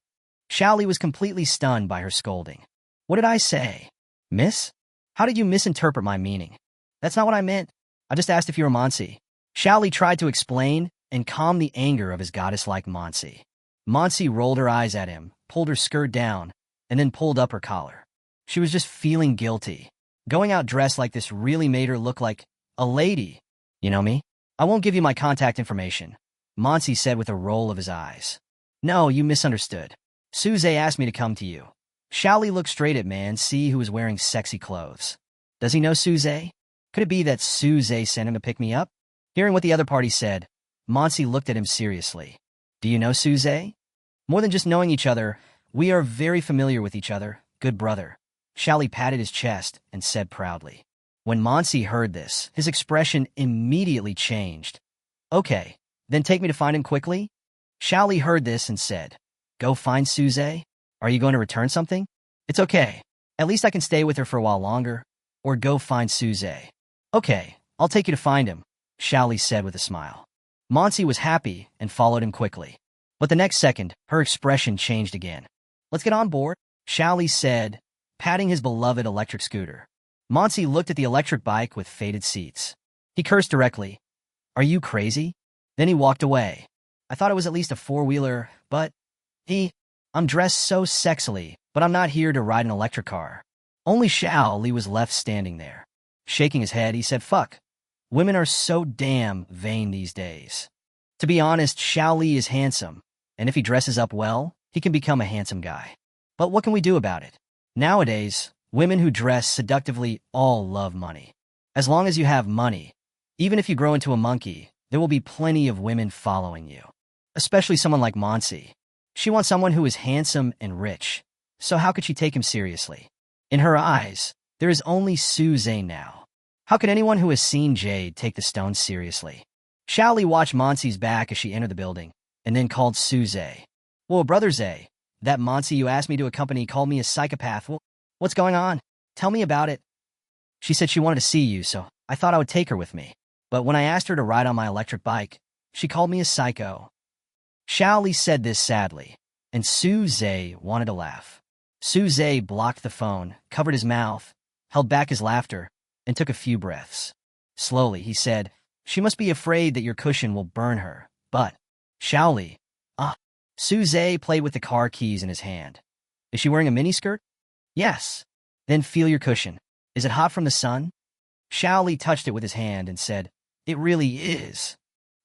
Xiaoli was completely stunned by her scolding. "What did I say? Miss? How did you misinterpret my meaning? That's not what I meant. I just asked if you were Mansi." Xiaoli tried to explain and calm the anger of his goddess-like Mansi. Mansi rolled her eyes at him, pulled her skirt down, and then pulled up her collar. She was just feeling guilty. Going out dressed like this really made her look like a lady. "You know me? I won't give you my contact information," Mansi said with a roll of his eyes. "No, you misunderstood. Suze asked me to come to you." Xiaoli looked straight at Mansi, who was wearing sexy clothes. Does he know Suze? Could it be that Suze sent him to pick me up? Hearing what the other party said, Mansi looked at him seriously. "Do you know Suze?" "More than just knowing each other, we are very familiar with each other, good brother." Xiaoli patted his chest and said proudly. When Mansi heard this, his expression immediately changed. "Okay, then take me to find him quickly?" Xiaoli heard this and said, "Go find Suze? Are you going to return something?" "It's okay. At least I can stay with her for a while longer. Or go find Suze." "Okay, I'll take you to find him," Xiaoli said with a smile. Mansi was happy and followed him quickly. But the next second, her expression changed again. "Let's get on board," Xiaoli said, patting his beloved electric scooter. Mansi looked at the electric bike with faded seats. He cursed directly. "Are you crazy?" Then he walked away. "I thought it was at least a four-wheeler, but I'm dressed so sexily, but I'm not here to ride an electric car." Only Xiaoli was left standing there. Shaking his head, he said, "Fuck. Women are so damn vain these days." To be honest, Xiaoli is handsome, and if he dresses up well, he can become a handsome guy. But what can we do about it? Nowadays, women who dress seductively all love money. As long as you have money, even if you grow into a monkey, there will be plenty of women following you. Especially someone like Mansi. She wants someone who is handsome and rich, so how could she take him seriously? In her eyes, there is only Suze now. How could anyone who has seen Jade take the stone seriously? Xiaoli watched Monsi's back as she entered the building, and then called Suze. Whoa, brother Zay, that Monsi you asked me to accompany called me a psychopath. What's going on? Tell me about it. She said she wanted to see you, so I thought I would take her with me. But when I asked her to ride on my electric bike, she called me a psycho. Xiaoli said this sadly, and Suze wanted to laugh. Suze blocked the phone, covered his mouth, held back his laughter, and took a few breaths. Slowly, he said, she must be afraid that your cushion will burn her. But, Xiaoli, Suze played with the car keys in his hand. Is she wearing a miniskirt? Yes. Then feel your cushion. Is it hot from the sun? Xiaoli touched it with his hand and said, it really is.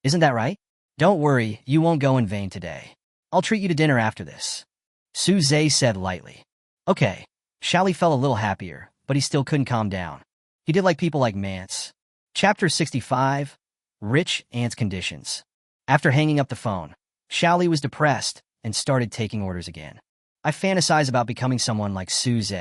Isn't that right? Don't worry, you won't go in vain today. I'll treat you to dinner after this. Suze said lightly. Okay. Xiaoli felt a little happier, but he still couldn't calm down. He did like people like Mance. Chapter 65, Rich Aunt's Conditions. After hanging up the phone, Xiaoli was depressed and started taking orders again. I fantasize about becoming someone like Suze.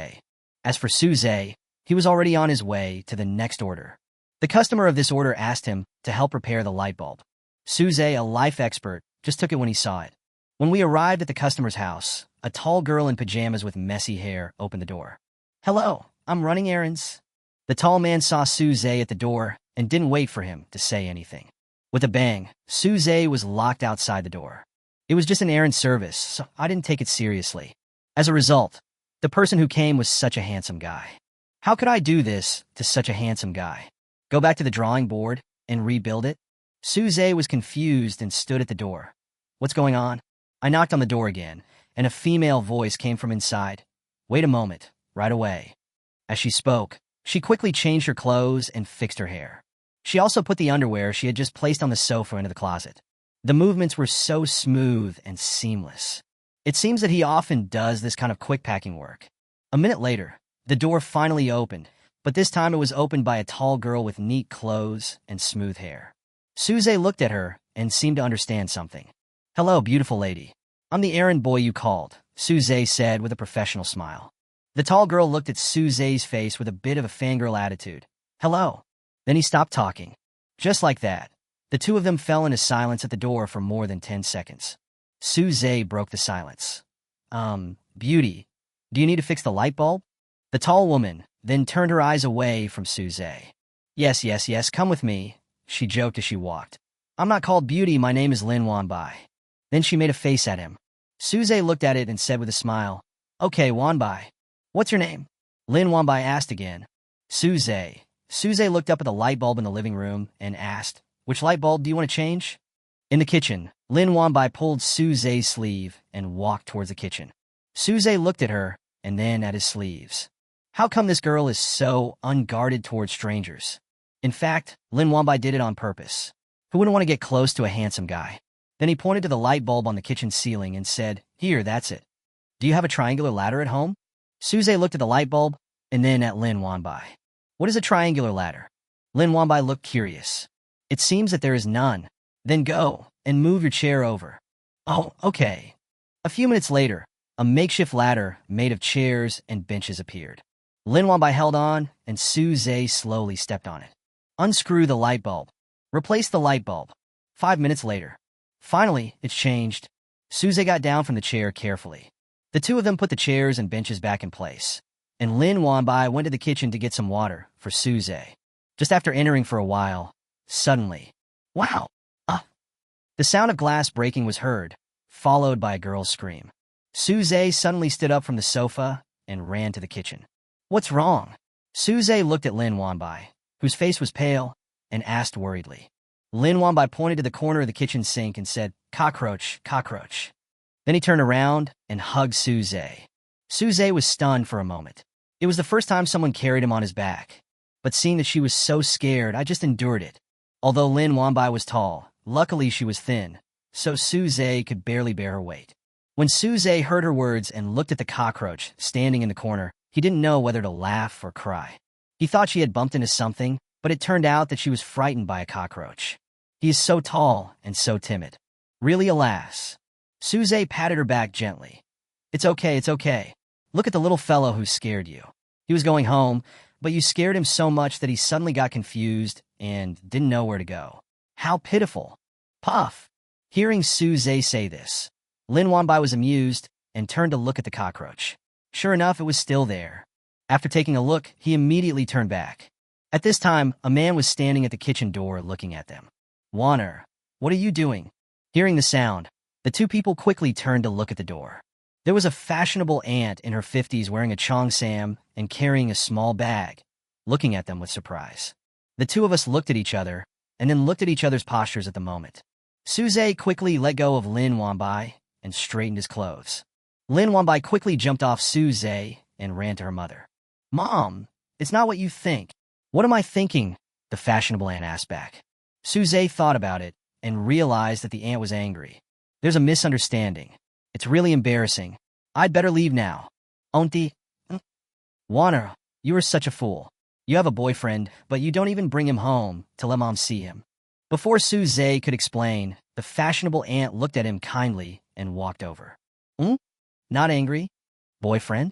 As for Suze, he was already on his way to the next order. The customer of this order asked him to help repair the light bulb. Suze, a life expert, just took it when he saw it. When we arrived at the customer's house, a tall girl in pajamas with messy hair opened the door. Hello, I'm running errands. The tall man saw Suze at the door and didn't wait for him to say anything. With a bang, Suze was locked outside the door. It was just an errand service, so I didn't take it seriously. As a result, the person who came was such a handsome guy. How could I do this to such a handsome guy? Go back to the drawing board and rebuild it? Suze was confused and stood at the door. What's going on? I knocked on the door again, and a female voice came from inside. Wait a moment, right away. As she spoke, she quickly changed her clothes and fixed her hair. She also put the underwear she had just placed on the sofa into the closet. The movements were so smooth and seamless. It seems that he often does this kind of quick packing work. A minute later, the door finally opened, but this time it was opened by a tall girl with neat clothes and smooth hair. Suze looked at her and seemed to understand something. Hello, beautiful lady. I'm the errand boy you called, Suze said with a professional smile. The tall girl looked at Suze's face with a bit of a fangirl attitude. Hello. Then he stopped talking. Just like that, the two of them fell into silence at the door for more than 10 seconds. Suze broke the silence. Beauty, do you need to fix the light bulb? The tall woman then turned her eyes away from Suze. Yes, come with me, she joked as she walked. I'm not called Beauty, my name is Lin Wanbai. Then she made a face at him. Suze looked at it and said with a smile, Okay, Wanbai. What's your name? Lin Wanbai asked again. Suze. Suze looked up at the light bulb in the living room and asked, Which light bulb do you want to change? In the kitchen, Lin Wanbai pulled Suze's sleeve and walked towards the kitchen. Suze looked at her and then at his sleeves. How come this girl is so unguarded towards strangers? In fact, Lin Wanbai did it on purpose. Who wouldn't want to get close to a handsome guy? Then he pointed to the light bulb on the kitchen ceiling and said, Here, that's it. Do you have a triangular ladder at home? Suze looked at the light bulb and then at Lin Wanbai. What is a triangular ladder? Lin Wanbai looked curious. It seems that there is none. Then go and move your chair over. Oh, okay. A few minutes later, a makeshift ladder made of chairs and benches appeared. Lin Wanbai held on, and Suze slowly stepped on it. Unscrew the light bulb. Replace the light bulb. 5 minutes later. Finally, it's changed. Suze got down from the chair carefully. The two of them put the chairs and benches back in place, and Lin Wanbai went to the kitchen to get some water for Suze. Just after entering for a while, suddenly, wow! The sound of glass breaking was heard, followed by a girl's scream. Suze suddenly stood up from the sofa and ran to the kitchen. What's wrong? Suze looked at Lin Wanbai, whose face was pale, and asked worriedly. Lin Wanbai pointed to the corner of the kitchen sink and said, Cockroach, cockroach. Then he turned around and hugged Suze. Suze was stunned for a moment. It was the first time someone carried him on his back. But seeing that she was so scared, I just endured it. Although Lin Wanbai was tall, luckily she was thin, so Suze could barely bear her weight. When Suze heard her words and looked at the cockroach standing in the corner, he didn't know whether to laugh or cry. He thought she had bumped into something, but it turned out that she was frightened by a cockroach. He is so tall and so timid. Really, alas. Suze patted her back gently. It's okay. Look at the little fellow who scared you. He was going home, but you scared him so much that he suddenly got confused and didn't know where to go. How pitiful. Puff. Hearing Suze say this, Lin Wanbai was amused and turned to look at the cockroach. Sure enough, it was still there. After taking a look, he immediately turned back. At this time, a man was standing at the kitchen door looking at them. Warner, what are you doing? Hearing the sound, the two people quickly turned to look at the door. There was a fashionable aunt in her 50s wearing a cheongsam and carrying a small bag, looking at them with surprise. The two of us looked at each other, and then looked at each other's postures at the moment. Suze quickly let go of Lin Wanbai and straightened his clothes. Lin Wanbai quickly jumped off Suze and ran to her mother. Mom, it's not what you think. What am I thinking? The fashionable aunt asked back. Suze thought about it and realized that the aunt was angry. There's a misunderstanding. It's really embarrassing. I'd better leave now. Auntie? Warner, you are such a fool. You have a boyfriend, but you don't even bring him home to let Mom see him. Before Suze could explain, the fashionable aunt looked at him kindly and walked over. Not angry? Boyfriend?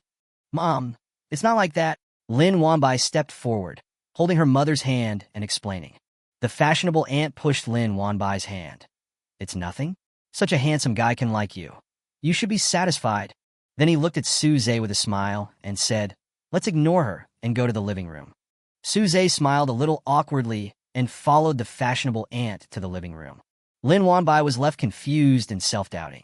Mom, it's not like that. Lin Wanbai stepped forward, holding her mother's hand and explaining. The fashionable aunt pushed Lin Wanbai's hand. It's nothing? Such a handsome guy can like you. You should be satisfied. Then he looked at Suze with a smile and said, let's ignore her and go to the living room. Suze smiled a little awkwardly and followed the fashionable aunt to the living room. Lin Wanbai was left confused and self-doubting.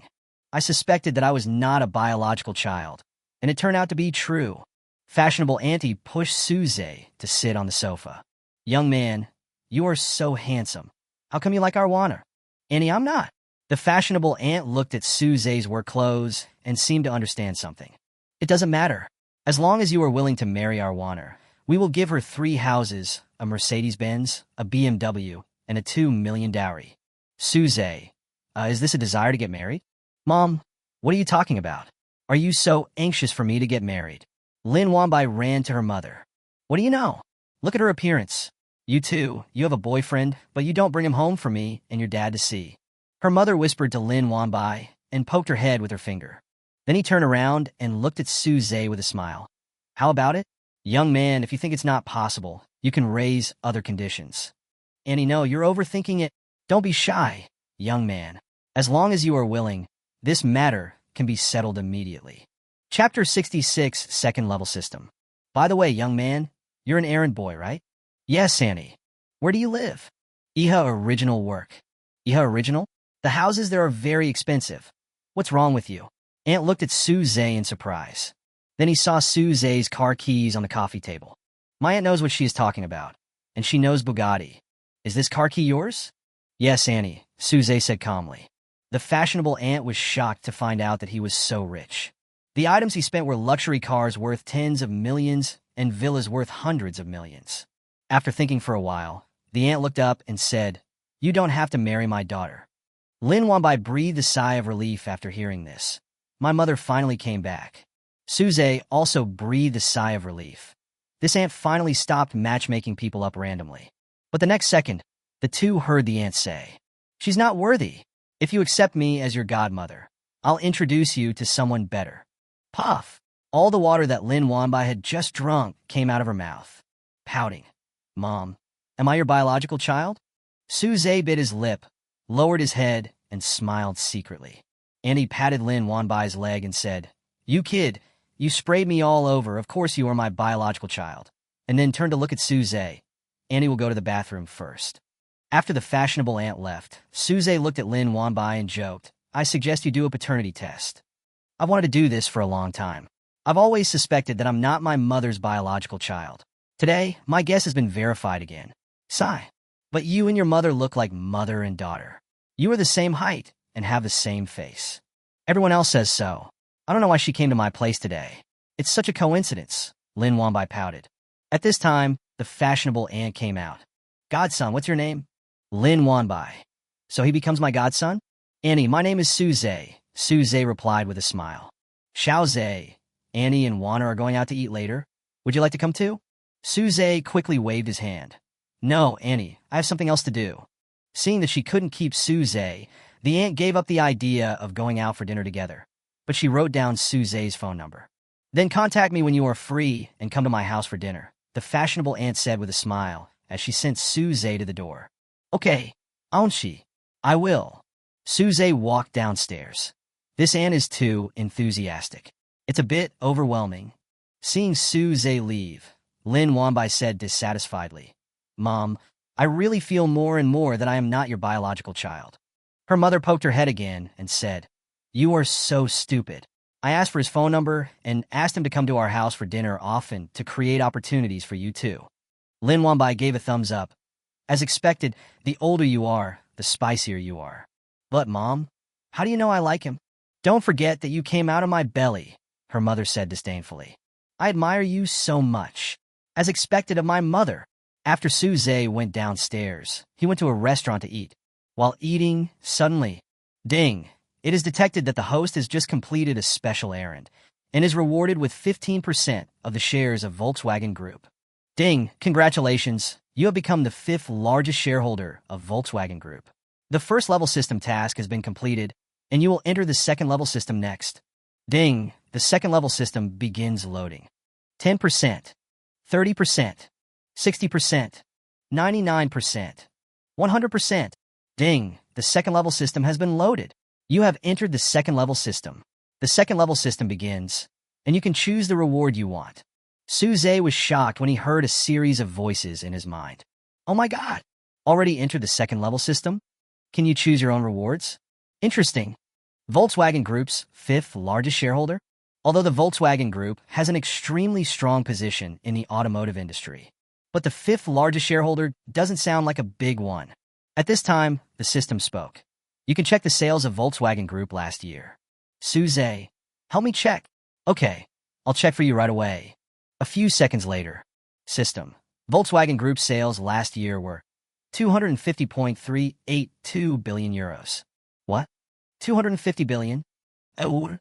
I suspected that I was not a biological child, and it turned out to be true. Fashionable auntie pushed Suze to sit on the sofa. Young man, you are so handsome. How come you like our Warner? Annie, I'm not. The fashionable aunt looked at Suze's work clothes and seemed to understand something. It doesn't matter. As long as you are willing to marry our Warner, we will give her 3 houses, a Mercedes-Benz, a BMW, and a 2 million dowry. Suze, is this a desire to get married? Mom, what are you talking about? Are you so anxious for me to get married? Lin Wanbai ran to her mother. What do you know? Look at her appearance. You too, you have a boyfriend, but you don't bring him home for me and your dad to see. Her mother whispered to Lin Wanbai and poked her head with her finger. Then he turned around and looked at Suze with a smile. How about it? Young man, if you think it's not possible, you can raise other conditions. Annie, no, you're overthinking it. Don't be shy, young man. As long as you are willing, this matter can be settled immediately. Chapter 66, Second Level System. By the way, young man, you're an errand boy, right? Yes, Annie. Where do you live? Iha Original Work. Iha Original? The houses there are very expensive. What's wrong with you? Aunt looked at Suze in surprise. Then he saw Suze's car keys on the coffee table. My aunt knows what she is talking about, and she knows Bugatti. Is this car key yours? Yes, Annie, Suze said calmly. The fashionable aunt was shocked to find out that he was so rich. The items he spent were luxury cars worth tens of millions and villas worth hundreds of millions. After thinking for a while, the aunt looked up and said, You don't have to marry my daughter. Lin Wanbai breathed a sigh of relief after hearing this. My mother finally came back. Suze also breathed a sigh of relief. This aunt finally stopped matchmaking people up randomly. But the next second, the two heard the aunt say, She's not worthy. If you accept me as your godmother, I'll introduce you to someone better. Puff! All the water that Lin Wanbai had just drunk came out of her mouth. Pouting. Mom, am I your biological child? Suze bit his lip, lowered his head, and smiled secretly. Annie patted Lin Wanbai's leg and said, You kid, you sprayed me all over, of course you are my biological child. And then turned to look at Suze. Annie will go to the bathroom first. After the fashionable aunt left, Suze looked at Lin Wanbai and joked, I suggest you do a paternity test. I've wanted to do this for a long time. I've always suspected that I'm not my mother's biological child. Today, my guess has been verified again. Sigh. But you and your mother look like mother and daughter. You are the same height and have the same face. Everyone else says so. I don't know why she came to my place today. It's such a coincidence, Lin Wanbai pouted. At this time, the fashionable aunt came out. Godson, what's your name? Lin Wanbai. So he becomes my godson? Annie, my name is Suze. Suze replied with a smile. Xiaoze, Annie and Warner are going out to eat later. Would you like to come too? Suze quickly waved his hand. No, Annie, I have something else to do. Seeing that she couldn't keep Suze, the aunt gave up the idea of going out for dinner together, but she wrote down Suze's phone number. Then contact me when you are free and come to my house for dinner, the fashionable aunt said with a smile as she sent Suze to the door. Okay, Aunshi, I will. Suze walked downstairs. This aunt is too enthusiastic. It's a bit overwhelming. Seeing Suze leave, Lin Wanbai said dissatisfiedly, Mom, I really feel more and more that I am not your biological child. Her mother poked her head again and said, You are so stupid. I asked for his phone number and asked him to come to our house for dinner often to create opportunities for you too. Lin Wanbai gave a thumbs up. As expected, the older you are, the spicier you are. But, Mom, how do you know I like him? Don't forget that you came out of my belly, her mother said disdainfully. I admire you so much. As expected of my mother. After Suze went downstairs, he went to a restaurant to eat. While eating, suddenly, ding, it is detected that the host has just completed a special errand and is rewarded with 15% of the shares of Volkswagen Group. Ding, congratulations, you have become the 5th largest shareholder of Volkswagen Group. The first level system task has been completed, and you will enter the second level system next. Ding, the second level system begins loading. 10%, 30%, 60%, 99%, 100%. Ding, the second level system has been loaded. You have entered the second level system. The second level system begins, and you can choose the reward you want. Suze was shocked when he heard a series of voices in his mind. Oh my God! Already entered the second level system? Can you choose your own rewards? Interesting. Volkswagen Group's 5th largest shareholder? Although the Volkswagen Group has an extremely strong position in the automotive industry. But the 5th largest shareholder doesn't sound like a big one. At this time, the system spoke. You can check the sales of Volkswagen Group last year. Suze, help me check. Okay, I'll check for you right away. A few seconds later. System. Volkswagen Group sales last year were 250.382 billion euros. What? 250 billion? Oh.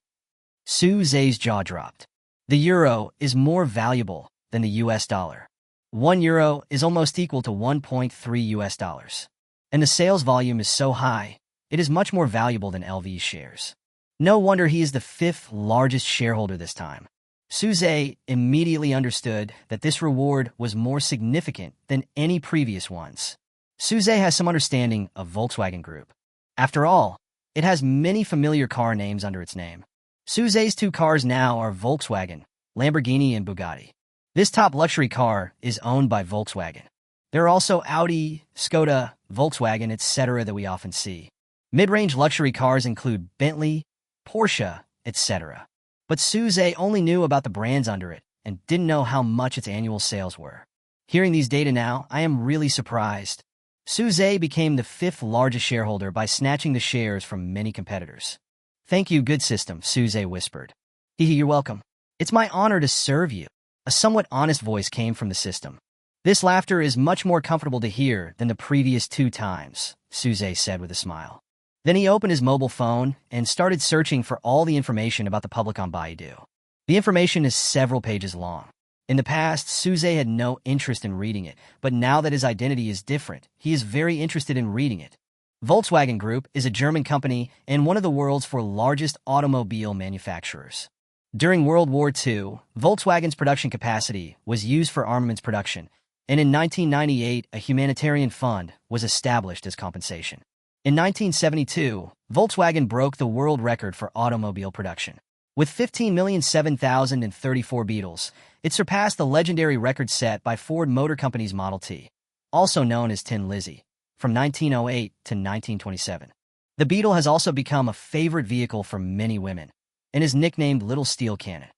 Suze's jaw dropped. The euro is more valuable than the US dollar. 1 euro is almost equal to 1.3 US dollars. And the sales volume is so high, it is much more valuable than LV's shares. No wonder he is the 5th largest shareholder this time. Suze immediately understood that this reward was more significant than any previous ones. Suze has some understanding of Volkswagen Group. After all, it has many familiar car names under its name. Suze's 2 cars now are Volkswagen, Lamborghini, and Bugatti. This top luxury car is owned by Volkswagen. There are also Audi, Skoda, Volkswagen, etc. that we often see. Mid-range luxury cars include Bentley, Porsche, etc. But Suze only knew about the brands under it and didn't know how much its annual sales were. Hearing these data now, I am really surprised. Suze became the 5th largest shareholder by snatching the shares from many competitors. Thank you, good system, Suze whispered. You're welcome. It's my honor to serve you. A somewhat honest voice came from the system. This laughter is much more comfortable to hear than the previous 2 times, Suze said with a smile. Then he opened his mobile phone and started searching for all the information about the public on Baidu. The information is several pages long. In the past, Suze had no interest in reading it, but now that his identity is different, he is very interested in reading it. Volkswagen Group is a German company and one of the world's 4 largest automobile manufacturers. During World War II, Volkswagen's production capacity was used for armaments production, and in 1998, a humanitarian fund was established as compensation. In 1972, Volkswagen broke the world record for automobile production. With 15,007,034 Beetles, it surpassed the legendary record set by Ford Motor Company's Model T, also known as Tin Lizzie, from 1908 to 1927. The Beetle has also become a favorite vehicle for many women, and is nicknamed Little Steel Cannon.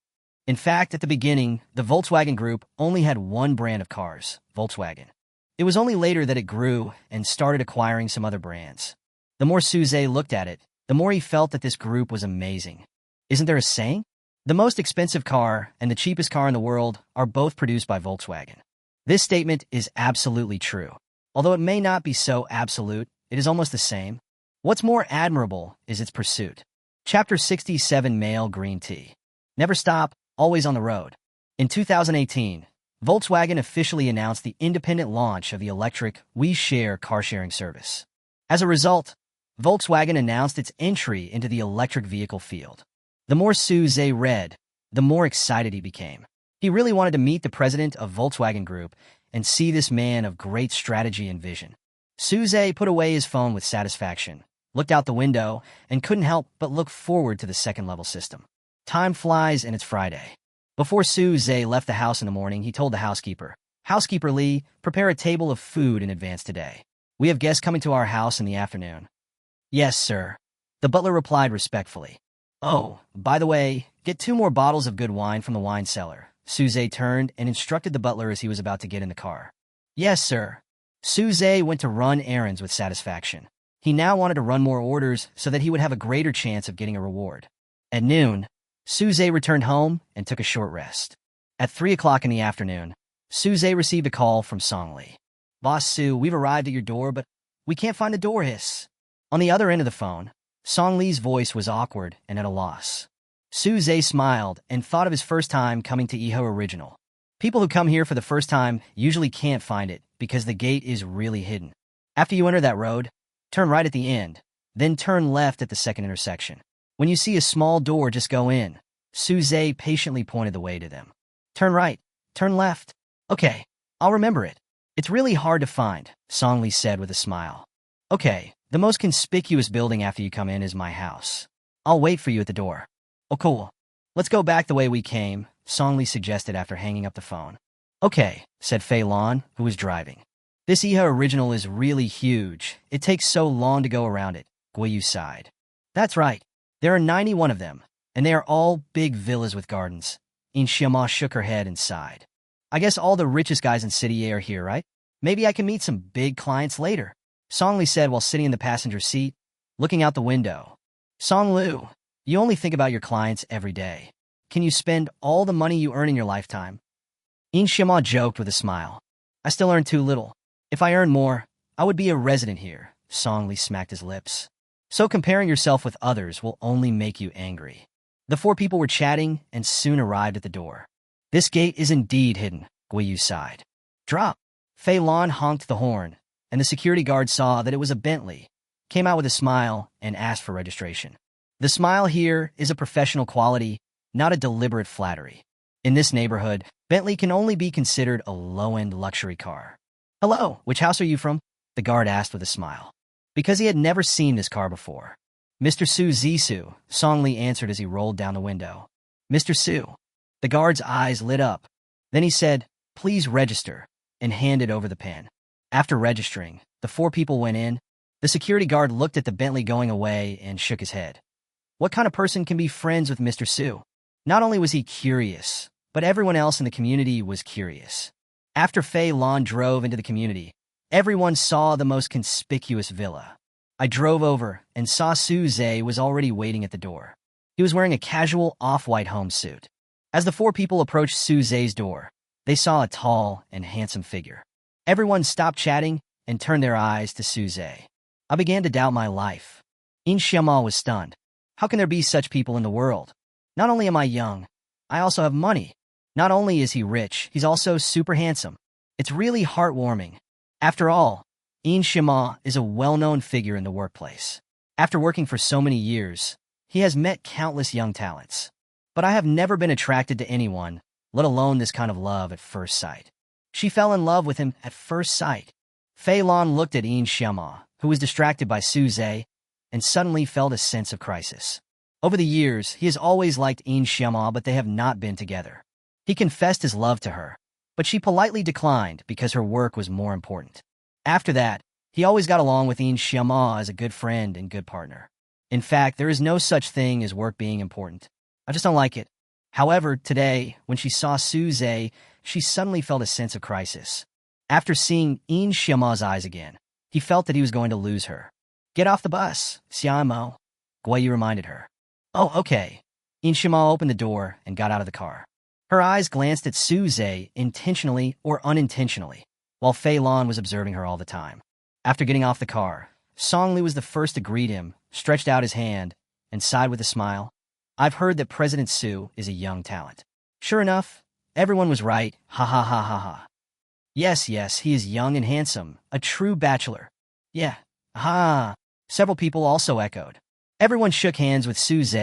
In fact, at the beginning, the Volkswagen Group only had one brand of cars, Volkswagen. It was only later that it grew and started acquiring some other brands. The more Suze looked at it, the more he felt that this group was amazing. Isn't there a saying? The most expensive car and the cheapest car in the world are both produced by Volkswagen. This statement is absolutely true. Although it may not be so absolute, it is almost the same. What's more admirable is its pursuit. Chapter 67, Male Green Tea. Never stop, always on the road. In 2018, Volkswagen officially announced the independent launch of the electric We Share car-sharing service. As a result, Volkswagen announced its entry into the electric vehicle field. The more Suze read, the more excited he became. He really wanted to meet the president of Volkswagen Group and see this man of great strategy and vision. Suze put away his phone with satisfaction, looked out the window, and couldn't help but look forward to the second-level system. Time flies and it's Friday. Before Suze left the house in the morning, he told the housekeeper, "Housekeeper Lee, prepare a table of food in advance today. We have guests coming to our house in the afternoon." "Yes, sir," the butler replied respectfully. "Oh, by the way, get 2 more bottles of good wine from the wine cellar." Suze turned and instructed the butler as he was about to get in the car. "Yes, sir." Suze went to run errands with satisfaction. He now wanted to run more orders so that he would have a greater chance of getting a reward. At noon, Suze returned home and took a short rest. At 3 o'clock in the afternoon, Suze received a call from Song Lee. "Boss Sue, we've arrived at your door, but we can't find the door, hiss." On the other end of the phone, Song Lee's voice was awkward and at a loss. Suze smiled and thought of his first time coming to Eho Original. People who come here for the first time usually can't find it because the gate is really hidden. After you enter that road, turn right at the end, then turn left at the second intersection. When you see a small door, just go in. Suze patiently pointed the way to them. "Turn right, turn left." "Okay, I'll remember it." "It's really hard to find," Song Lee said with a smile. "Okay, the most conspicuous building after you come in is my house. I'll wait for you at the door." "Oh, cool. Let's go back the way we came," Song Lee suggested after hanging up the phone. "Okay," said Fei Lan, who was driving. "This Eho Original is really huge. It takes so long to go around it," Guiyu sighed. "That's right. There are 91 of them, and they are all big villas with gardens." Inshima shook her head and sighed. "I guess all the richest guys in City A are here, right? Maybe I can meet some big clients later," Song Lee said while sitting in the passenger seat, looking out the window. "Song Lu, you only think about your clients every day. Can you spend all the money you earn in your lifetime?" Inshima joked with a smile. "I still earn too little. If I earn more, I would be a resident here." Song Lee smacked his lips. "So comparing yourself with others will only make you angry." The 4 people were chatting and soon arrived at the door. "This gate is indeed hidden," Guiyu sighed. "Drop." Fei Lan honked the horn, and the security guard saw that it was a Bentley, came out with a smile, and asked for registration. The smile here is a professional quality, not a deliberate flattery. In this neighborhood, Bentley can only be considered a low-end luxury car. "Hello, which house are you from?" the guard asked with a smile, because he had never seen this car before. "Mr. Su Zissou," Song Lee answered as he rolled down the window. "Mr. Su." The guard's eyes lit up. Then he said, "Please register," and handed over the pen. After registering, the 4 people went in. The security guard looked at the Bentley going away and shook his head. What kind of person can be friends with Mr. Su? Not only was he curious, but everyone else in the community was curious. After Fei Lan drove into the community, everyone saw the most conspicuous villa. I drove over and saw Suze was already waiting at the door. He was wearing a casual off-white home suit. As the 4 people approached Suze's door, they saw a tall and handsome figure. Everyone stopped chatting and turned their eyes to Suze. I began to doubt my life. Inshama was stunned. How can there be such people in the world? Not only am I young, I also have money. Not only is he rich, he's also super handsome. It's really heartwarming. After all, Inshima is a well-known figure in the workplace. After working for so many years, he has met countless young talents. But I have never been attracted to anyone, let alone this kind of love at first sight. She fell in love with him at first sight. Fei Lan looked at Inshima, who was distracted by Suze, and suddenly felt a sense of crisis. Over the years, he has always liked Inshima, but they have not been together. He confessed his love to her, but she politely declined because her work was more important. After that, he always got along with Inshima as a good friend and good partner. In fact, there is no such thing as work being important. I just don't like it. However, today, when she saw Suze, she suddenly felt a sense of crisis. After seeing Inshima's eyes again, he felt that he was going to lose her. "Get off the bus, Xiamo," Guiyu reminded her. "Oh, okay." Inshima opened the door and got out of the car. Her eyes glanced at Suze intentionally or unintentionally, while Fei Lan was observing her all the time. After getting off the car, Song Li was the first to greet him, stretched out his hand, and sighed with a smile. "I've heard that President Su is a young talent." Sure enough, everyone was right. Ha ha ha ha ha. Yes, he is young and handsome, a true bachelor. Yeah, ha. Several people also echoed. Everyone shook hands with Suze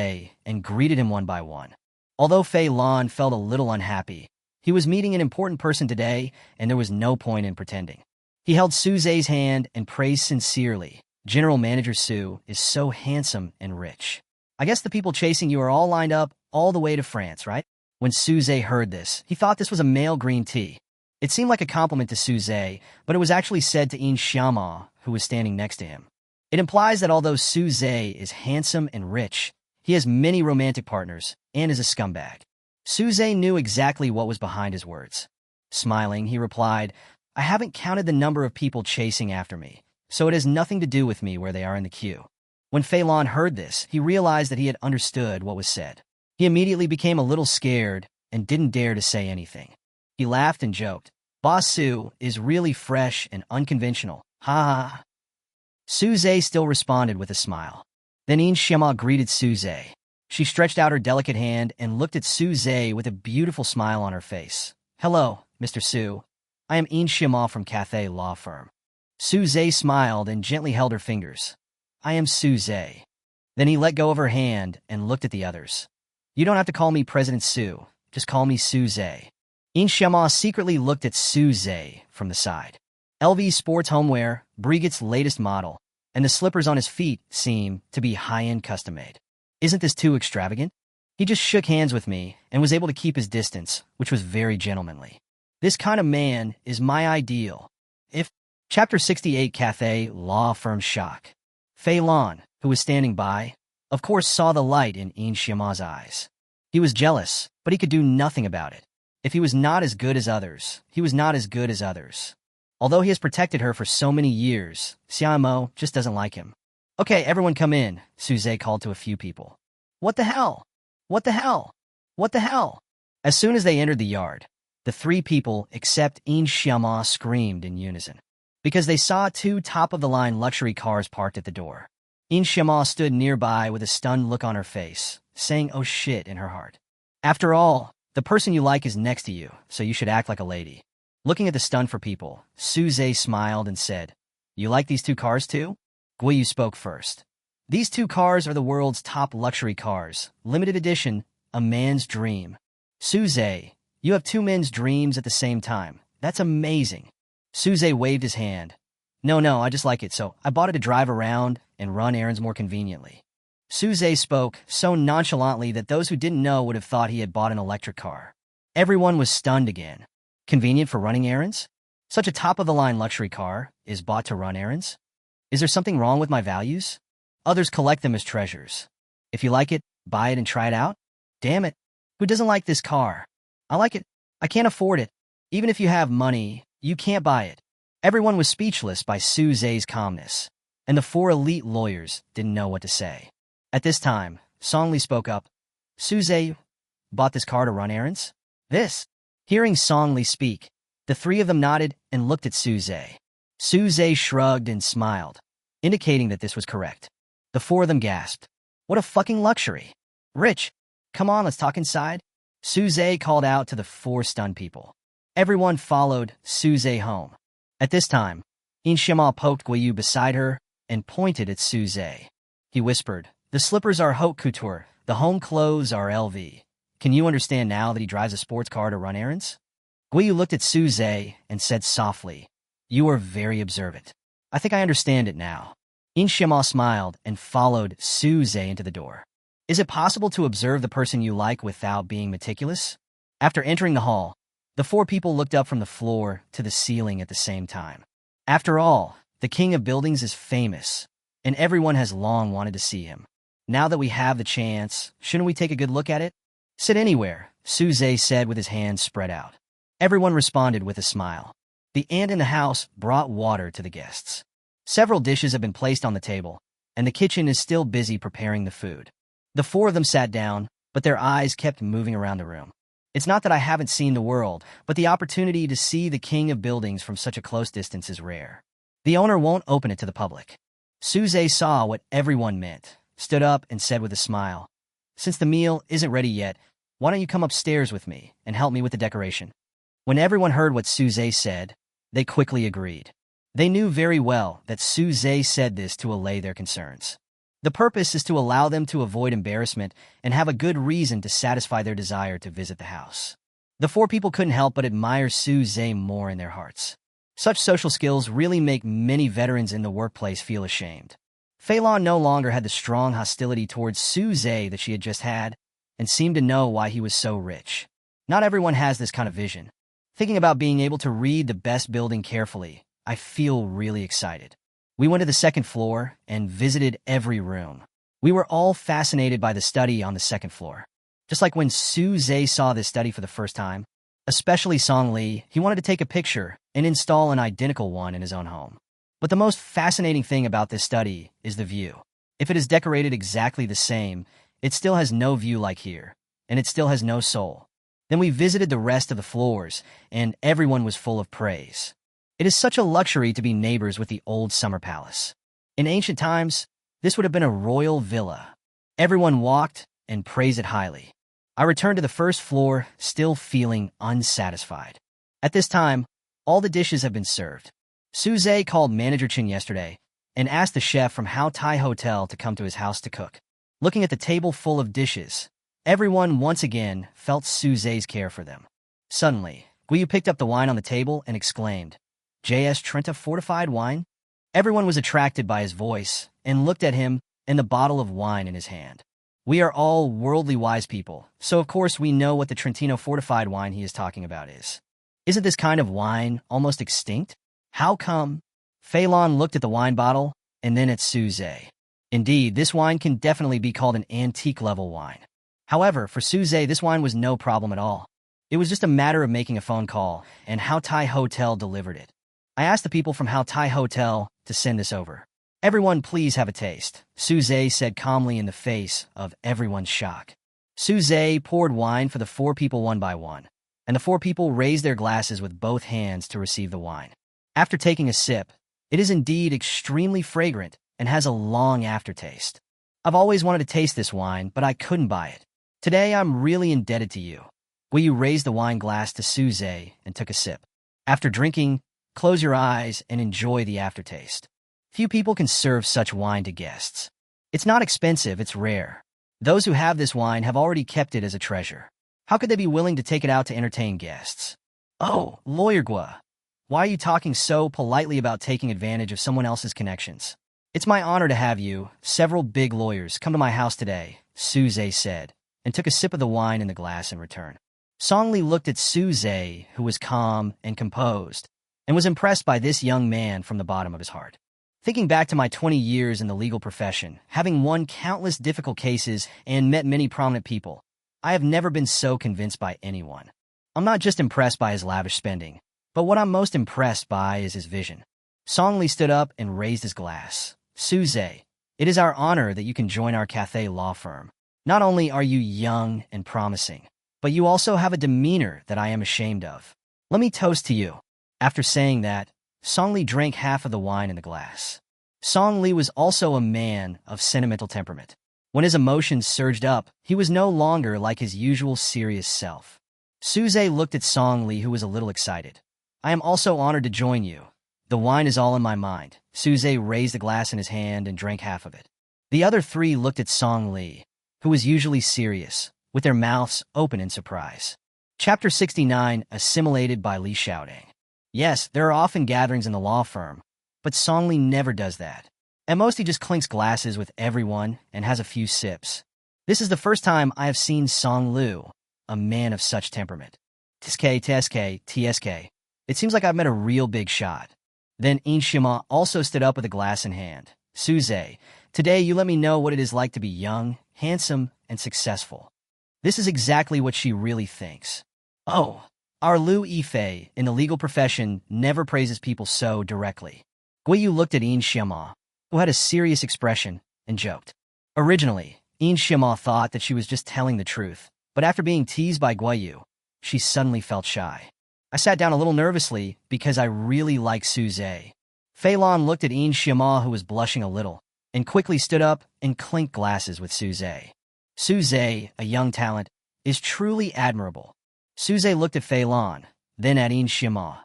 and greeted him one by one. Although Fei Lan felt a little unhappy, he was meeting an important person today, and there was no point in pretending. He held Suze's hand and praised sincerely. General Manager Su is so handsome and rich. I guess the people chasing you are all lined up all the way to France, right? When Suze heard this, he thought this was a male green tea. It seemed like a compliment to Suze, but it was actually said to In Xiama, who was standing next to him. It implies that although Suze is handsome and rich, he has many romantic partners and is a scumbag. Suze knew exactly what was behind his words. Smiling, he replied, I haven't counted the number of people chasing after me, so it has nothing to do with me where they are in the queue. When Fei Lan heard this, he realized that he had understood what was said. He immediately became a little scared and didn't dare to say anything. He laughed and joked, Boss Su is really fresh and unconventional. Ha ha ha. Suze still responded with a smile. Then In Xiama greeted Suze. She stretched out her delicate hand and looked at Suze with a beautiful smile on her face. Hello, Mr. Su. I am In Xiama from Cathay Law Firm. Suze smiled and gently held her fingers. I am Suze. Then he let go of her hand and looked at the others. You don't have to call me President Su. Just call me Suze. In Xiama secretly looked at Suze from the side. LV's sports homeware, Brigitte's latest model, and the slippers on his feet seem to be high-end custom-made. Isn't this too extravagant? He just shook hands with me and was able to keep his distance, which was very gentlemanly. This kind of man is my ideal. Chapter 68 Cathay Law Firm Shock. Fei Lan, who was standing by, of course saw the light in In Xiama's eyes. He was jealous, but he could do nothing about it. If he was not as good as others, he was not as good as others. Although he has protected her for so many years, Xiamo just doesn't like him. Okay, everyone come in, Suze called to a few people. What the hell? What the hell? What the hell? As soon as they entered the yard, the three people except In Xiama screamed in unison, because they saw two top-of-the-line luxury cars parked at the door. In Xiama stood nearby with a stunned look on her face, saying oh shit in her heart. After all, the person you like is next to you, so you should act like a lady. Looking at the stun for people, Suze smiled and said, You like these two cars too? Guiyu spoke first. These two cars are the world's top luxury cars, limited edition, a man's dream. Suze, you have two men's dreams at the same time. That's amazing. Suze waved his hand. No, I just like it, so I bought it to drive around and run errands more conveniently. Suze spoke so nonchalantly that those who didn't know would have thought he had bought an electric car. Everyone was stunned again. Convenient for running errands? Such a top-of-the-line luxury car is bought to run errands? Is there something wrong with my values? Others collect them as treasures. If you like it, buy it and try it out? Damn it. Who doesn't like this car? I like it. I can't afford it. Even if you have money, you can't buy it. Everyone was speechless by Suze's calmness, and the four elite lawyers didn't know what to say. At this time, Songli spoke up. Suze, bought this car to run errands? This? Hearing Songli speak, the three of them nodded and looked at Suze. Suze shrugged and smiled, indicating that this was correct. The four of them gasped. What a fucking luxury. Rich, come on, let's talk inside. Suze called out to the four stunned people. Everyone followed Suze home. At this time, In Xiama poked Guiyu beside her and pointed at Suze. He whispered, The slippers are haute couture, the home clothes are LV. Can you understand now that he drives a sports car to run errands? Guiyu looked at Suze and said softly, You are very observant. I think I understand it now. In Xiama smiled and followed Suze into the door. Is it possible to observe the person you like without being meticulous? After entering the hall, the four people looked up from the floor to the ceiling at the same time. After all, the king of buildings is famous, and everyone has long wanted to see him. Now that we have the chance, shouldn't we take a good look at it? Sit anywhere, Suze said with his hands spread out. Everyone responded with a smile. The aunt in the house brought water to the guests. Several dishes have been placed on the table, and the kitchen is still busy preparing the food. The four of them sat down, but their eyes kept moving around the room. It's not that I haven't seen the world, but the opportunity to see the king of buildings from such a close distance is rare. The owner won't open it to the public. Suze saw what everyone meant, stood up and said with a smile, Since the meal isn't ready yet, why don't you come upstairs with me and help me with the decoration? When everyone heard what Suze said, they quickly agreed. They knew very well that Suze said this to allay their concerns. The purpose is to allow them to avoid embarrassment and have a good reason to satisfy their desire to visit the house. The four people couldn't help but admire Suze more in their hearts. Such social skills really make many veterans in the workplace feel ashamed. Phelan no longer had the strong hostility towards Suze that she had just had, and seemed to know why he was so rich. Not everyone has this kind of vision. Thinking about being able to read the best building carefully, I feel really excited. We went to the second floor and visited every room. We were all fascinated by the study on the second floor. Just like when Suze saw this study for the first time, especially Song Lee, he wanted to take a picture and install an identical one in his own home. But the most fascinating thing about this study is the view. If it is decorated exactly the same, it still has no view like here, and it still has no soul. Then we visited the rest of the floors, and everyone was full of praise. It is such a luxury to be neighbors with the old summer palace. In ancient times, this would have been a royal villa. Everyone walked and praised it highly. I returned to the first floor, still feeling unsatisfied. At this time, all the dishes have been served. Suze called Manager Chin yesterday and asked the chef from How Tai Hotel to come to his house to cook. Looking at the table full of dishes, everyone once again felt Suze's care for them. Suddenly, Guiyu picked up the wine on the table and exclaimed, "J.S. Trenta fortified wine?" Everyone was attracted by his voice and looked at him and the bottle of wine in his hand. We are all worldly wise people, so of course we know what the Trentino fortified wine he is talking about is. Isn't this kind of wine almost extinct? How come? Phelan looked at the wine bottle and then at Suze. Indeed, this wine can definitely be called an antique-level wine. However, for Suze, this wine was no problem at all. It was just a matter of making a phone call, and How Tai Hotel delivered it. I asked the people from How Tai Hotel to send this over. "Everyone please have a taste," Suze said calmly in the face of everyone's shock. Suze poured wine for the 4 people one by one, and the 4 people raised their glasses with both hands to receive the wine. After taking a sip, it is indeed extremely fragrant and has a long aftertaste. I've always wanted to taste this wine, but I couldn't buy it. Today I'm really indebted to you. Guiyu raised the wine glass to Suze and took a sip. After drinking, close your eyes and enjoy the aftertaste. Few people can serve such wine to guests. It's not expensive, it's rare. Those who have this wine have already kept it as a treasure. How could they be willing to take it out to entertain guests? "Oh, Lawyer Gua, why are you talking so politely about taking advantage of someone else's connections? It's my honor to have you, several big lawyers, come to my house today," Suze said, and took a sip of the wine in the glass in return. Song Lee looked at Suze, who was calm and composed, and was impressed by this young man from the bottom of his heart. Thinking back to my 20 years in the legal profession, having won countless difficult cases and met many prominent people, I have never been so convinced by anyone. I'm not just impressed by his lavish spending, but what I'm most impressed by is his vision. Song Lee stood up and raised his glass. "Suze, it is our honor that you can join our Cathay law firm. Not only are you young and promising, but you also have a demeanor that I am ashamed of. Let me toast to you." After saying that, Song Lee drank half of the wine in the glass. Song Lee was also a man of sentimental temperament. When his emotions surged up, he was no longer like his usual serious self. Suze looked at Song Lee, who was a little excited. "I am also honored to join you. The wine is all in my mind." Suze raised the glass in his hand and drank half of it. The other 3 looked at Song Lee, who was usually serious, with their mouths open in surprise. Chapter 69, Assimilated by Li Xiaodang. Yes, there are often gatherings in the law firm, but Song Lee never does that. At most, he just clinks glasses with everyone and has a few sips. This is the first time I have seen Song Lu, a man of such temperament. TSK. It seems like I've met a real big shot. Then Inshima also stood up with a glass in hand. "Suze, today you let me know what it is like to be young, handsome, and successful." This is exactly what she really thinks. Oh, our Lu Yifei in the legal profession never praises people so directly. Guiyu looked at Inshima, who had a serious expression, and joked. Originally, Inshima thought that she was just telling the truth, but after being teased by Guiyu, she suddenly felt shy. I sat down a little nervously because I really like Suze. Phelan looked at Inshima, who was blushing a little, and quickly stood up and clinked glasses with Suze. Suze, a young talent, is truly admirable. Suze looked at Phelan, then at Inshima.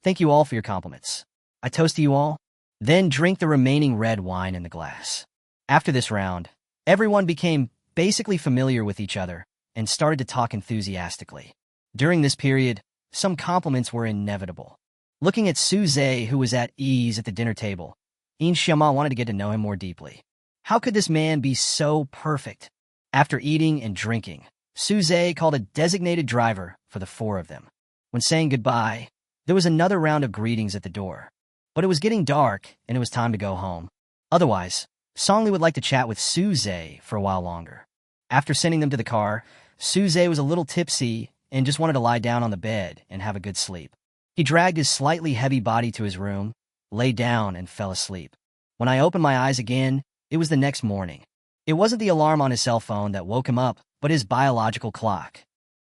"Thank you all for your compliments. I toast to you all." Then drink the remaining red wine in the glass. After this round, everyone became basically familiar with each other and started to talk enthusiastically. During this period, some compliments were inevitable. Looking at Suze, who was at ease at the dinner table, In Xiaoma wanted to get to know him more deeply. How could this man be so perfect? After eating and drinking, Suze called a designated driver for the four of them. When saying goodbye, there was another round of greetings at the door. But it was getting dark, and it was time to go home. Otherwise, Songli would like to chat with Suze for a while longer. After sending them to the car, Suze was a little tipsy and just wanted to lie down on the bed and have a good sleep. He dragged his slightly heavy body to his room, lay down, and fell asleep. When I opened my eyes again, it was the next morning. It wasn't the alarm on his cell phone that woke him up, but his biological clock.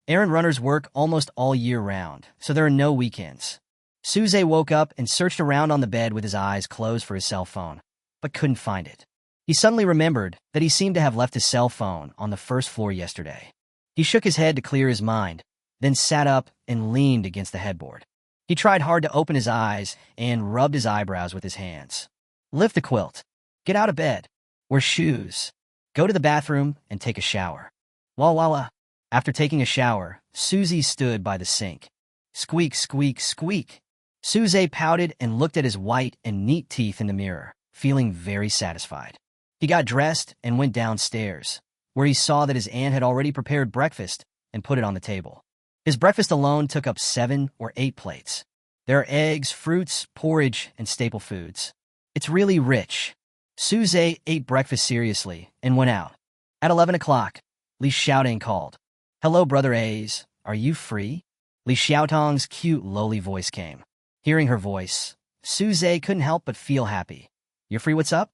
Errand runners work almost all year round, so there are no weekends. Suze woke up and searched around on the bed with his eyes closed for his cell phone, but couldn't find it. He suddenly remembered that he seemed to have left his cell phone on the first floor yesterday. He shook his head to clear his mind, then sat up and leaned against the headboard. He tried hard to open his eyes and rubbed his eyebrows with his hands. Lift the quilt. Get out of bed. Wear shoes. Go to the bathroom and take a shower. Walla. After taking a shower, Susie stood by the sink. Squeak, squeak, squeak. Suze pouted and looked at his white and neat teeth in the mirror, feeling very satisfied. He got dressed and went downstairs, where he saw that his aunt had already prepared breakfast and put it on the table. His breakfast alone took up 7 or 8 plates. There are eggs, fruits, porridge, and staple foods. It's really rich. Suze ate breakfast seriously and went out. At 11 o'clock, Li Xiaotong called. Hello, Brother A's. Are you free? Li Xiaotong's cute, lowly voice came. Hearing her voice, Suze couldn't help but feel happy. You're free, what's up?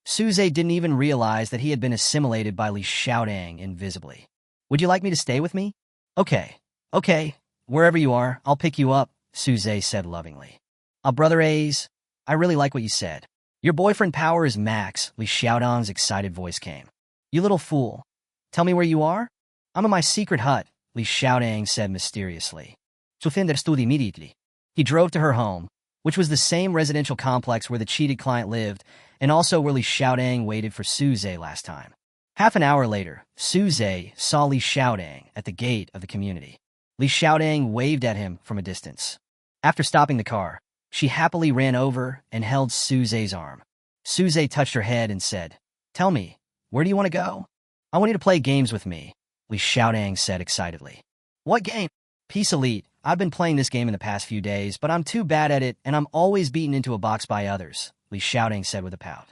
Suze didn't even realize that he had been assimilated by Li Xiaotong invisibly. Would you like me to stay with me? Okay, wherever you are, I'll pick you up, Suze said lovingly. Brother A's, I really like what you said. Your boyfriend power is max, Li Xiaotong's excited voice came. You little fool. Tell me where you are? I'm in my secret hut, Li Xiaotong said mysteriously. Understood immediately. He drove to her home, which was the same residential complex where the cheated client lived, and also where Li Xiaotong waited for Suze last time. Half an hour later, Suze saw Li Xiaotong at the gate of the community. Li Xiaotong waved at him from a distance. After stopping the car, she happily ran over and held Suze's arm. Suze touched her head and said, Tell me, where do you want to go? I want you to play games with me, Li Xiaotong said excitedly. What game? Peace Elite. I've been playing this game in the past few days, but I'm too bad at it and I'm always beaten into a box by others, Li Xiaotong said with a pout.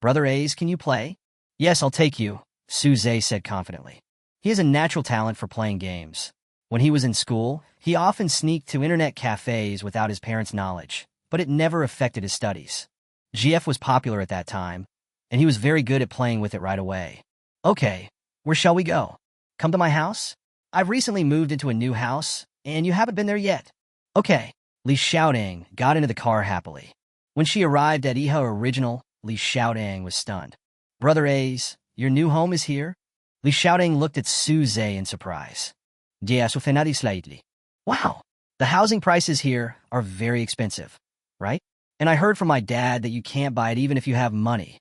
Brother A's, can you play? Yes, I'll take you, Suze said confidently. He has a natural talent for playing games. When he was in school, he often sneaked to internet cafes without his parents' knowledge, but it never affected his studies. GF was popular at that time, and he was very good at playing with it right away. Okay, where shall we go? Come to my house? I've recently moved into a new house, and you haven't been there yet. Okay, Li Xiaotong got into the car happily. When she arrived at Iha Original, Li Xiaotong was stunned. Brother A's, your new home is here? Li Xiaotong looked at Suze in surprise. Yes, slightly. Wow, the housing prices here are very expensive, right? And I heard from my dad that you can't buy it even if you have money.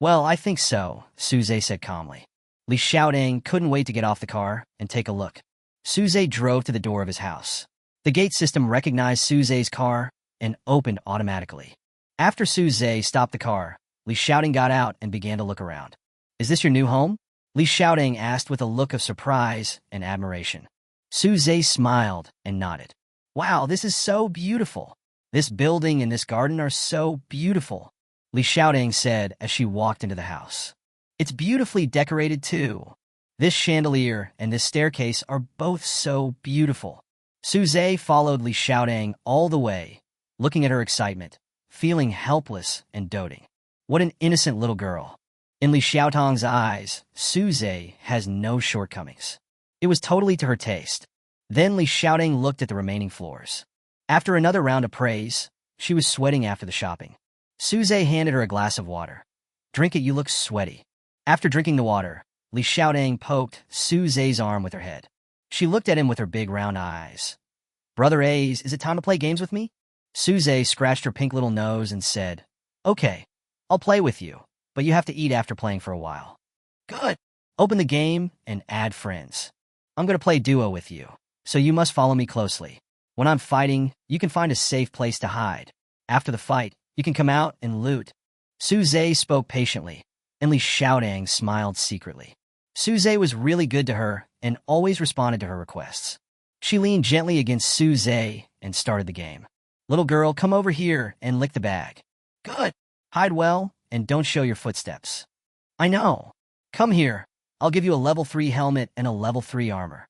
Well, I think so, Suze said calmly. Li Xiaotong couldn't wait to get off the car and take a look. Suze drove to the door of his house. The gate system recognized Suze's car and opened automatically. After Suze stopped the car, Li Xiaotong got out and began to look around. Is this your new home? Li Xiaotong asked with a look of surprise and admiration. Suze smiled and nodded. Wow, this is so beautiful. This building and this garden are so beautiful, Li Xiaotong said as she walked into the house. It's beautifully decorated too. This chandelier and this staircase are both so beautiful. Suze followed Li Xiaotong all the way, looking at her excitement, feeling helpless and doting. What an innocent little girl. In Li Xiaotong's eyes, Suze has no shortcomings. It was totally to her taste. Then Li Xiaotong looked at the remaining floors. After another round of praise, she was sweating after the shopping. Suze handed her a glass of water. Drink it, you look sweaty. After drinking the water, Li Xiaotong poked Suze's arm with her head. She looked at him with her big round eyes. Brother A's, is it time to play games with me? Suze scratched her pink little nose and said, Okay, I'll play with you, but you have to eat after playing for a while. Good. Open the game and add friends. I'm going to play duo with you, so you must follow me closely. When I'm fighting, you can find a safe place to hide. After the fight, you can come out and loot. Suze spoke patiently, and Li Xiaodang smiled secretly. Suze was really good to her and always responded to her requests. She leaned gently against Suze and started the game. Little girl, come over here and lick the bag. Good. Hide well and don't show your footsteps. I know. Come here. I'll give you a level 3 helmet and a level 3 armor.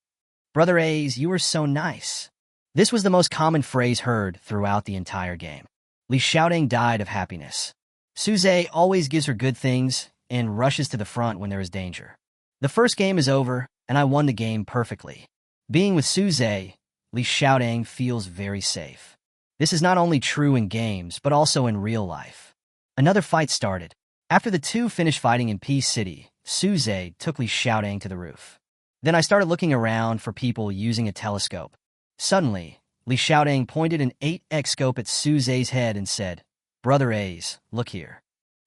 Brother A's, you are so nice. This was the most common phrase heard throughout the entire game. Li Xiaodang died of happiness. Suze always gives her good things and rushes to the front when there is danger. The first game is over, and I won the game perfectly. Being with Suze, Li Xiaodang feels very safe. This is not only true in games, but also in real life. Another fight started. After the two finished fighting in Peace City, Suze took Li Xiaodang to the roof. Then I started looking around for people using a telescope. Suddenly, Li Xiaodang pointed an 8x scope at Suze's head and said, Brother A's, look here.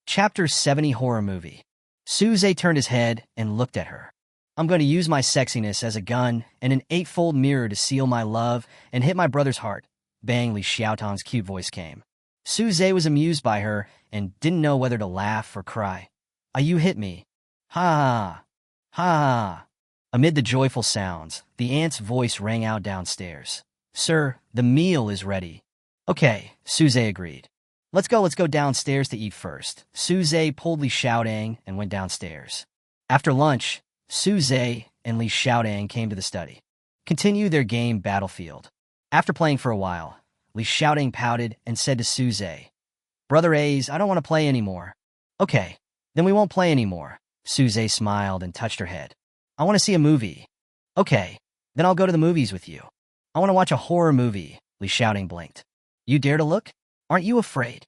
Chapter 70 Horror Movie. Suze turned his head and looked at her. I'm going to use my sexiness as a gun and an 8-fold mirror to seal my love and hit my brother's heart. Bang, Li Xiaotang's cute voice came. Suze was amused by her and didn't know whether to laugh or cry. You hit me. Ha ha. Ha. Amid the joyful sounds, the aunt's voice rang out downstairs. Sir, the meal is ready. Okay, Suze agreed. Let's go downstairs to eat first. Suze pulled Li Xiaodang and went downstairs. After lunch, Suze and Li Xiaodang came to the study. Continue their game Battlefield. After playing for a while, Li Xiaodang pouted and said to Suze, Brother A's, I don't want to play anymore. Okay, then we won't play anymore. Suze smiled and touched her head. I want to see a movie. Okay, then I'll go to the movies with you. I want to watch a horror movie, Li Xiaodang blinked. You dare to look? Aren't you afraid?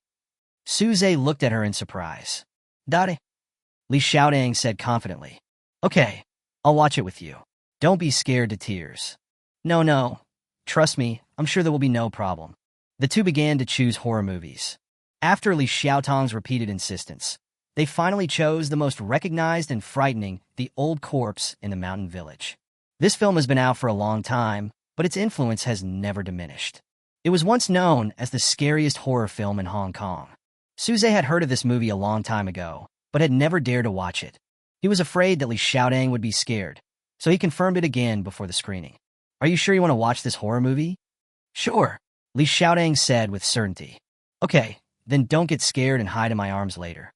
Suze looked at her in surprise. Dare? Li Xiaodang said confidently. Okay, I'll watch it with you. Don't be scared to tears. No. Trust me, I'm sure there will be no problem. The two began to choose horror movies. After Li Xiaotang's repeated insistence, they finally chose the most recognized and frightening, The Old Corpse in the Mountain Village. This film has been out for a long time, but its influence has never diminished. It was once known as the scariest horror film in Hong Kong. Suze had heard of this movie a long time ago, but had never dared to watch it. He was afraid that Li Xiaodang would be scared, so he confirmed it again before the screening. Are you sure you want to watch this horror movie? Sure, Li Xiaodang said with certainty. Okay, then don't get scared and hide in my arms later.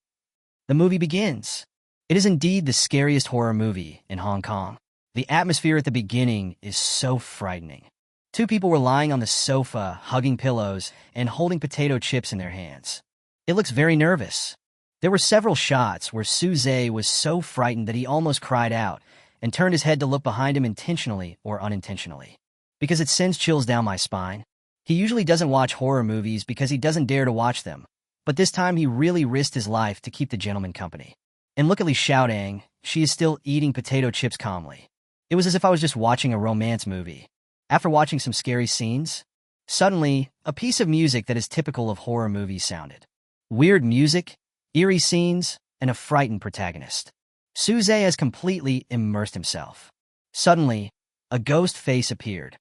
The movie begins. It is indeed the scariest horror movie in Hong Kong. The atmosphere at the beginning is so frightening. Two people were lying on the sofa, hugging pillows, and holding potato chips in their hands. It looks very nervous. There were several shots where Suze was so frightened that he almost cried out and turned his head to look behind him intentionally or unintentionally. Because it sends chills down my spine. He usually doesn't watch horror movies because he doesn't dare to watch them, but this time he really risked his life to keep the gentleman company. And look at Li Xiaodang, she is still eating potato chips calmly. It was as if I was just watching a romance movie. After watching some scary scenes, suddenly, a piece of music that is typical of horror movies sounded. Weird music, eerie scenes, and a frightened protagonist. Suze has completely immersed himself. Suddenly, a ghost face appeared.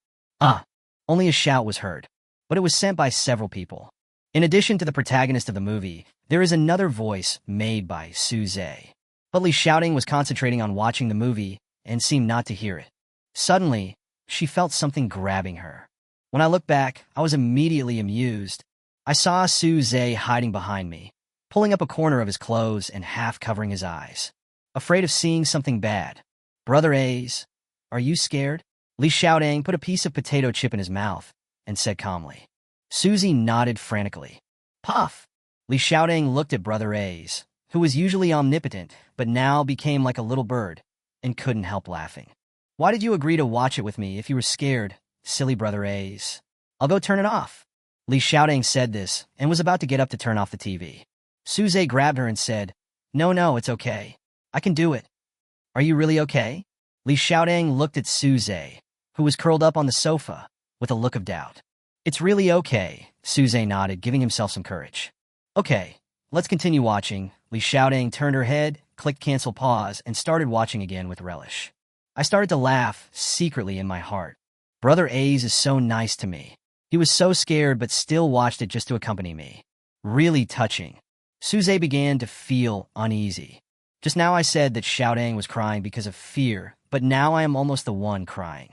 Only a shout was heard, but it was sent by several people. In addition to the protagonist of the movie, there is another voice made by Suze. But Li Xiaodang was concentrating on watching the movie and seemed not to hear it. Suddenly, she felt something grabbing her. When I looked back, I was immediately amused. I saw Suze hiding behind me, pulling up a corner of his clothes and half covering his eyes. Afraid of seeing something bad. Brother A's, are you scared? Li Xiaodang put a piece of potato chip in his mouth and said calmly. Suzy nodded frantically. Puff! Li Xiaodang looked at Brother A's, who was usually omnipotent, but now became like a little bird, and couldn't help laughing. Why did you agree to watch it with me if you were scared, silly Brother A's? I'll go turn it off. Li Xiaodang said this and was about to get up to turn off the TV. Suze grabbed her and said, No, it's okay. I can do it. Are you really okay? Li Xiaodang looked at Suze, who was curled up on the sofa, with a look of doubt. It's really okay, Suze nodded, giving himself some courage. Okay, let's continue watching. Li Xiaodang turned her head, clicked cancel pause, and started watching again with relish. I started to laugh secretly in my heart. Brother A's is so nice to me. He was so scared but still watched it just to accompany me. Really touching. Suze began to feel uneasy. Just now I said that Xiaodang was crying because of fear, but now I am almost the one crying.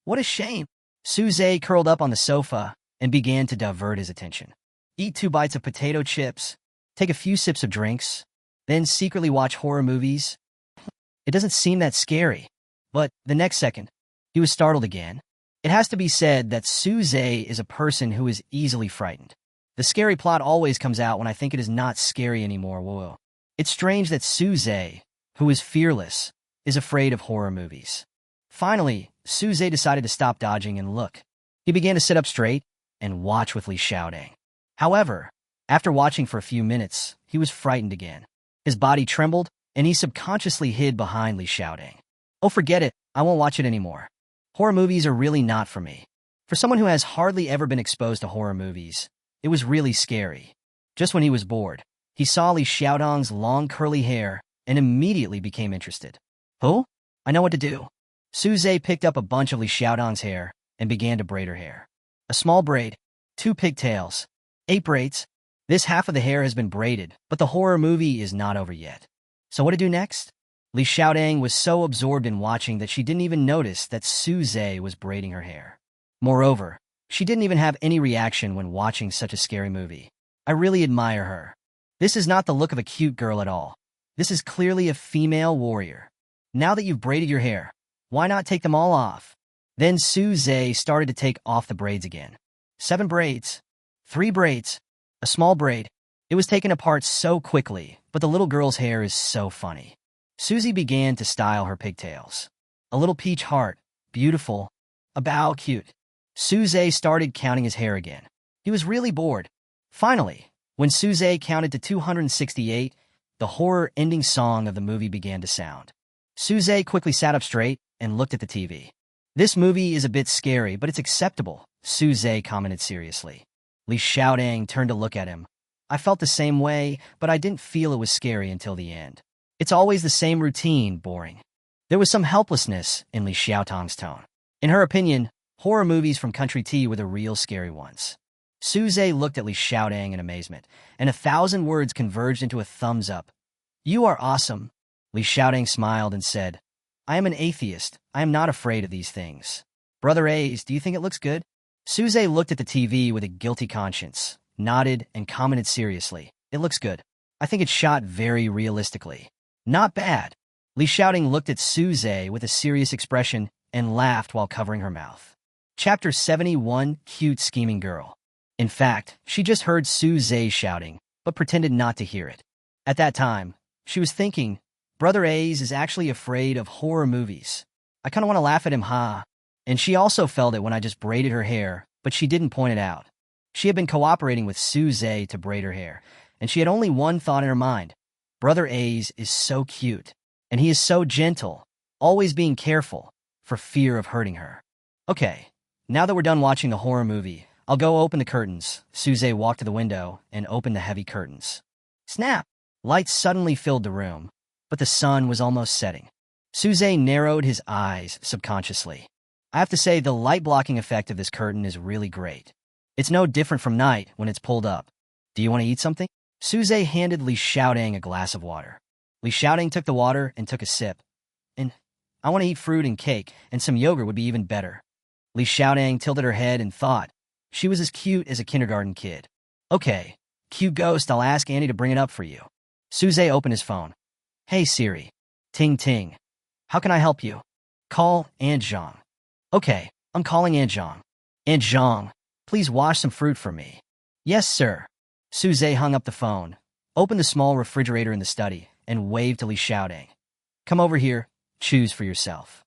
What a shame. Suze curled up on the sofa and began to divert his attention. Eat 2 bites of potato chips, take a few sips of drinks, then secretly watch horror movies. It doesn't seem that scary. But the next second, he was startled again. It has to be said that Suze is a person who is easily frightened. The scary plot always comes out when I think it is not scary anymore. Whoa. It's strange that Suze, who is fearless, is afraid of horror movies. Finally, Suze decided to stop dodging and look. He began to sit up straight and watch with Li Xiaodang. However, after watching for a few minutes, he was frightened again. His body trembled, and he subconsciously hid behind Li Xiaodang. Oh, forget it. I won't watch it anymore. Horror movies are really not for me. For someone who has hardly ever been exposed to horror movies, it was really scary. Just when he was bored, he saw Li Xiaodang's long curly hair and immediately became interested. Oh, I know what to do. Suze picked up a bunch of Li Xiaodang's hair and began to braid her hair. A small braid, 2 pigtails, 8 braids. This half of the hair has been braided, but the horror movie is not over yet. So what to do next? Li Xiaodang was so absorbed in watching that she didn't even notice that Suze was braiding her hair. Moreover, she didn't even have any reaction when watching such a scary movie. I really admire her. This is not the look of a cute girl at all. This is clearly a female warrior. Now that you've braided your hair, why not take them all off? Then Suze started to take off the braids again. 7 braids, 3 braids, a small braid. It was taken apart so quickly, but the little girl's hair is so funny. Susie began to style her pigtails. A little peach heart, beautiful, a bow, cute. Suze started counting his hair again. He was really bored. Finally, when Suze counted to 268, the horror ending song of the movie began to sound. Suze quickly sat up straight and looked at the TV. This movie is a bit scary, but it's acceptable, Suze commented seriously. Li Xiaodang turned to look at him. I felt the same way, but I didn't feel it was scary until the end. It's always the same routine, boring. There was some helplessness in Li Xiaodang's tone. In her opinion, horror movies from Country Tea were the real scary ones. Suze looked at Li Xiaodang in amazement, and 1,000 words converged into a thumbs up. You are awesome. Li Xiaodang smiled and said, I am an atheist. I am not afraid of these things. Brother A's, do you think it looks good? Suze looked at the TV with a guilty conscience, nodded, and commented seriously. It looks good. I think it's shot very realistically. Not bad. Li Xiaodang looked at Suze with a serious expression and laughed while covering her mouth. Chapter 71, Cute Scheming Girl. In fact, she just heard Suze shouting, but pretended not to hear it. At that time, she was thinking, Brother A's is actually afraid of horror movies. I kind of want to laugh at him, huh? And she also felt it when I just braided her hair, but she didn't point it out. She had been cooperating with Suze to braid her hair, and she had only one thought in her mind. Brother A's is so cute, and he is so gentle, always being careful, for fear of hurting her. Okay, now that we're done watching the horror movie, I'll go open the curtains. Suze walked to the window and opened the heavy curtains. Snap! Light suddenly filled the room, but the sun was almost setting. Suze narrowed his eyes subconsciously. I have to say the light-blocking effect of this curtain is really great. It's no different from night when it's pulled up. Do you want to eat something? Suze handed Li Xiaodang a glass of water. Li Xiaodang took the water and took a sip. And I want to eat fruit and cake, and some yogurt would be even better. Li Xiaodang tilted her head and thought. She was as cute as a kindergarten kid. Okay, cute ghost, I'll ask Annie to bring it up for you. Suze opened his phone. Hey Siri. Ting ting. How can I help you? Call Aunt Zhang. Okay, I'm calling Aunt Zhang. Aunt Zhang, please wash some fruit for me. Yes, sir. Suze hung up the phone, opened the small refrigerator in the study, and waved to Li Xiaodang. Come over here, choose for yourself.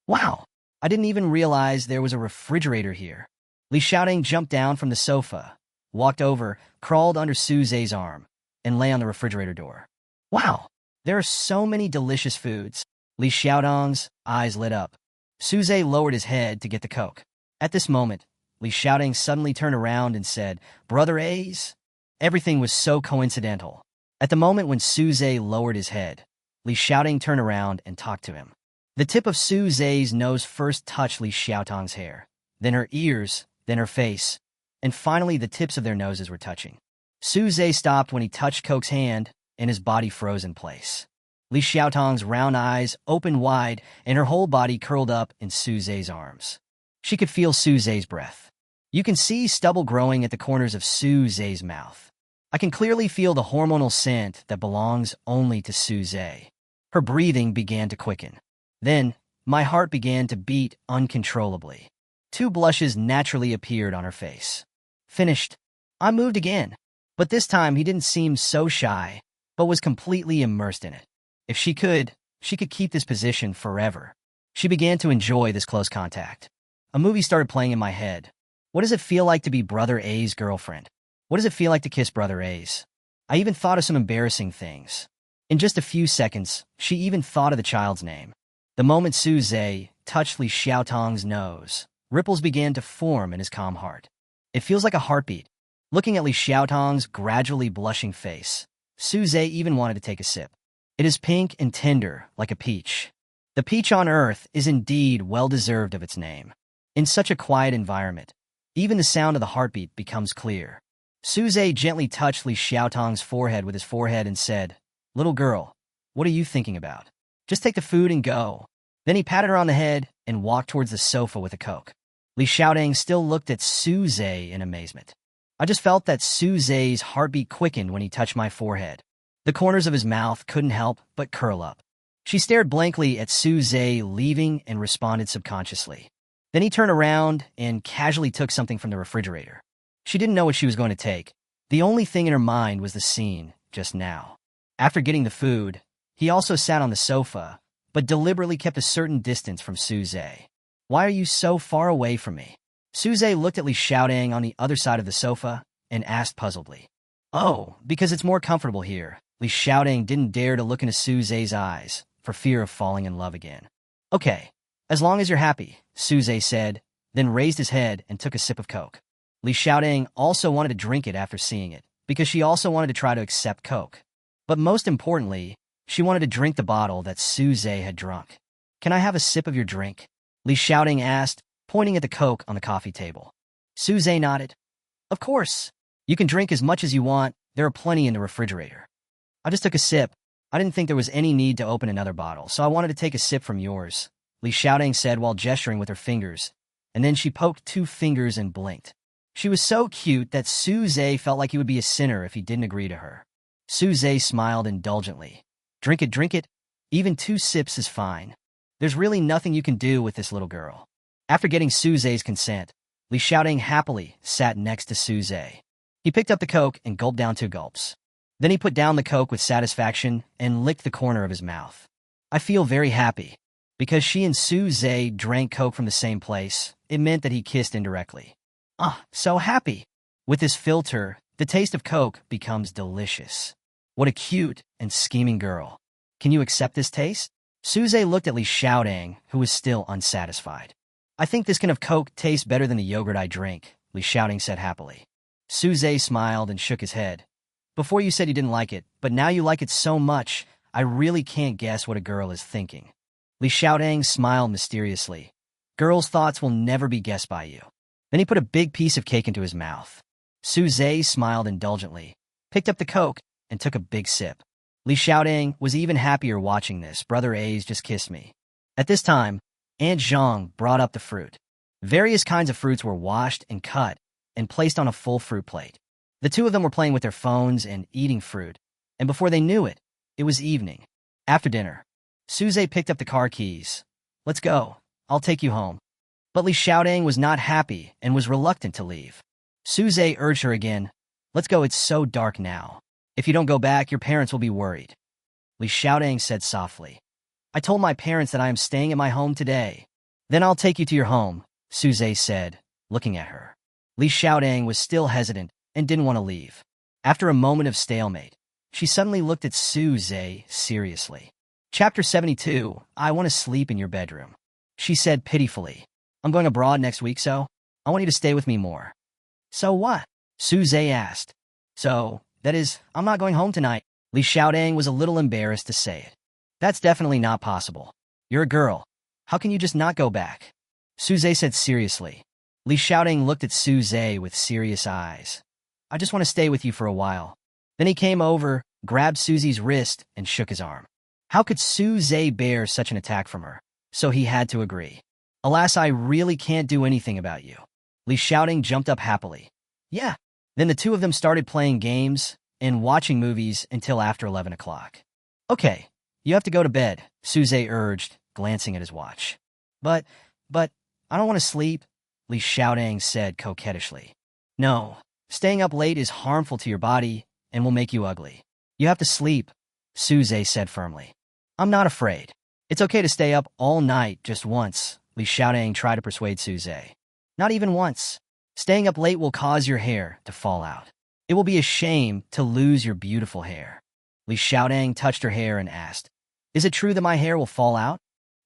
Wow, I didn't even realize there was a refrigerator here. Li Xiaodang jumped down from the sofa, walked over, crawled under Suze's arm, and lay on the refrigerator door. Wow, there are so many delicious foods. Li Xiaodang's eyes lit up. Suze lowered his head to get the Coke. At this moment, Li Xiaodang suddenly turned around and said, Brother A's? Everything was so coincidental. At the moment when Suze lowered his head, Li Xiaodang turned around and talked to him. The tip of Suze's nose first touched Li Xiaodang's hair, then her ears, then her face. and finally the tips of their noses were touching. Suze stopped when he touched Coke's hand, and his body froze in place. Li Xiaotong's round eyes opened wide, and her whole body curled up in Suze's arms. She could feel Suze's breath. You can see stubble growing at the corners of Suze's mouth. I can clearly feel the hormonal scent that belongs only to Suze. Her breathing began to quicken. Then, my heart began to beat uncontrollably. 2 blushes naturally appeared on her face. Finished. I moved again. But this time he didn't seem so shy, but was completely immersed in it. If she could keep this position forever. She began to enjoy this close contact. A movie started playing in my head. What does it feel like to be Brother A's girlfriend? What does it feel like to kiss Brother A's? I even thought of some embarrassing things. In just a few seconds, she even thought of the child's name. The moment Suze touched Li Xiaotong's nose, ripples began to form in his calm heart. It feels like a heartbeat. Looking at Li Xiaotong's gradually blushing face, Suze even wanted to take a sip. It is pink and tender, like a peach. The peach on earth is indeed well-deserved of its name. In such a quiet environment, even the sound of the heartbeat becomes clear. Suze gently touched Li Xiaotong's forehead with his forehead and said, "Little girl, what are you thinking about? Just take the food and go." Then he patted her on the head and walked towards the sofa with a Coke. Li Xiaotong still looked at Suze in amazement. I just felt that Suze's heartbeat quickened when he touched my forehead. The corners of his mouth couldn't help but curl up. She stared blankly at Suze leaving and responded subconsciously. Then he turned around and casually took something from the refrigerator. She didn't know what she was going to take. The only thing in her mind was the scene just now. After getting the food, he also sat on the sofa, but deliberately kept a certain distance from Suze. "Why are you so far away from me?" Suze looked at Li Xiaotong on the other side of the sofa and asked puzzledly. "Oh, because it's more comfortable here." Li Xiaotong didn't dare to look into Suze's eyes for fear of falling in love again. "Okay, as long as you're happy," Suze said, then raised his head and took a sip of Coke. Li Xiaotong also wanted to drink it after seeing it, because she also wanted to try to accept Coke. But most importantly, she wanted to drink the bottle that Suze had drunk. "Can I have a sip of your drink?" Li Xiaotong asked, pointing at the Coke on the coffee table. Suze nodded. "Of course. You can drink as much as you want. There are plenty in the refrigerator." "I just took a sip. I didn't think there was any need to open another bottle, so I wanted to take a sip from yours," Li Xiaotong said while gesturing with her fingers, and then she poked 2 fingers and blinked. She was so cute that Suze felt like he would be a sinner if he didn't agree to her. Suze smiled indulgently. Drink it. Even 2 sips is fine. There's really nothing you can do with this little girl." After getting Suze's consent, Li Xiaotong happily sat next to Suze. He picked up the Coke and gulped down 2 gulps. Then he put down the Coke with satisfaction and licked the corner of his mouth. "I feel very happy." Because she and Suze drank Coke from the same place, it meant that he kissed indirectly. So happy. With this filter, the taste of Coke becomes delicious. What a cute and scheming girl. "Can you accept this taste?" Suze looked at Li Xiaotong, who was still unsatisfied. "I think this can of Coke tastes better than the yogurt I drink," Li Xiaotong said happily. Suze smiled and shook his head. "Before you said you didn't like it, but now you like it so much, I really can't guess what a girl is thinking." Li Xiaotong smiled mysteriously. "Girls' thoughts will never be guessed by you." Then he put a big piece of cake into his mouth. Suze smiled indulgently, picked up the Coke, and took a big sip. Li Xiaotong was even happier watching this. "Brother A's just kissed me." At this time, Aunt Zhang brought up the fruit. Various kinds of fruits were washed and cut and placed on a full fruit plate. The 2 of them were playing with their phones and eating fruit, and before they knew it, it was evening. After dinner, Suze picked up the car keys. "Let's go. I'll take you home." But Li Xiaotong was not happy and was reluctant to leave. Suze urged her again. "Let's go, it's so dark now. If you don't go back, your parents will be worried." Li Xiaotong said softly. "I told my parents that I am staying at my home today." "Then I'll take you to your home," Suze said, looking at her. Li Xiaotong was still hesitant and didn't want to leave. After a moment of stalemate, she suddenly looked at Suze seriously. Chapter 72, "I want to sleep in your bedroom," she said pitifully. "I'm going abroad next week, so I want you to stay with me more." "So what?" Suze asked. "So, that is, I'm not going home tonight." Li Xiaotong was a little embarrassed to say it. "That's definitely not possible. You're a girl. How can you just not go back?" Suze said seriously. Li Xiaoding looked at Su Zhe with serious eyes. I just want to stay with you for a while. Then he came over, grabbed Susie's wrist, and shook his arm. How could Su Zhe bear such an attack from her? So he had to agree. Alas, I really can't do anything about you. Li Xiaoding jumped up happily. Yeah. Then the two of them started playing games and watching movies until after 11 o'clock. Okay, you have to go to bed, Su Zhe urged, glancing at his watch. But, I don't want to sleep, Li Xiaoding said coquettishly. No, staying up late is harmful to your body and will make you ugly. You have to sleep, Su Zhe said firmly. I'm not afraid. It's okay to stay up all night just once, Li Xiaoding tried to persuade Su Zhe. Not even once. Staying up late will cause your hair to fall out. It will be a shame to lose your beautiful hair. Li Xiaoding touched her hair and asked, Is it true that my hair will fall out?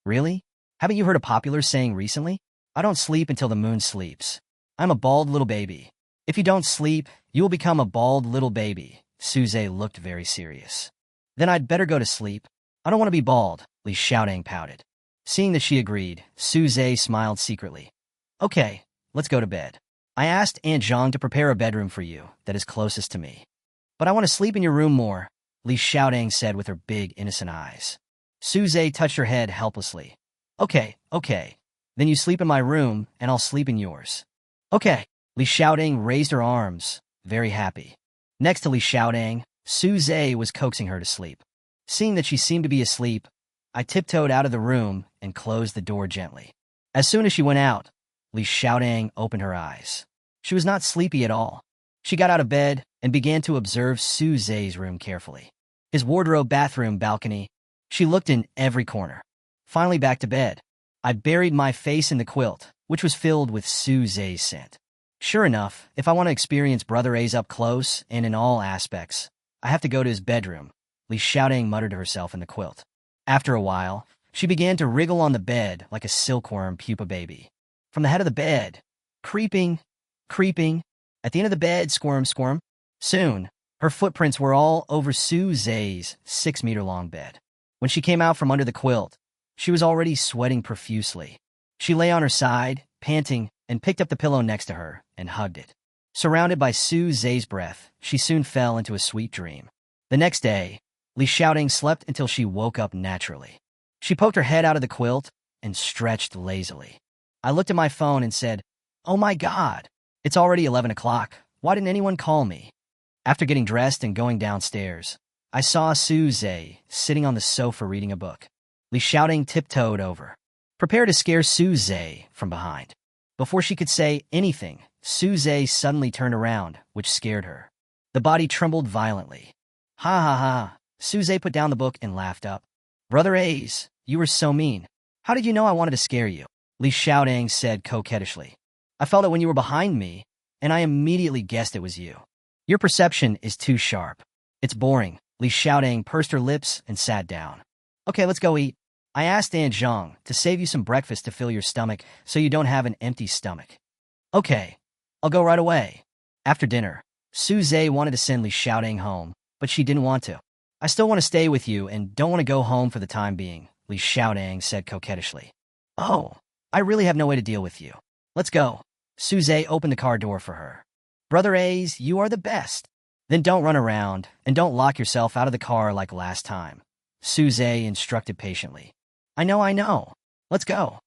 Really? Haven't you heard a popular saying recently? I don't sleep until the moon sleeps. I'm a bald little baby. If you don't sleep, you will become a bald little baby. Su Zhe looked very serious. Then I'd better go to sleep. I don't want to be bald, Li Xiaoding pouted. Seeing that she agreed, Su Zhe smiled secretly. Okay, let's go to bed. I asked Aunt Zhang to prepare a bedroom for you that is closest to me. But I want to sleep in your room more, Li Xiaoding said with her big, innocent eyes. Su Zhe touched her head helplessly. Okay. Then you sleep in my room, and I'll sleep in yours. Okay. Li Xiaoding raised her arms, very happy. Next to Li Xiaoding, Su Zhe was coaxing her to sleep. Seeing that she seemed to be asleep, I tiptoed out of the room and closed the door gently. As soon as she went out, Li Xiaoding opened her eyes. She was not sleepy at all. She got out of bed and began to observe Su Zhe's room carefully. His wardrobe, bathroom, balcony. She looked in every corner. Finally back to bed. I buried my face in the quilt, which was filled with Su Zhe's scent. Sure enough, if I want to experience Brother A's up close and in all aspects, I have to go to his bedroom, Li Xiaoding muttered to herself in the quilt. After a while, she began to wriggle on the bed like a silkworm pupa baby. From the head of the bed, creeping. At the end of the bed, squirm. Soon, her footprints were all over Su Zhe's 6-meter-long bed. When she came out from under the quilt, she was already sweating profusely. She lay on her side, panting, and picked up the pillow next to her and hugged it. Surrounded by Su Zhe's breath, she soon fell into a sweet dream. The next day, Li Xiaoding slept until she woke up naturally. She poked her head out of the quilt and stretched lazily. I looked at my phone and said, Oh my God, it's already 11 o'clock. Why didn't anyone call me? After getting dressed and going downstairs, I saw Su Zhe sitting on the sofa reading a book. Li Xiaoding tiptoed over, prepared to scare Su Zhe from behind. Before she could say anything, Su Zhe suddenly turned around, which scared her. The body trembled violently. Ha ha ha. Su Zhe put down the book and laughed up. Brother A's, you were so mean. How did you know I wanted to scare you? Li Xiaoding said coquettishly. I felt it when you were behind me, and I immediately guessed it was you. Your perception is too sharp. It's boring. Li Xiaoding pursed her lips and sat down. Okay, let's go eat. I asked Aunt Zhang to save you some breakfast to fill your stomach so you don't have an empty stomach. Okay, I'll go right away. After dinner, Su Zhe wanted to send Li Xiaoding home, but she didn't want to. I still want to stay with you and don't want to go home for the time being, Li Xiaoding said coquettishly. Oh, I really have no way to deal with you. Let's go. Su Zhe opened the car door for her. Brother A's, you are the best. Then don't run around and don't lock yourself out of the car like last time, Su Zhe instructed patiently. I know. Let's go.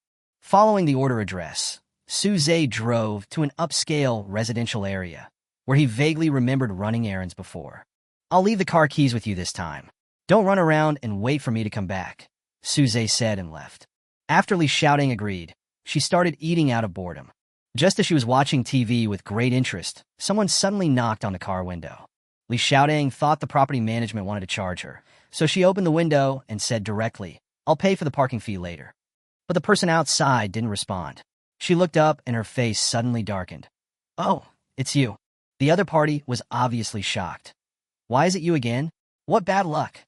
Following the order address, Su Zhe drove to an upscale residential area where he vaguely remembered running errands before. I'll leave the car keys with you this time. Don't run around and wait for me to come back, Su Zhe said and left. After Li Xiaoding agreed, she started eating out of boredom. Just as she was watching TV with great interest, someone suddenly knocked on the car window. Li Xiaoding thought the property management wanted to charge her, so she opened the window and said directly, I'll pay for the parking fee later. But the person outside didn't respond. She looked up and her face suddenly darkened. Oh, it's you. The other party was obviously shocked. Why is it you again? What bad luck?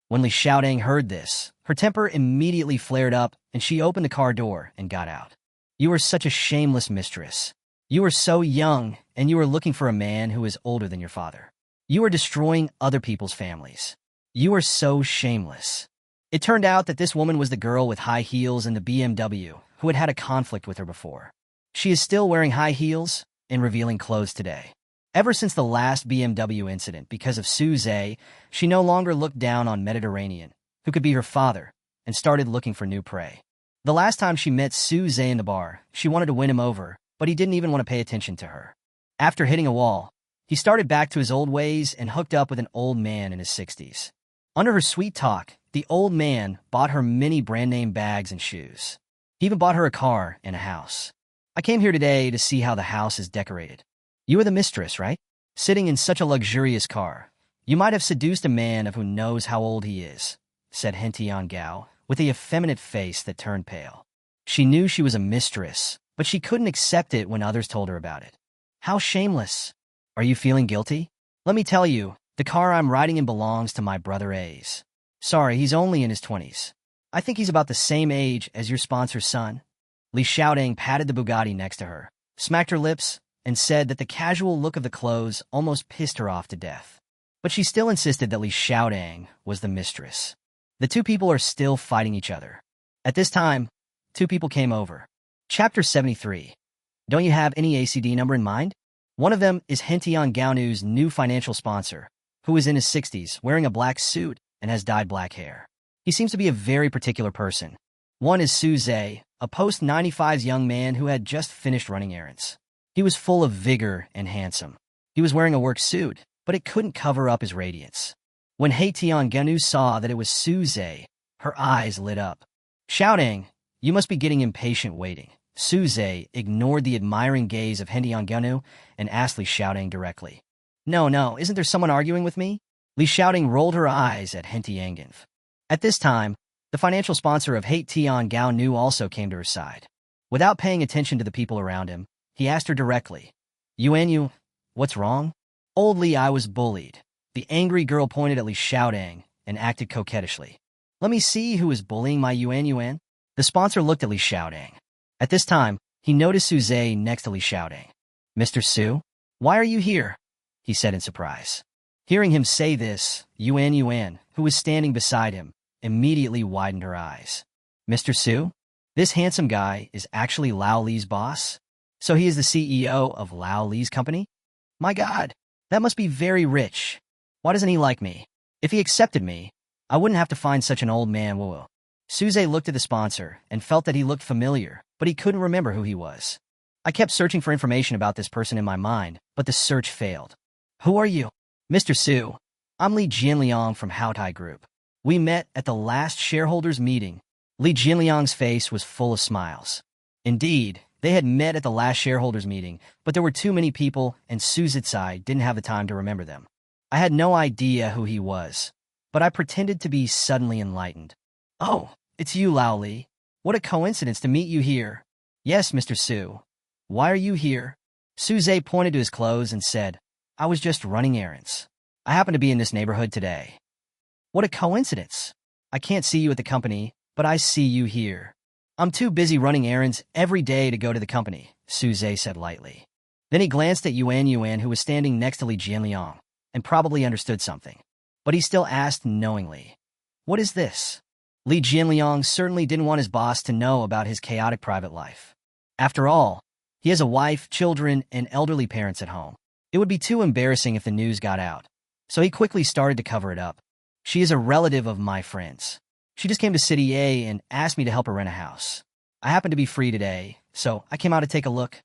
When Li Xiaoding heard this, her temper immediately flared up and she opened the car door and got out. You are such a shameless mistress. You are so young and you are looking for a man who is older than your father. You are destroying other people's families. You are so shameless. It turned out that this woman was the girl with high heels and the BMW who had had a conflict with her before. She is still wearing high heels and revealing clothes today. Ever since the last BMW incident, because of Suze, she no longer looked down on Mediterranean, who could be her father, and started looking for new prey. The last time she met Suze in the bar, she wanted to win him over, but he didn't even want to pay attention to her. After hitting a wall, he started back to his old ways and hooked up with an old man in his 60s. Under her sweet talk, the old man bought her many brand-name bags and shoes. He even bought her a car and a house. I came here today to see how the house is decorated. You are the mistress, right? Sitting in such a luxurious car. You might have seduced a man of who knows how old he is, said Hentian Gao, with a effeminate face that turned pale. She knew she was a mistress, but she couldn't accept it when others told her about it. How shameless. Are you feeling guilty? Let me tell you, the car I'm riding in belongs to my brother A's. Sorry, he's only in his 20s. I think he's about the same age as your sponsor's son. Li Xiaodong patted the Bugatti next to her, smacked her lips, and said that the casual look of the clothes almost pissed her off to death. But she still insisted that Li Xiaodong was the mistress. The two people are still fighting each other. At this time, two people came over. Chapter 73. Don't you have any ACD number in mind? One of them is Hentian Gaonu's new financial sponsor, who is in his 60s, wearing a black suit and has dyed black hair. He seems to be a very particular person. One is Suze, a post-95s young man who had just finished running errands. He was full of vigor and handsome. He was wearing a work suit, but it couldn't cover up his radiance. When Hentian Gaonu saw that it was Suze, her eyes lit up. Shouting, "You must be getting impatient waiting." Suze ignored the admiring gaze of Hentian Gaonu and asked Li Xiaodong directly. No, isn't there someone arguing with me? Li Xiaodong rolled her eyes at Hentian Gaonu. At this time, the financial sponsor of Hentian Gaonu also came to her side. Without paying attention to the people around him, he asked her directly, "Yuan, what's wrong?" "Old Li, I was bullied." The angry girl pointed at Li Xiaodong and acted coquettishly. "Let me see who is bullying my Yuan." The sponsor looked at Li Xiaodong. At this time, he noticed Suze next to Li Xiaodong. "Mr. Su, why are you here?" he said in surprise. Hearing him say this, Yuan, who was standing beside him, immediately widened her eyes. "Mr. Su? This handsome guy is actually Lao Li's boss? So he is the CEO of Lao Li's company? My God, that must be very rich. Why doesn't he like me? If he accepted me, I wouldn't have to find such an old man. Whoa. Suze looked at the sponsor and felt that he looked familiar, but he couldn't remember who he was. I kept searching for information about this person in my mind, but the search failed. "Who are you?" "Mr. Su, I'm Li Jianliang from Haotai Group. We met at the last shareholders meeting." Li Jianliang's face was full of smiles. Indeed, they had met at the last shareholders meeting, but there were too many people, and Su Zicai didn't have the time to remember them. I had no idea who he was, but I pretended to be suddenly enlightened. "Oh, it's you, Lao Li. What a coincidence to meet you here." "Yes, Mr. Su. Why are you here?" Suze pointed to his clothes and said, "I was just running errands. I happen to be in this neighborhood today." "What a coincidence. I can't see you at the company, but I see you here." "I'm too busy running errands every day to go to the company," Suze said lightly. Then he glanced at Yuan, who was standing next to Li Jianliang, and probably understood something. But he still asked knowingly, "What is this?" Li Jianliang certainly didn't want his boss to know about his chaotic private life. After all, he has a wife, children, and elderly parents at home. It would be too embarrassing if the news got out, so he quickly started to cover it up. "She is a relative of my friend's. She just came to City A and asked me to help her rent a house. I happened to be free today, so I came out to take a look."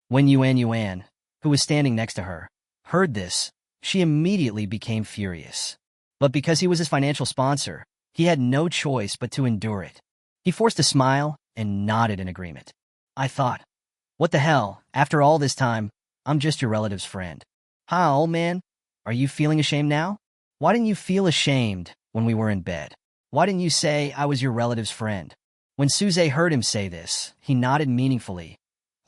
When Yuan, who was standing next to her, heard this, she immediately became furious. But because he was his financial sponsor, he had no choice but to endure it. He forced a smile and nodded in agreement. "I thought, what the hell, after all this time, I'm just your relative's friend." "Hi, old man, are you feeling ashamed now? Why didn't you feel ashamed when we were in bed? Why didn't you say I was your relative's friend?" When Suze heard him say this, he nodded meaningfully.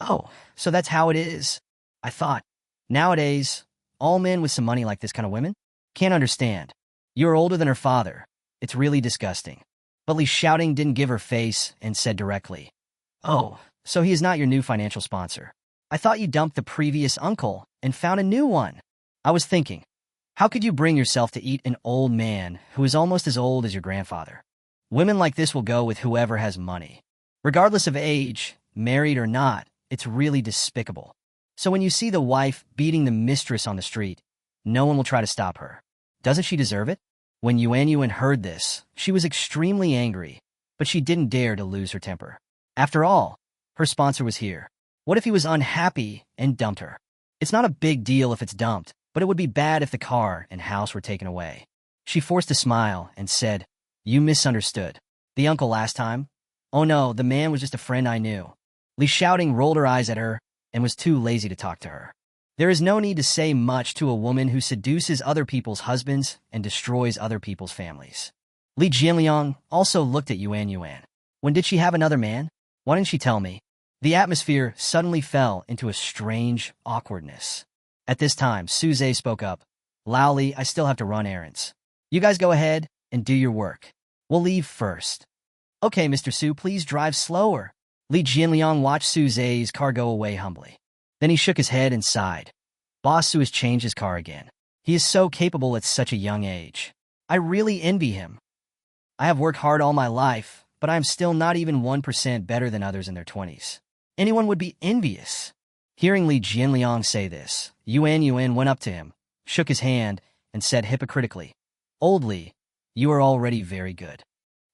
"Oh, so that's how it is. I thought, nowadays, all men with some money like this kind of women? Can't understand. You're older than her father. It's really disgusting." But Li Xiaodong didn't give her face and said directly, "Oh, so he is not your new financial sponsor. I thought you dumped the previous uncle and found a new one." "I was thinking, how could you bring yourself to eat an old man who is almost as old as your grandfather? Women like this will go with whoever has money. Regardless of age, married or not, It's really despicable. So when you see the wife beating the mistress on the street, no one will try to stop her. Doesn't she deserve it? When Yuan heard this, she was extremely angry, but she didn't dare to lose her temper. After all, her sponsor was here. What if he was unhappy and dumped her? It's not a big deal if it's dumped, but it would be bad if the car and house were taken away. She forced a smile and said, "You misunderstood. The uncle last time? Oh no, the man was just a friend I knew." Li Xiaoding rolled her eyes at her and was too lazy to talk to her. There is no need to say much to a woman who seduces other people's husbands and destroys other people's families. Li Jianliang also looked at Yuan. When did she have another man? Why didn't she tell me? The atmosphere suddenly fell into a strange awkwardness. At this time, Suze spoke up. "Lao Li, I still have to run errands. You guys go ahead and do your work. We'll leave first." "Okay, Mr. Su, please drive slower." Li Jianliang watched Suze's car go away humbly. Then he shook his head and sighed. Boss Su has changed his car again. He is so capable at such a young age. I really envy him. I have worked hard all my life, but I am still not even 1% better than others in their 20s. Anyone would be envious. Hearing Li Jianliang say this, Yuan went up to him, shook his hand, and said hypocritically, "Old Li, you are already very good.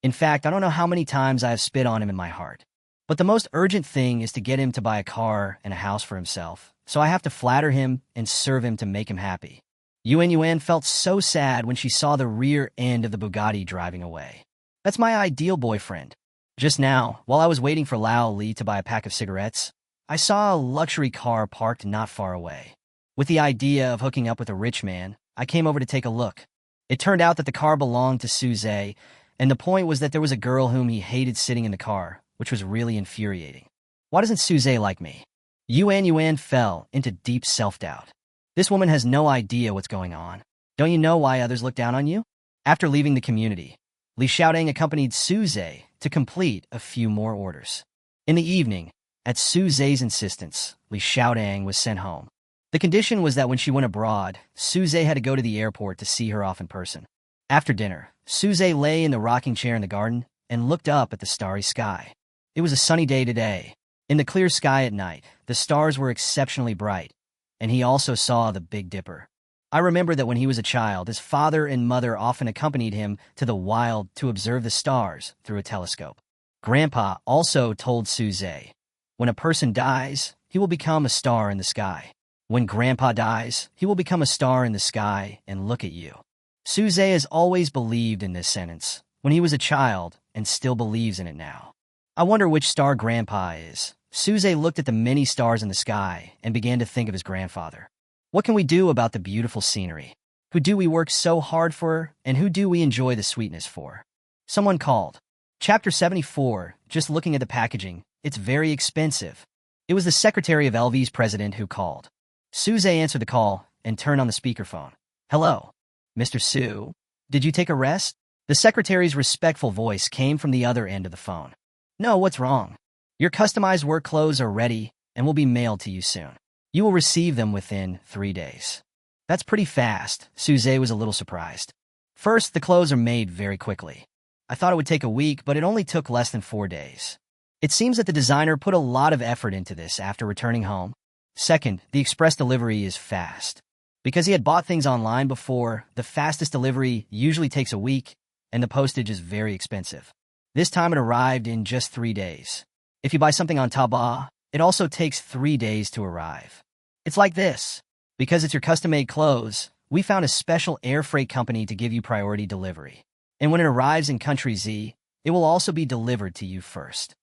In fact, I don't know how many times I have spit on him in my heart. But the most urgent thing is to get him to buy a car and a house for himself, so I have to flatter him and serve him to make him happy." Yuan felt so sad when she saw the rear end of the Bugatti driving away. "That's my ideal boyfriend." Just now, while I was waiting for Lao Li to buy a pack of cigarettes, I saw a luxury car parked not far away. With the idea of hooking up with a rich man, I came over to take a look. It turned out that the car belonged to Suze, and the point was that there was a girl whom he hated sitting in the car, which was really infuriating. Why doesn't Suze like me? Yuan fell into deep self-doubt. This woman has no idea what's going on. Don't you know why others look down on you? After leaving the community, Li Xiaoding accompanied Suze to complete a few more orders. In the evening, at Suze's insistence, Li Xiaoding was sent home. The condition was that when she went abroad, Suze had to go to the airport to see her off in person. After dinner, Suze lay in the rocking chair in the garden and looked up at the starry sky. It was a sunny day today. In the clear sky at night, the stars were exceptionally bright, and he also saw the Big Dipper. I remember that when he was a child, his father and mother often accompanied him to the wild to observe the stars through a telescope. Grandpa also told Suze, "When a person dies, he will become a star in the sky. When Grandpa dies, he will become a star in the sky and look at you." Suze has always believed in this sentence when he was a child and still believes in it now. I wonder which star Grandpa is. Suze looked at the many stars in the sky and began to think of his grandfather. What can we do about the beautiful scenery? Who do we work so hard for, and who do we enjoy the sweetness for? Someone called. Chapter 74, just looking at the packaging, it's very expensive. It was the secretary of LV's president who called. Suze answered the call and turned on the speakerphone. "Hello, Mr. Su. Did you take a rest?" The secretary's respectful voice came from the other end of the phone. "No, what's wrong? Your customized work clothes are ready and will be mailed to you soon. You will receive them within 3 days." That's pretty fast. Suze was a little surprised. First, the clothes are made very quickly. I thought it would take a week, but it only took less than 4 days. It seems that the designer put a lot of effort into this after returning home. Second, the express delivery is fast. Because he had bought things online before, the fastest delivery usually takes a week, and the postage is very expensive. This time it arrived in just 3 days. If you buy something on Taobao, it also takes 3 days to arrive. It's like this. Because it's your custom-made clothes, we found a special air freight company to give you priority delivery. And when it arrives in country Z, it will also be delivered to you first.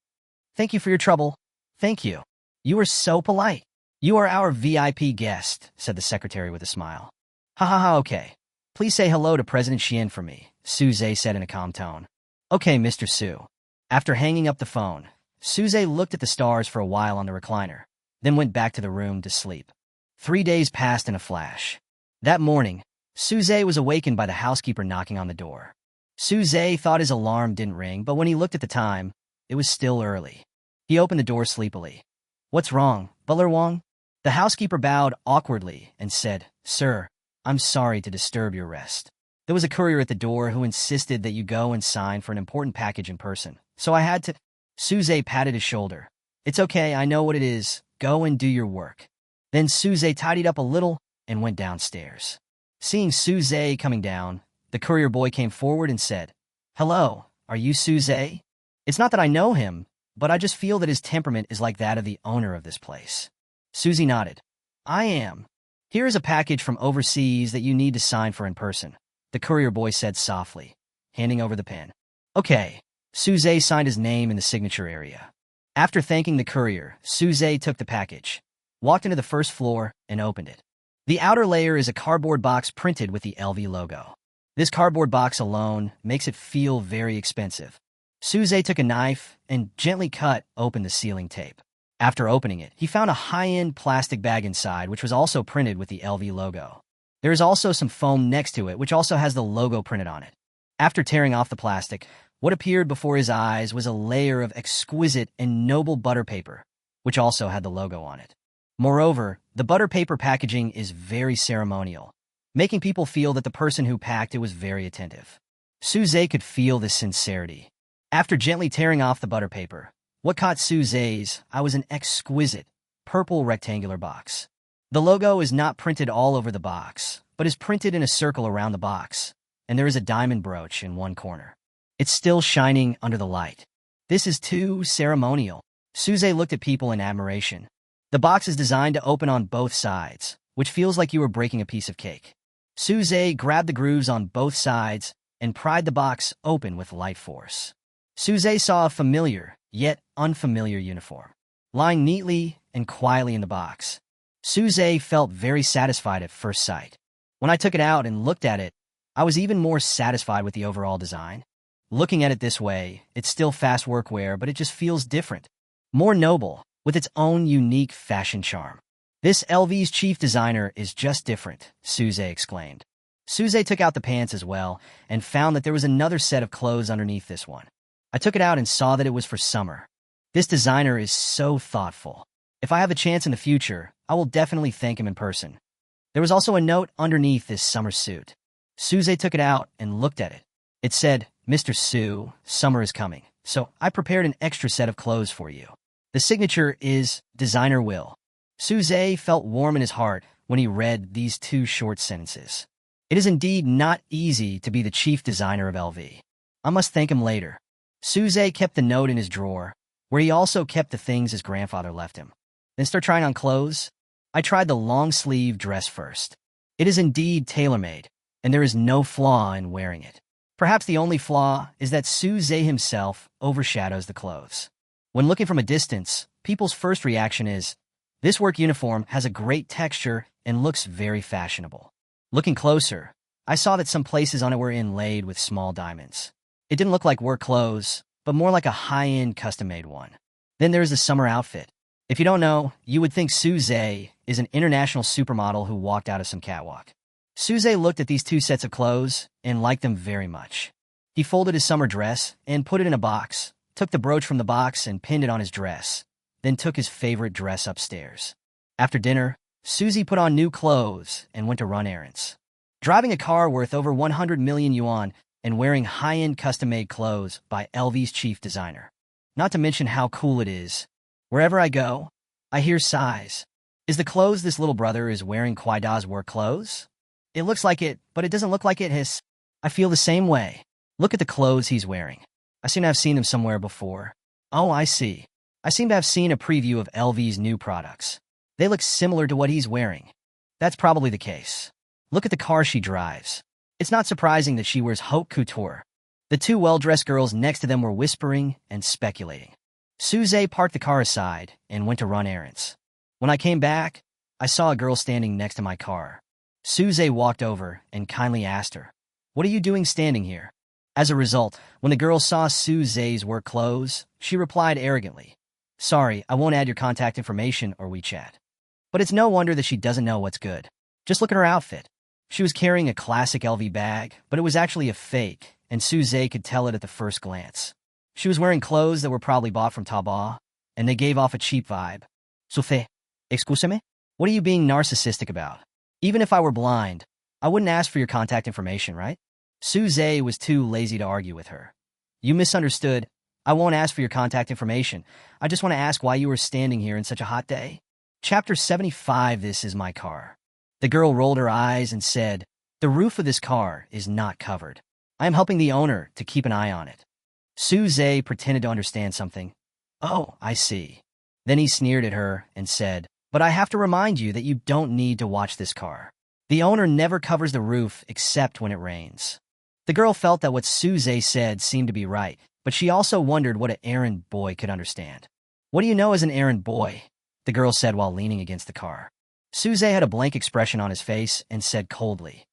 Thank you for your trouble. Thank you. You are so polite. You are our VIP guest, said the secretary with a smile. Ha ha ha, okay. Please say hello to President Xian for me, Suze said in a calm tone. Okay, Mr. Su. After hanging up the phone, Suze looked at the stars for a while on the recliner, then went back to the room to sleep. 3 days passed in a flash. That morning, Suze was awakened by the housekeeper knocking on the door. Suze thought his alarm didn't ring, but when he looked at the time, it was still early. He opened the door sleepily. What's wrong, Butler Wong? The housekeeper bowed awkwardly and said, Sir, I'm sorry to disturb your rest. There was a courier at the door who insisted that you go and sign for an important package in person, so I had to. Suze patted his shoulder. It's okay, I know what it is. Go and do your work. Then Suze tidied up a little and went downstairs. Seeing Suze coming down, the courier boy came forward and said, "Hello, are you Suze?" It's not that I know him, but I just feel that his temperament is like that of the owner of this place. Susie nodded. "I am. Here is a package from overseas that you need to sign for in person," the courier boy said softly, handing over the pen. "Okay." Suze signed his name in the signature area. After thanking the courier, Suze took the package, walked into the first floor, and opened it. The outer layer is a cardboard box printed with the LV logo. This cardboard box alone makes it feel very expensive. Suze took a knife and gently cut open the sealing tape. After opening it, he found a high-end plastic bag inside, which was also printed with the LV logo. There is also some foam next to it, which also has the logo printed on it. After tearing off the plastic, what appeared before his eyes was a layer of exquisite and noble butter paper, which also had the logo on it. Moreover, the butter paper packaging is very ceremonial, making people feel that the person who packed it was very attentive. Suze could feel this sincerity. After gently tearing off the butter paper, what caught Suze's eye was an exquisite, purple rectangular box. The logo is not printed all over the box, but is printed in a circle around the box, and there is a diamond brooch in one corner. It's still shining under the light. This is too ceremonial. Suze looked at people in admiration. The box is designed to open on both sides, which feels like you are breaking a piece of cake. Suze grabbed the grooves on both sides and pried the box open with light force. Suze saw a familiar, yet unfamiliar uniform, lying neatly and quietly in the box. Suze felt very satisfied at first sight. When I took it out and looked at it, I was even more satisfied with the overall design. Looking at it this way, it's still fast workwear, but it just feels different, more noble, with its own unique fashion charm. "This LV's chief designer is just different," Suze exclaimed. Suze took out the pants as well and found that there was another set of clothes underneath this one. I took it out and saw that it was for summer. This designer is so thoughtful. If I have a chance in the future, I will definitely thank him in person. There was also a note underneath this summer suit. Suze took it out and looked at it. It said, "Mr. Su, summer is coming, so I prepared an extra set of clothes for you." The signature is Designer Will. Suze felt warm in his heart when he read these two short sentences. It is indeed not easy to be the chief designer of LV. I must thank him later. Suze kept the note in his drawer, where he also kept the things his grandfather left him. Then start trying on clothes. I tried the long-sleeve dress first. It is indeed tailor-made, and there is no flaw in wearing it. Perhaps the only flaw is that Suze himself overshadows the clothes. When looking from a distance, people's first reaction is, "This work uniform has a great texture and looks very fashionable." Looking closer, I saw that some places on it were inlaid with small diamonds. It didn't look like work clothes, but more like a high-end custom-made one. Then there's the summer outfit. If you don't know, you would think Suze is an international supermodel who walked out of some catwalk. Suze looked at these two sets of clothes and liked them very much. He folded his summer dress and put it in a box, took the brooch from the box and pinned it on his dress, then took his favorite dress upstairs. After dinner, Susie put on new clothes and went to run errands. Driving a car worth over 100 million yuan and wearing high-end custom-made clothes by LV's chief designer. Not to mention how cool it is. Wherever I go, I hear sighs. Is the clothes this little brother is wearing Kwaida's work clothes? It looks like it, but it doesn't look like it has. I feel the same way. Look at the clothes he's wearing. I seem to have seen them somewhere before. Oh, I see. I seem to have seen a preview of LV's new products. They look similar to what he's wearing. That's probably the case. Look at the car she drives. It's not surprising that she wears haute couture. The two well-dressed girls next to them were whispering and speculating. Suze parked the car aside and went to run errands. When I came back, I saw a girl standing next to my car. Suze walked over and kindly asked her, "What are you doing standing here?" As a result, when the girl saw Suze's work clothes, she replied arrogantly, "Sorry, I won't add your contact information or WeChat." But it's no wonder that she doesn't know what's good. Just look at her outfit. She was carrying a classic LV bag, but it was actually a fake, and Suze could tell it at the first glance. She was wearing clothes that were probably bought from Taobao, and they gave off a cheap vibe. Suze, excuse-me? What are you being narcissistic about? Even if I were blind, I wouldn't ask for your contact information, right? Suze was too lazy to argue with her. You misunderstood. I won't ask for your contact information. I just want to ask why you were standing here in such a hot day. Chapter 75. This is my car. The girl rolled her eyes and said, the roof of this car is not covered. I am helping the owner to keep an eye on it. Suze pretended to understand something. Oh, I see. Then he sneered at her and said, but I have to remind you that you don't need to watch this car. The owner never covers the roof except when it rains. The girl felt that what Suze said seemed to be right, but she also wondered what an errand boy could understand. What do you know as an errand boy? The girl said while leaning against the car. Suze had a blank expression on his face and said coldly,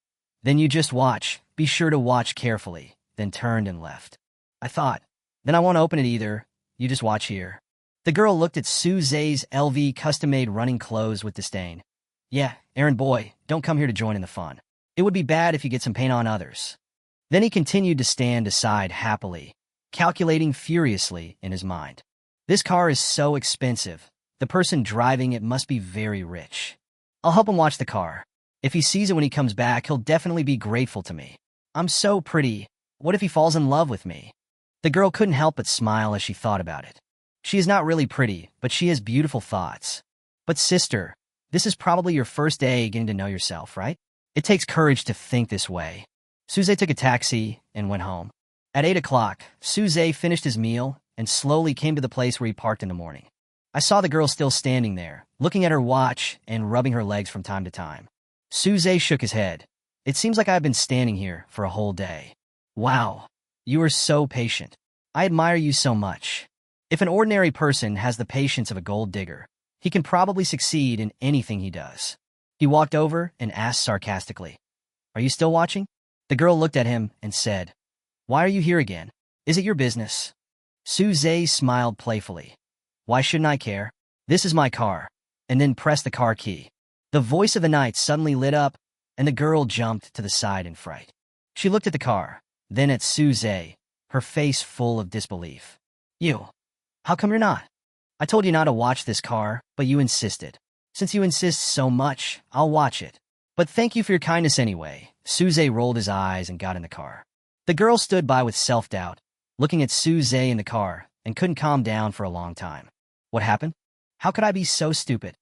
then you just watch. Be sure to watch carefully, then turned and left. I thought, then I won't open it either. You just watch here. The girl looked at Suze's LV custom-made running clothes with disdain. Yeah, errand boy, don't come here to join in the fun. It would be bad if you get some paint on others. Then he continued to stand aside happily, calculating furiously in his mind. This car is so expensive. The person driving it must be very rich. I'll help him watch the car. If he sees it when he comes back, he'll definitely be grateful to me. I'm so pretty. What if he falls in love with me? The girl couldn't help but smile as she thought about it. She is not really pretty, but she has beautiful thoughts. But sister, this is probably your first day getting to know yourself, right? It takes courage to think this way. Suze took a taxi and went home. At 8 o'clock, Suze finished his meal and slowly came to the place where he parked in the morning. I saw the girl still standing there, looking at her watch and rubbing her legs from time to time. Suze shook his head. It seems like I've been standing here for a whole day. Wow, you are so patient. I admire you so much. If an ordinary person has the patience of a gold digger, he can probably succeed in anything he does. He walked over and asked sarcastically, are you still watching? The girl looked at him and said, why are you here again? Is it your business? Suze smiled playfully. Why shouldn't I care? This is my car. And then pressed the car key. The voice of the night suddenly lit up, and the girl jumped to the side in fright. She looked at the car, then at Suze, her face full of disbelief. You. How come you're not? I told you not to watch this car, but you insisted. Since you insist so much, I'll watch it. But thank you for your kindness anyway. Suze rolled his eyes and got in the car. The girl stood by with self-doubt, looking at Suze in the car, and couldn't calm down for a long time. What happened? How could I be so stupid?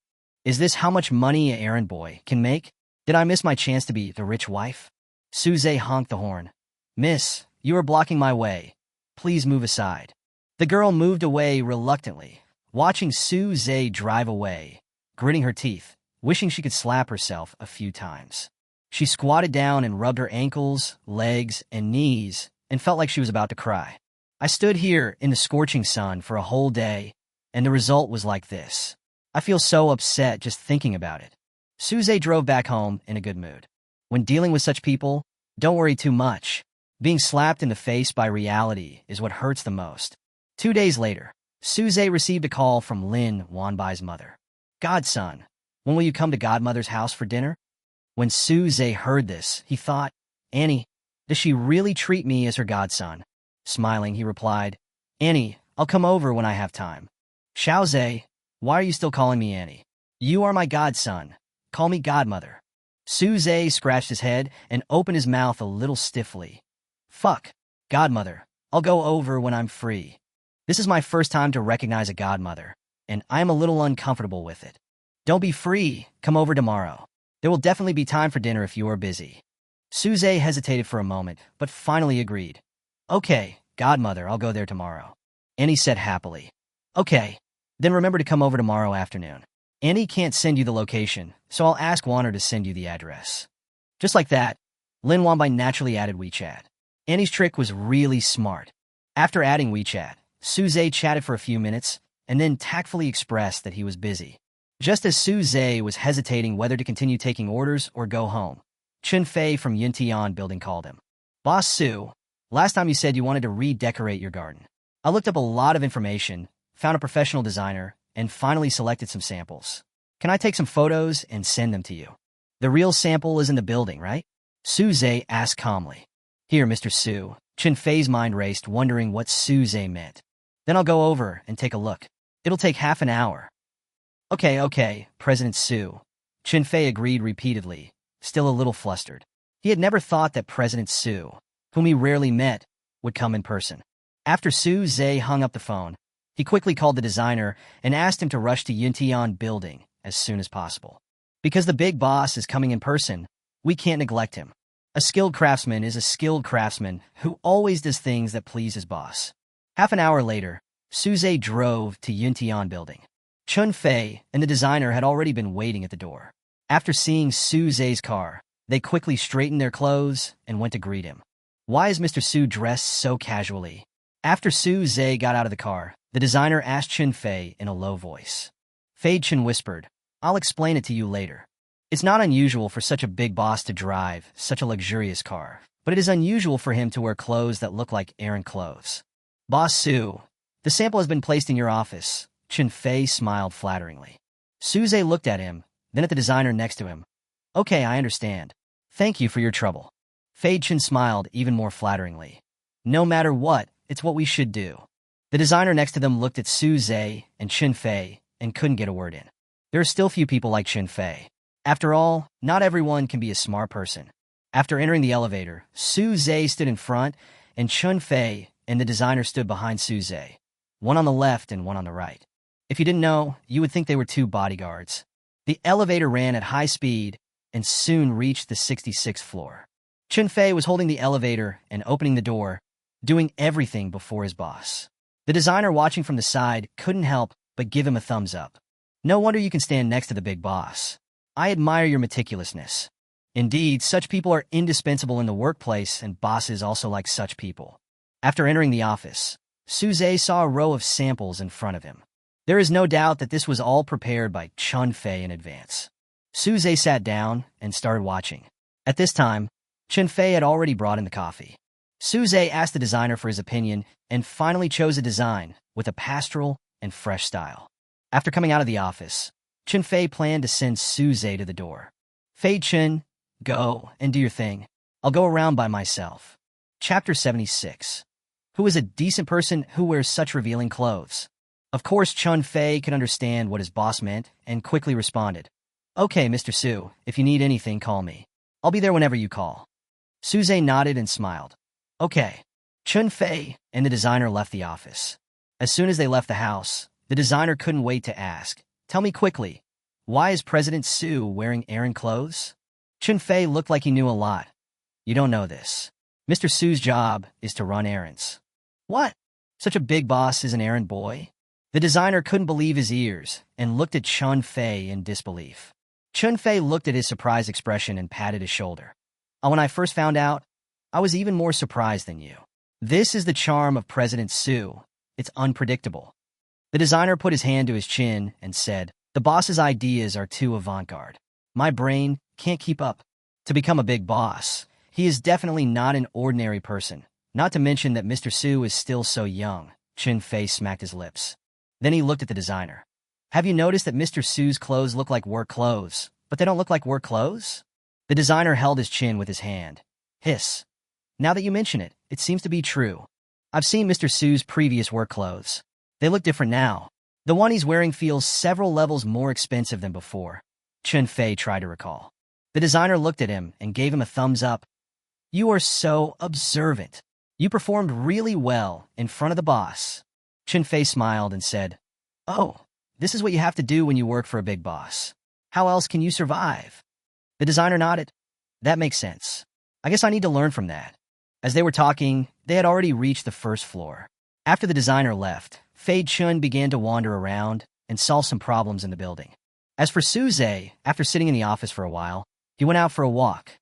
Is this how much money an errand boy can make? Did I miss my chance to be the rich wife? Suze honked the horn. Miss, you are blocking my way. Please move aside. The girl moved away reluctantly, watching Suze drive away, gritting her teeth, wishing she could slap herself a few times. She squatted down and rubbed her ankles, legs, and knees, and felt like she was about to cry. I stood here in the scorching sun for a whole day, and the result was like this. I feel so upset just thinking about it. Suze drove back home in a good mood. When dealing with such people, don't worry too much. Being slapped in the face by reality is what hurts the most. 2 days later, Suze received a call from Lin Wanbai's mother. Godson, when will you come to Godmother's house for dinner? When Suze heard this, he thought, Annie, does she really treat me as her godson? Smiling, he replied, Annie, I'll come over when I have time. Xiaoze, why are you still calling me Annie? You are my godson. Call me Godmother. Suze scratched his head and opened his mouth a little stiffly. Fuck. Godmother, I'll go over when I'm free. This is my first time to recognize a godmother, and I'm a little uncomfortable with it. Don't be free. Come over tomorrow. There will definitely be time for dinner if you are busy. Suze hesitated for a moment, but finally agreed. Okay, Godmother, I'll go there tomorrow. Annie said happily. Okay, then remember to come over tomorrow afternoon. Annie can't send you the location, so I'll ask Wanner to send you the address. Just like that, Lin Wanbai naturally added WeChat. Annie's trick was really smart. After adding WeChat, Suze chatted for a few minutes, and then tactfully expressed that he was busy. Just as Suze was hesitating whether to continue taking orders or go home, Chun Fei from Yuntian building called him. Boss Su, last time you said you wanted to redecorate your garden. I looked up a lot of information, found a professional designer, and finally selected some samples. Can I take some photos and send them to you? The real sample is in the building, right? Suze asked calmly. Here, Mr. Su. Chun Fei's mind raced, wondering what Suze meant. Then I'll go over and take a look. It'll take half an hour. Okay, President Su. Chun Fei agreed repeatedly, still a little flustered. He had never thought that President Su, whom he rarely met, would come in person. After Su Zhe hung up the phone, he quickly called the designer and asked him to rush to Yuntian building as soon as possible. Because the big boss is coming in person, we can't neglect him. A skilled craftsman is a skilled craftsman who always does things that please his boss. Half an hour later, Su Zhe drove to Yuntian building. Chun Fei and the designer had already been waiting at the door. After seeing Su Zhe's car, they quickly straightened their clothes and went to greet him. Why is Mr. Su dressed so casually? After Su Zhe got out of the car, the designer asked Chun Fei in a low voice. Fei Chen whispered, I'll explain it to you later. It's not unusual for such a big boss to drive such a luxurious car, but it is unusual for him to wear clothes that look like errand clothes. Boss Su, the sample has been placed in your office. Chun Fei smiled flatteringly. Su Zhe looked at him, then at the designer next to him. Okay, I understand. Thank you for your trouble. Fei Chen smiled even more flatteringly. No matter what, it's what we should do. The designer next to them looked at Su Zhe and Chun Fei and couldn't get a word in. There are still few people like Chun Fei. After all, not everyone can be a smart person. After entering the elevator, Su Zhe stood in front, and Chun Fei and the designer stood behind Su Zhe, one on the left and one on the right. If you didn't know, you would think they were two bodyguards. The elevator ran at high speed and soon reached the 66th floor. Chun Fei was holding the elevator and opening the door, doing everything before his boss. The designer watching from the side couldn't help but give him a thumbs up. No wonder you can stand next to the big boss. I admire your meticulousness. Indeed, such people are indispensable in the workplace, and bosses also like such people. After entering the office, Su Zhe saw a row of samples in front of him. There is no doubt that this was all prepared by Chun Fei in advance. Su Zhe sat down and started watching. At this time, Chun Fei had already brought in the coffee. Su Zhe asked the designer for his opinion and finally chose a design with a pastoral and fresh style. After coming out of the office, Chun Fei planned to send Su Zhe to the door. Fei Chen, go and do your thing. I'll go around by myself. Chapter 76. Who is a decent person who wears such revealing clothes? Of course, Chun Fei could understand what his boss meant and quickly responded. Okay, Mr. Su, if you need anything, call me. I'll be there whenever you call. Su Zhe nodded and smiled. Okay. Chun Fei and the designer left the office. As soon as they left the house, the designer couldn't wait to ask, tell me quickly, why is President Su wearing errand clothes? Chun Fei looked like he knew a lot. You don't know this. Mr. Su's job is to run errands. What? Such a big boss is an errand boy? The designer couldn't believe his ears and looked at Chun Fei in disbelief. Chun Fei looked at his surprised expression and patted his shoulder. When I first found out, I was even more surprised than you. This is the charm of President Su. It's unpredictable. The designer put his hand to his chin and said, the boss's ideas are too avant-garde. My brain can't keep up. To become a big boss, he is definitely not an ordinary person. Not to mention that Mr. Su is still so young. Chun Fei smacked his lips. Then he looked at the designer. Have you noticed that Mr. Su's clothes look like work clothes, but they don't look like work clothes? The designer held his chin with his hand. Hiss. Now that you mention it, it seems to be true. I've seen Mr. Su's previous work clothes. They look different now. The one he's wearing feels several levels more expensive than before. Chun Fei tried to recall. The designer looked at him and gave him a thumbs up. You are so observant. You performed really well in front of the boss. Chun Fei smiled and said, oh, this is what you have to do when you work for a big boss. How else can you survive? The designer nodded. That makes sense. I guess I need to learn from that. As they were talking, they had already reached the first floor. After the designer left, Fei Chun began to wander around and saw some problems in the building. As for Su Zhe, after sitting in the office for a while, he went out for a walk.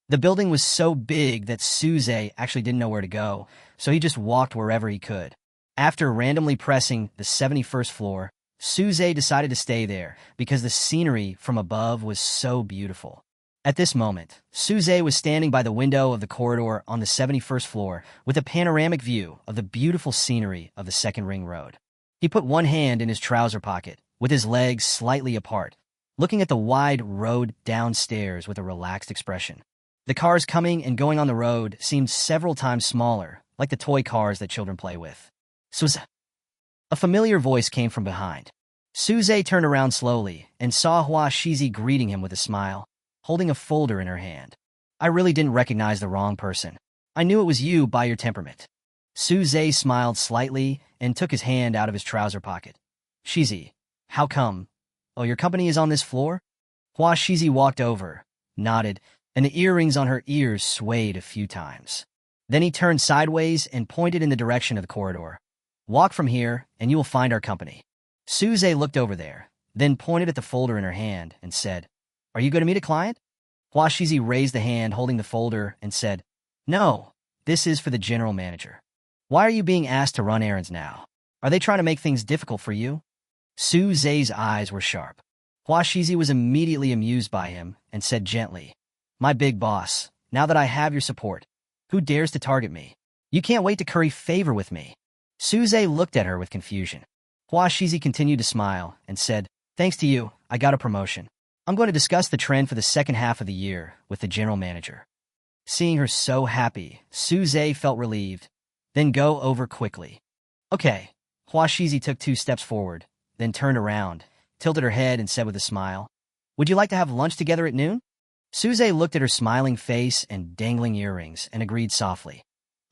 The building was so big that Su Zhe actually didn't know where to go, so he just walked wherever he could. After randomly pressing the 71st floor, Su Zhe decided to stay there because the scenery from above was so beautiful. At this moment, Su Zhe was standing by the window of the corridor on the 71st floor with a panoramic view of the beautiful scenery of the second ring road. He put one hand in his trouser pocket, with his legs slightly apart, looking at the wide road downstairs with a relaxed expression. The cars coming and going on the road seemed several times smaller, like the toy cars that children play with. A familiar voice came from behind. Su Zhe turned around slowly and saw Hua Shizi greeting him with a smile, holding a folder in her hand. I really didn't recognize the wrong person. I knew it was you by your temperament. Suze smiled slightly and took his hand out of his trouser pocket. Shizi, how come? Oh, your company is on this floor? Hua Shizi walked over, nodded, and the earrings on her ears swayed a few times. Then he turned sideways and pointed in the direction of the corridor. Walk from here, and you will find our company. Suze looked over there, then pointed at the folder in her hand and said, Are you going to meet a client? Hua Shizi raised the hand holding the folder and said, No, this is for the general manager. Why are you being asked to run errands now? Are they trying to make things difficult for you? Suze's eyes were sharp. Hua Shizi was immediately amused by him and said gently, My big boss, now that I have your support, who dares to target me? You can't wait to curry favor with me. Suze looked at her with confusion. Hua Shizi continued to smile and said, Thanks to you, I got a promotion. I'm going to discuss the trend for the second half of the year with the general manager. Seeing her so happy, Suze felt relieved, then go over quickly. Okay. Hua Shizi took 2 steps forward, then turned around, tilted her head and said with a smile, Would you like to have lunch together at noon? Suze looked at her smiling face and dangling earrings and agreed softly.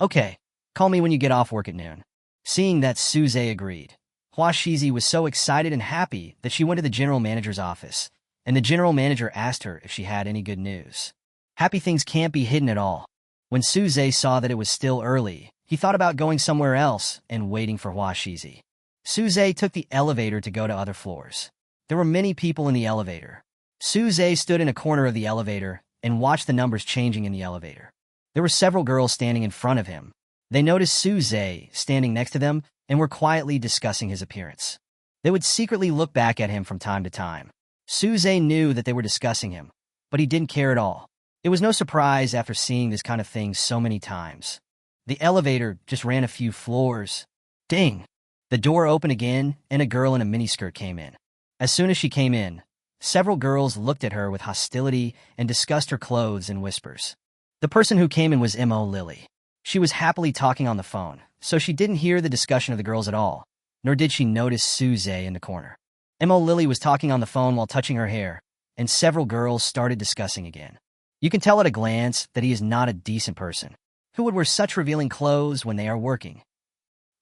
Okay, call me when you get off work at noon. Seeing that Suze agreed, Hua Shizi was so excited and happy that she went to the general manager's office, and the general manager asked her if she had any good news. Happy things can't be hidden at all. When Suze saw that it was still early, he thought about going somewhere else and waiting for Hua Shizi. Suze took the elevator to go to other floors. There were many people in the elevator. Suze stood in a corner of the elevator and watched the numbers changing in the elevator. There were several girls standing in front of him. They noticed Suze standing next to them and were quietly discussing his appearance. They would secretly look back at him from time to time. Suze knew that they were discussing him, but he didn't care at all. It was no surprise after seeing this kind of thing so many times. The elevator just ran a few floors. Ding! The door opened again, and a girl in a miniskirt came in. As soon as she came in, several girls looked at her with hostility and discussed her clothes in whispers. The person who came in was Mo Lily. She was happily talking on the phone, so she didn't hear the discussion of the girls at all, nor did she notice Suze in the corner. Mo Lily was talking on the phone while touching her hair, and several girls started discussing again. You can tell at a glance that he is not a decent person. Who would wear such revealing clothes when they are working?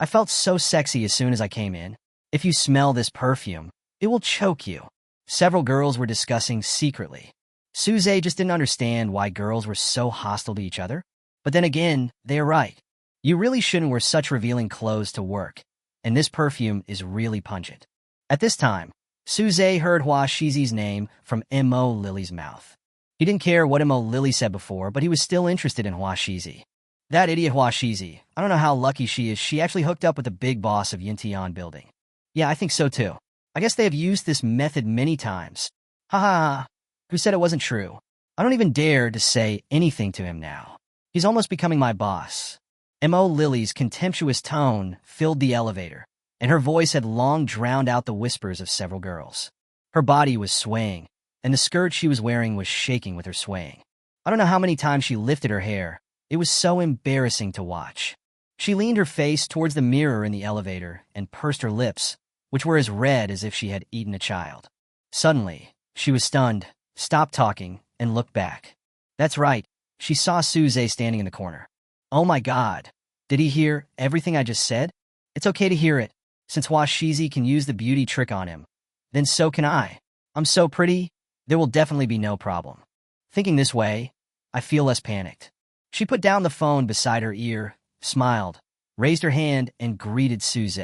I felt so sexy as soon as I came in. If you smell this perfume, it will choke you. Several girls were discussing secretly. Suze just didn't understand why girls were so hostile to each other. But then again, they are right. You really shouldn't wear such revealing clothes to work, and this perfume is really pungent. At this time, Suze heard Hua Shizi's name from Mo Lily's mouth. He didn't care what Mo Lily said before, but he was still interested in Hua Shizi. That idiot Hua Shizi, I don't know how lucky she is, she actually hooked up with the big boss of Yintian building. Yeah, I think so too. I guess they have used this method many times. Ha ha ha. Who said it wasn't true? I don't even dare to say anything to him now. He's almost becoming my boss. Mo Lily's contemptuous tone filled the elevator, and her voice had long drowned out the whispers of several girls. Her body was swaying, and the skirt she was wearing was shaking with her swaying. I don't know how many times she lifted her hair. It was so embarrassing to watch. She leaned her face towards the mirror in the elevator and pursed her lips, which were as red as if she had eaten a child. Suddenly, she was stunned, stopped talking, and looked back. That's right, she saw Suze standing in the corner. Oh my God, did he hear everything I just said? It's okay to hear it. Since Hua Shizi can use the beauty trick on him, then so can I. I'm so pretty, there will definitely be no problem. Thinking this way, I feel less panicked. She put down the phone beside her ear, smiled, raised her hand, and greeted Suze.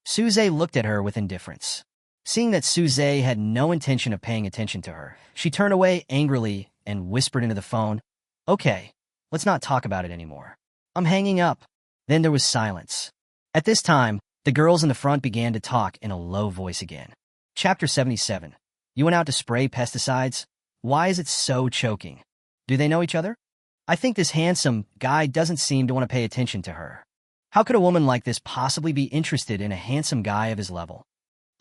Suze looked at her with indifference. Seeing that Suze had no intention of paying attention to her, she turned away angrily and whispered into the phone, Okay, let's not talk about it anymore. I'm hanging up. Then there was silence. At this time, the girls in the front began to talk in a low voice again. Chapter 77. You went out to spray pesticides? Why is it so choking? Do they know each other? I think this handsome guy doesn't seem to want to pay attention to her. How could a woman like this possibly be interested in a handsome guy of his level?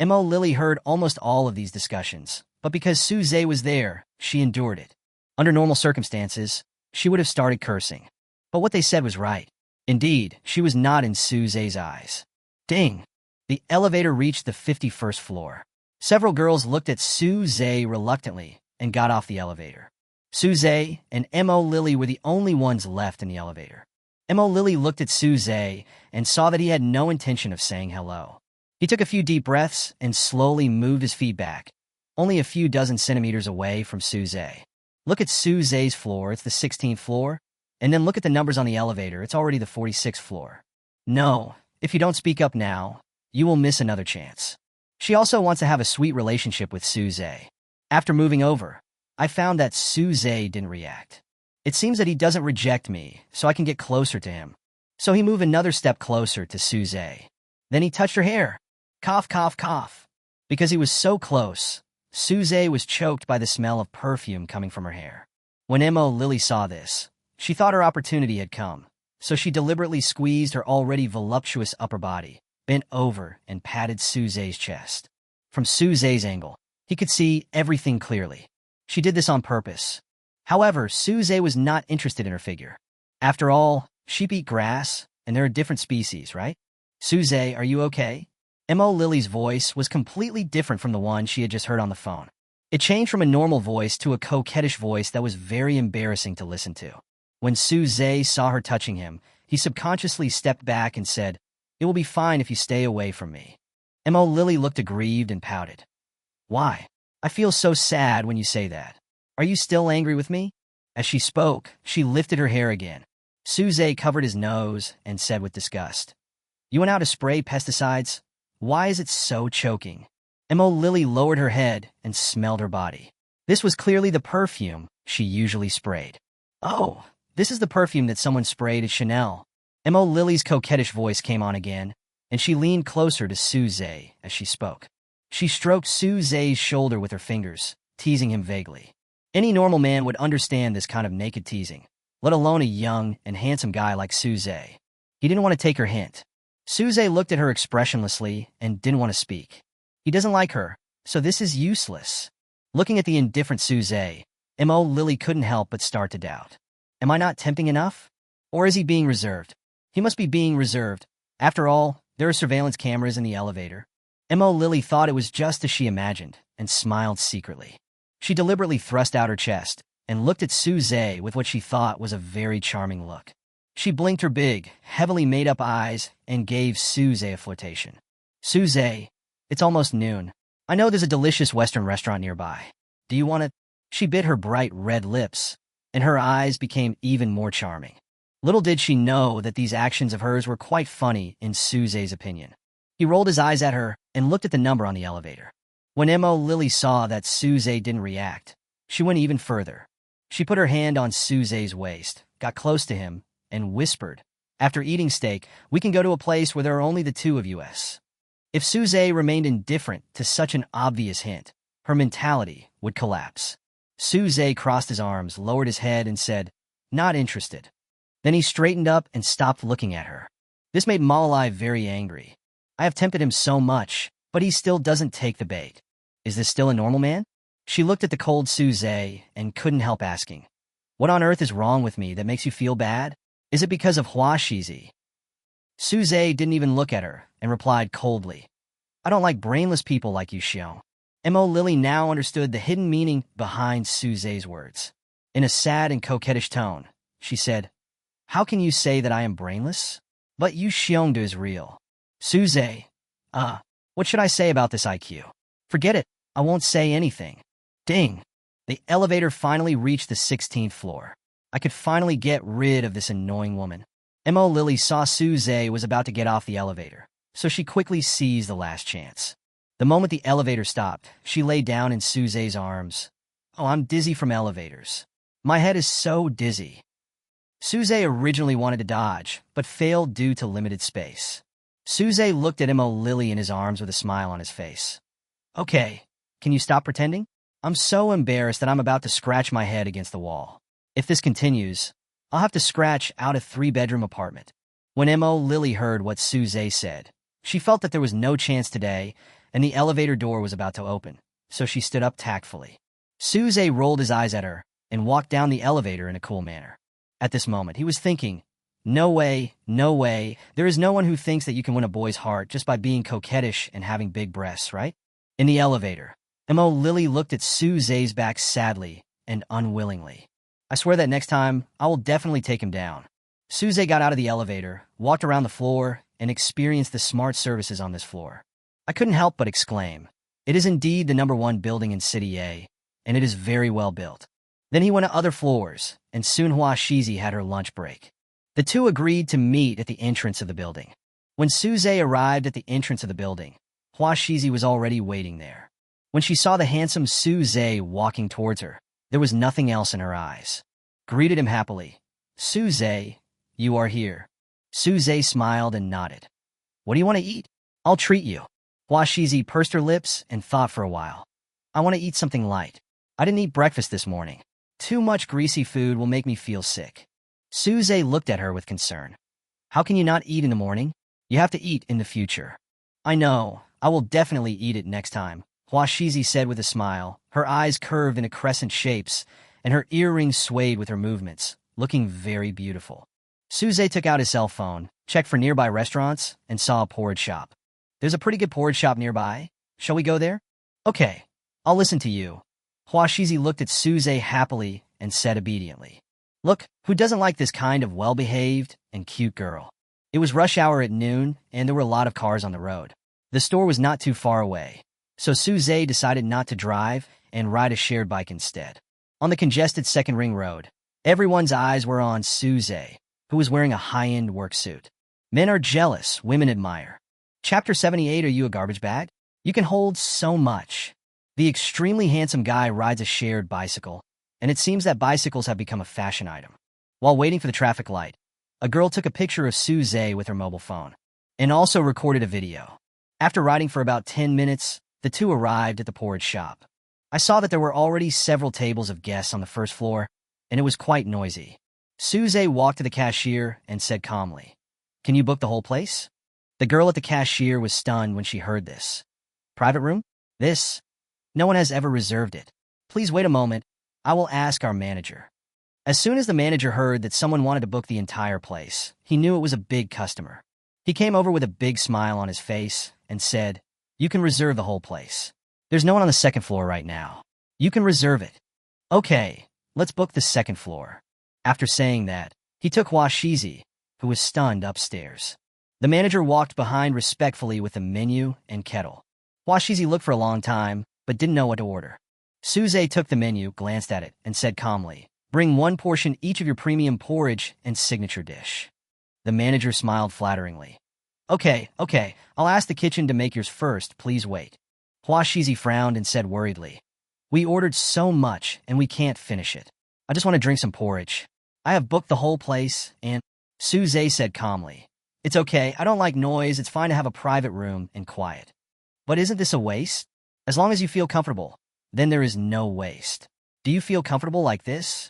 Mo Lily heard almost all of these discussions, but because Suze was there, she endured it. Under normal circumstances, she would have started cursing. But what they said was right. Indeed, she was not in Suze's eyes. Ding! The elevator reached the 51st floor. Several girls looked at Suze reluctantly and got off the elevator. Suze and Mo Lily were the only ones left in the elevator. Mo Lily looked at Suze and saw that he had no intention of saying hello. He took a few deep breaths and slowly moved his feet back, only a few dozen centimeters away from Suze. Look at Suze's floor, it's the 16th floor, and then look at the numbers on the elevator, it's already the 46th floor. No, if you don't speak up now, you will miss another chance. She also wants to have a sweet relationship with Suze. After moving over, I found that Suze didn't react. It seems that he doesn't reject me, so I can get closer to him. So he moved another step closer to Suze. Then he touched her hair. Cough, cough, cough. Because he was so close, Suze was choked by the smell of perfume coming from her hair. When Mo Lily saw this, she thought her opportunity had come, so she deliberately squeezed her already voluptuous upper body, bent over, and patted Suze's chest. From Suze's angle, he could see everything clearly. She did this on purpose. However, Suze was not interested in her figure. After all, sheep eat grass, and there are different species, right? Suze, are you okay? Mo Lily's voice was completely different from the one she had just heard on the phone. It changed from a normal voice to a coquettish voice that was very embarrassing to listen to. When Suze saw her touching him, he subconsciously stepped back and said, "It will be fine if you stay away from me." Mo Lily looked aggrieved and pouted. "Why? I feel so sad when you say that. Are you still angry with me?" As she spoke, she lifted her hair again. Suze covered his nose and said with disgust, "You went out to spray pesticides? Why is it so choking?" Mo Lily lowered her head and smelled her body. This was clearly the perfume she usually sprayed. "Oh, this is the perfume that someone sprayed at Chanel." Mo Lily's coquettish voice came on again, and she leaned closer to Suze as she spoke. She stroked Suze's shoulder with her fingers, teasing him vaguely. Any normal man would understand this kind of naked teasing, let alone a young and handsome guy like Suze. He didn't want to take her hint. Suze looked at her expressionlessly and didn't want to speak. He doesn't like her, so this is useless. Looking at the indifferent Suze, Mo Lily couldn't help but start to doubt. Am I not tempting enough? Or is he being reserved? He must be being reserved. After all, there are surveillance cameras in the elevator. Mo Lily thought it was just as she imagined and smiled secretly. She deliberately thrust out her chest and looked at Suze with what she thought was a very charming look. She blinked her big, heavily made-up eyes and gave Suze a flirtation. "Suze, it's almost noon. I know there's a delicious Western restaurant nearby. Do you want to?" She bit her bright red lips, and her eyes became even more charming. Little did she know that these actions of hers were quite funny in Suze's opinion. He rolled his eyes at her and looked at the number on the elevator. When Mo Lily saw that Suze didn't react, she went even further. She put her hand on Suze's waist, got close to him, and whispered, "After eating steak, we can go to a place where there are only the two of us." If Suze remained indifferent to such an obvious hint, her mentality would collapse. Suze crossed his arms, lowered his head, and said, "Not interested." Then he straightened up and stopped looking at her. This made Malai very angry. I have tempted him so much, but he still doesn't take the bait. Is this still a normal man? She looked at the cold Suze and couldn't help asking, "What on earth is wrong with me that makes you feel bad? Is it because of Hua Shizi?" Suze didn't even look at her and replied coldly, "I don't like brainless people like you, Xiong." Mo Lily now understood the hidden meaning behind Suze's words. In a sad and coquettish tone, she said, "How can you say that I am brainless? But you Xiongdu is real." Suze, what should I say about this IQ? Forget it, I won't say anything. Ding! The elevator finally reached the 16th floor. I could finally get rid of this annoying woman. Mo Lily saw Suze was about to get off the elevator, so she quickly seized the last chance. The moment the elevator stopped, she lay down in Suze's arms. "Oh, I'm dizzy from elevators. My head is so dizzy." Suze originally wanted to dodge, but failed due to limited space. Suze looked at Mo Lily in his arms with a smile on his face. "Okay, can you stop pretending? I'm so embarrassed that I'm about to scratch my head against the wall. If this continues, I'll have to scratch out a 3-bedroom apartment." When Mo Lily heard what Suze said, she felt that there was no chance today, and the elevator door was about to open, so she stood up tactfully. Suze rolled his eyes at her and walked down the elevator in a cool manner. At this moment, he was thinking, no way, there is no one who thinks that you can win a boy's heart just by being coquettish and having big breasts, right? In the elevator, Mo Lily looked at Suze's back sadly and unwillingly. "I swear that next time, I will definitely take him down." Suze got out of the elevator, walked around the floor, and experienced the smart services on this floor. I couldn't help but exclaim, "It is indeed the #1 building in City A, and it is very well built." Then he went to other floors, and soon Hua Shizi had her lunch break. The two agreed to meet at the entrance of the building. When Suze arrived at the entrance of the building, Hua Shizi was already waiting there. When she saw the handsome Suze walking towards her, there was nothing else in her eyes. Greeted him happily. "Suze, you are here." Suze smiled and nodded. "What do you want to eat? I'll treat you." Hua Shizi pursed her lips and thought for a while. "I want to eat something light. I didn't eat breakfast this morning. Too much greasy food will make me feel sick." Suze looked at her with concern. "How can you not eat in the morning? You have to eat in the future." "I know. I will definitely eat it next time," Hua Shizi said with a smile. Her eyes curved into crescent shapes, and her earrings swayed with her movements, looking very beautiful. Suze took out his cell phone, checked for nearby restaurants, and saw a porridge shop. "There's a pretty good porridge shop nearby. Shall we go there?" "Okay, I'll listen to you." Hua Shizi looked at Suze happily and said obediently. "Look, who doesn't like this kind of well-behaved and cute girl?" It was rush hour at noon, and there were a lot of cars on the road. The store was not too far away, so Suze decided not to drive and ride a shared bike instead. On the congested second ring road, everyone's eyes were on Suze, who was wearing a high-end work suit. Men are jealous, women admire. Chapter 78. Are you a garbage bag? You can hold so much. The extremely handsome guy rides a shared bicycle, and it seems that bicycles have become a fashion item. While waiting for the traffic light, a girl took a picture of Suze with her mobile phone, and also recorded a video. After riding for about 10 minutes, the two arrived at the porridge shop. I saw that there were already several tables of guests on the first floor, and it was quite noisy. Suze walked to the cashier and said calmly, "Can you book the whole place?" The girl at the cashier was stunned when she heard this. "Private room? This? No one has ever reserved it. Please wait a moment. I will ask our manager." As soon as the manager heard that someone wanted to book the entire place, he knew it was a big customer. He came over with a big smile on his face and said, "You can reserve the whole place. There's no one on the second floor right now. You can reserve it." "Okay, let's book the second floor." After saying that, he took Hua Shizi, who was stunned, upstairs. The manager walked behind respectfully with the menu and kettle. Hua Shizi looked for a long time, but didn't know what to order. Suze took the menu, glanced at it, and said calmly, "Bring one portion each of your premium porridge and signature dish." The manager smiled flatteringly. Okay, I'll ask the kitchen to make yours first, please wait." Hua Shizi frowned and said worriedly, "We ordered so much, and we can't finish it. I just want to drink some porridge. I have booked the whole place, and—" Suze said calmly, "It's okay, I don't like noise, it's fine to have a private room and quiet." "But isn't this a waste? As long as you feel comfortable, then there is no waste. Do you feel comfortable like this?"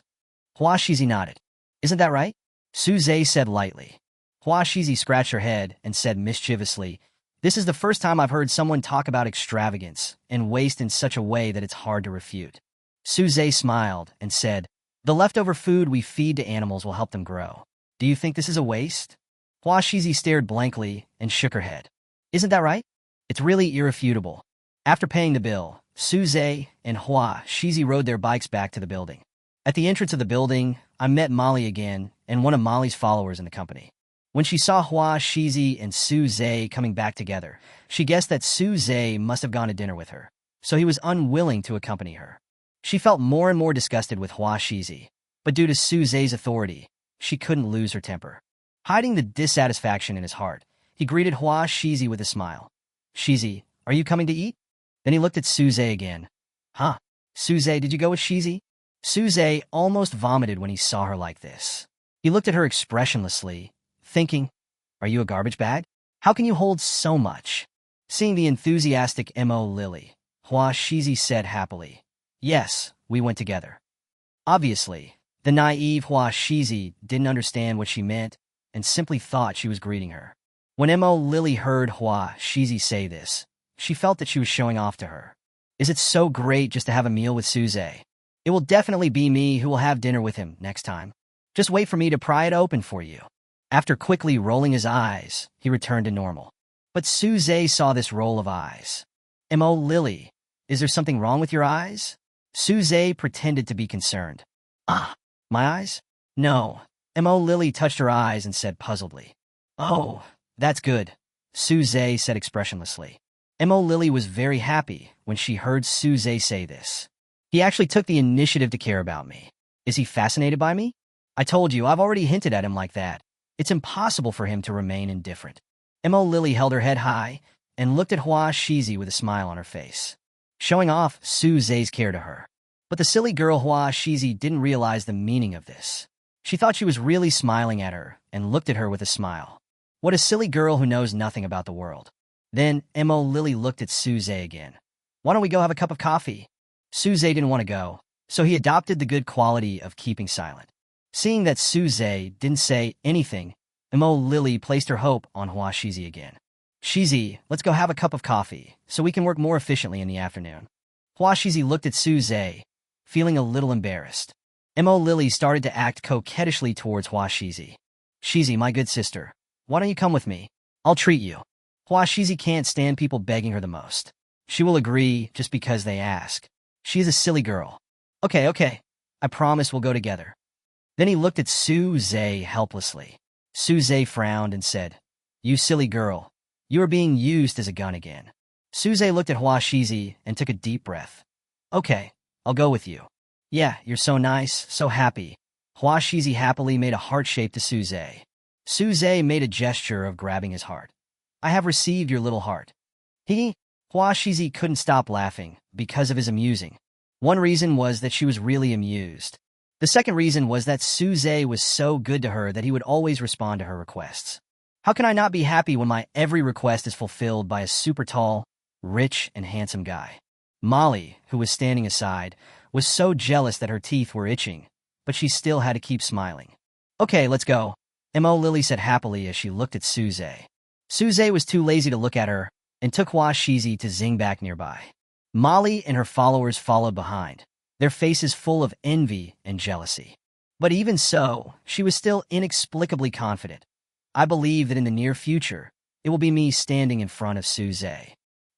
Hua Shizi nodded. "Isn't that right?" Suze said lightly. Hua Shizi scratched her head and said mischievously, "This is the first time I've heard someone talk about extravagance and waste in such a way that it's hard to refute." Suze smiled and said, "The leftover food we feed to animals will help them grow. Do you think this is a waste?" Hua Shizi stared blankly and shook her head. "Isn't that right? It's really irrefutable." After paying the bill, Suze and Hua Shizi rode their bikes back to the building. At the entrance of the building, I met Molly again and one of Molly's followers in the company. When she saw Hua Shizi and Suze coming back together, she guessed that Suze must have gone to dinner with her, so he was unwilling to accompany her. She felt more and more disgusted with Hua Shizi, but due to Suze's authority, she couldn't lose her temper. Hiding the dissatisfaction in his heart, he greeted Hua Shizi with a smile. "Shizi, are you coming to eat?" Then he looked at Suze again. "Huh? Suze, did you go with Shizi?" Suze almost vomited when he saw her like this. He looked at her expressionlessly, thinking, "Are you a garbage bag? How can you hold so much?" Seeing the enthusiastic Mo Lily, Hua Shizi said happily, "Yes, we went together." Obviously, the naive Hua Shizi didn't understand what she meant and simply thought she was greeting her. When Mo Lily heard Hua Shizi say this, she felt that she was showing off to her. "Is it so great just to have a meal with Suze? It will definitely be me who will have dinner with him next time. Just wait for me to pry it open for you." After quickly rolling his eyes, he returned to normal. But Suze saw this roll of eyes. "Mo Lily, is there something wrong with your eyes?" Suze pretended to be concerned. "Ah, my eyes? No, Mo Lily touched her eyes and said puzzledly. Oh, that's good, Suze said expressionlessly. Mo Lily was very happy when she heard Suze say this. He actually took the initiative to care about me. Is he fascinated by me? I told you, I've already hinted at him like that. It's impossible for him to remain indifferent. Mo Lily held her head high and looked at Hua Shizi with a smile on her face, showing off Suze's care to her. But the silly girl Hua Shizi didn't realize the meaning of this. She thought she was really smiling at her and looked at her with a smile. What a silly girl who knows nothing about the world. Then Mo Lily looked at Suze again. Why don't we go have a cup of coffee? Suze didn't want to go, so he adopted the good quality of keeping silent. Seeing that Suze didn't say anything, Mo Lily placed her hope on Hua Shizi again. Shizi, let's go have a cup of coffee, so we can work more efficiently in the afternoon. Hua Shizi looked at Suze, feeling a little embarrassed. Mo Lily started to act coquettishly towards Hua Shizi. Shizi, my good sister, why don't you come with me? I'll treat you. Hua Shizi can't stand people begging her the most. She will agree just because they ask. She is a silly girl. Okay, I promise we'll go together. Then he looked at Suze helplessly. Suze frowned and said, You silly girl, you are being used as a gun again. Suze looked at Hua Shizi and took a deep breath. Okay, I'll go with you. Yeah, you're so nice, so happy. Hua Shizi happily made a heart shape to Suze. Suze made a gesture of grabbing his heart. I have received your little heart. Hua Shizi couldn't stop laughing because of his amusing. One reason was that she was really amused. The second reason was that Suze was so good to her that he would always respond to her requests. How can I not be happy when my every request is fulfilled by a super tall, rich, and handsome guy? Molly, who was standing aside, was so jealous that her teeth were itching, but she still had to keep smiling. Okay, let's go, Mo Lily said happily as she looked at Suze. Suze was too lazy to look at her and took Hua Shizi to zing back nearby. Molly and her followers followed behind, their faces full of envy and jealousy. But even so, she was still inexplicably confident. I believe that in the near future, it will be me standing in front of Suze.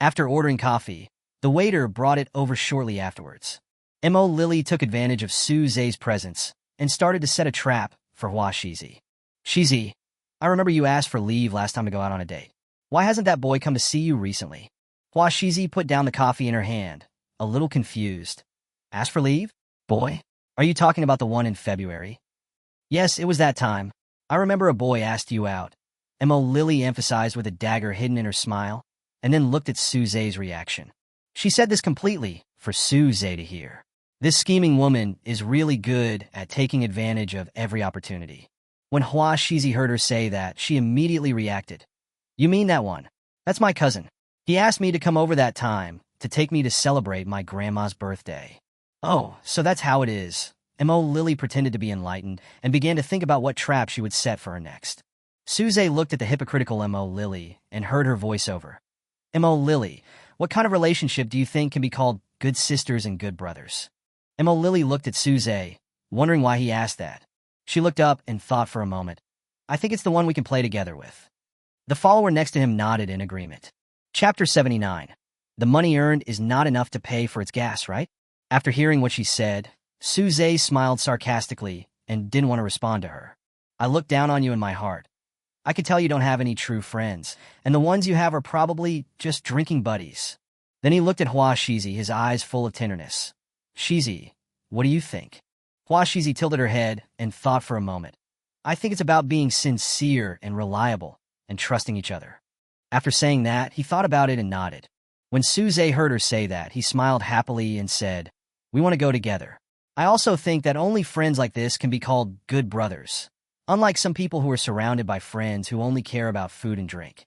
After ordering coffee, the waiter brought it over shortly afterwards. Mo Lily took advantage of Suze's presence and started to set a trap for Hua Shizi. Shizi, I remember you asked for leave last time to go out on a date. Why hasn't that boy come to see you recently? Hua Shizi put down the coffee in her hand, a little confused. Ask for leave? Boy? Are you talking about the one in February? Yes, it was that time. I remember a boy asked you out. Mo Lily emphasized with a dagger hidden in her smile, and then looked at Suze's reaction. She said this completely for Suze to hear. This scheming woman is really good at taking advantage of every opportunity. When Hua Shizi heard her say that, she immediately reacted. You mean that one? That's my cousin. He asked me to come over that time to take me to celebrate my grandma's birthday. Oh, so that's how it is. Mo Lily pretended to be enlightened and began to think about what trap she would set for her next. Suze looked at the hypocritical Mo Lily and heard her voiceover. Mo Lily, what kind of relationship do you think can be called good sisters and good brothers? Mo Lily looked at Suze, wondering why he asked that. She looked up and thought for a moment. I think it's the one we can play together with. The follower next to him nodded in agreement. Chapter 79. The money earned is not enough to pay for its gas, right? After hearing what she said, Suze smiled sarcastically and didn't want to respond to her. I look down on you in my heart. I could tell you don't have any true friends, and the ones you have are probably just drinking buddies. Then he looked at Hua Shizi, his eyes full of tenderness. Shizi, what do you think? Hua Shizi tilted her head and thought for a moment. I think it's about being sincere and reliable and trusting each other. After saying that, he thought about it and nodded. When Suze heard her say that, he smiled happily and said, We want to go together. I also think that only friends like this can be called good brothers, unlike some people who are surrounded by friends who only care about food and drink.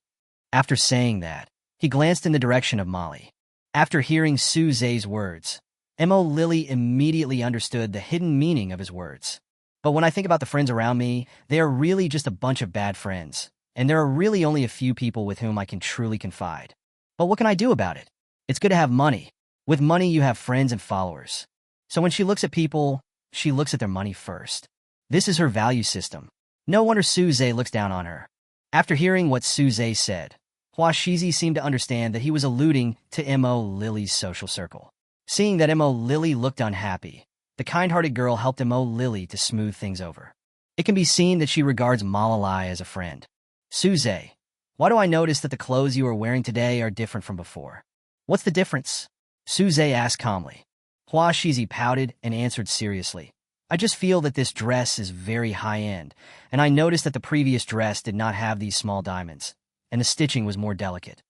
After saying that, he glanced in the direction of Molly. After hearing Suze's words, Mo Lily immediately understood the hidden meaning of his words. But when I think about the friends around me, they are really just a bunch of bad friends, and there are really only a few people with whom I can truly confide. But what can I do about it? It's good to have money. With money, you have friends and followers. So when she looks at people, she looks at their money first. This is her value system. No wonder Suze looks down on her. After hearing what Suze said, Hua Shizi seemed to understand that he was alluding to Mo Lily's social circle. Seeing that Mo Lily looked unhappy, the kind-hearted girl helped Mo Lily to smooth things over. It can be seen that she regards Malalai as a friend. Suze, why do I notice that the clothes you are wearing today are different from before? What's the difference? Suze asked calmly. Hua Shizi pouted and answered seriously. I just feel that this dress is very high-end, and I noticed that the previous dress did not have these small diamonds, and the stitching was more delicate.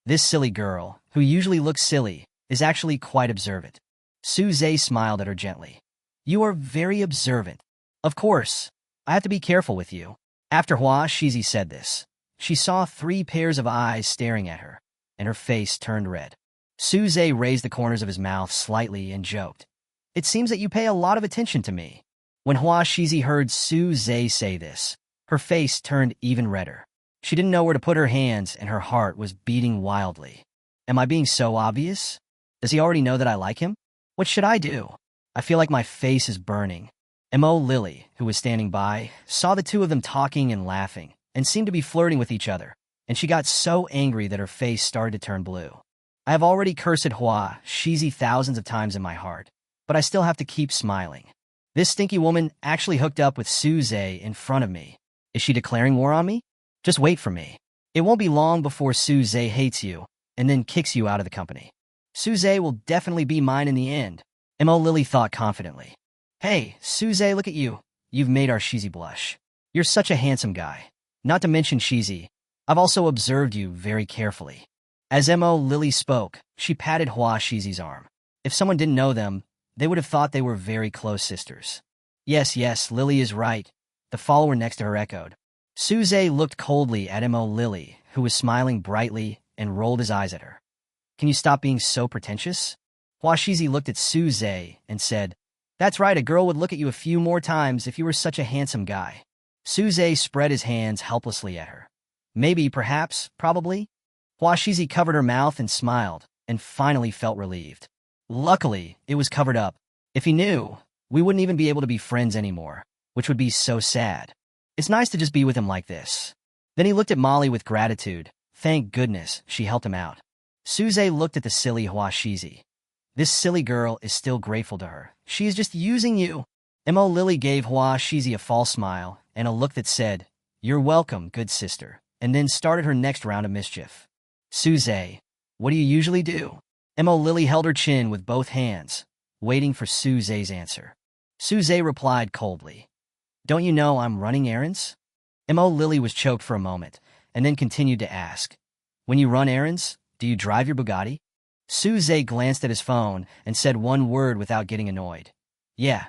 This silly girl, who usually looks silly, is actually quite observant. Suze smiled at her gently. You are very observant. Of course, I have to be careful with you. After Hua Shizi said this, she saw 3 pairs of eyes staring at her, and her face turned red. Suze raised the corners of his mouth slightly and joked. It seems that you pay a lot of attention to me. When Hua Shizi heard Suze say this, her face turned even redder. She didn't know where to put her hands, and her heart was beating wildly. Am I being so obvious? Does he already know that I like him? What should I do? I feel like my face is burning. Mo Lily, who was standing by, saw the two of them talking and laughing, and seemed to be flirting with each other, and she got so angry that her face started to turn blue. I have already cursed Hua Shizi thousands of times in my heart, but I still have to keep smiling. This stinky woman actually hooked up with Suze in front of me. Is she declaring war on me? Just wait for me. It won't be long before Suze hates you, and then kicks you out of the company. Suze will definitely be mine in the end, Mo Lily thought confidently. Hey, Suze, look at you. You've made our Shizi blush. You're such a handsome guy. Not to mention Shizi, I've also observed you very carefully. As Mo Lily spoke, she patted Hua Shizi's arm. If someone didn't know them, they would have thought they were very close sisters. Yes, Lily is right, the follower next to her echoed. Suze looked coldly at Mo Lily, who was smiling brightly, and rolled his eyes at her. Can you stop being so pretentious? Hua Shizi looked at Suze and said, That's right, a girl would look at you a few more times if you were such a handsome guy. Suze spread his hands helplessly at her. Maybe, perhaps, probably. Hua Shizi covered her mouth and smiled, and finally felt relieved. Luckily, it was covered up. If he knew, we wouldn't even be able to be friends anymore, which would be so sad. It's nice to just be with him like this. Then he looked at Molly with gratitude. Thank goodness she helped him out. Suze looked at the silly Hua Shizi. This silly girl is still grateful to her. She is just using you. Mo Lily gave Hua Shizi a false smile and a look that said, You're welcome, good sister, and then started her next round of mischief. Suze, what do you usually do? Mo Lily held her chin with both hands, waiting for Suze's answer. Suze replied coldly, Don't you know I'm running errands? Mo Lily was choked for a moment, and then continued to ask, When you run errands, do you drive your Bugatti? Suze glanced at his phone and said one word without getting annoyed. Yeah.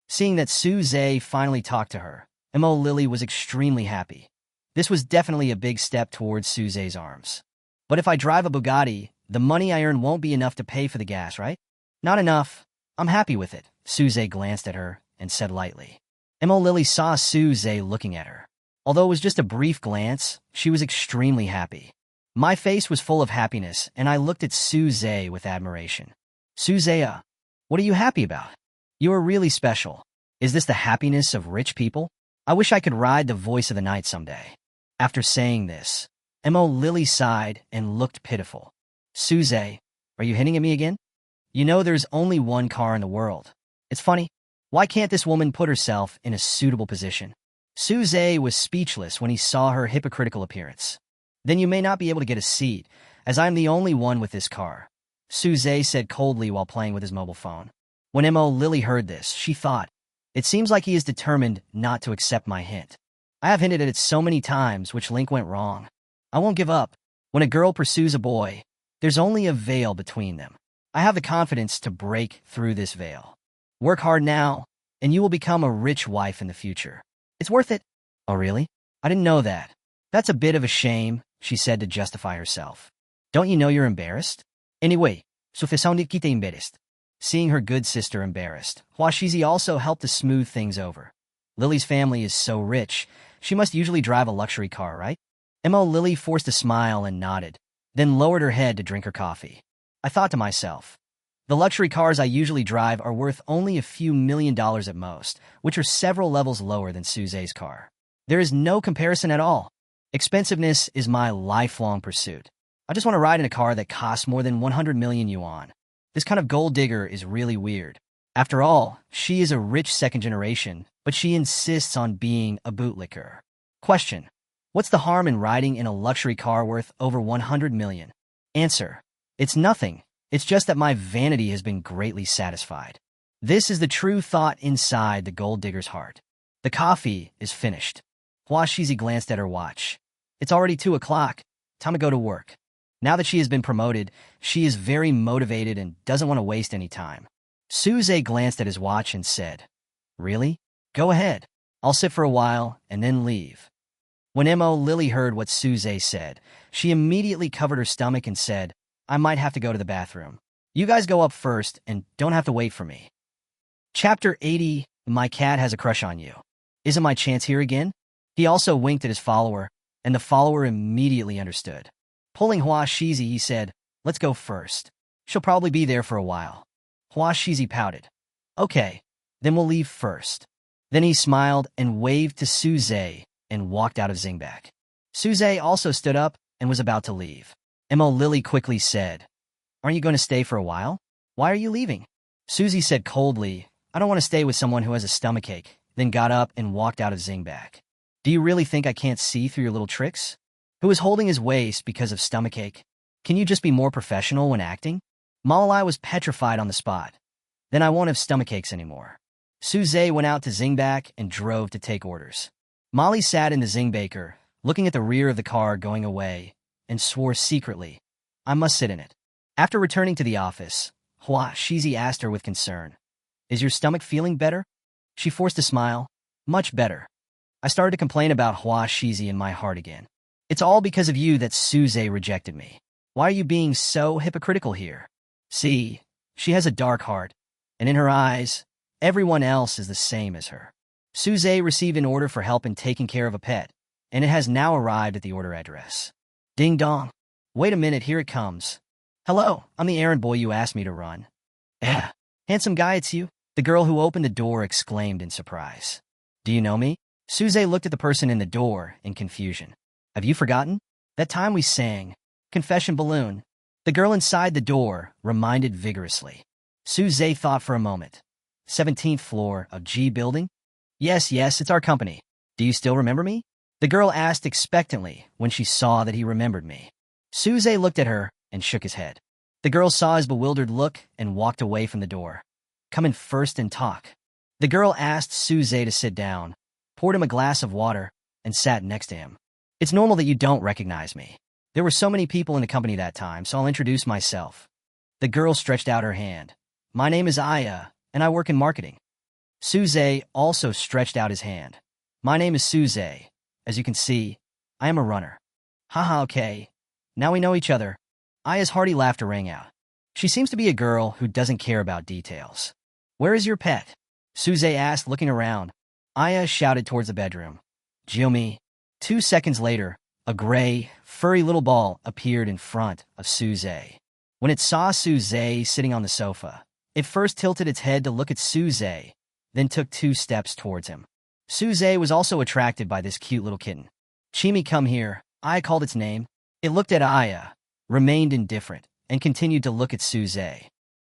Seeing that Suze finally talked to her, Mo Lily was extremely happy. This was definitely a big step towards Suze's arms. But if I drive a Bugatti, the money I earn won't be enough to pay for the gas, right? Not enough. I'm happy with it. Suze glanced at her and said lightly. Mo Lily saw Suze looking at her. Although it was just a brief glance, she was extremely happy. My face was full of happiness, and I looked at Suze with admiration. Suze, what are you happy about? You are really special. Is this the happiness of rich people? I wish I could ride the voice of the night someday. After saying this, Mo Lily sighed and looked pitiful. Suze, are you hitting at me again? You know there's only one car in the world. It's funny. Why can't this woman put herself in a suitable position? Suze was speechless when he saw her hypocritical appearance. Then you may not be able to get a seat, as I'm the only one with this car, Suze said coldly while playing with his mobile phone. When Mo Lily heard this, she thought, It seems like he is determined not to accept my hint. I have hinted at it so many times which link went wrong. I won't give up. When a girl pursues a boy, there's only a veil between them. I have the confidence to break through this veil. Work hard now, and you will become a rich wife in the future. It's worth it. Oh, really? I didn't know that. That's a bit of a shame, she said to justify herself. Don't you know you're embarrassed? Anyway, suficiente kita embarrassed. Seeing her good sister embarrassed, Hua Shizi also helped to smooth things over. Lily's family is so rich, she must usually drive a luxury car, right? Mo Lily forced a smile and nodded, then lowered her head to drink her coffee. I thought to myself, the luxury cars I usually drive are worth only a few $1 million at most, which are several levels lower than Suze's car. There is no comparison at all. Expensiveness is my lifelong pursuit. I just want to ride in a car that costs more than 100 million yuan. This kind of gold digger is really weird. After all, she is a rich second generation, but she insists on being a bootlicker. Question. What's the harm in riding in a luxury car worth over 100 million? Answer. It's nothing. It's just that my vanity has been greatly satisfied. This is the true thought inside the gold digger's heart. The coffee is finished. Hua Shizi glanced at her watch. It's already 2 o'clock. Time to go to work. Now that she has been promoted, she is very motivated and doesn't want to waste any time. Suze glanced at his watch and said, Really? Go ahead. I'll sit for a while and then leave. When Mo Lily heard what Suze said, she immediately covered her stomach and said, I might have to go to the bathroom. You guys go up first and don't have to wait for me. Chapter 80, My cat has a crush on you. Isn't my chance here again? He also winked at his follower, and the follower immediately understood. Pulling Hua Shizi, he said, Let's go first. She'll probably be there for a while. Hua Shizi pouted. Okay, then we'll leave first. Then he smiled and waved to Suze and walked out of Xingbak. Suze also stood up and was about to leave. Mo Lily quickly said, Aren't you going to stay for a while? Why are you leaving? Suzy said coldly, I don't want to stay with someone who has a stomachache, then got up and walked out of Xingbak. Do you really think I can't see through your little tricks? Who is holding his waist because of stomachache? Can you just be more professional when acting? Malalai was petrified on the spot. Then I won't have stomachaches anymore. Suze went out to Xingbak and drove to take orders. Molly sat in the Xingbaker, looking at the rear of the car going away, and swore secretly, I must sit in it. After returning to the office, Hua Shizi asked her with concern, Is your stomach feeling better? She forced a smile. Much better. I started to complain about Hua Shizi in my heart again. It's all because of you that Suze rejected me. Why are you being so hypocritical here? See, she has a dark heart, and in her eyes, everyone else is the same as her. Suze received an order for help in taking care of a pet, and it has now arrived at the order address. Ding dong. Wait a minute, here it comes. Hello, I'm the errand boy you asked me to run. Handsome guy, it's you? The girl who opened the door exclaimed in surprise. Do you know me? Suze looked at the person in the door in confusion. Have you forgotten? That time we sang, Confession Balloon. The girl inside the door reminded vigorously. Suze thought for a moment. 17th floor of G building? Yes, it's our company. Do you still remember me? The girl asked expectantly when she saw that he remembered me. Suze looked at her and shook his head. The girl saw his bewildered look and walked away from the door. Come in first and talk. The girl asked Suze to sit down, poured him a glass of water, and sat next to him. It's normal that you don't recognize me. There were so many people in the company that time, so I'll introduce myself. The girl stretched out her hand. My name is Aya, and I work in marketing. Suze also stretched out his hand. My name is Suze. As you can see, I am a runner. Haha, okay. Now we know each other. Aya's hearty laughter rang out. She seems to be a girl who doesn't care about details. Where is your pet? Suze asked, looking around. Aya shouted towards the bedroom. Jiomi. 2 seconds later, a gray, furry little ball appeared in front of Suze. When it saw Suze sitting on the sofa, it first tilted its head to look at Suze, then took 2 steps towards him. Suze was also attracted by this cute little kitten. Chimi, come here. Aya called its name. It looked at Aya, remained indifferent, and continued to look at Suze.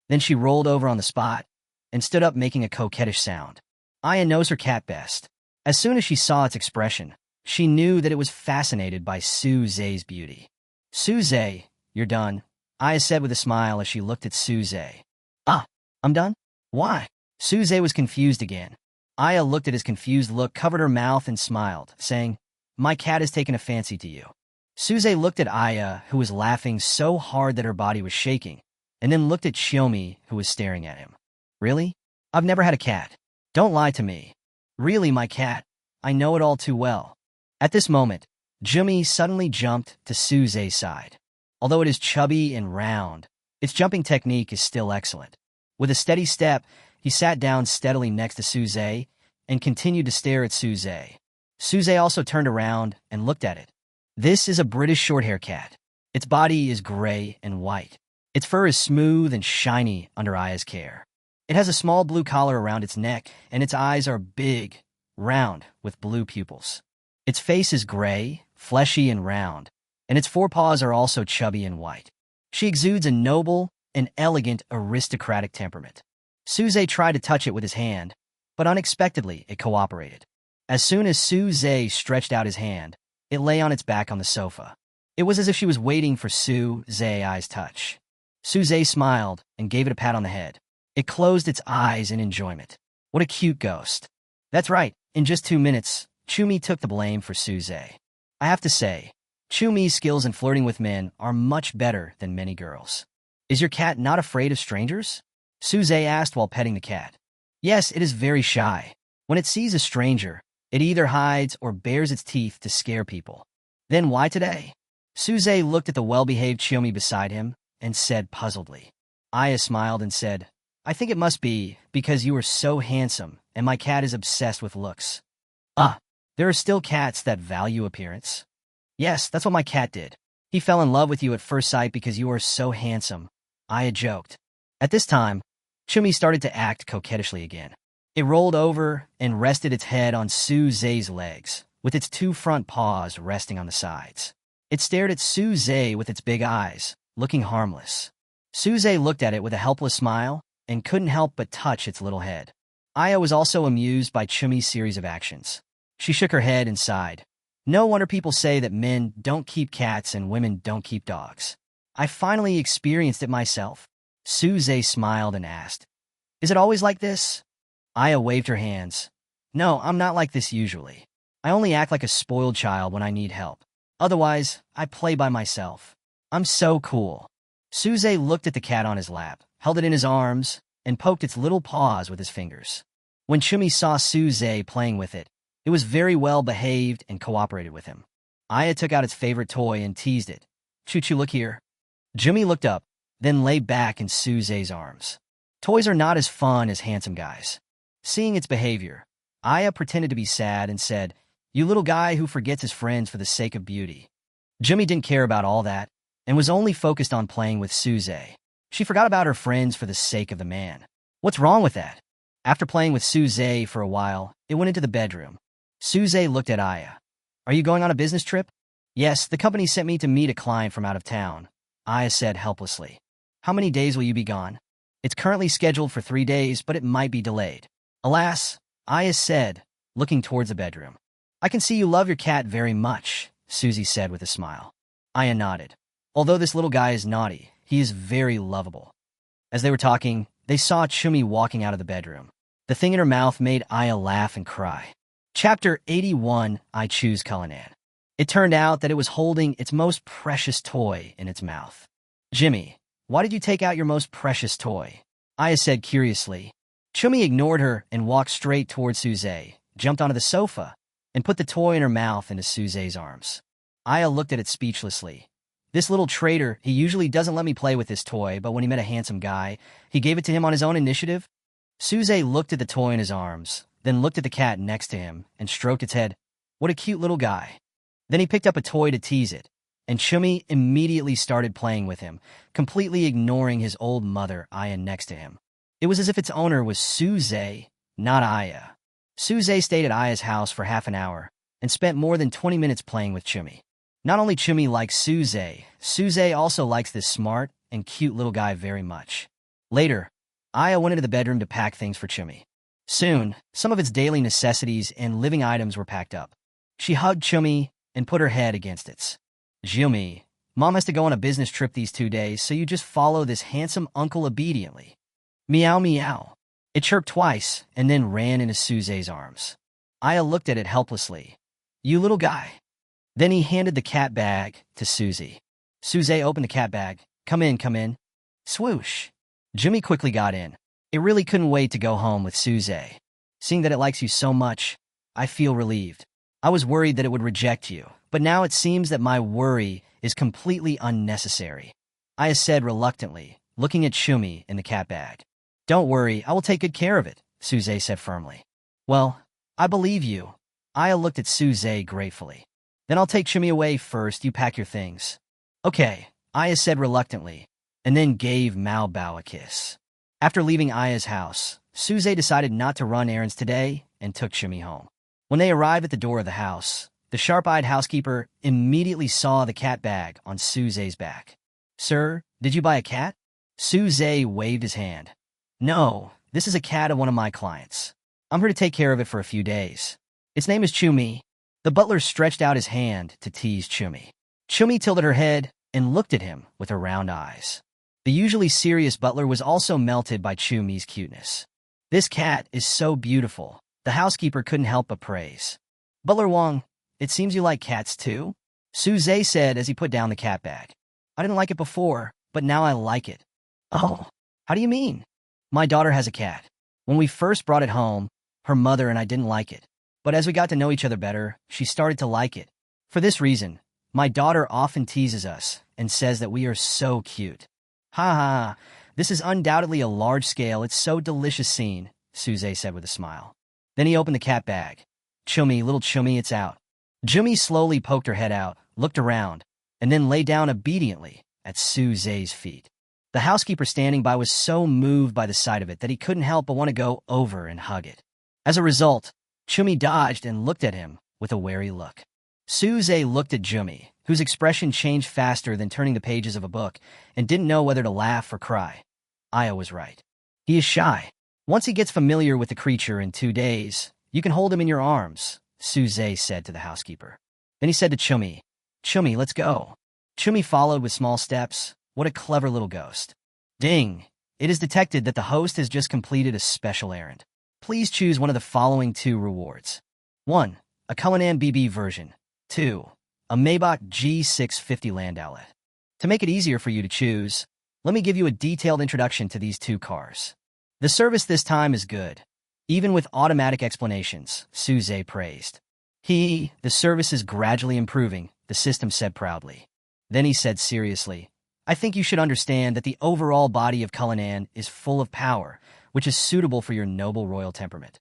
Then she rolled over on the spot and stood up, making a coquettish sound. Aya knows her cat best. As soon as she saw its expression, she knew that it was fascinated by Suze's beauty. Suze, you're done, Aya said with a smile as she looked at Suze. Ah, I'm done? Why? Suze was confused again. Aya looked at his confused look, covered her mouth, and smiled, saying, My cat has taken a fancy to you. Suze looked at Aya, who was laughing so hard that her body was shaking, and then looked at Shiomi, who was staring at him. Really? I've never had a cat. Don't lie to me. Really, my cat. I know it all too well. At this moment, Jumi suddenly jumped to Suze's side. Although it is chubby and round, its jumping technique is still excellent. With a steady step, he sat down steadily next to Suze and continued to stare at Suze. Suze also turned around and looked at it. This is a British short-hair cat. Its body is gray and white. Its fur is smooth and shiny under Aya's care. It has a small blue collar around its neck, and its eyes are big, round, with blue pupils. Its face is gray, fleshy, and round, and its forepaws are also chubby and white. She exudes a noble and elegant aristocratic temperament. Suze tried to touch it with his hand, but unexpectedly it cooperated. As soon as Suze stretched out his hand, it lay on its back on the sofa. It was as if she was waiting for Suze's touch. Suze smiled and gave it a pat on the head. It closed its eyes in enjoyment. What a cute ghost. That's right, in just 2 minutes, Chumi took the blame for Suze. I have to say, Chumi's skills in flirting with men are much better than many girls. Is your cat not afraid of strangers? Suze asked while petting the cat. Yes, it is very shy. When it sees a stranger, it either hides or bares its teeth to scare people. Then why today? Suze looked at the well-behaved Chumi beside him and said puzzledly. Aya smiled and said, I think it must be because you are so handsome and my cat is obsessed with looks. There are still cats that value appearance. Yes, that's what my cat did. He fell in love with you at first sight because you are so handsome, Aya joked. At this time, Chumi started to act coquettishly again. It rolled over and rested its head on Suze's legs, with its 2 front paws resting on the sides. It stared at Suze with its big eyes, looking harmless. Suze looked at it with a helpless smile and couldn't help but touch its little head. Aya was also amused by Chumi's series of actions. She shook her head and sighed. No wonder people say that men don't keep cats and women don't keep dogs. I finally experienced it myself. Suze smiled and asked, Is it always like this? Aya waved her hands. No, I'm not like this usually. I only act like a spoiled child when I need help. Otherwise, I play by myself. I'm so cool. Suze looked at the cat on his lap, held it in his arms, and poked its little paws with his fingers. When Chumi saw Suze playing with it, it was very well behaved and cooperated with him. Aya took out its favorite toy and teased it. Choo-choo, look here. Chumi looked up, then lay back in Suze's arms. Toys are not as fun as handsome guys. Seeing its behavior, Aya pretended to be sad and said, You little guy who forgets his friends for the sake of beauty. Chumi didn't care about all that and was only focused on playing with Suze. She forgot about her friends for the sake of the man. What's wrong with that? After playing with Suze for a while, it went into the bedroom. Suze looked at Aya. Are you going on a business trip? Yes, the company sent me to meet a client from out of town, Aya said helplessly. How many days will you be gone? It's currently scheduled for 3 days, but it might be delayed. Alas, Aya said, looking towards the bedroom. I can see you love your cat very much, Susie said with a smile. Aya nodded. Although this little guy is naughty, he is very lovable. As they were talking, they saw Chumi walking out of the bedroom. The thing in her mouth made Aya laugh and cry. Chapter 81, I Choose Cullinan. It turned out that it was holding its most precious toy in its mouth. Jimmy, why did you take out your most precious toy? Aya said curiously. Chumi ignored her and walked straight towards Suze, jumped onto the sofa, and put the toy in her mouth into Suze's arms. Aya looked at it speechlessly. This little traitor, he usually doesn't let me play with this toy, but when he met a handsome guy, he gave it to him on his own initiative. Suze looked at the toy in his arms, then looked at the cat next to him and stroked its head. What a cute little guy. Then he picked up a toy to tease it, and Chumi immediately started playing with him, completely ignoring his old mother, Aya, next to him. It was as if its owner was Suze, not Aya. Suze stayed at Aya's house for half an hour and spent more than 20 minutes playing with Chumi. Not only Chumi likes Suze, Suze also likes this smart and cute little guy very much. Later, Aya went into the bedroom to pack things for Chumi. Soon, some of its daily necessities and living items were packed up. She hugged Chumi and put her head against its. Chumi, Mom has to go on a business trip these 2 days, so you just follow this handsome uncle obediently. Meow meow. It chirped twice and then ran into Suze's arms. Aya looked at it helplessly. You little guy. Then he handed the cat bag to Suzy. Suze opened the cat bag. Come in, come in. Swoosh. Jimmy quickly got in. It really couldn't wait to go home with Suze. Seeing that it likes you so much, I feel relieved. I was worried that it would reject you, but now it seems that my worry is completely unnecessary. Aya said reluctantly, looking at Chumi in the cat bag. Don't worry, I will take good care of it, Suze said firmly. Well, I believe you. Aya looked at Suze gratefully. Then I'll take Chumi away first, you pack your things. Okay, Aya said reluctantly, and then gave Mao Bao a kiss. After leaving Aya's house, Suze decided not to run errands today and took Chumi home. When they arrived at the door of the house, the sharp-eyed housekeeper immediately saw the cat bag on Suze's back. Sir, did you buy a cat? Suze waved his hand. No, This is a cat of one of my clients. I'm here to take care of it for a few days. Its name is Chumi." The butler stretched out his hand to tease Chumi. Chumi tilted her head and looked at him with her round eyes. The usually serious butler was also melted by Chumi's cuteness. "This cat is so beautiful," the housekeeper couldn't help but praise. "Butler Wang, it seems you like cats too?" Suze said as he put down the cat bag. "I didn't like it before, but now I like it." "Oh, how do you mean?" "My daughter has a cat. When we first brought it home, her mother and I didn't like it. But as we got to know each other better, she started to like it. For this reason, my daughter often teases us and says that we are so cute." "Ha ha, this is undoubtedly a large-scale, it's so delicious scene," Suze said with a smile. Then he opened the cat bag. "Chumi, little Chumi, it's out." Chumi slowly poked her head out, looked around, and then lay down obediently at Suze's feet. The housekeeper standing by was so moved by the sight of it that he couldn't help but want to go over and hug it. As a result, Chumi dodged and looked at him with a wary look. Suze looked at Chumi, whose expression changed faster than turning the pages of a book, and didn't know whether to laugh or cry. Aya was right. He is shy. Once he gets familiar with the creature in 2 days, you can hold him in your arms, Suze said to the housekeeper. Then he said to Chumi, "Chumi, let's go." Chumi followed with small steps. What a clever little ghost. Ding! It is detected that the host has just completed a special errand. Please choose one of the following 2 rewards. 1. A Cullinan BB version. 2. A Maybach G650 land outlet. To make it easier for you to choose, let me give you a detailed introduction to these 2 cars. The service this time is good. Even with automatic explanations, Suze praised. The service is gradually improving, the system said proudly. Then he said seriously, "I think you should understand that the overall body of Cullinan is full of power, which is suitable for your noble royal temperament.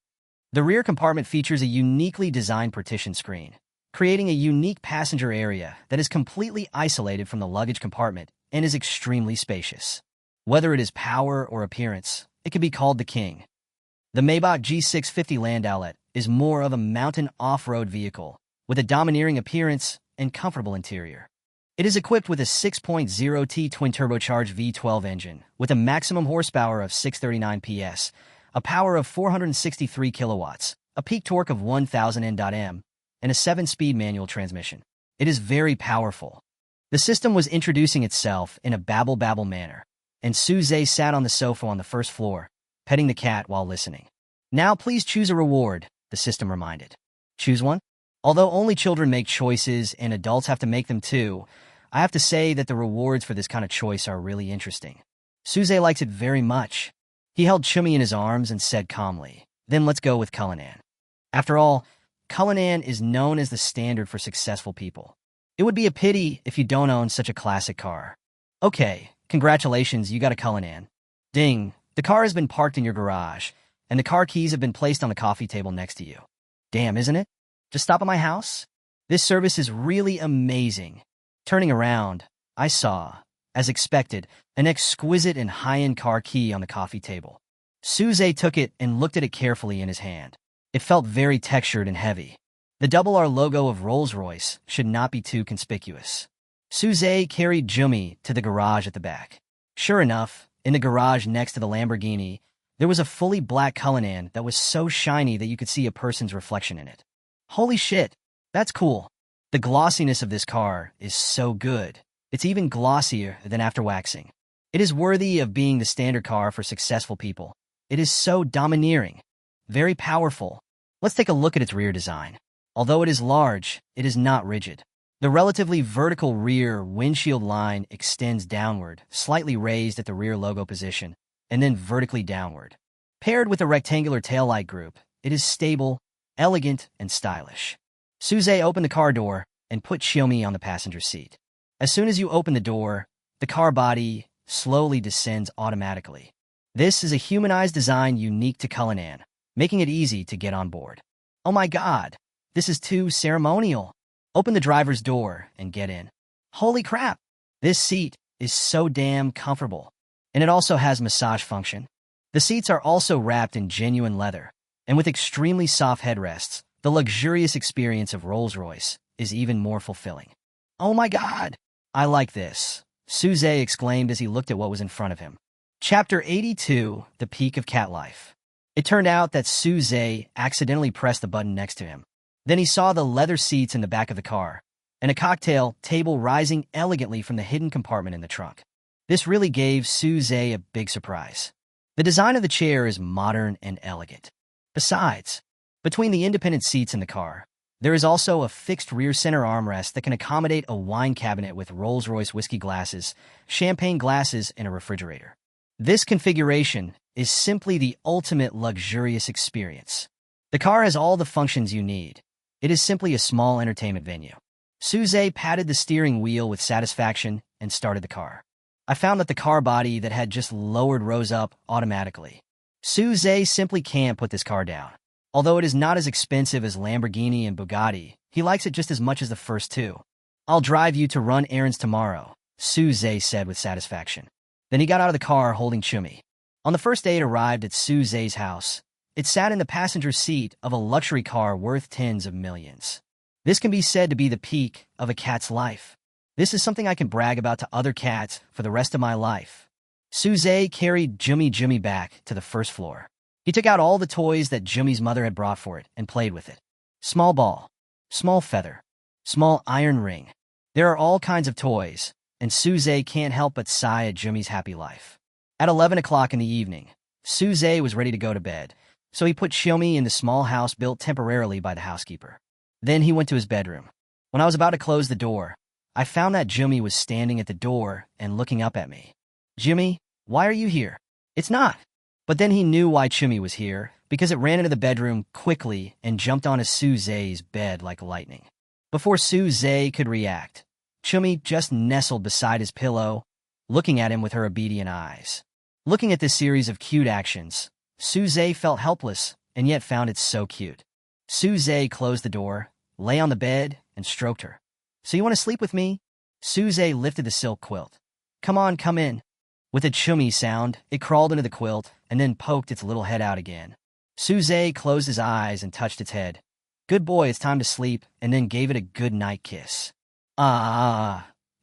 The rear compartment features a uniquely designed partition screen, creating a unique passenger area that is completely isolated from the luggage compartment and is extremely spacious. Whether it is power or appearance, it can be called the king. The Maybach G650 land outlet is more of a mountain off-road vehicle, with a domineering appearance and comfortable interior. It is equipped with a 6.0T twin-turbocharged V12 engine with a maximum horsepower of 639 PS, a power of 463 kilowatts, a peak torque of 1,000 Nm, and a 7-speed manual transmission. It is very powerful. The system was introducing itself in a babble manner, and Suze sat on the sofa on the first floor, petting the cat while listening. "Now please choose a reward," the system reminded. "Choose one?" Although only children make choices and adults have to make them too, I have to say that the rewards for this kind of choice are really interesting. Suze likes it very much. He held Chumi in his arms and said calmly, "Then let's go with Cullinan." After all, Cullinan is known as the standard for successful people. It would be a pity if you don't own such a classic car. "Okay, congratulations, you got a Cullinan." Ding, the car has been parked in your garage, and the car keys have been placed on the coffee table next to you. Damn, isn't it? Just stop at my house? This service is really amazing. Turning around, I saw, as expected, an exquisite and high-end car key on the coffee table. Suze took it and looked at it carefully in his hand. It felt very textured and heavy. The double R logo of Rolls-Royce should not be too conspicuous. Suze carried Chumi to the garage at the back. Sure enough, in the garage next to the Lamborghini, there was a fully black Cullinan that was so shiny that you could see a person's reflection in it. Holy shit, that's cool. The glossiness of this car is so good. It's even glossier than after waxing. It is worthy of being the standard car for successful people. It is so domineering. Very powerful. Let's take a look at its rear design. Although it is large, it is not rigid. The relatively vertical rear windshield line extends downward, slightly raised at the rear logo position, and then vertically downward. Paired with a rectangular taillight group, it is stable, elegant, and stylish. Suze opened the car door and put Chumi on the passenger seat. As soon as you open the door, the car body slowly descends automatically. This is a humanized design unique to Cullinan, making it easy to get on board. Oh my god, this is too ceremonial. Open the driver's door and get in. Holy crap, this seat is so damn comfortable. And it also has massage function. The seats are also wrapped in genuine leather, and with extremely soft headrests, the luxurious experience of Rolls-Royce is even more fulfilling. Oh my god, I like this, Suze exclaimed as he looked at what was in front of him. Chapter 82, The Peak of Cat Life. It turned out that Suze accidentally pressed the button next to him. Then he saw the leather seats in the back of the car, and a cocktail table rising elegantly from the hidden compartment in the trunk. This really gave Suze a big surprise. The design of the chair is modern and elegant. Besides, between the independent seats in the car, there is also a fixed rear center armrest that can accommodate a wine cabinet with Rolls-Royce whiskey glasses, champagne glasses, and a refrigerator. This configuration is simply the ultimate luxurious experience. The car has all the functions you need. It is simply a small entertainment venue. Suze patted the steering wheel with satisfaction and started the car. I found that the car body that had just lowered rose up automatically. Suze simply can't put this car down. Although it is not as expensive as Lamborghini and Bugatti, he likes it just as much as the first two. "I'll drive you to run errands tomorrow," Suze said with satisfaction. Then he got out of the car holding Chummy. On the first day it arrived at Suze's house, it sat in the passenger seat of a luxury car worth tens of millions. This can be said to be the peak of a cat's life. This is something I can brag about to other cats for the rest of my life. Suze carried Jimmy back to the first floor. He took out all the toys that Jimmy's mother had brought for it and played with it. Small ball, small feather, small iron ring. There are all kinds of toys, and Suze can't help but sigh at Jimmy's happy life. At 11 o'clock in the evening, Suze was ready to go to bed, so he put Chummy in the small house built temporarily by the housekeeper. Then he went to his bedroom. When I was about to close the door, I found that Jimmy was standing at the door and looking up at me. "Jimmy, why are you here?" "It's not." But then he knew why Chummy was here, because it ran into the bedroom quickly and jumped onto Suze's bed like lightning. Before Suze could react, Chummy just nestled beside his pillow, looking at him with her obedient eyes. Looking at this series of cute actions, Suze felt helpless and yet found it so cute. Suze closed the door, lay on the bed, and stroked her. "So you want to sleep with me?" Suze lifted the silk quilt. "Come on, come in." With a chummy sound, it crawled into the quilt and then poked its little head out again. Suze closed his eyes and touched its head. "Good boy, it's time to sleep," and then gave it a good night kiss.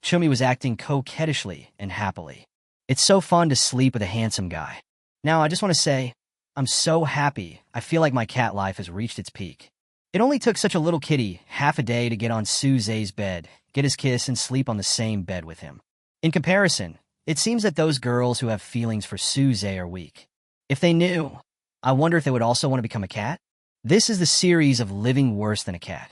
Chummy was acting coquettishly and happily. "It's so fun to sleep with a handsome guy. Now, I just want to say, I'm so happy. I feel like my cat life has reached its peak." It only took such a little kitty half a day to get on Suze's bed, get his kiss, and sleep on the same bed with him. In comparison, it seems that those girls who have feelings for Suze are weak. If they knew, I wonder if they would also want to become a cat? This is the series of living worse than a cat.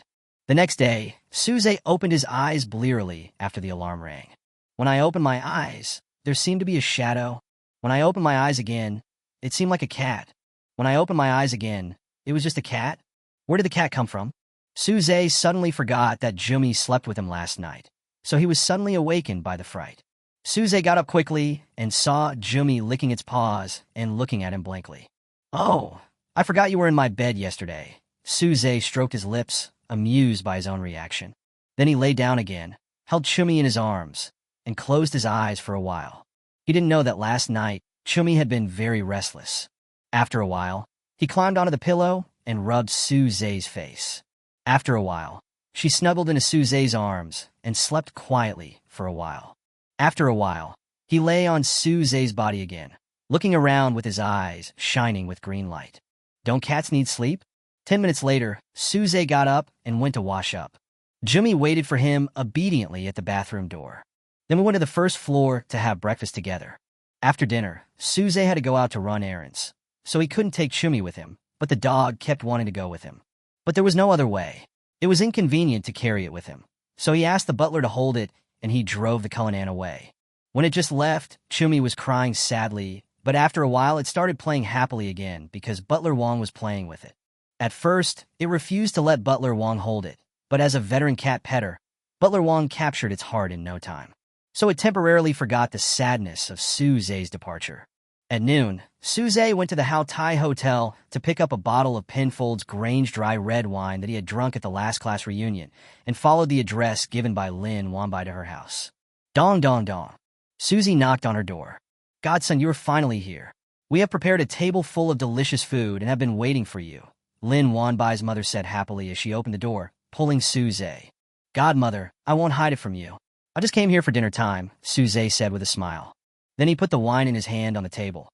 The next day, Suze opened his eyes blearily after the alarm rang. When I opened my eyes, there seemed to be a shadow. When I opened my eyes again, it seemed like a cat. When I opened my eyes again, it was just a cat. Where did the cat come from? Suze suddenly forgot that Jimmy slept with him last night, so he was suddenly awakened by the fright. Suze got up quickly and saw Jimmy licking its paws and looking at him blankly. "Oh, I forgot you were in my bed yesterday." Suze stroked his lips, amused by his own reaction. Then he lay down again, held Chummy in his arms, and closed his eyes for a while. He didn't know that last night, Chummy had been very restless. After a while, he climbed onto the pillow and rubbed Suze's face. After a while, she snuggled into Suze's arms and slept quietly for a while. After a while, he lay on Suze's body again, looking around with his eyes shining with green light. Don't cats need sleep? 10 minutes later, Suze got up and went to wash up. Jimmy waited for him obediently at the bathroom door. Then we went to the first floor to have breakfast together. After dinner, Suze had to go out to run errands, so he couldn't take Chummy with him, but the dog kept wanting to go with him. But there was no other way. It was inconvenient to carry it with him, so he asked the butler to hold it, and he drove the Cullinan away. When it just left, Chummy was crying sadly, but after a while it started playing happily again because Butler Wong was playing with it. At first, it refused to let Butler Wong hold it, but as a veteran cat petter, Butler Wong captured its heart in no time. So it temporarily forgot the sadness of Suze's departure. At noon, Suze went to the Hao Tai Hotel to pick up a bottle of Penfold's Grange dry red wine that he had drunk at the last class reunion and followed the address given by Lin Wanbai to her house. Dong dong dong. Susie knocked on her door. "Godson, you are finally here. We have prepared a table full of delicious food and have been waiting for you," Lin Wanbai's mother said happily as she opened the door, pulling Suze. "Godmother, I won't hide it from you. I just came here for dinner time," Suze said with a smile. Then he put the wine in his hand on the table.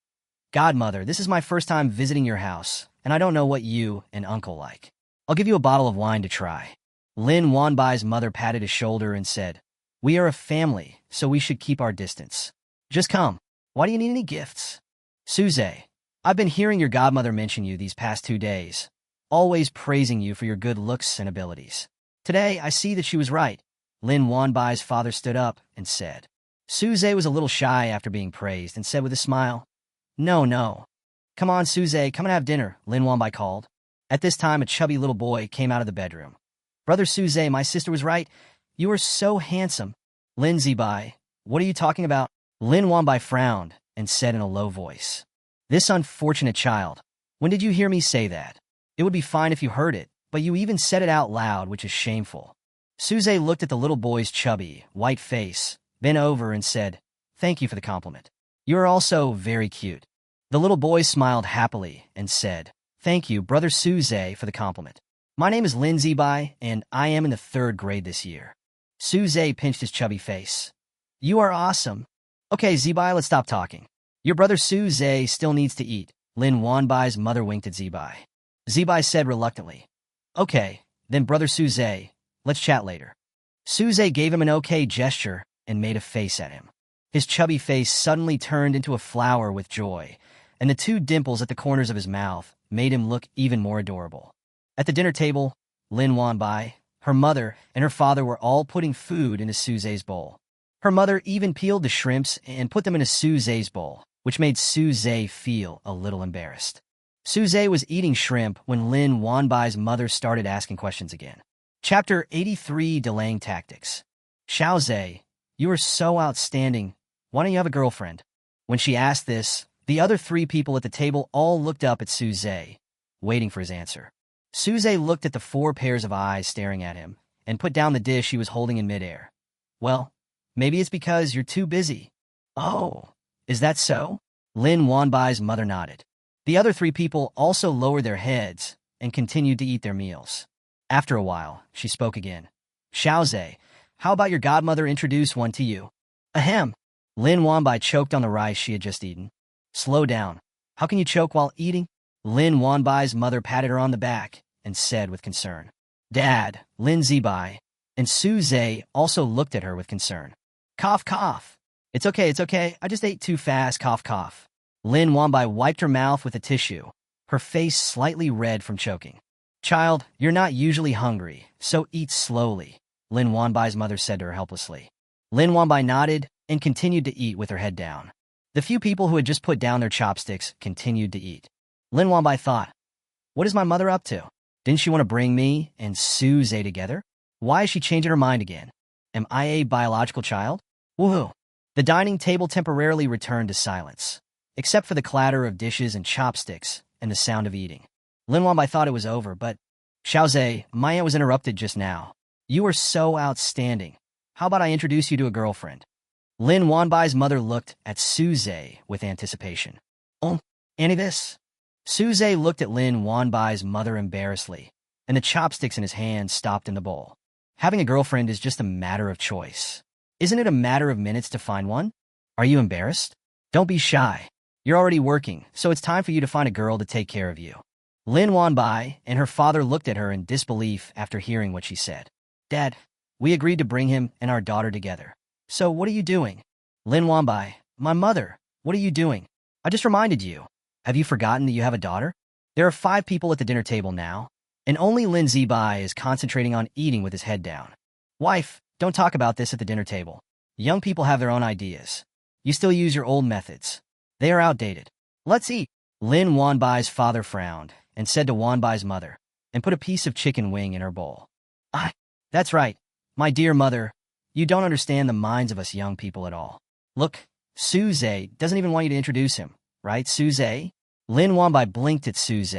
Godmother, this is my first time visiting your house, and I don't know what you and uncle like. I'll give you a bottle of wine to try. Lin Wanbai's mother patted his shoulder and said, We are a family, so we should keep our distance. Just come. Why do you need any gifts? Suze, I've been hearing your godmother mention you these past 2 days, always praising you for your good looks and abilities. Today, I see that she was right. Lin Wanbai's father stood up and said. Suze was a little shy after being praised and said with a smile, No, no. Come on, Suze, come and have dinner, Lin Wanbai called. At this time, a chubby little boy came out of the bedroom. Brother Suze, my sister was right. You are so handsome. Lin Zibai, what are you talking about? Lin Wanbai frowned and said in a low voice. This unfortunate child. When did you hear me say that? It would be fine if you heard it, but you even said it out loud, which is shameful. Suze looked at the little boy's chubby, white face, bent over and said, Thank you for the compliment. You are also very cute. The little boy smiled happily and said, Thank you, Brother Suze, for the compliment. My name is Lin Zibai, and I am in the 3rd grade this year. Suze pinched his chubby face. You are awesome. Okay, Zibai, let's stop talking. Your brother Suze still needs to eat. Lin Wanbai's mother winked at Zibai. Zibai said reluctantly, Okay, then Brother Suze, let's chat later. Suze gave him an okay gesture and made a face at him. His chubby face suddenly turned into a flower with joy, and the 2 dimples at the corners of his mouth made him look even more adorable. At the dinner table, Lin Wanbai, her mother, and her father were all putting food into Suze's bowl. Her mother even peeled the shrimps and put them into Suze's bowl, which made Suze feel a little embarrassed. Suze was eating shrimp when Lin Wanbai's mother started asking questions again. Chapter 83, Delaying Tactics. Xiaoze, you are so outstanding. Why don't you have a girlfriend? When she asked this, the other 3 people at the table all looked up at Suze, waiting for his answer. Suze looked at the 4 pairs of eyes staring at him and put down the dish he was holding in midair. Well, maybe it's because you're too busy. Oh, is that so? Lin Wanbai's mother nodded. The other 3 people also lowered their heads and continued to eat their meals. After a while, she spoke again. Xiaoze, how about your godmother introduce one to you? Ahem. Lin Wanbai choked on the rice she had just eaten. Slow down. How can you choke while eating? Lin Wanbai's mother patted her on the back and said with concern. Dad, Lin Zibai, and Suze also looked at her with concern. Cough, cough. It's okay, I just ate too fast, cough, cough. Lin Wanbai wiped her mouth with a tissue, her face slightly red from choking. Child, you're not usually hungry, so eat slowly, Lin Wanbai's mother said to her helplessly. Lin Wanbai nodded and continued to eat with her head down. The few people who had just put down their chopsticks continued to eat. Lin Wanbai thought, What is my mother up to? Didn't she want to bring me and Suze together? Why is she changing her mind again? Am I a biological child? Woohoo! The dining table temporarily returned to silence, except for the clatter of dishes and chopsticks and the sound of eating. Lin Wanbai thought it was over, but Xiaoze, my aunt was interrupted just now. You are so outstanding. How about I introduce you to a girlfriend? Lin Wanbai's mother looked at Suze with anticipation. Oh, Annie this? Suze looked at Lin Wanbai's mother embarrassedly, and the chopsticks in his hand stopped in the bowl. Having a girlfriend is just a matter of choice. Isn't it a matter of minutes to find one? Are you embarrassed? Don't be shy. You're already working, so it's time for you to find a girl to take care of you. Lin Wanbai and her father looked at her in disbelief after hearing what she said. Dad, we agreed to bring him and our daughter together. So what are you doing? Lin Wanbai, my mother, what are you doing? I just reminded you. Have you forgotten that you have a daughter? There are 5 people at the dinner table now, and only Lin Zibai is concentrating on eating with his head down. Wife, don't talk about this at the dinner table. Young people have their own ideas. You still use your old methods. They are outdated. Let's eat. Lin Wanbai's father frowned and said to Wanbai's mother, and put a piece of chicken wing in her bowl. That's right. My dear mother, you don't understand the minds of us young people at all. Look, Suze doesn't even want you to introduce him, right, Suze? Lin Wanbai blinked at Suze.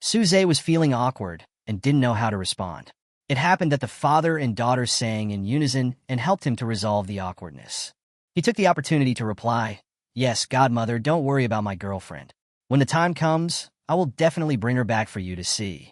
Suze was feeling awkward and didn't know how to respond. It happened that the father and daughter sang in unison and helped him to resolve the awkwardness. He took the opportunity to reply, Yes, godmother, don't worry about my girlfriend. When the time comes, I will definitely bring her back for you to see.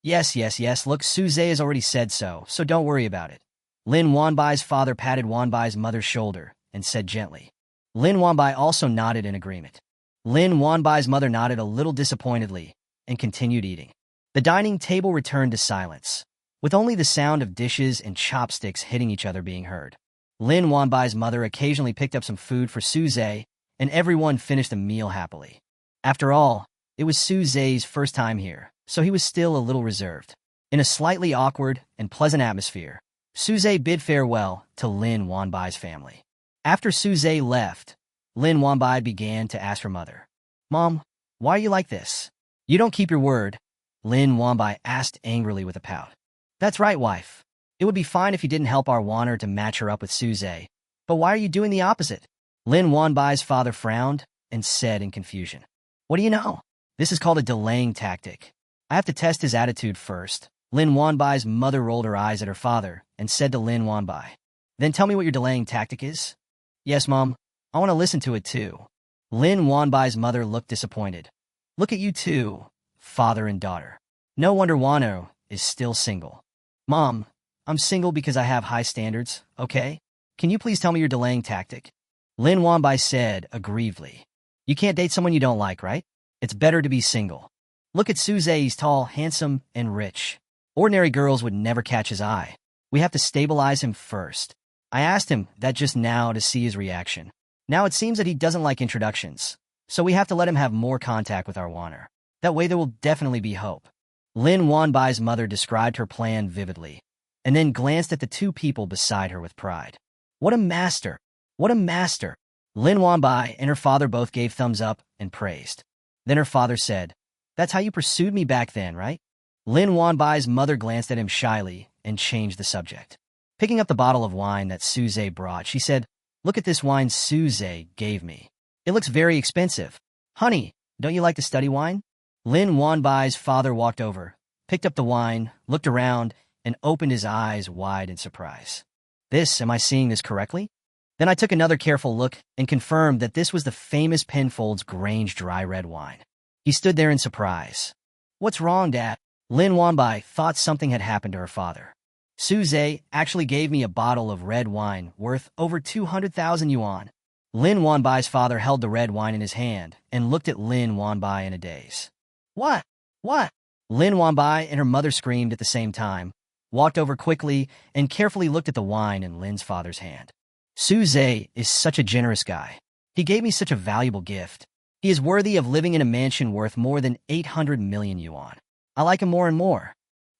Yes, look, Suze has already said so don't worry about it. Lin Wanbai's father patted Wanbai's mother's shoulder and said gently, Lin Wanbai also nodded in agreement. Lin Wanbai's mother nodded a little disappointedly and continued eating. The dining table returned to silence, with only the sound of dishes and chopsticks hitting each other being heard. Lin Wanbai's mother occasionally picked up some food for Suze, and everyone finished the meal happily. After all, it was Suze's first time here, so he was still a little reserved. In a slightly awkward and pleasant atmosphere, Suze bid farewell to Lin Wanbai's family. After Suze left, Lin Wanbai began to ask her mother, "Mom, why are you like this? You don't keep your word," Lin Wanbai asked angrily with a pout. "That's right, wife. It would be fine if you didn't help our Wanner to match her up with Suze, but why are you doing the opposite?" Lin Wanbai's father frowned and said in confusion, "What do you know? This is called a delaying tactic. I have to test his attitude first." Lin Wanbai's mother rolled her eyes at her father and said to Lin Wanbai, "Then tell me what your delaying tactic is." "Yes, Mom. I want to listen to it too." Lin Wanbai's mother looked disappointed. "Look at you two, father and daughter. No wonder Wano is still single." "Mom, I'm single because I have high standards, okay? Can you please tell me your delaying tactic?" Lin Wanbai said aggrievedly. "You can't date someone you don't like, right? It's better to be single. Look at Suze, he's tall, handsome, and rich. Ordinary girls would never catch his eye. We have to stabilize him first." I asked him that just now to see his reaction. Now it seems that he doesn't like introductions, so we have to let him have more contact with our Wanner. That way there will definitely be hope. Lin Wanbai's mother described her plan vividly, and then glanced at the two people beside her with pride. "What a master! What a master!" Lin Wanbai and her father both gave thumbs up and praised. Then her father said, "That's how you pursued me back then, right?" Lin Wanbai's mother glanced at him shyly and changed the subject. Picking up the bottle of wine that Suze brought, she said, "Look at this wine Suze gave me. It looks very expensive. Honey, don't you like to study wine?" Lin Wanbai's father walked over, picked up the wine, looked around, and opened his eyes wide in surprise. "Am I seeing this correctly?" Then I took another careful look and confirmed that this was the famous Penfolds Grange dry red wine. He stood there in surprise. "What's wrong, Dad?" Lin Wanbai thought something had happened to her father. "Suze actually gave me a bottle of red wine worth over 200,000 yuan. Lin Wanbai's father held the red wine in his hand and looked at Lin Wanbai in a daze. "What? What?" Lin Wanbai and her mother screamed at the same time, walked over quickly, and carefully looked at the wine in Lin's father's hand. "Suze is such a generous guy. He gave me such a valuable gift. He is worthy of living in a mansion worth more than 800 million yuan. I like him more and more.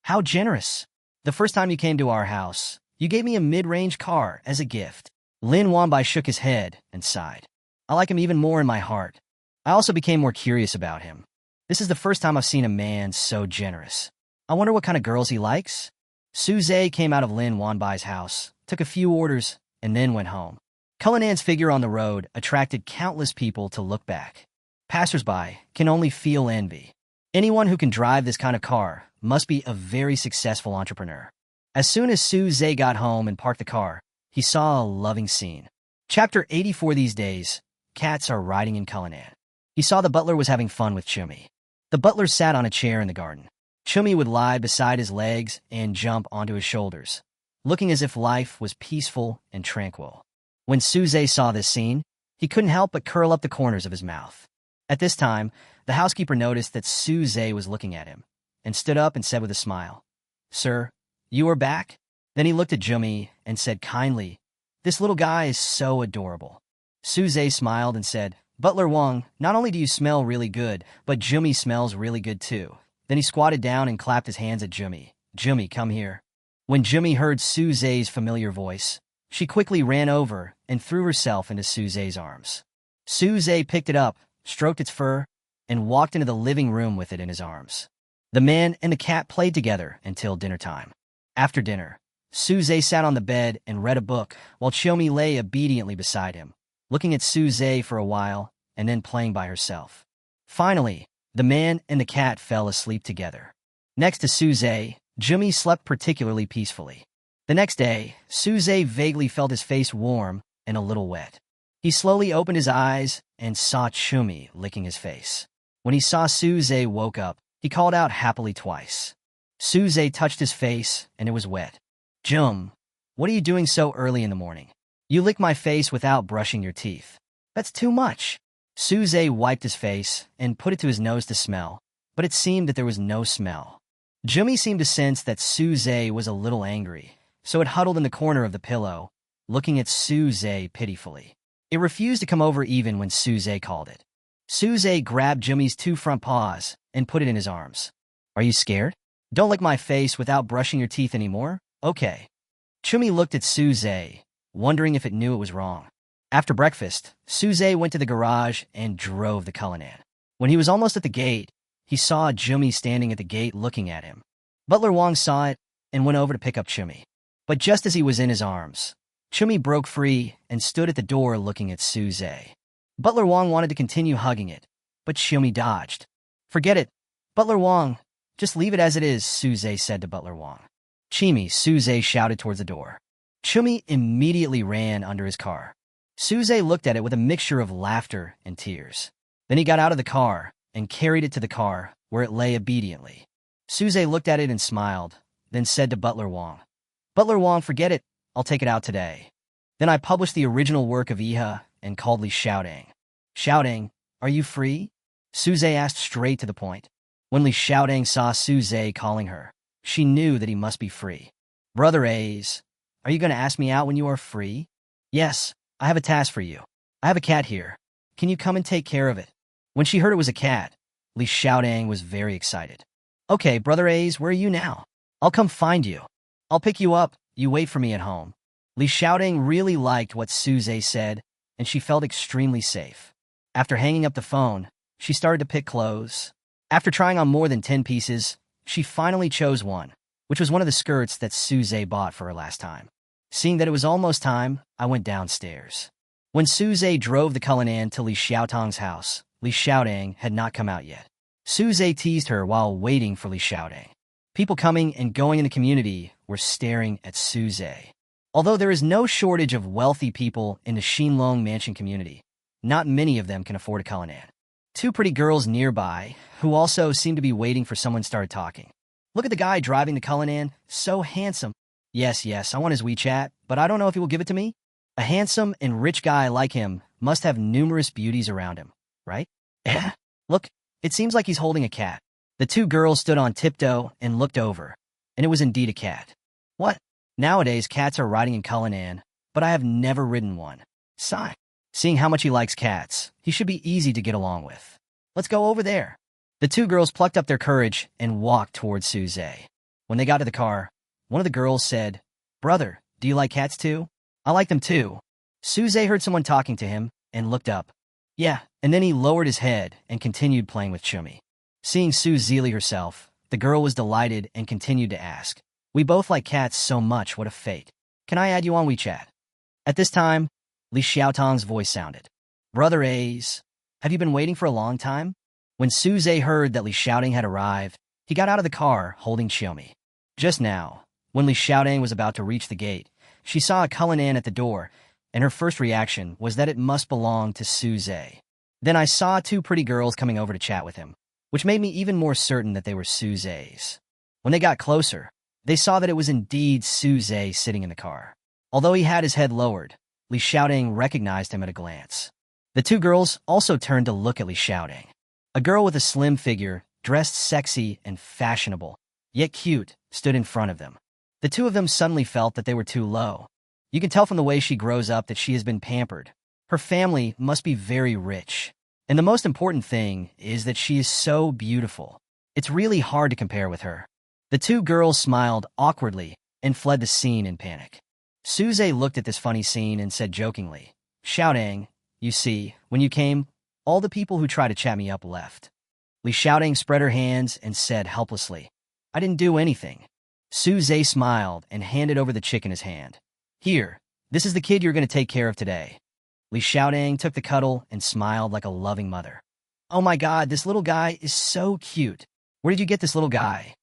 How generous. The first time you came to our house, you gave me a mid-range car as a gift." Lin Wanbai shook his head and sighed. "I like him even more in my heart. I also became more curious about him. This is the first time I've seen a man so generous. I wonder what kind of girls he likes." Suze came out of Lin Wanbai's house, took a few orders, and then went home. Cullinan's figure on the road attracted countless people to look back. Passersby can only feel envy. Anyone who can drive this kind of car must be a very successful entrepreneur. As soon as Suze got home and parked the car, he saw a loving scene. Chapter 84. These days, cats are riding in Cullinan. He saw the butler was having fun with Chummy. The butler sat on a chair in the garden. Chummy would lie beside his legs and jump onto his shoulders, looking as if life was peaceful and tranquil. When Suze saw this scene, he couldn't help but curl up the corners of his mouth. At this time, the housekeeper noticed that Suze was looking at him, and stood up and said with a smile, "Sir, you are back?" Then he looked at Jummy and said kindly, "This little guy is so adorable." Suze smiled and said, "Butler Wang, not only do you smell really good, but Jummy smells really good too." Then he squatted down and clapped his hands at Jummy. "Jummy, come here." When Jummy heard Suze's familiar voice, she quickly ran over and threw herself into Suze's arms. Suze picked it up, stroked its fur, and walked into the living room with it in his arms. The man and the cat played together until dinner time. After dinner, Suze sat on the bed and read a book while Chummy lay obediently beside him, looking at Suze for a while and then playing by herself. Finally, the man and the cat fell asleep together. Next to Suze, Jummy slept particularly peacefully. The next day, Suze vaguely felt his face warm and a little wet. He slowly opened his eyes and saw Chummy licking his face. When he saw Suze woke up, he called out happily twice. Suze touched his face, and it was wet. "Jum, what are you doing so early in the morning? You lick my face without brushing your teeth." That's too much. Suze wiped his face and put it to his nose to smell, but it seemed that there was no smell. Jumi seemed to sense that Suze was a little angry, so it huddled in the corner of the pillow, looking at Suze pitifully. It refused to come over even when Suze called it. Suze grabbed Jumi's two front paws and put it in his arms. Are you scared? Don't lick my face without brushing your teeth anymore? Okay. Chumi looked at Suze, wondering if it knew it was wrong. After breakfast, Suze went to the garage and drove the Cullinan. When he was almost at the gate, he saw Chumi standing at the gate looking at him. Butler Wong saw it and went over to pick up Chumi. But just as he was in his arms, Chumi broke free and stood at the door looking at Suze. Butler Wong wanted to continue hugging it, but Chumi dodged. Forget it, Butler Wong. Just leave it as it is, Suze said to Butler Wong. Chimi, Suze shouted towards the door. Chumi immediately ran under his car. Suze looked at it with a mixture of laughter and tears. Then he got out of the car and carried it to the car, where it lay obediently. Suze looked at it and smiled, then said to Butler Wong, Butler Wong, forget it, I'll take it out today. Then I published the original work of Iha and called Li Xiaodang. Xiaodang, are you free? Suze asked straight to the point. When Li Xiaodang saw Suze calling her, she knew that he must be free. Brother A's, are you going to ask me out when you are free? Yes, I have a task for you. I have a cat here. Can you come and take care of it? When she heard it was a cat, Li Xiaodang was very excited. Okay, Brother A's, where are you now? I'll come find you. I'll pick you up. You wait for me at home. Li Xiaodang really liked what Suze said, and she felt extremely safe. After hanging up the phone, she started to pick clothes. After trying on more than 10 pieces, she finally chose one, which was one of the skirts that Suze bought for her last time. Seeing that it was almost time, I went downstairs. When Suze drove the Cullinan to Li Xiaotang's house, Li Xiaodang had not come out yet. Suze teased her while waiting for Li Xiaodang. People coming and going in the community were staring at Suze. Although there is no shortage of wealthy people in the Xinlong Mansion community, not many of them can afford a Cullinan. Two pretty girls nearby, who also seemed to be waiting for someone, started talking. Look at the guy driving the Cullinan, so handsome. Yes, I want his WeChat, but I don't know if he will give it to me. A handsome and rich guy like him must have numerous beauties around him, right? Look, it seems like he's holding a cat. The two girls stood on tiptoe and looked over, and it was indeed a cat. What? Nowadays, cats are riding in Cullinan, but I have never ridden one. Sigh. Seeing how much he likes cats, he should be easy to get along with. Let's go over there. The two girls plucked up their courage and walked towards Suze. When they got to the car, one of the girls said, Brother, do you like cats too? I like them too. Suze heard someone talking to him and looked up. Yeah, and then he lowered his head and continued playing with Chumi. Seeing Suze herself, the girl was delighted and continued to ask, We both like cats so much, what a fate. Can I add you on WeChat? At this time, Li Xiaotang's voice sounded. Brother A's, have you been waiting for a long time? When Suze heard that Li Xiaodang had arrived, he got out of the car holding Chumi. Just now, when Li Xiaodang was about to reach the gate, she saw a Cullinan at the door, and her first reaction was that it must belong to Suze. Then I saw two pretty girls coming over to chat with him, which made me even more certain that they were Suze's. When they got closer, they saw that it was indeed Suze sitting in the car. Although he had his head lowered, Li Xiaodang recognized him at a glance. The two girls also turned to look at Li Xiaodang. A girl with a slim figure, dressed sexy and fashionable, yet cute, stood in front of them. The two of them suddenly felt that they were too low. You can tell from the way she grows up that she has been pampered. Her family must be very rich. And the most important thing is that she is so beautiful. It's really hard to compare with her. The two girls smiled awkwardly and fled the scene in panic. Suze looked at this funny scene and said jokingly, Xiaodang, you see, when you came, all the people who tried to chat me up left. Li Xiaodang spread her hands and said helplessly, I didn't do anything. Suze smiled and handed over the chick in his hand. Here, this is the kid you're going to take care of today. Li Xiaodang took the cuddle and smiled like a loving mother. Oh my God, this little guy is so cute. Where did you get this little guy?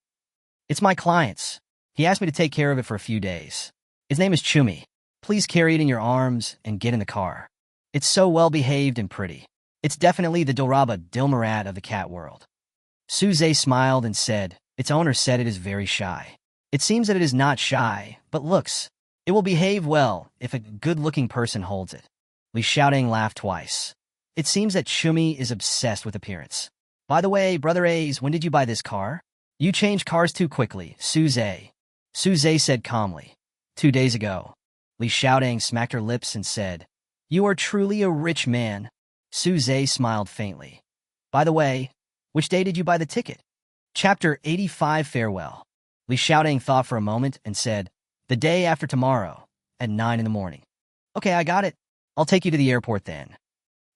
It's my client's. He asked me to take care of it for a few days. His name is Chumi. Please carry it in your arms and get in the car. It's so well-behaved and pretty. It's definitely the Doraba Dilmarat of the cat world. Suze smiled and said, its owner said it is very shy. It seems that it is not shy, but looks. It will behave well if a good-looking person holds it. Li Xiaodong laughed twice. It seems that Chumi is obsessed with appearance. By the way, Brother A's, when did you buy this car? You change cars too quickly, Suze. Suze said calmly. 2 days ago. Li Xiaodong smacked her lips and said, You are truly a rich man. Suze smiled faintly. By the way, which day did you buy the ticket? Chapter 85 Farewell. Li Xiaodong thought for a moment and said, The day after tomorrow, at 9 in the morning. Okay, I got it. I'll take you to the airport then.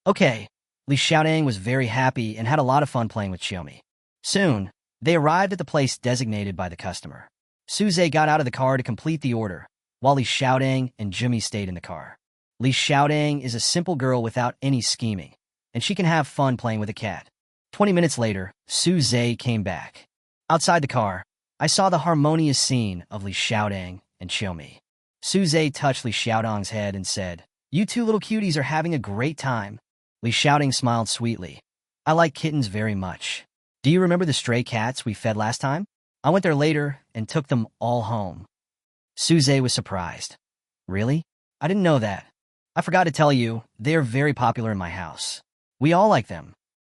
Okay. Li Xiaodong was very happy and had a lot of fun playing with Xiaomi. Soon, they arrived at the place designated by the customer. Suze got out of the car to complete the order, while Li Xiaodong and Jimmy stayed in the car. Li Xiaodong is a simple girl without any scheming, and she can have fun playing with a cat. 20 minutes later, Suze came back. Outside the car, I saw the harmonious scene of Li Xiaodong and Xiaomi. Suze touched Li Xiaodong's head and said, You two little cuties are having a great time. Li Xiaodong smiled sweetly. I like kittens very much. Do you remember the stray cats we fed last time? I went there later and took them all home. Suze was surprised. Really? I didn't know that. I forgot to tell you, they are very popular in my house. We all like them.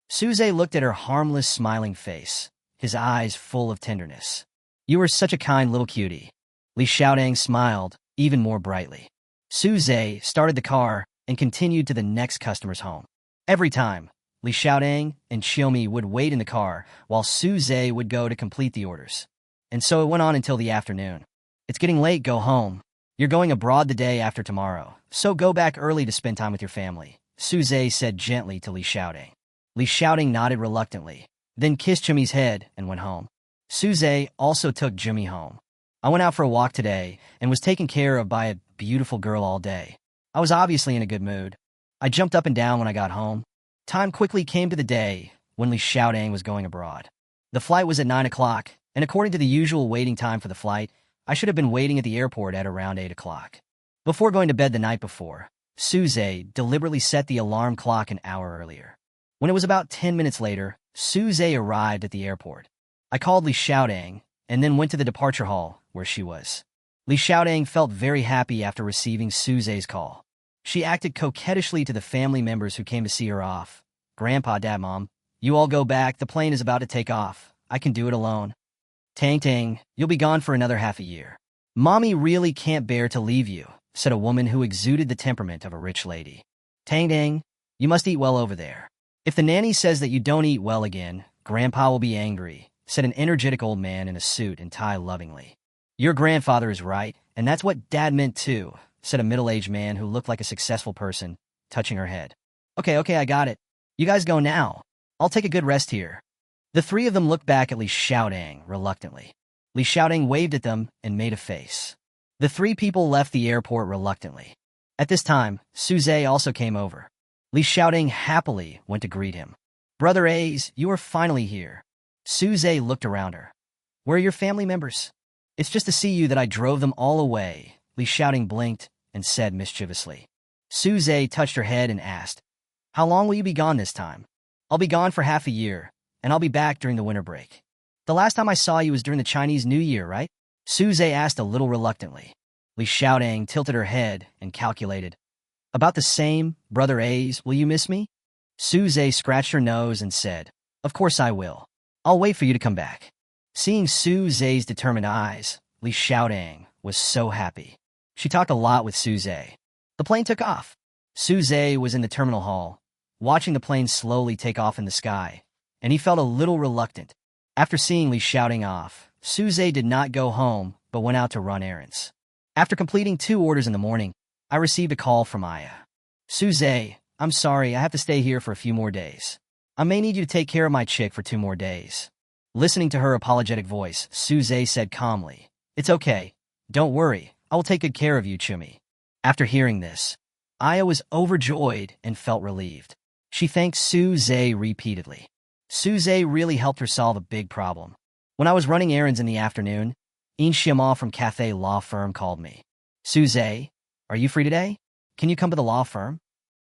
Suze looked at her harmless, smiling face, his eyes full of tenderness. You are such a kind little cutie. Li Xiaodong smiled, even more brightly. Suze started the car and continued to the next customer's home. Every time, Li Xiaodong and Xiaomi would wait in the car while Suze would go to complete the orders. And so it went on until the afternoon. It's getting late, go home. You're going abroad the day after tomorrow, so go back early to spend time with your family, Suze said gently to Li Xiaodong. Li Xiaodong nodded reluctantly, then kissed Jimmy's head and went home. Suze also took Jimmy home. I went out for a walk today and was taken care of by a beautiful girl all day. I was obviously in a good mood. I jumped up and down when I got home. Time quickly came to the day when Li Xiaodong was going abroad. The flight was at 9 o'clock, and according to the usual waiting time for the flight, I should have been waiting at the airport at around 8 o'clock. Before going to bed the night before, Suze deliberately set the alarm clock an hour earlier. When it was about 10 minutes later, Suze arrived at the airport. I called Li Xiaodong and then went to the departure hall where she was. Li Xiaodong felt very happy after receiving Suze's call. She acted coquettishly to the family members who came to see her off. Grandpa, Dad, Mom, you all go back. The plane is about to take off. I can do it alone. Tang Tang, you'll be gone for another half a year. Mommy really can't bear to leave you, said a woman who exuded the temperament of a rich lady. Tang Tang, you must eat well over there. If the nanny says that you don't eat well again, Grandpa will be angry, said an energetic old man in a suit and tie lovingly. Your grandfather is right, and that's what Dad meant too, said a middle-aged man who looked like a successful person, touching her head. Okay, I got it. You guys go now. I'll take a good rest here. The three of them looked back at Li Xiaodong reluctantly. Li Xiaodong waved at them and made a face. The three people left the airport reluctantly. At this time, Suze also came over. Li Xiaodong happily went to greet him. Brother A's, you are finally here. Suze looked around her. Where are your family members? It's just to see you that I drove them all away. Li Xiaodong blinked and said mischievously. Suze touched her head and asked, How long will you be gone this time? I'll be gone for half a year, and I'll be back during the winter break. The last time I saw you was during the Chinese New Year, right? Suze asked a little reluctantly. Li Xiaodong tilted her head and calculated. About the same, Brother A's, will you miss me? Suze scratched her nose and said, Of course I will. I'll wait for you to come back. Seeing Suze's determined eyes, Li Xiaodong was so happy. She talked a lot with Suze. The plane took off. Suze was in the terminal hall, watching the plane slowly take off in the sky, and he felt a little reluctant. After seeing Li Xiaodong off, Suze did not go home, but went out to run errands. After completing 2 orders in the morning, I received a call from Aya. Suze, I'm sorry, I have to stay here for a few more days. I may need you to take care of my chick for 2 more days. Listening to her apologetic voice, Suze said calmly, It's okay. Don't worry. I will take good care of you, Chumi. After hearing this, Aya was overjoyed and felt relieved. She thanked Suze repeatedly. Suze really helped her solve a big problem. When I was running errands in the afternoon, In Xiama from Cathay Law Firm called me. Suze, are you free today? Can you come to the law firm?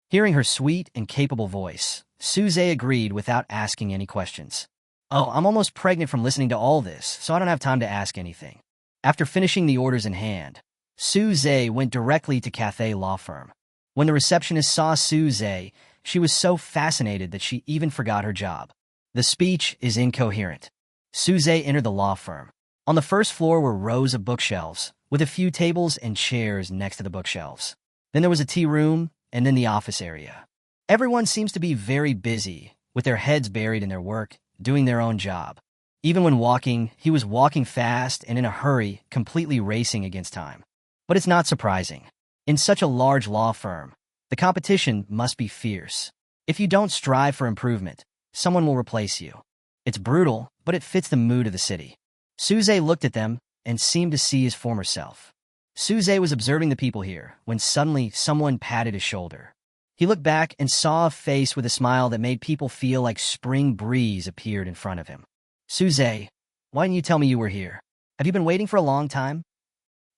Hearing her sweet and capable voice, Suze agreed without asking any questions. Oh, I'm almost pregnant from listening to all this, so I don't have time to ask anything. After finishing the orders in hand, Suze went directly to Cathay Law Firm. When the receptionist saw Suze, she was so fascinated that she even forgot her job. The speech is incoherent. Suze entered the law firm. On the first floor were rows of bookshelves, with a few tables and chairs next to the bookshelves. Then there was a tea room, and then the office area. Everyone seems to be very busy, with their heads buried in their work, doing their own job. Even when walking, he was walking fast and in a hurry, completely racing against time. But it's not surprising. In such a large law firm, the competition must be fierce. If you don't strive for improvement, someone will replace you. It's brutal, but it fits the mood of the city. Suze looked at them and seemed to see his former self. Suze was observing the people here when suddenly someone patted his shoulder. He looked back and saw a face with a smile that made people feel like spring breeze appeared in front of him. Suze, why didn't you tell me you were here? Have you been waiting for a long time?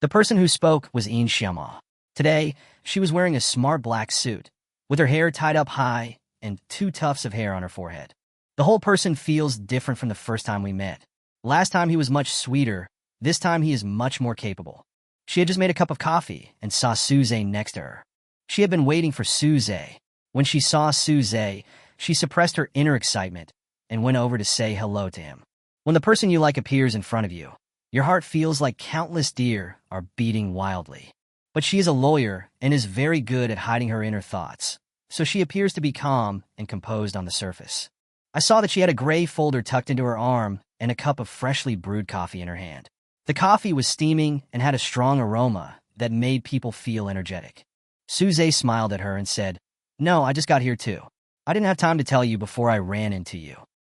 The person who spoke was In Xiama. Today, she was wearing a smart black suit, with her hair tied up high and 2 tufts of hair on her forehead. The whole person feels different from the first time we met. Last time he was much sweeter, this time he is much more capable. She had just made a cup of coffee and saw Suze next to her. She had been waiting for Suze. When she saw Suze, she suppressed her inner excitement and went over to say hello to him. When the person you like appears in front of you, your heart feels like countless deer are beating wildly. But she is a lawyer and is very good at hiding her inner thoughts, so she appears to be calm and composed on the surface. I saw that she had a gray folder tucked into her arm and a cup of freshly brewed coffee in her hand. The coffee was steaming and had a strong aroma that made people feel energetic. Suze smiled at her and said, "No, I just got here too. I didn't have time to tell you before I ran into you."